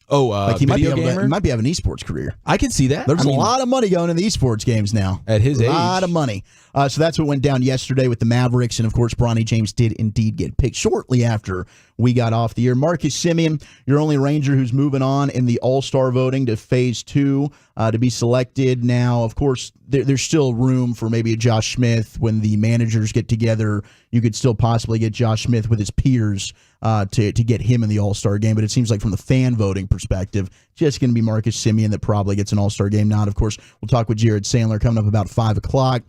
Oh, he might be video able to, gamer? he might be having an esports career. I can see that. There's I mean, a lot of money going in the esports games now. At his age. A lot of money. So that's what went down yesterday with the Mavericks. And, of course, Bronny James did indeed get picked shortly after we got off the air. Marcus Semien, your only Ranger who's moving on in the All-Star voting to Phase 2 to be selected. Now, of course, there's still room for maybe a Josh Smith. When the managers get together, you could still possibly get Josh Smith with his peers to get him in the All-Star game. But it seems like from the fan voting perspective, just going to be Marcus Semien that probably gets an All-Star game nod. Of course, we'll talk with Jared Sandler coming up about 5 o'clock.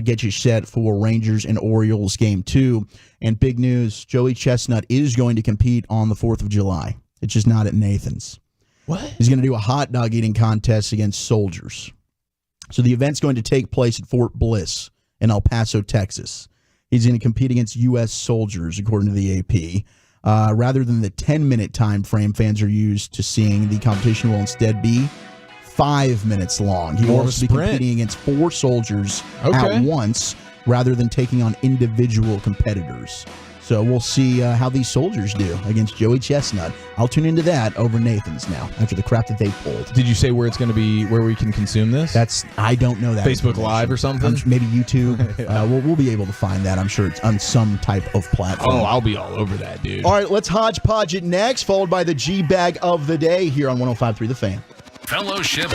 Get you set for Rangers and Orioles Game 2. And big news, Joey Chestnut is going to compete on the 4th of July. It's just not at Nathan's. What? He's going to do a hot dog eating contest against soldiers. So the event's going to take place at Fort Bliss in El Paso, Texas. He's going to compete against U.S. soldiers, according to the AP. Rather than the 10-minute time frame fans are used to seeing, the competition will instead be 5 minutes long. He will also be competing against 4 soldiers at once rather than taking on individual competitors. So we'll see how these soldiers do against Joey Chestnut. I'll tune into that over Nathan's now after the crap that they pulled. Did you say where it's going to be, where we can consume this? I don't know that. Facebook Live or something? Maybe YouTube. We'll be able to find that. I'm sure it's on some type of platform. Oh, I'll be all over that, dude. All right, let's hodgepodge it next, followed by the G-Bag of the day here on 105.3 The Fan. Fellowship.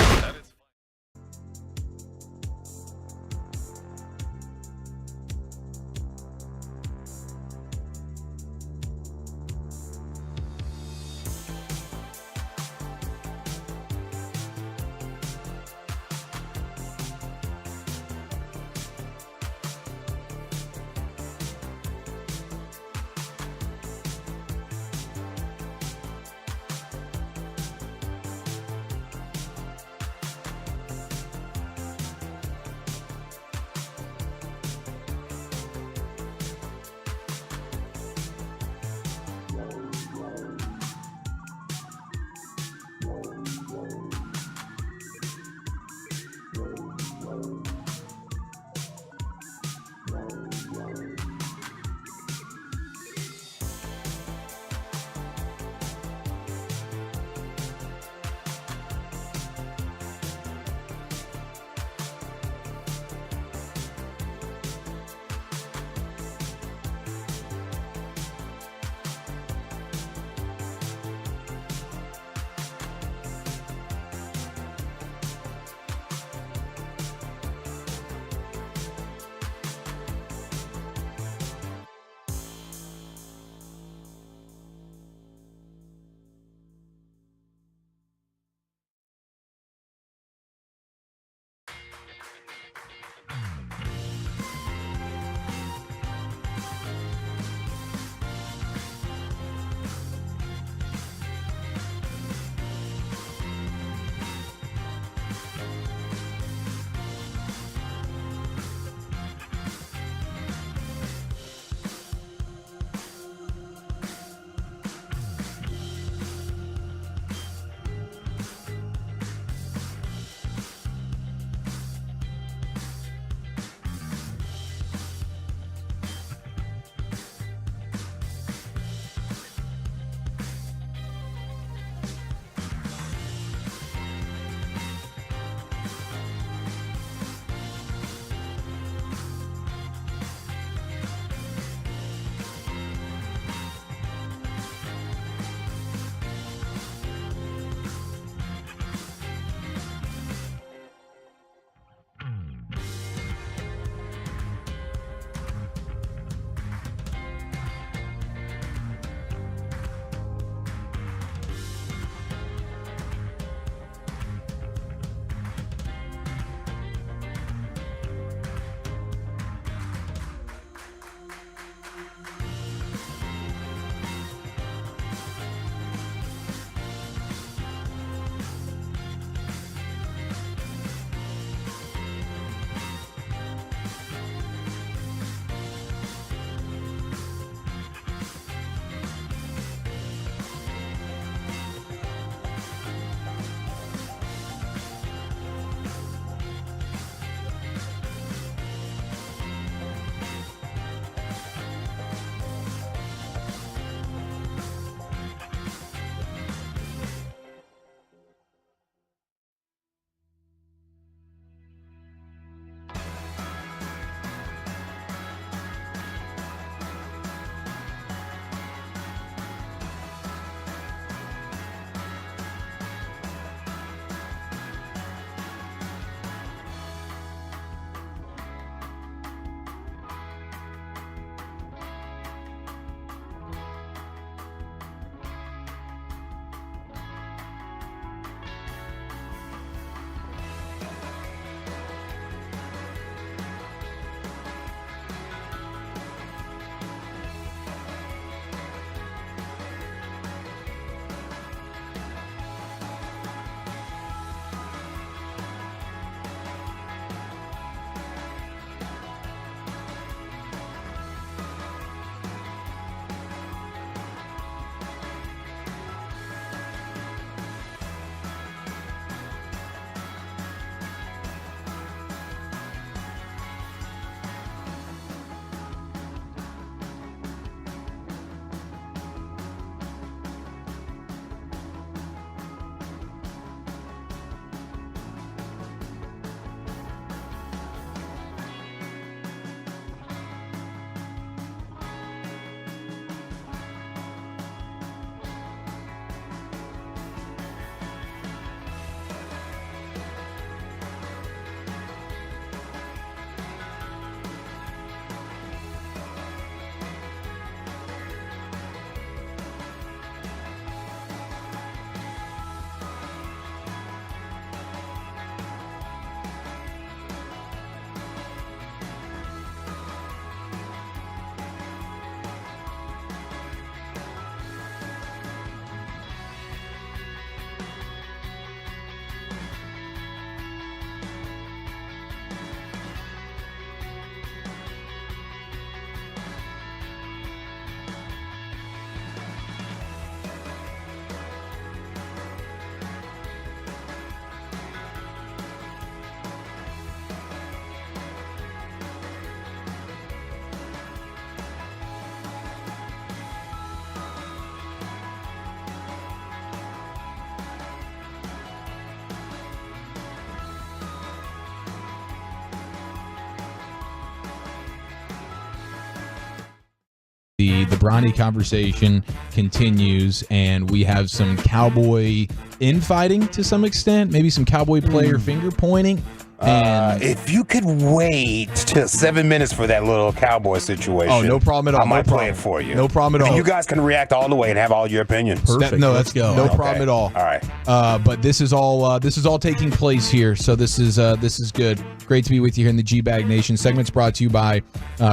The Bronny conversation continues, and we have some Cowboy infighting to some extent, maybe some Cowboy player finger pointing. And if you could wait till 7 minutes for that little Cowboy situation, oh, no problem at all. I might No play problem. it for you. No problem at all. And you guys can react all the way and have all your opinions. Perfect. Let's go. No problem at all. All right. But this is all taking place here, so this is good. Great to be with you here in the G-Bag Nation. Segment's brought to you by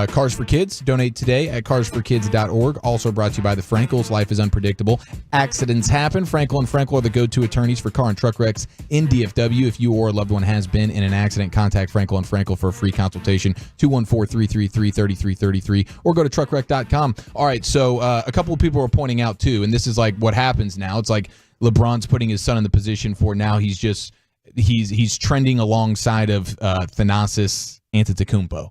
Cars for Kids. Donate today at carsforkids.org. Also brought to you by the Frankels. Life is unpredictable. Accidents happen. Frankel and Frankel are the go-to attorneys for car and truck wrecks in DFW. If you or a loved one has been in an accident, contact Frankel and Frankel for a free consultation. 214-333-3333 or go to truckwreck.com. All right, so a couple of people are pointing out too, and this is like what happens now. It's like LeBron's putting his son in the position for now he's trending alongside of Thanasis Antetokounmpo.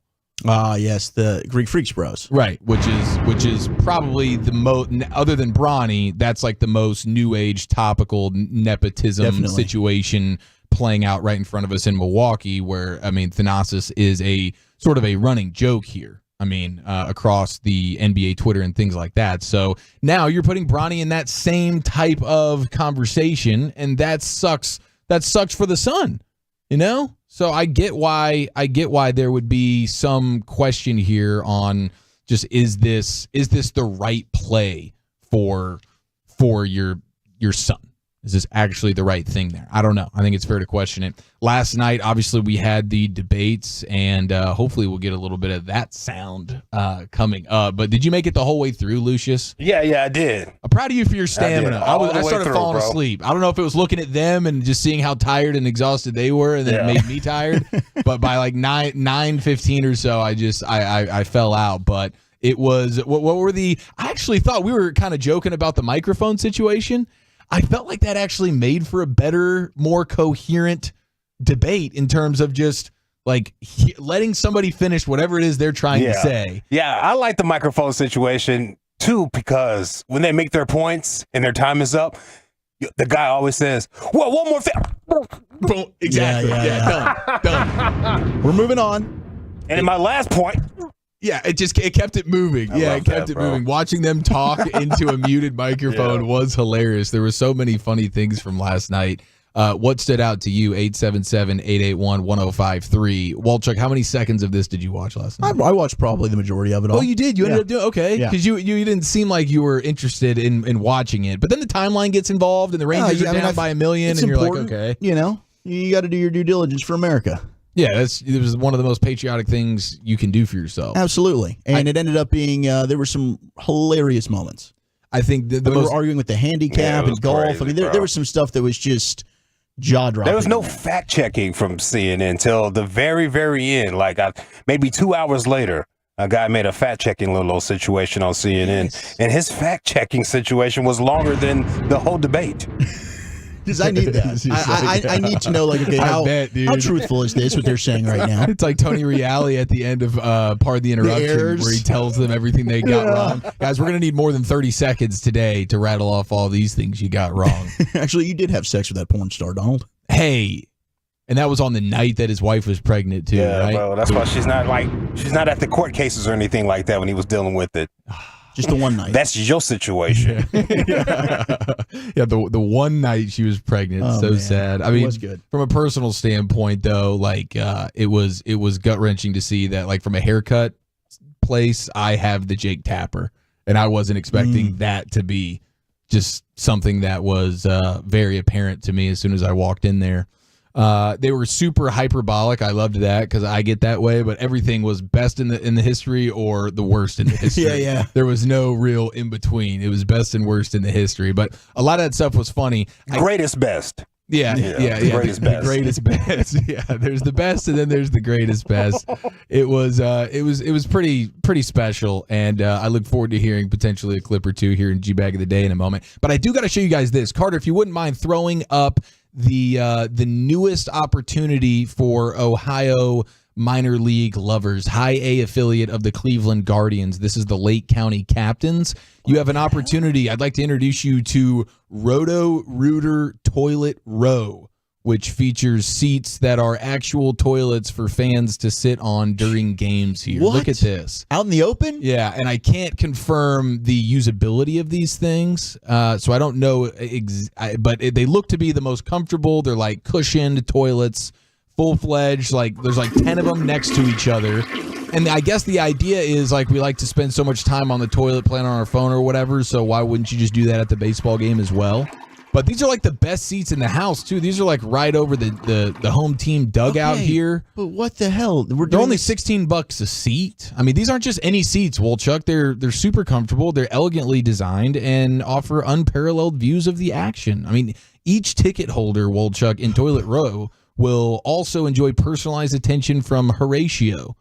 Yes, the Greek Freaks bros. Right, which is probably the most, other than Bronny, that's like the most new age topical nepotism situation playing out right in front of us in Milwaukee, where, I mean, Thanasis is a sort of a running joke here. I mean, across the NBA Twitter and things like that. So now you're putting Bronny in that same type of conversation, and that sucks. That sucks for the Sun, you know? So I get why there would be some question here on just is this the right play for your son? Is this actually the right thing there? I don't know. I think it's fair to question it. Last night, obviously, we had the debates, and hopefully we'll get a little bit of that sound coming up. But did you make it the whole way through, Lucius? Yeah, I did. I'm proud of you for your stamina. I started falling bro. asleep. I don't know if it was looking at them and just seeing how tired and exhausted they were, and then it made me tired. But by like 9:15 or so, I fell out. But it was what were the? I actually thought we were kind of joking about the microphone situation. I felt like that actually made for a better, more coherent debate in terms of just like letting somebody finish whatever it is they're trying to say. Yeah, I like the microphone situation too, because when they make their points and their time is up, the guy always says, well, one more thing. Boom. Exactly. Done. We're moving on. And in my last point. Yeah, it kept it moving. It kept it moving. Watching them talk into a muted microphone was hilarious. There were so many funny things from last night. What stood out to you? 877-881-1053. Walchuk, how many seconds of this did you watch last night? I watched probably the majority of it all. Oh, you did? You ended up doing okay. Because you didn't seem like you were interested in watching it. But then the timeline gets involved and the Rangers are down by $1 million, and you're important, like, okay. You know, you got to do your due diligence for America. Yeah, it was one of the most patriotic things you can do for yourself. Absolutely. And it ended up being, there were some hilarious moments. I think we were arguing with the handicap and golf. Crazy, I mean, there was some stuff that was just jaw-dropping. There was no fact-checking from CNN until the very, very end. Like maybe 2 hours later, a guy made a fact-checking little situation on CNN, and his fact-checking situation was longer than the whole debate. Because I need that. I need to know, like, okay, how truthful is this, what they're saying right now? It's like Tony Reale at the end of Pardon the Interruption, where he tells them everything they got wrong. Guys, we're going to need more than 30 seconds today to rattle off all these things you got wrong. Actually, you did have sex with that porn star, Donald. Hey. And that was on the night that his wife was pregnant, too, right? Bro, that's why she's not at the court cases or anything like that when he was dealing with it. Just the one night. That's your situation. The one night she was pregnant. Oh, so man. sad. I It mean, was good. From a personal standpoint, though, like it was gut wrenching to see that. Like from a haircut place, I have the Jake Tapper, and I wasn't expecting that to be just something that was very apparent to me as soon as I walked in there. They were super hyperbolic. I loved that because I get that way, but everything was best in the history or the worst in the history. Yeah. There was no real in between. It was best and worst in the history, but a lot of that stuff was funny. Greatest best. Yeah. Greatest The best. greatest best. Yeah, there's the best and then there's the greatest best. It was pretty special, and I look forward to hearing potentially a clip or two here in G-Bag of the Day in a moment. But I do got to show you guys this. Carter, if you wouldn't mind throwing up the newest opportunity for Ohio minor league lovers, high A affiliate of the Cleveland Guardians. This is the Lake County Captains. You have an opportunity. I'd like to introduce you to Roto-Rooter Toilet Row, which features seats that are actual toilets for fans to sit on during games here. What? Look at this. Out in the open? Yeah, and I can't confirm the usability of these things, so I don't know, but they look to be the most comfortable. They're like cushioned toilets, full-fledged, like there's like 10 of them next to each other. And I guess the idea is like we like to spend so much time on the toilet playing on our phone or whatever, so why wouldn't you just do that at the baseball game as well? But these are like the best seats in the house too. These are like right over the home team dugout here. But what the hell? They're only $16 a seat. I mean, these aren't just any seats, Wolchuk. They're super comfortable. They're elegantly designed and offer unparalleled views of the action. I mean, each ticket holder, Wolchuk, in Toilet Row will also enjoy personalized attention from Horatio,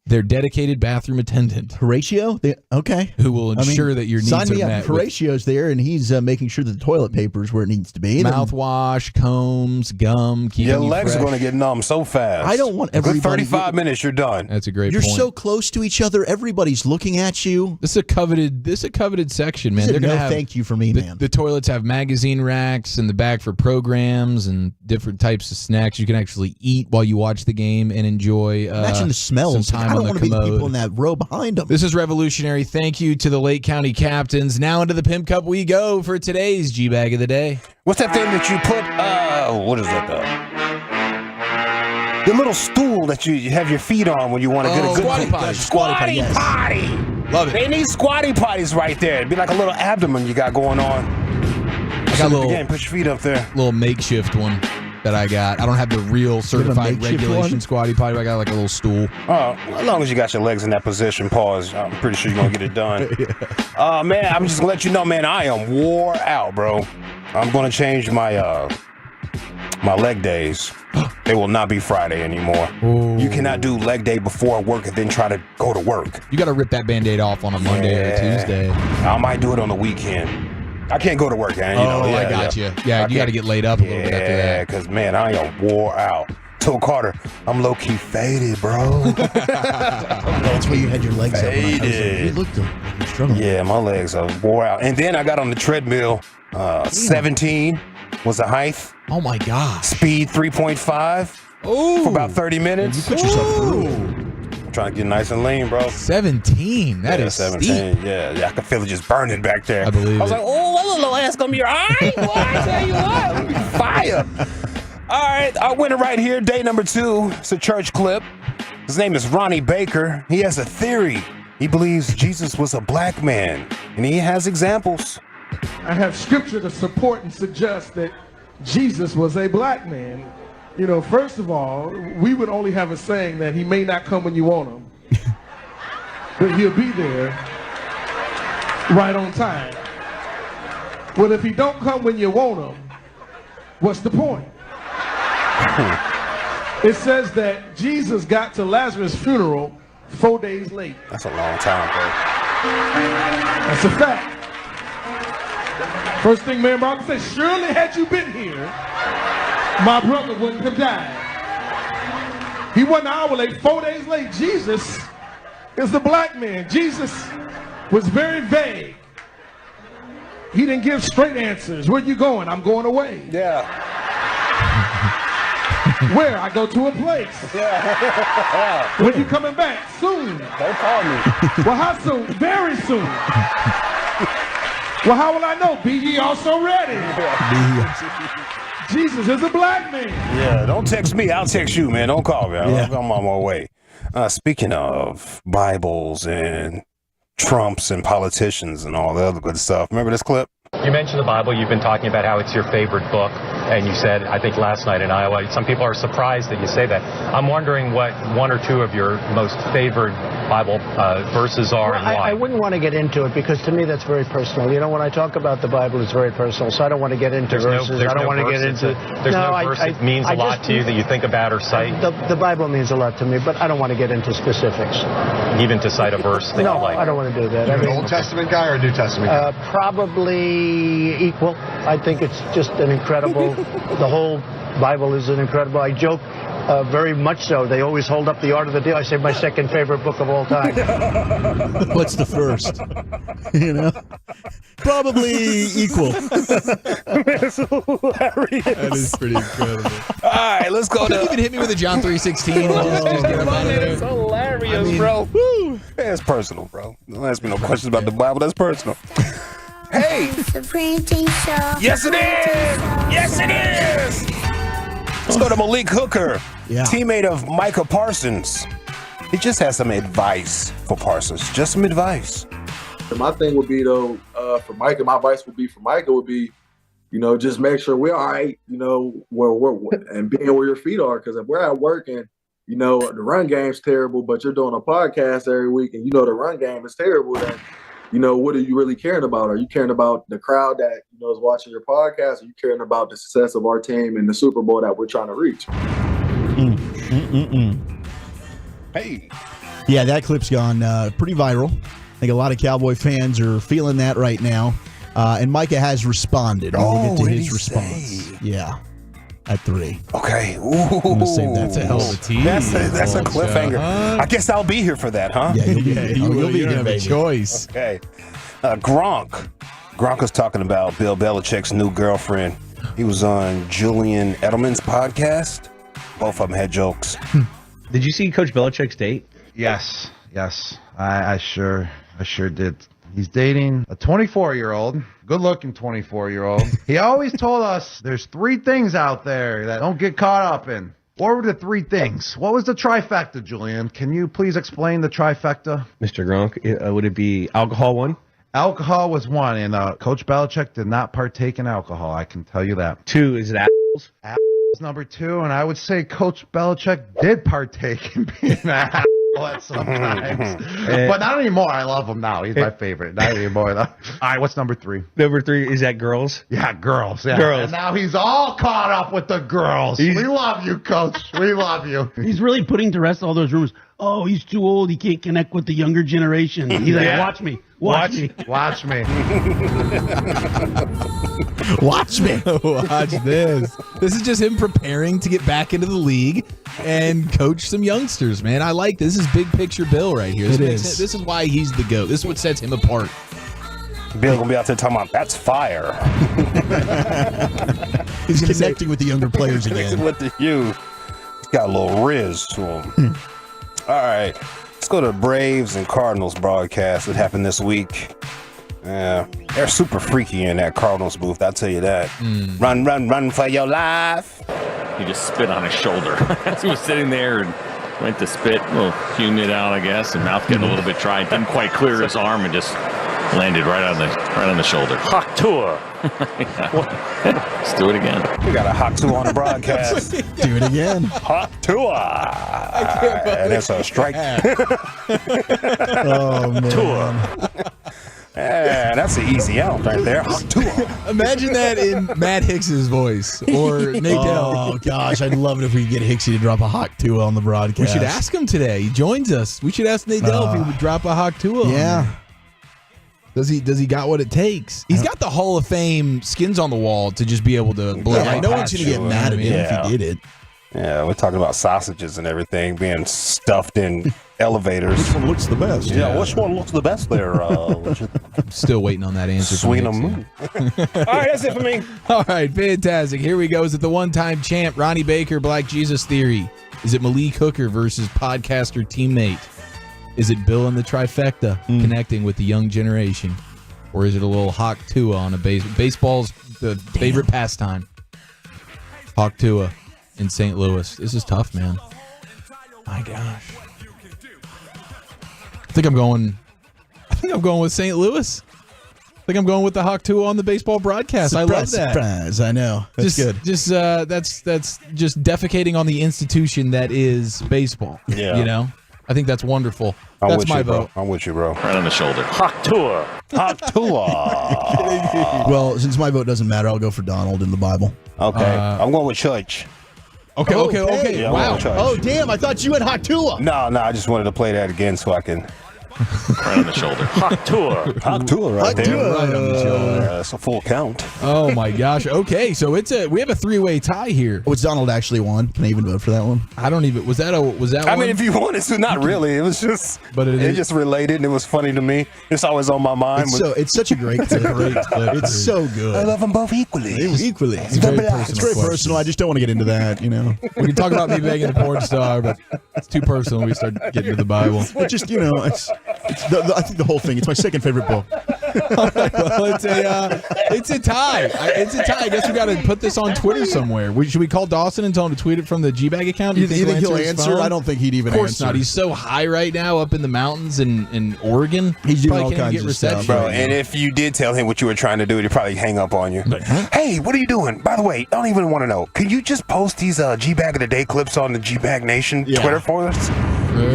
their dedicated bathroom attendant. Horatio? Okay. Who will ensure that your needs sign me are up. met. Horatio's there, and he's making sure that the toilet paper is where it needs to be. Mouthwash, combs, gum, keeping Your you legs fresh. are going to get numb so fast. I don't want Good everybody. 35 minutes, you're done. That's a great You're point. so close to each other. Everybody's looking at you. This is a coveted section, man. This is They're a gonna no have thank you for me, man. The toilets have magazine racks in the back for programs and different types of snacks you can actually eat while you watch the game and enjoy. Imagine the smells. Some time I don't on want the to be the commode. people in that row behind them. This is revolutionary. Thank you to the Lake County captains. Now into the Pimp Cup we go for today's G-Bag of the day. What's that thing that you put, what is that though? The little stool that you have your feet on when you want to get a good squatty potty. Squatty potty. Love it. They need squatty potties right there. It'd be like a little abdomen you got going on. I got a little, put your feet up there. Little makeshift one that I got. I don't have the real certified regulation squatty potty, but I got like a little stool. Oh, as long as you got your legs in that position, pause. I'm pretty sure you're going to get it done. Man, I'm just going to let you know, man, I am wore out, bro. I'm going to change my my leg days. They will not be Friday anymore. Ooh. You cannot do leg day before work and then try to go to work. You got to rip that Band-Aid off on a Monday or a Tuesday. I might do it on the weekend. I can't go to work, man. I got you. Yeah, you got to get laid up a little bit after that. Yeah, because, man, I am wore out. Told Carter, I'm low-key faded, bro. That's where you had your legs up. Faded. You looked like you're struggling. Yeah, my legs are wore out. And then I got on the treadmill. 17 was the height. Oh, my God. Speed 3.5 for about 30 minutes. You put yourself through. I'm trying to get nice and lean, bro. 17. That is 17. steep. Yeah, I can feel it just burning back there. I believe I was it. like, oh, that little ass gonna be all right. Boy, I tell you what, fire. All right, our winner right here, day number 2. It's a church clip. His name is Ronnie Baker. He has a theory. He believes Jesus was a black man, and he has examples. I have scripture to support and suggest that Jesus was a black man. You know, first of all, we would only have a saying that he may not come when you want him, but he'll be there right on time. Well, if he don't come when you want him, what's the point? It says that Jesus got to Lazarus' funeral 4 days late. That's a long time, bro. That's a fact. First thing Mary Margaret said, surely had you been here, my brother wouldn't have died. He wasn't an hour late, 4 days late. Jesus is the black man. Jesus was very vague. He didn't give straight answers. Where you going? I'm going away. Yeah. Where? I go to a place. Yeah. When you coming back? Soon. Don't call me. Well, how soon? Very soon. Well, how will I know? Be ye also ready. Jesus is a black man. Yeah, don't text me. I'll text you, man. Don't call me. I'm on my way. Speaking of Bibles and Trumps and politicians and all the other good stuff, remember this clip? You mentioned the Bible. You've been talking about how it's your favorite book. And you said, I think last night in Iowa, some people are surprised that you say that. I'm wondering what one or two of your most favorite Bible verses are and why. I wouldn't want to get into it because to me that's very personal. You know, when I talk about the Bible, it's very personal. So I don't want to get into verses. I don't want to get into... There's no verse that means a lot to you that you think about or cite? The Bible means a lot to me, but I don't want to get into specifics. Even to cite a verse that you like? No, I don't want to do that. You're an Old Testament guy or a New Testament guy? Probably equal. I think it's just an incredible... The whole Bible is an incredible... I joke Very much so. They always hold up The Art of the Deal. I say my second favorite book of all time. What's the first? You know, probably equal. That's hilarious. That is pretty incredible. All right, let's go. Couldn't even hit me with a John 3:16. Just get him out of there. It's hilarious, bro. Woo. That's personal, bro. Don't ask me no questions about the Bible. That's personal. Hey. Yes, it is. Yes, it is. Let's go to Malik Hooker, teammate of Micah Parsons. He just has some advice for Parsons. Just some advice. My thing would be, though, for Micah, my advice would be for Micah would be, just make sure we're all right, where and being where your feet are. Because if we're at work and, the run game's terrible, but you're doing a podcast every week and the run game is terrible, then, what are you really caring about? Are you caring about the crowd that, is watching your podcast? Are you caring about the success of our team and the Super Bowl that we're trying to reach? Hey. Yeah, that clip's gone pretty viral. I think a lot of Cowboy fans are feeling that right now. And Micah has responded. We'll get to his response. Yeah. At 3. Okay. Ooh. I'm going to save that. That's a hell of a tease. That's a cliffhanger. I guess I'll be here for that, huh? Yeah, you'll be You'll here, have a choice. Okay. Gronk was talking about Bill Belichick's new girlfriend. He was on Julian Edelman's podcast. Both of them had jokes. Did you see Coach Belichick's date? Yes. I sure did. He's dating a 24-year-old, good-looking 24-year-old. He always told us there's 3 things out there that don't get caught up in. What were the 3 things? What was the trifecta, Julian? Can you please explain the trifecta? Mr. Gronk, would it be alcohol 1? Alcohol was 1, and Coach Belichick did not partake in alcohol. I can tell you that. 2, is it apples? Apples number 2, and I would say Coach Belichick did partake in being an asshole at sometimes. But not anymore. I love him now. He's my favorite. Not anymore, though. All right, what's number 3? Number 3, is that girls? Yeah, girls. Yeah. Girls. And now he's all caught up with the girls. We love you, Coach. We love you. He's really putting to rest all those rumors. Oh, he's too old. He can't connect with the younger generation. He's like, watch me. Watch me. Watch me. Watch this. This is just him preparing to get back into the league and coach some youngsters, man. I like this. This is big picture Bill right here. This is why he's the GOAT. This is what sets him apart. Bill gonna be out there talking about that's fire. He's connecting with the younger players again. With the youth. He's got a little riz to him. All right. Let's go to Braves and Cardinals broadcast that happened this week. They're super freaky in that Cardinals booth, I'll tell you that. Run for your life. He just spit on his shoulder as he was sitting there and went to spit, a little fume it out, I guess, and mouth getting a little bit dry. Didn't quite clear his arm and just landed right on the shoulder. Hawk tour. Let's do it again. We got a hawk tour on the broadcast. Do it again. Hawk tour. And it's a strike. Oh, man. Tour. Yeah, that's an easy out right there. Hawk tour. Imagine that in Matt Hicks's voice or Nate Dell. Oh, gosh. I'd love it if we could get Hicksy to drop a Hawk Tua on the broadcast. We should ask him today. He joins us. We should ask Nate Dell if he would drop a Hawk Tua. Yeah. Does he got what it takes? He's got the Hall of Fame skins on the wall to just be able to blow. Yeah, no one's going to get mad at him if he did it. Yeah, we're talking about sausages and everything being stuffed in elevators. Which one looks the best? Yeah, which one looks the best there? I'm still waiting on that answer. Swing a moon. All right, that's it for me. All right, fantastic. Here we go. Is it the one-time champ, Ronnie Baker, Black Jesus Theory? Is it Malik Hooker versus podcaster teammate? Is it Bill and the trifecta connecting with the young generation? Or is it a little Hawk Tua on a baseball's favorite pastime? Hawk Tua in St. Louis. This is tough, man. My gosh. I think I'm going with St. Louis. I think I'm going with the Hawk Tua on the baseball broadcast. I love that. Surprise, I know. That's good. That's just defecating on the institution that is baseball. Yeah. You know? I think that's wonderful. That's my vote. I'm with you, bro. Right on the shoulder. Hawk tour. Hawk tour. Well, since my vote doesn't matter, I'll go for Donald in the Bible. Okay. I'm going with Church. Okay. Yeah, wow. Oh, damn. I thought you had Hawk Tua. No, I just wanted to play that again so I can Right on the shoulder. Hot tour. Hot tour right there. Right on the shoulder. That's a full count. Oh my gosh. Okay, so we have a 3-way tie here. Was Donald actually won? Can I even vote for that one? I don't even. Was that I one? mean, if you wanted to, not really. It was just, but it just related, and it was funny to me. It's always on my mind. It's such a great clip. It's so good. I love them both equally. Equally. It's very personal. It's very personal. I just don't want to get into that. You know, we can talk about me begging a porn star, but it's too personal when we start getting to the Bible. It just, I think the whole thing. It's my second favorite book. Well, it's a tie. It's a tie. I guess we got to put this on Twitter somewhere. Should we call Dawson and tell him to tweet it from the G-Bag account? You think he'll answer? I don't think he'd even answer. Of course not. He's so high right now up in the mountains in Oregon. He's doing all probably can't kinds get of stuff. reception. Bro, and if you did tell him what you were trying to do, he'd probably hang up on you. Hey, what are you doing? By the way, I don't even want to know. Can you just post these G-Bag of the Day clips on the G-Bag Nation Twitter for us?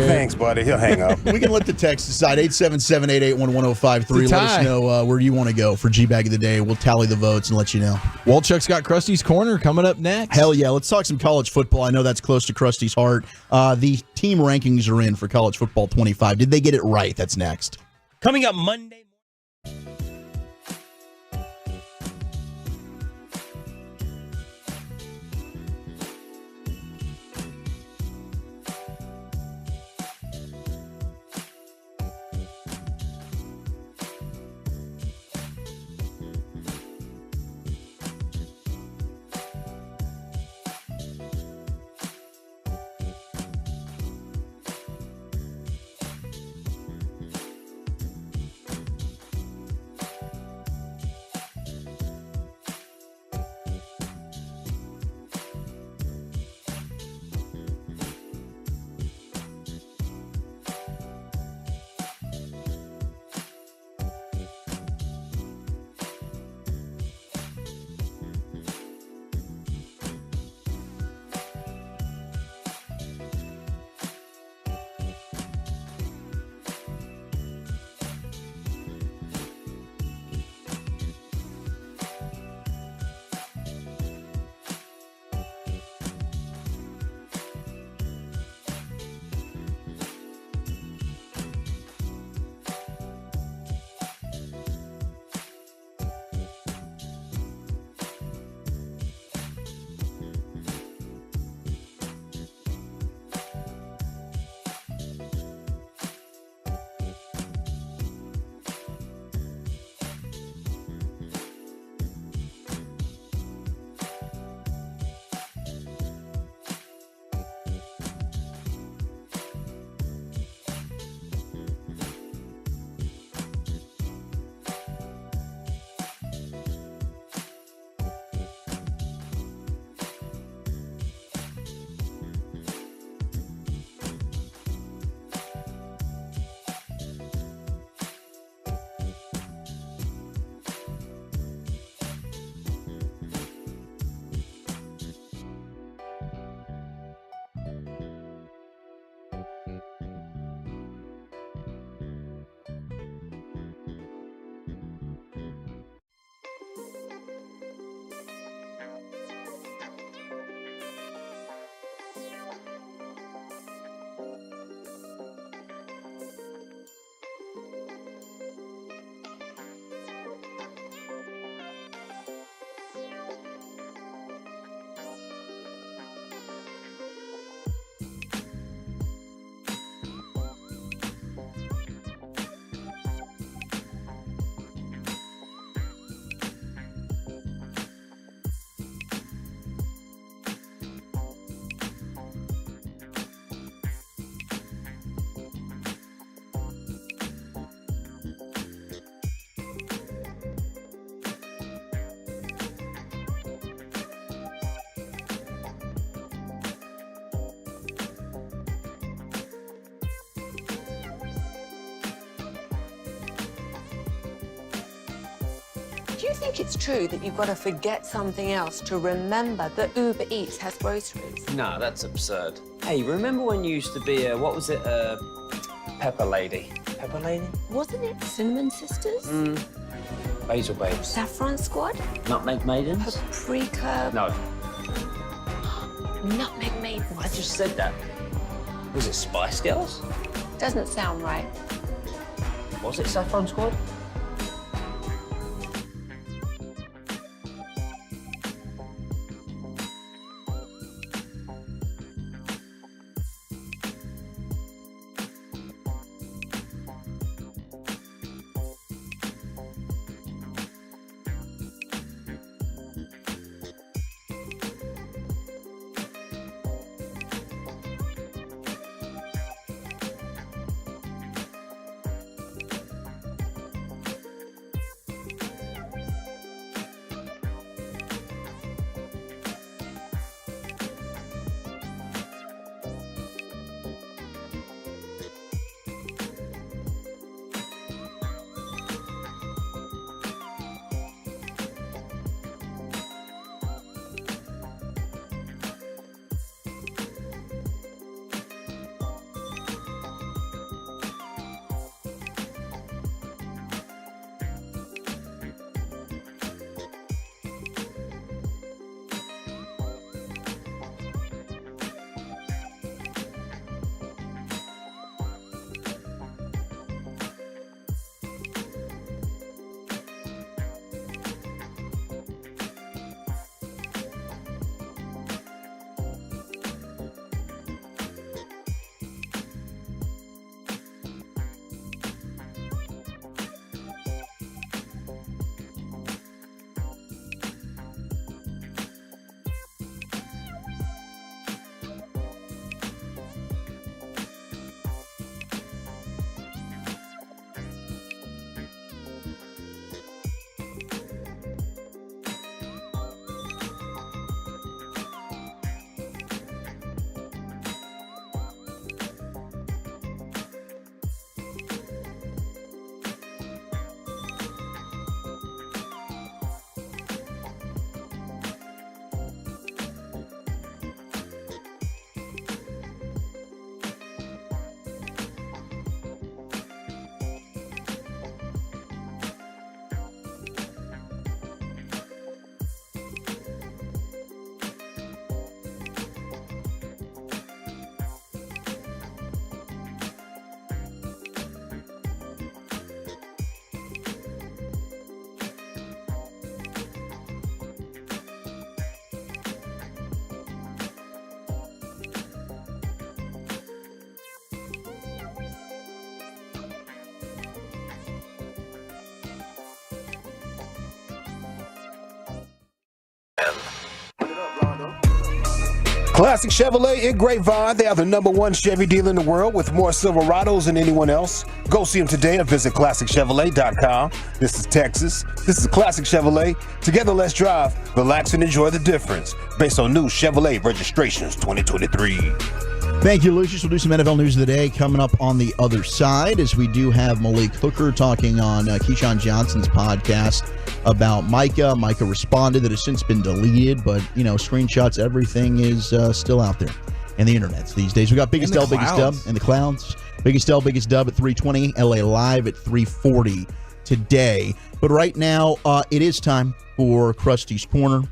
Thanks, buddy. He'll hang up. We can let the text decide. 877-881-1053. Let us know where you want to go for G-Bag of the Day. We'll tally the votes and let you know. Walchuk's got Krusty's Corner coming up next. Hell yeah. Let's talk some college football. I know that's close to Krusty's heart. The team rankings are in for college football 25. Did they get it right? That's next. Coming up Monday. Do you think it's true that you've got to forget something else to remember that Uber Eats has groceries? No, that's absurd. Hey, remember when you used to be a, what was it, Pepper Lady? Pepper Lady? Wasn't it Cinnamon Sisters? Basil Babes. Saffron Squad? Nutmeg Maidens? Paprika? No. Nutmeg Maidens. I just said that. Was it Spice Girls? Doesn't sound right. What's it, Saffron Squad? Classic Chevrolet in Grapevine. They are the #1 Chevy dealer in the world with more Silverados than anyone else. Go see them today or visit ClassicChevrolet.com. This is Texas. This is Classic Chevrolet. Together, let's drive, relax, and enjoy the difference. Based on new Chevrolet registrations 2023. Thank you, Lucius. We'll do some NFL news of the day coming up on the other side, as we do have Malik Hooker talking on Keyshawn Johnson's podcast about Micah. Micah responded that has since been deleted, but, screenshots, everything is still out there in the internets these days. We got Biggest L, Biggest Dub in the clouds. Biggest L, Biggest Dub at 3:20, LA Live at 3:40 today. But right now, it is time for Krusty's Corner.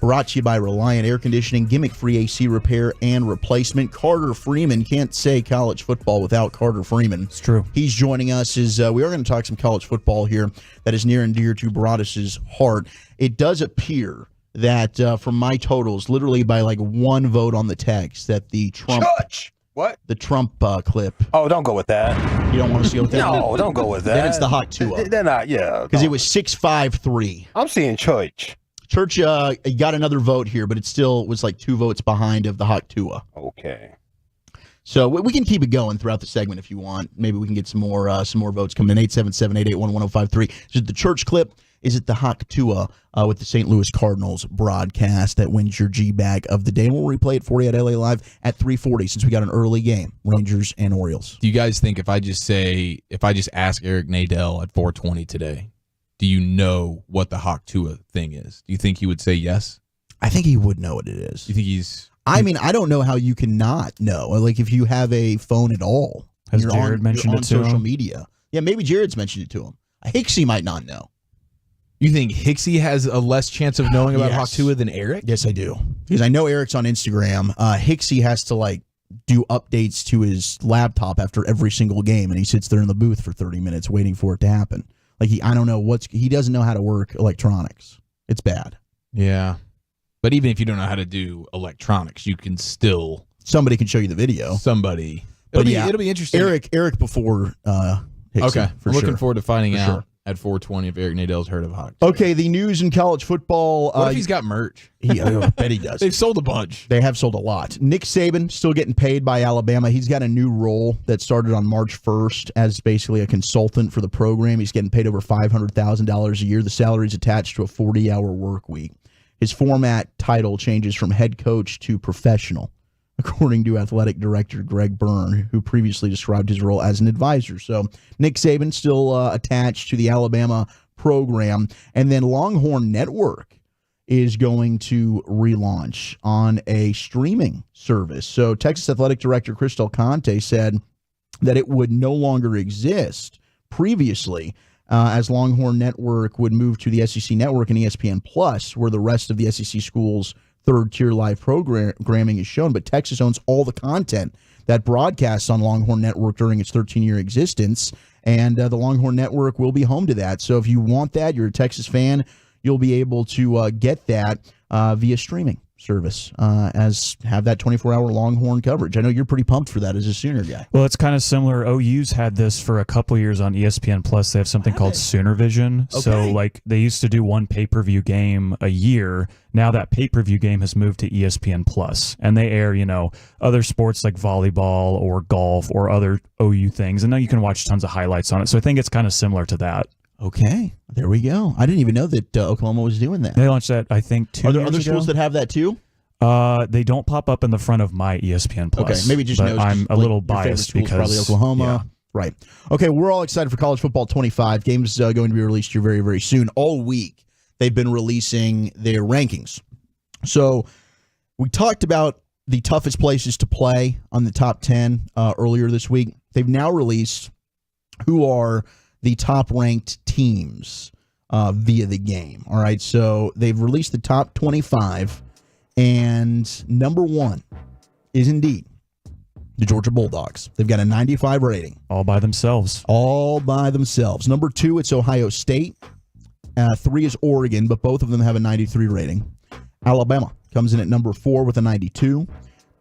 Brought to you by Reliant Air Conditioning, gimmick-free AC repair and replacement. Carter Freeman, can't say college football without Carter Freeman. It's true. He's joining us as we are going to talk some college football here that is near and dear to Baradas' heart. It does appear that from my totals, literally by like one vote on the text, that the Trump... What? The Trump clip. Oh, don't go with that. You don't want to go with that? No, don't go with that. Then it's the Hawk Tua. They're not, yeah. Because it was 6-5-3. I'm seeing Church. Church got another vote here, but it still was like 2 votes behind of the Hawk Tua. Okay. So we can keep it going throughout the segment if you want. Maybe we can get some more votes coming in. 877-881-1053. Is it the Church clip? Is it the Hawk Tua with the St. Louis Cardinals broadcast that wins your G-Bag of the day? And we'll replay it for you at LA Live at 3:40 since we got an early game, Rangers and Orioles. Do you guys think if I just ask Eric Nadel at 4:20 today, do you know what the Hawk Tua thing is? Do you think he would say yes? I think he would know what it is. You think he's... I mean, I don't know how you can not know. Like, if you have a phone at all. Has Jared mentioned it to him? On social media. Yeah, maybe Jared's mentioned it to him. Hicksy might not know. You think Hicksy has a less chance of knowing about Hawk Tua than Eric? Yes, I do. Because I know Eric's on Instagram. Hicksy has to, do updates to his laptop after every single game, and he sits there in the booth for 30 minutes waiting for it to happen. Like I don't know he doesn't know how to work electronics. It's bad. Yeah. But even if you don't know how to do electronics, you can still. Somebody can show you the video. It'll be interesting. Eric before. Hickson, Okay. for I'm looking sure. forward to finding For out sure. at 420 if Eric Nadell's heard of Hawk. Okay, the news in college football. What if he's got merch? I bet he does. They've sold a bunch. They have sold a lot. Nick Saban still getting paid by Alabama. He's got a new role that started on March 1st as basically a consultant for the program. He's getting paid over $500,000 a year. The salary is attached to a 40-hour work week. His format title changes from head coach to professional, according to athletic director Greg Byrne, who previously described his role as an advisor. So Nick Saban still attached to the Alabama program. And then Longhorn Network is going to relaunch on a streaming service. So Texas athletic director Chris Del Conte said that it would no longer exist previously, as Longhorn Network would move to the SEC Network and ESPN Plus, where the rest of the SEC schools' third-tier live programming is shown. But Texas owns all the content that broadcasts on Longhorn Network during its 13-year existence, and the Longhorn Network will be home to that. So if you want that, you're a Texas fan, you'll be able to get that via streaming service, have that 24-hour Longhorn coverage. I know you're pretty pumped for that as a Sooner guy. Well, it's kind of similar. OU's had this for a couple years on ESPN Plus. They have something called Sooner Vision. Okay. So, like, they used to do one pay-per-view game a year. Now that pay-per-view game has moved to ESPN Plus, and they air, other sports like volleyball or golf or other OU things. And now you can watch tons of highlights on it. So I think it's kind of similar to that. Okay, there we go. I didn't even know that Oklahoma was doing that. They launched that, I think, 2 Are there years other ago. schools that have that too? They don't pop up in the front of my ESPN Plus. Okay, maybe just but knows I'm a little biased because probably Oklahoma. yeah. Right. Okay, we're all excited for College Football 25. Games going to be released here very, very soon. All week, they've been releasing their rankings. So we talked about the toughest places to play on the top 10 earlier this week. They've now released who are the top-ranked teams via the game. All right, so they've released the top 25, and number 1 is indeed the Georgia Bulldogs. They've got a 95 rating. All by themselves. All by themselves. Number 2, it's Ohio State. 3 is Oregon, but both of them have a 93 rating. Alabama comes in at number 4 with a 92.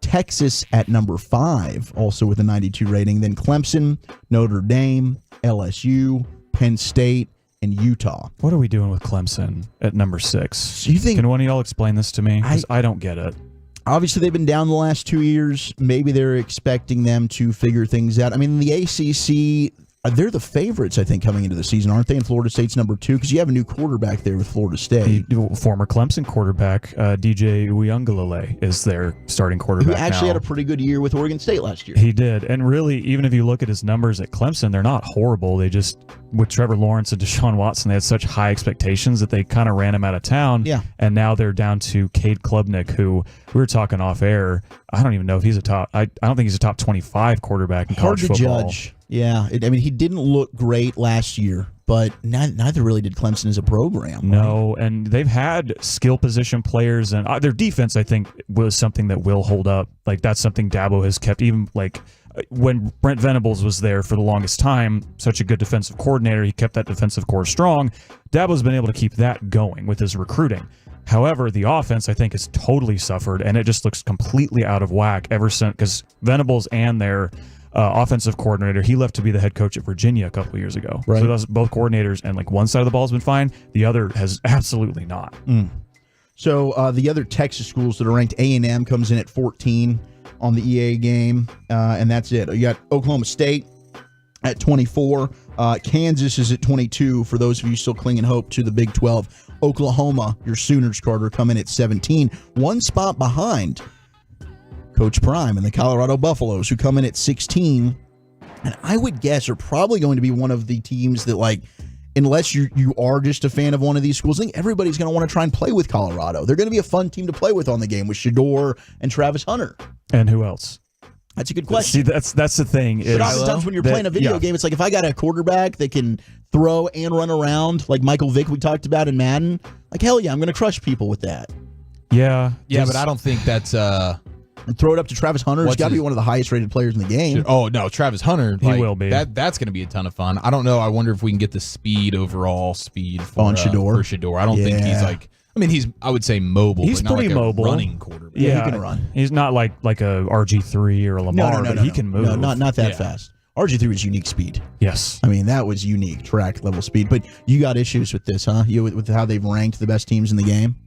Texas at number 5, also with a 92 rating. Then Clemson, Notre Dame, LSU, Penn State, and Utah. What are we doing with Clemson at number 6? Do you think? Can one of y'all explain this to me? Because I don't get it. Obviously, they've been down the last 2 years. Maybe they're expecting them to figure things out. I mean, the ACC, they're the favorites, I think, coming into the season, aren't they? And Florida State's number 2 because you have a new quarterback there with Florida State. The former Clemson quarterback, DJ Uiagalelei, is their starting quarterback Who actually now. had a pretty good year with Oregon State last year. He did. And really, even if you look at his numbers at Clemson, they're not horrible. They just, with Trevor Lawrence and Deshaun Watson, they had such high expectations that they kind of ran him out of town. Yeah. And now they're down to Cade Klubnik, who we were talking off air. I don't even know if he's a top, I don't think he's a top 25 quarterback in Hard college to football. judge. Yeah. I mean, he didn't look great last year, but neither really did Clemson as a program. No, and they've had skill position players, and their defense, I think, was something that will hold up. Like, that's something Dabo has kept, even like when Brent Venables was there for the longest time, such a good defensive coordinator, he kept that defensive core strong. Dabo's been able to keep that going with his recruiting. However, the offense, I think, has totally suffered, and it just looks completely out of whack ever since, because Venables and their offensive coordinator, he left to be the head coach at Virginia a couple of years ago. Right. So those both coordinators, and like one side of the ball has been fine, the other has absolutely not. So the other Texas schools that are ranked, A&M comes in at 14 on the EA game, and that's it. You got Oklahoma State at 24. Kansas is at 22 for those of you still clinging hope to the Big 12. Oklahoma, your Sooners, Carter, come in at 17. One spot behind Coach Prime and the Colorado Buffaloes, who come in at 16. And I would guess are probably going to be one of the teams that, like, unless you are just a fan of one of these schools, I think everybody's going to want to try and play with Colorado. They're going to be a fun team to play with on the game with Shador and Travis Hunter. And who else? That's a good question. See, that's the thing. But oftentimes when you're playing a video game, it's like if I got a quarterback that can throw and run around, like Michael Vick we talked about in Madden, like, hell yeah, I'm going to crush people with that. Yeah. Yeah, but I don't think that's throw it up to Travis Hunter. He's got to be one of the highest rated players in the game. Oh no, Travis Hunter. He will be. That's going to be a ton of fun. I don't know. I wonder if we can get the overall speed on Shedeur. For Shedeur. I don't think he's like. I mean, I would say mobile. He's but not pretty like mobile. A running quarterback. Yeah, he can run. He's not like a RG3 or a Lamar, but he can move. No, not that fast. RG3 was unique speed. Yes. I mean, that was unique track level speed. But you got issues with this, huh? With how they've ranked the best teams in the game?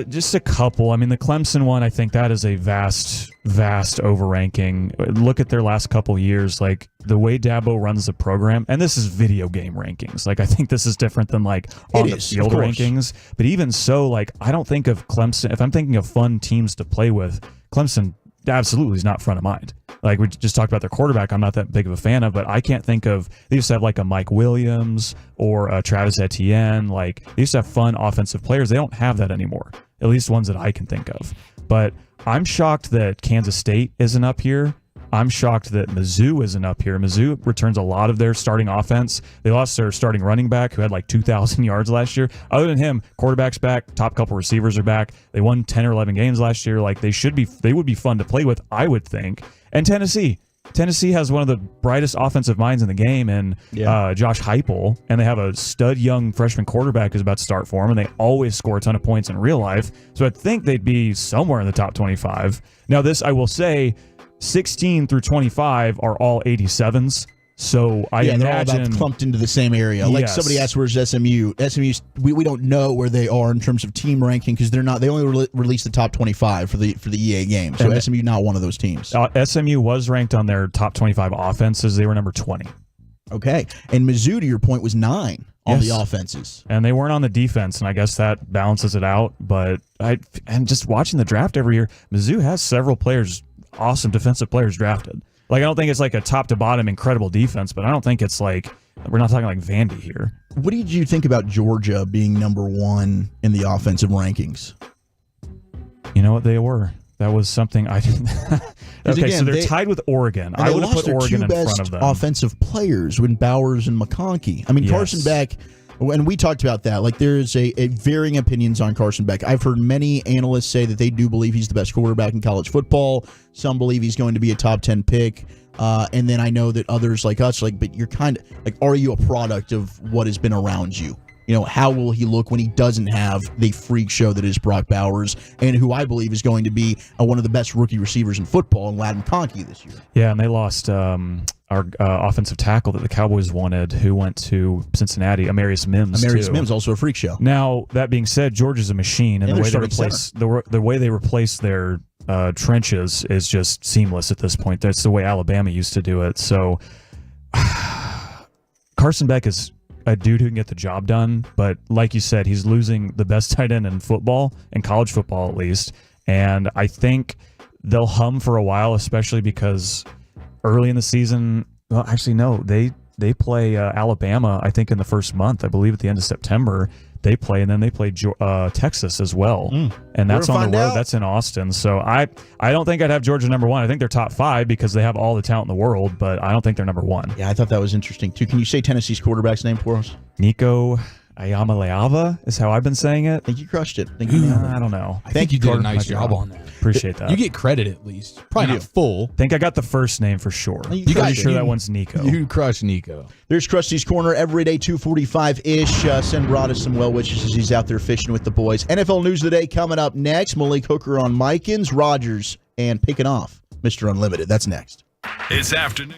Just a couple. I mean, the Clemson one, I think that is a vast overranking. Look at their last couple years, like the way Dabo runs the program, and this is video game rankings. Like, I think this is different than like on the field rankings. But even so, like, I don't think of Clemson, if I'm thinking of fun teams to play with, Clemson absolutely is not front of mind. Like we just talked about their quarterback, I'm not that big of a fan of, but I can't think of, they used to have like a Mike Williams or a Travis Etienne. Like they used to have fun offensive players. They don't have that anymore, at least ones that I can think of. But I'm shocked that Kansas State isn't up here. I'm shocked that Mizzou isn't up here. Mizzou returns a lot of their starting offense. They lost their starting running back who had like 2,000 yards last year. Other than him, quarterback's back, top couple receivers are back. They won 10 or 11 games last year. Like they would be fun to play with, I would think. And Tennessee has one of the brightest offensive minds in the game, and Josh Heupel, and they have a stud young freshman quarterback who's about to start for them, and they always score a ton of points in real life. So I think they'd be somewhere in the top 25. Now this, I will say, 16 through 25 are all 87s. So I imagine they're all about clumped into the same area. Like somebody asked, "Where's SMU?" SMU, we don't know where they are in terms of team ranking because they're not. They only release the top 25 for the EA game. So and SMU not one of those teams. SMU was ranked on their top 25 offenses. They were number 20. Okay, and Mizzou, to your point, was 9 on the offenses, and they weren't on the defense, and I guess that balances it out. But and just watching the draft every year, Mizzou has several players, awesome defensive players drafted. Like, I don't think it's like a top to bottom incredible defense, but I don't think it's like, we're not talking like Vandy here. What did you think about Georgia being number 1 in the offensive rankings? You know what they were? That was something I didn't. Okay, again, so they're tied with Oregon. I would have put Oregon in front of them. Offensive players when Bowers and McConkey. I mean, Carson Beck. And we talked about that. Like, there's a varying opinions on Carson Beck. I've heard many analysts say that they do believe he's the best quarterback in college football. Some believe he's going to be a top 10 pick. And then I know that others like us, but you're kind of like, are you a product of what has been around you? You know, how will he look when he doesn't have the freak show that is Brock Bowers, and who I believe is going to be one of the best rookie receivers in football, in Ladd McConkey this year. Yeah, and they lost our offensive tackle that the Cowboys wanted, who went to Cincinnati, Amarius Mims. Amarius Mims, also a freak show. Now, that being said, Georgia's a machine, and the way they replace their trenches is just seamless at this point. That's the way Alabama used to do it. So Carson Beck is a dude who can get the job done, but like you said, he's losing the best tight end in football, in college football at least, and I think they'll hum for a while, especially because early in the season, well, actually no, they play Alabama, I think in the first month, I believe at the end of September, they play, and then they play Texas as well, and that's on the road. That's in Austin. So I don't think I'd have Georgia number 1. I think they're top 5 because they have all the talent in the world, but I don't think they're number 1. Yeah, I thought that was interesting too. Can you say Tennessee's quarterback's name for us? Nico Ayamaleava is how I've been saying it. I think you crushed it. I don't know. I think you did a nice job on that. Appreciate that. You get credit at least. Probably not full. Think I got the first name for sure. You pretty sure that one's Nico. You crushed Nico. There's Krusty's Corner every day, 2:45-ish. Send Broadus some well wishes as he's out there fishing with the boys. NFL News of the Day coming up next. Malik Hooker on Mikins, Rogers, and picking off Mr. Unlimited. That's next. It's afternoon.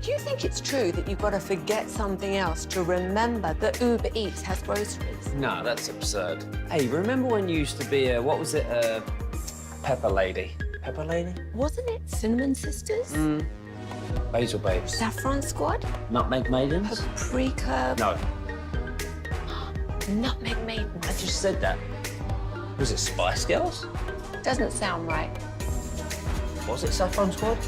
Do you think it's true that you've got to forget something else to remember that Uber Eats has groceries? No, that's absurd. Hey, remember when you used to be a, what was it, Pepper Lady? Pepper Lady? Wasn't it Cinnamon Sisters? Basil Babes. Saffron Squad? Nutmeg Maidens? Paprika? No, Nutmeg Maidens? I just said that. Was it Spice Girls? Doesn't sound right. Was it Saffron Squad?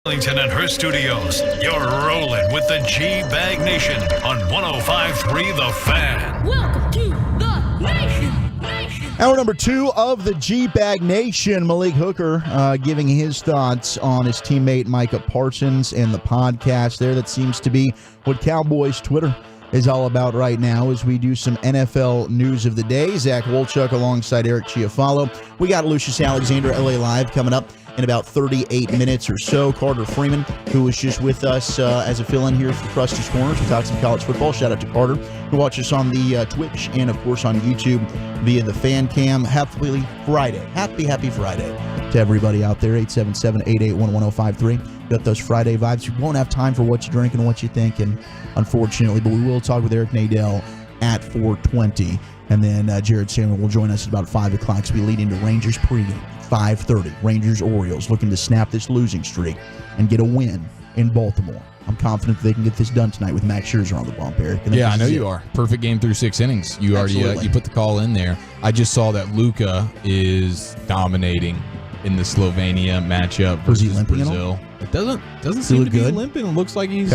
Arlington and her studios. You're rolling with the G-Bag Nation on 105.3 The Fan. Welcome to the Nation. Hour number 2 of the G-Bag Nation. Malik Hooker giving his thoughts on his teammate Micah Parsons and the podcast there. That seems to be what Cowboys Twitter is all about right now as we do some NFL news of the day. Zach Wolchuk alongside Eric Chiafalo. We got Lucius Alexander, LA Live, coming up in about 38 minutes or so. Carter Freeman, who was just with us as a fill-in here for Krusty's Corners. We talked some college football. Shout out to Carter, who watches us on the Twitch and, of course, on YouTube via the fan cam. Happy Friday. Happy Friday to everybody out there. 877-881-1053. Got those Friday vibes. We won't have time for what you drink and what you think, and unfortunately, but we will talk with Eric Nadel at 4:20. And then Jared Sandler will join us at about 5 o'clock as we lead into Rangers pregame. 5:30. Rangers Orioles looking to snap this losing streak and get a win in Baltimore. I'm confident they can get this done tonight with Max Scherzer on the bump, Eric. Yeah, I know you are. Perfect game through 6 innings. You already you put the call in there. I just saw that Luka is dominating in the Slovenia matchup versus Brazil. It doesn't seem to be limping. It looks like he's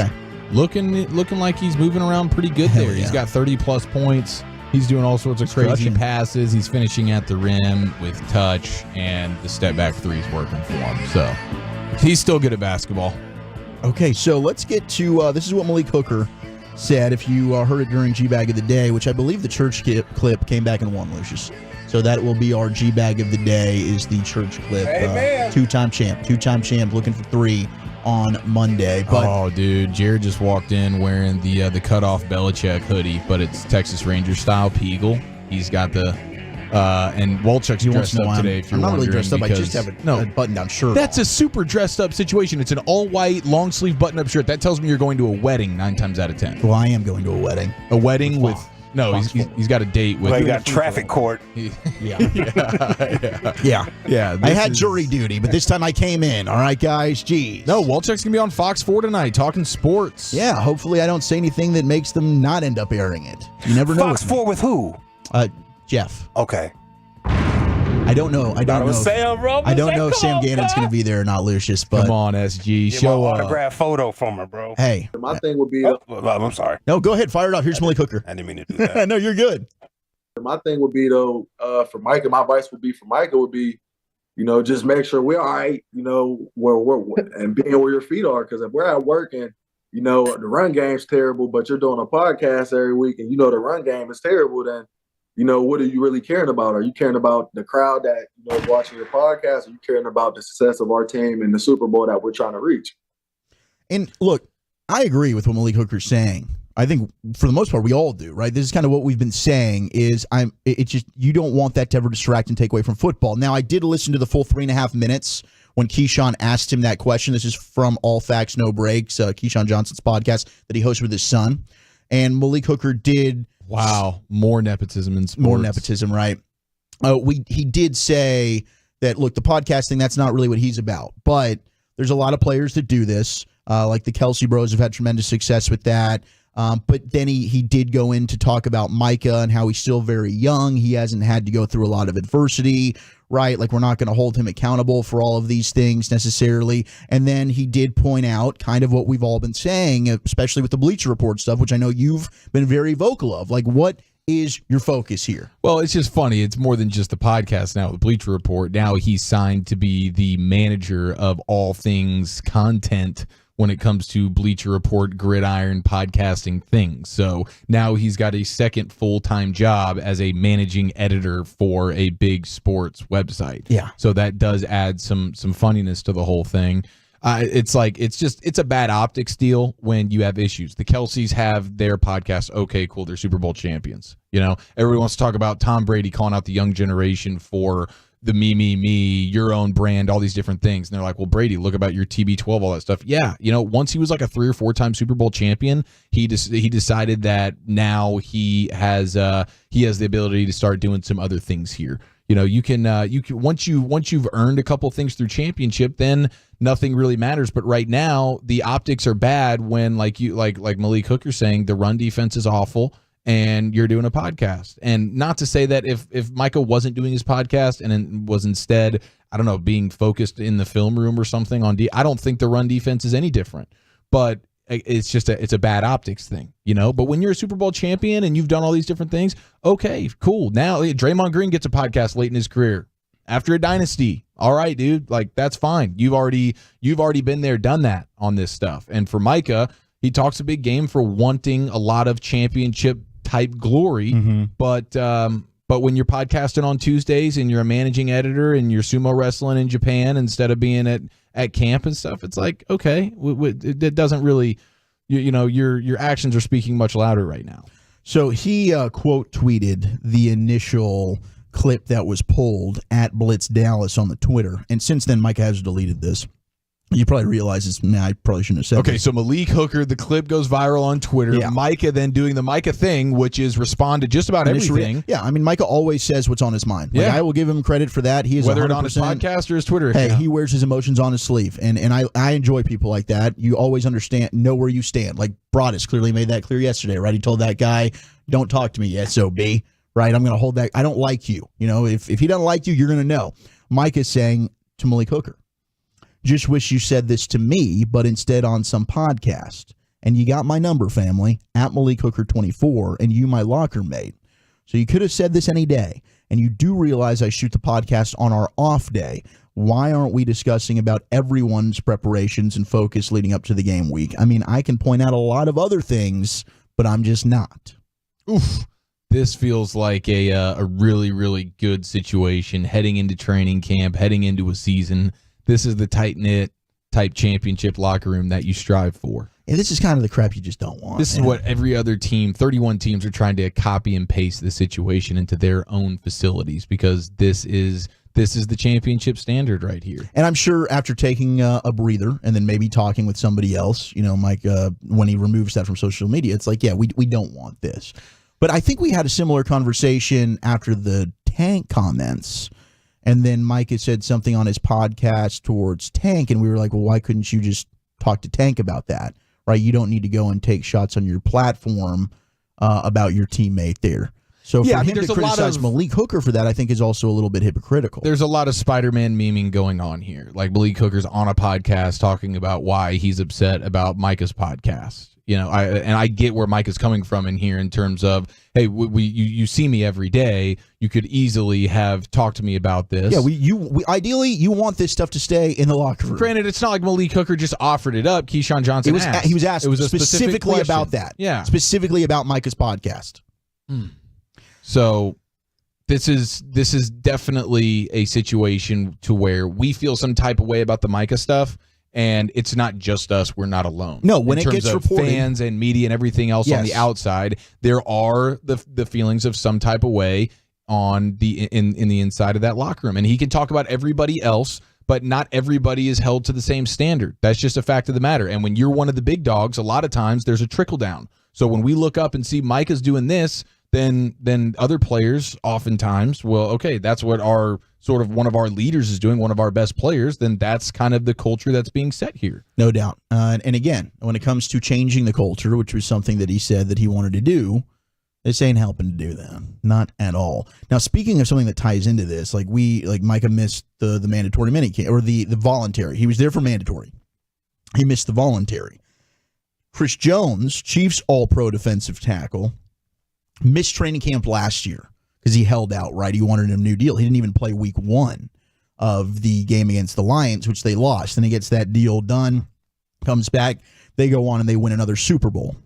looking like he's moving around pretty good there. Yeah. He's got 30+ points. He's doing all sorts of crazy passes. He's finishing at the rim with touch, and the step back three is working for him. So he's still good at basketball. Okay, so let's get to this is what Malik Hooker said. If you heard it during G-Bag of the Day, which I believe the church clip came back and won, Lucius. So that will be our G-Bag of the Day is the church clip. Two-time champ looking for 3 on Monday. But oh, dude, Jared just walked in wearing the cutoff Belichick hoodie, but it's Texas Ranger style Peagle. He's got the and Wolchuk's dressed up today. If you're I'm not really wondering, dressed up. I just have a button-down shirt. That's a super dressed up situation. It's an all-white long sleeve button-up shirt. That tells me you're going to a wedding 9 times out of 10. Well, I am going to a wedding. A wedding with. No, he's got a date with. Well, he got traffic court. Yeah. I had jury duty, but this time I came in. All right, guys. Geez. No, Wolchuk's gonna be on Fox 4 tonight talking sports. Yeah. Hopefully, I don't say anything that makes them not end up airing it. You never know. Fox 4 with who? Jeff. Okay. I don't know. I don't know if Sam Gannon's going to be there or not, Lucius. But come on, SG. Get Show my up. autograph photo from her, bro. Hey. My thing would be... I'm sorry. No, go ahead. Fire it up. Here's Malik Hooker. I didn't mean to do that. No, you're good. My thing would be, though, for Micah, my advice would be for Micah would be, just make sure we're all right, where and being where your feet are. Because if we're at work and, the run game's terrible, but you're doing a podcast every week and the run game is terrible, then what are you really caring about? Are you caring about the crowd that is watching your podcast? Are you caring about the success of our team and the Super Bowl that we're trying to reach? And look, I agree with what Malik Hooker's saying. I think for the most part we all do, right? This is kind of what we've been saying is it's just you don't want that to ever distract and take away from football. Now I did listen to the full 3.5 minutes when Keyshawn asked him that question. This is from All Facts No Breaks, Keyshawn Johnson's podcast that he hosts with his son. And Malik Hooker did. Wow, more nepotism in sports. More nepotism, right? He did say that, look, the podcast thing, that's not really what he's about. But there's a lot of players that do this. Like the Kelsey Bros have had tremendous success with that. But then he did go in to talk about Micah and how he's still very young. He hasn't had to go through a lot of adversity, right? Like we're not going to hold him accountable for all of these things necessarily. And then he did point out kind of what we've all been saying, especially with the Bleacher Report stuff, which I know you've been very vocal of. Like, what is your focus here? Well, it's just funny. It's more than just the podcast now, the Bleacher Report. Now he's signed to be the manager of all things content when it comes to Bleacher Report, gridiron, podcasting things. So now he's got a second full-time job as a managing editor for a big sports website. Yeah. So that does add some funniness to the whole thing. It's a bad optics deal when you have issues. The Kelseys have their podcast. Okay, cool. They're Super Bowl champions. Everyone wants to talk about Tom Brady calling out the young generation for the me, your own brand, all these different things. And they're like, well, Brady, look about your TB12, all that stuff. Yeah, once he was like a 3 or 4 time Super Bowl champion, he decided that now he has the ability to start doing some other things here. You can once you've earned a couple things through championship, then nothing really matters. But right now, the optics are bad when like Malik Hooker saying the run defense is awful. And you're doing a podcast. And not to say that if Micah wasn't doing his podcast and was instead, I don't know, being focused in the film room or something I don't think the run defense is any different. But it's just it's a bad optics thing, But when you're a Super Bowl champion and you've done all these different things, okay, cool. Now Draymond Green gets a podcast late in his career after a dynasty. All right, dude, like that's fine. You've already been there, done that on this stuff. And for Micah, he talks a big game for wanting a lot of championship type glory, but when you're podcasting on Tuesdays and you're a managing editor and you're sumo wrestling in Japan instead of being at camp and stuff, it's like, okay, it doesn't really, your actions are speaking much louder right now. So he quote tweeted the initial clip that was pulled at Blitz Dallas on the Twitter, and since then Mike has deleted this. You probably realize it's, I probably shouldn't have said Okay, so Malik Hooker, the clip goes viral on Twitter. Yeah. Micah then doing the Micah thing, which is respond to just about everything. Yeah, I mean, Micah always says what's on his mind. Like, Yeah. I will give him credit for that. He is Whether 100%, it on his podcast or his Twitter Hey, account. he wears his emotions on his sleeve, and I enjoy people like that. You always know where you stand. Like Broadus clearly made that clear yesterday, right? He told that guy, don't talk to me, SOB, right? I'm going to hold that. I don't like you. If he doesn't like you, you're going to know. Mike is saying to Malik Hooker, just wish you said this to me, but instead on some podcast. And you got my number, family, at Malik Hooker 24, and you my locker mate. So you could have said this any day. And you do realize I shoot the podcast on our off day. Why aren't we discussing about everyone's preparations and focus leading up to the game week? I mean, I can point out a lot of other things, but I'm just not. Oof. This feels like a really, really good situation heading into training camp, heading into a season. This is the tight-knit type championship locker room that you strive for. And this is kind of the crap you just don't want. This is what every other team, 31 teams, are trying to copy and paste the situation into their own facilities, because this is the championship standard right here. And I'm sure after taking a breather and then maybe talking with somebody else, Mike, when he removes that from social media, it's like, yeah, we don't want this. But I think we had a similar conversation after the Tank comments. And then Mike had said something on his podcast towards Tank, and we were like, well, why couldn't you just talk to Tank about that, right? You don't need to go and take shots on your platform about your teammate there. So for him to criticize Malik Hooker for that, I think is also a little bit hypocritical. There's a lot of Spider-Man memeing going on here. Like Malik Hooker's on a podcast talking about why he's upset about Micah's podcast. I get where Mike is coming from in here in terms of, hey, you see me every day. You could easily have talked to me about this. Yeah, ideally you want this stuff to stay in the locker room. Granted, it's not like Malik Hooker just offered it up. Keyshawn Johnson asked. He was asked it was a specifically about that. Yeah, specifically about Micah's podcast. So this is definitely a situation to where we feel some type of way about the Micah stuff. And it's not just us. We're not alone. No, when in it gets terms of reported, fans and media and everything else on the outside, there are the feelings of some type of way on the in the inside of that locker room. And he can talk about everybody else, but not everybody is held to the same standard. That's just a fact of the matter. And when you're one of the big dogs, a lot of times there's a trickle down. So when we look up and see Micah's doing this, then other players oftentimes, well, okay, that's what our sort of one of our leaders is doing, one of our best players, then that's kind of the culture that's being set here. No doubt. And again, when it comes to changing the culture, which was something that he said that he wanted to do, this ain't helping to do that. Not at all. Now, speaking of something that ties into this, like Micah missed the mandatory minicamp, or the voluntary. He was there for mandatory. He missed the voluntary. Chris Jones, Chiefs All-Pro defensive tackle, missed training camp last year because he held out, right? He wanted a new deal. He didn't even play week 1 of the game against the Lions, which they lost. Then he gets that deal done, comes back, they go on and they win another Super Bowl.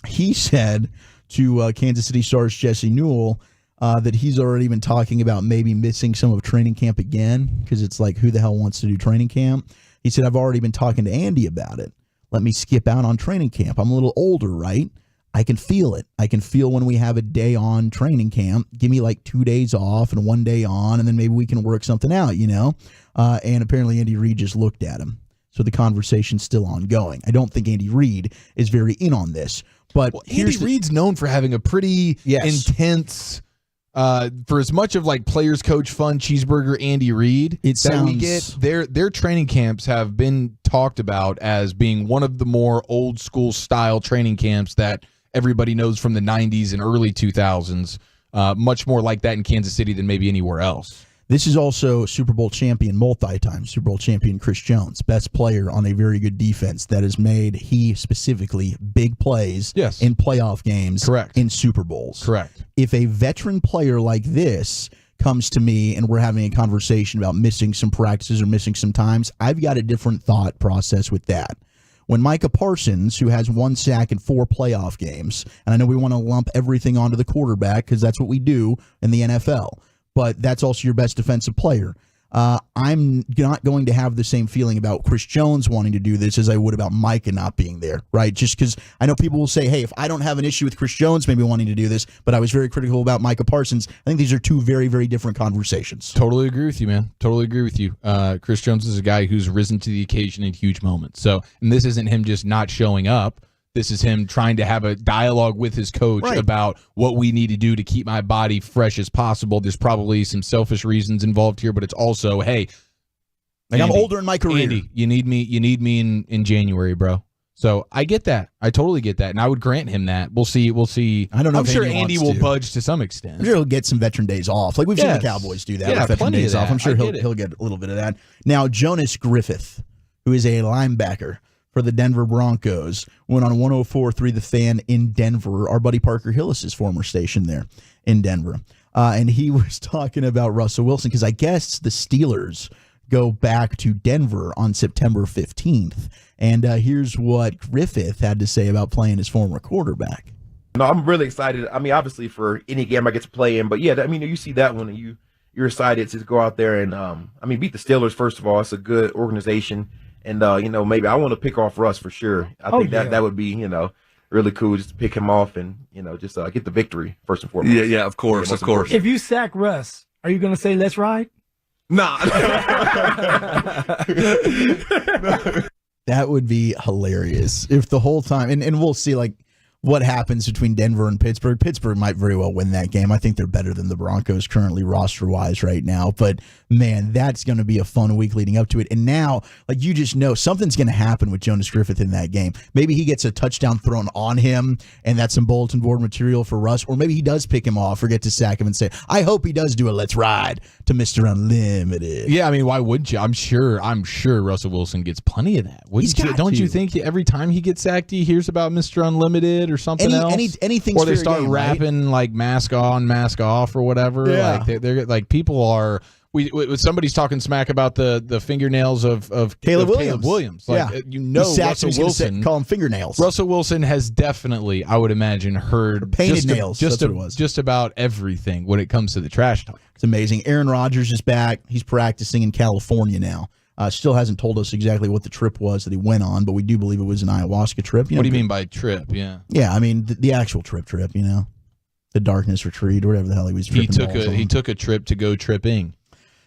He said to Kansas City Stars Jesse Newell that he's already been talking about maybe missing some of training camp again, because it's like, who the hell wants to do training camp? He said, I've already been talking to Andy about it. Let me skip out on training camp. I'm a little older, right? I can feel it. I can feel when we have a day on training camp, give me like 2 days off and 1 day on, and then maybe we can work something out, And apparently Andy Reid just looked at him. So the conversation's still ongoing. I don't think Andy Reid is very in on this. But Andy Reid's known for having a pretty intense, for as much of like players coach fun cheeseburger Andy Reid that we get, their training camps have been talked about as being one of the more old school style training camps that everybody knows from the 90s and early 2000s, much more like that in Kansas City than maybe anywhere else. This is also Super Bowl champion, multi-time Super Bowl champion Chris Jones, best player on a very good defense that has made, he specifically, big plays in playoff games, in Super Bowls. Correct. If a veteran player like this comes to me and we're having a conversation about missing some practices or missing some times, I've got a different thought process with that. When Micah Parsons, who has 1 sack in 4 playoff games, and I know we want to lump everything onto the quarterback because that's what we do in the NFL, but that's also your best defensive player. I'm not going to have the same feeling about Chris Jones wanting to do this as I would about Micah not being there, right? Just because I know people will say, hey, if I don't have an issue with Chris Jones maybe wanting to do this, but I was very critical about Micah Parsons, I think these are two very, very different conversations. Totally agree with you, man. Totally agree with you. Chris Jones is a guy who's risen to the occasion in huge moments. So, and this isn't him just not showing up. This is him trying to have a dialogue with his coach about what we need to do to keep my body fresh as possible. There's probably some selfish reasons involved here, but it's also, hey, Andy, I'm older in my career. Andy, you need me in January, bro. So I get that. I totally get that, and I would grant him that. We'll see. I don't know. I'm sure Andy will budge to some extent. I'm sure he'll get some veteran days off. Like we've seen the Cowboys do that with veteran days off. I'm sure he'll get a little bit of that. Now, Jonas Griffith, who is a linebacker for the Denver Broncos, went on 104.3 The Fan in Denver, our buddy Parker Hillis's former station there in Denver. And he was talking about Russell Wilson because I guess the Steelers go back to Denver on September 15th. And here's what Griffith had to say about playing his former quarterback. No, I'm really excited. I mean, obviously for any game I get to play in, but yeah, I mean, you see that one and you're excited to go out there and, beat the Steelers, first of all. It's a good organization. And, maybe I want to pick off Russ for sure. I think that would be, really cool just to pick him off and, just get the victory first and foremost. Yeah, of course, of course. If you sack Russ, are you going to say, let's ride? Nah. That would be hilarious if the whole time, and we'll see what happens between Denver and Pittsburgh. Pittsburgh might very well win that game. I think they're better than the Broncos currently roster-wise right now. But, man, that's going to be a fun week leading up to it. And now, you just know something's going to happen with Jonas Griffith in that game. Maybe he gets a touchdown thrown on him, and that's some bulletin board material for Russ. Or maybe he does pick him off or get to sack him and say, I hope he does do a let's ride to Mr. Unlimited. Yeah, I mean, why wouldn't you? I'm sure Russell Wilson gets plenty of that. Don't you think every time he gets sacked, he hears about Mr. Unlimited or something else? Anything's or they fair start game, rapping right? Mask on, mask off or whatever. Yeah. They're like people are. Somebody's talking smack about the fingernails of Caleb Williams. Russell Wilson call him fingernails. Russell Wilson has definitely, I would imagine, heard painted nails. That's what it was. Just about everything when it comes to the trash talk. It's amazing. Aaron Rodgers is back. He's practicing in California now. Still hasn't told us exactly what the trip was that he went on, but we do believe it was an ayahuasca trip. What do you mean by trip? Yeah. Yeah, I mean the actual trip, the darkness retreat, or whatever the hell he was. He took a trip to go tripping.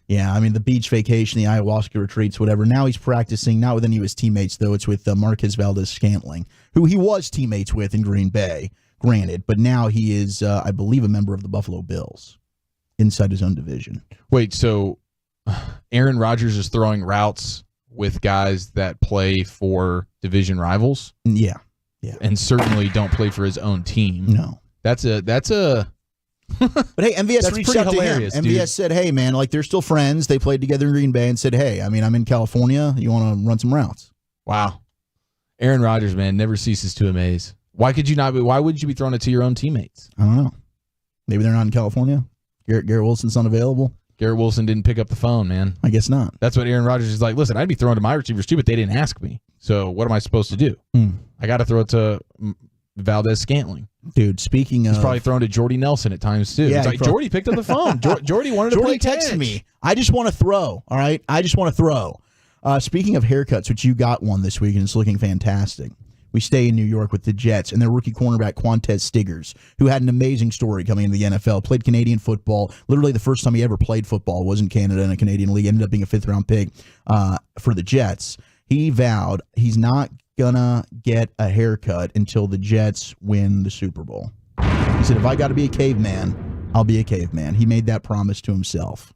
Yeah, I mean the beach vacation, the ayahuasca retreats, whatever. Now he's practicing, not with any of his teammates though. It's with Marquez Valdez-Scantling, who he was teammates with in Green Bay, granted, but now he is, I believe, a member of the Buffalo Bills inside his own division. Wait, so Aaron Rodgers is throwing routes with guys that play for division rivals? Yeah. And certainly don't play for his own team. No. That's a But hey, MVS reached out to him. Dude. MVS said, hey, man, they're still friends. They played together in Green Bay and said, hey, I'm in California. You want to run some routes? Wow. Aaron Rodgers, man, never ceases to amaze. Why would you be throwing it to your own teammates? I don't know. Maybe they're not in California. Garrett Wilson's unavailable. Garrett Wilson didn't pick up the phone, man. I guess not. That's what Aaron Rodgers is like. Listen, I'd be throwing to my receivers too, but they didn't ask me. So what am I supposed to do? I got to throw it to Valdez-Scantling. Dude, speaking of... He's probably throwing to Jordy Nelson at times too. Yeah, Jordy picked up the phone. Jordy wanted to play catch. Texted me. I just want to throw, all right? I just want to throw. Speaking of haircuts, which you got one this week, and it's looking fantastic. We stay in New York with the Jets and their rookie cornerback Quantez Stiggers, who had an amazing story coming into the NFL, played Canadian football. Literally the first time he ever played football was in Canada in a Canadian league, ended up being a 5th-round pick for the Jets. He vowed he's not going to get a haircut until the Jets win the Super Bowl. He said, if I got to be a caveman, I'll be a caveman. He made that promise to himself.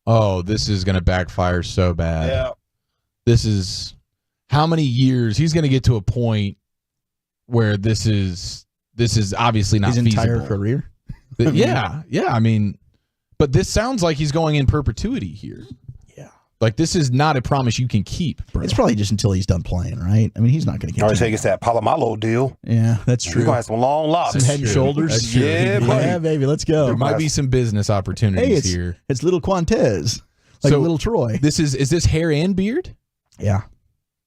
Oh, this is going to backfire so bad. Yeah. This is how many years he's going to get to a point where this is obviously not his feasible. entire career. Yeah. I mean, but this sounds like he's going in perpetuity here. Yeah. Like this is not a promise you can keep, bro. It's probably just until he's done playing, right? I mean, he's not going to get. Or take us that Palomalo deal. Yeah, that's true. You're gonna have some long locks, some head and shoulders. That's true. Yeah, baby, let's go. There might be some business opportunities hey, here. It's little Quantez, like little Troy. Is this hair and beard? Yeah.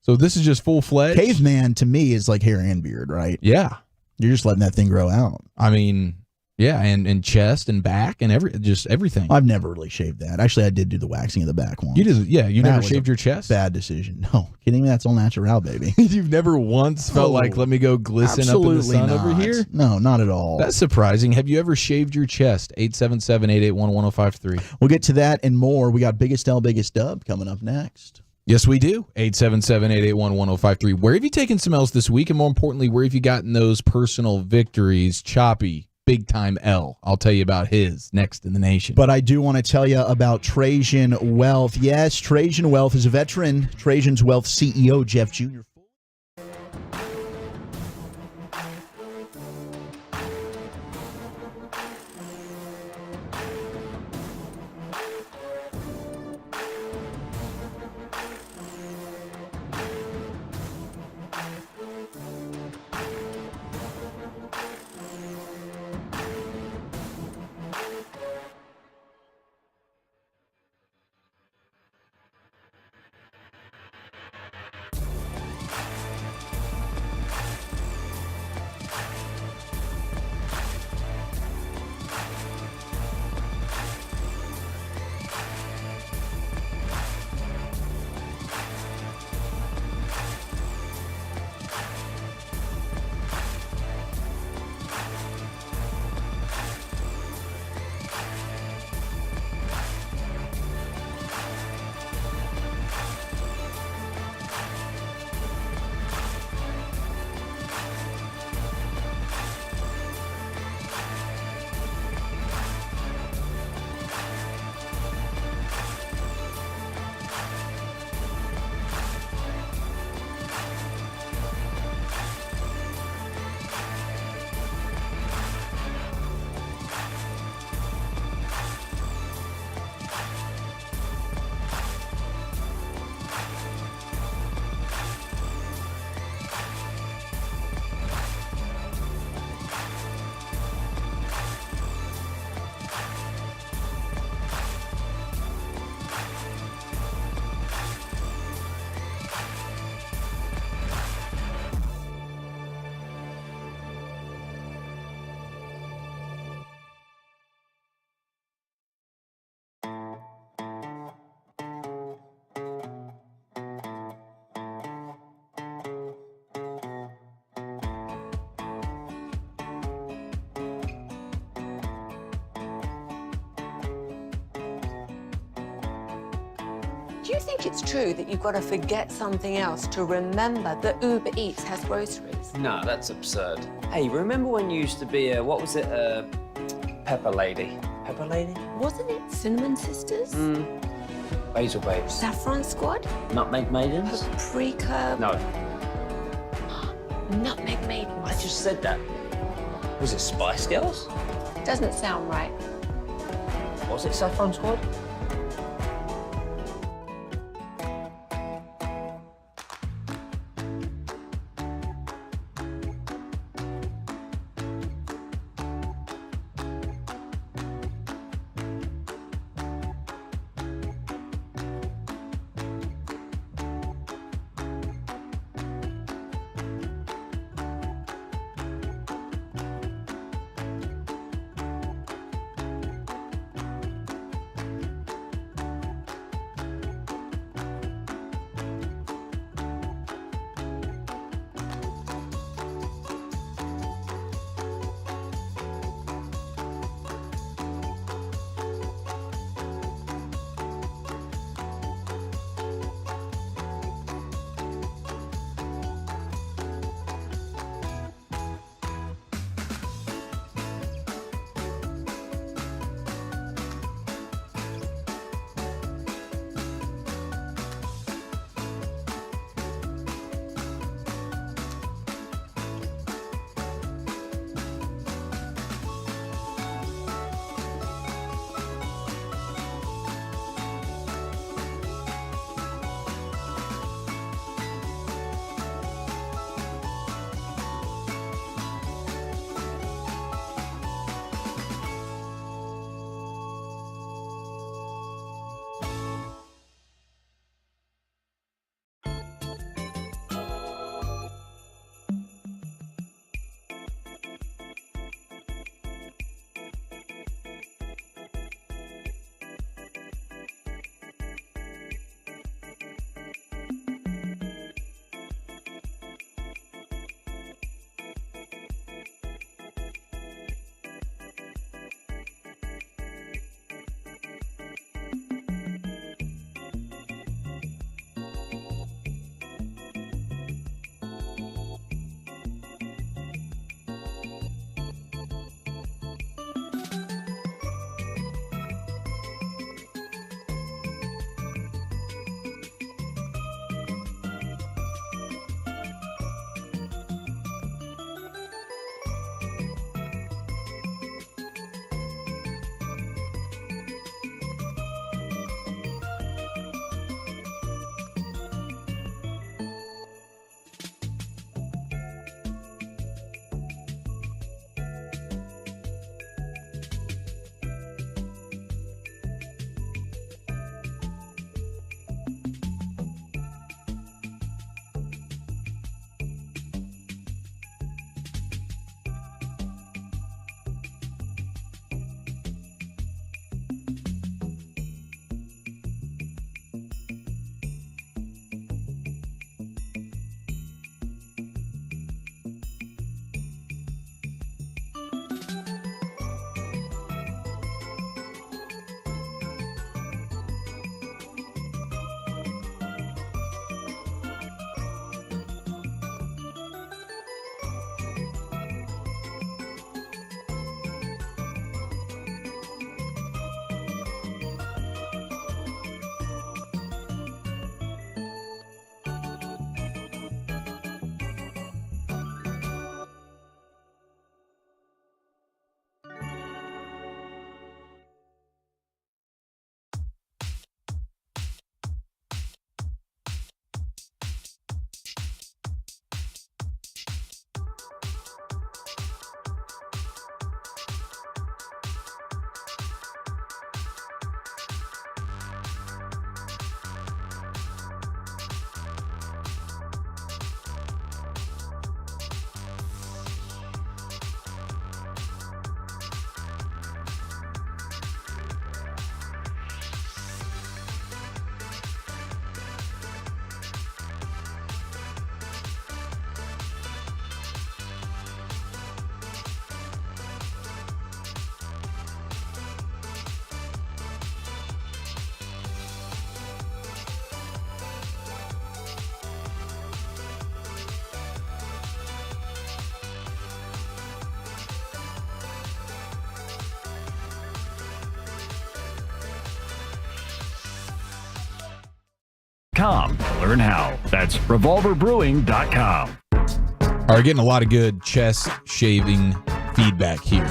So this is just full-fledged? Caveman to me is like hair and beard, right? Yeah. You're just letting that thing grow out. I mean, yeah, and chest and back and everything. I've never really shaved that. Actually, I did do the waxing of the back once. You did, yeah. You That never was shaved a your chest? Bad decision. No, kidding me? That's all natural, baby. You've never once felt like, let me go glisten up in the sun over here? No, not at all. That's surprising. Have you ever shaved your chest? 877-881-1053. We'll get to that and more. We got Biggest L, Biggest Dub coming up next. Yes, we do. 877-881-1053. Where have you taken some L's this week? And more importantly, where have you gotten those personal victories? Choppy, big time L. I'll tell you about his next in the nation. But I do want to tell you about Trajan Wealth. Yes, Trajan Wealth is a veteran. Trajan's Wealth CEO, Jeff Jr. Do you think it's true that you've got to forget something else to remember that Uber Eats has groceries? No, that's absurd. Hey, remember when you used to be a, what was it, Pepper Lady? Pepper Lady? Wasn't it Cinnamon Sisters? Basil Babes. Saffron Squad? Nutmeg Maidens? Paprika? No. Nutmeg Maidens. I just said that. Was it Spice Girls? Doesn't sound right. Was it Saffron Squad? revolverbrewing.com to learn how. That's revolverbrewing.com. All right, getting a lot of good chest shaving feedback here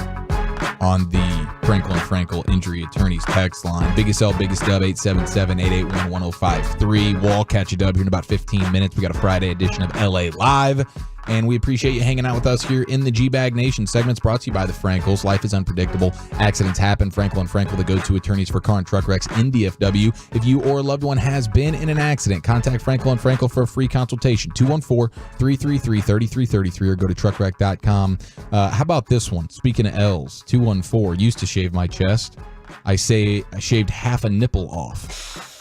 on the Frankel Injury Attorneys text line. Biggest L, Biggest Dub, 877-881-1053. Wall, catch a dub here in about 15 minutes. We got a Friday edition of LA Live, and we appreciate you hanging out with us here in the G-Bag Nation. Segments brought to you by the Frankels. Life is unpredictable. Accidents happen. Frankel & Frankel, the go-to attorneys for car and truck wrecks in DFW. If you or a loved one has been in an accident, contact Frankel & Frankel for a free consultation. 214-333-3333 or go to truckwreck.com. How about this one? Speaking of L's, 214, used to shave my chest. I shaved half a nipple off.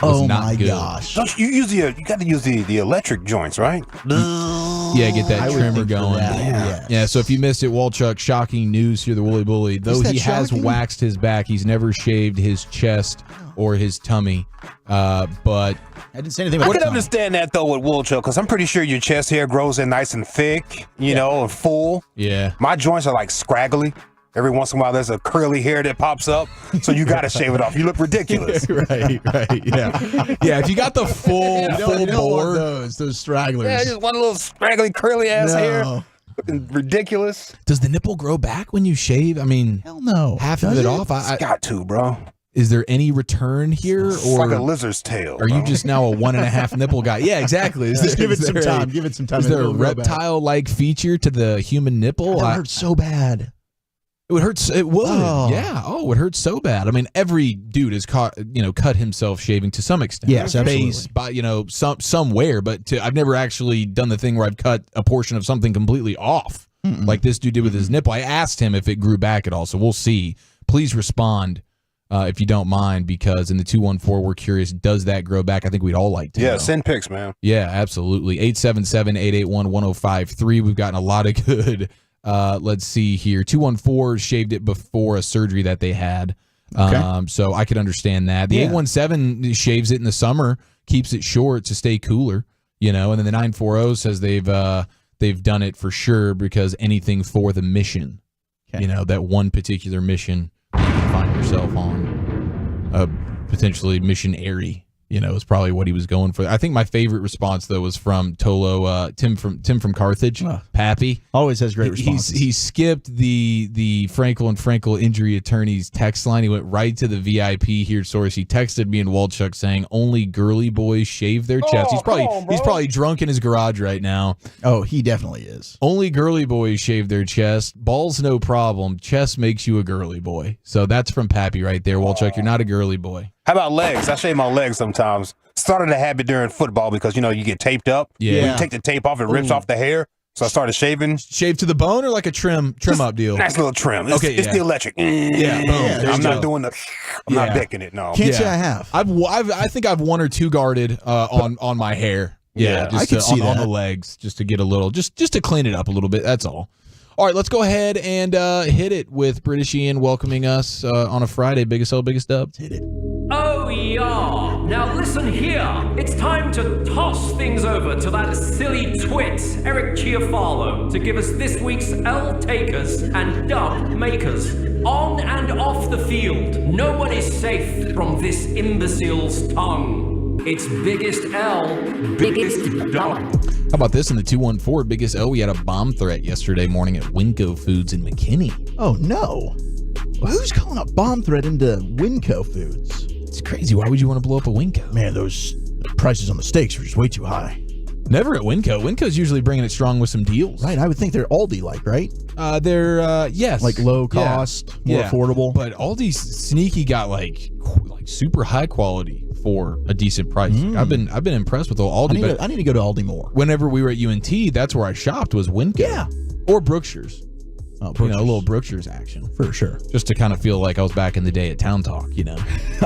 Oh my gosh! Don't you got to use the electric joints, right? Yeah, get that trimmer going. Yeah. So if you missed it, Walchuk, shocking news here, the Wooly Bully. Though he has waxed his back, he's never shaved his chest or his tummy. But I didn't say anything about I can understand that though with Walchuk, because I'm pretty sure your chest hair grows in nice and thick, you know, and full. Yeah. My joints are like scraggly. Every once in a while, there's a curly hair that pops up, so you got to shave it off. You look ridiculous. right, yeah. Yeah, if you got the full bore. Those stragglers. Yeah, just one little scraggly, curly-ass hair. Looking ridiculous. Does the nipple grow back when you shave? I mean, hell no. Half of it off? It's got to, bro. Is there any return here? It's or like a lizard's tail. Are you just now a 1.5 nipple guy? Yeah, exactly. Just give it some time. Give it some time. Is there a reptile-like feature to the human nipple? It hurts so bad. It would hurt. It would. Yeah. Oh, it hurts so bad. I mean, every dude has cut himself shaving to some extent. Yes, face, somewhere. But I've never actually done the thing where I've cut a portion of something completely off, like this dude did with his nipple. I asked him if it grew back at all, so we'll see. Please respond if you don't mind, because in the 214 we're curious. Does that grow back? I think we'd all like to. Yeah, know. send pics, man. Yeah, absolutely. 877-881-1053. We've gotten a lot of good. Let's see here. 214 shaved it before a surgery that they had. So I could understand that. The 817 shaves it in the summer, keeps it short to stay cooler, and then the 940 says they've done it for sure because anything for the mission. That one particular mission you can find yourself on, potentially missionary. Is probably what he was going for. I think my favorite response though was from Tolo, Tim from Carthage, Pappy. Always has great responses. He skipped the Frankel Injury Attorneys text line. He went right to the VIP here source. He texted me and Walchuk saying only girly boys shave their chest. He's probably drunk in his garage right now. Oh, he definitely is. Only girly boys shave their chest. Balls no problem. Chest makes you a girly boy. So that's from Pappy right there. Walchuk, you're not a girly boy. How about legs? I shave my legs sometimes. Started a habit during football because, you get taped up. Yeah. When you take the tape off, it rips off the hair. So I started shaving. Shave to the bone or like a trim up deal? Nice little trim. It's the electric. Yeah, boom. I'm not doing I'm not decking it, no. Can't say I have. I think I've one or two guarded on my hair. Yeah, I can see that. On the legs, just to get a little, just to clean it up a little bit. That's all. All right, let's go ahead and hit it with British Ian welcoming us on a Friday. Biggest L, Biggest Dub. Hit it. Oh, yeah. Now listen here. It's time to toss things over to that silly twit, Eric Chiafalo, to give us this week's L takers and dub makers. On and off the field, no one is safe from this imbecile's tongue. It's Biggest L, Biggest Dub. How about this in the 214? Biggest L, we had a bomb threat yesterday morning at Winco Foods in McKinney. Oh, no. Well, who's calling a bomb threat into Winco Foods? It's crazy. Why would you want to blow up a Winco? Man, those prices on the steaks are just way too high. Never at Winco. Winco's usually bringing it strong with some deals. Right. I would think they're Aldi-like, right? They're, yes. Like low cost, more affordable. But Aldi's sneaky got like super high quality for a decent price. I've been impressed with Aldi. I need to go to Aldi more. Whenever we were at UNT, that's where I shopped was Winco. Yeah. Or Brookshire's. Oh, a little Brookshire's action. For sure. Just to kind of feel like I was back in the day at Town Talk, I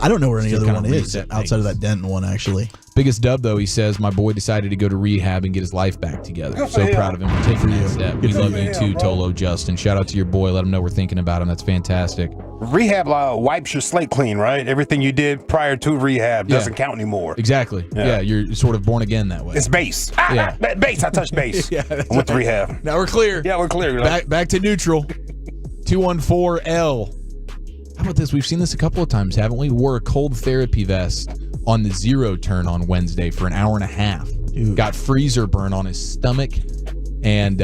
don't know where any other one is outside of that Denton one, actually. Biggest dub, though, he says, my boy decided to go to rehab and get his life back together. So proud of him for taking that step. We love you too, Tolo Justin. Shout out to your boy. Let him know we're thinking about him. That's fantastic. Rehab wipes your slate clean, right? Everything you did prior to rehab doesn't count anymore. Exactly. Yeah, you're sort of born again that way. It's base. Base. I touched base. I went to rehab. Now we're clear. Yeah, we're clear. Back to neutral. 214L. How about this? We've seen this a couple of times, haven't we? Wore a cold therapy vest on the 0 turn on Wednesday for an hour and a half. Dude. Got freezer burn on his stomach and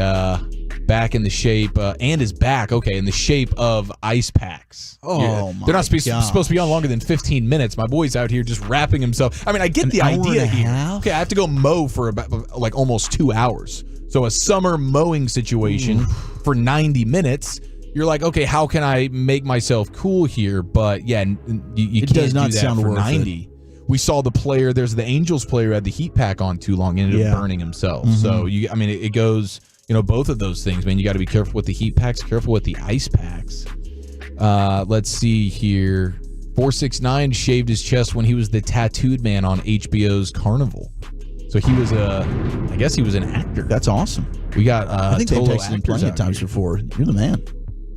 back in the shape, and his back, in the shape of ice packs. Oh, my They're not supposed to be on longer than 15 minutes. My boy's out here just wrapping himself. I mean, I get the idea here. Okay, I have to go mow for about like almost 2 hours. So a summer mowing situation for 90 minutes. You're like, okay, how can I make myself cool here? But yeah, you can't does not do that sound for worth 90. We saw the player. There's the Angels player had the heat pack on too long, and ended up burning himself. So it goes. Both of those things, man. You got to be careful with the heat packs, careful with the ice packs. Let's see here. 469 shaved his chest when he was the tattooed man on HBO's Carnival. So he was I guess he was an actor. That's awesome. We got I think they've texted him plenty of times before. You're the man.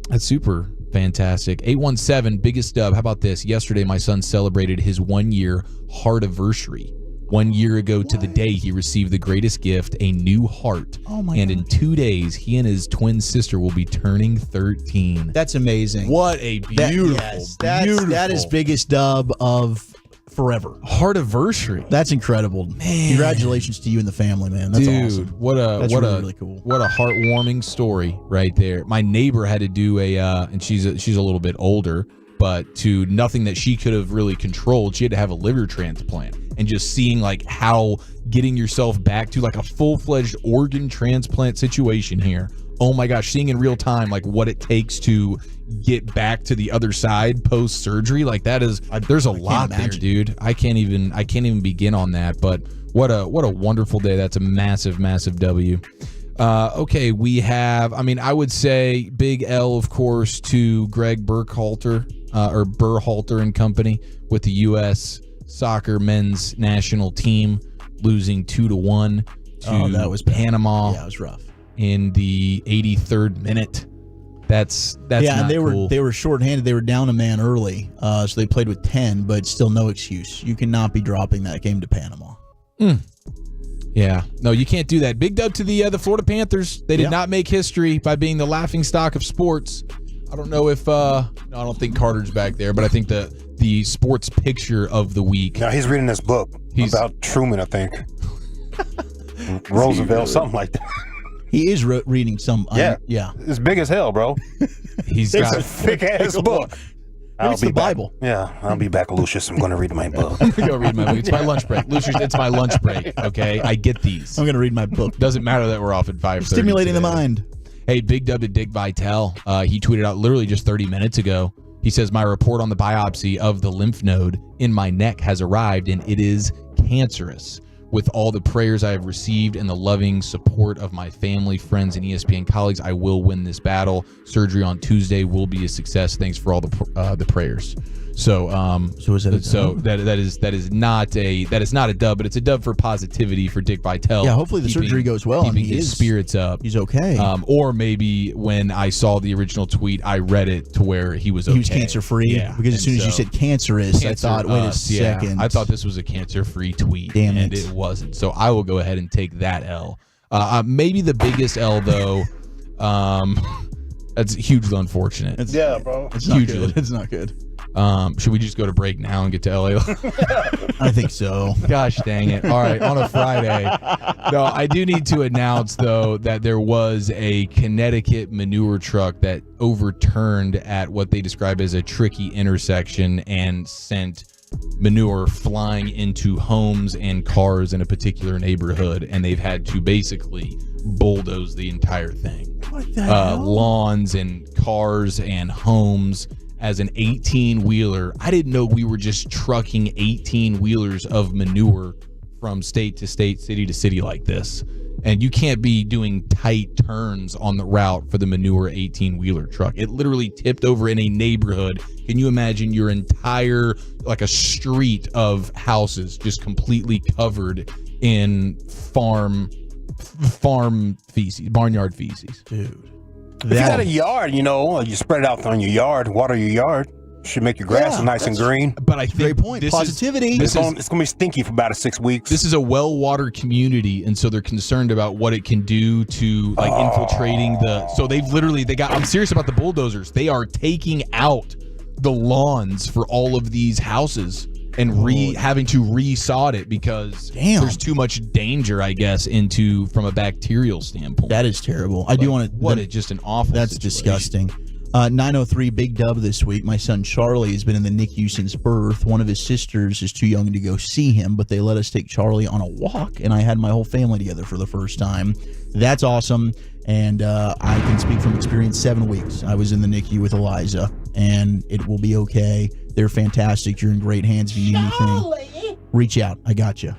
That's super fantastic. 817, biggest dub. How about this? Yesterday, my son celebrated his 1-year heart-iversary. 1 year ago to the day, he received the greatest gift, a new heart. Oh my And God. in 2 days, he and his twin sister will be turning 13. That's amazing. What a beautiful, that is biggest dub of forever. Heartiversary. That's incredible. Man. Congratulations to you and the family, man. That's awesome. That's really cool. What a heartwarming story right there. My neighbor had to do and she's a little bit older, but to nothing that she could have really controlled. She had to have a liver transplant. And just seeing like how getting yourself back to like a full-fledged organ transplant situation here. Oh my gosh, seeing in real time like what it takes to get back to the other side post surgery, like that is there's a lot there, dude. I can't even begin on that. But what a wonderful day. That's a massive W. Okay, we have, I would say big L, of course, to Greg Berhalter or Berhalter and company with the U.S. soccer men's national team losing 2-1 to that was bad. Panama. Yeah, it was rough. In the 83rd minute. That's and not cool. they were shorthanded. They were down a man early, so they played with 10, but still no excuse. You cannot be dropping that game to Panama. Yeah, no, you can't do that. Big dub to the Florida Panthers. They did not make history by being the laughingstock of sports. I don't know if I don't think Carter's back there, but I think the sports picture of the week. No, he's reading this book about Truman, I think. Roosevelt, something like that. He is reading some. Yeah. It's big as hell, bro. He's got a thick ass book. It's the Bible. Yeah, I'll be back, Lucius. I'm going to read my book. I'm going to go read my book. It's my lunch break. Lucius, it's my lunch break, okay? I get these. I'm going to read my book. Doesn't matter that we're off at 5:30. Stimulating the mind. Hey, big dub to Dick Vitale. He tweeted out literally just 30 minutes ago. He says, my report on the biopsy of the lymph node in my neck has arrived, and it is cancerous. With all the prayers I have received and the loving support of my family, friends, and ESPN colleagues, I will win this battle. Surgery on Tuesday will be a success. Thanks for all the prayers. So is that a dub? that is not a dub, but it's a dub for positivity for Dick Vitale. Yeah, hopefully the surgery goes well and keeping his spirits up. He's okay. Or maybe when I saw the original tweet, I read it to where he was okay. He was cancer-free? Yeah. Because as soon as you said cancerous, I thought, wait a second. I thought this was a cancer-free tweet. Damn and it. it wasn't. So I will go ahead and take that L. Maybe the biggest L, though, that's hugely unfortunate. Bro. It's not good. It's not good. Should we just go to break now and get to LA? I think so. Gosh dang it. All right, on a Friday. No, I do need to announce, though, that there was a Connecticut manure truck that overturned at what they describe as a tricky intersection and sent manure flying into homes and cars in a particular neighborhood, and they've had to basically bulldoze the entire thing. What the hell? Lawns and cars and homes. As an 18-wheeler, I didn't know we were just trucking 18-wheelers of manure from state to state, city to city like this. And you can't be doing tight turns on the route for the manure 18-wheeler truck. It literally tipped over in a neighborhood. Can you imagine your entire, like a street of houses just completely covered in farm feces, barnyard feces? Dude. If you got a yard, you spread it out on your yard, water your yard. Should make your grass nice and green. But I think great point. Positivity. It's going to be stinky for about 6 weeks. This is a well-watered community, and so they're concerned about what it can do to infiltrating the. So I'm serious about the bulldozers. They are taking out the lawns for all of these houses and having to re-sod it because there's too much danger, I guess, from a bacterial standpoint. That is terrible. I do want to. Just an awful. That's situation. disgusting. 903 big dub this week. My son Charlie has been in the NICU since birth. One of his sisters is too young to go see him, but they let us take Charlie on a walk, and I had my whole family together for the first time. That's awesome, and I can speak from experience. 7 weeks I was in the NICU with Eliza, and it will be okay. They're fantastic. You're in great hands. If you need anything, reach out. I got you.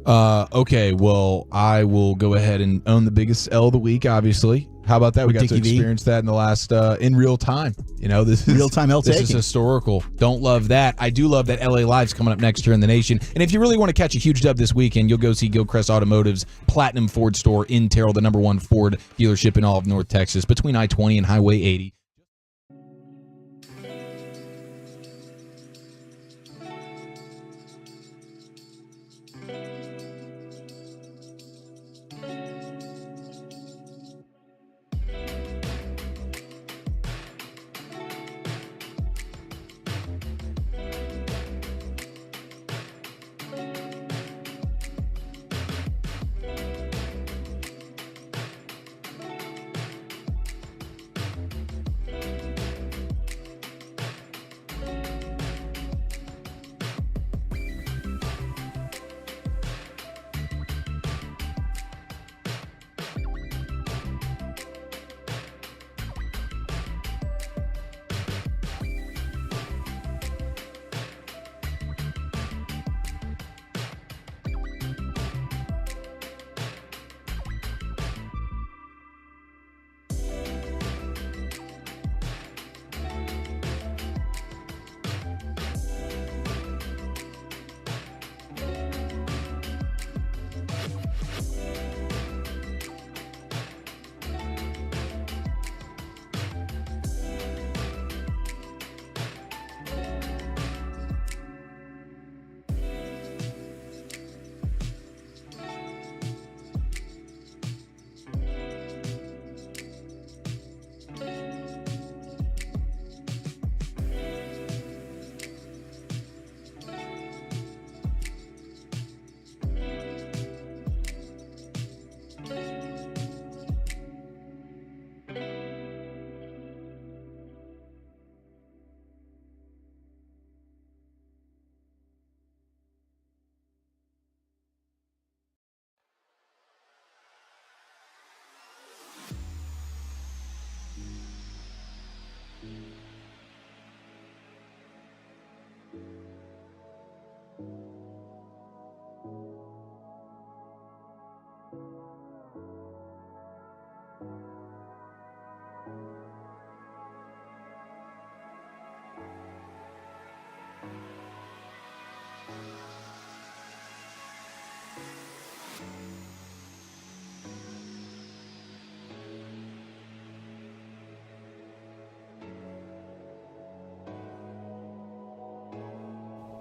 Okay, well, I will go ahead and own the biggest L of the week, obviously. How about that? We got to experience that in the last, in real time. This is real-time L This taking. is historical. Don't love that. I do love that LA Live's coming up next year in the nation. And if you really want to catch a huge dub this weekend, you'll go see Gilchrist Automotive's Platinum Ford store in Terrell, the #1 Ford dealership in all of North Texas, between I-20 and Highway 80.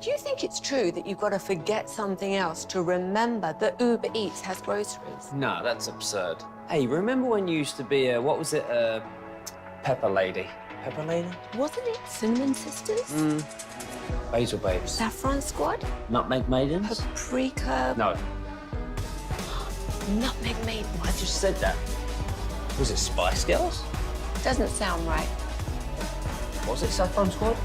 Do you think it's true that you've got to forget something else to remember that Uber Eats has groceries? No, that's absurd. Hey, remember when you used to be Pepper Lady? Pepper Lady? Wasn't it Cinnamon Sisters? Basil Babes. Saffron Squad? Nutmeg Maidens? Paprika? No. Nutmeg Maidens. I just said that. Was it Spice Girls? Doesn't sound right. Was it Saffron Squad?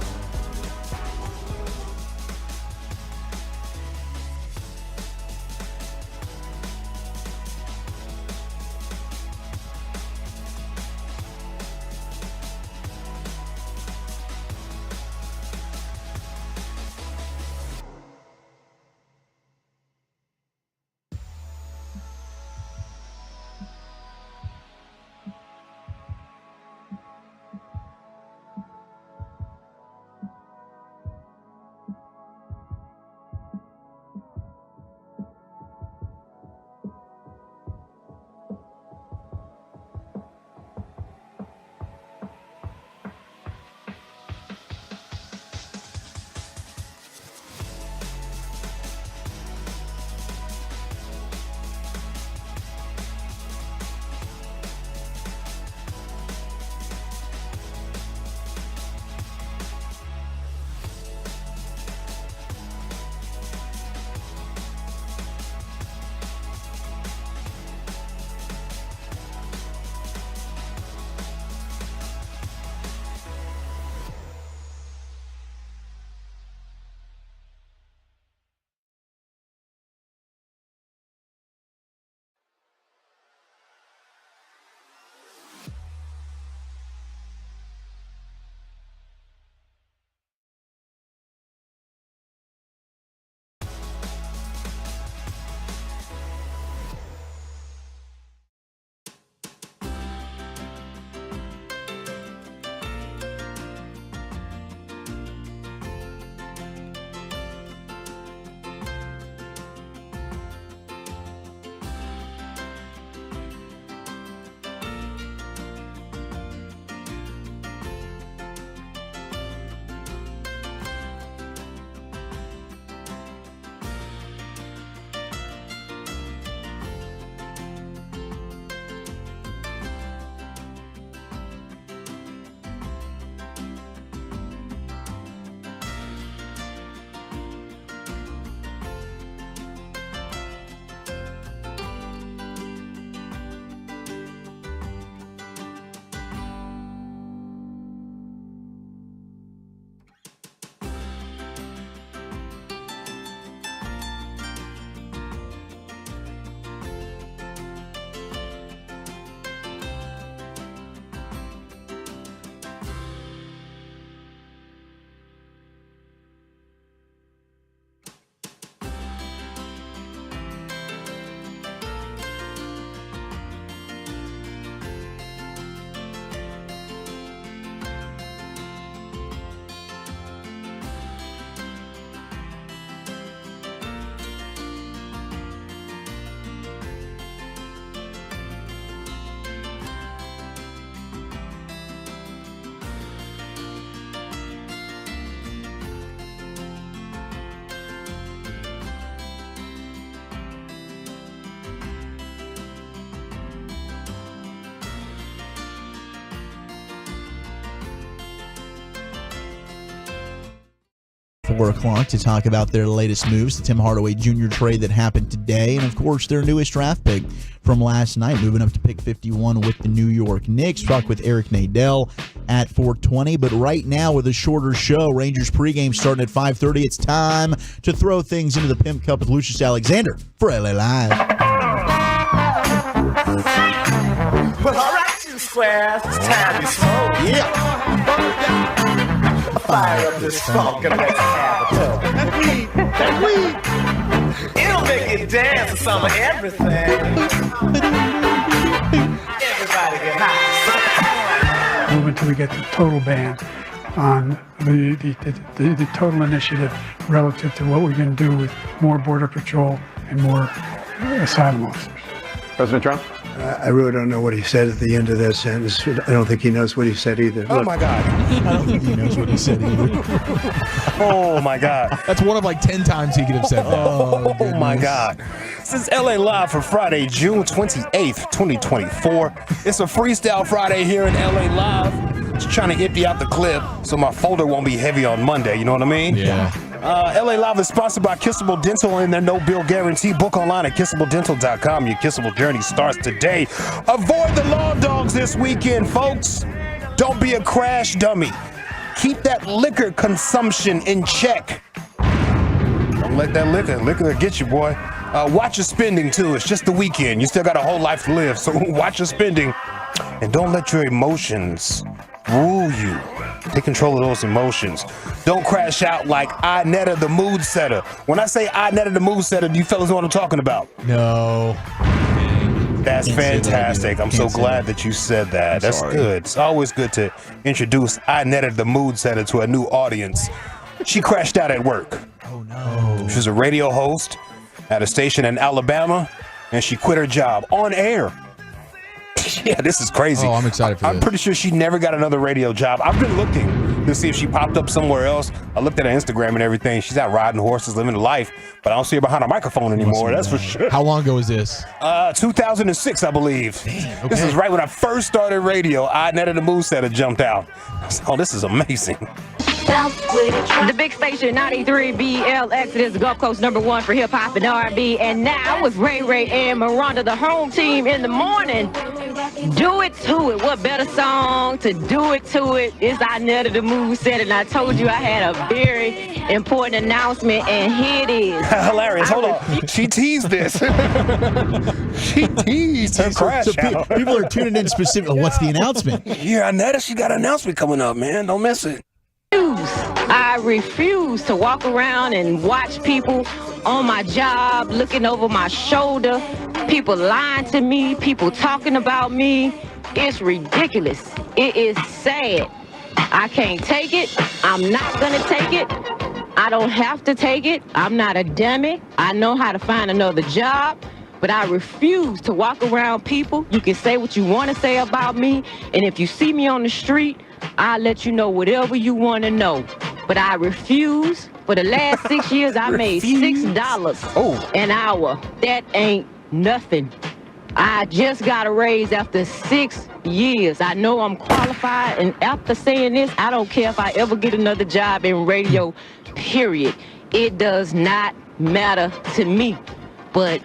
4 o'clock to talk about their latest moves, the Tim Hardaway Jr. trade that happened today, and, of course, their newest draft pick from last night, moving up to pick 51 with the New York Knicks. Talk with Eric Nadel at 4:20. But right now, with a shorter show, Rangers pregame starting at 5:30, it's time to throw things into the Pimp Cup with Lucius Alexander for LA Live. Well, all right, you squares, it's time to smoke. Yeah. Fire up this funk and let's have a talk. That weed. It'll make you dance to some of everything. Everybody get high. Move until we get the total ban on the total initiative relative to what we're going to do with more Border Patrol and more asylum officers. President Trump? I really don't know what he said at the end of that sentence. I don't think he knows what he said either. Oh, my God. I don't think he knows what he said either. Oh, my God. That's one of like 10 times he could have said that. Oh my God. This is LA Live for Friday, June 28th, 2024. It's a Freestyle Friday here in LA Live. Just trying to empty out the clip so my folder won't be heavy on Monday. You know what I mean? Yeah. LA Live is sponsored by Kissable Dental and their no-bill guarantee. Book online at kissabledental.com. Your kissable journey starts today. Avoid the law dogs this weekend, folks. Don't be a crash dummy. Keep that liquor consumption in check. Don't let that liquor get you, boy. Watch your spending, too. It's just the weekend. You still got a whole life to live, so watch your spending. And don't let your emotions rule you. Take control of those emotions. Don't crash out like Inetta the mood setter. When I say Inetta the mood setter, do you fellas know what I'm talking about? No. That's fantastic. I'm so glad that you said that. That's good. It's always good to introduce Inetta the mood setter to a new audience. She crashed out at work. Oh, no. She's a radio host at a station in Alabama, and she quit her job on air. Yeah, this is crazy. Oh, I'm excited for this. I'm pretty sure she never got another radio job. I've been looking to see if she popped up somewhere else. I looked at her Instagram and everything. She's out riding horses, living a life, but I don't see her behind a microphone anymore. That's for sure. How long ago was this? 2006, I believe. Damn, okay. This is right when I first started radio. Inetta the mood setter jumped out. Oh, this is amazing. The big station 93 BLX, it is the Gulf Coast #1 for hip hop and R&B. And now with Ray and Miranda, the home team in the morning. Do it to it. What better song to do it to it? It's Inetta the mood setter. And I told you I had a very important announcement, and here it is. Hilarious. Hold on. She teased this. She teased her crash out. People are tuning in specifically. What's the announcement? Yeah, Inetta, she got an announcement coming up, man. Don't miss it. I refuse to walk around and watch people on my job looking over my shoulder, people lying to me, people talking about me. It's ridiculous. It is sad. I can't take it. I'm not gonna take it. I don't have to take it. I'm not a dummy. I know how to find another job. But I refuse to walk around people. You can say what you want to say about me, and if you see me on the street, I'll let you know whatever you want to know. But I refuse. For the last 6 years, I made $6 an hour. That ain't nothing. I just got a raise after 6 years. I know I'm qualified, and after saying this, I don't care if I ever get another job in radio, period. It does not matter to me. But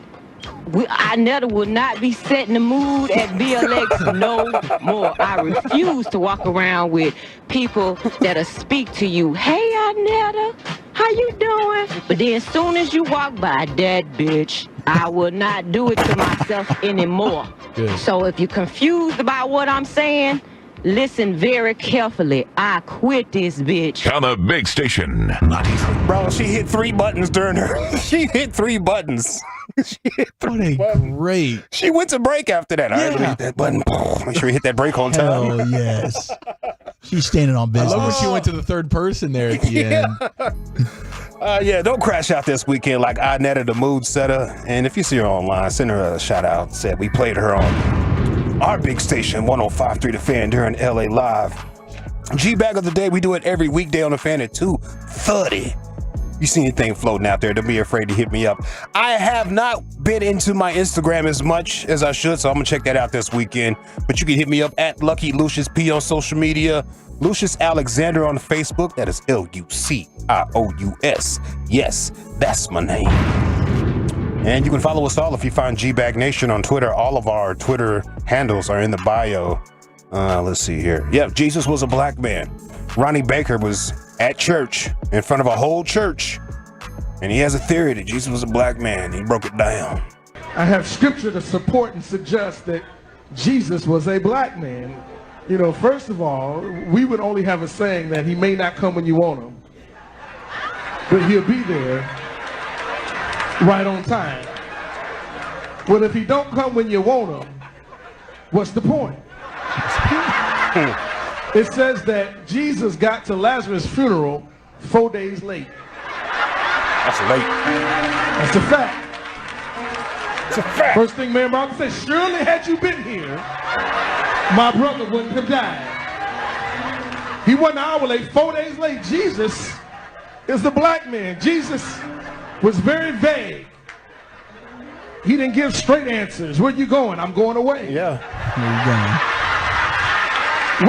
Inetta will not be setting the mood at BLX no more. I refuse to walk around with people that'll speak to you. Hey, Inetta, how you doing? But then as soon as you walk by, that bitch, I will not do it to myself anymore. Good. So if you're confused about what I'm saying, listen very carefully. I quit this bitch. On the big station. Bro, she hit 3 buttons during her. She hit 3 buttons. Great. She went to break after that. All right, let me hit that button. Make sure you hit that break on time. Oh, yes. She's standing on business. I love when she went to the third person there at the end. Yeah, don't crash out this weekend like Inetta the mood setter. And if you see her online, send her a shout out. Said we played her on our big station, 105.3 The Fan during LA Live. G-Bag of the Day, we do it every weekday on The Fan at 2:30. You see anything floating out there, don't be afraid to hit me up. I have not been into my Instagram as much as I should, so I'm going to check that out this weekend. But you can hit me up at Lucky Lucius P on social media. Lucius Alexander on Facebook. That is Lucious. Yes, that's my name. And you can follow us all if you find Gag Nation on Twitter. All of our Twitter handles are in the bio. Let's see here. Yep, Jesus was a black man. Ronnie Baker was at church in front of a whole church, and he has a theory that Jesus was a black man. He broke it down. I have scripture to support and suggest that Jesus was a black man. You know, first of all, we would only have a saying that he may not come when you want him, but he'll be there right on time. Well, if he don't come when you want him, what's the point? It says that Jesus got to Lazarus' funeral 4 days late. That's late. That's a fact. It's a fact. First thing Mary Martha said, surely had you been here, my brother wouldn't have died. He wasn't an hour late, 4 days late. Jesus is the black man. Jesus was very vague. He didn't give straight answers. Where you going? I'm going away. Yeah. Where you going?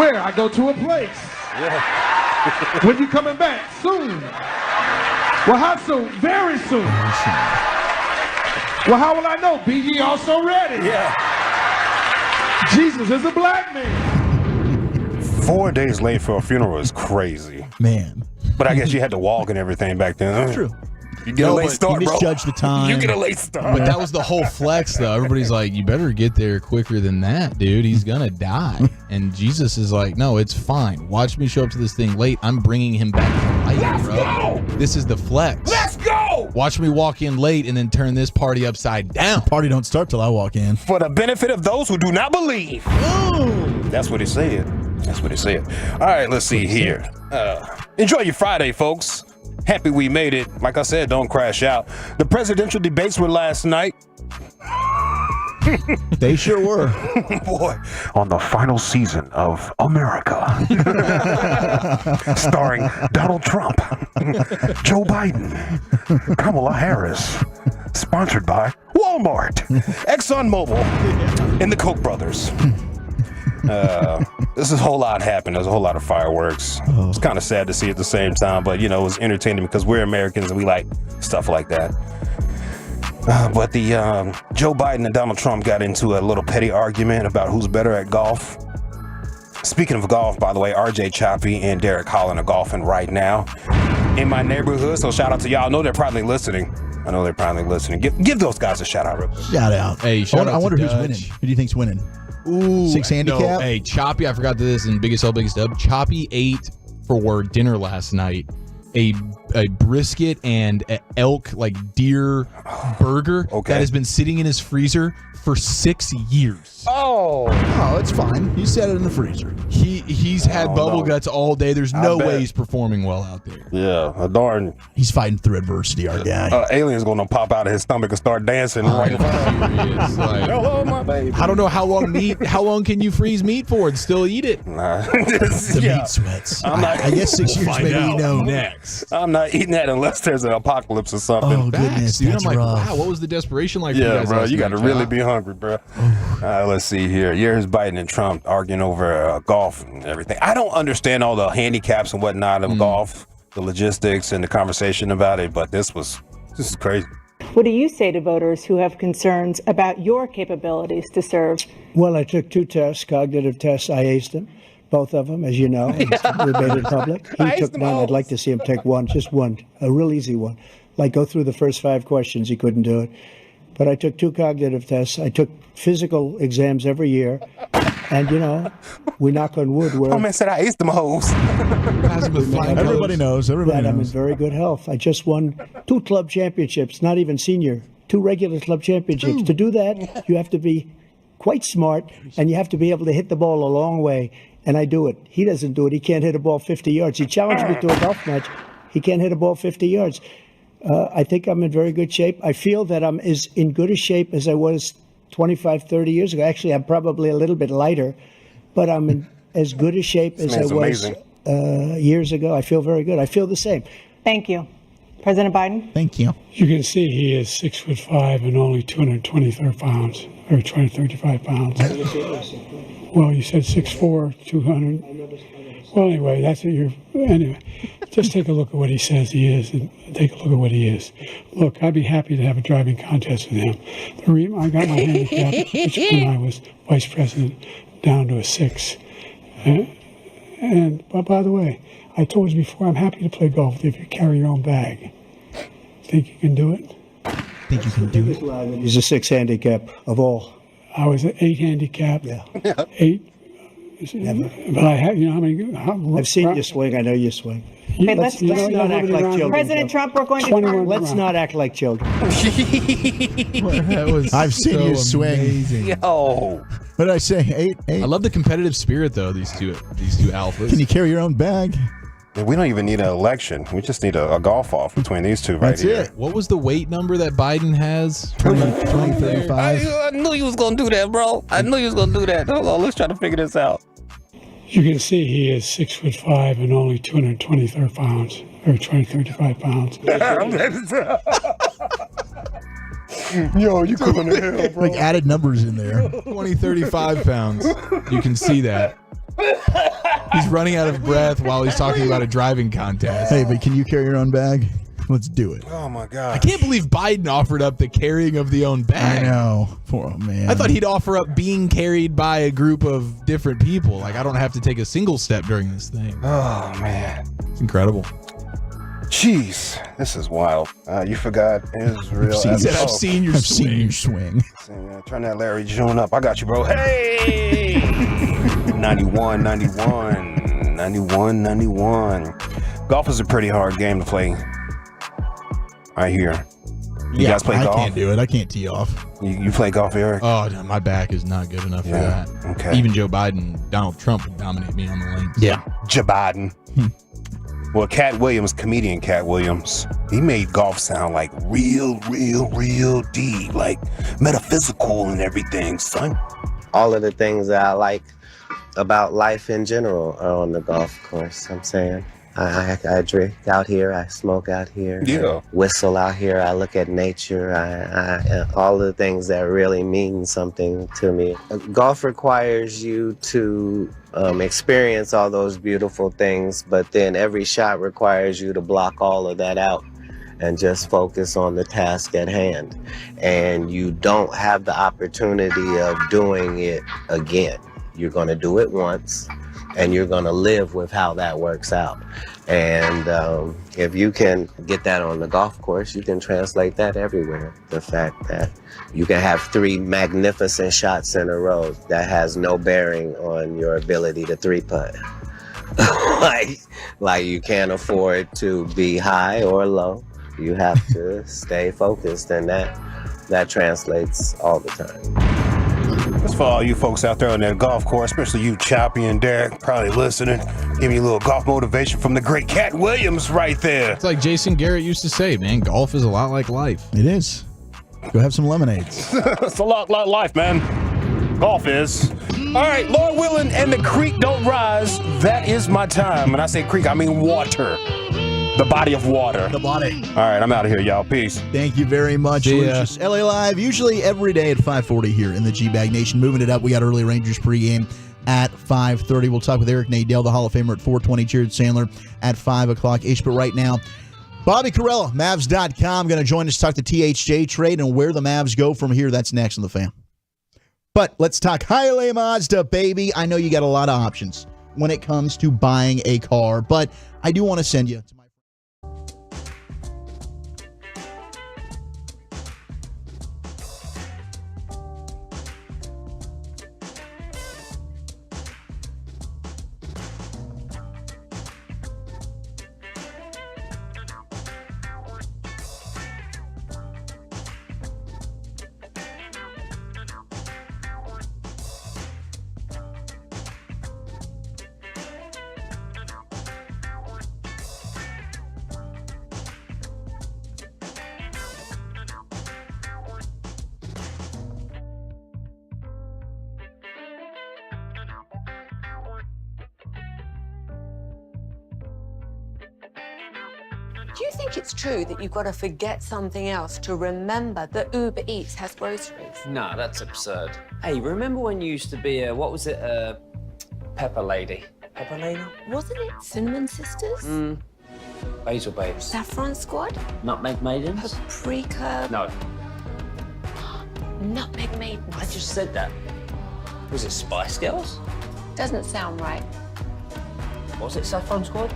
Where? I go to a place. Yeah. When you coming back? Soon. Well, how soon? Very soon. Well, how will I know? Be ye also ready. Yeah. Jesus is a black man. 4 days late for a funeral is crazy. Man. But I guess you had to walk and everything back then. True. You get a late start, he bro. misjudged the time. You get a late start. But that was the whole flex, though. Everybody's like, you better get there quicker than that, dude. He's going to die. And Jesus is like, no, it's fine. Watch me show up to this thing late. I'm bringing him back to life, bro. Go! This is the flex. Let's go! Watch me walk in late and then turn this party upside down. Party don't start till I walk in. For the benefit of those who do not believe. That's what he said. That's what he said. All right, let's see here. Enjoy your Friday, folks. Happy we made it. Like I said, don't crash out. The presidential debates were last night. They sure were. Boy, on the final season of America. Starring Donald Trump, Joe Biden, Kamala Harris. Sponsored by Walmart, ExxonMobil, and the Koch brothers. This is a whole lot happened. There's a whole lot of fireworks. It's kind of sad to see at the same time, but you know, it was entertaining because we're Americans and we like stuff like that. But the Joe Biden and Donald Trump got into a little petty argument about who's better at golf. Speaking of golf, by the way, RJ Choppy and Derek Holland are golfing right now in my neighborhood. So shout out to y'all. I know they're probably listening. Give those guys a shout out. Shout out. Hey, I wonder who's winning. Who do you think's winning? Ooh, 6 handicap? No, hey, Choppy, I forgot this in Biggest L, Biggest Dub. Choppy ate for dinner last night a brisket and a elk, like deer burger that has been sitting in his freezer for 6 years. Oh, it's fine. He set it in the freezer. He's had bubble guts all day. There's no way he's performing well out there. Yeah, a darn. He's fighting through adversity, our guy. Alien's gonna pop out of his stomach and start dancing right now. Hello, my baby. I don't know how long can you freeze meat for and still eat it? The meat sweats. I guess 6 years maybe we know. Next. I'm not eating that unless there's an apocalypse or something. Oh, goodness, dude. that's I'm like, rough. wow, what was the desperation like for you Yeah, guys bro, last you got to night, really Chop? be hungry, bro. Let's see here. Here's Biden and Trump arguing over golf and everything. I don't understand all the handicaps and whatnot of golf, the logistics and the conversation about it, but this is crazy. What do you say to voters who have concerns about your capabilities to serve? Well, I took 2 tests, cognitive tests. I aced them, both of them, as you know. We made it public. He took none. I'd like to see him take one, just one, a real easy one. Like go through the first 5 questions. He couldn't do it. But I took 2 cognitive tests. I took physical exams every year. And, you know, we knock on wood. Oh, man said I aced them hoes. Everybody knows. Everybody I'm in knows. very good health. I just won 2 club championships, not even senior, 2 regular club championships. To do that, you have to be quite smart, and you have to be able to hit the ball a long way. And I do it. He doesn't do it. He can't hit a ball 50 yards. He challenged me to a golf match. He can't hit a ball 50 yards. I think I'm in very good shape. I feel that I'm as in good a shape as I was 25, 30 years ago. Actually, I'm probably a little bit lighter, but I'm in as good a shape as I was years ago. I feel very good. I feel the same. Thank you. President Biden? Thank you. You can see he is 6'5" and only 223 pounds, or 235 pounds. Well, you said 6'4", 200. Well, anyway, that's what you're. Anyway, just take a look at what he says he is, and take a look at what he is. Look, I'd be happy to have a driving contest with him. The reason I got my handicap, which when I was vice president, down to a 6. But by the way, I told you before, I'm happy to play golf with you if you carry your own bag. Think you can do it? Think you can do it? He's a 6 handicap of all. I was an 8 handicap. Yeah. 8. But I have, you know, I've seen you swing. I know you swing. Okay, let's not act like children. President Trump, we're going to turn. Let's not act like children. That was I've seen you swing. amazing. Yo. What did I say? 8. I love the competitive spirit though. These two alphas. Can you carry your own bag? We don't even need an election. We just need a golf off between these two right here. What was the weight number that Biden has? 35. I knew you was going to do that, bro. I knew you was going to do that. Hold on, let's try to figure this out. You can see he is 6'5" and only 223 pounds, or 235 pounds. Yo, you going to hell, bro. Like added numbers in there. 35 pounds. You can see that. He's running out of breath while he's talking about a driving contest. Hey, but can you carry your own bag? Let's do it. Oh my God. I can't believe Biden offered up the carrying of the own bag. I know. Poor man. I thought he'd offer up being carried by a group of different people. Like, I don't have to take a single step during this thing. Oh, man. It's incredible. Jeez, this is wild. You forgot Israel. I've seen your swing. Turn that Larry June up. I got you, bro. Hey! 91. Golf is a pretty hard game to play. Right here. You guys play golf? I can't do it. I can't tee off. You play golf, Eric? Oh, no, my back is not good enough for that. Okay. Even Joe Biden, Donald Trump would dominate me on the links. Yeah. Joe Biden. Well, comedian Cat Williams, he made golf sound like real deep, like metaphysical and everything, son. All of the things that I like about life in general are on the golf course. I'm saying I drink out here, I smoke out here, yeah, I whistle out here, I look at nature, I all the things that really mean something to me. Golf requires you to experience all those beautiful things, but then every shot requires you to block all of that out and just focus on the task at hand. And you don't have the opportunity of doing it again. You're going to do it once, and you're going to live with how that works out. And if you can get that on the golf course, you can translate that everywhere. The fact that you can have 3 magnificent shots in a row that has no bearing on your ability to 3-putt. like you can't afford to be high or low. You have to stay focused, and that translates all the time. That's for all you folks out there on that golf course, especially you, Choppy and Derek, probably listening. Giving you a little golf motivation from the great Cat Williams right there. It's like Jason Garrett used to say, man, golf is a lot like life. It is. Go have some lemonades. It's a lot like life, man. Golf is. All right, Lord willing, and the creek don't rise. That is my time. When I say creek, I mean water. The body of water. The body. All right, I'm out of here, y'all. Peace. Thank you very much, Lucius. LA Live, usually every day at 5:40 here in the G-Bag Nation. Moving it up, we got early Rangers pregame at 5:30. We'll talk with Eric Nadell, the Hall of Famer, at 4:20. Jared Sandler at 5 o'clock-ish. But right now, Bobby Carrella, Mavs.com, going to join us to talk the THJ trade and where the Mavs go from here. That's next on The Fan. But let's talk Haile Mazda, baby. I know you got a lot of options when it comes to buying a car, but I do want to send you to my Do you think it's true that you've got to forget something else to remember that Uber Eats has groceries? Nah, that's absurd. Hey, remember when you used to be a, what was it, Pepper Lady? Pepper Lady? Wasn't it Cinnamon Sisters? Basil Babes. Saffron Squad? Nutmeg Maidens? Paprika? No, Nutmeg Maidens. I just said that. Was it Spice Girls? Doesn't sound right. Was it Saffron Squad?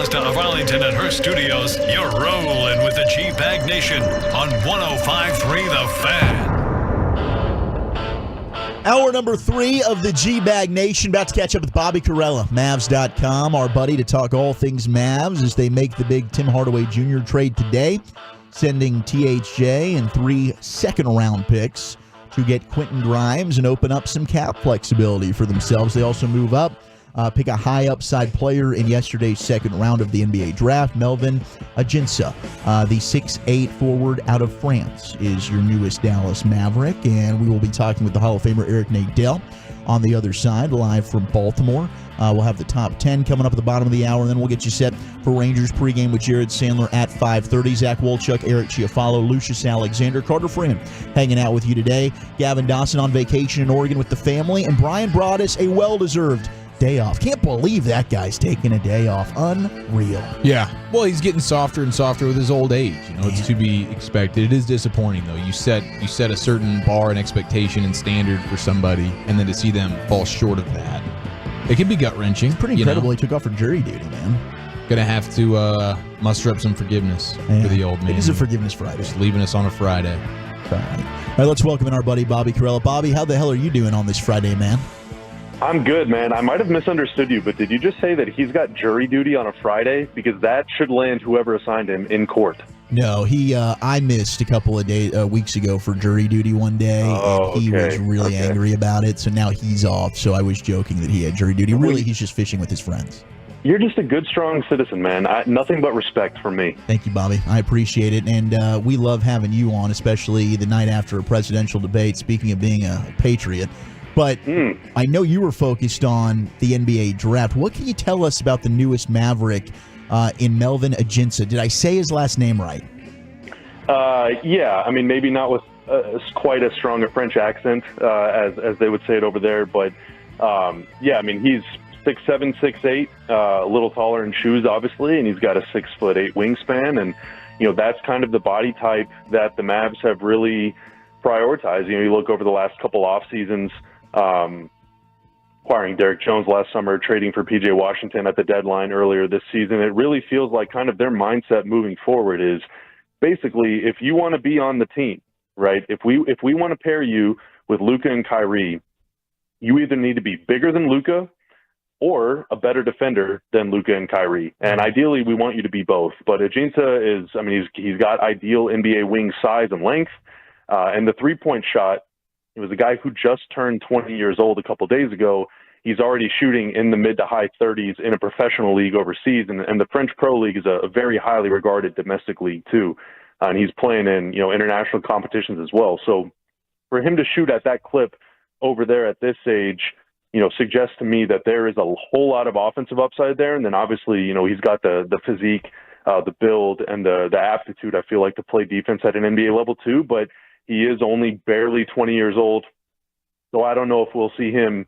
Mazda of Arlington at her studios, you're rolling with the G-Bag Nation on 105.3 The Fan. Hour number 3 of the G-Bag Nation. About to catch up with Bobby Carella, Mavs.com, our buddy, to talk all things Mavs as they make the big Tim Hardaway Jr. trade today, sending THJ and 3 second-round picks to get Quentin Grimes and open up some cap flexibility for themselves. They also move up, pick a high upside player in yesterday's second round of the NBA draft. Melvin Ajinca, the 6'8 forward out of France, is your newest Dallas Maverick, and we will be talking with the Hall of Famer Eric Nadel on the other side, live from Baltimore. We'll have the top 10 coming up at the bottom of the hour, and then we'll get you set for Rangers pregame with Jared Sandler at 5:30. Zach Wolchuk, Eric Chiafalo, Lucius Alexander, Carter Freeman hanging out with you today. Gavin Dawson on vacation in Oregon with the family, and Brian brought us a well-deserved day off. Can't believe that guy's taking a day off. Unreal. Yeah. Well, he's getting softer and softer with his old age. You know, it's to be expected. It is disappointing, though. You set a certain bar and expectation and standard for somebody, and then to see them fall short of that, it can be gut-wrenching. Pretty incredible he took off for jury duty, man. Gonna have to muster up some forgiveness for the old man. It is a Forgiveness Friday. Just leaving us on a Friday. All right, let's welcome in our buddy Bobby Carella. Bobby, how the hell are you doing on this Friday, man? I'm good, man. I might have misunderstood you, but did you just say that he's got jury duty on a Friday? Because that should land whoever assigned him in court. No, I missed a couple of weeks ago for jury duty one day, and he was really angry about it, so now he's off, so I was joking that he had jury duty. Really, he's just fishing with his friends. You're just a good, strong citizen, man. Nothing but respect from me. Thank you, Bobby. I appreciate it, and we love having you on, especially the night after a presidential debate, speaking of being a patriot. But I know you were focused on the NBA draft. What can you tell us about the newest Maverick in Melvin Ajinca? Did I say his last name right? Yeah, I mean, maybe not with quite as strong a French accent as they would say it over there, but yeah, I mean, he's 6'7", 6'8", a little taller in shoes, obviously, and he's got a 6'8" wingspan, and you know that's kind of the body type that the Mavs have really prioritized. You know, you look over the last couple off seasons. Acquiring Derek Jones last summer, trading for P.J. Washington at the deadline earlier this season. It really feels like kind of their mindset moving forward is basically if you want to be on the team, right? If we want to pair you with Luka and Kyrie, you either need to be bigger than Luka or a better defender than Luka and Kyrie. And ideally, we want you to be both. But Ajinca is, I mean, he's got ideal NBA wing size and length, and the three-point shot. He was a guy who just turned 20 years old a couple days ago. He's already shooting in the mid to high 30s in a professional league overseas, and the French Pro League is a very highly regarded domestic league too. And he's playing in international competitions as well. So for him to shoot at that clip over there at this age, suggests to me that there is a whole lot of offensive upside there. And then obviously, he's got the physique, the build, and the aptitude, I feel like, to play defense at an NBA level too. But he is only barely 20 years old, so I don't know if we'll see him,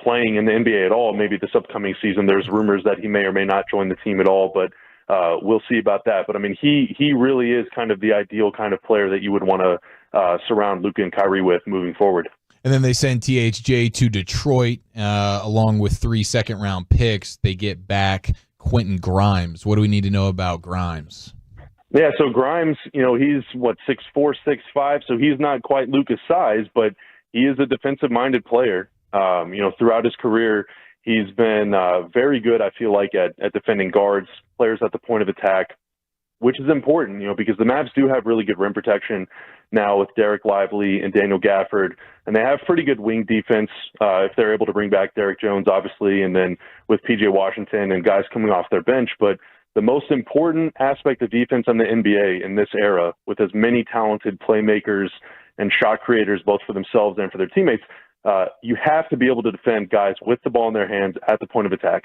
playing in the NBA at all. Maybe this upcoming season. There's rumors that he may or may not join the team at all, but we'll see about that. But I mean, he really is kind of the ideal kind of player that you would want to surround Luka and Kyrie with moving forward. And then they send THJ to Detroit along with 3 second-round picks. They get back Quentin Grimes. What do we need to know about Grimes? Yeah, so Grimes, he's 6'4", 6'5", so he's not quite Luka's size, but he is a defensive-minded player. Throughout his career, he's been very good, I feel like, at defending guards, players at the point of attack, which is important, because the Mavs do have really good rim protection now with Derek Lively and Daniel Gafford, and they have pretty good wing defense if they're able to bring back Derek Jones, obviously, and then with P.J. Washington and guys coming off their bench, but the most important aspect of defense in the NBA in this era, with as many talented playmakers and shot creators, both for themselves and for their teammates, you have to be able to defend guys with the ball in their hands at the point of attack,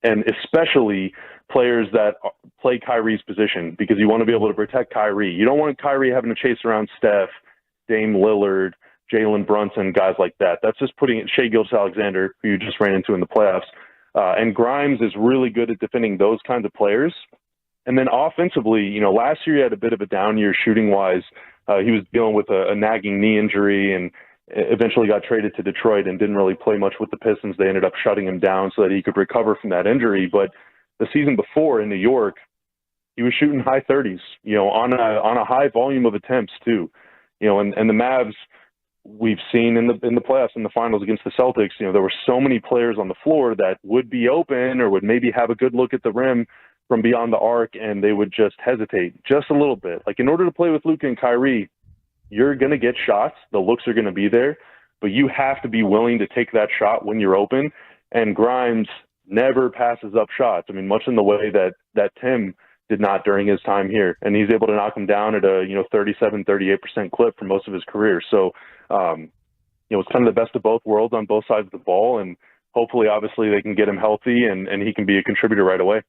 and especially players that play Kyrie's position, because you want to be able to protect Kyrie. You don't want Kyrie having to chase around Steph, Dame Lillard, Jalen Brunson, guys like that. That's just putting it, Shai Gilgeous-Alexander, who you just ran into in the playoffs. And Grimes is really good at defending those kinds of players. And then offensively, last year he had a bit of a down year shooting-wise. He was dealing with a nagging knee injury and eventually got traded to Detroit and didn't really play much with the Pistons. They ended up shutting him down so that he could recover from that injury. But the season before in New York, he was shooting high 30s, on a high volume of attempts too, and the Mavs, we've seen in the playoffs, in the finals against the Celtics, there were so many players on the floor that would be open or would maybe have a good look at the rim from beyond the arc, and they would just hesitate just a little bit. Like, in order to play with Luka and Kyrie, you're going to get shots. The looks are going to be there, but you have to be willing to take that shot when you're open. And Grimes never passes up shots. I mean, much in the way that Tim did not during his time here. And he's able to knock them down at a, 37, 38% clip for most of his career. So, it's kind of the best of both worlds on both sides of the ball. And hopefully, obviously, they can get him healthy and he can be a contributor right away.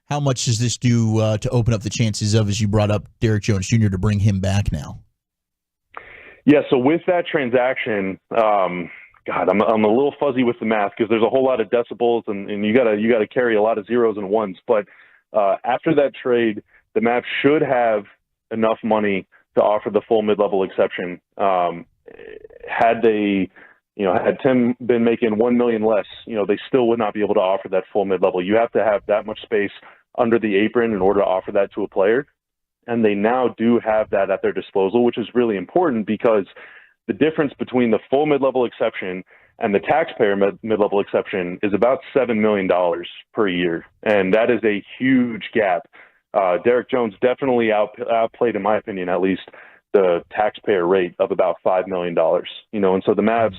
How much does this do to open up the chances of, as you brought up, Derrick Jones Jr. to bring him back now? Yeah, so with that transaction, I'm a little fuzzy with the math because there's a whole lot of decibels and you gotta carry a lot of zeros and ones. But after that trade, the Mavs should have enough money to offer the full mid-level exception. Had Tim been making $1 million less, they still would not be able to offer that full mid-level. You have to have that much space under the apron in order to offer that to a player. And they now do have that at their disposal, which is really important because the difference between the full mid-level exception and the taxpayer mid-level exception is about $7 million per year. And that is a huge gap. Derrick Jones definitely outplayed, in my opinion, at least, the taxpayer rate of about $5 million. And so the Mavs,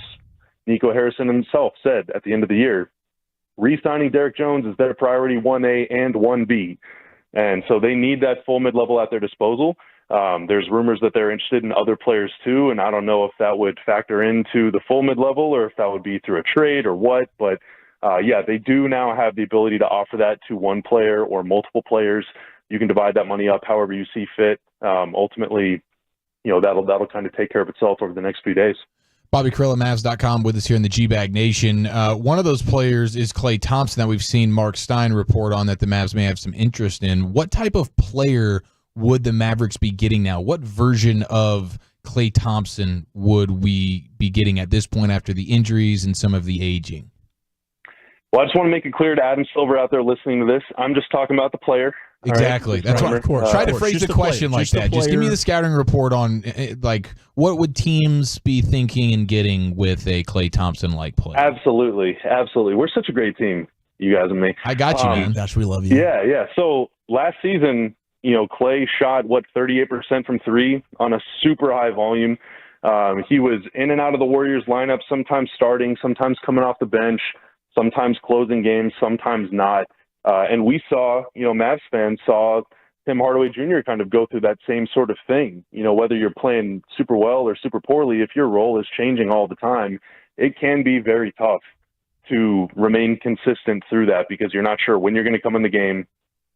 Nico Harrison himself said at the end of the year, re-signing Derrick Jones is their priority 1A and 1B. And so they need that full mid-level at their disposal. There's rumors that they're interested in other players too, and I don't know if that would factor into the full mid-level or if that would be through a trade or what. But, they do now have the ability to offer that to one player or multiple players. You can divide that money up however you see fit. Ultimately, that'll kind of take care of itself over the next few days. Bobby Krill at Mavs.com with us here in the G-Bag Nation. One of those players is Klay Thompson that we've seen Mark Stein report on that the Mavs may have some interest in. What type of player would the Mavericks be getting now? What version of Klay Thompson would we be getting at this point after the injuries and some of the aging? Well, I just want to make it clear to Adam Silver out there listening to this, I'm just talking about the player. Exactly. Right? That's why. Of course. Try to phrase the question like that. Just give me the scouting report on, what would teams be thinking and getting with a Klay Thompson-like player? Absolutely. We're such a great team, you guys and me. I got you, man. Gosh, we love you. Yeah. So last season, Klay shot, 38% from three on a super high volume. He was in and out of the Warriors lineup, sometimes starting, sometimes coming off the bench, sometimes closing games, sometimes not. And we saw, Mavs fans saw Tim Hardaway Jr. kind of go through that same sort of thing. Whether you're playing super well or super poorly, if your role is changing all the time, it can be very tough to remain consistent through that because you're not sure when you're going to come in the game.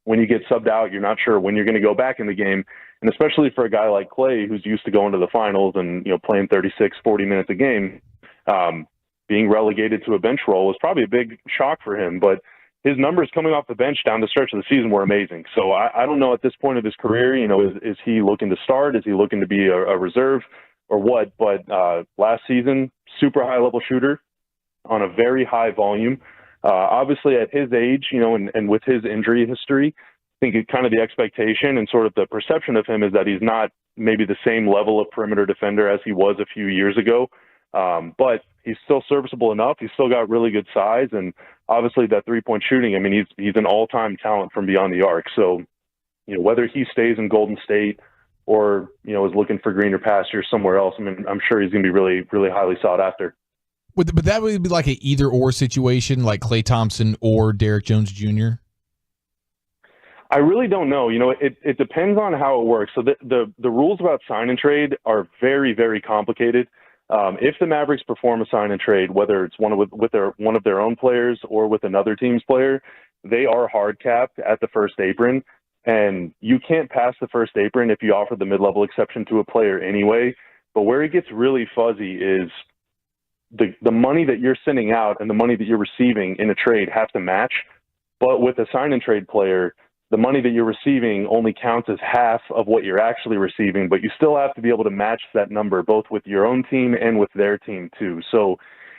When you get subbed out, you're not sure when you're going to go back in the game. And especially for a guy like Klay, who's used to going to the finals and, playing 36, 40 minutes a game, being relegated to a bench role was probably a big shock for him. But his numbers coming off the bench down the stretch of the season were amazing. So I don't know at this point of his career, is he looking to start? Is he looking to be a reserve or what? But last season, super high-level shooter on a very high volume. Obviously, at his age, and with his injury history, I think kind of the expectation and sort of the perception of him is that he's not maybe the same level of perimeter defender as he was a few years ago. But he's still serviceable enough. He's still got really good size. And obviously that three-point shooting, he's an all-time talent from beyond the arc. So, whether he stays in Golden State or, is looking for greener pastures somewhere else, I'm sure he's going to be really, really highly sought after. But that would be like an either-or situation, like Klay Thompson or Derrick Jones Jr.? I really don't know. It depends on how it works. So the rules about sign and trade are very, very complicated. If the Mavericks perform a sign and trade, whether it's one of their own players or with another team's player, they are hard capped at the first apron, and you can't pass the first apron if you offer the mid-level exception to a player anyway. But where it gets really fuzzy is the money that you're sending out and the money that you're receiving in a trade have to match. But with a sign and trade player, the money that you're receiving only counts as half of what you're actually receiving, but you still have to be able to match that number both with your own team and with their team too. So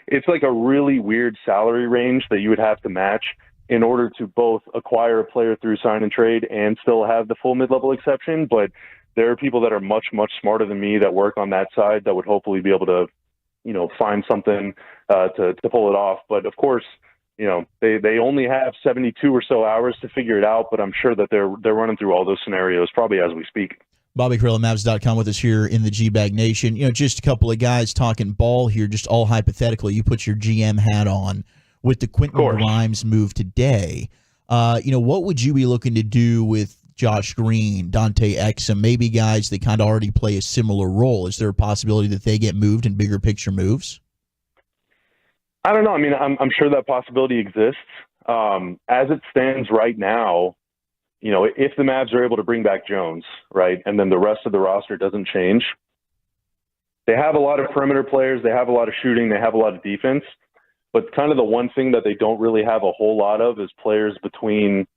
it's like a really weird salary range that you would have to match in order to both acquire a player through sign and trade and still have the full mid-level exception. But there are people that are much, much smarter than me that work on that side that would hopefully be able to, find something to pull it off. But of course, they only have 72 or so hours to figure it out, but I'm sure that they're running through all those scenarios probably as we speak. Bobby Krll, Mavs.com with us here in the G-Bag Nation. Just a couple of guys talking ball here, just all hypothetically. You put your GM hat on with the Quentin Grimes move today. What would you be looking to do with Josh Green, Dante Exum, maybe guys that kind of already play a similar role? Is there a possibility that they get moved in bigger picture moves? I don't know. I mean, I'm sure that possibility exists. As it stands right now, if the Mavs are able to bring back Jones, right, and then the rest of the roster doesn't change, they have a lot of perimeter players, they have a lot of shooting, they have a lot of defense, but kind of the one thing that they don't really have a whole lot of is players between,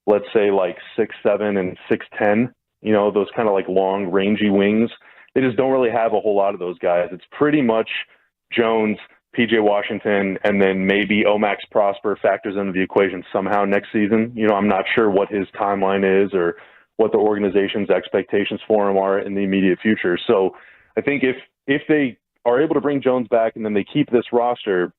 let's say, like 6'7" and 6'10", those kind of like long, rangy wings. They just don't really have a whole lot of those guys. It's pretty much Jones, PJ Washington, and then maybe Omax Prosper factors into the equation somehow next season. I'm not sure what his timeline is or what the organization's expectations for him are in the immediate future. So I think if they are able to bring Jones back and then they keep this roster,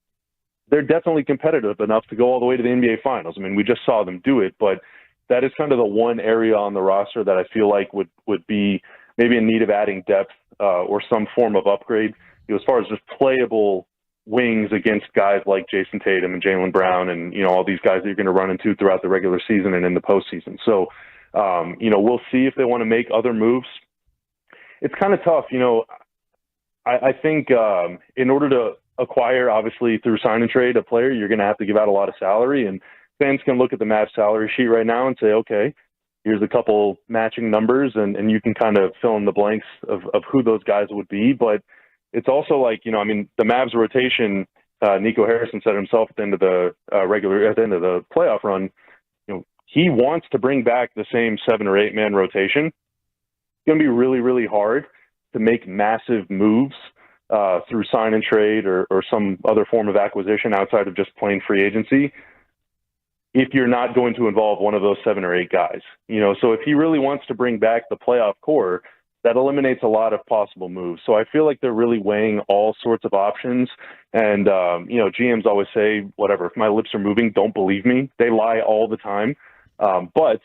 they're definitely competitive enough to go all the way to the NBA Finals. I mean, we just saw them do it, but that is kind of the one area on the roster that I feel like would be maybe in need of adding depth or some form of upgrade. As far as just playable wings against guys like Jason Tatum and Jaylen Brown and, all these guys that you're going to run into throughout the regular season and in the postseason. So, we'll see if they want to make other moves. It's kind of tough. I think in order to acquire, obviously, through sign and trade a player, you're going to have to give out a lot of salary. And fans can look at the Mavs salary sheet right now and say, okay, here's a couple matching numbers, and you can kind of fill in the blanks of who those guys would be. But it's also like, the Mavs rotation, Nico Harrison said himself at the end of the playoff run, he wants to bring back the same 7 or 8 man rotation. It's going to be really, really hard to make massive moves through sign and trade or some other form of acquisition outside of just plain free agency if you're not going to involve one of those 7 or 8 guys. So if he really wants to bring back the playoff core, that eliminates a lot of possible moves. So I feel like they're really weighing all sorts of options. And, GMs always say, whatever, if my lips are moving, don't believe me. They lie all the time. But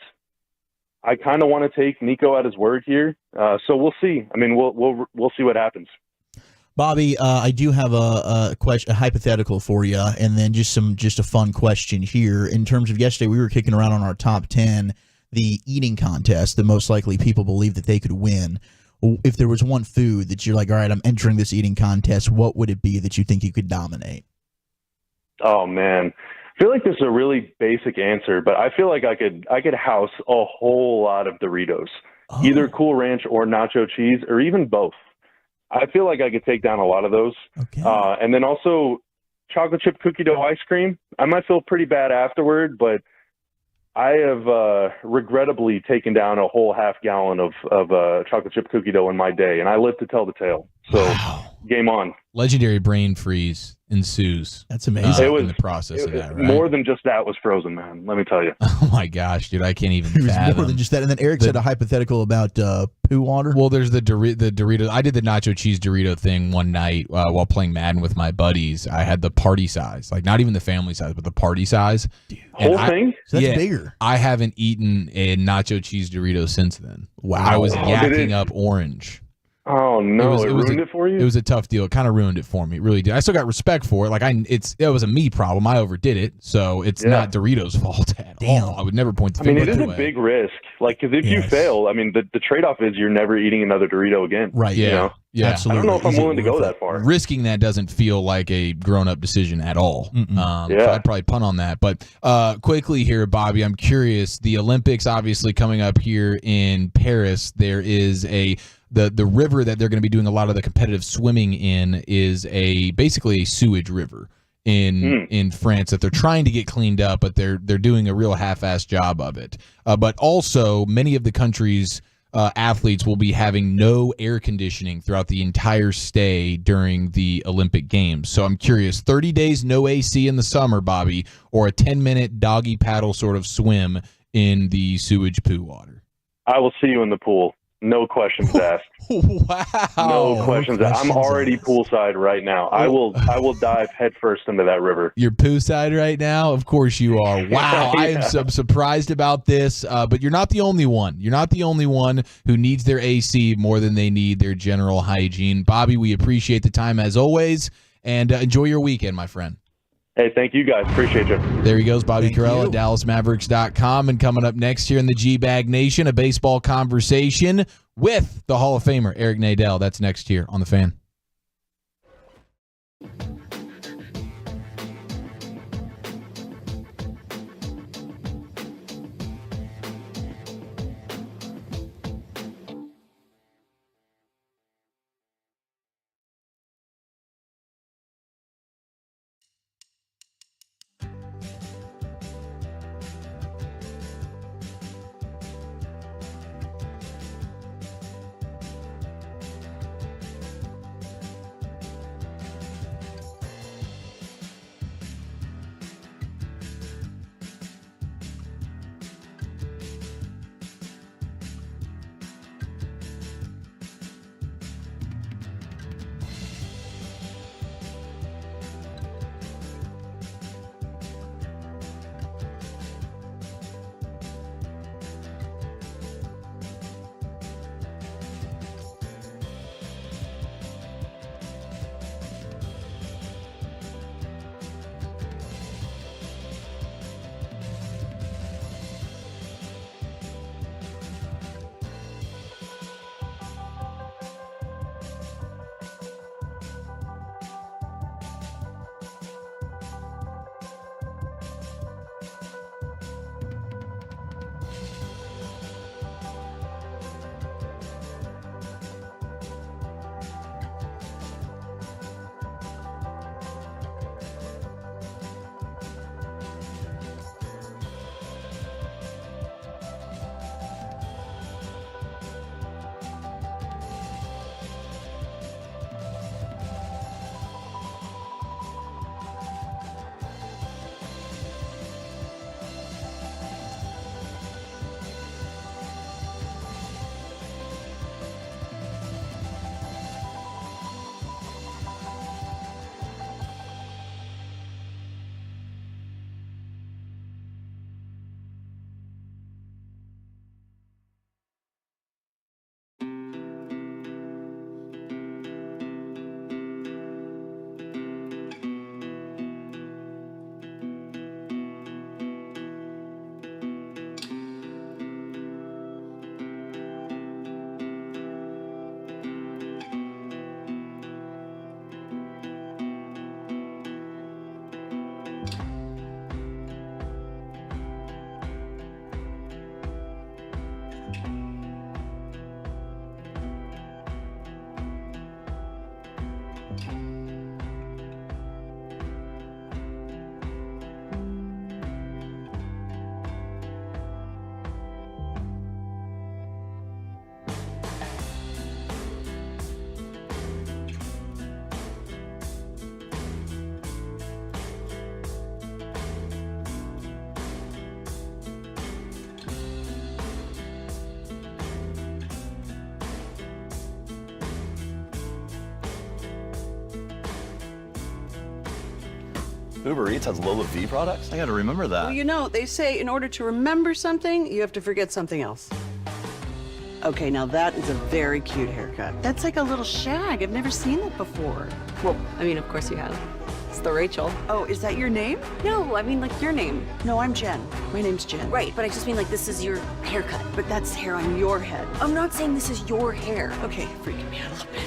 I kind of want to take Nico at his word here. So we'll see. I mean, we'll see what happens. Bobby, I do have a question, a hypothetical for you, and then just a fun question here. In terms of yesterday, we were kicking around on our top 10, the eating contest that most likely people believe that they could win. If there was one food that you're like, all right, I'm entering this eating contest, what would it be that you think you could dominate? Oh man, I feel like this is a really basic answer, but I feel like I could house a whole lot of Doritos, either Cool Ranch or nacho cheese, or even both. I feel like I could take down a lot of those. Okay. And then also chocolate chip cookie dough ice cream. I might feel pretty bad afterward, but I have regrettably taken down a whole half gallon of chocolate chip cookie dough in my day, and I live to tell the tale. So, Game on. Legendary brain freeze ensues. That's amazing. It was in the process of that, right? More than just that was frozen, man. Let me tell you. Oh my gosh, dude, I can't even It was fathom. more than just that. And then Eric said a hypothetical about poo water. Well, there's the Dorito. I did the nacho cheese Dorito thing one night while playing Madden with my buddies. I had the party size, like not even the family size, but the party size. Whole thing? So that's bigger. I haven't eaten a nacho cheese Dorito since then. Wow. I was yakking up orange. Oh no! It ruined it for you. It was a tough deal. It kind of ruined it for me. It really did. I still got respect for it. Like it was a me problem. I overdid it, so it's not Doritos' fault at all. I would never point the finger. I mean, it is a big risk. Like, because if you fail, I mean, the trade-off is you're never eating another Dorito again. Right. Yeah. You know? Yeah. Absolutely. I don't know if I'm willing to go that far. Risking that doesn't feel like a grown-up decision at all. So I'd probably punt on that. But quickly here, Bobby, I'm curious. The Olympics obviously coming up here in Paris. There is the river that they're going to be doing a lot of the competitive swimming in is basically a sewage river in France that they're trying to get cleaned up, but they're doing a real half-assed job of it. But also, many of the countries athletes will be having no air conditioning throughout the entire stay during the Olympic Games. So I'm curious, 30 days no AC in the summer, Bobby, or a 10-minute doggy paddle sort of swim in the sewage poo water? I will see you in the pool. No questions asked. Wow. No questions asked. I'm already poolside right now. I will dive headfirst into that river. You're poolside right now? Of course you are. Wow. I am so surprised about this, but you're not the only one. You're not the only one who needs their AC more than they need their general hygiene. Bobby, we appreciate the time as always, and enjoy your weekend, my friend. Hey, thank you guys. Appreciate you. There he goes, Bobby Krell at DallasMavericks.com. And coming up next here in the G-Bag Nation, a baseball conversation with the Hall of Famer, Eric Nadel. That's next here on The Fan. Uber Eats has Lola V products? I gotta remember that. Well, you know, they say in order to remember something, you have to forget something else. Okay, now that is a very cute haircut. That's like a little shag. I've never seen that before. Well, I mean, of course you have. It's the Rachel. Oh, is that your name? No, I mean like your name. No, I'm Jen. My name's Jen. Right, but I just mean like this is your haircut. But that's hair on your head. I'm not saying this is your hair. Okay, freaking me out a little bit.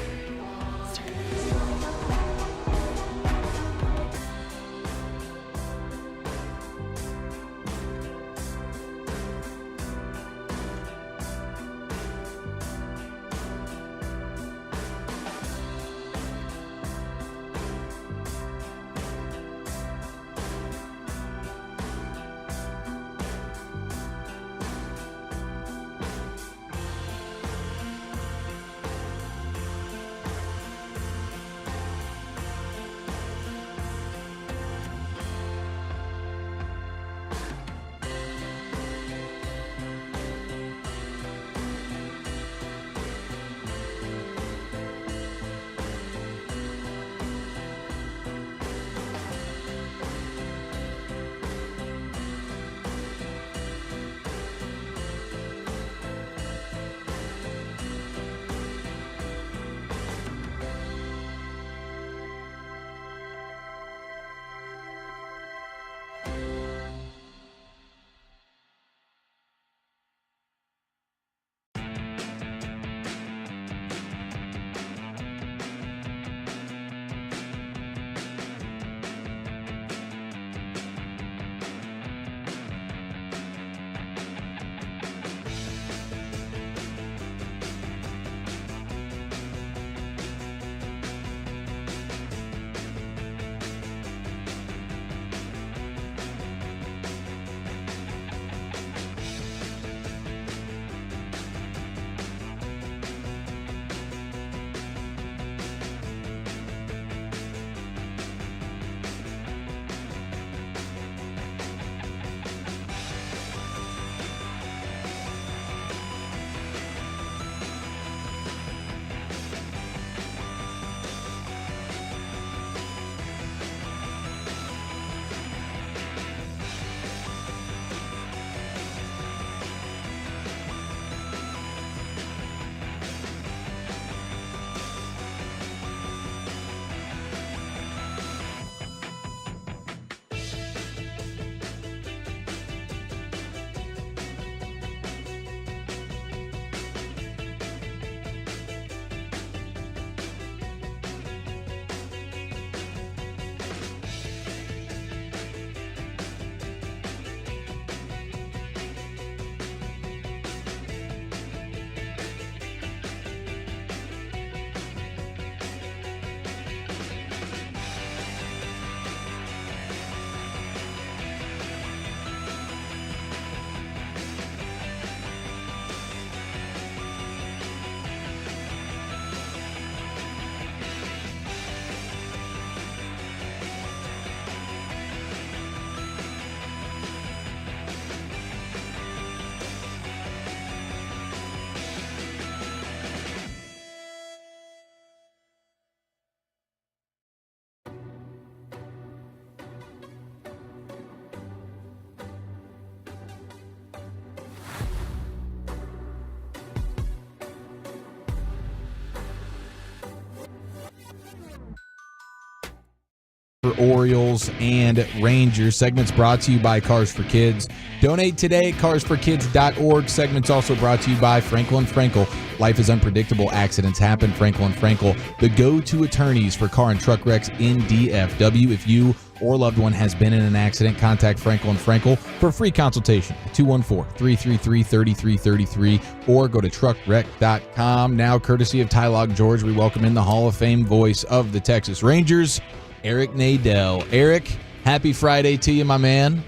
for Orioles and Rangers. Segments brought to you by Cars for Kids. Donate today at carsforkids.org. Segments also brought to you by Frankel & Frankel. Life is unpredictable. Accidents happen. Frankel & Frankel, the go-to attorneys for car and truck wrecks in DFW. If you or loved one has been in an accident, contact Frankel & Frankel for a free consultation at 214-333-3333 or go to truckwreck.com. Now, courtesy of Tylog George, we welcome in the Hall of Fame voice of the Texas Rangers, Eric Nadel. Eric, happy Friday to you, my man.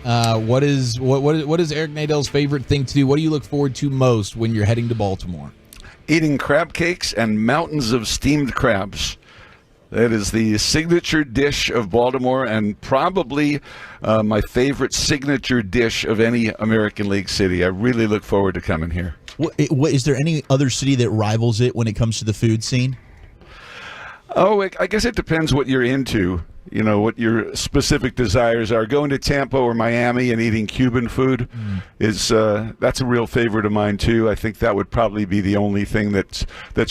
What is Eric Nadel's favorite thing to do? What do you look forward to most when you're heading to Baltimore? Eating crab cakes and mountains of steamed crabs. That is the signature dish of Baltimore and probably my favorite signature dish of any American League city. I really look forward to coming here. Is there any other city that rivals it when it comes to the food scene? Oh, I guess it depends what you're into, what your specific desires are. Going to Tampa or Miami and eating Cuban food that's a real favorite of mine too. I think that would probably be the only thing that's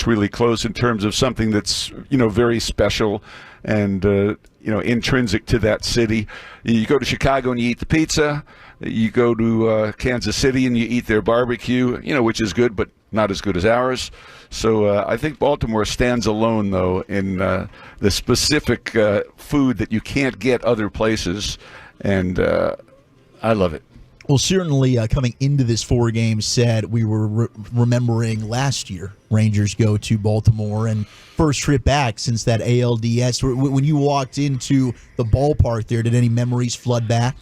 really close in terms of something that's, very special and, intrinsic to that city. You go to Chicago and you eat the pizza. You go to Kansas City and you eat their barbecue, which is good, but not as good as ours. So I think Baltimore stands alone, though, in the specific food that you can't get other places, and I love it. Well, certainly coming into this 4-game set, we were remembering last year Rangers go to Baltimore and first trip back since that ALDS. When you walked into the ballpark there, did any memories flood back?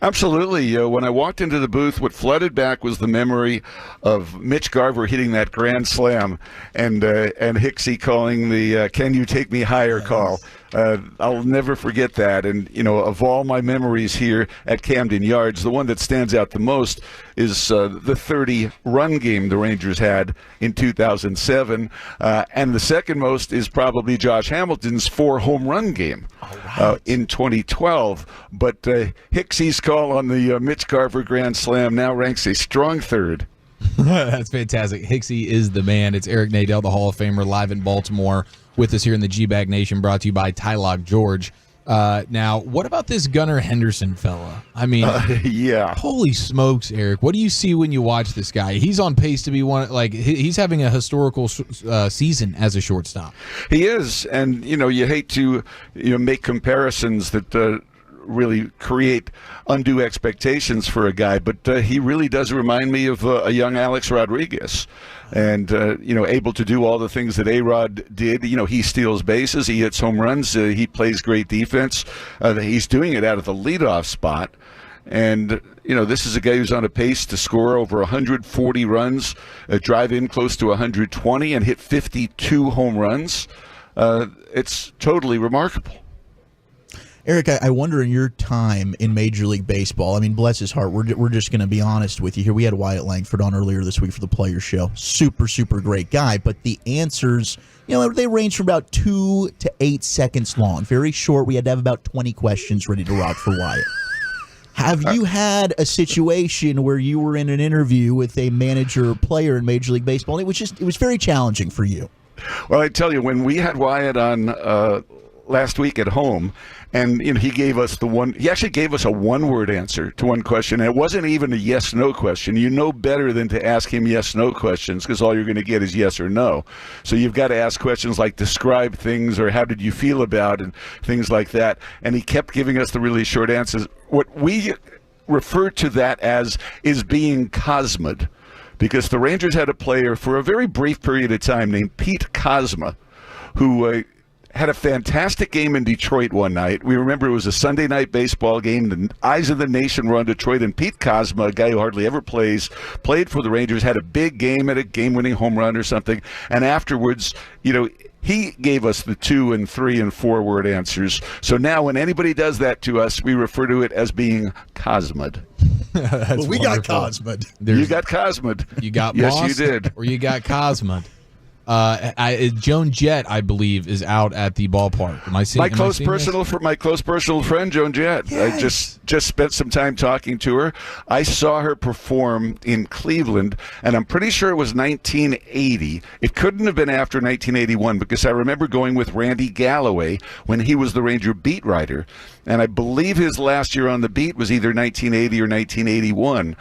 Absolutely. When I walked into the booth, what flooded back was the memory of Mitch Garver hitting that grand slam and Hicksy calling the "Can you take me higher" call. I'll never forget that. And, of all my memories here at Camden Yards, the one that stands out the most is the 30-run game the Rangers had in 2007. And the second most is probably Josh Hamilton's 4-home run game in 2012. But Hicksy's call on the Mitch Garver grand slam now ranks a strong third. That's fantastic. Hicksy is the man. It's Eric Nadel, the Hall of Famer, live in Baltimore with us here in the G-Bag Nation, brought to you by Tylog George. Now, what about this Gunnar Henderson fella? I mean, yeah. Holy smokes, Eric. What do you see when you watch this guy? He's on pace to be he's having a historical season as a shortstop. He is, and, you hate to make comparisons that really create undue expectations for a guy, but he really does remind me of a young Alex Rodriguez. And, able to do all the things that A-Rod did. He steals bases, he hits home runs, he plays great defense. He's doing it out of the leadoff spot. And, this is a guy who's on a pace to score over 140 runs, drive in close to 120, and hit 52 home runs. It's totally remarkable. Eric, I wonder in your time in Major League Baseball, I mean, bless his heart, we're just going to be honest with you here. We had Wyatt Langford on earlier this week for the Players Show. Super, super great guy. But the answers, they range from about 2 to 8 seconds long. Very short. We had to have about 20 questions ready to rock for Wyatt. Have you had a situation where you were in an interview with a manager or player in Major League Baseball, and it was very challenging for you? Well, I tell you, when we had Wyatt on last week at home, and he gave us he actually gave us a one-word answer to one question, and it wasn't even a yes-no question. You know better than to ask him yes-no questions, because all you're going to get is yes or no. So you've got to ask questions like describe things or how did you feel about and things like that. And he kept giving us the really short answers. What we refer to that as is being Cosma'd, because the Rangers had a player for a very brief period of time named Pete Cosma, who had a fantastic game in Detroit one night. We remember it was a Sunday night baseball game. The eyes of the nation were on Detroit, and Pete Cosma, a guy who hardly ever plays, played for the Rangers, had a big game, at a game-winning home run or something, and afterwards, he gave us the 2 and 3 and 4 word answers. So now when anybody does that to us, we refer to it as being Cosma'd. We got Cosma'd. You got Cosma'd. You got yes, lost, you did. Or you got Cosma'd. Joan Jett, I believe, is out at the ballpark. Am I seeing? My close personal friend, Joan Jett. Yes. I just spent some time talking to her. I saw her perform in Cleveland, and I'm pretty sure it was 1980. It couldn't have been after 1981 because I remember going with Randy Galloway when he was the Ranger beat writer, and I believe his last year on the beat was either 1980 or 1981.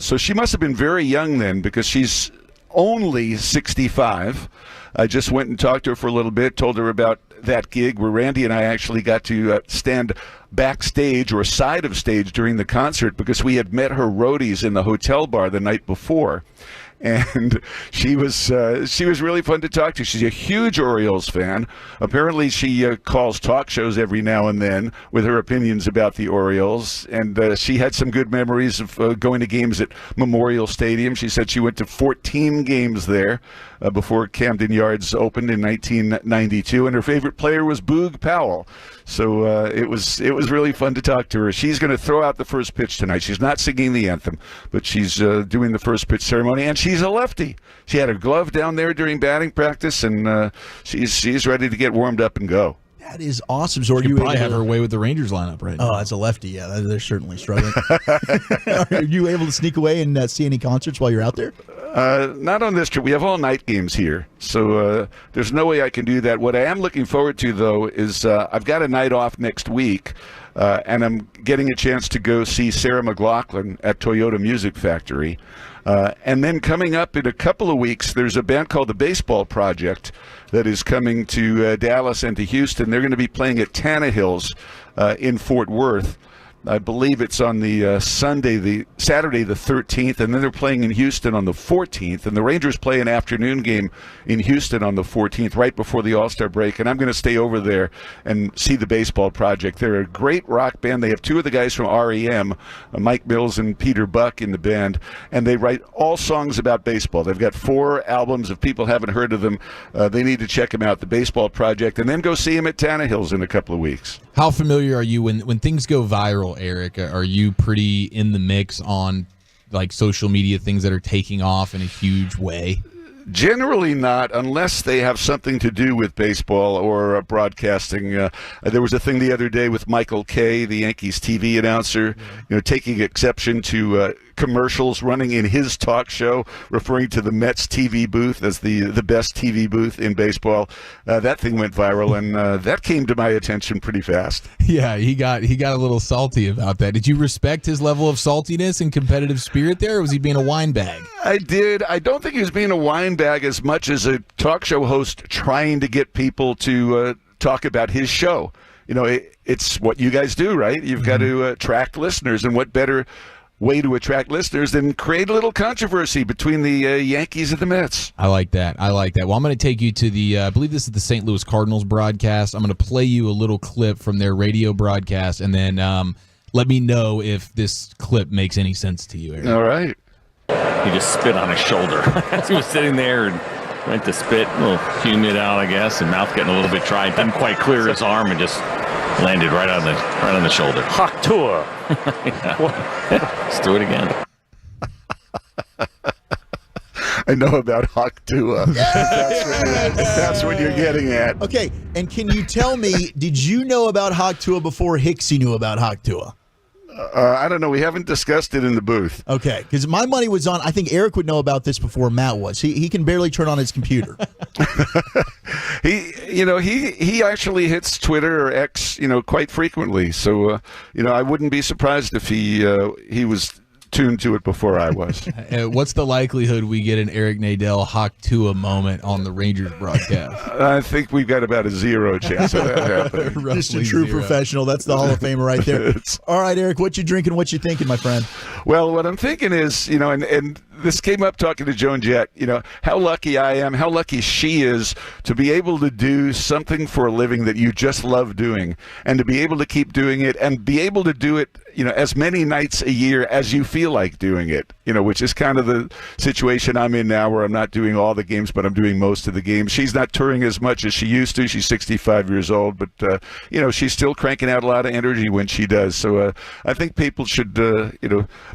So she must have been very young then because she's only 65. I just went and talked to her for a little bit, told her about that gig where Randy and I actually got to stand backstage or side of stage during the concert because we had met her roadies in the hotel bar the night before. And she was really fun to talk to. She's a huge Orioles fan. Apparently, she calls talk shows every now and then with her opinions about the Orioles. And she had some good memories of going to games at Memorial Stadium. She said she went to 14 games there before Camden Yards opened in 1992. And her favorite player was Boog Powell. So it was really fun to talk to her. She's going to throw out the first pitch tonight. She's not singing the anthem, but she's doing the first pitch ceremony, and she's a lefty. She had her glove down there during batting practice, and she's ready to get warmed up and go. That is awesome. So are you probably have her way with the Rangers lineup right now. Oh, as a lefty, yeah, they're certainly struggling. Are you able to sneak away and see any concerts while you're out there? Not on this trip. We have all night games here, so there's no way I can do that. What I am looking forward to, though, is I've got a night off next week, and I'm getting a chance to go see Sarah McLachlan at Toyota Music Factory. And then coming up in a couple of weeks, there's a band called the Baseball Project that is coming to Dallas and to Houston. They're going to be playing at Tannehill's in Fort Worth. I believe it's on the Saturday the 13th, and then they're playing in Houston on the 14th, and the Rangers play an afternoon game in Houston on the 14th, right before the All-Star break, and I'm going to stay over there and see the Baseball Project. They're a great rock band. They have two of the guys from REM, Mike Mills and Peter Buck, in the band, and they write all songs about baseball. They've got 4 albums. If people haven't heard of them, they need to check them out, the Baseball Project, and then go see them at Tannehill's in a couple of weeks. How familiar are you when things go viral, Eric? Are you pretty in the mix on like social media things that are taking off in a huge way? Generally not, unless they have something to do with baseball or broadcasting. There was a thing the other day with Michael Kay, the Yankees TV announcer, taking exception to commercials running in his talk show, referring to the Mets TV booth as the best TV booth in baseball. That thing went viral, and that came to my attention pretty fast. Yeah, he got a little salty about that. Did you respect his level of saltiness and competitive spirit there, or was he being a wine bag? I did. I don't think he was being a wine bag as much as a talk show host trying to get people to talk about his show. It's what you guys do, right? You've got to attract listeners, and what better way to attract listeners than create a little controversy between the Yankees and the Mets. I like that. Well, I'm going to take you to the, I believe this is the St. Louis Cardinals broadcast. I'm going to play you a little clip from their radio broadcast, and then let me know if this clip makes any sense to you, Eric. All right. He just spit on his shoulder as he was sitting there and went to spit, a little humid out, I guess, and mouth getting a little bit dry. Didn't quite clear his arm and just landed right on the shoulder. Hawk tour. Let's do it again. I know about Hawk Tua. That's what you're getting at. Okay, and can you tell me, did you know about Hawk Tua before Hicksy knew about Hawk Tua? I don't know. We haven't discussed it in the booth. Okay, because my money was on, I think Eric would know about this before Matt was. He can barely turn on his computer. He actually hits Twitter or X, quite frequently. So, I wouldn't be surprised if he was tuned to it before I was. What's the likelihood we get an Eric Nadel Hawk Tua moment on the Rangers broadcast? I think we've got about a 0 chance of that happening. Just a true professional. That's the Hall of Famer right there. All right, Eric, what you drinking? What you thinking, my friend? Well, what I'm thinking is, and this came up talking to Joan Jett, how lucky I am, how lucky she is to be able to do something for a living that you just love doing, and to be able to keep doing it, and be able to do it, as many nights a year as you feel like doing it, which is kind of the situation I'm in now, where I'm not doing all the games, but I'm doing most of the games. She's not touring as much as she used to. She's 65 years old, but, she's still cranking out a lot of energy when she does. So I think people should,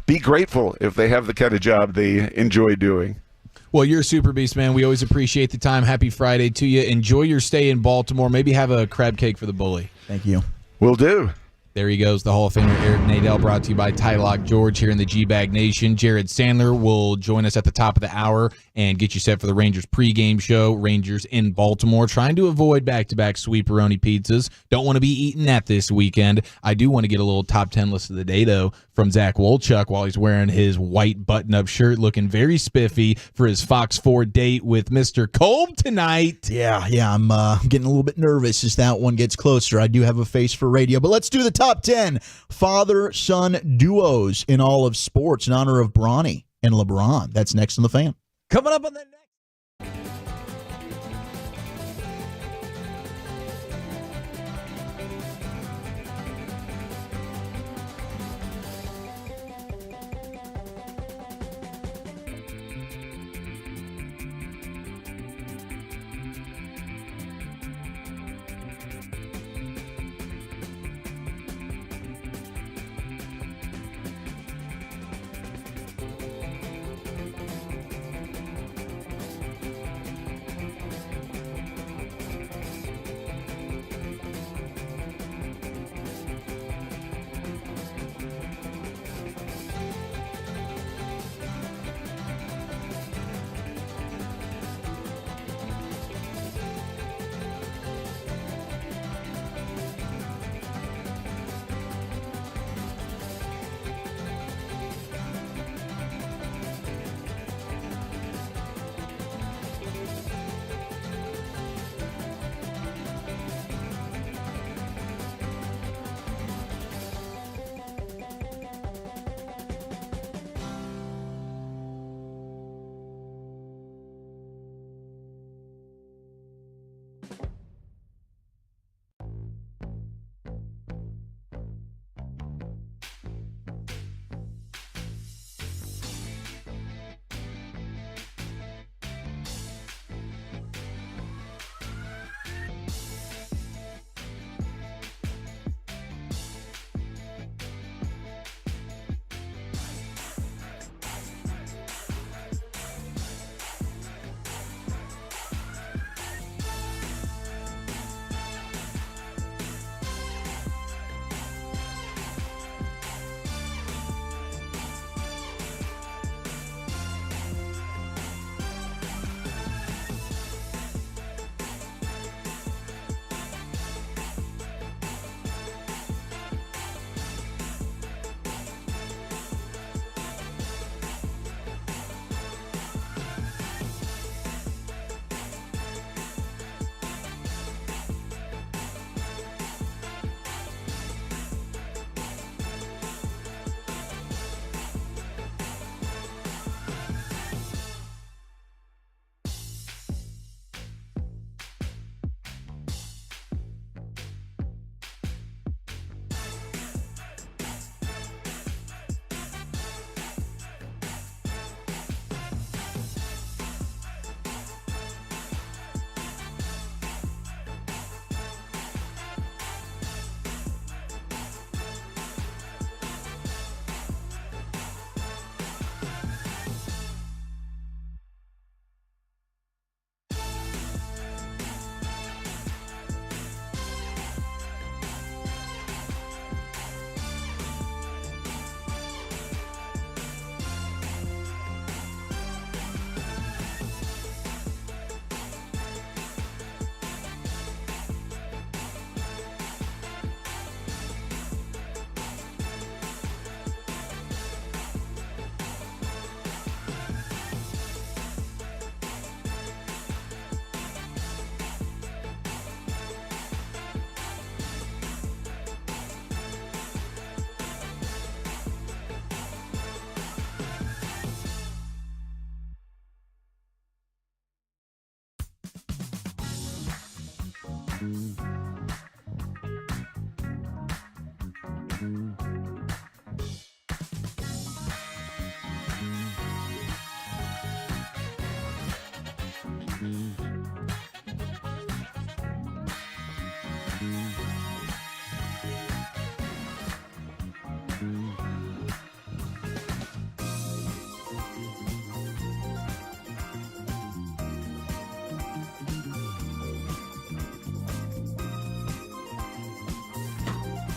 be grateful if they have the kind of job they enjoy doing. Well, you're a super beast, man. We always appreciate the time. Happy Friday to you. Enjoy your stay in Baltimore. Maybe have a crab cake for the bully. Thank you. Will do. There he goes, the Hall of Famer Eric Nadel, brought to you by Ty Lock George here in the G-Bag Nation. Jared Sandler will join us at the top of the hour and get you set for the Rangers pregame show. Rangers in Baltimore, trying to avoid back-to-back Sweeperoni pizzas. Don't want to be eating that this weekend. I do want to get a little top 10 list of the day, though, from Zach Wolchuk while he's wearing his white button-up shirt, looking very spiffy for his Fox 4 date with Mr. Kolb tonight. Yeah, I'm getting a little bit nervous as that one gets closer. I do have a face for radio, but let's do the top 10 father-son duos in all of sports in honor of Bronny and LeBron. That's next on The Fan. Coming up on the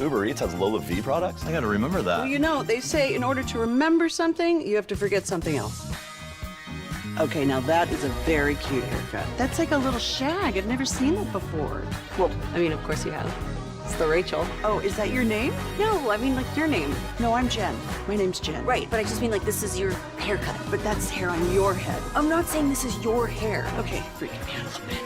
Uber Eats has Lola V products? I gotta remember that. Well, you know, they say in order to remember something, you have to forget something else. Okay, now that is a very cute haircut. That's like a little shag. I've never seen that before. Well, I mean, of course you have. It's the Rachel. Oh, is that your name? No, I mean like your name. No, I'm Jen. My name's Jen. Right, but I just mean like this is your haircut. But that's hair on your head. I'm not saying this is your hair. Okay, freaking me out a little bit.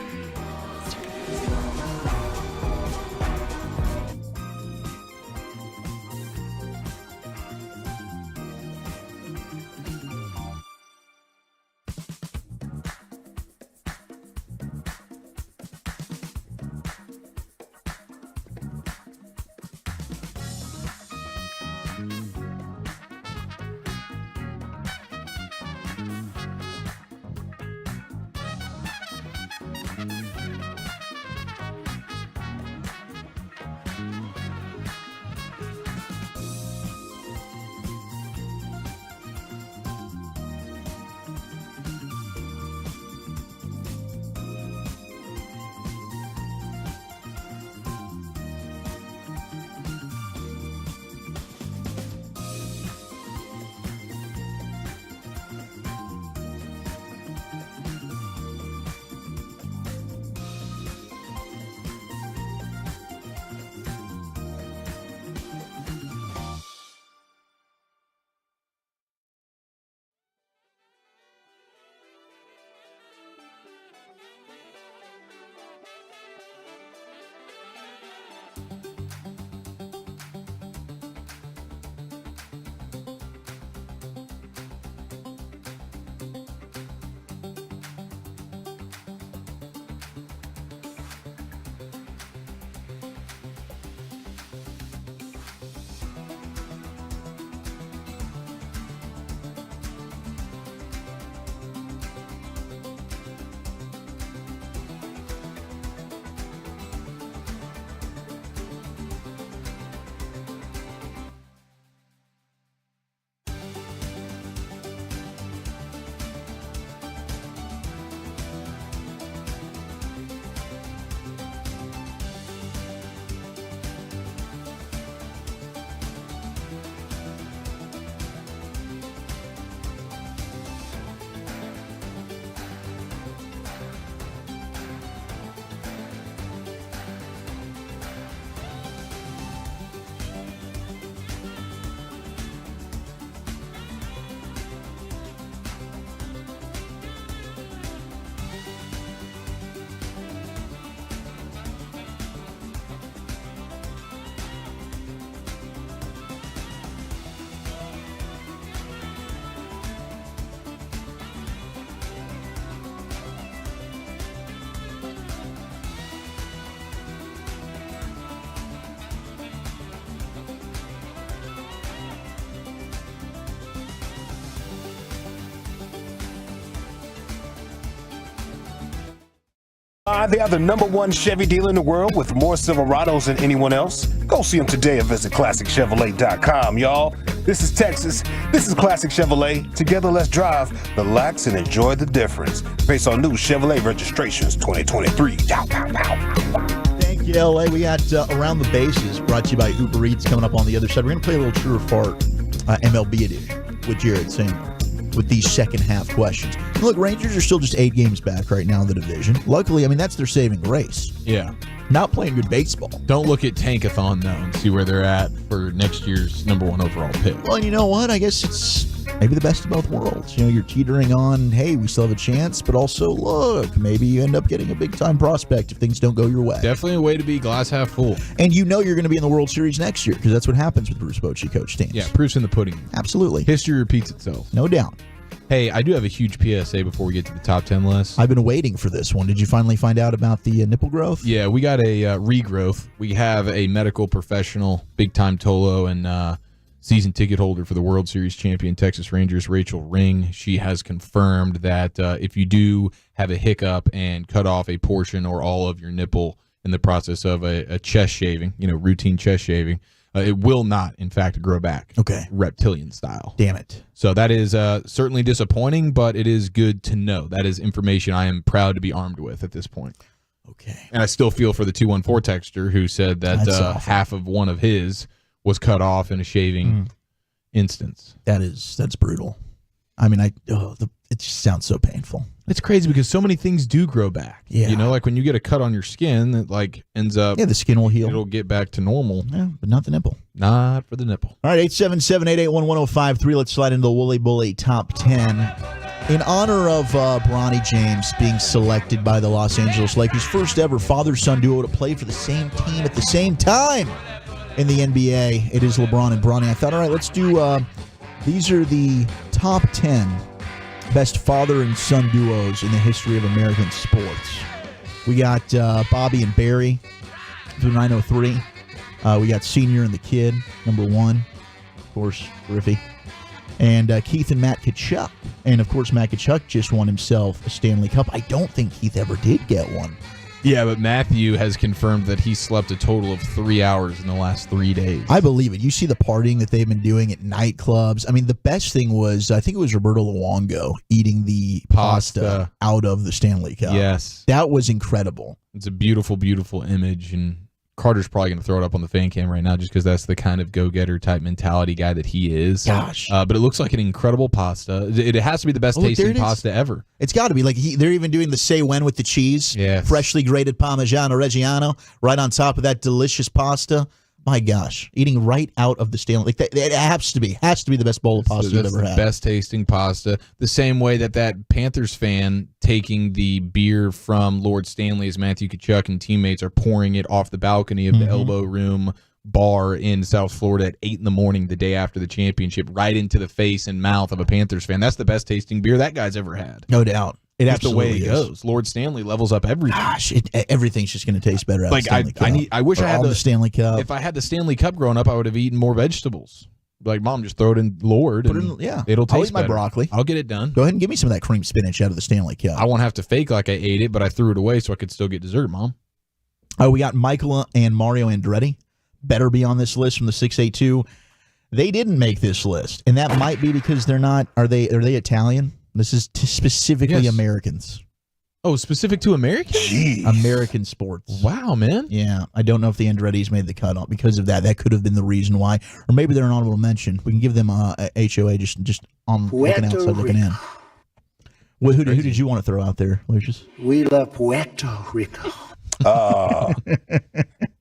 They are the #1 Chevy dealer in the world with more Silverados than anyone else. Go see them today or visit ClassicChevrolet.com, y'all. This is Texas. This is Classic Chevrolet. Together, let's drive, relax, and enjoy the difference. Based on new Chevrolet registrations 2023. Pow, pow, pow, pow. Thank you, LA. We got Around the Bases brought to you by Uber Eats coming up on the other side. We're going to play a little True or Fart MLB edition with Jared Sandler with these second half questions. Look, Rangers are still just 8 games back right now in the division. Luckily, I mean, that's their saving grace. Yeah. Not playing good baseball. Don't look at Tankathon, though, and see where they're at for next year's #1 overall pick. Well, and you know what? I guess it's maybe the best of both worlds. You know, you're teetering on, hey, we still have a chance, but also, look, maybe you end up getting a big-time prospect if things don't go your way. Definitely a way to be glass half full. And you know you're going to be in the World Series next year because that's what happens with Bruce Bochy coach teams. Yeah, proof's in the pudding. Absolutely. History repeats itself. No doubt. Hey, I do have a huge PSA before we get to the top 10 list. I've been waiting for this one. Did you finally find out about the nipple growth? Yeah, we got a regrowth. We have a medical professional, big-time Tolo, and season ticket holder for the World Series champion Texas Rangers, Rachel Ring. She has confirmed that if you do have a hiccup and cut off a portion or all of your nipple in the process of a chest shaving, routine chest shaving, it will not, in fact, grow back. Okay. Reptilian style. Damn it. So that is certainly disappointing, but it is good to know. That is information I am proud to be armed with at this point. Okay. And I still feel for the 214 texter who said that half of one of his was cut off in a shaving instance. That's brutal. I mean, it just sounds so painful. It's crazy because so many things do grow back. Yeah. You know, like when you get a cut on your skin, it like ends up. Yeah, the skin will heal. It'll get back to normal. Yeah, but not the nipple. Not for the nipple. All right, 877-881-1053. Let's slide into the Wooly Bully Top 10. In honor of Bronny James being selected by the Los Angeles Lakers, first ever father-son duo to play for the same team at the same time in the NBA. It is LeBron and Bronny. I thought, all right, let's do, these are the top 10 best father and son duos in the history of American sports. We got Bobby and Barry through 903. We got Senior and the Kid, number 1. Of course, Griffey. And Keith and Matt Tkachuk. And, of course, Matt Tkachuk just won himself a Stanley Cup. I don't think Keith ever did get one. Yeah, but Matthew has confirmed that he slept a total of 3 hours in the last 3 days. I believe it. You see the partying that they've been doing at nightclubs. I mean, the best thing was, I think it was Roberto Luongo eating the pasta out of the Stanley Cup. Yes. That was incredible. It's a beautiful, beautiful image, and Carter's probably going to throw it up on the fan cam right now just because that's the kind of go-getter type mentality guy that he is. Gosh. But it looks like an incredible pasta. It has to be the best tasting pasta ever. It's got to be. Like they're even doing the say when with the cheese. Yes. Freshly grated Parmigiano Reggiano right on top of that delicious pasta. My gosh, eating right out of the Stanley. Like it has to be the best bowl of pasta you've ever had. Best tasting pasta. The same way that Panthers fan taking the beer from Lord Stanley as Matthew Tkachuk and teammates are pouring it off the balcony of the Elbow Room bar in South Florida at 8 a.m. the day after the championship, right into the face and mouth of a Panthers fan. That's the best tasting beer that guy's ever had. No doubt. It That's the way it absolutely goes. Lord Stanley levels up everything. Gosh, everything's just going to taste better out of the Stanley Cup. I wish I had the Stanley Cup. If I had the Stanley Cup growing up, I would have eaten more vegetables. Like, Mom, just throw it in Lord. It'll taste I'll eat my better. broccoli. I'll get it done. Go ahead and give me some of that cream spinach out of the Stanley Cup. I won't have to fake like I ate it, but I threw it away so I could still get dessert, Mom. We got Michael and Mario Andretti. Better be on this list from the 682. They didn't make this list, and that might be because they're not. Are they Italian? This is specifically Americans. Oh, specific to Americans? Jeez. American sports. Wow, man. Yeah, I don't know if the Andretti's made the cut because of that. That could have been the reason why, or maybe they're an honorable mention. We can give them a HOA just on looking outside, looking in. Well, who did you want to throw out there, Lucius? We love Puerto Rico.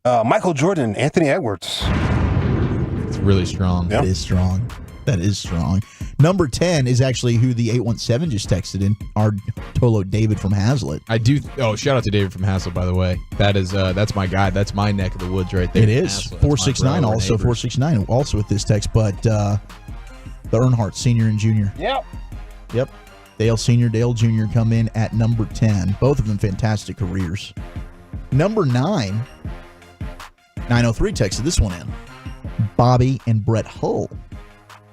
Michael Jordan, Anthony Edwards. It's really strong. That is strong. That is strong. Number 10 is actually who the 817 just texted in, our Tolo David from Hazlitt. I do. Oh, shout out to David from Hazlitt, by the way. That's my guy. That's my neck of the woods right there. It is. 469 also. 469 also with this text, but the Earnhardt Senior and Junior. Yep. Dale Senior, Dale Junior come in at number 10. Both of them fantastic careers. Number 9, 903 texted this one in. Bobby and Brett Hull.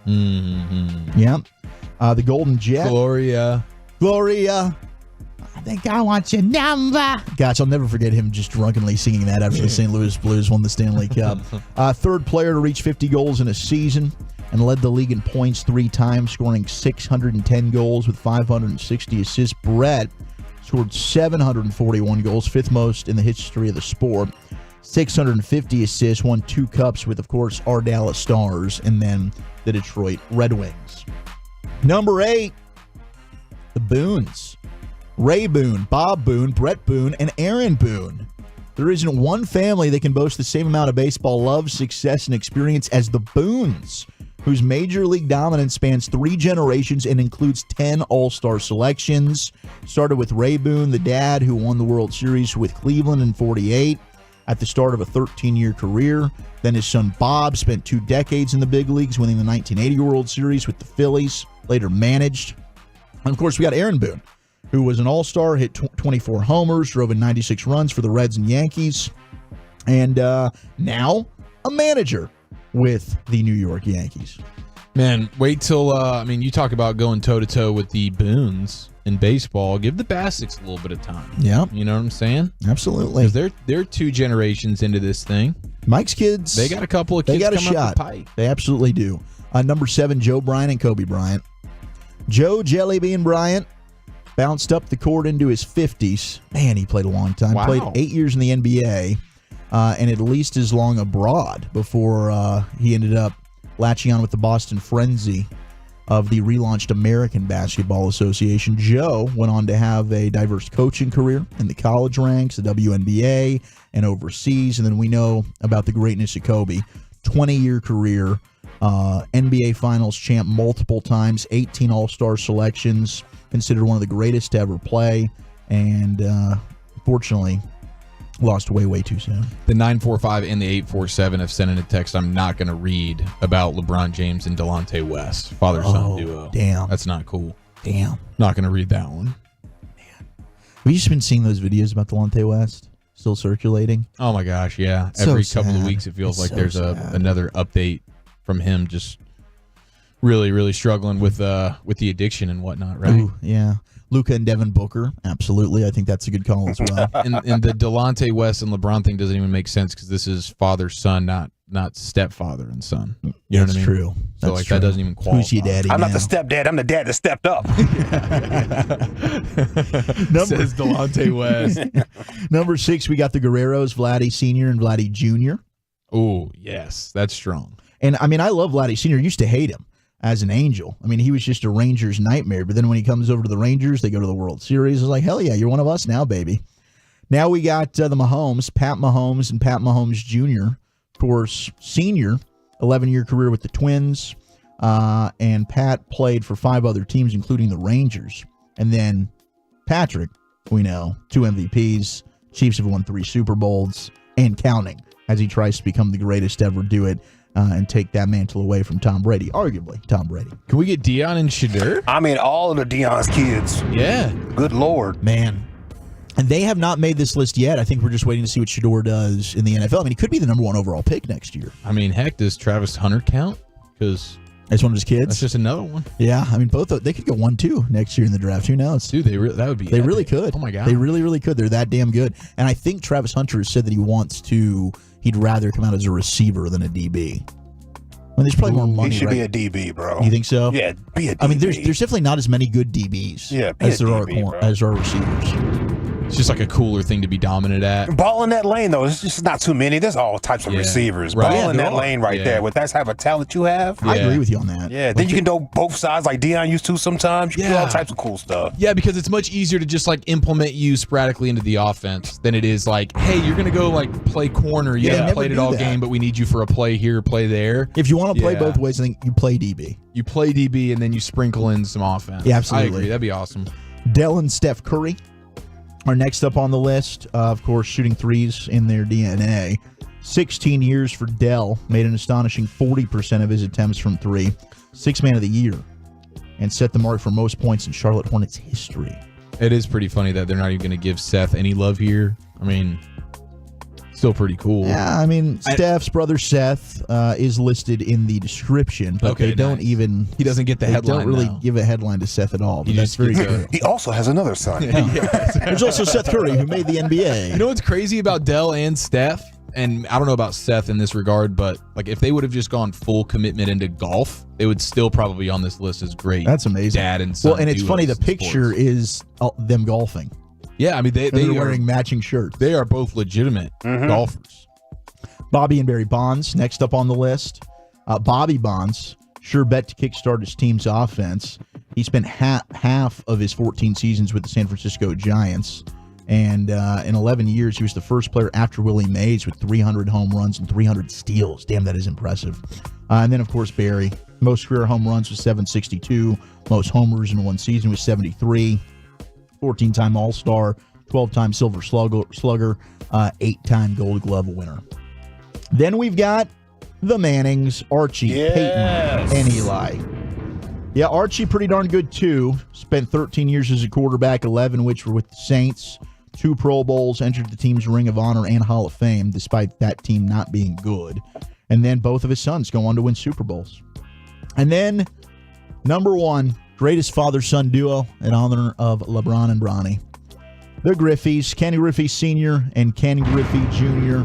Mm-hmm. Yep. The Golden Jet. Gloria. I think I want your number. Gosh, I'll never forget him just drunkenly singing that after the St. Louis Blues won the Stanley Cup. Third player to reach 50 goals in a season and led the league in points 3 times, scoring 610 goals with 560 assists. Brett scored 741 goals, 5th most in the history of the sport. 650 assists, won 2 cups with, of course, our Dallas Stars and then the Detroit Red Wings. Number 8, the Boones. Ray Boone, Bob Boone, Brett Boone, and Aaron Boone. There isn't one family that can boast the same amount of baseball love, success, and experience as the Boones, whose major league dominance spans 3 generations and includes 10 All-Star selections. Started with Ray Boone, the dad, who won the World Series with Cleveland in 48 at the start of a 13-year career. Then his son Bob spent 2 decades in the big leagues, winning the 1980 World Series with the Phillies, later managed. And, of course, we got Aaron Boone, who was an all-star, hit 24 homers, drove in 96 runs for the Reds and Yankees, and now a manager with the New York Yankees. Man, wait till, you talk about going toe-to-toe with the Boones in baseball. Give the Bassets a little bit of time. Yeah. You know what I'm saying? Absolutely. Because they're 2 generations into this thing. Mike's kids. They got a couple of kids they got a coming shot. up the pike. They absolutely do. Number 7, Joe Bryant and Kobe Bryant. Joe Jellybean Bryant, bounced up the court into his 50s. Man, he played a long time. Wow. Played 8 years in the NBA and at least as long abroad before he ended up latching on with the Boston Frenzy of the relaunched American Basketball Association. Joe went on to have a diverse coaching career in the college ranks, the WNBA, and overseas. And then we know about the greatness of Kobe. 20-year career, NBA Finals champ multiple times, 18 All-Star selections, considered one of the greatest to ever play, and fortunately lost way too soon. The 945 and the 847 have sent in a text I'm not going to read about LeBron James and Delonte West, father-son duo. Damn. That's not cool. Damn. Not going to read that one. Have you just been seeing those videos about Delonte West still circulating? Oh my gosh, yeah. So Every couple of sad. weeks it feels It's like so there's sad. another update from him just really struggling with the addiction and whatnot, right? Ooh, yeah. Luka and Devin Booker, absolutely. I think that's a good call as well. And the Delonte West and LeBron thing doesn't even make sense because this is father-son, not stepfather and son. You know what I mean? True. So That's like true. that doesn't even qualify. Who's your daddy I'm not now? the stepdad. I'm the dad that stepped up. Says Delonte West. Number 6, we got the Guerreros, Vladdy Sr. and Vladdy Jr. Oh, yes. That's strong. And, I mean, I love Vladdy Sr. Used to hate him as an Angel. I mean, he was just a Rangers nightmare. But then when he comes over to the Rangers, they go to the World Series. It's like, hell yeah, you're one of us now, baby. Now we got the Mahomes, Pat Mahomes and Pat Mahomes Jr. Of course, senior, 11-year career with the Twins. And Pat played for 5 other teams, including the Rangers. And then Patrick, we know, 2 MVPs. Chiefs have won 3 Super Bowls and counting as he tries to become the greatest to ever do it and take that mantle away from Tom Brady, arguably Tom Brady. Can we get Deion and Shadur? I mean, all of the Deion's kids. Yeah. Good Lord. Man. And they have not made this list yet. I think we're just waiting to see what Shador does in the NFL. I mean, he could be the number 1 overall pick next year. I mean, heck, does Travis Hunter count? Because that's one of his kids. That's just another one. Yeah, I mean, they could go 1-2 next year in the draft. Who knows? Dude, that would be. They epic. really could. Oh my god, they really could. They're that damn good. And I think Travis Hunter has said that he'd rather come out as a receiver than a DB. I mean, there's probably more money. He should right? be a DB, bro. You think so? Yeah, be a DB. I mean, there's definitely not as many good DBs as there are receivers. It's just like a cooler thing to be dominant at. Ball in that lane, though, it's just not too many. There's all types of receivers. Right. Ball in that lane right there. With that type of talent you have. I agree with you on that. Yeah, then you can do both sides like Deion used to sometimes. You can do all types of cool stuff. Yeah, because it's much easier to just like implement you sporadically into the offense than it is like, hey, you're going to go like play corner. You haven't played it all game, but we need you for a play here, play there. If you want to play both ways, I think you play DB. You play DB and then you sprinkle in some offense. Yeah, absolutely. I agree. That'd be awesome. Dell and Steph Curry are next up on the list. Of course, shooting threes in their DNA. 16 years for Dell. Made an astonishing 40% of his attempts from 3. 6th man of the year. And set the mark for most points in Charlotte Hornets history. It is pretty funny that they're not even going to give Seth any love here. I mean, still pretty cool. Yeah, I mean, Steph's brother Seth is listed in the description, but Okay, they don't even. He doesn't get the they headline, don't really though. give a headline to Seth at all. But He that's just very gets good. He also has another son. There's also Seth Curry, who made the NBA. You know what's crazy about Dell and Steph? And I don't know about Seth in this regard, but like if they would have just gone full commitment into golf, they would still probably be on this list as great. That's amazing. Dad and son. Well, and it's funny, the duos in picture sports. is them golfing. Yeah, I mean They're they are wearing matching shirts. They are both legitimate golfers. Bobby and Barry Bonds next up on the list. Bobby Bonds sure bet to kickstart his team's offense. He spent half of his 14 seasons with the San Francisco Giants. And in 11 years, he was the first player after Willie Mays with 300 home runs and 300 steals. Damn, that is impressive. And then, of course, Barry. Most career home runs was 762. Most homers in one season was 73. 14-time All-Star, 12-time Silver Slugger, 8-time Gold Glove winner. Then we've got the Mannings, Archie, Peyton, and Eli. Yeah, Archie pretty darn good too. Spent 13 years as a quarterback, 11 which were with the Saints. 2 Pro Bowls, entered the team's Ring of Honor and Hall of Fame, despite that team not being good. And then both of his sons go on to win Super Bowls. And then, number 1, greatest father-son duo in honor of LeBron and Bronny. The Griffeys, Ken Griffey Sr. and Ken Griffey Jr.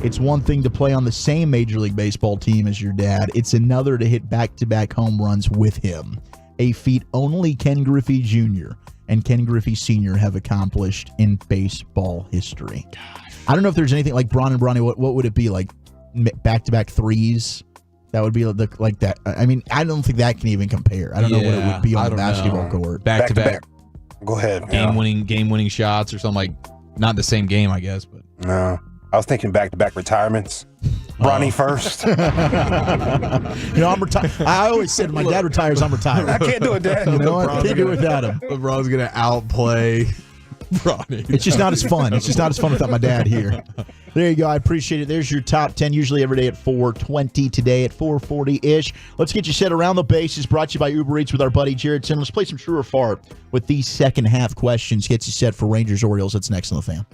It's one thing to play on the same Major League Baseball team as your dad. It's another to hit back-to-back home runs with him. A feat only Ken Griffey Jr. and Ken Griffey Sr. have accomplished in baseball history. I don't know if there's anything like Bronny. What would it be, like back-to-back threes? That would be like that. I mean, I don't think that can even compare. I don't know what it would be on the basketball court. Back-to-back. Go ahead. Game-winning shots or something, like not in the same game, I guess. But no, I was thinking back-to-back retirements. Bronny first. I'm retired. I always said when my dad retires, I'm retired. I can't do it, Dad. I can't do it without him. LeBron's gonna outplay Bronny. It's just not as fun. It's just not as fun without my dad here. There you go. I appreciate it. There's your top 10, usually every day at 4:20, today at 4:40-ish. Let's get you set around the bases, brought to you by Uber Eats with our buddy Jared Sin. Let's play some True or Fart with these second half questions. Gets you set for Rangers Orioles. That's next on the Fan.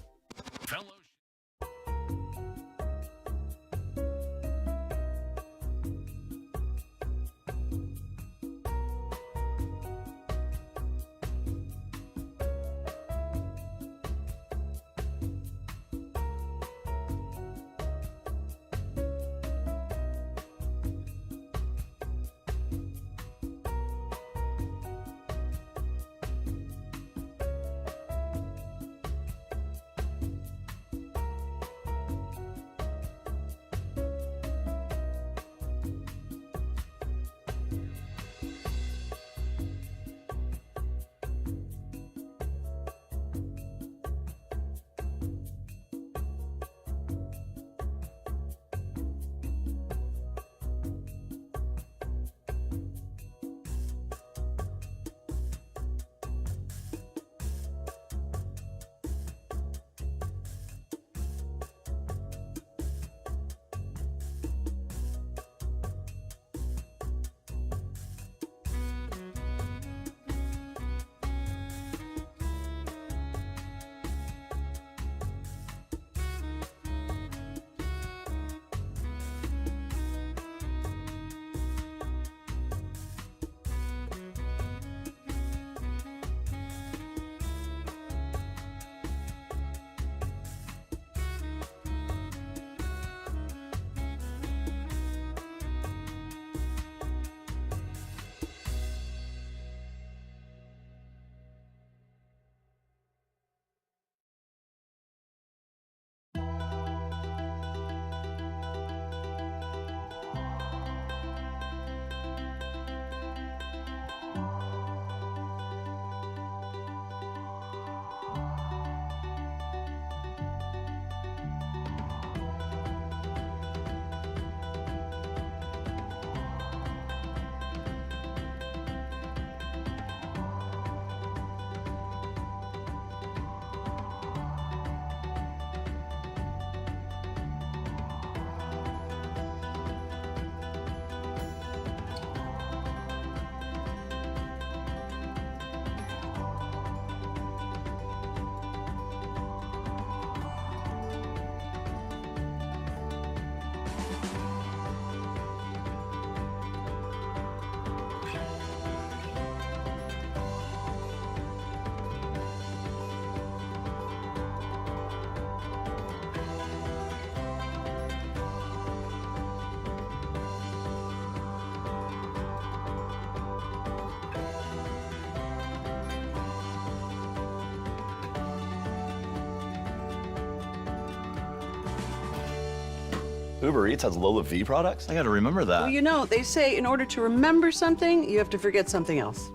Uber Eats has Lola V products? I gotta remember that. Well, they say in order to remember something, you have to forget something else.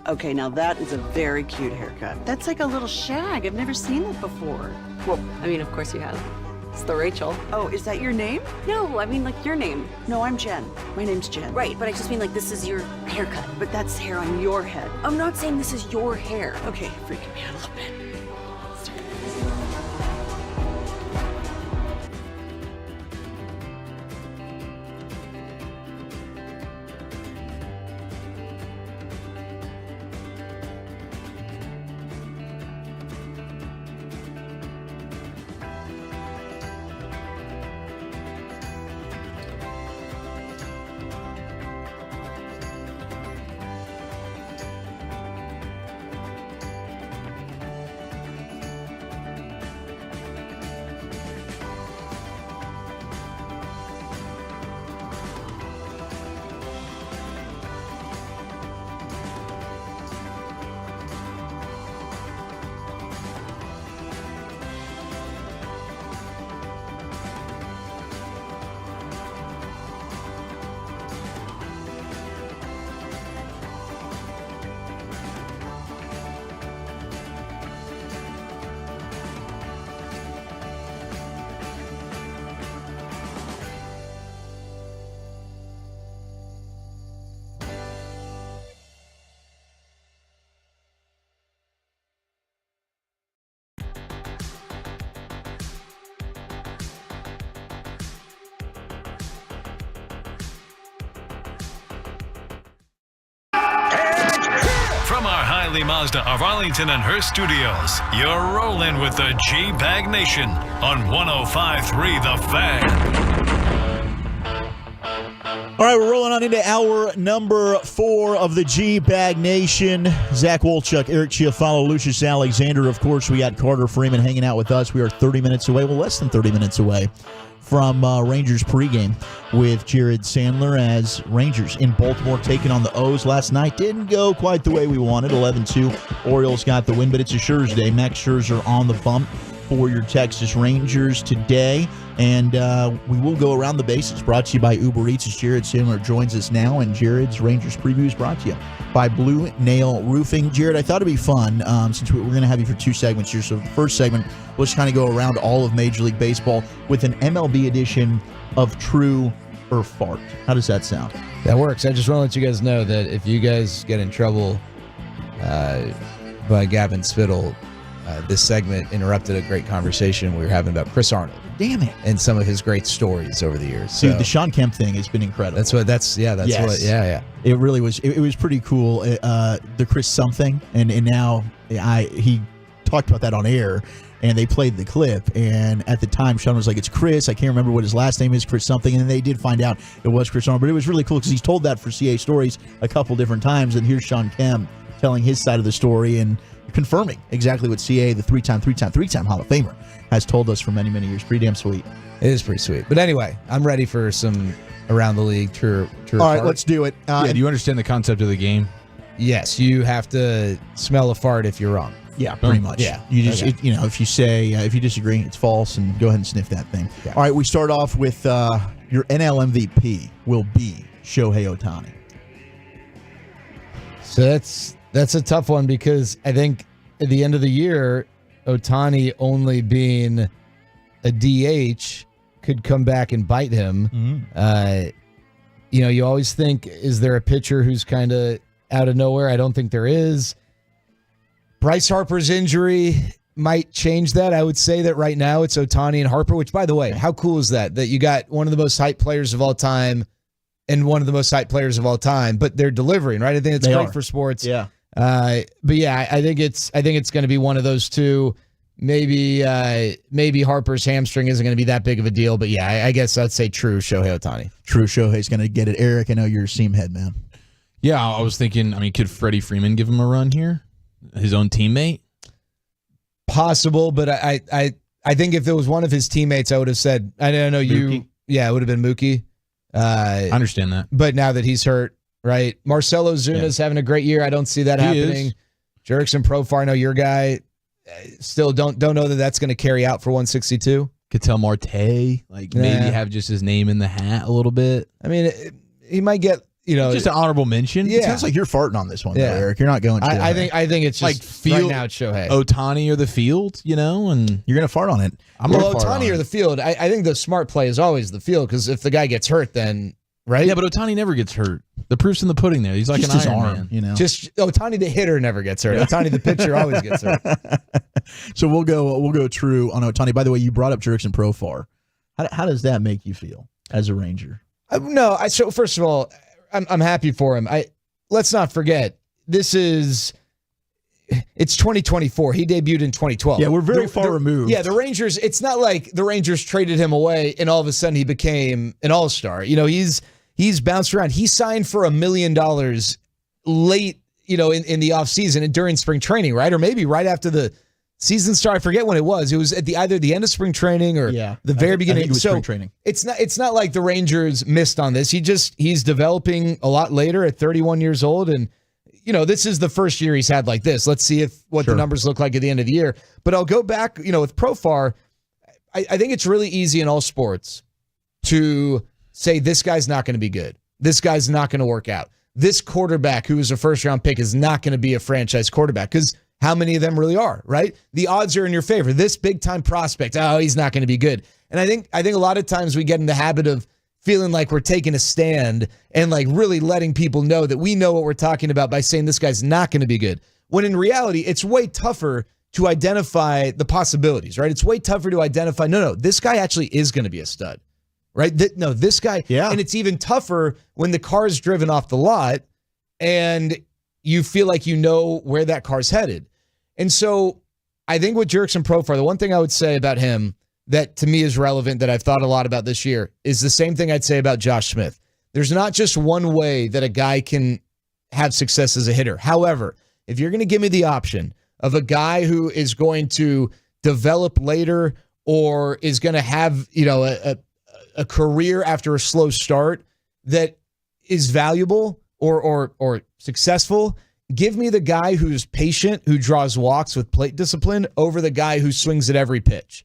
Okay, now that is a very cute haircut. That's like a little shag. I've never seen that before. Well, I mean, of course you have. It's the Rachel. Oh, is that your name? No, I mean like your name. No, I'm Jen. My name's Jen. Right, but I just mean like this is your haircut. But that's hair on your head. I'm not saying this is your hair. Okay, freaking me out a little bit. Mazda of Arlington and Hearst Studios. You're rolling with the G-Bag Nation on 105.3 The Fan. All right, we're rolling on into hour number 4 of the G-Bag Nation. Zach Wolchuk, Eric Chiafalo, Lucius Alexander. Of course, we got Carter Freeman hanging out with us. We are 30 minutes away, well, less than 30 minutes away from Rangers pregame with Jared Sandler as Rangers in Baltimore taking on the O's last night. Didn't go quite the way we wanted, 11-2. Orioles got the win, but it's a Scherzer. Max Scherzer on the bump for your Texas Rangers today. And we will go around the bases. Brought to you by Uber Eats as Jared Sandler joins us now. And Jared's Rangers preview is brought to you by Blue Nail Roofing. Jared, I thought it'd be fun since we're going to have you for 2 segments here. So the first segment, we'll just kind of go around all of Major League Baseball with an MLB edition of True or Fart. How does that sound? That works. I just want to let you guys know that if you guys get in trouble by Gavin Spittle, this segment interrupted a great conversation we were having about Chris Arnold. Damn it. And some of his great stories over the years. Dude, the Sean Kemp thing has been incredible. Yeah. It really was. It was pretty cool. The Chris something, and now he talked about that on air, and they played the clip. And at the time, Sean was like, "It's Chris." I can't remember what his last name is, Chris something. And then they did find out it was Chris Arnold. But it was really cool because he's told that for CA Stories a couple different times. And here's Sean Kemp telling his side of the story and confirming exactly what CA, the three-time Hall of Famer, has told us for many, many years. Pretty damn sweet. It is pretty sweet. But anyway, I'm ready for some around the league true. All right, let's do it. Do you understand the concept of the game? Yes, you have to smell a fart if you're wrong. Yeah, pretty much. Yeah. You just, if you say, if you disagree, it's false, and go ahead and sniff that thing. Yeah. All right, we start off with your NL MVP will be Shohei Ohtani. So that's a tough one because I think at the end of the year, Ohtani only being a DH could come back and bite him. You always think, is there a pitcher who's kind of out of nowhere? I don't think there is. Bryce Harper's injury might change that. I would say that right now it's Ohtani and Harper, which, by the way, how cool is that? That you got one of the most hyped players of all time and one of the most hyped players of all time, but they're delivering, right? I think it's great for sports. Yeah. But yeah, I think it's going to be one of those two. Maybe Harper's hamstring isn't going to be that big of a deal, but yeah, I guess I'd say true Shohei Ohtani. True Shohei's going to get it. Eric, I know you're a seam head, man. Yeah, I was thinking, could Freddie Freeman give him a run here? His own teammate? Possible, but I think if it was one of his teammates, I would have said, I don't know, Mookie? Yeah, it would have been Mookie. I understand that. But now that he's hurt, right? Marcelo Zuna's having a great year. I don't see that happening. Jurickson Profar, I know your guy. Still don't know that that's going to carry out for 162. Ketel Marte, maybe have just his name in the hat a little bit. He might get, just an honorable mention. Yeah. It sounds like you're farting on this one, though, Eric. You're not going to. I think it's just right now it's Shohei. Ohtani or the field, and you're going to fart on it. Ohtani or the field. I think the smart play is always the field because if the guy gets hurt, then right. Yeah, but Ohtani never gets hurt. The proof's in the pudding there. He's like just an Iron his arm, Man. Just Ohtani the hitter never gets hurt. Ohtani the pitcher always gets hurt. So we'll go true on Ohtani. By the way, you brought up Jurickson Profar. How does that make you feel as a Ranger? So first of all, I'm happy for him. Let's not forget it's 2024. He debuted in 2012. Yeah, we're very far removed. Yeah, the Rangers. It's not like the Rangers traded him away and all of a sudden he became an all-star. He's bounced around. He signed for $1 million late, in the offseason and during spring training, right? Or maybe right after the season started. I forget when it was. It was at either the end of spring training or the very beginning. I think it was spring training. It's not like the Rangers missed on this. He's developing a lot later at 31 years old, and this is the first year he's had like this. Let's see what the numbers look like at the end of the year. But I'll go back. With Profar, I think it's really easy in all sports to say this guy's not going to be good. This guy's not going to work out. This quarterback who was a first-round pick is not going to be a franchise quarterback because how many of them really are, right? The odds are in your favor. This big-time prospect, he's not going to be good. And I think a lot of times we get in the habit of feeling like we're taking a stand and really letting people know that we know what we're talking about by saying this guy's not going to be good. When in reality, it's way tougher to identify the possibilities, right? It's way tougher to identify, no, this guy actually is going to be a stud. Right? This guy. Yeah. And it's even tougher when the car is driven off the lot and, you feel like you know where that car's headed. And so I think with Jurickson Profar, the one thing I would say about him that to me is relevant that I've thought a lot about this year is the same thing I'd say about Josh Smith. There's not just one way that a guy can have success as a hitter. However, if you're going to give me the option of a guy who is going to develop later or is going to have, a career after a slow start that is valuable or successful, give me the guy who's patient, who draws walks with plate discipline over the guy who swings at every pitch.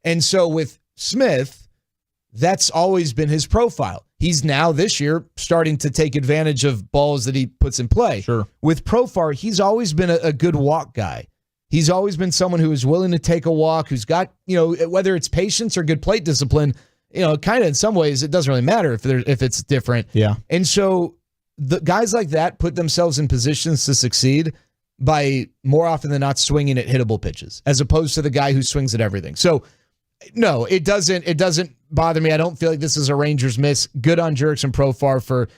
And so with Smith, that's always been his profile. He's now this year starting to take advantage of balls that he puts in play. Sure. With Profar, he's always been a good walk guy. He's always been someone who is willing to take a walk, who's got, whether it's patience or good plate discipline, kind of in some ways it doesn't really matter if it's different. Yeah. And so the guys like that put themselves in positions to succeed by more often than not swinging at hittable pitches, as opposed to the guy who swings at everything. So no, it doesn't bother me. I don't feel like this is a Rangers miss. Good on Jurickson Profar for,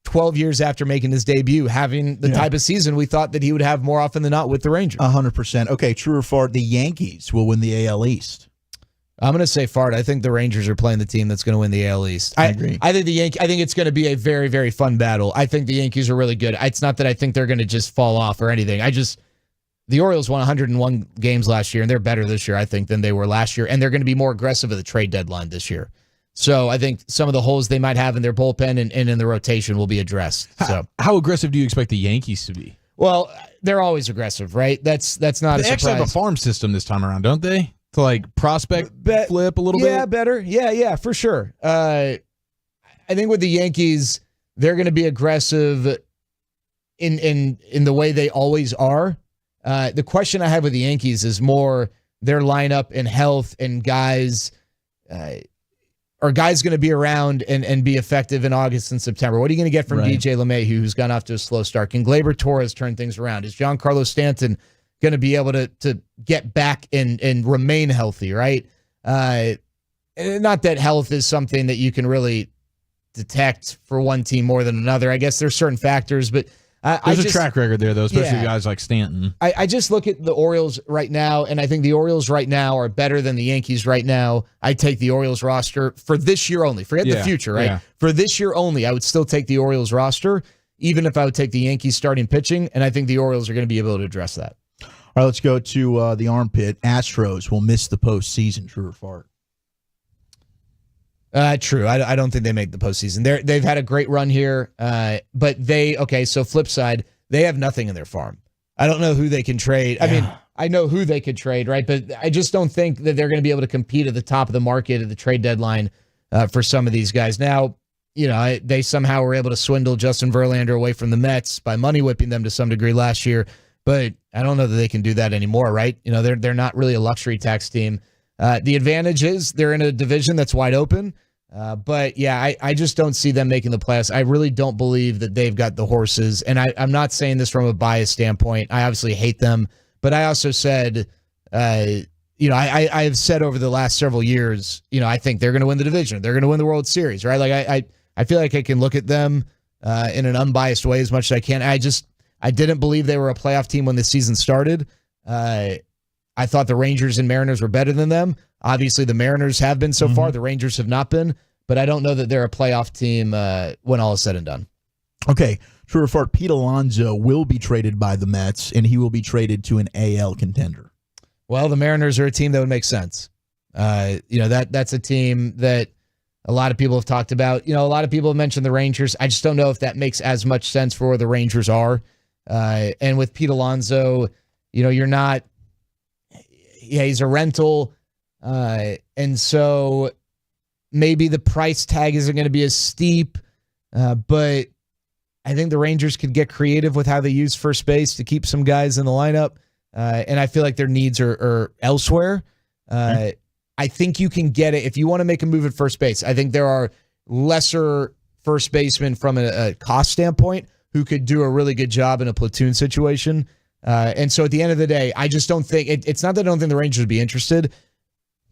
12 years after making his debut, having the type of season we thought that he would have more often than not with the Rangers. 100%. Okay, true or fart, the Yankees will win the AL East. I'm going to say fart. I think the Rangers are playing the team that's going to win the AL East. I agree. I think I think it's going to be a very, very fun battle. I think the Yankees are really good. It's not that I think they're going to just fall off or anything. The Orioles won 101 games last year, and they're better this year, I think, than they were last year, and they're going to be more aggressive at the trade deadline this year. So I think some of the holes they might have in their bullpen and in the rotation will be addressed. So how aggressive do you expect the Yankees to be? Well, they're always aggressive, right? That's not a surprise. They actually have a farm system this time around, don't they? To like prospect flip a little bit? Yeah, better. Yeah, for sure. I think with the Yankees, they're going to be aggressive in the way they always are. The question I have with the Yankees is more their lineup and health and guys. Are guys going to be around and be effective in August and September? What are you going to get from DJ LeMahieu, who's gone off to a slow start? Can Gleyber Torres turn things around? Is Giancarlo Stanton going to be able to get back and remain healthy, right? Not that health is something that you can really detect for one team more than another. I guess there's certain factors, but there's a track record there, though, especially guys like Stanton. I just look at the Orioles right now, and I think the Orioles right now are better than the Yankees right now. I take the Orioles roster for this year only. Forget the future, right? Yeah. For this year only, I would still take the Orioles roster, even if I would take the Yankees starting pitching, and I think the Orioles are going to be able to address that. All right, let's go to the armpit. Astros will miss the postseason. True or fart? True. I don't think they make the postseason. They've had a great run here, but so flip side, they have nothing in their farm. I don't know who they can trade. I mean, I know who they could trade, right? But I just don't think that they're going to be able to compete at the top of the market at the trade deadline for some of these guys. Now, they somehow were able to swindle Justin Verlander away from the Mets by money whipping them to some degree last year, but I don't know that they can do that anymore, right? They're not really a luxury tax team. The advantage is they're in a division that's wide open. But yeah, I just don't see them making the playoffs. I really don't believe that they've got the horses. And I'm not saying this from a biased standpoint. I obviously hate them, but I also said, I have said over the last several years, I think they're going to win the division. They're going to win the World Series, right? Like I feel like I can look at them in an unbiased way as much as I can. I didn't believe they were a playoff team when the season started. I thought the Rangers and Mariners were better than them. Obviously, the Mariners have been so far. The Rangers have not been. But I don't know that they're a playoff team when all is said and done. Okay. True or fart, Pete Alonso will be traded by the Mets, and he will be traded to an AL contender. Well, the Mariners are a team that would make sense. That's a team that a lot of people have talked about. A lot of people have mentioned the Rangers. I just don't know if that makes as much sense for where the Rangers are. And with Pete Alonso, you're not... Yeah, he's a rental, and so maybe the price tag isn't going to be as steep, but I think the Rangers could get creative with how they use first base to keep some guys in the lineup, and I feel like their needs are elsewhere. I think you can get it if you want to make a move at first base. I think there are lesser first basemen from a cost standpoint who could do a really good job in a platoon situation. And so at the end of the day, I just don't think it's not that I don't think the Rangers would be interested.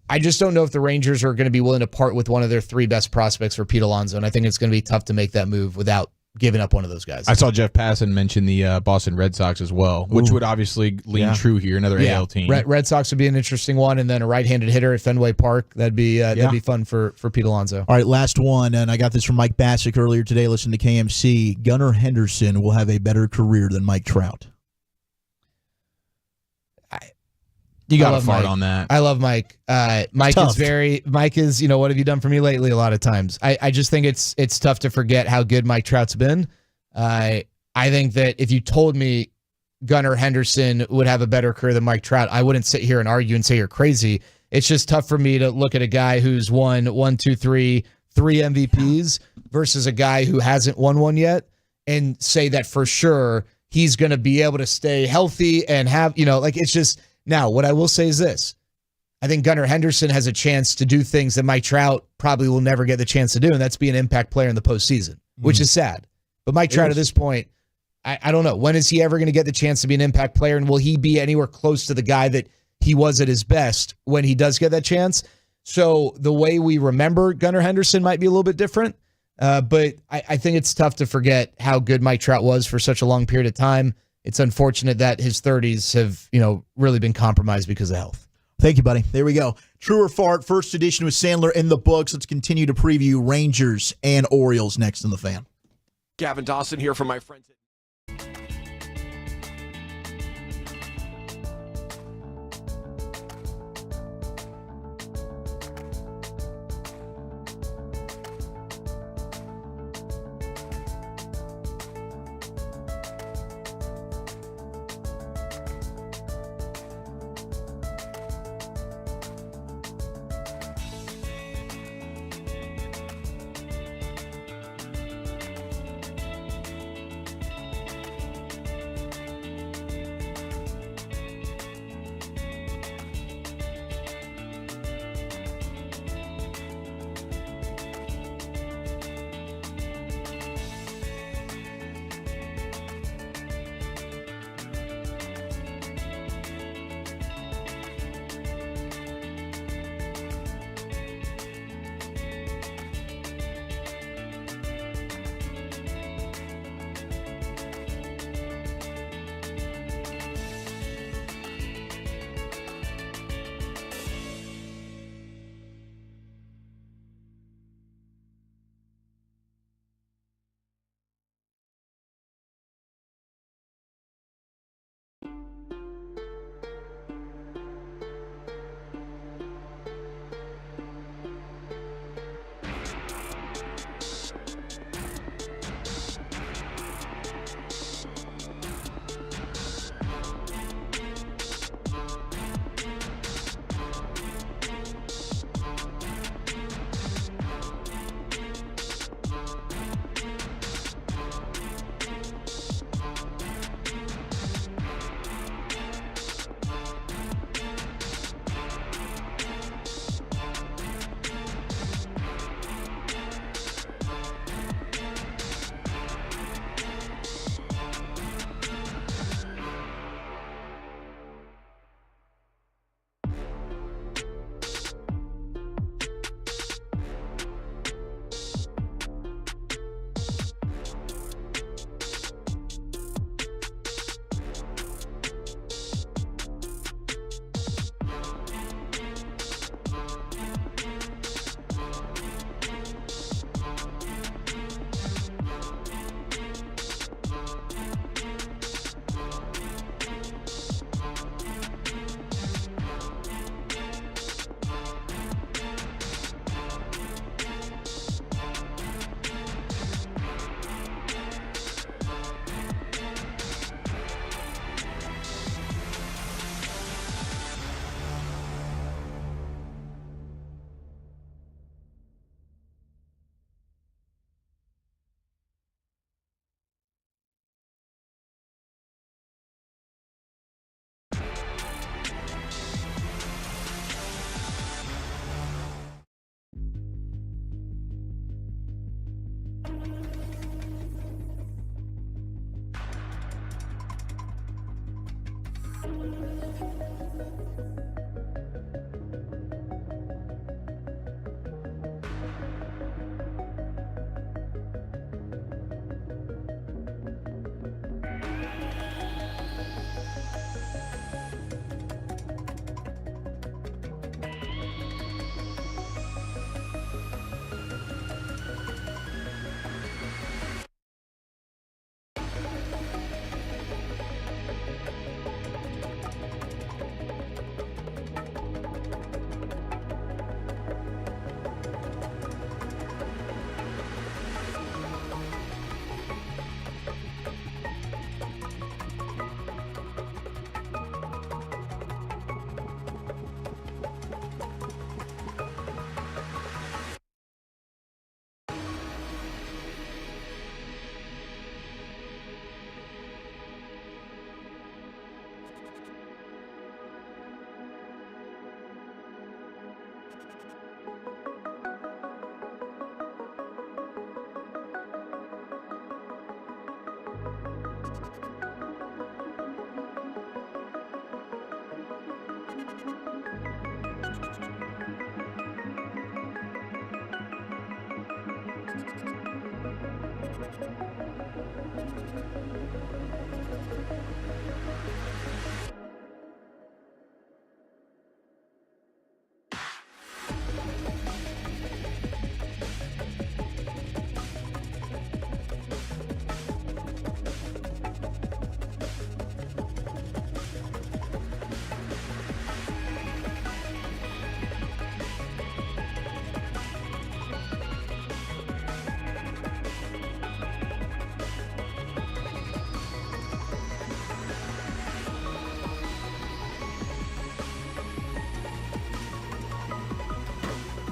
I just don't know if the Rangers are going to be willing to part with one of their three best prospects for Pete Alonso. And I think it's going to be tough to make that move without giving up one of those guys. I saw Jeff Passan mention the Boston Red Sox as well, which would obviously lean true here. Another AL team. Red Sox would be an interesting one, and then a right-handed hitter at Fenway Park. That'd be fun for Pete Alonso. All right, last one, and I got this from Mike Bassick earlier today. Listen to KMC. Gunnar Henderson will have a better career than Mike Trout. You got to fart on that. I love Mike. Mike Tough. is, what have you done for me lately? A lot of times. I just think it's tough to forget how good Mike Trout's been. I think that if you told me Gunnar Henderson would have a better career than Mike Trout, I wouldn't sit here and argue and say you're crazy. It's just tough for me to look at a guy who's won 3 MVPs versus a guy who hasn't won one yet and say that for sure he's going to be able to stay healthy and have, it's just. Now, what I will say is this. I think Gunnar Henderson has a chance to do things that Mike Trout probably will never get the chance to do, and that's be an impact player in the postseason, which is sad. But Mike Trout at this point, I don't know. When is he ever going to get the chance to be an impact player, and will he be anywhere close to the guy that he was at his best when he does get that chance? So the way we remember Gunnar Henderson might be a little bit different, but I think it's tough to forget how good Mike Trout was for such a long period of time. It's unfortunate that his 30s have, really been compromised because of health. Thank you, buddy. There we go. True or Fart, first edition with Sandler in the books. Let's continue to preview Rangers and Orioles next in the Fan. Gavin Dawson here from my friends at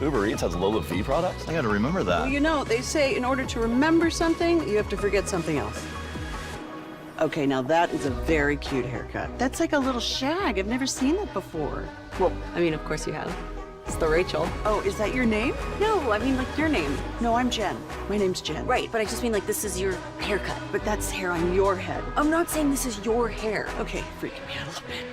Uber Eats has Lola V products? I gotta remember that. Well, you know, they say in order to remember something, you have to forget something else. Okay, now that is a very cute haircut. That's like a little shag. I've never seen that before. Well, I mean, of course you have. It's the Rachel. Oh, is that your name? No, I mean, like, your name. No, I'm Jen. My name's Jen. Right, but I just mean, like, this is your haircut. But that's hair on your head. I'm not saying this is your hair. Okay, freaking me out a little bit.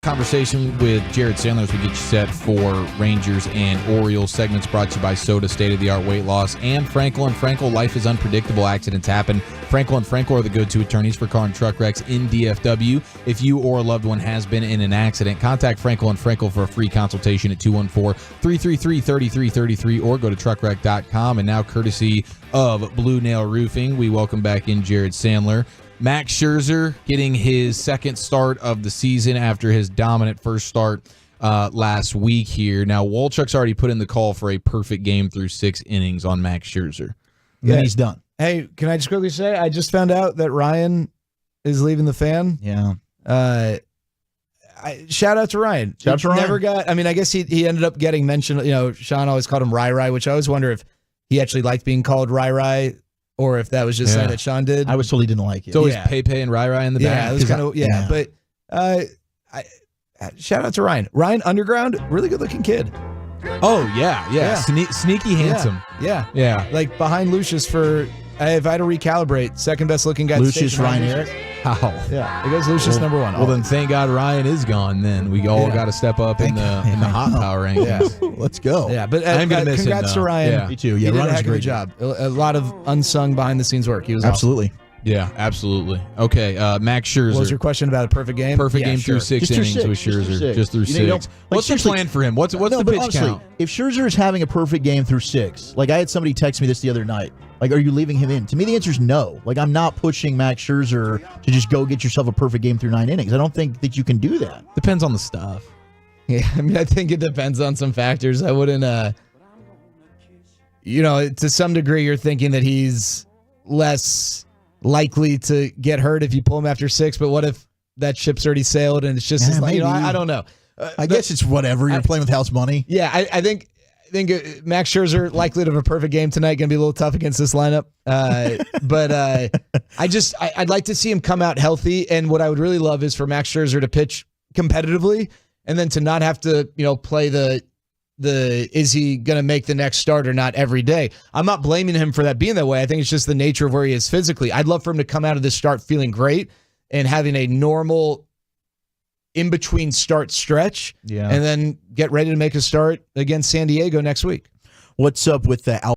Conversation with Jared Sandler as we get you set for Rangers and Orioles. Segments brought to you by Soda, state-of-the-art weight loss, and Frankel & Frankel. Life is unpredictable. Accidents happen. Frankel & Frankel are the go-to attorneys for car and truck wrecks in DFW. If you or a loved one has been in an accident, contact Frankel & Frankel for a free consultation at 214-333-3333 or go to truckwreck.com. And now, courtesy of Blue Nail Roofing, we welcome back in Jared Sandler. Max Scherzer getting his second start of the season after his dominant first start last week here. Now, Wolchuk's already put in the call for a perfect game through 6 innings on Max Scherzer. Yeah, he's done. Hey, can I just quickly say, I just found out that Ryan is leaving the fan. Yeah. Shout out to Ryan. Shout out to Ryan. Never got, I mean, I guess he ended up getting mentioned. You know, Sean always called him Rai, which I always wonder if he actually liked being called Rai. Or if that was just something that Sean did. I was told he didn't like it. It's always Pepe and Rai in the back. Yeah, it was kind of, But shout out to Ryan. Ryan Underground, really good looking kid. Oh, yeah. Sneaky handsome. Yeah. Like behind Lucius for, if I had to recalibrate, second best looking guy. Lucius, Ryan Eric. How? Yeah, it goes Lucius number one. Well, then thank God Ryan is gone. Then we all got to step up in the hot power rankings. Yeah. Let's go. Yeah, but I'm gonna miss congrats him, to Ryan. Yeah. Me too. He Yeah, did a Ryan's heck of a great job. A lot of unsung behind the scenes work. He was absolutely. Yeah, absolutely. Okay, Max Scherzer. What was your question about a perfect game? Perfect game through 6 innings with Scherzer. Just through 6. What's the plan for him? What's the pitch count? If Scherzer is having a perfect game through 6, like I had somebody text me this the other night, like, are you leaving him in? To me, the answer is no. Like, I'm not pushing Max Scherzer to just go get yourself a perfect game through 9 innings. I don't think that you can do that. Depends on the stuff. Yeah, I mean, I think it depends on some factors. I wouldn't, to some degree, you're thinking that he's less likely to get hurt if you pull him after 6, but what if that ship's already sailed and it's just, I don't know. I guess it's whatever. You're playing with house money. Yeah, I think Max Scherzer likely to have a perfect game tonight. Going to be a little tough against this lineup. But I'd like to see him come out healthy. And what I would really love is for Max Scherzer to pitch competitively and then to not have to, play the is he going to make the next start or not every day. I'm not blaming him for that being that way. I think it's just the nature of where he is physically. I'd love for him to come out of this start feeling great and having a normal in-between start stretch, and then get ready to make a start against San Diego next week. What's up with the